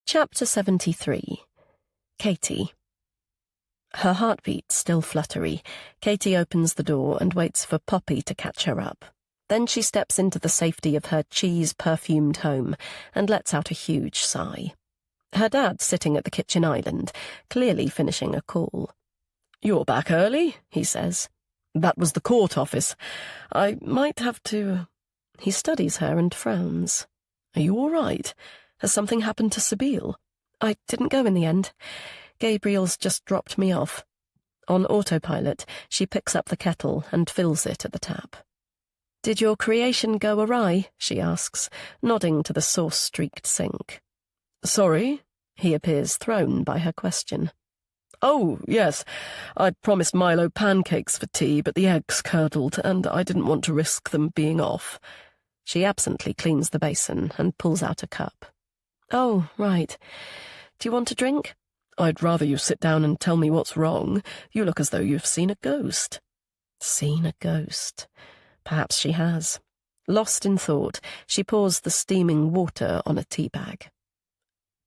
Chapter 73. Katie. Her heartbeat still fluttery, Katie opens the door and waits for Poppy to catch her up. Then she steps into the safety of her cheese-perfumed home and lets out a huge sigh. Her dad's sitting at the kitchen island, clearly finishing a call. You're back early, he says. That was the court office. I might have to... He studies her and frowns. Are you all right? Has something happened to Sibyl? I didn't go in the end. Gabriel's just dropped me off. On autopilot, she picks up the kettle and fills it at the tap. Did your creation go awry? She asks, nodding to the sauce-streaked sink. Sorry? He appears thrown by her question. Oh, yes. I'd promised Milo pancakes for tea, but the eggs curdled, and I didn't want to risk them being off. She absently cleans the basin and pulls out a cup. Oh, right. Do you want a drink? I'd rather you sit down and tell me what's wrong. You look as though you've seen a ghost. Seen a ghost. Perhaps she has. Lost in thought, she pours the steaming water on a tea bag.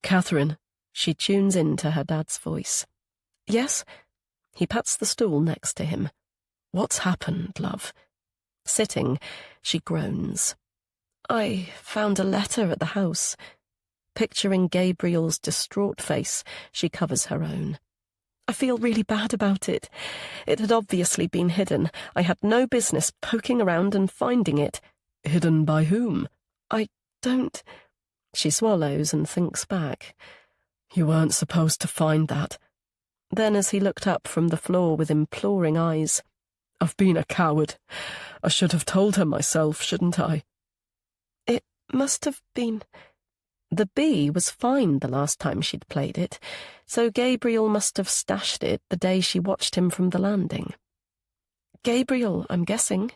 Catherine. She tunes into her dad's voice. Yes? He pats the stool next to him. What's happened, love? Sitting, she groans. I found a letter at the house. Picturing Gabriel's distraught face, she covers her own. I feel really bad about it. It had obviously been hidden. I had no business poking around and finding it. Hidden by whom? I don't... She swallows and thinks back. You weren't supposed to find that. Then, as he looked up from the floor with imploring eyes, I've been a coward. I should have told her myself, shouldn't I? It must have been... The bee was fine the last time she'd played it, so Gabriel must have stashed it the day she watched him from the landing. Gabriel, I'm guessing.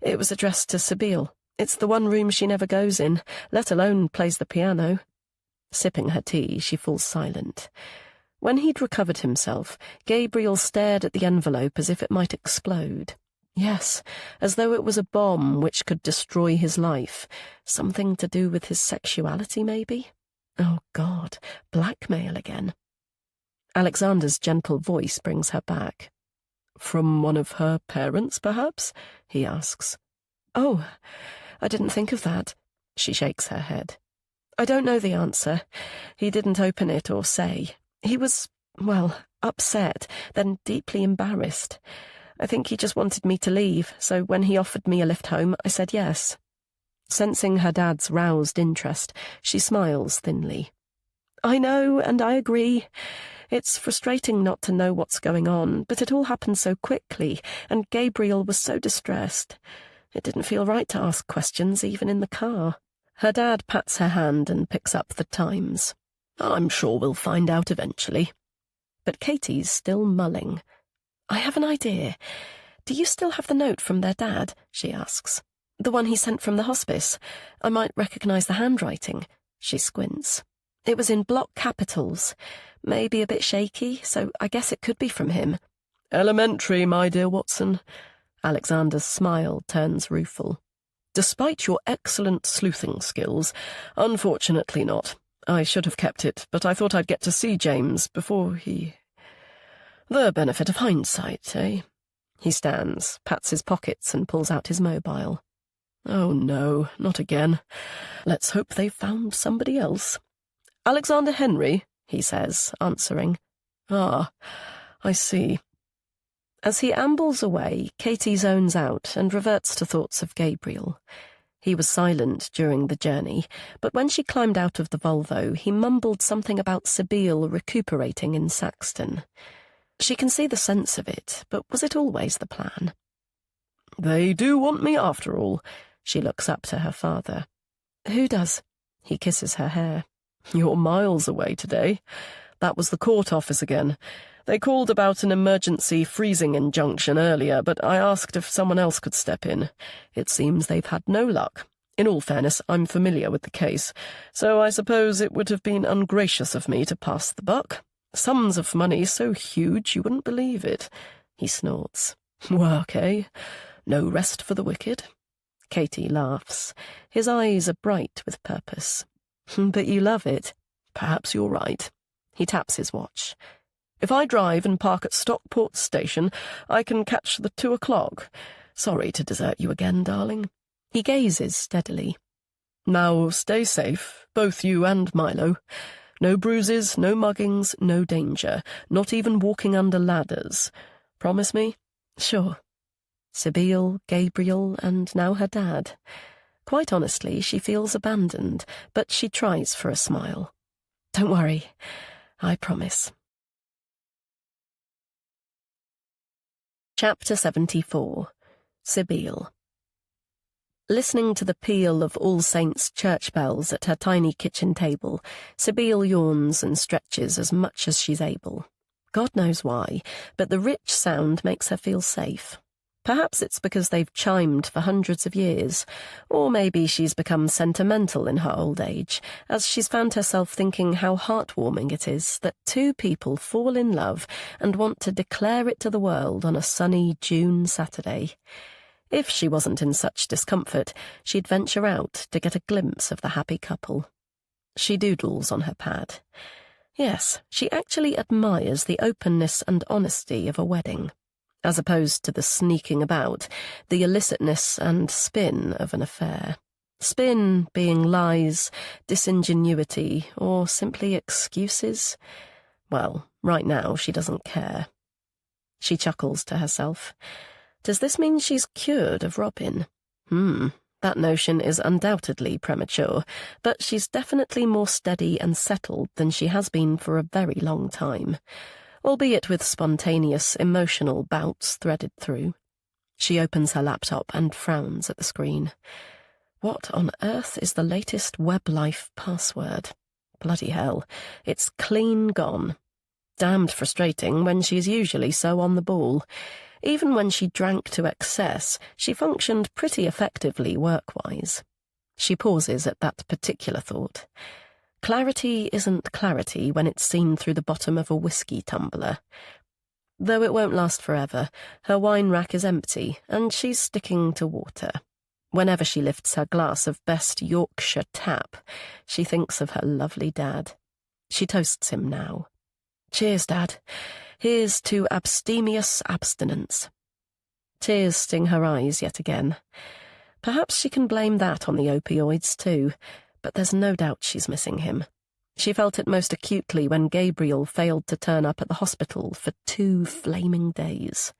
It was addressed to Sibyl. It's the one room she never goes in, let alone plays the piano. Sipping her tea, she falls silent. When he'd recovered himself, Gabriel stared at the envelope as if it might explode. Yes, as though it was a bomb which could destroy his life. Something to do with his sexuality, maybe? Oh, God, blackmail again. Alexander's gentle voice brings her back. From one of her parents, perhaps? He asks. Oh, I didn't think of that. She shakes her head. I don't know the answer. He didn't open it or say. He was, well, upset, then deeply embarrassed. I think he just wanted me to leave, so when he offered me a lift home, I said yes. Sensing her dad's roused interest, she smiles thinly. I know, and I agree. It's frustrating not to know what's going on, but it all happened so quickly, and Gabriel was so distressed. It didn't feel right to ask questions, even in the car. Her dad pats her hand and picks up the Times. I'm sure we'll find out eventually. But Katie's still mulling. I have an idea. Do you still have the note from their dad? She asks. The one he sent from the hospice. I might recognise the handwriting. She squints. It was in block capitals. Maybe a bit shaky, so I guess it could be from him. Elementary, my dear Watson. Alexander's smile turns rueful. Despite your excellent sleuthing skills, unfortunately not. I should have kept it, but I thought I'd get to see James before he... The benefit of hindsight, eh? He stands, pats his pockets and pulls out his mobile. Oh no, not again. Let's hope they've found somebody else. Alexander Henry, he says, answering. Ah, I see. As he ambles away, Katie zones out and reverts to thoughts of Gabriel. He was silent during the journey, but when she climbed out of the Volvo, he mumbled something about Sibyl recuperating in Saxton. She can see the sense of it, but was it always the plan? They do want me after all. She looks up to her father. Who does? He kisses her hair. You're miles away today. That was the court office again. They called about an emergency freezing injunction earlier, but I asked if someone else could step in. It seems they've had no luck. In all fairness, I'm familiar with the case, so I suppose it would have been ungracious of me to pass the buck. Sums of money so huge you wouldn't believe it. He snorts. Work, eh? No rest for the wicked. Katie laughs. His eyes are bright with purpose. But you love it. Perhaps you're right. He taps his watch. If I drive and park at Stockport Station, I can catch the 2 o'clock. Sorry to desert you again, darling. He gazes steadily. Now stay safe, both you and Milo. No bruises, no muggings, no danger, not even walking under ladders. Promise me? Sure. Sibyl, Gabriel, and now her dad. Quite honestly, she feels abandoned, but she tries for a smile. Don't worry. I promise. Chapter 74. Sibyl. Listening to the peal of All Saints' church bells at her tiny kitchen table, Sibylle yawns and stretches as much as she's able. God knows why, but the rich sound makes her feel safe. Perhaps it's because they've chimed for hundreds of years, or maybe she's become sentimental in her old age, as she's found herself thinking how heartwarming it is that two people fall in love and want to declare it to the world on a sunny June Saturday. If she wasn't in such discomfort, she'd venture out to get a glimpse of the happy couple. She doodles on her pad. Yes, she actually admires the openness and honesty of a wedding, as opposed to the sneaking about, the illicitness and spin of an affair. Spin being lies, disingenuity, or simply excuses. Well, right now she doesn't care. She chuckles to herself. Does this mean she's cured of Robin? That notion is undoubtedly premature, but she's definitely more steady and settled than she has been for a very long time, albeit with spontaneous, emotional bouts threaded through. She opens her laptop and frowns at the screen. What on earth is the latest WebLife password? Bloody hell, it's clean gone. Damned frustrating when she's usually so on the ball. Even when she drank to excess, she functioned pretty effectively work-wise. She pauses at that particular thought. Clarity isn't clarity when it's seen through the bottom of a whiskey tumbler. Though it won't last forever, her wine rack is empty, and she's sticking to water. Whenever she lifts her glass of best Yorkshire tap, she thinks of her lovely dad. She toasts him now. Cheers, Dad. Here's to abstemious abstinence. Tears sting her eyes yet again. Perhaps she can blame that on the opioids too, but there's no doubt she's missing him. She felt it most acutely when Gabriel failed to turn up at the hospital for 2 flaming days.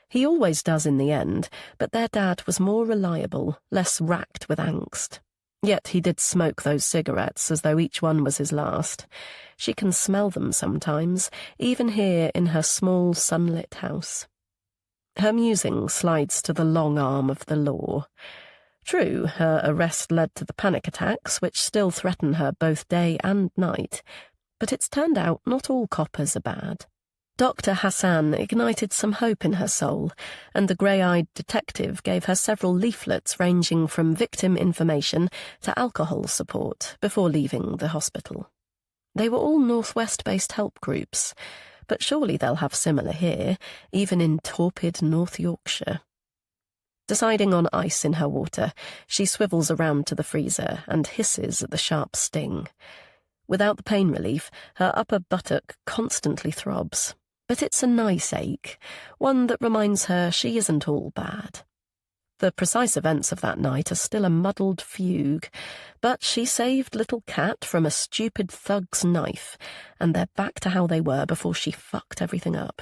He always does in the end, but their dad was more reliable, less racked with angst. Yet he did smoke those cigarettes as though each one was his last. She can smell them sometimes, even here in her small sunlit house. Her musing slides to the long arm of the law. True, her arrest led to the panic attacks, which still threaten her both day and night, but it's turned out not all coppers are bad. Dr. Hassan ignited some hope in her soul, and the grey-eyed detective gave her several leaflets ranging from victim information to alcohol support before leaving the hospital. They were all Northwest-based help groups, but surely they'll have similar here, even in torpid North Yorkshire. Deciding on ice in her water, she swivels around to the freezer and hisses at the sharp sting. Without the pain relief, her upper buttock constantly throbs. But it's a nice ache, one that reminds her she isn't all bad. The precise events of that night are still a muddled fugue, but she saved little Cat from a stupid thug's knife, and they're back to how they were before she fucked everything up.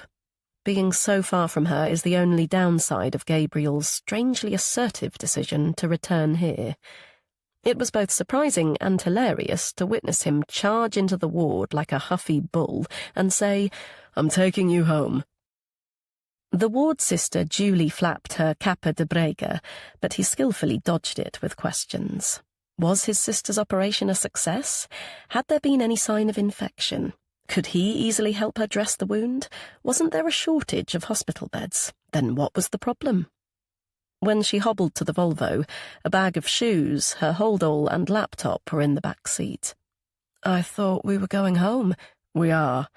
Being so far from her is the only downside of Gabriel's strangely assertive decision to return here. It was both surprising and hilarious to witness him charge into the ward like a huffy bull and say, "I'm taking you home." The ward sister duly flapped her capa de brega, but he skillfully dodged it with questions. Was his sister's operation a success? Had there been any sign of infection? Could he easily help her dress the wound? Wasn't there a shortage of hospital beds? Then what was the problem? When she hobbled to the Volvo, a bag of shoes, her hold-all and laptop were in the back seat. "I thought we were going home." "We are.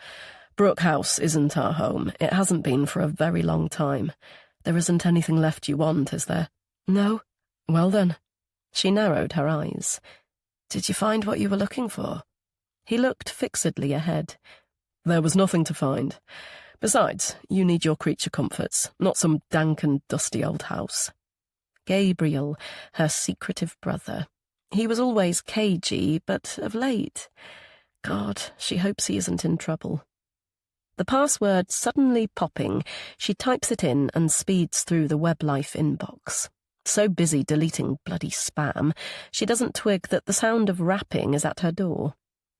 Brook House isn't our home. It hasn't been for a very long time. There isn't anything left you want, is there?" "No." "Well then." She narrowed her eyes. "Did you find what you were looking for?" He looked fixedly ahead. "There was nothing to find. Besides, you need your creature comforts, not some dank and dusty old house." Gabriel, her secretive brother. He was always cagey, but of late... God, she hopes he isn't in trouble. The password suddenly popping, she types it in and speeds through the WebLife inbox. So busy deleting bloody spam, she doesn't twig that the sound of rapping is at her door.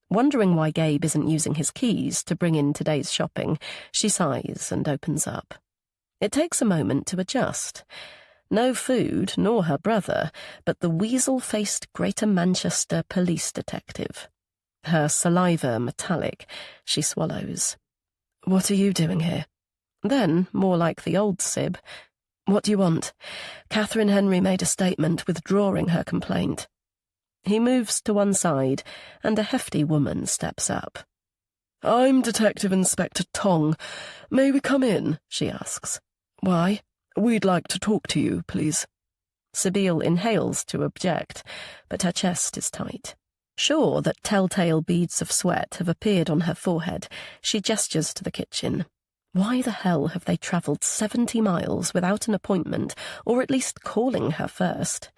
Wondering why Gabe isn't using his keys to bring in today's shopping, she sighs and opens up. It takes a moment to adjust. No food, nor her brother, but the weasel-faced Greater Manchester police detective. Her saliva metallic, she swallows. What are you doing here? Then, more like the old Sib, What do you want? Catherine Henry made a statement withdrawing her complaint. He moves to one side, and a hefty woman steps up. I'm Detective Inspector Tong. May we come in? She asks. Why? We'd like to talk to you, please. Sibylle inhales to object, but her chest is tight. Sure that telltale beads of sweat have appeared on her forehead, she gestures to the kitchen. Why the hell have they travelled 70 miles without an appointment, or at least calling her first?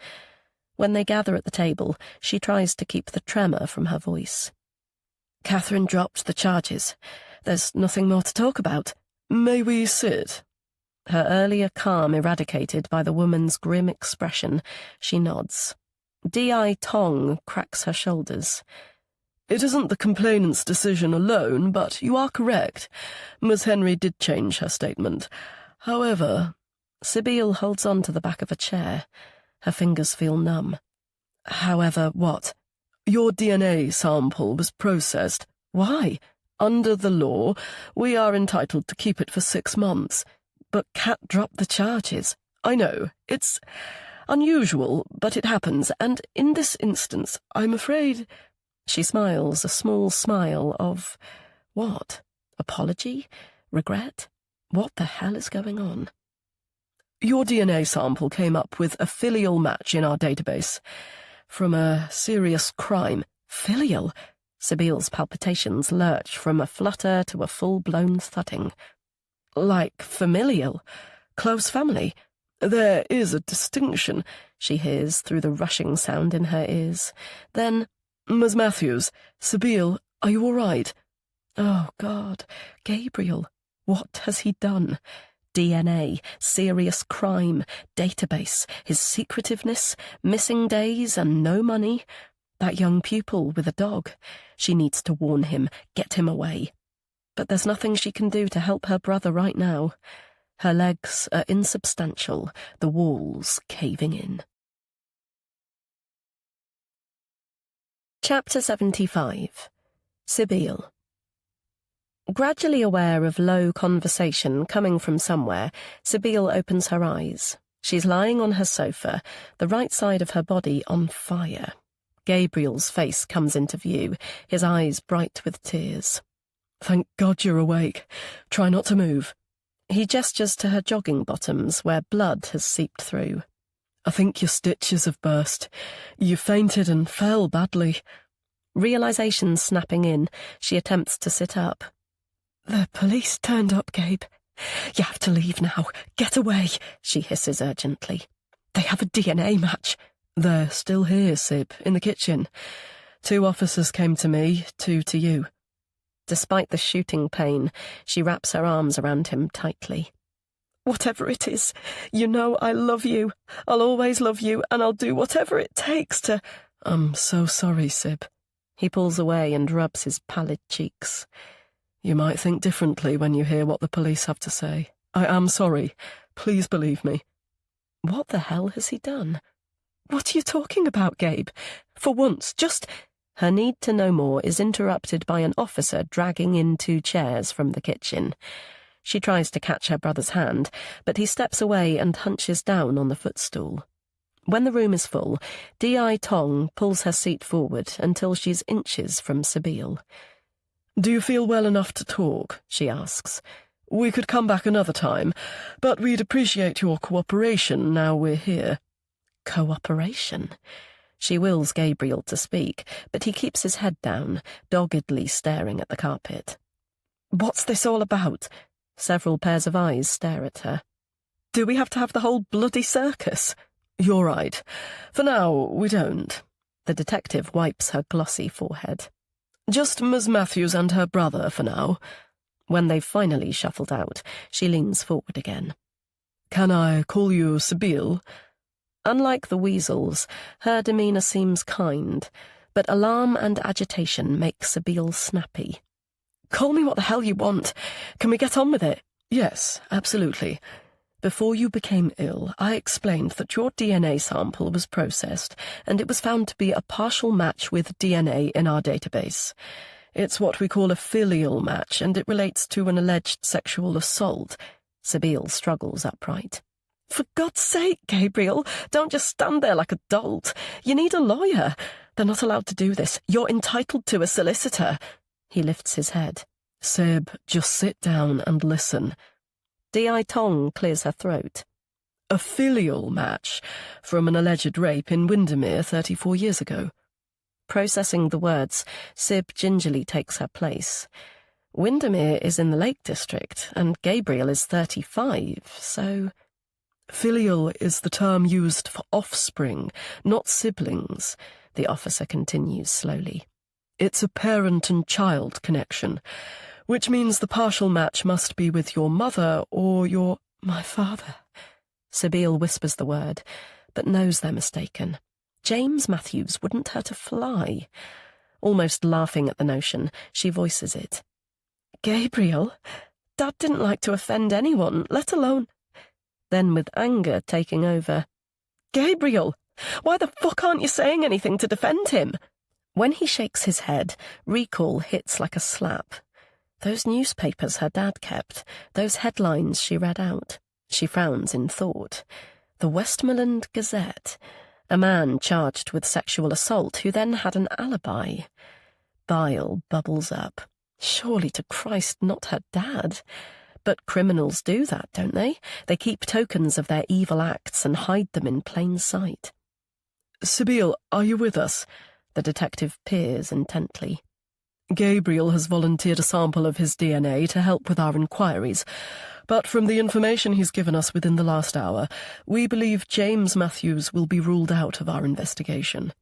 When they gather at the table, she tries to keep the tremor from her voice. Catherine dropped the charges. There's nothing more to talk about. May we sit? Her earlier calm eradicated by the woman's grim expression, she nods. D.I. Tong cracks her shoulders. It isn't the complainant's decision alone, but you are correct. Miss Henry did change her statement. However, Sibylle holds on to the back of a chair. Her fingers feel numb. However, what? Your DNA sample was processed. Why? Under the law, we are entitled to keep it for 6 months. But Cat dropped the charges. I know, it's unusual, but it happens, and in this instance, I'm afraid... She smiles, a small smile of... what? Apology? Regret? What the hell is going on? Your DNA sample came up with a filial match in our database. From a serious crime. Filial? Sibylle's palpitations lurch from a flutter to a full-blown thudding. Like familial. Close family. There is a distinction, she hears through the rushing sound in her ears. Then... Miss Matthews, Sibylle, are you all right? Oh, God, Gabriel, what has he done? DNA, serious crime, database, his secretiveness, missing days and no money. That young pupil with a dog. She needs to warn him, get him away. But there's nothing she can do to help her brother right now. Her legs are insubstantial, the walls caving in. Chapter 75. Sibylle. Gradually aware of low conversation coming from somewhere, Sibylle opens her eyes. She's lying on her sofa, the right side of her body on fire. Gabriel's face comes into view, his eyes bright with tears. Thank God you're awake. Try not to move. He gestures to her jogging bottoms, where blood has seeped through. I think your stitches have burst. You fainted and fell badly. Realization snapping in, she attempts to sit up. The police turned up, Gabe. You have to leave now. Get away, she hisses urgently. They have a DNA match. They're still here, Sib, in the kitchen. 2 officers came to me, 2 to you. Despite the shooting pain, she wraps her arms around him tightly. Whatever it is, you know I love you. I'll always love you, and I'll do whatever it takes to... I'm so sorry, Sib. He pulls away and rubs his pallid cheeks. You might think differently when you hear what the police have to say. I am sorry. Please believe me. What the hell has he done? What are you talking about, Gabe? For once, just... Her need to know more is interrupted by an officer dragging in 2 chairs from the kitchen. She tries to catch her brother's hand, but he steps away and hunches down on the footstool. When the room is full, D.I. Tong pulls her seat forward until she's inches from Sibylle. Do you feel well enough to talk? She asks. We could come back another time, but we'd appreciate your cooperation now we're here. Cooperation? She wills Gabriel to speak, but he keeps his head down, doggedly staring at the carpet. What's this all about? Several pairs of eyes stare at her. Do we have to have the whole bloody circus? You're right. For now, we don't. The detective wipes her glossy forehead. Just Miss Matthews and her brother for now. When they've finally shuffled out, she leans forward again. Can I call you Sibylle? Unlike the weasels, her demeanour seems kind, but alarm and agitation make Sibylle snappy. Call me what the hell you want. Can we get on with it? Yes, absolutely. Before you became ill, I explained that your DNA sample was processed, and it was found to be a partial match with DNA in our database. It's what we call a filial match, and it relates to an alleged sexual assault. Sibyl struggles upright. For God's sake, Gabriel, don't just stand there like a dolt. You need a lawyer. They're not allowed to do this. You're entitled to a solicitor. He lifts his head. Sib, just sit down and listen. Di Tong clears her throat. A filial match from an alleged rape in Windermere 34 years ago. Processing the words, Sib gingerly takes her place. Windermere is in the Lake District, and Gabriel is 35, so... Filial is the term used for offspring, not siblings, the officer continues slowly. It's a parent and child connection, which means the partial match must be with your mother or my father. Sibyl whispers the word, but knows they're mistaken. James Matthews wouldn't hurt a fly. Almost laughing at the notion, she voices it. Gabriel, Dad didn't like to offend anyone, let alone... Then with anger taking over. Gabriel, why the fuck aren't you saying anything to defend him? When he shakes his head, recall hits like a slap. Those newspapers her dad kept, those headlines she read out. She frowns in thought. The Westmoreland Gazette. A man charged with sexual assault who then had an alibi. Bile bubbles up. Surely to Christ, not her dad. But criminals do that, don't they? They keep tokens of their evil acts and hide them in plain sight. Sibyl, are you with us? The detective peers intently. Gabriel has volunteered a sample of his DNA to help with our inquiries, but from the information he's given us within the last hour, we believe James Matthews will be ruled out of our investigation.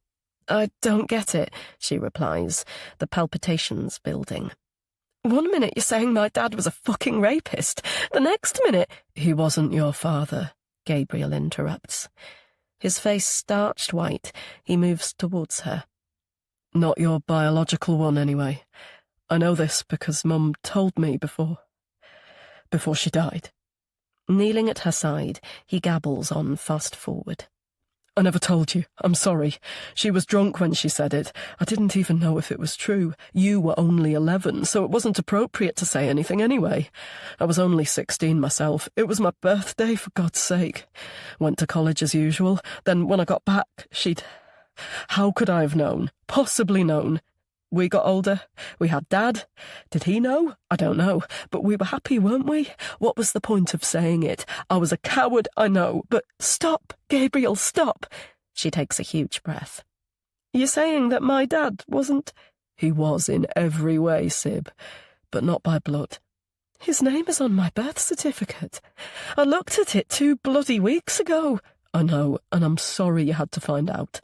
I don't get it, she replies, the palpitations building. 1 minute you're saying my dad was a fucking rapist. The next minute... He wasn't your father, Gabriel interrupts. His face starched white, he moves towards her. Not your biological one, anyway. I know this because Mum told me before she died. Kneeling at her side, he gabbles on fast forward. I never told you. I'm sorry. She was drunk when she said it. I didn't even know if it was true. You were only 11, so it wasn't appropriate to say anything anyway. I was only 16 myself. It was my birthday, for God's sake. Went to college as usual. Then when I got back, How could I have known? Possibly known? We got older. We had Dad. Did he know? I don't know. But we were happy, weren't we? What was the point of saying it? I was a coward, I know. But stop, Gabriel, stop. She takes a huge breath. You're saying that my dad wasn't... He was in every way, Sib, but not by blood. His name is on my birth certificate. I looked at it 2 bloody weeks ago. I know, and I'm sorry you had to find out.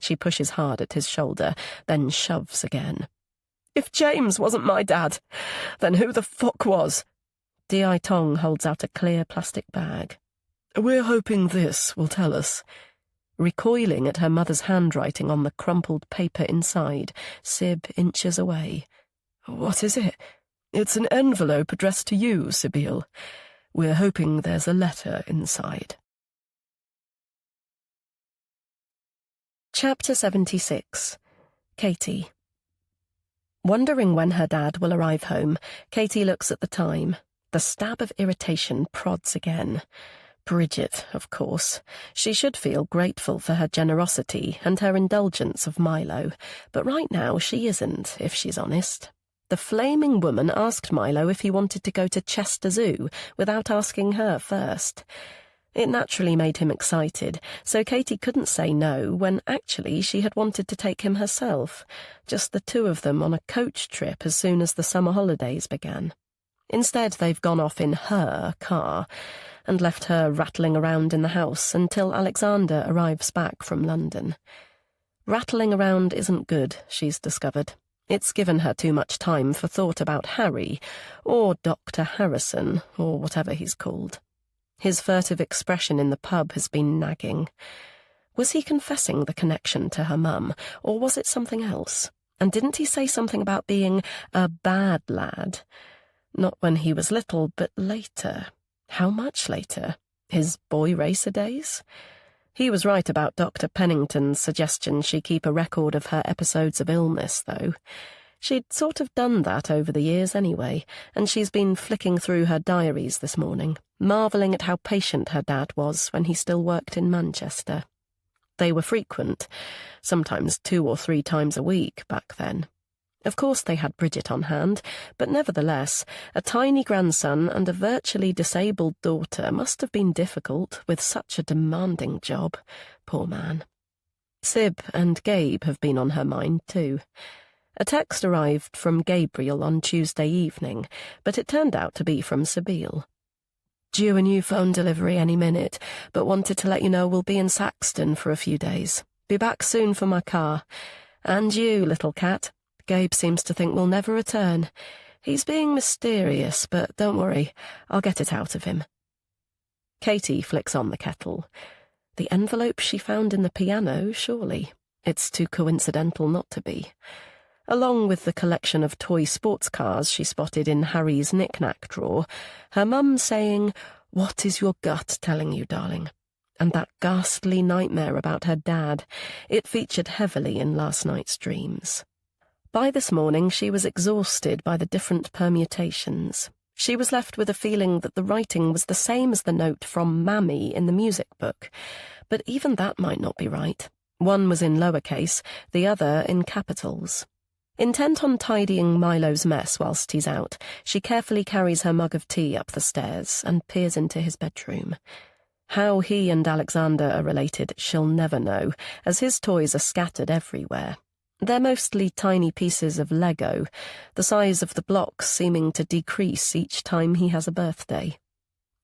She pushes hard at his shoulder, then shoves again. If James wasn't my dad, then who the fuck was? Di Tong holds out a clear plastic bag. We're hoping this will tell us. Recoiling at her mother's handwriting on the crumpled paper inside, Sib inches away. What is it? It's an envelope addressed to you, Sibyl. We're hoping there's a letter inside. Chapter 76. Katie. Wondering when her dad will arrive home, Katie looks at the time. The stab of irritation prods again. Bridget, of course. She should feel grateful for her generosity and her indulgence of Milo, but right now she isn't, if she's honest. The flaming woman asked Milo if he wanted to go to Chester Zoo without asking her first. It naturally made him excited, so Katie couldn't say no when actually she had wanted to take him herself, just the 2 of them on a coach trip as soon as the summer holidays began. Instead, they've gone off in her car and left her rattling around in the house until Alexander arrives back from London. Rattling around isn't good, she's discovered. It's given her too much time for thought about Harry, or Dr. Harrison, or whatever he's called. His furtive expression in the pub has been nagging. Was he confessing the connection to her mum, or was it something else? And didn't he say something about being a bad lad? Not when he was little, but later. How much later? His boy racer days? He was right about Dr. Pennington's suggestion she keep a record of her episodes of illness, though. She'd sort of done that over the years anyway, and she's been flicking through her diaries this morning, marvelling at how patient her dad was when he still worked in Manchester. They were frequent, sometimes 2 or 3 times a week back then. Of course they had Bridget on hand, but nevertheless, a tiny grandson and a virtually disabled daughter must have been difficult with such a demanding job, poor man. Sib and Gabe have been on her mind too. A text arrived from Gabriel on Tuesday evening, but it turned out to be from Sabile. Due a new phone delivery any minute, but wanted to let you know we'll be in Saxton for a few days. Be back soon for my car. And you, little cat. Gabe seems to think we'll never return. He's being mysterious, but don't worry, I'll get it out of him. Katie flicks on the kettle. The envelope she found in the piano, surely. It's too coincidental not to be. Along with the collection of toy sports cars she spotted in Harry's knick-knack drawer, her mum saying, "What is your gut telling you, darling?" And that ghastly nightmare about her dad. It featured heavily in last night's dreams. By this morning she was exhausted by the different permutations. She was left with a feeling that the writing was the same as the note from Mammy in the music book, but even that might not be right. One was in lowercase, the other in capitals. Intent on tidying Milo's mess whilst he's out, she carefully carries her mug of tea up the stairs and peers into his bedroom. How he and Alexander are related she'll never know, as his toys are scattered everywhere. They're mostly tiny pieces of Lego, the size of the blocks seeming to decrease each time he has a birthday.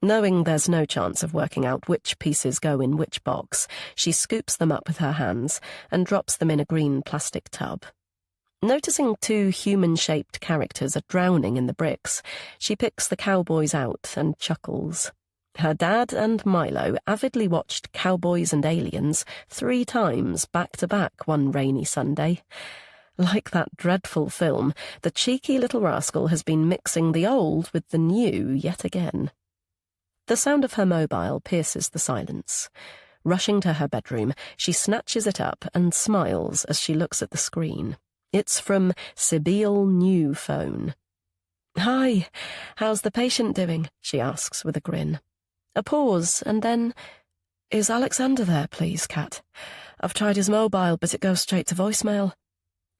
Knowing there's no chance of working out which pieces go in which box, she scoops them up with her hands and drops them in a green plastic tub. Noticing 2 human-shaped characters are drowning in the bricks, she picks the cowboys out and chuckles. Her dad and Milo avidly watched Cowboys and Aliens 3 times back-to-back one rainy Sunday. Like that dreadful film, the cheeky little rascal has been mixing the old with the new yet again. The sound of her mobile pierces the silence. Rushing to her bedroom, she snatches it up and smiles as she looks at the screen. It's from Sabile New Phone. "Hi, how's the patient doing?" she asks with a grin. A pause, and then, "Is Alexander there, please, Kat? I've tried his mobile, but it goes straight to voicemail."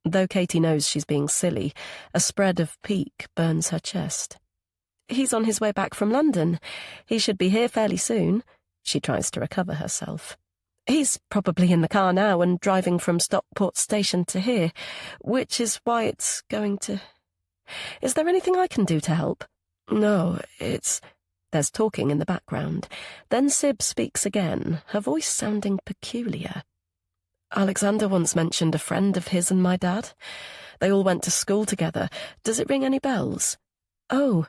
Though Katie knows she's being silly, a spread of pique burns her chest. "He's on his way back from London. He should be here fairly soon." She tries to recover herself. "He's probably in the car now and driving from Stockport Station to here, which is why it's going to... Is there anything I can do to help?" "No, it's..." There's talking in the background. Then Sib speaks again, her voice sounding peculiar. "Alexander once mentioned a friend of his and my dad. They all went to school together. Does it ring any bells?" "Oh."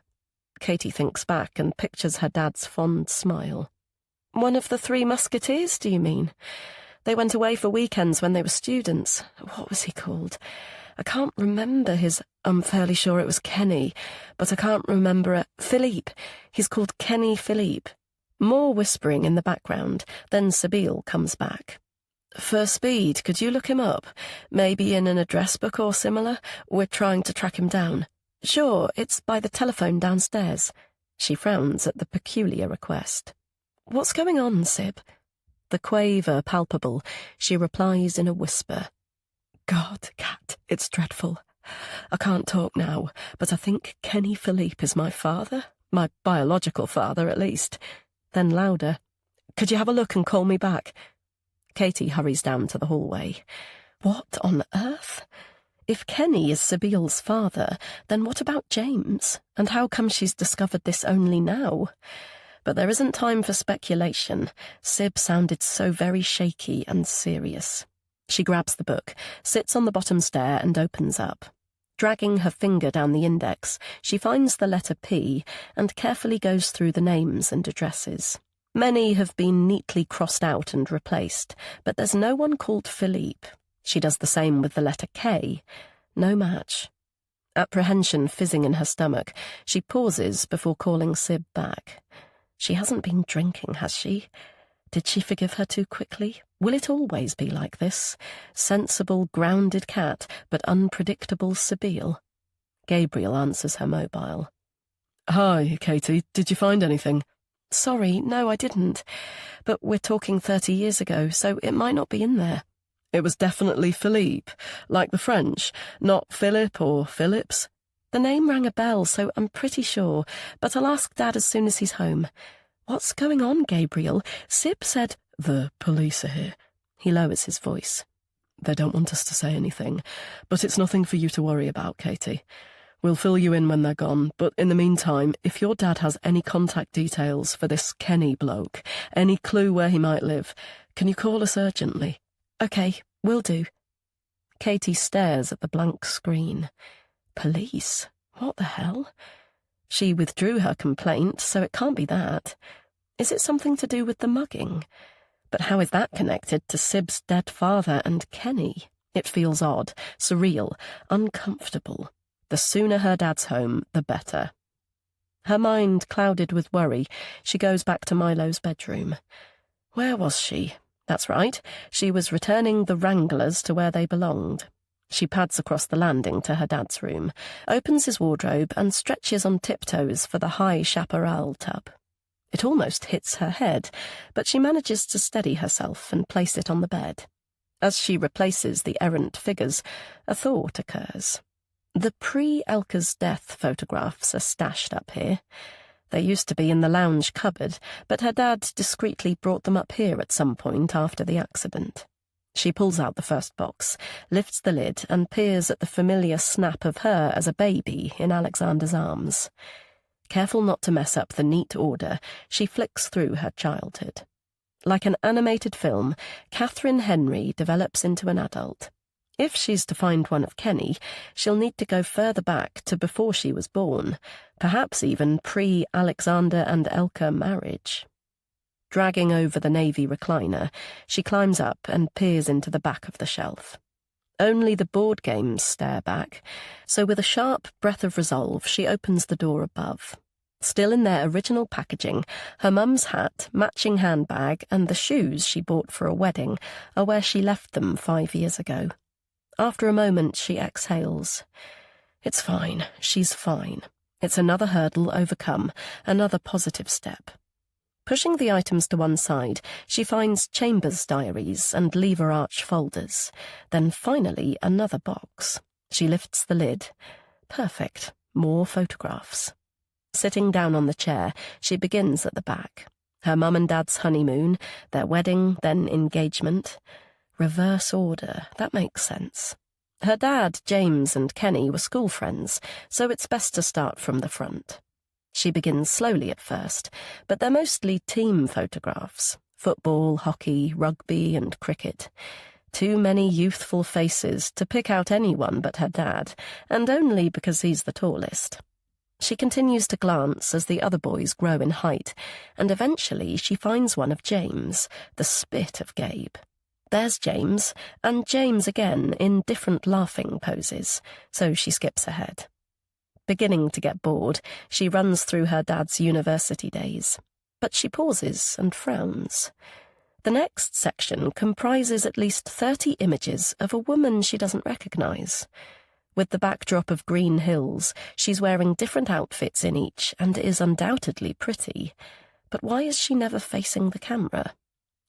Katie thinks back and pictures her dad's fond smile. "One of the 3 Musketeers, do you mean? They went away for weekends when they were students. What was he called? I can't remember his... I'm fairly sure it was Kenny, but I can't remember Philippe. He's called Kenny Philippe." More whispering in the background, then Sabile comes back. "For speed, could you look him up? Maybe in an address book or similar? We're trying to track him down." "Sure, it's by the telephone downstairs." She frowns at the peculiar request. "What's going on, Sib?" The quaver palpable, she replies in a whisper. "God, Kat, it's dreadful. I can't talk now, but I think Kenny Philippe is my father. My biological father, at least." Then louder, "Could you have a look and call me back?" Katie hurries down to the hallway. What on earth? If Kenny is Sabile's father, then what about James? And how come she's discovered this only now? But there isn't time for speculation. Sib sounded so very shaky and serious. She grabs the book, sits on the bottom stair and opens up. Dragging her finger down the index, she finds the letter P and carefully goes through the names and addresses. Many have been neatly crossed out and replaced, but there's no one called Philippe. She does the same with the letter K. No match. Apprehension fizzing in her stomach, she pauses before calling Sib back. She hasn't been drinking, has she? Did she forgive her too quickly? Will it always be like this? Sensible, grounded Kat, but unpredictable Sibylle? Gabriel answers her mobile. Hi, Katie. Did you find anything? Sorry, no, I didn't. But we're talking 30 years ago, so it might not be in there. It was definitely Philippe, like the French, not Philip or Phillips. The name rang a bell, so I'm pretty sure, but I'll ask Dad as soon as he's home. What's going on, Gabriel? Sib said... The police are here. He lowers his voice. They don't want us to say anything, but it's nothing for you to worry about, Katie. We'll fill you in when they're gone, but in the meantime, if your dad has any contact details for this Kenny bloke, any clue where he might live, can you call us urgently? OK, will do. Katie stares at the blank screen. Police? What the hell? She withdrew her complaint, so it can't be that. Is it something to do with the mugging? But how is that connected to Sib's dead father and Kenny? It feels odd, surreal, uncomfortable. The sooner her dad's home, the better. Her mind clouded with worry, she goes back to Milo's bedroom. Where was she? That's right, she was returning the Wranglers to where they belonged. She pads across the landing to her dad's room, opens his wardrobe and stretches on tiptoes for the high chaparral tub. It almost hits her head, but she manages to steady herself and place it on the bed. As she replaces the errant figures, a thought occurs. The pre-Elka's death photographs are stashed up here. They used to be in the lounge cupboard, but her dad discreetly brought them up here at some point after the accident. She pulls out the first box, lifts the lid, and peers at the familiar snap of her as a baby in Alexander's arms. Careful not to mess up the neat order, she flicks through her childhood. Like an animated film, Catherine Henry develops into an adult. If she's to find one of Kenny, she'll need to go further back to before she was born, perhaps even pre-Alexander and Elka marriage. Dragging over the navy recliner, she climbs up and peers into the back of the shelf. Only the board games stare back, so with a sharp breath of resolve she opens the door above. Still in their original packaging, her mum's hat, matching handbag, and the shoes she bought for a wedding are where she left them 5 years ago. After a moment she exhales. It's fine, she's fine. It's another hurdle overcome, another positive step. Pushing the items to one side, she finds Chambers' diaries and lever arch folders. Then finally another box. She lifts the lid. Perfect. More photographs. Sitting down on the chair, she begins at the back. Her mum and dad's honeymoon, their wedding, then engagement. Reverse order, that makes sense. Her dad, James, and Kenny were school friends, so it's best to start from the front. She begins slowly at first, but they're mostly team photographs. Football, hockey, rugby, and cricket. Too many youthful faces to pick out anyone but her dad, and only because he's the tallest. She continues to glance as the other boys grow in height, and eventually she finds one of James, the spit of Gabe. There's James, and James again in different laughing poses, so she skips ahead. Beginning to get bored, she runs through her dad's university days. But she pauses and frowns. The next section comprises at least 30 images of a woman she doesn't recognise. With the backdrop of green hills, she's wearing different outfits in each and is undoubtedly pretty. But why is she never facing the camera?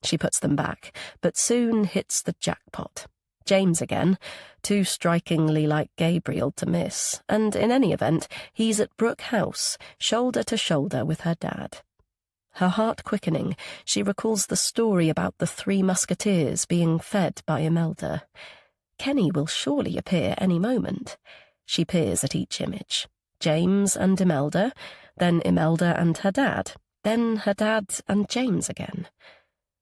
She puts them back, but soon hits the jackpot. James again, too strikingly like Gabriel to miss, and in any event, he's at Brooke House, shoulder to shoulder with her dad. Her heart quickening, she recalls the story about the 3 musketeers being fed by Imelda. Kenny will surely appear any moment. She peers at each image. James and Imelda, then Imelda and her dad, then her dad and James again.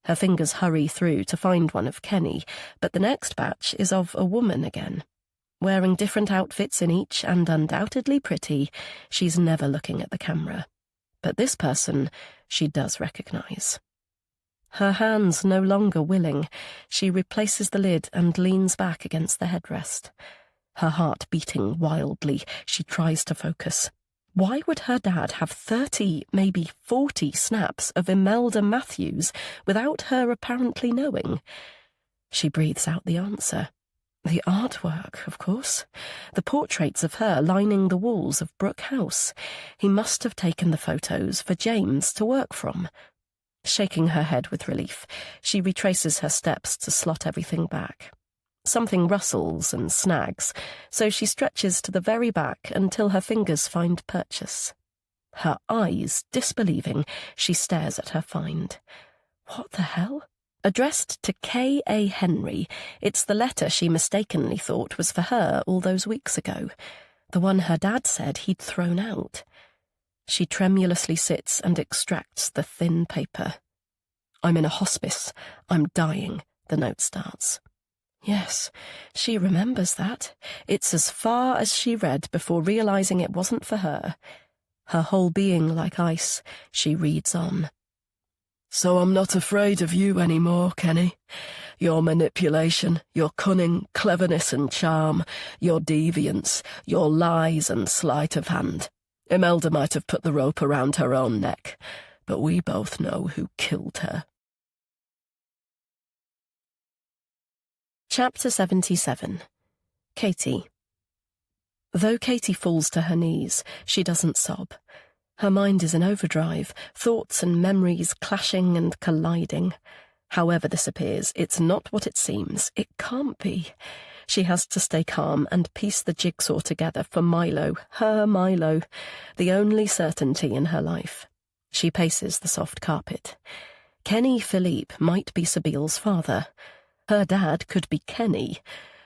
Her fingers hurry through to find one of Kenny, but the next batch is of a woman again. Wearing different outfits in each and undoubtedly pretty, she's never looking at the camera. But this person she does recognise. Her hands no longer willing, she replaces the lid and leans back against the headrest. Her heart beating wildly, she tries to focus. Why would her dad have 30, maybe 40 snaps of Imelda Matthews without her apparently knowing? She breathes out the answer. The artwork, of course. The portraits of her lining the walls of Brooke House. He must have taken the photos for James to work from. Shaking her head with relief, she retraces her steps to slot everything back. Something rustles and snags, so she stretches to the very back until her fingers find purchase. Her eyes disbelieving, she stares at her find. What the hell? Addressed to K.A. Henry, it's the letter she mistakenly thought was for her all those weeks ago, the one her dad said he'd thrown out. She tremulously sits and extracts the thin paper. "I'm in a hospice. I'm dying," the note starts. Yes, she remembers that. It's as far as she read before realizing it wasn't for her. Her whole being like ice, she reads on. "So I'm not afraid of you anymore, Kenny. Your manipulation, your cunning, cleverness and charm, your deviance, your lies and sleight of hand. Imelda might have put the rope around her own neck, but we both know who killed her." Chapter 77. Katie. Though Katie falls to her knees, she doesn't sob. Her mind is in overdrive, thoughts and memories clashing and colliding. However this appears, it's not what it seems. It can't be. She has to stay calm and piece the jigsaw together for Milo, her Milo, the only certainty in her life. She paces the soft carpet. Kenny Philippe might be Sabile's father. Her dad could be Kenny,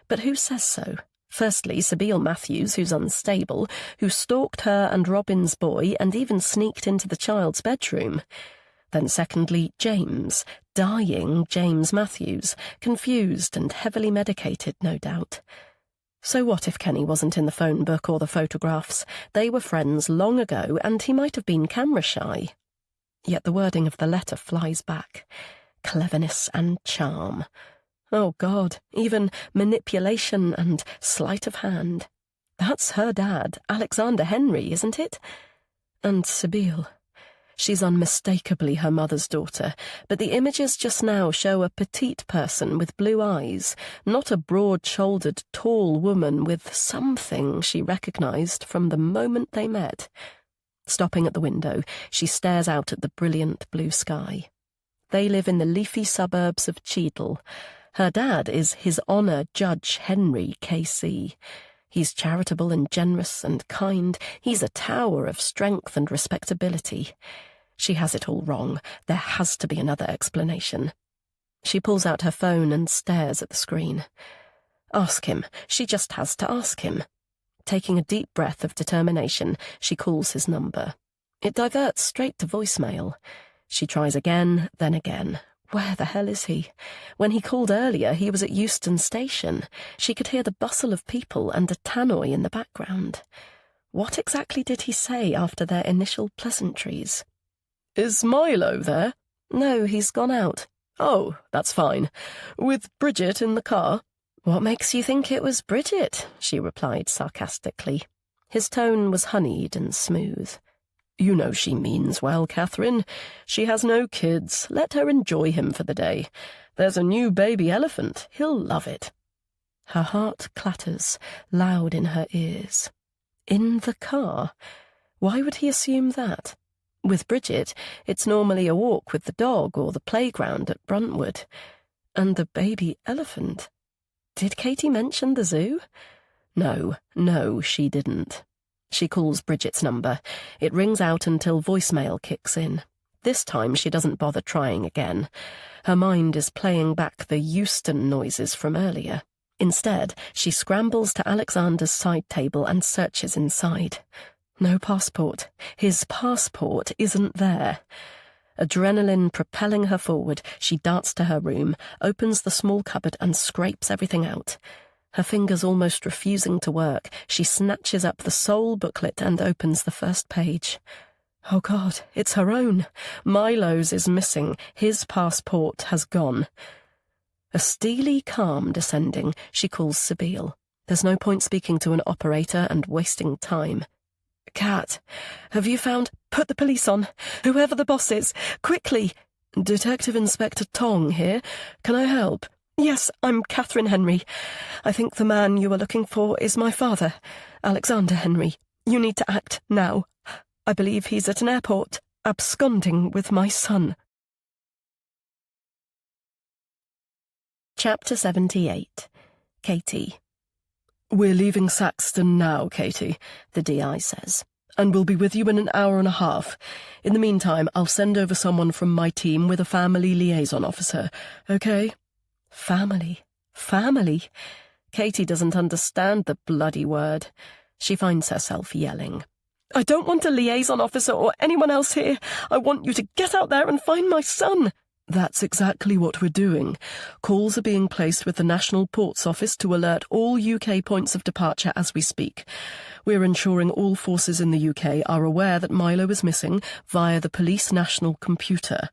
but who says so? Firstly, Sabile Matthews, who's unstable, who stalked her and Robin's boy and even sneaked into the child's bedroom. Then secondly, James, dying James Matthews, confused and heavily medicated, no doubt. So what if Kenny wasn't in the phone book or the photographs? They were friends long ago, and he might have been camera shy. Yet the wording of the letter flies back. Cleverness and charm. Oh, God, even manipulation and sleight of hand. That's her dad, Alexander Henry, isn't it? And Sabile. She's unmistakably her mother's daughter, but the images just now show a petite person with blue eyes, not a broad-shouldered, tall woman with something she recognized from the moment they met. Stopping at the window, she stares out at the brilliant blue sky. They live in the leafy suburbs of Cheadle. Her dad is His Honour Judge Henry K.C. He's charitable and generous and kind. He's a tower of strength and respectability. She has it all wrong. There has to be another explanation. She pulls out her phone and stares at the screen. Ask him. She just has to ask him. Taking a deep breath of determination, she calls his number. It diverts straight to voicemail. She tries again, then again. Where the hell is he? When he called earlier, he was at Euston Station. She could hear the bustle of people and a tannoy in the background. What exactly did he say after their initial pleasantries? "Is Milo there?" No, he's gone out. "Oh, that's fine. With Bridget in the car?" What makes you think it was Bridget? She replied sarcastically. His tone was honeyed and smooth. "You know she means well, Catherine. She has no kids. Let her enjoy him for the day. There's a new baby elephant. He'll love it." Her heart clatters, loud in her ears. In the car? Why would he assume that? With Bridget, it's normally a walk with the dog or the playground at Bruntwood. And the baby elephant? Did Katie mention the zoo? No, she didn't. She calls Bridget's number. It rings out until voicemail kicks in. This time she doesn't bother trying again. Her mind is playing back the Euston noises from earlier. Instead, she scrambles to Alexander's side table and searches inside. No passport. His passport isn't there. Adrenaline propelling her forward, she darts to her room, opens the small cupboard and scrapes everything out. Her fingers almost refusing to work, she snatches up the sole booklet and opens the first page. Oh God, it's her own. Milo's is missing. His passport has gone. A steely calm descending, she calls Sabile. There's no point speaking to an operator and wasting time. Kat, have you found— Put the police on. Whoever the boss is. Quickly. Detective Inspector Tong here. Can I help? Yes, I'm Catherine Henry. I think the man you are looking for is my father, Alexander Henry. You need to act now. I believe he's at an airport, absconding with my son. Chapter 78. Katie. We're leaving Saxton now, Katie, The DI says. and we'll be with you in an hour and a half. In the meantime, I'll send over someone from my team with a family liaison officer, okay? Family. Family. Katie doesn't understand the bloody word. She finds herself yelling. I don't want a liaison officer or anyone else here. I want you to get out there and find my son. That's exactly what we're doing. Calls are being placed with the National Ports Office to alert all UK points of departure as we speak. We're ensuring all forces in the UK are aware that Milo is missing via the Police National Computer.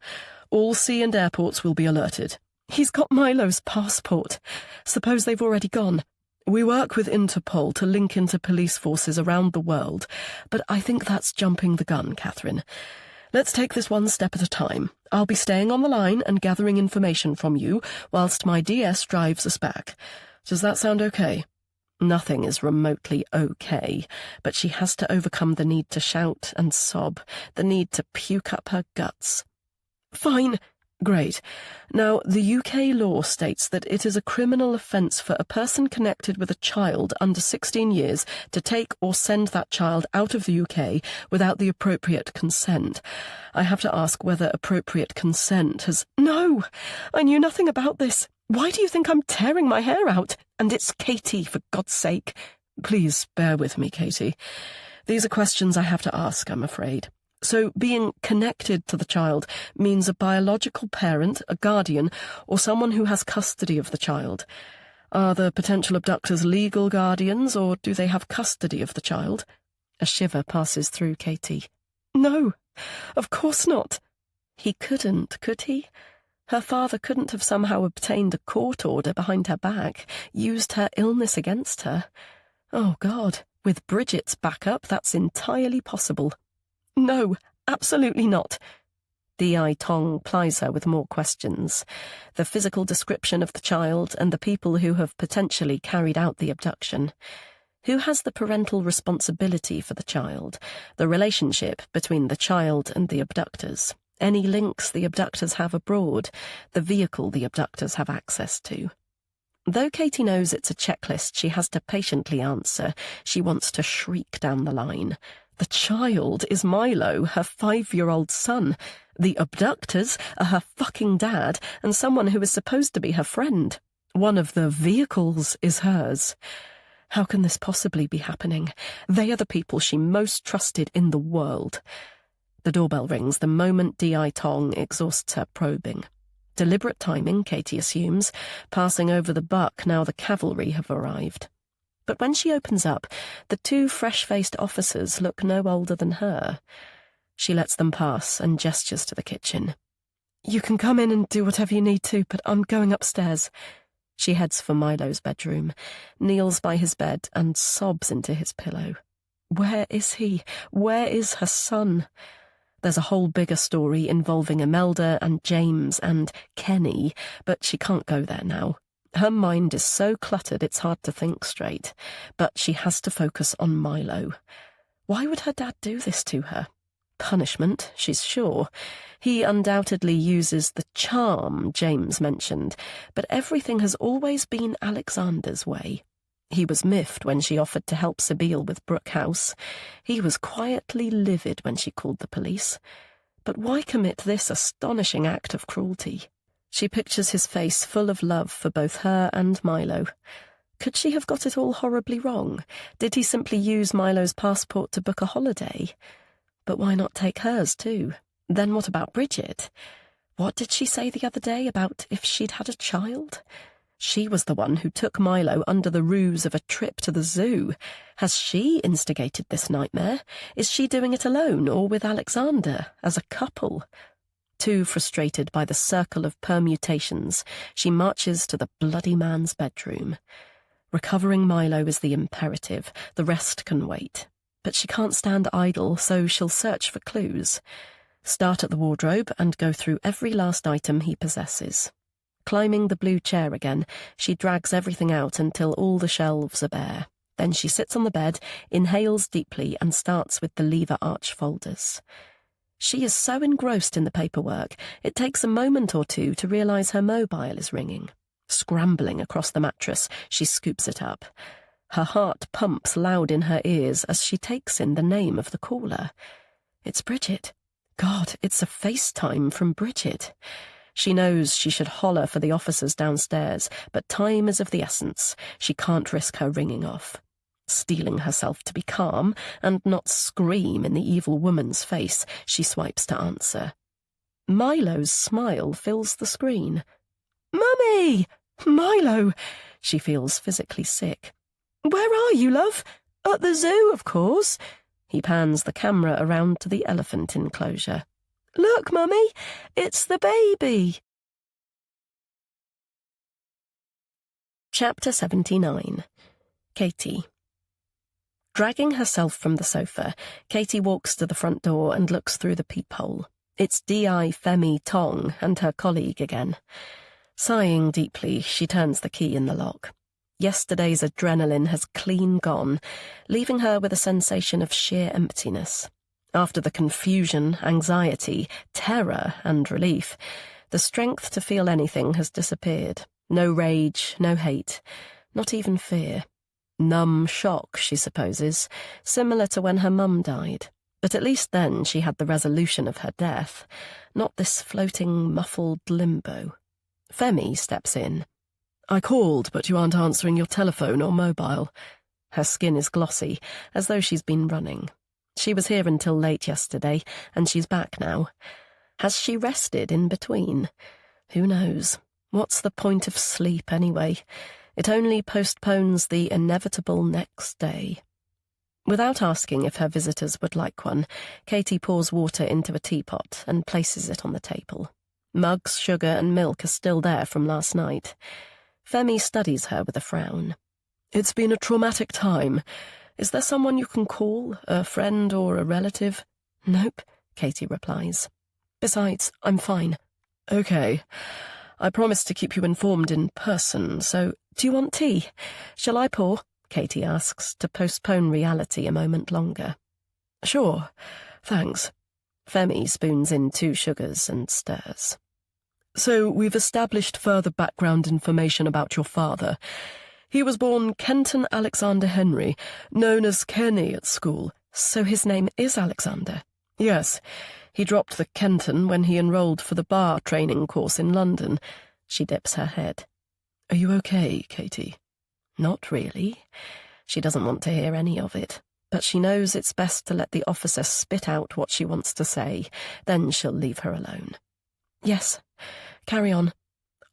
All sea and airports will be alerted. He's got Milo's passport. Suppose they've already gone. We work with Interpol to link into police forces around the world, but I think that's jumping the gun, Catherine. Let's take this one step at a time. I'll be staying on the line and gathering information from you whilst my DS drives us back. Does that sound okay? Nothing is remotely okay, but she has to overcome the need to shout and sob, the need to puke up her guts. Fine. Great. Now, the UK law states that it is a criminal offence for a person connected with a child under 16 years to take or send that child out of the UK without the appropriate consent. I have to ask whether appropriate consent has— No! I knew nothing about this. Why do you think I'm tearing my hair out? And it's Katie, for God's sake. Please bear with me, Katie. These are questions I have to ask, I'm afraid. So being connected to the child means a biological parent, a guardian, or someone who has custody of the child. Are the potential abductors legal guardians, or do they have custody of the child? A shiver passes through Katie. No, of course not. He couldn't, could he? Her father couldn't have somehow obtained a court order behind her back, used her illness against her. Oh, God, with Bridget's backup, that's entirely possible. No, absolutely not. D.I. Tong plies her with more questions. The physical description of the child and the people who have potentially carried out the abduction. Who has the parental responsibility for the child? The relationship between the child and the abductors? Any links the abductors have abroad? The vehicle the abductors have access to? Though Katie knows it's a checklist she has to patiently answer, she wants to shriek down the line. The child is Milo, her 5-year-old son. The abductors are her fucking dad and someone who is supposed to be her friend. One of the vehicles is hers. How can this possibly be happening? They are the people she most trusted in the world. The doorbell rings the moment D.I. Tong exhausts her probing. Deliberate timing, Katie assumes, passing over the buck now the cavalry have arrived. But when she opens up, the 2 fresh-faced officers look no older than her. She lets them pass and gestures to the kitchen. You can come in and do whatever you need to, but I'm going upstairs. She heads for Milo's bedroom, kneels by his bed and sobs into his pillow. Where is he? Where is her son? There's a whole bigger story involving Imelda and James and Kenny, but she can't go there now. Her mind is so cluttered it's hard to think straight, but she has to focus on Milo. Why would her dad do this to her? Punishment, she's sure. He undoubtedly uses the charm James mentioned, but everything has always been Alexander's way. He was miffed when she offered to help Sabine with Brooke House. He was quietly livid when she called the police. But why commit this astonishing act of cruelty? She pictures his face full of love for both her and Milo. Could she have got it all horribly wrong? Did he simply use Milo's passport to book a holiday? But why not take hers too? Then what about Bridget? What did she say the other day about if she'd had a child? She was the one who took Milo under the ruse of a trip to the zoo. Has she instigated this nightmare? Is she doing it alone or with Alexander, as a couple? Too frustrated by the circle of permutations, she marches to the bloody man's bedroom. Recovering Milo is the imperative. The rest can wait. but she can't stand idle, so she'll search for clues. Start at the wardrobe and go through every last item he possesses. Climbing the blue chair again, she drags everything out until all the shelves are bare. Then she sits on the bed, inhales deeply, and starts with the lever arch folders. She is so engrossed in the paperwork, it takes a moment or two to realise her mobile is ringing. Scrambling across the mattress, she scoops it up. Her heart pumps loud in her ears as she takes in the name of the caller. It's Bridget. God, it's a FaceTime from Bridget. She knows she should holler for the officers downstairs, but time is of the essence. She can't risk her ringing off. Steeling herself to be calm and not scream in the evil woman's face, she swipes to answer. Milo's smile fills the screen. "Mummy! Milo!" She feels physically sick. "Where are you, love?" "At the zoo, of course." He pans the camera around to the elephant enclosure. "Look, Mummy, it's the baby." Chapter 79. Katie. Dragging herself from the sofa, Katie walks to the front door and looks through the peephole. It's D.I. Femi Tong and her colleague again. Sighing deeply, she turns the key in the lock. Yesterday's adrenaline has clean gone, leaving her with a sensation of sheer emptiness. After the confusion, anxiety, terror, and relief, the strength to feel anything has disappeared. No rage, no hate, not even fear. Numb shock, she supposes, similar to when her mum died. But at least then she had the resolution of her death, not this floating, muffled limbo. Femi steps in. "I called, but you aren't answering your telephone or mobile." Her skin is glossy, as though she's been running. She was here until late yesterday, and she's back now. Has she rested in between? Who knows? What's the point of sleep, anyway? It only postpones the inevitable next day. Without asking if her visitors would like one, Katie pours water into a teapot and places it on the table. Mugs, sugar, and milk are still there from last night. Femi studies her with a frown. "It's been a traumatic time. Is there someone you can call, a friend or a relative?" "Nope," Katie replies. "Besides, I'm fine." "Okay. I promised to keep you informed in person, so do you want tea? Shall I pour?" Katie asks, to postpone reality a moment longer. "Sure, thanks." Femi spoons in 2 sugars and stirs. "So we've established further background information about your father. He was born Kenton Alexander Henry, known as Kenny at school." "So his name is Alexander?" "Yes. He dropped the Kenton when he enrolled for the bar training course in London." She dips her head. "Are you okay, Katie?" Not really. She doesn't want to hear any of it, but she knows it's best to let the officer spit out what she wants to say, then she'll leave her alone. "Yes, carry on."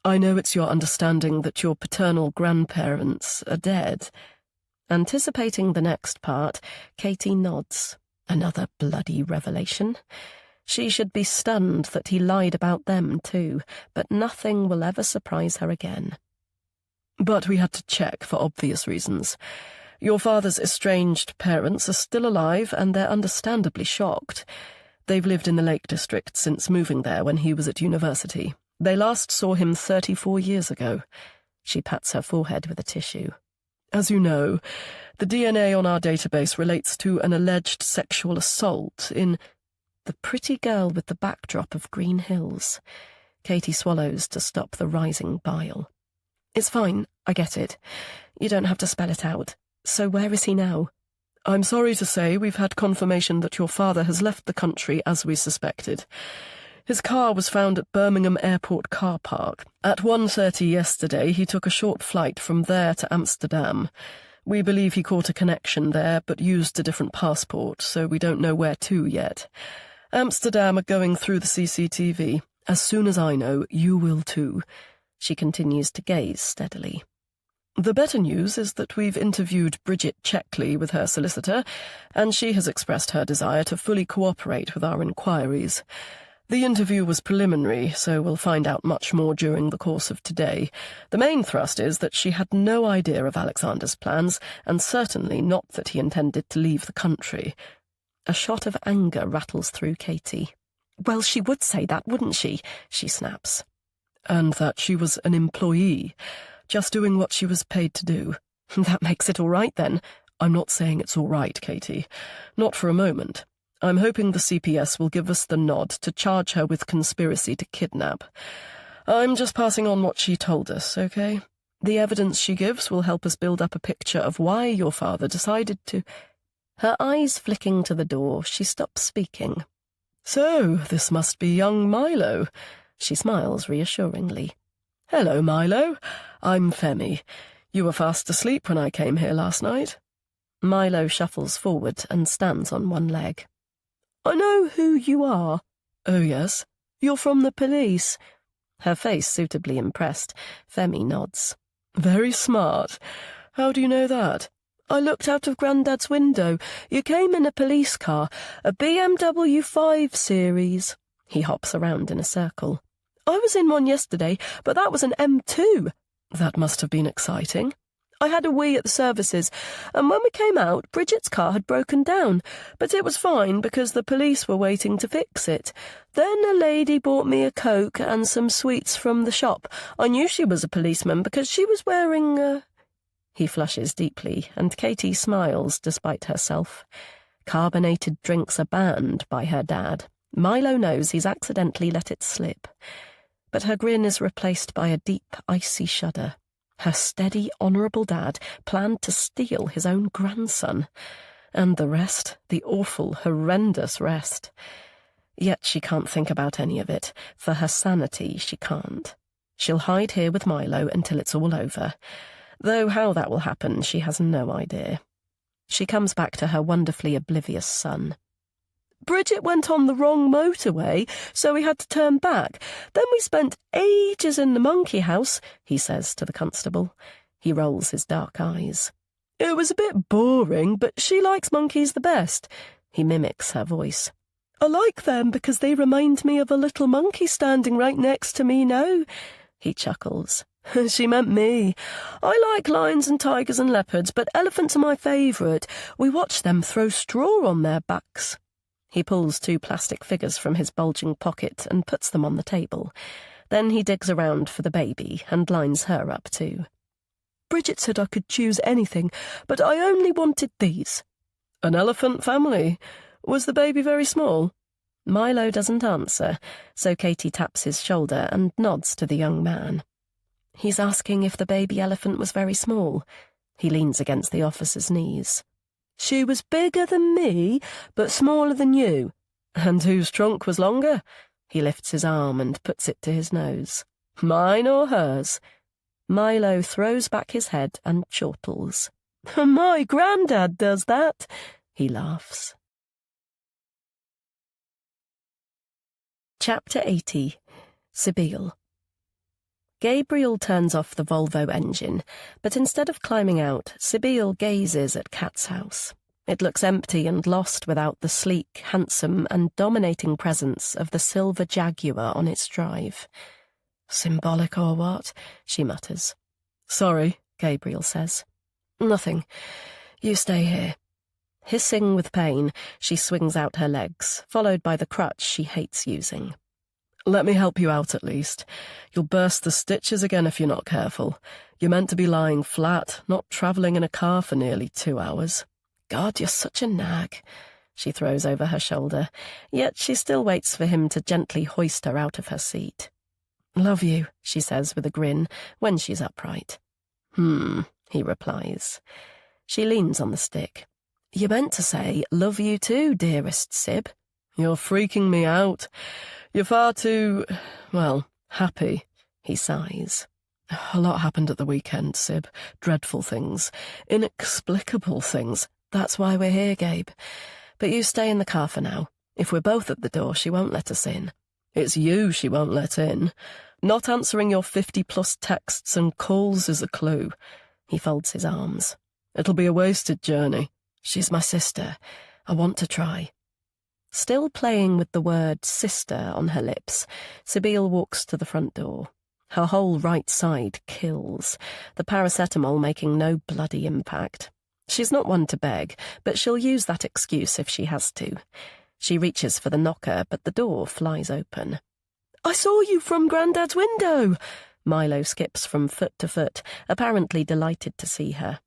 "I know it's your understanding that your paternal grandparents are dead." Anticipating the next part, Katie nods. Another bloody revelation. She should be stunned that he lied about them too, but nothing will ever surprise her again. "But we had to check for obvious reasons. Your father's estranged parents are still alive and they're understandably shocked. They've lived in the Lake District since moving there when he was at university. They last saw him 34 years ago. She pats her forehead with a tissue. "As you know, the DNA on our database relates to an alleged sexual assault in—" The pretty girl with the backdrop of green hills. Katie swallows to stop the rising bile. "It's fine, I get it. You don't have to spell it out. So where is he now?" "I'm sorry to say we've had confirmation that your father has left the country as we suspected. His car was found at Birmingham Airport car park. At 1:30 yesterday he took a short flight from there to Amsterdam. We believe he caught a connection there but used a different passport, so we don't know where to yet. Amsterdam are going through the CCTV. As soon as I know, you will too." She continues to gaze steadily. "The better news is that we've interviewed Bridget Checkley with her solicitor, and she has expressed her desire to fully cooperate with our inquiries. The interview was preliminary, so we'll find out much more during the course of today. The main thrust is that she had no idea of Alexander's plans, and certainly not that he intended to leave the country. A shot of anger rattles through Katie. Well, she would say that, wouldn't she? She snaps. And that she was an employee, just doing what she was paid to do. That makes it all right, then. I'm not saying it's all right, Katie. Not for a moment. I'm hoping the CPS will give us the nod to charge her with conspiracy to kidnap. I'm just passing on what she told us, okay? The evidence she gives will help us build up a picture of why your father decided to... Her eyes flicking to the door, she stops speaking. So, this must be young Milo. She smiles reassuringly. Hello, Milo. I'm Femi. You were fast asleep when I came here last night. Milo shuffles forward and stands on one leg. I know who you are. Oh, yes? You're from the police. Her face suitably impressed, Femi nods. Very smart. How do you know that? I looked out of Grandad's window. You came in a police car, a BMW 5 Series. He hops around in a circle. I was in one yesterday, but that was an M2. That must have been exciting. I had a wee at the services, and when we came out, Bridget's car had broken down, but it was fine because the police were waiting to fix it. Then a lady bought me a Coke and some sweets from the shop. I knew she was a policeman because she was wearing He flushes deeply, and Katie smiles despite herself. Carbonated drinks are banned by her dad. Milo knows he's accidentally let it slip. But her grin is replaced by a deep, icy shudder. Her steady, honourable dad planned to steal his own grandson. And the rest, the awful, horrendous rest. Yet she can't think about any of it. For her sanity, she can't. She'll hide here with Milo until it's all over. Though how that will happen, she has no idea. She comes back to her wonderfully oblivious son. Bridget went on the wrong motorway, so we had to turn back. Then we spent ages in the monkey house, he says to the constable. He rolls his dark eyes. It was a bit boring, but she likes monkeys the best. He mimics her voice. I like them because they remind me of a little monkey standing right next to me now. He chuckles. She meant me. I like lions and tigers and leopards, but elephants are my favourite. We watch them throw straw on their backs. He pulls 2 plastic figures from his bulging pocket and puts them on the table. Then he digs around for the baby and lines her up too. Bridget said I could choose anything, but I only wanted these. An elephant family. Was the baby very small? Milo doesn't answer, so Katie taps his shoulder and nods to the young man. He's asking if the baby elephant was very small. He leans against the officer's knees. She was bigger than me, but smaller than you. And whose trunk was longer? He lifts his arm and puts it to his nose. Mine or hers? Milo throws back his head and chortles. My granddad does that. He laughs. Chapter 80. Sibylle. Gabriel turns off the Volvo engine, but instead of climbing out, Sibylle gazes at Kat's house. It looks empty and lost without the sleek, handsome, and dominating presence of the silver Jaguar on its drive. Symbolic or what? She mutters. Sorry, Gabriel says. Nothing. You stay here. Hissing with pain, she swings out her legs, followed by the crutch she hates using. Let me help you out at least. You'll burst the stitches again if you're not careful. You're meant to be lying flat, not travelling in a car for nearly 2 hours. God, you're such a nag. She throws over her shoulder, yet she still waits for him to gently hoist her out of her seat. Love you, she says with a grin, when she's upright. He replies. She leans on the stick. You meant to say, love you too, dearest Sib. You're freaking me out. You're far too, well, happy, he sighs. A lot happened at the weekend, Sib. Dreadful things. Inexplicable things. That's why we're here, Gabe. But you stay in the car for now. If we're both at the door, she won't let us in. It's you she won't let in. Not answering your 50-plus texts and calls is a clue. He folds his arms. It'll be a wasted journey. She's my sister. I want to try. Still playing with the word sister on her lips, Sibyl walks to the front door. Her whole right side kills, the paracetamol making no bloody impact. She's not one to beg, but she'll use that excuse if she has to. She reaches for the knocker, but the door flies open. "I saw you from Grandad's window!" Milo skips from foot to foot, apparently delighted to see her.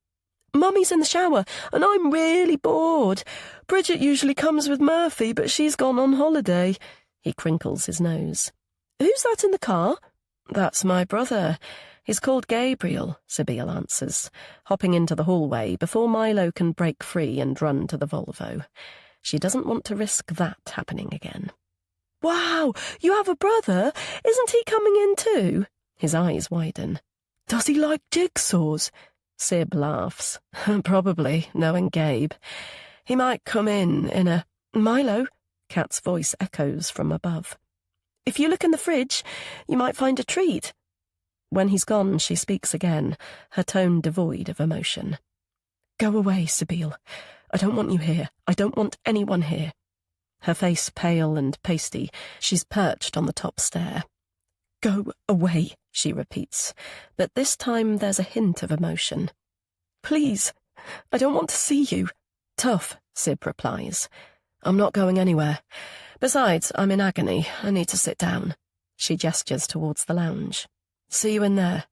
"Mummy's in the shower, and I'm really bored. Bridget usually comes with Murphy, but she's gone on holiday." He crinkles his nose. "Who's that in the car?" "That's my brother. He's called Gabriel," Sibyl answers, hopping into the hallway before Milo can break free and run to the Volvo. She doesn't want to risk that happening again. "Wow, you have a brother? Isn't he coming in too?" His eyes widen. "Does he like jigsaws?" Sib laughs. "Probably, knowing Gabe. He might come in a—" "Milo," Kat's voice echoes from above. "If you look in the fridge, you might find a treat." When he's gone, she speaks again, her tone devoid of emotion. "Go away, Sibyl. I don't want you here. I don't want anyone here." Her face pale and pasty, she's perched on the top stair. "Go away," she repeats, but this time there's a hint of emotion. "Please, I don't want to see you." "Tough," Sib replies. "I'm not going anywhere. Besides, I'm in agony. I need to sit down." She gestures towards the lounge. "See you in there."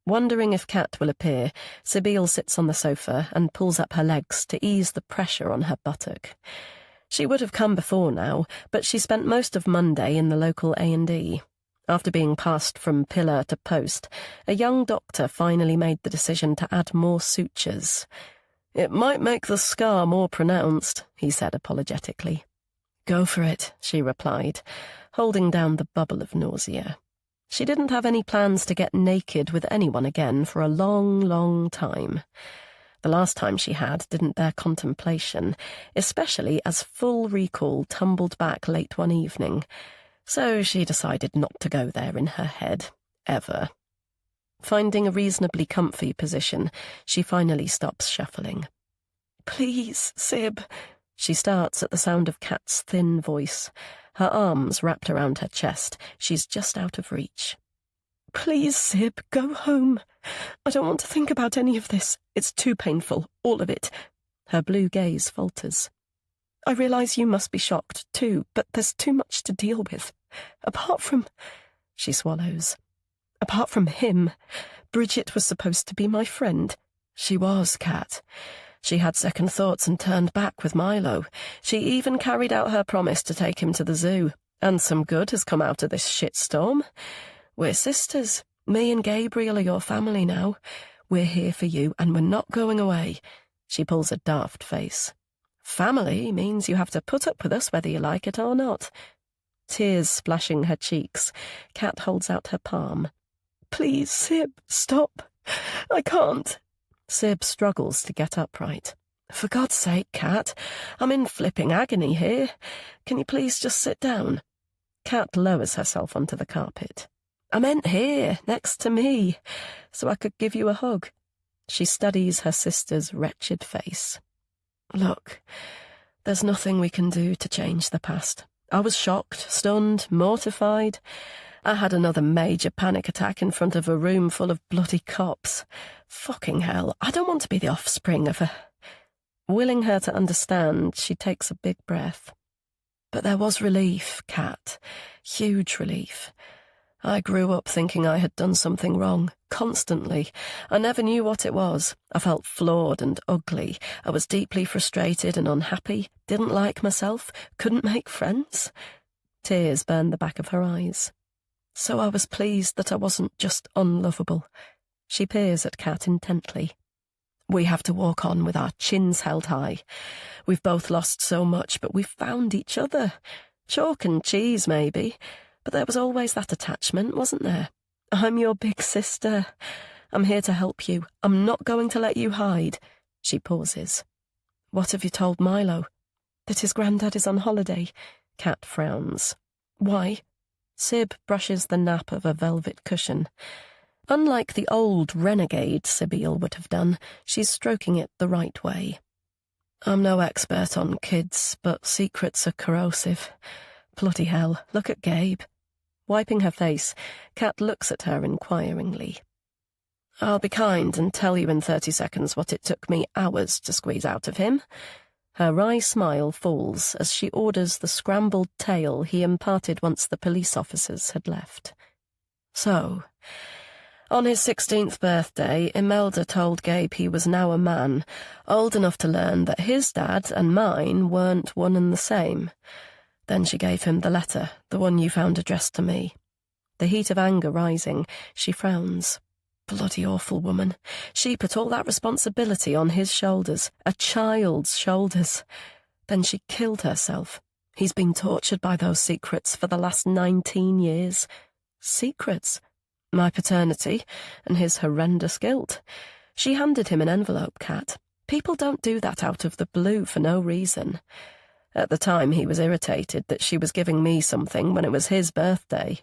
Wondering if Kat will appear, Sibyl sits on the sofa and pulls up her legs to ease the pressure on her buttock. She would have come before now, but she spent most of Monday in the local A&E. After being passed from pillar to post, a young doctor finally made the decision to add more sutures. "It might make the scar more pronounced," he said apologetically. "Go for it," she replied, holding down the bubble of nausea. She didn't have any plans to get naked with anyone again for a long, long time. The last time she had didn't bear contemplation, especially as full recall tumbled back late one evening, so she decided not to go there in her head, ever. Finding a reasonably comfy position, she finally stops shuffling. "Please, Sib." She starts at the sound of Kat's thin voice, her arms wrapped around her chest. She's just out of reach. "Please, Sib, go home. I don't want to think about any of this. It's too painful, all of it." Her blue gaze falters. "I realise you must be shocked, too, but there's too much to deal with. Apart from—" She swallows. "Apart from him, Bridget was supposed to be my friend." "She was, Kat. She had second thoughts and turned back with Milo. She even carried out her promise to take him to the zoo. And some good has come out of this shitstorm. We're sisters. Me and Gabriel are your family now. We're here for you, and we're not going away." She pulls a daft face. "Family means you have to put up with us whether you like it or not." Tears splashing her cheeks, Kat holds out her palm. "Please, Sib, stop. I can't." Sib struggles to get upright. "For God's sake, Kat, I'm in flipping agony here. Can you please just sit down?" Kat lowers herself onto the carpet. "I meant here, next to me, so I could give you a hug." She studies her sister's wretched face. "Look, there's nothing we can do to change the past. I was shocked, stunned, mortified. I had another major panic attack in front of a room full of bloody cops. Fucking hell, I don't want to be the offspring of a—" Willing her to understand, she takes a big breath. "But there was relief, Kat. Huge relief. I grew up thinking I had done something wrong, constantly. I never knew what it was. I felt flawed and ugly. I was deeply frustrated and unhappy, didn't like myself, couldn't make friends." Tears burned the back of her eyes. "So I was pleased that I wasn't just unlovable." She peers at Kat intently. "We have to walk on with our chins held high. We've both lost so much, but we've found each other. Chalk and cheese, maybe, but there was always that attachment, wasn't there? I'm your big sister. I'm here to help you. I'm not going to let you hide." She pauses. "What have you told Milo?" "That his granddad is on holiday." Kat frowns. "Why?" Sib brushes the nap of a velvet cushion. Unlike the old renegade Sibyl would have done, she's stroking it the right way. I'm no expert on kids, but secrets are corrosive. Bloody hell, look at Gabe. Wiping her face, Kat looks at her inquiringly. I'll be kind and tell you in 30 seconds what it took me hours to squeeze out of him. Her wry smile falls as she orders the scrambled tale he imparted once the police officers had left. So, on his 16th birthday, Imelda told Gabe he was now a man, old enough to learn that his dad and mine weren't one and the same. Then she gave him the letter, the one you found addressed to me. The heat of anger rising, she frowns. Bloody awful woman. She put all that responsibility on his shoulders, a child's shoulders. Then she killed herself. He's been tortured by those secrets for the last 19 years. Secrets? My paternity and his horrendous guilt. She handed him an envelope, Kat. People don't do that out of the blue for no reason. At the time, he was irritated that she was giving me something when it was his birthday.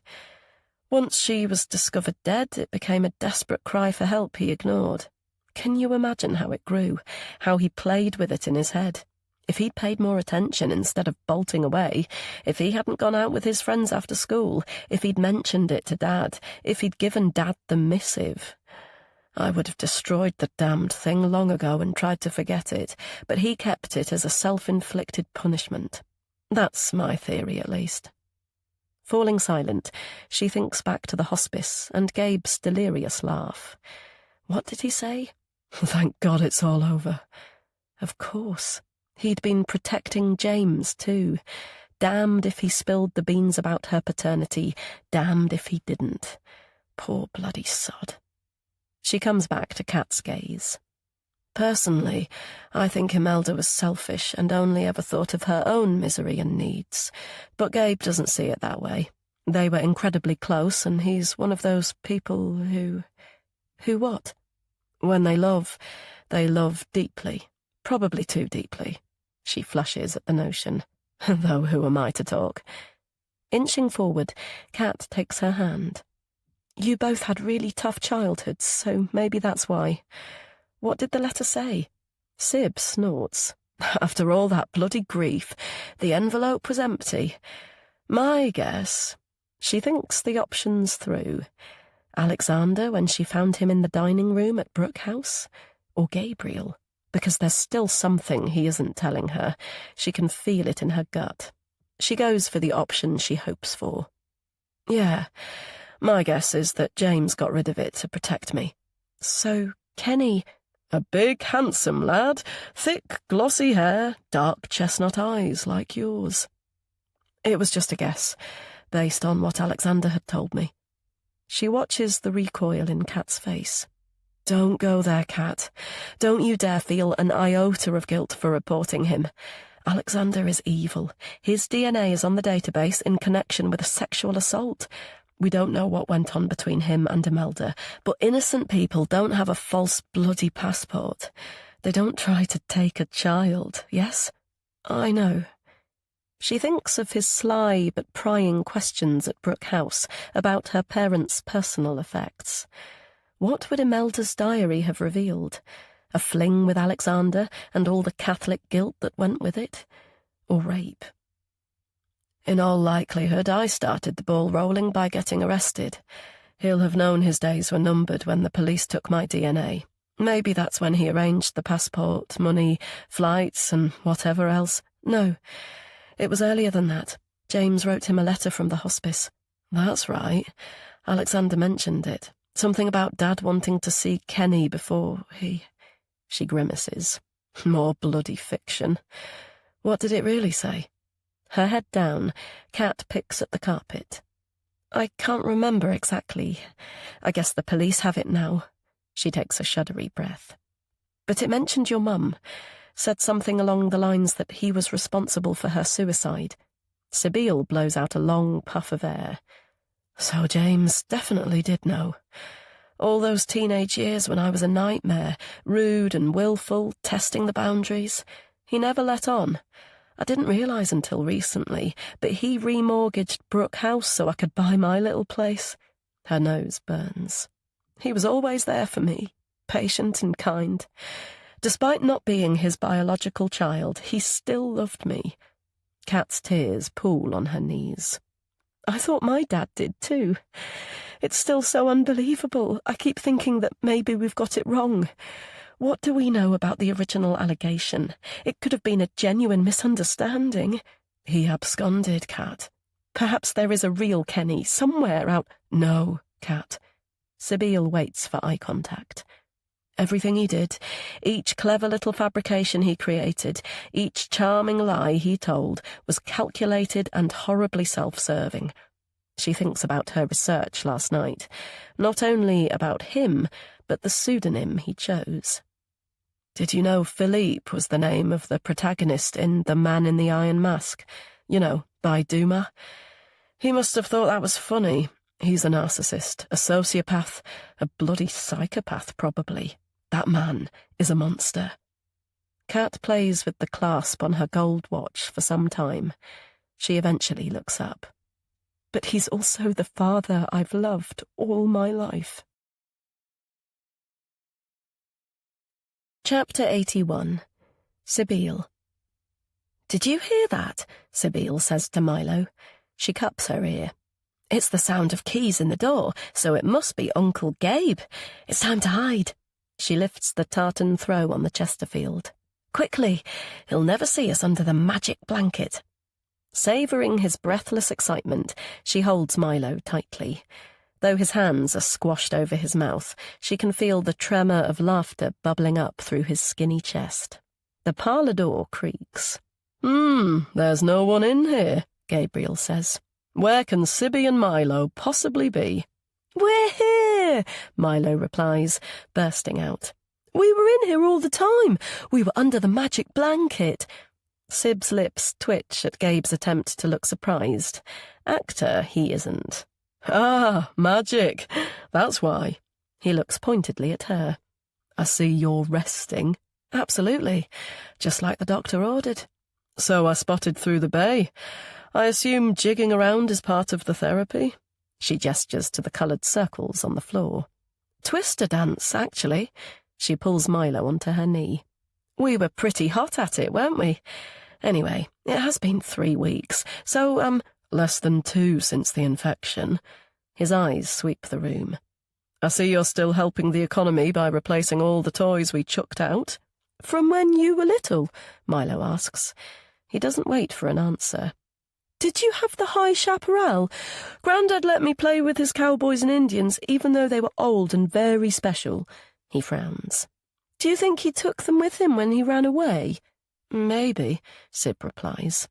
Once she was discovered dead, it became a desperate cry for help he ignored. Can you imagine how it grew, how he played with it in his head? If he'd paid more attention instead of bolting away, if he hadn't gone out with his friends after school, if he'd mentioned it to Dad, if he'd given Dad the missive, I would have destroyed the damned thing long ago and tried to forget it, but he kept it as a self-inflicted punishment. That's my theory, at least. Falling silent, she thinks back to the hospice and Gabe's delirious laugh. What did he say? Thank God it's all over. Of course. He'd been protecting James, too. Damned if he spilled the beans about her paternity, damned if he didn't. Poor bloody sod. She comes back to Kat's gaze. Personally, I think Imelda was selfish and only ever thought of her own misery and needs. But Gabe doesn't see it that way. They were incredibly close, and he's one of those people who... Who what? When they love deeply. Probably too deeply. She flushes at the notion. Though who am I to talk? Inching forward, Kat takes her hand. You both had really tough childhoods, so maybe that's why. What did the letter say? Sib snorts. After all that bloody grief, the envelope was empty. My guess... She thinks the options through. Alexander when she found him in the dining room at Brooke House? Or Gabriel? Because there's still something he isn't telling her. She can feel it in her gut. She goes for the option she hopes for. Yeah, my guess is that James got rid of it to protect me. So, Kenny... A big, handsome lad, thick, glossy hair, dark chestnut eyes like yours. It was just a guess, based on what Alexander had told me. She watches the recoil in Kat's face. Don't go there, Kat. Don't you dare feel an iota of guilt for reporting him. Alexander is evil. His DNA is on the database in connection with a sexual assault. We don't know what went on between him and Imelda, but innocent people don't have a false bloody passport. They don't try to take a child, yes? I know. She thinks of his sly but prying questions at Brooke House about her parents' personal effects. What would Imelda's diary have revealed? A fling with Alexander and all the Catholic guilt that went with it? Or rape? In all likelihood, I started the ball rolling by getting arrested. He'll have known his days were numbered when the police took my DNA. Maybe that's when he arranged the passport, money, flights, and whatever else. No, it was earlier than that. James wrote him a letter from the hospice. That's right. Alexander mentioned it. Something about Dad wanting to see Kenny before he... She grimaces. More bloody fiction. What did it really say? Her head down, Kat picks at the carpet. I can't remember exactly. I guess the police have it now. She takes a shuddery breath. But it mentioned your mum. Said something along the lines that he was responsible for her suicide. Sibyl blows out a long puff of air. So James definitely did know. All those teenage years when I was a nightmare, rude and willful, testing the boundaries. He never let on. I didn't realise until recently, but he remortgaged Brooke House so I could buy my little place. Her nose burns. He was always there for me, patient and kind. Despite not being his biological child, he still loved me. Kat's tears pool on her knees. I thought my dad did too. It's still so unbelievable. I keep thinking that maybe we've got it wrong. What do we know about the original allegation? It could have been a genuine misunderstanding. He absconded, Kat. Perhaps there is a real Kenny somewhere out— No, Kat. Sibyl waits for eye contact. Everything he did, each clever little fabrication he created, each charming lie he told, was calculated and horribly self-serving. She thinks about her research last night, not only about him, but the pseudonym he chose. Did you know Philippe was the name of the protagonist in The Man in the Iron Mask? You know, by Dumas. He must have thought that was funny. He's a narcissist, a sociopath, a bloody psychopath, probably. That man is a monster. Kat plays with the clasp on her gold watch for some time. She eventually looks up. But he's also the father I've loved all my life. Chapter 81. Sibyl. Did you hear that? Sibyl says to Milo. She cups her ear. It's the sound of keys in the door, so it must be Uncle Gabe. It's time to hide. She lifts the tartan throw on the Chesterfield. Quickly, he'll never see us under the magic blanket. Savouring his breathless excitement, she holds Milo tightly. Though his hands are squashed over his mouth, she can feel the tremor of laughter bubbling up through his skinny chest. The parlour door creaks. There's no one in here, Gabriel says. Where can Sibby and Milo possibly be? We're here, Milo replies, bursting out. We were in here all the time. We were under the magic blanket. Sib's lips twitch at Gabe's attempt to look surprised. Actor, he isn't. Ah, magic. That's why. He looks pointedly at her. I see you're resting. Absolutely. Just like the doctor ordered. So I spotted through the bay. I assume jigging around is part of the therapy? She gestures to the coloured circles on the floor. Twister dance, actually. She pulls Milo onto her knee. We were pretty hot at it, weren't we? Anyway, it has been 3 weeks, so, less than 2 since the infection. His eyes sweep the room. I see you're still helping the economy by replacing all the toys we chucked out. From when you were little? Milo asks. He doesn't wait for an answer. Did you have the high chaparral? Grandad let me play with his cowboys and Indians, even though they were old and very special. He frowns. Do you think he took them with him when he ran away? Maybe, Sib replies.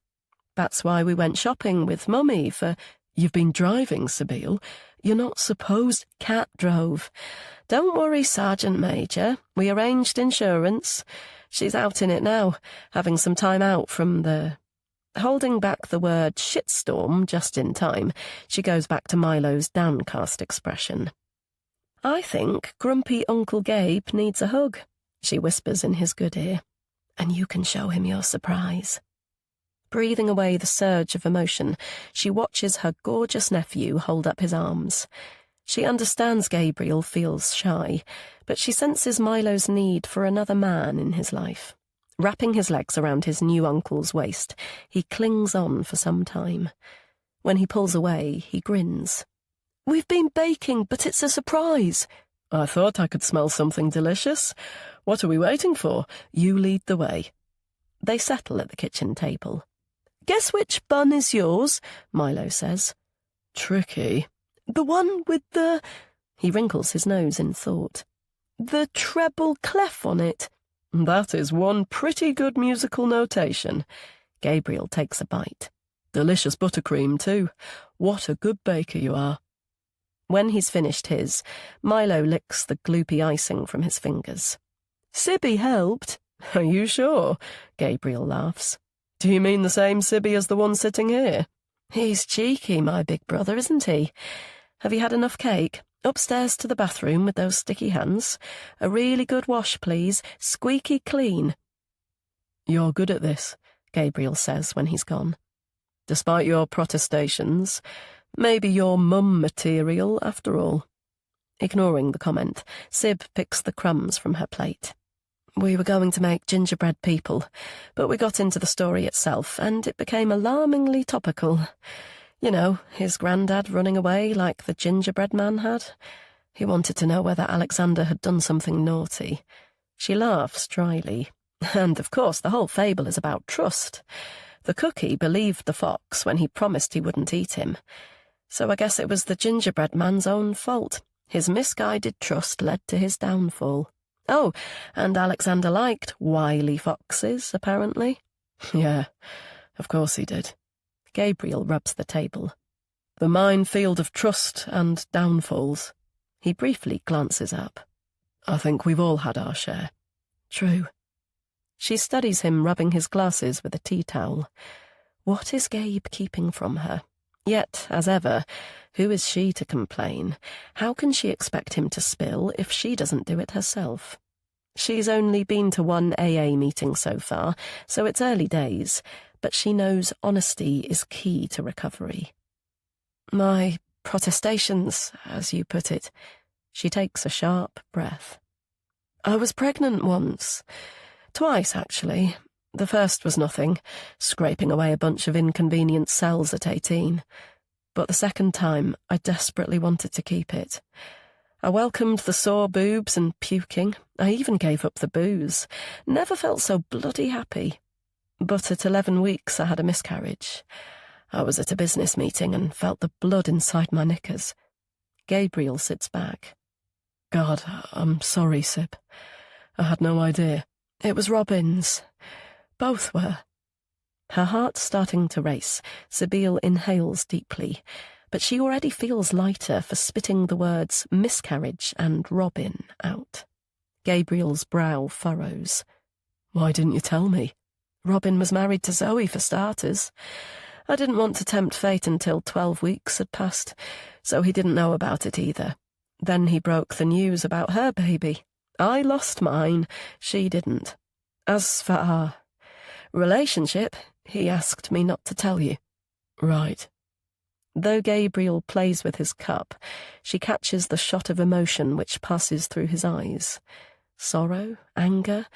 That's why we went shopping with Mummy for— You've been driving, Sibyl. You're not supposed— Kat drove. Don't worry, Sergeant Major. We arranged insurance. She's out in it now, having some time out from the— Holding back the word shitstorm just in time, she goes back to Milo's downcast expression. I think grumpy Uncle Gabe needs a hug, she whispers in his good ear. And you can show him your surprise. Breathing away the surge of emotion, she watches her gorgeous nephew hold up his arms. She understands Gabriel feels shy, but she senses Milo's need for another man in his life. Wrapping his legs around his new uncle's waist, he clings on for some time. When he pulls away, he grins. We've been baking, but it's a surprise. I thought I could smell something delicious. What are we waiting for? You lead the way. They settle at the kitchen table. Guess which bun is yours? Milo says. Tricky. The one with the— He wrinkles his nose in thought. The treble clef on it. That is one pretty good musical notation. Gabriel takes a bite. Delicious buttercream, too. What a good baker you are. When he's finished his, Milo licks the gloopy icing from his fingers. Sibby helped. Are you sure? Gabriel laughs. Do you mean the same Sibby as the one sitting here? He's cheeky, my big brother, isn't he? Have you had enough cake? Upstairs to the bathroom with those sticky hands. A really good wash, please. Squeaky clean. You're good at this, Gabriel says when he's gone. Despite your protestations, maybe you're mum material after all. Ignoring the comment, Sib picks the crumbs from her plate. We were going to make gingerbread people, but we got into the story itself, and it became alarmingly topical. You know, his granddad running away like the gingerbread man had. He wanted to know whether Alexander had done something naughty. She laughs dryly. And, of course, the whole fable is about trust. The cookie believed the fox when he promised he wouldn't eat him. So I guess it was the gingerbread man's own fault. His misguided trust led to his downfall. Oh, and Alexander liked wily foxes, apparently. Yeah, of course he did. Gabriel rubs the table. The minefield of trust and downfalls. He briefly glances up. I think we've all had our share. True. She studies him rubbing his glasses with a tea towel. What is Gabe keeping from her? Yet, as ever, who is she to complain? How can she expect him to spill if she doesn't do it herself? She's only been to one AA meeting so far, so it's early days, but she knows honesty is key to recovery. My protestations, as you put it. She takes a sharp breath. I was pregnant once. Twice, actually. The first was nothing, scraping away a bunch of inconvenient cells at 18. But the second time, I desperately wanted to keep it. I welcomed the sore boobs and puking. I even gave up the booze. Never felt so bloody happy. But at 11 weeks, I had a miscarriage. I was at a business meeting and felt the blood inside my knickers. Gabriel sits back. God, I'm sorry, Sib. I had no idea. It was Robin's. Both were. Her heart starting to race, Sibyl inhales deeply, but she already feels lighter for spitting the words miscarriage and Robin out. Gabriel's brow furrows. Why didn't you tell me? Robin was married to Zoe, for starters. I didn't want to tempt fate until 12 weeks had passed, so he didn't know about it either. Then he broke the news about her baby. I lost mine, she didn't. As for our relationship, he asked me not to tell you. Right. Though Gabriel plays with his cup, she catches the shot of emotion which passes through his eyes. Sorrow, anger,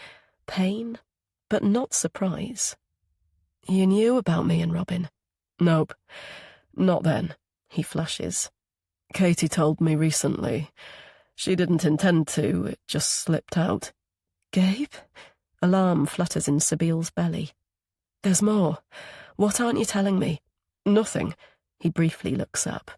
pain, but not surprise. You knew about me and Robin? Nope. Not then. He flushes. Katie told me recently. She didn't intend to, it just slipped out. Gabe? Alarm flutters in Sibyl's belly. There's more. What aren't you telling me? Nothing. He briefly looks up.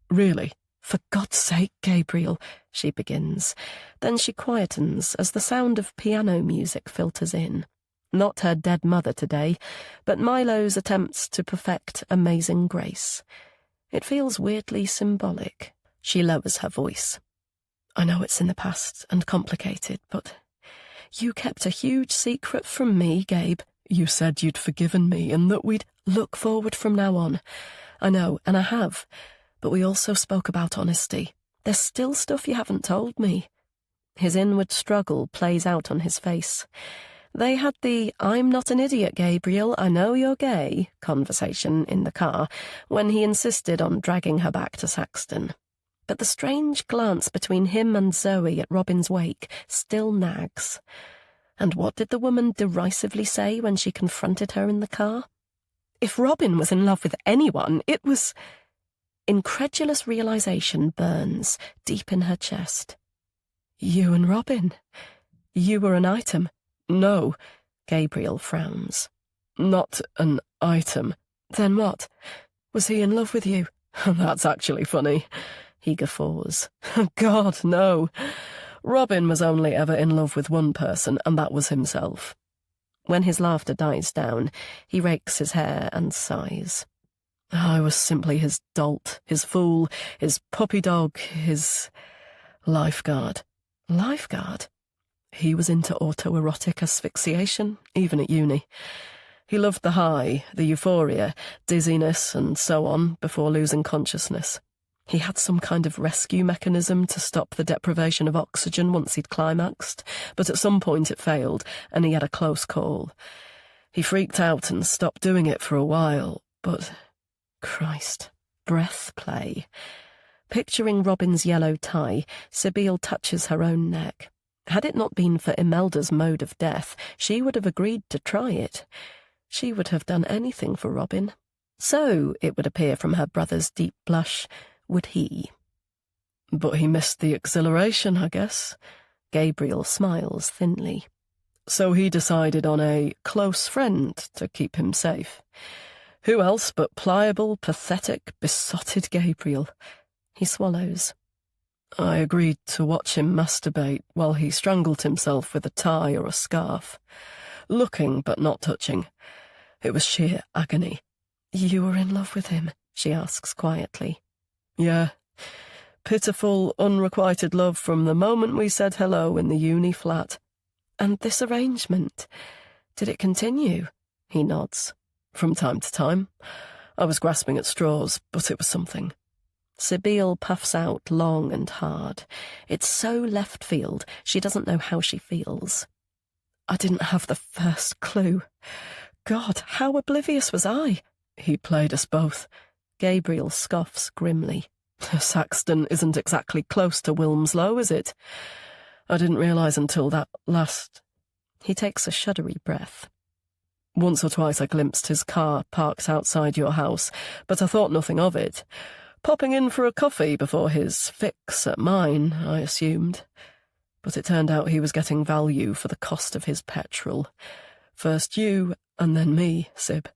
Really? For God's sake, Gabriel, she begins. Then she quietens as the sound of piano music filters in. Not her dead mother today, but Milo's attempts to perfect Amazing Grace. It feels weirdly symbolic. She lowers her voice. I know it's in the past and complicated, but you kept a huge secret from me, Gabe. You said you'd forgiven me and that we'd look forward from now on. I know, and I have, but we also spoke about honesty. There's still stuff you haven't told me. His inward struggle plays out on his face. They had the I'm not an idiot, Gabriel, I know you're gay conversation in the car when he insisted on dragging her back to Saxton. But the strange glance between him and Zoe at Robin's wake still nags. And what did the woman derisively say when she confronted her in the car? If Robin was in love with anyone, it was... Incredulous realization burns deep in her chest. You and Robin? You were an item? No. Gabriel frowns. Not an item. Then what? Was he in love with you? That's actually funny. He guffaws. God, no. Robin was only ever in love with one person, and that was himself. When his laughter dies down, he rakes his hair and sighs. I was simply his dolt, his fool, his puppy dog, his lifeguard. Lifeguard? He was into autoerotic asphyxiation, even at uni. He loved the high, the euphoria, dizziness, and so on, before losing consciousness. He had some kind of rescue mechanism to stop the deprivation of oxygen once he'd climaxed, but at some point it failed, and he had a close call. He freaked out and stopped doing it for a while, but... Christ, breath play. Picturing Robin's yellow tie, Sibyl touches her own neck. Had it not been for Imelda's mode of death, she would have agreed to try it. She would have done anything for Robin. So, it would appear from her brother's deep blush, would he. But he missed the exhilaration, I guess. Gabriel smiles thinly. So he decided on a close friend to keep him safe. Who else but pliable, pathetic, besotted Gabriel? He swallows. I agreed to watch him masturbate while he strangled himself with a tie or a scarf. Looking but not touching. It was sheer agony. You were in love with him? She asks quietly. Yeah. Pitiful, unrequited love from the moment we said hello in the uni flat. And this arrangement, did it continue? He nods. From time to time. I was grasping at straws, but it was something. Sibylle puffs out long and hard. It's so left field, she doesn't know how she feels. I didn't have the first clue. God, how oblivious was I? He played us both. Gabriel scoffs grimly. Saxton isn't exactly close to Wilmslow, is it? I didn't realise until that last... He takes a shuddery breath. Once or twice I glimpsed his car parked outside your house, but I thought nothing of it. Popping in for a coffee before his fix at mine, I assumed. But it turned out he was getting value for the cost of his petrol. First you, and then me, Sib.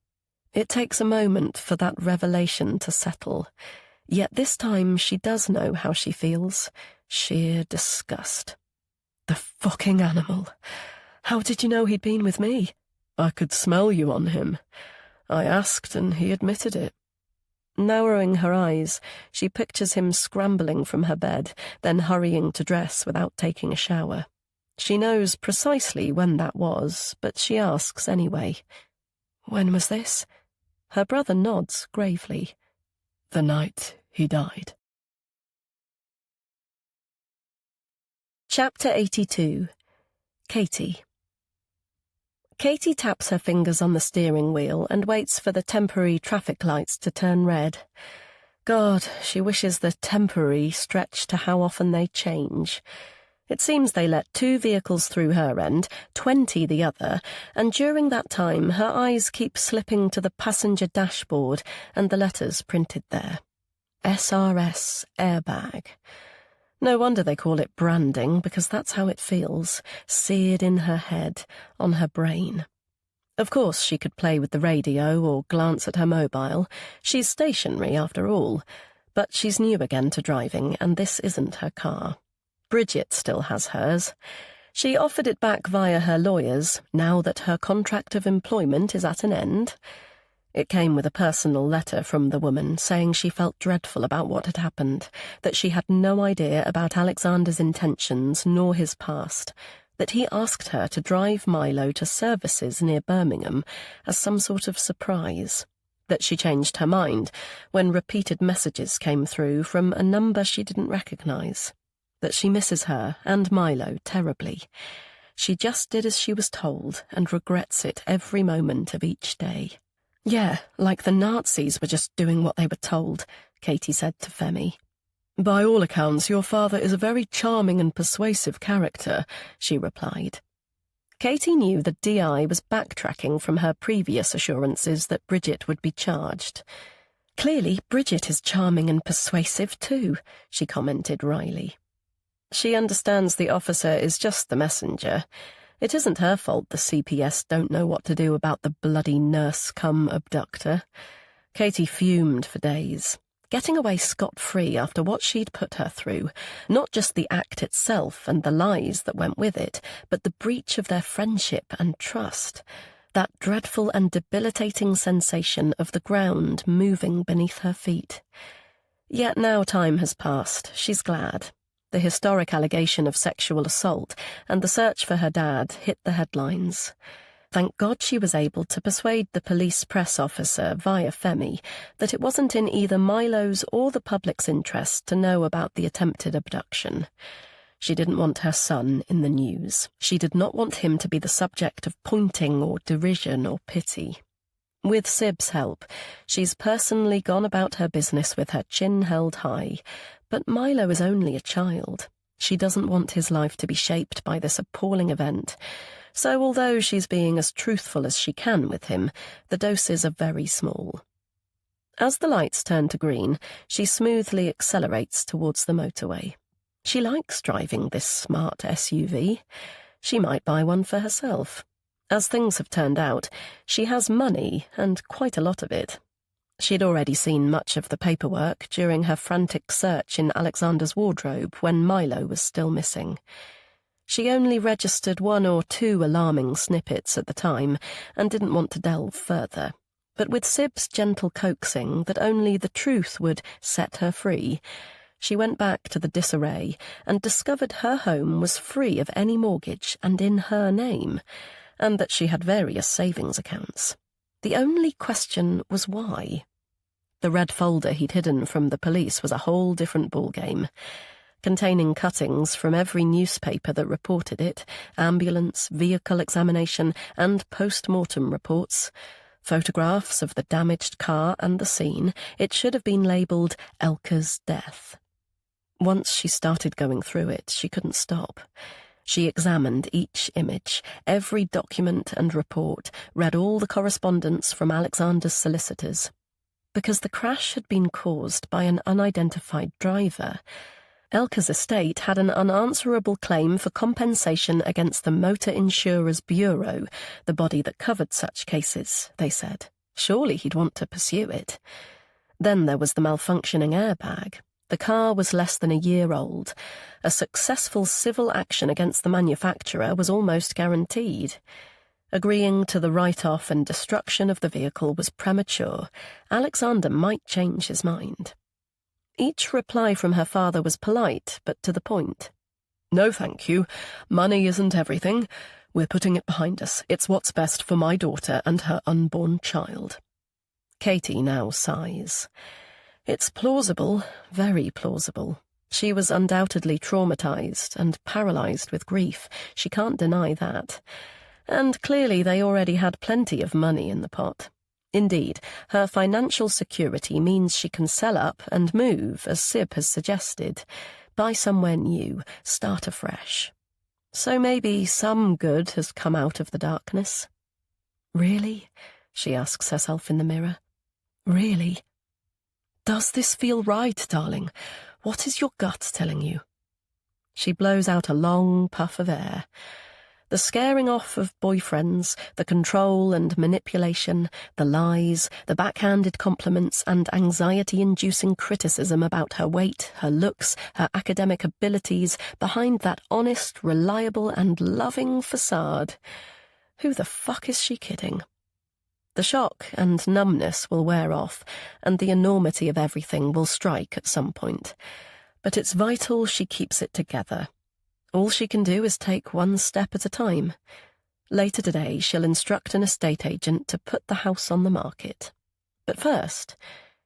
It takes a moment for that revelation to settle. Yet this time she does know how she feels. Sheer disgust. The fucking animal. How did you know he'd been with me? I could smell you on him. I asked and he admitted it. Narrowing her eyes, she pictures him scrambling from her bed, then hurrying to dress without taking a shower. She knows precisely when that was, but she asks anyway. When was this? Her brother nods gravely. The night he died. Chapter 82. Katie. Katie taps her fingers on the steering wheel and waits for the temporary traffic lights to turn red. God, she wishes the temporary stretched to how often they change. It seems they let 2 vehicles through her end, 20 the other, and during that time her eyes keep slipping to the passenger dashboard and the letters printed there. SRS airbag. No wonder they call it branding, because that's how it feels, seared in her head, on her brain. Of course she could play with the radio or glance at her mobile. She's stationary, after all. But she's new again to driving, and this isn't her car. Bridget still has hers. She offered it back via her lawyers, now that her contract of employment is at an end. It came with a personal letter from the woman saying she felt dreadful about what had happened, that she had no idea about Alexander's intentions nor his past, that he asked her to drive Milo to services near Birmingham as some sort of surprise, that she changed her mind when repeated messages came through from a number she didn't recognise, that she misses her and Milo terribly. She just did as she was told and regrets it every moment of each day. Yeah, like the Nazis were just doing what they were told, Katie said to Femi. By all accounts, your father is a very charming and persuasive character, she replied. Katie knew the DI was backtracking from her previous assurances that Bridget would be charged. Clearly, Bridget is charming and persuasive too, she commented wryly. She understands the officer is just the messenger. It isn't her fault the CPS don't know what to do about the bloody nurse-cum-abductor. Katie fumed for days, getting away scot-free after what she'd put her through, not just the act itself and the lies that went with it, but the breach of their friendship and trust, that dreadful and debilitating sensation of the ground moving beneath her feet. Yet now time has passed, she's glad. The historic allegation of sexual assault and the search for her dad hit the headlines. Thank God she was able to persuade the police press officer via Femi that it wasn't in either Milo's or the public's interest to know about the attempted abduction. She didn't want her son in the news. She did not want him to be the subject of pointing or derision or pity. With Sib's help, she's personally gone about her business with her chin held high, but Milo is only a child. She doesn't want his life to be shaped by this appalling event, so although she's being as truthful as she can with him, the doses are very small. As the lights turn to green, she smoothly accelerates towards the motorway. She likes driving this smart SUV. She might buy one for herself. As things have turned out, she has money, and quite a lot of it. She'd already seen much of the paperwork during her frantic search in Alexander's wardrobe when Milo was still missing. She only registered 1 or 2 alarming snippets at the time and didn't want to delve further. But with Sib's gentle coaxing that only the truth would set her free, she went back to the disarray and discovered her home was free of any mortgage and in her name, and that she had various savings accounts. The only question was why. The red folder he'd hidden from the police was a whole different ballgame, containing cuttings from every newspaper that reported it, ambulance, vehicle examination, and post-mortem reports, photographs of the damaged car and the scene. It should have been labelled Elka's death. Once she started going through it, she couldn't stop. She examined each image, every document and report, read all the correspondence from Alexander's solicitors. Because the crash had been caused by an unidentified driver, Elka's estate had an unanswerable claim for compensation against the Motor Insurers Bureau, the body that covered such cases, they said. Surely he'd want to pursue it. Then there was the malfunctioning airbag. The car was less than a year old. A successful civil action against the manufacturer was almost guaranteed. Agreeing to the write-off and destruction of the vehicle was premature. Alexander might change his mind. Each reply from her father was polite, but to the point. No, thank you. Money isn't everything. We're putting it behind us. It's what's best for my daughter and her unborn child. Katie now sighs. It's plausible, very plausible. She was undoubtedly traumatized and paralyzed with grief. She can't deny that. And clearly they already had plenty of money in the pot. Indeed, her financial security means she can sell up and move, as Sib has suggested. Buy somewhere new, start afresh. So maybe some good has come out of the darkness. Really? She asks herself in the mirror. Really? Does this feel right, darling? What is your gut telling you? She blows out a long puff of air. The scaring off of boyfriends, the control and manipulation, the lies, the backhanded compliments and anxiety-inducing criticism about her weight, her looks, her academic abilities, behind that honest, reliable and loving facade. Who the fuck is she kidding? The shock and numbness will wear off, and the enormity of everything will strike at some point. But it's vital she keeps it together. All she can do is take one step at a time. Later today, she'll instruct an estate agent to put the house on the market. But first,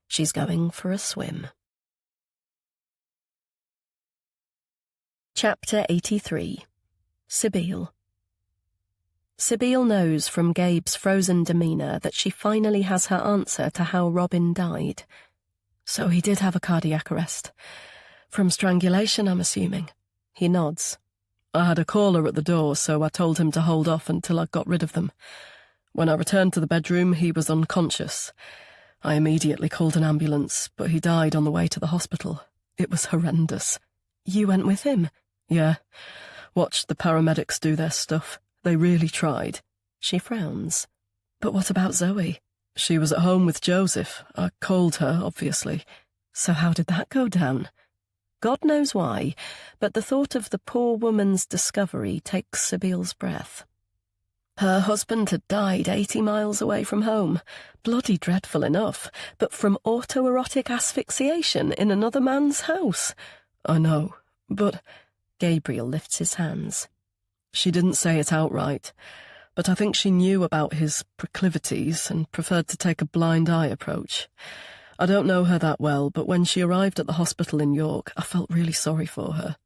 she's going for a swim. Chapter 83. Sibille. Sibille knows from Gabe's frozen demeanour that she finally has her answer to how Robin died. So he did have a cardiac arrest. From strangulation, I'm assuming. He nods. I had a caller at the door, so I told him to hold off until I got rid of them. When I returned to the bedroom, he was unconscious. I immediately called an ambulance, but he died on the way to the hospital. It was horrendous. You went with him? Yeah. Watched the paramedics do their stuff. They really tried. She frowns. But what about Zoe? She was at home with Joseph. I called her, obviously. So how did that go down? God knows why, but the thought of the poor woman's discovery takes Sibille's breath. Her husband had died 80 miles away from home. Bloody dreadful enough, but from autoerotic asphyxiation in another man's house. I know, but... Gabriel lifts his hands. She didn't say it outright, but I think she knew about his proclivities and preferred to take a blind eye approach. I don't know her that well, but when she arrived at the hospital in York, I felt really sorry for her.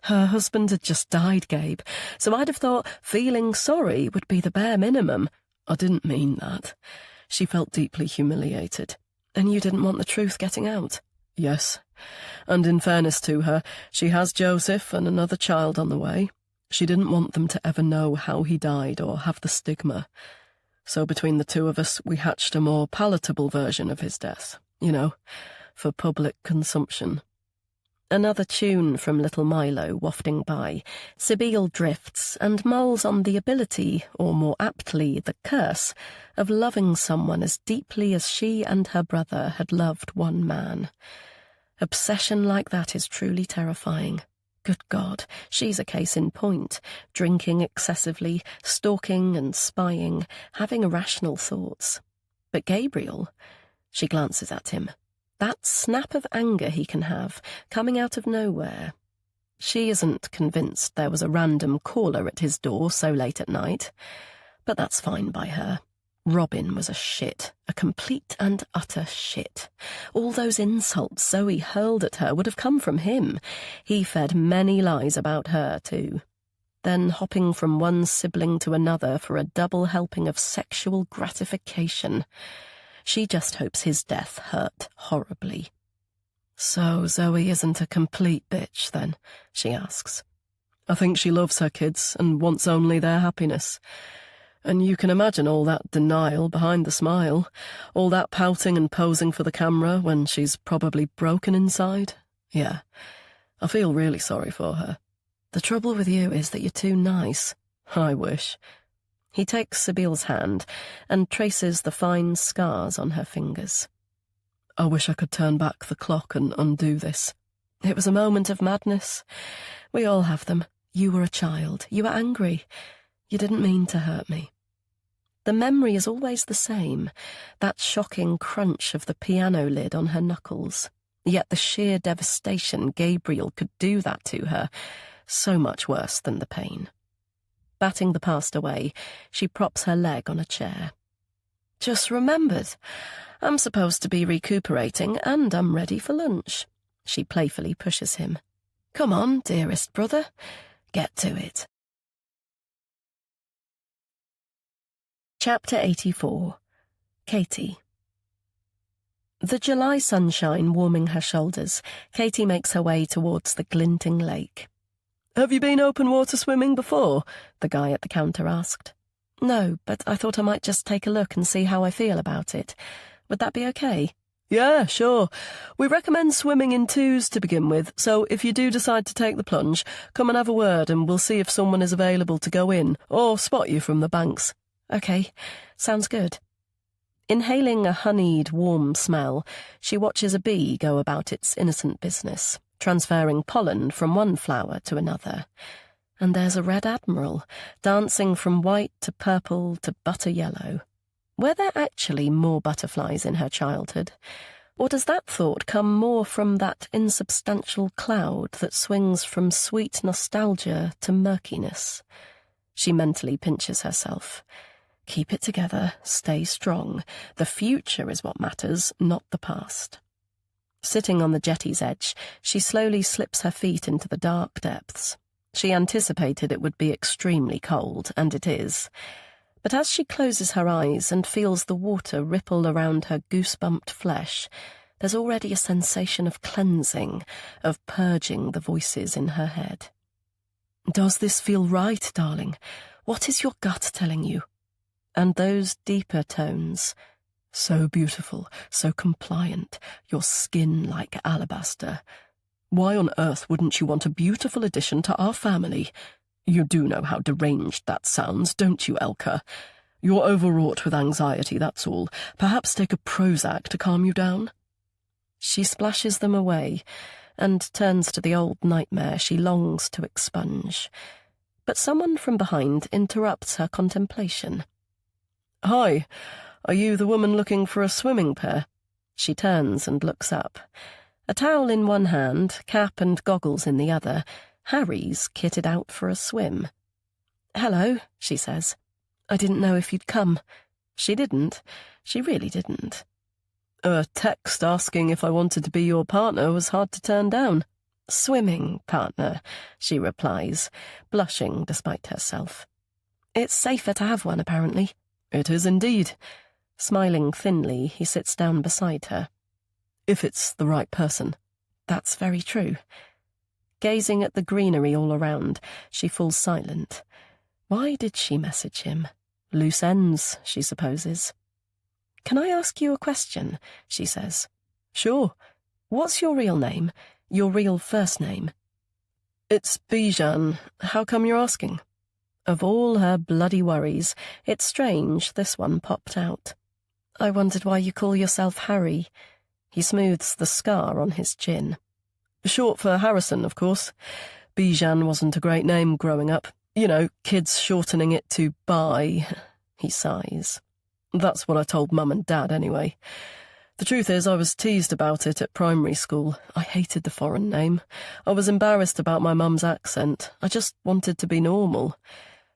Her husband had just died, Gabe, so I'd have thought feeling sorry would be the bare minimum. I didn't mean that. She felt deeply humiliated. And you didn't want the truth getting out? Yes. And in fairness to her, she has Joseph and another child on the way. She didn't want them to ever know how he died or have the stigma. So between the two of us, we hatched a more palatable version of his death, for public consumption. Another tune from Little Milo wafting by, Sibyl drifts and mulls on the ability, or more aptly the curse, of loving someone as deeply as she and her brother had loved one man. Obsession like that is truly terrifying. Good God, she's a case in point, drinking excessively, stalking and spying, having irrational thoughts. But Gabriel, she glances at him. That snap of anger he can have, coming out of nowhere. She isn't convinced there was a random caller at his door so late at night. But that's fine by her. Robin was a shit, a complete and utter shit. All those insults Zoe hurled at her would have come from him. He fed many lies about her, too. Then hopping from one sibling to another for a double helping of sexual gratification. She just hopes his death hurt horribly. So Zoe isn't a complete bitch, then? She asks. I think she loves her kids and wants only their happiness. And you can imagine all that denial behind the smile, all that pouting and posing for the camera when she's probably broken inside. Yeah, I feel really sorry for her. The trouble with you is that you're too nice. I wish. He takes Sibyl's hand and traces the fine scars on her fingers. I wish I could turn back the clock and undo this. It was a moment of madness. We all have them. You were a child. You were angry. You didn't mean to hurt me. The memory is always the same, that shocking crunch of the piano lid on her knuckles. Yet the sheer devastation Gabriel could do that to her, so much worse than the pain. Batting the past away, she props her leg on a chair. Just remembered. I'm supposed to be recuperating, and I'm ready for lunch. She playfully pushes him. Come on, dearest brother. Get to it. Chapter 84. Katie. The July sunshine warming her shoulders, Katie makes her way towards the glinting lake. Have you been open water swimming before? The guy at the counter asked. No, but I thought I might just take a look and see how I feel about it. Would that be okay? Yeah, sure. We recommend swimming in twos to begin with, so if you do decide to take the plunge, come and have a word and we'll see if someone is available to go in, or spot you from the banks. Okay, sounds good. Inhaling a honeyed, warm smell, she watches a bee go about its innocent business, transferring pollen from one flower to another. And there's a red admiral, dancing from white to purple to butter yellow. Were there actually more butterflies in her childhood? Or does that thought come more from that insubstantial cloud that swings from sweet nostalgia to murkiness? She mentally pinches herself. Keep it together, stay strong. The future is what matters, not the past. Sitting on the jetty's edge, she slowly slips her feet into the dark depths. She anticipated it would be extremely cold, and it is. But as she closes her eyes and feels the water ripple around her goosebumped flesh, there's already a sensation of cleansing, of purging the voices in her head. Does this feel right, darling? What is your gut telling you? And those deeper tones, so beautiful, so compliant, your skin like alabaster. Why on earth wouldn't you want a beautiful addition to our family? You do know how deranged that sounds, don't you, Elka? You're overwrought with anxiety, that's all. Perhaps take a Prozac to calm you down? She splashes them away and turns to the old nightmare she longs to expunge. But someone from behind interrupts her contemplation. Hi, are you the woman looking for a swimming pair? She turns and looks up. A towel in one hand, cap and goggles in the other, Harry's kitted out for a swim. Hello, she says. I didn't know if you'd come. She didn't. She really didn't. A text asking if I wanted to be your partner was hard to turn down. Swimming partner, she replies, blushing despite herself. It's safer to have one, apparently. It is indeed. Smiling thinly, he sits down beside her. If it's the right person. That's very true. Gazing at the greenery all around, she falls silent. Why did she message him? Loose ends, she supposes. Can I ask you a question? She says. Sure. What's your real name? Your real first name? It's Bijan. How come you're asking? Of all her bloody worries, it's strange this one popped out. I wondered why you call yourself Harry. He smooths the scar on his chin. Short for Harrison, of course. Bijan wasn't a great name growing up. You know, kids shortening it to Bi. He sighs. That's what I told Mum and Dad, anyway. The truth is, I was teased about it at primary school. I hated the foreign name. I was embarrassed about my mum's accent. I just wanted to be normal.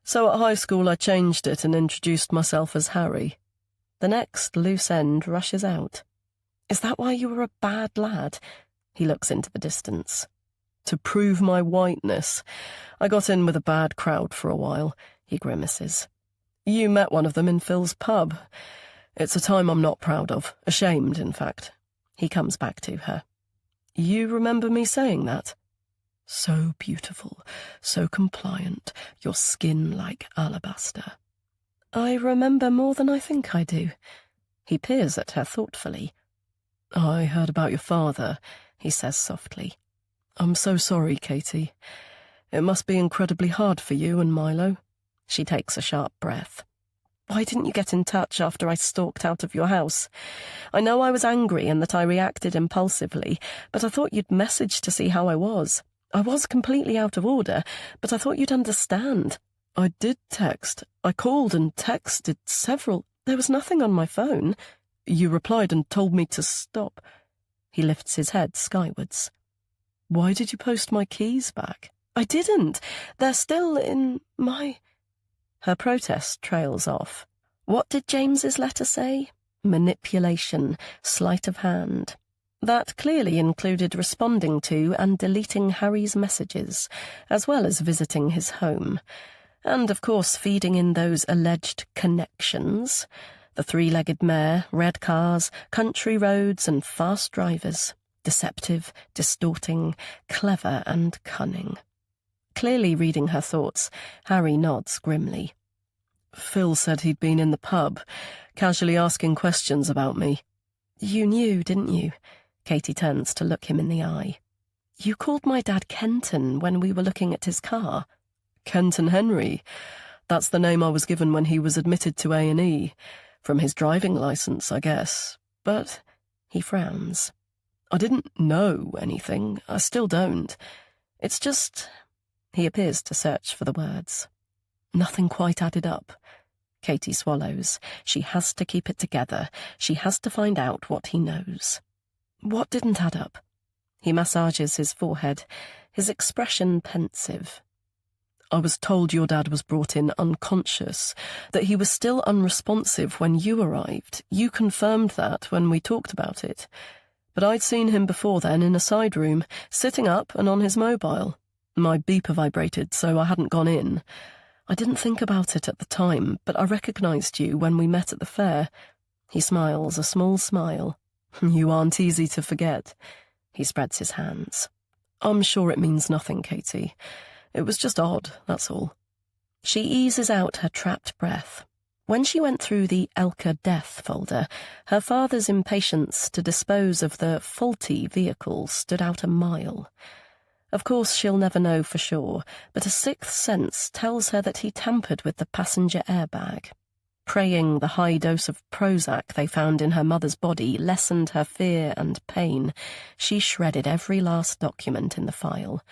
So at high school, I changed it and introduced myself as Harry. The next loose end rushes out. Is that why you were a bad lad? He looks into the distance. To prove my whiteness. I got in with a bad crowd for a while, he grimaces. You met one of them in Phil's pub. It's a time I'm not proud of. Ashamed, in fact. He comes back to her. You remember me saying that? So beautiful, so compliant, your skin like alabaster. I remember more than I think I do. He peers at her thoughtfully. I heard about your father, he says softly. I'm so sorry, Katie. It must be incredibly hard for you and Milo. She takes a sharp breath. Why didn't you get in touch after I stalked out of your house? I know I was angry and that I reacted impulsively, but I thought you'd message to see how I was. I was completely out of order, but I thought you'd understand. I did text. I called and texted several. There was nothing on my phone. You replied and told me to stop. He lifts his head skywards. Why did you post my keys back? I didn't. They're still in my... Her protest trails off. What did James's letter say? Manipulation, sleight of hand. That clearly included responding to and deleting Harry's messages, as well as visiting his home. And, of course, feeding in those alleged connections. The three-legged mare, red cars, country roads and fast drivers. Deceptive, distorting, clever and cunning. Clearly reading her thoughts, Harry nods grimly. Phil said he'd been in the pub, casually asking questions about me. You knew, didn't you? Katie turns to look him in the eye. You called my dad Kenton when we were looking at his car. Kenton Henry. That's the name I was given when he was admitted to A&E. From his driving licence, I guess. But he frowns. I didn't know anything. I still don't. It's just... He appears to search for the words. Nothing quite added up. Katie swallows. She has to keep it together. She has to find out what he knows. What didn't add up? He massages his forehead, his expression pensive. I was told your dad was brought in unconscious, that he was still unresponsive when you arrived. You confirmed that when we talked about it. But I'd seen him before then in a side room, sitting up and on his mobile. My beeper vibrated, so I hadn't gone in. I didn't think about it at the time, but I recognised you when we met at the fair. He smiles a small smile. You aren't easy to forget. He spreads his hands. I'm sure it means nothing, Katie. It was just odd, that's all. She eases out her trapped breath. When she went through the Elka death folder, her father's impatience to dispose of the faulty vehicle stood out a mile. Of course she'll never know for sure, but a sixth sense tells her that he tampered with the passenger airbag. Praying the high dose of Prozac they found in her mother's body lessened her fear and pain, she shredded every last document in the file.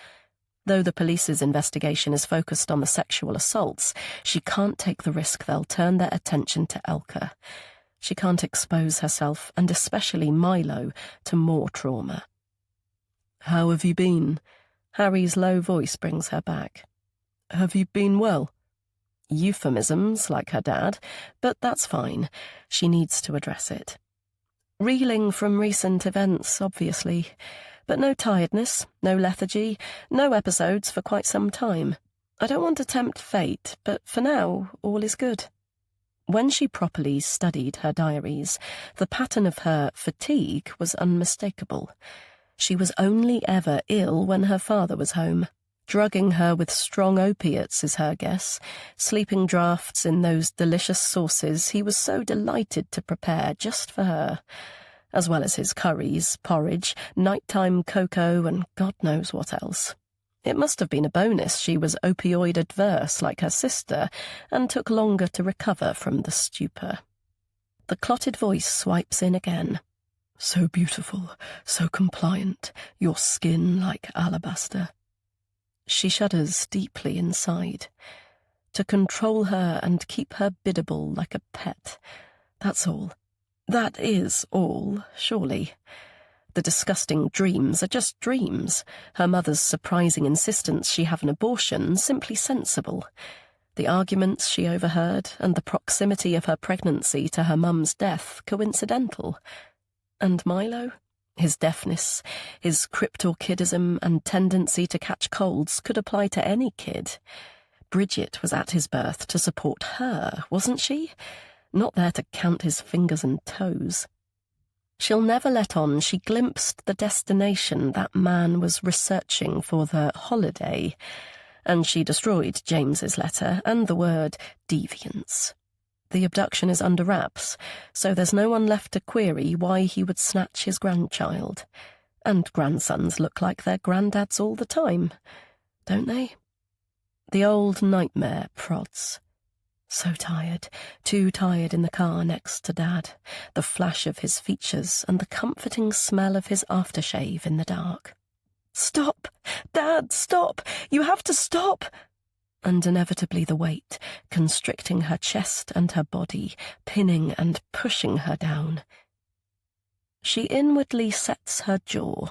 Though the police's investigation is focused on the sexual assaults, she can't take the risk they'll turn their attention to Elka. She can't expose herself, and especially Milo, to more trauma. How have you been? Harry's low voice brings her back. Have you been well? Euphemisms, like her dad, but that's fine. She needs to address it. Reeling from recent events, obviously, but no tiredness, no lethargy, no episodes for quite some time. I don't want to tempt fate, but for now, all is good. When she properly studied her diaries, the pattern of her fatigue was unmistakable. She was only ever ill when her father was home. Drugging her with strong opiates is her guess, sleeping draughts in those delicious sauces he was so delighted to prepare just for her, as well as his curries, porridge, nighttime cocoa, and God knows what else. It must have been a bonus she was opioid-adverse like her sister and took longer to recover from the stupor. The clotted voice swipes in again. So beautiful, so compliant, your skin like alabaster. She shudders deeply inside. To control her and keep her biddable like a pet. That's all. That is all, surely. The disgusting dreams are just dreams. Her mother's surprising insistence she have an abortion simply sensible. The arguments she overheard and the proximity of her pregnancy to her mum's death coincidental. And Milo? His deafness, his cryptorchidism and tendency to catch colds could apply to any kid. Bridget was at his birth to support her, wasn't she? Not there to count his fingers and toes. She'll never let on she glimpsed the destination that man was researching for the holiday, and she destroyed James's letter and the word deviance. The abduction is under wraps, so there's no one left to query why he would snatch his grandchild. And grandsons look like their granddads all the time, don't they? The old nightmare prods. So tired, too tired in the car next to Dad, the flash of his features and the comforting smell of his aftershave in the dark. Stop! Dad, stop! You have to stop! And inevitably the weight, constricting her chest and her body, pinning and pushing her down. She inwardly sets her jaw.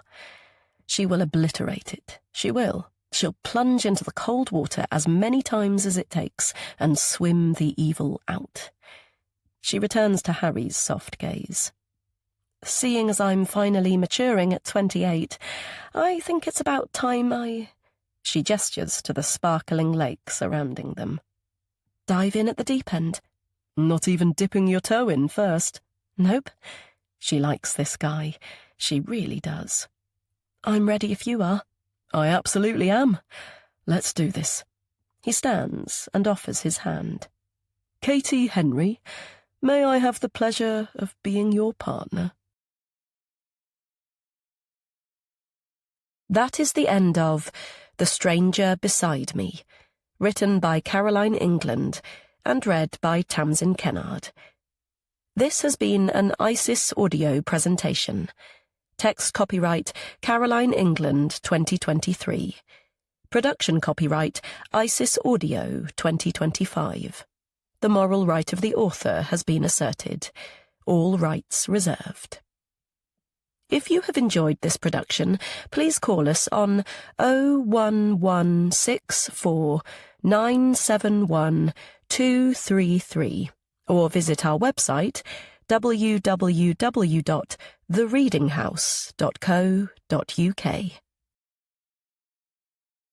She will obliterate it. She will. She'll plunge into the cold water as many times as it takes and swim the evil out. She returns to Harry's soft gaze. Seeing as I'm finally maturing at 28, I think it's about time I... She gestures to the sparkling lake surrounding them. Dive in at the deep end. Not even dipping your toe in first. Nope. She likes this guy. She really does. I'm ready if you are. I absolutely am. Let's do this. He stands and offers his hand. Katie Henry, may I have the pleasure of being your partner? That is the end of The Stranger Beside Me, written by Caroline England and read by Tamsin Kennard. This has been an ISIS audio presentation. Text copyright Caroline England 2023. Production copyright ISIS Audio 2025. The moral right of the author has been asserted. All rights reserved. If you have enjoyed this production, please call us on 01164 971 233 or visit our website www.thereadinghouse.co.uk.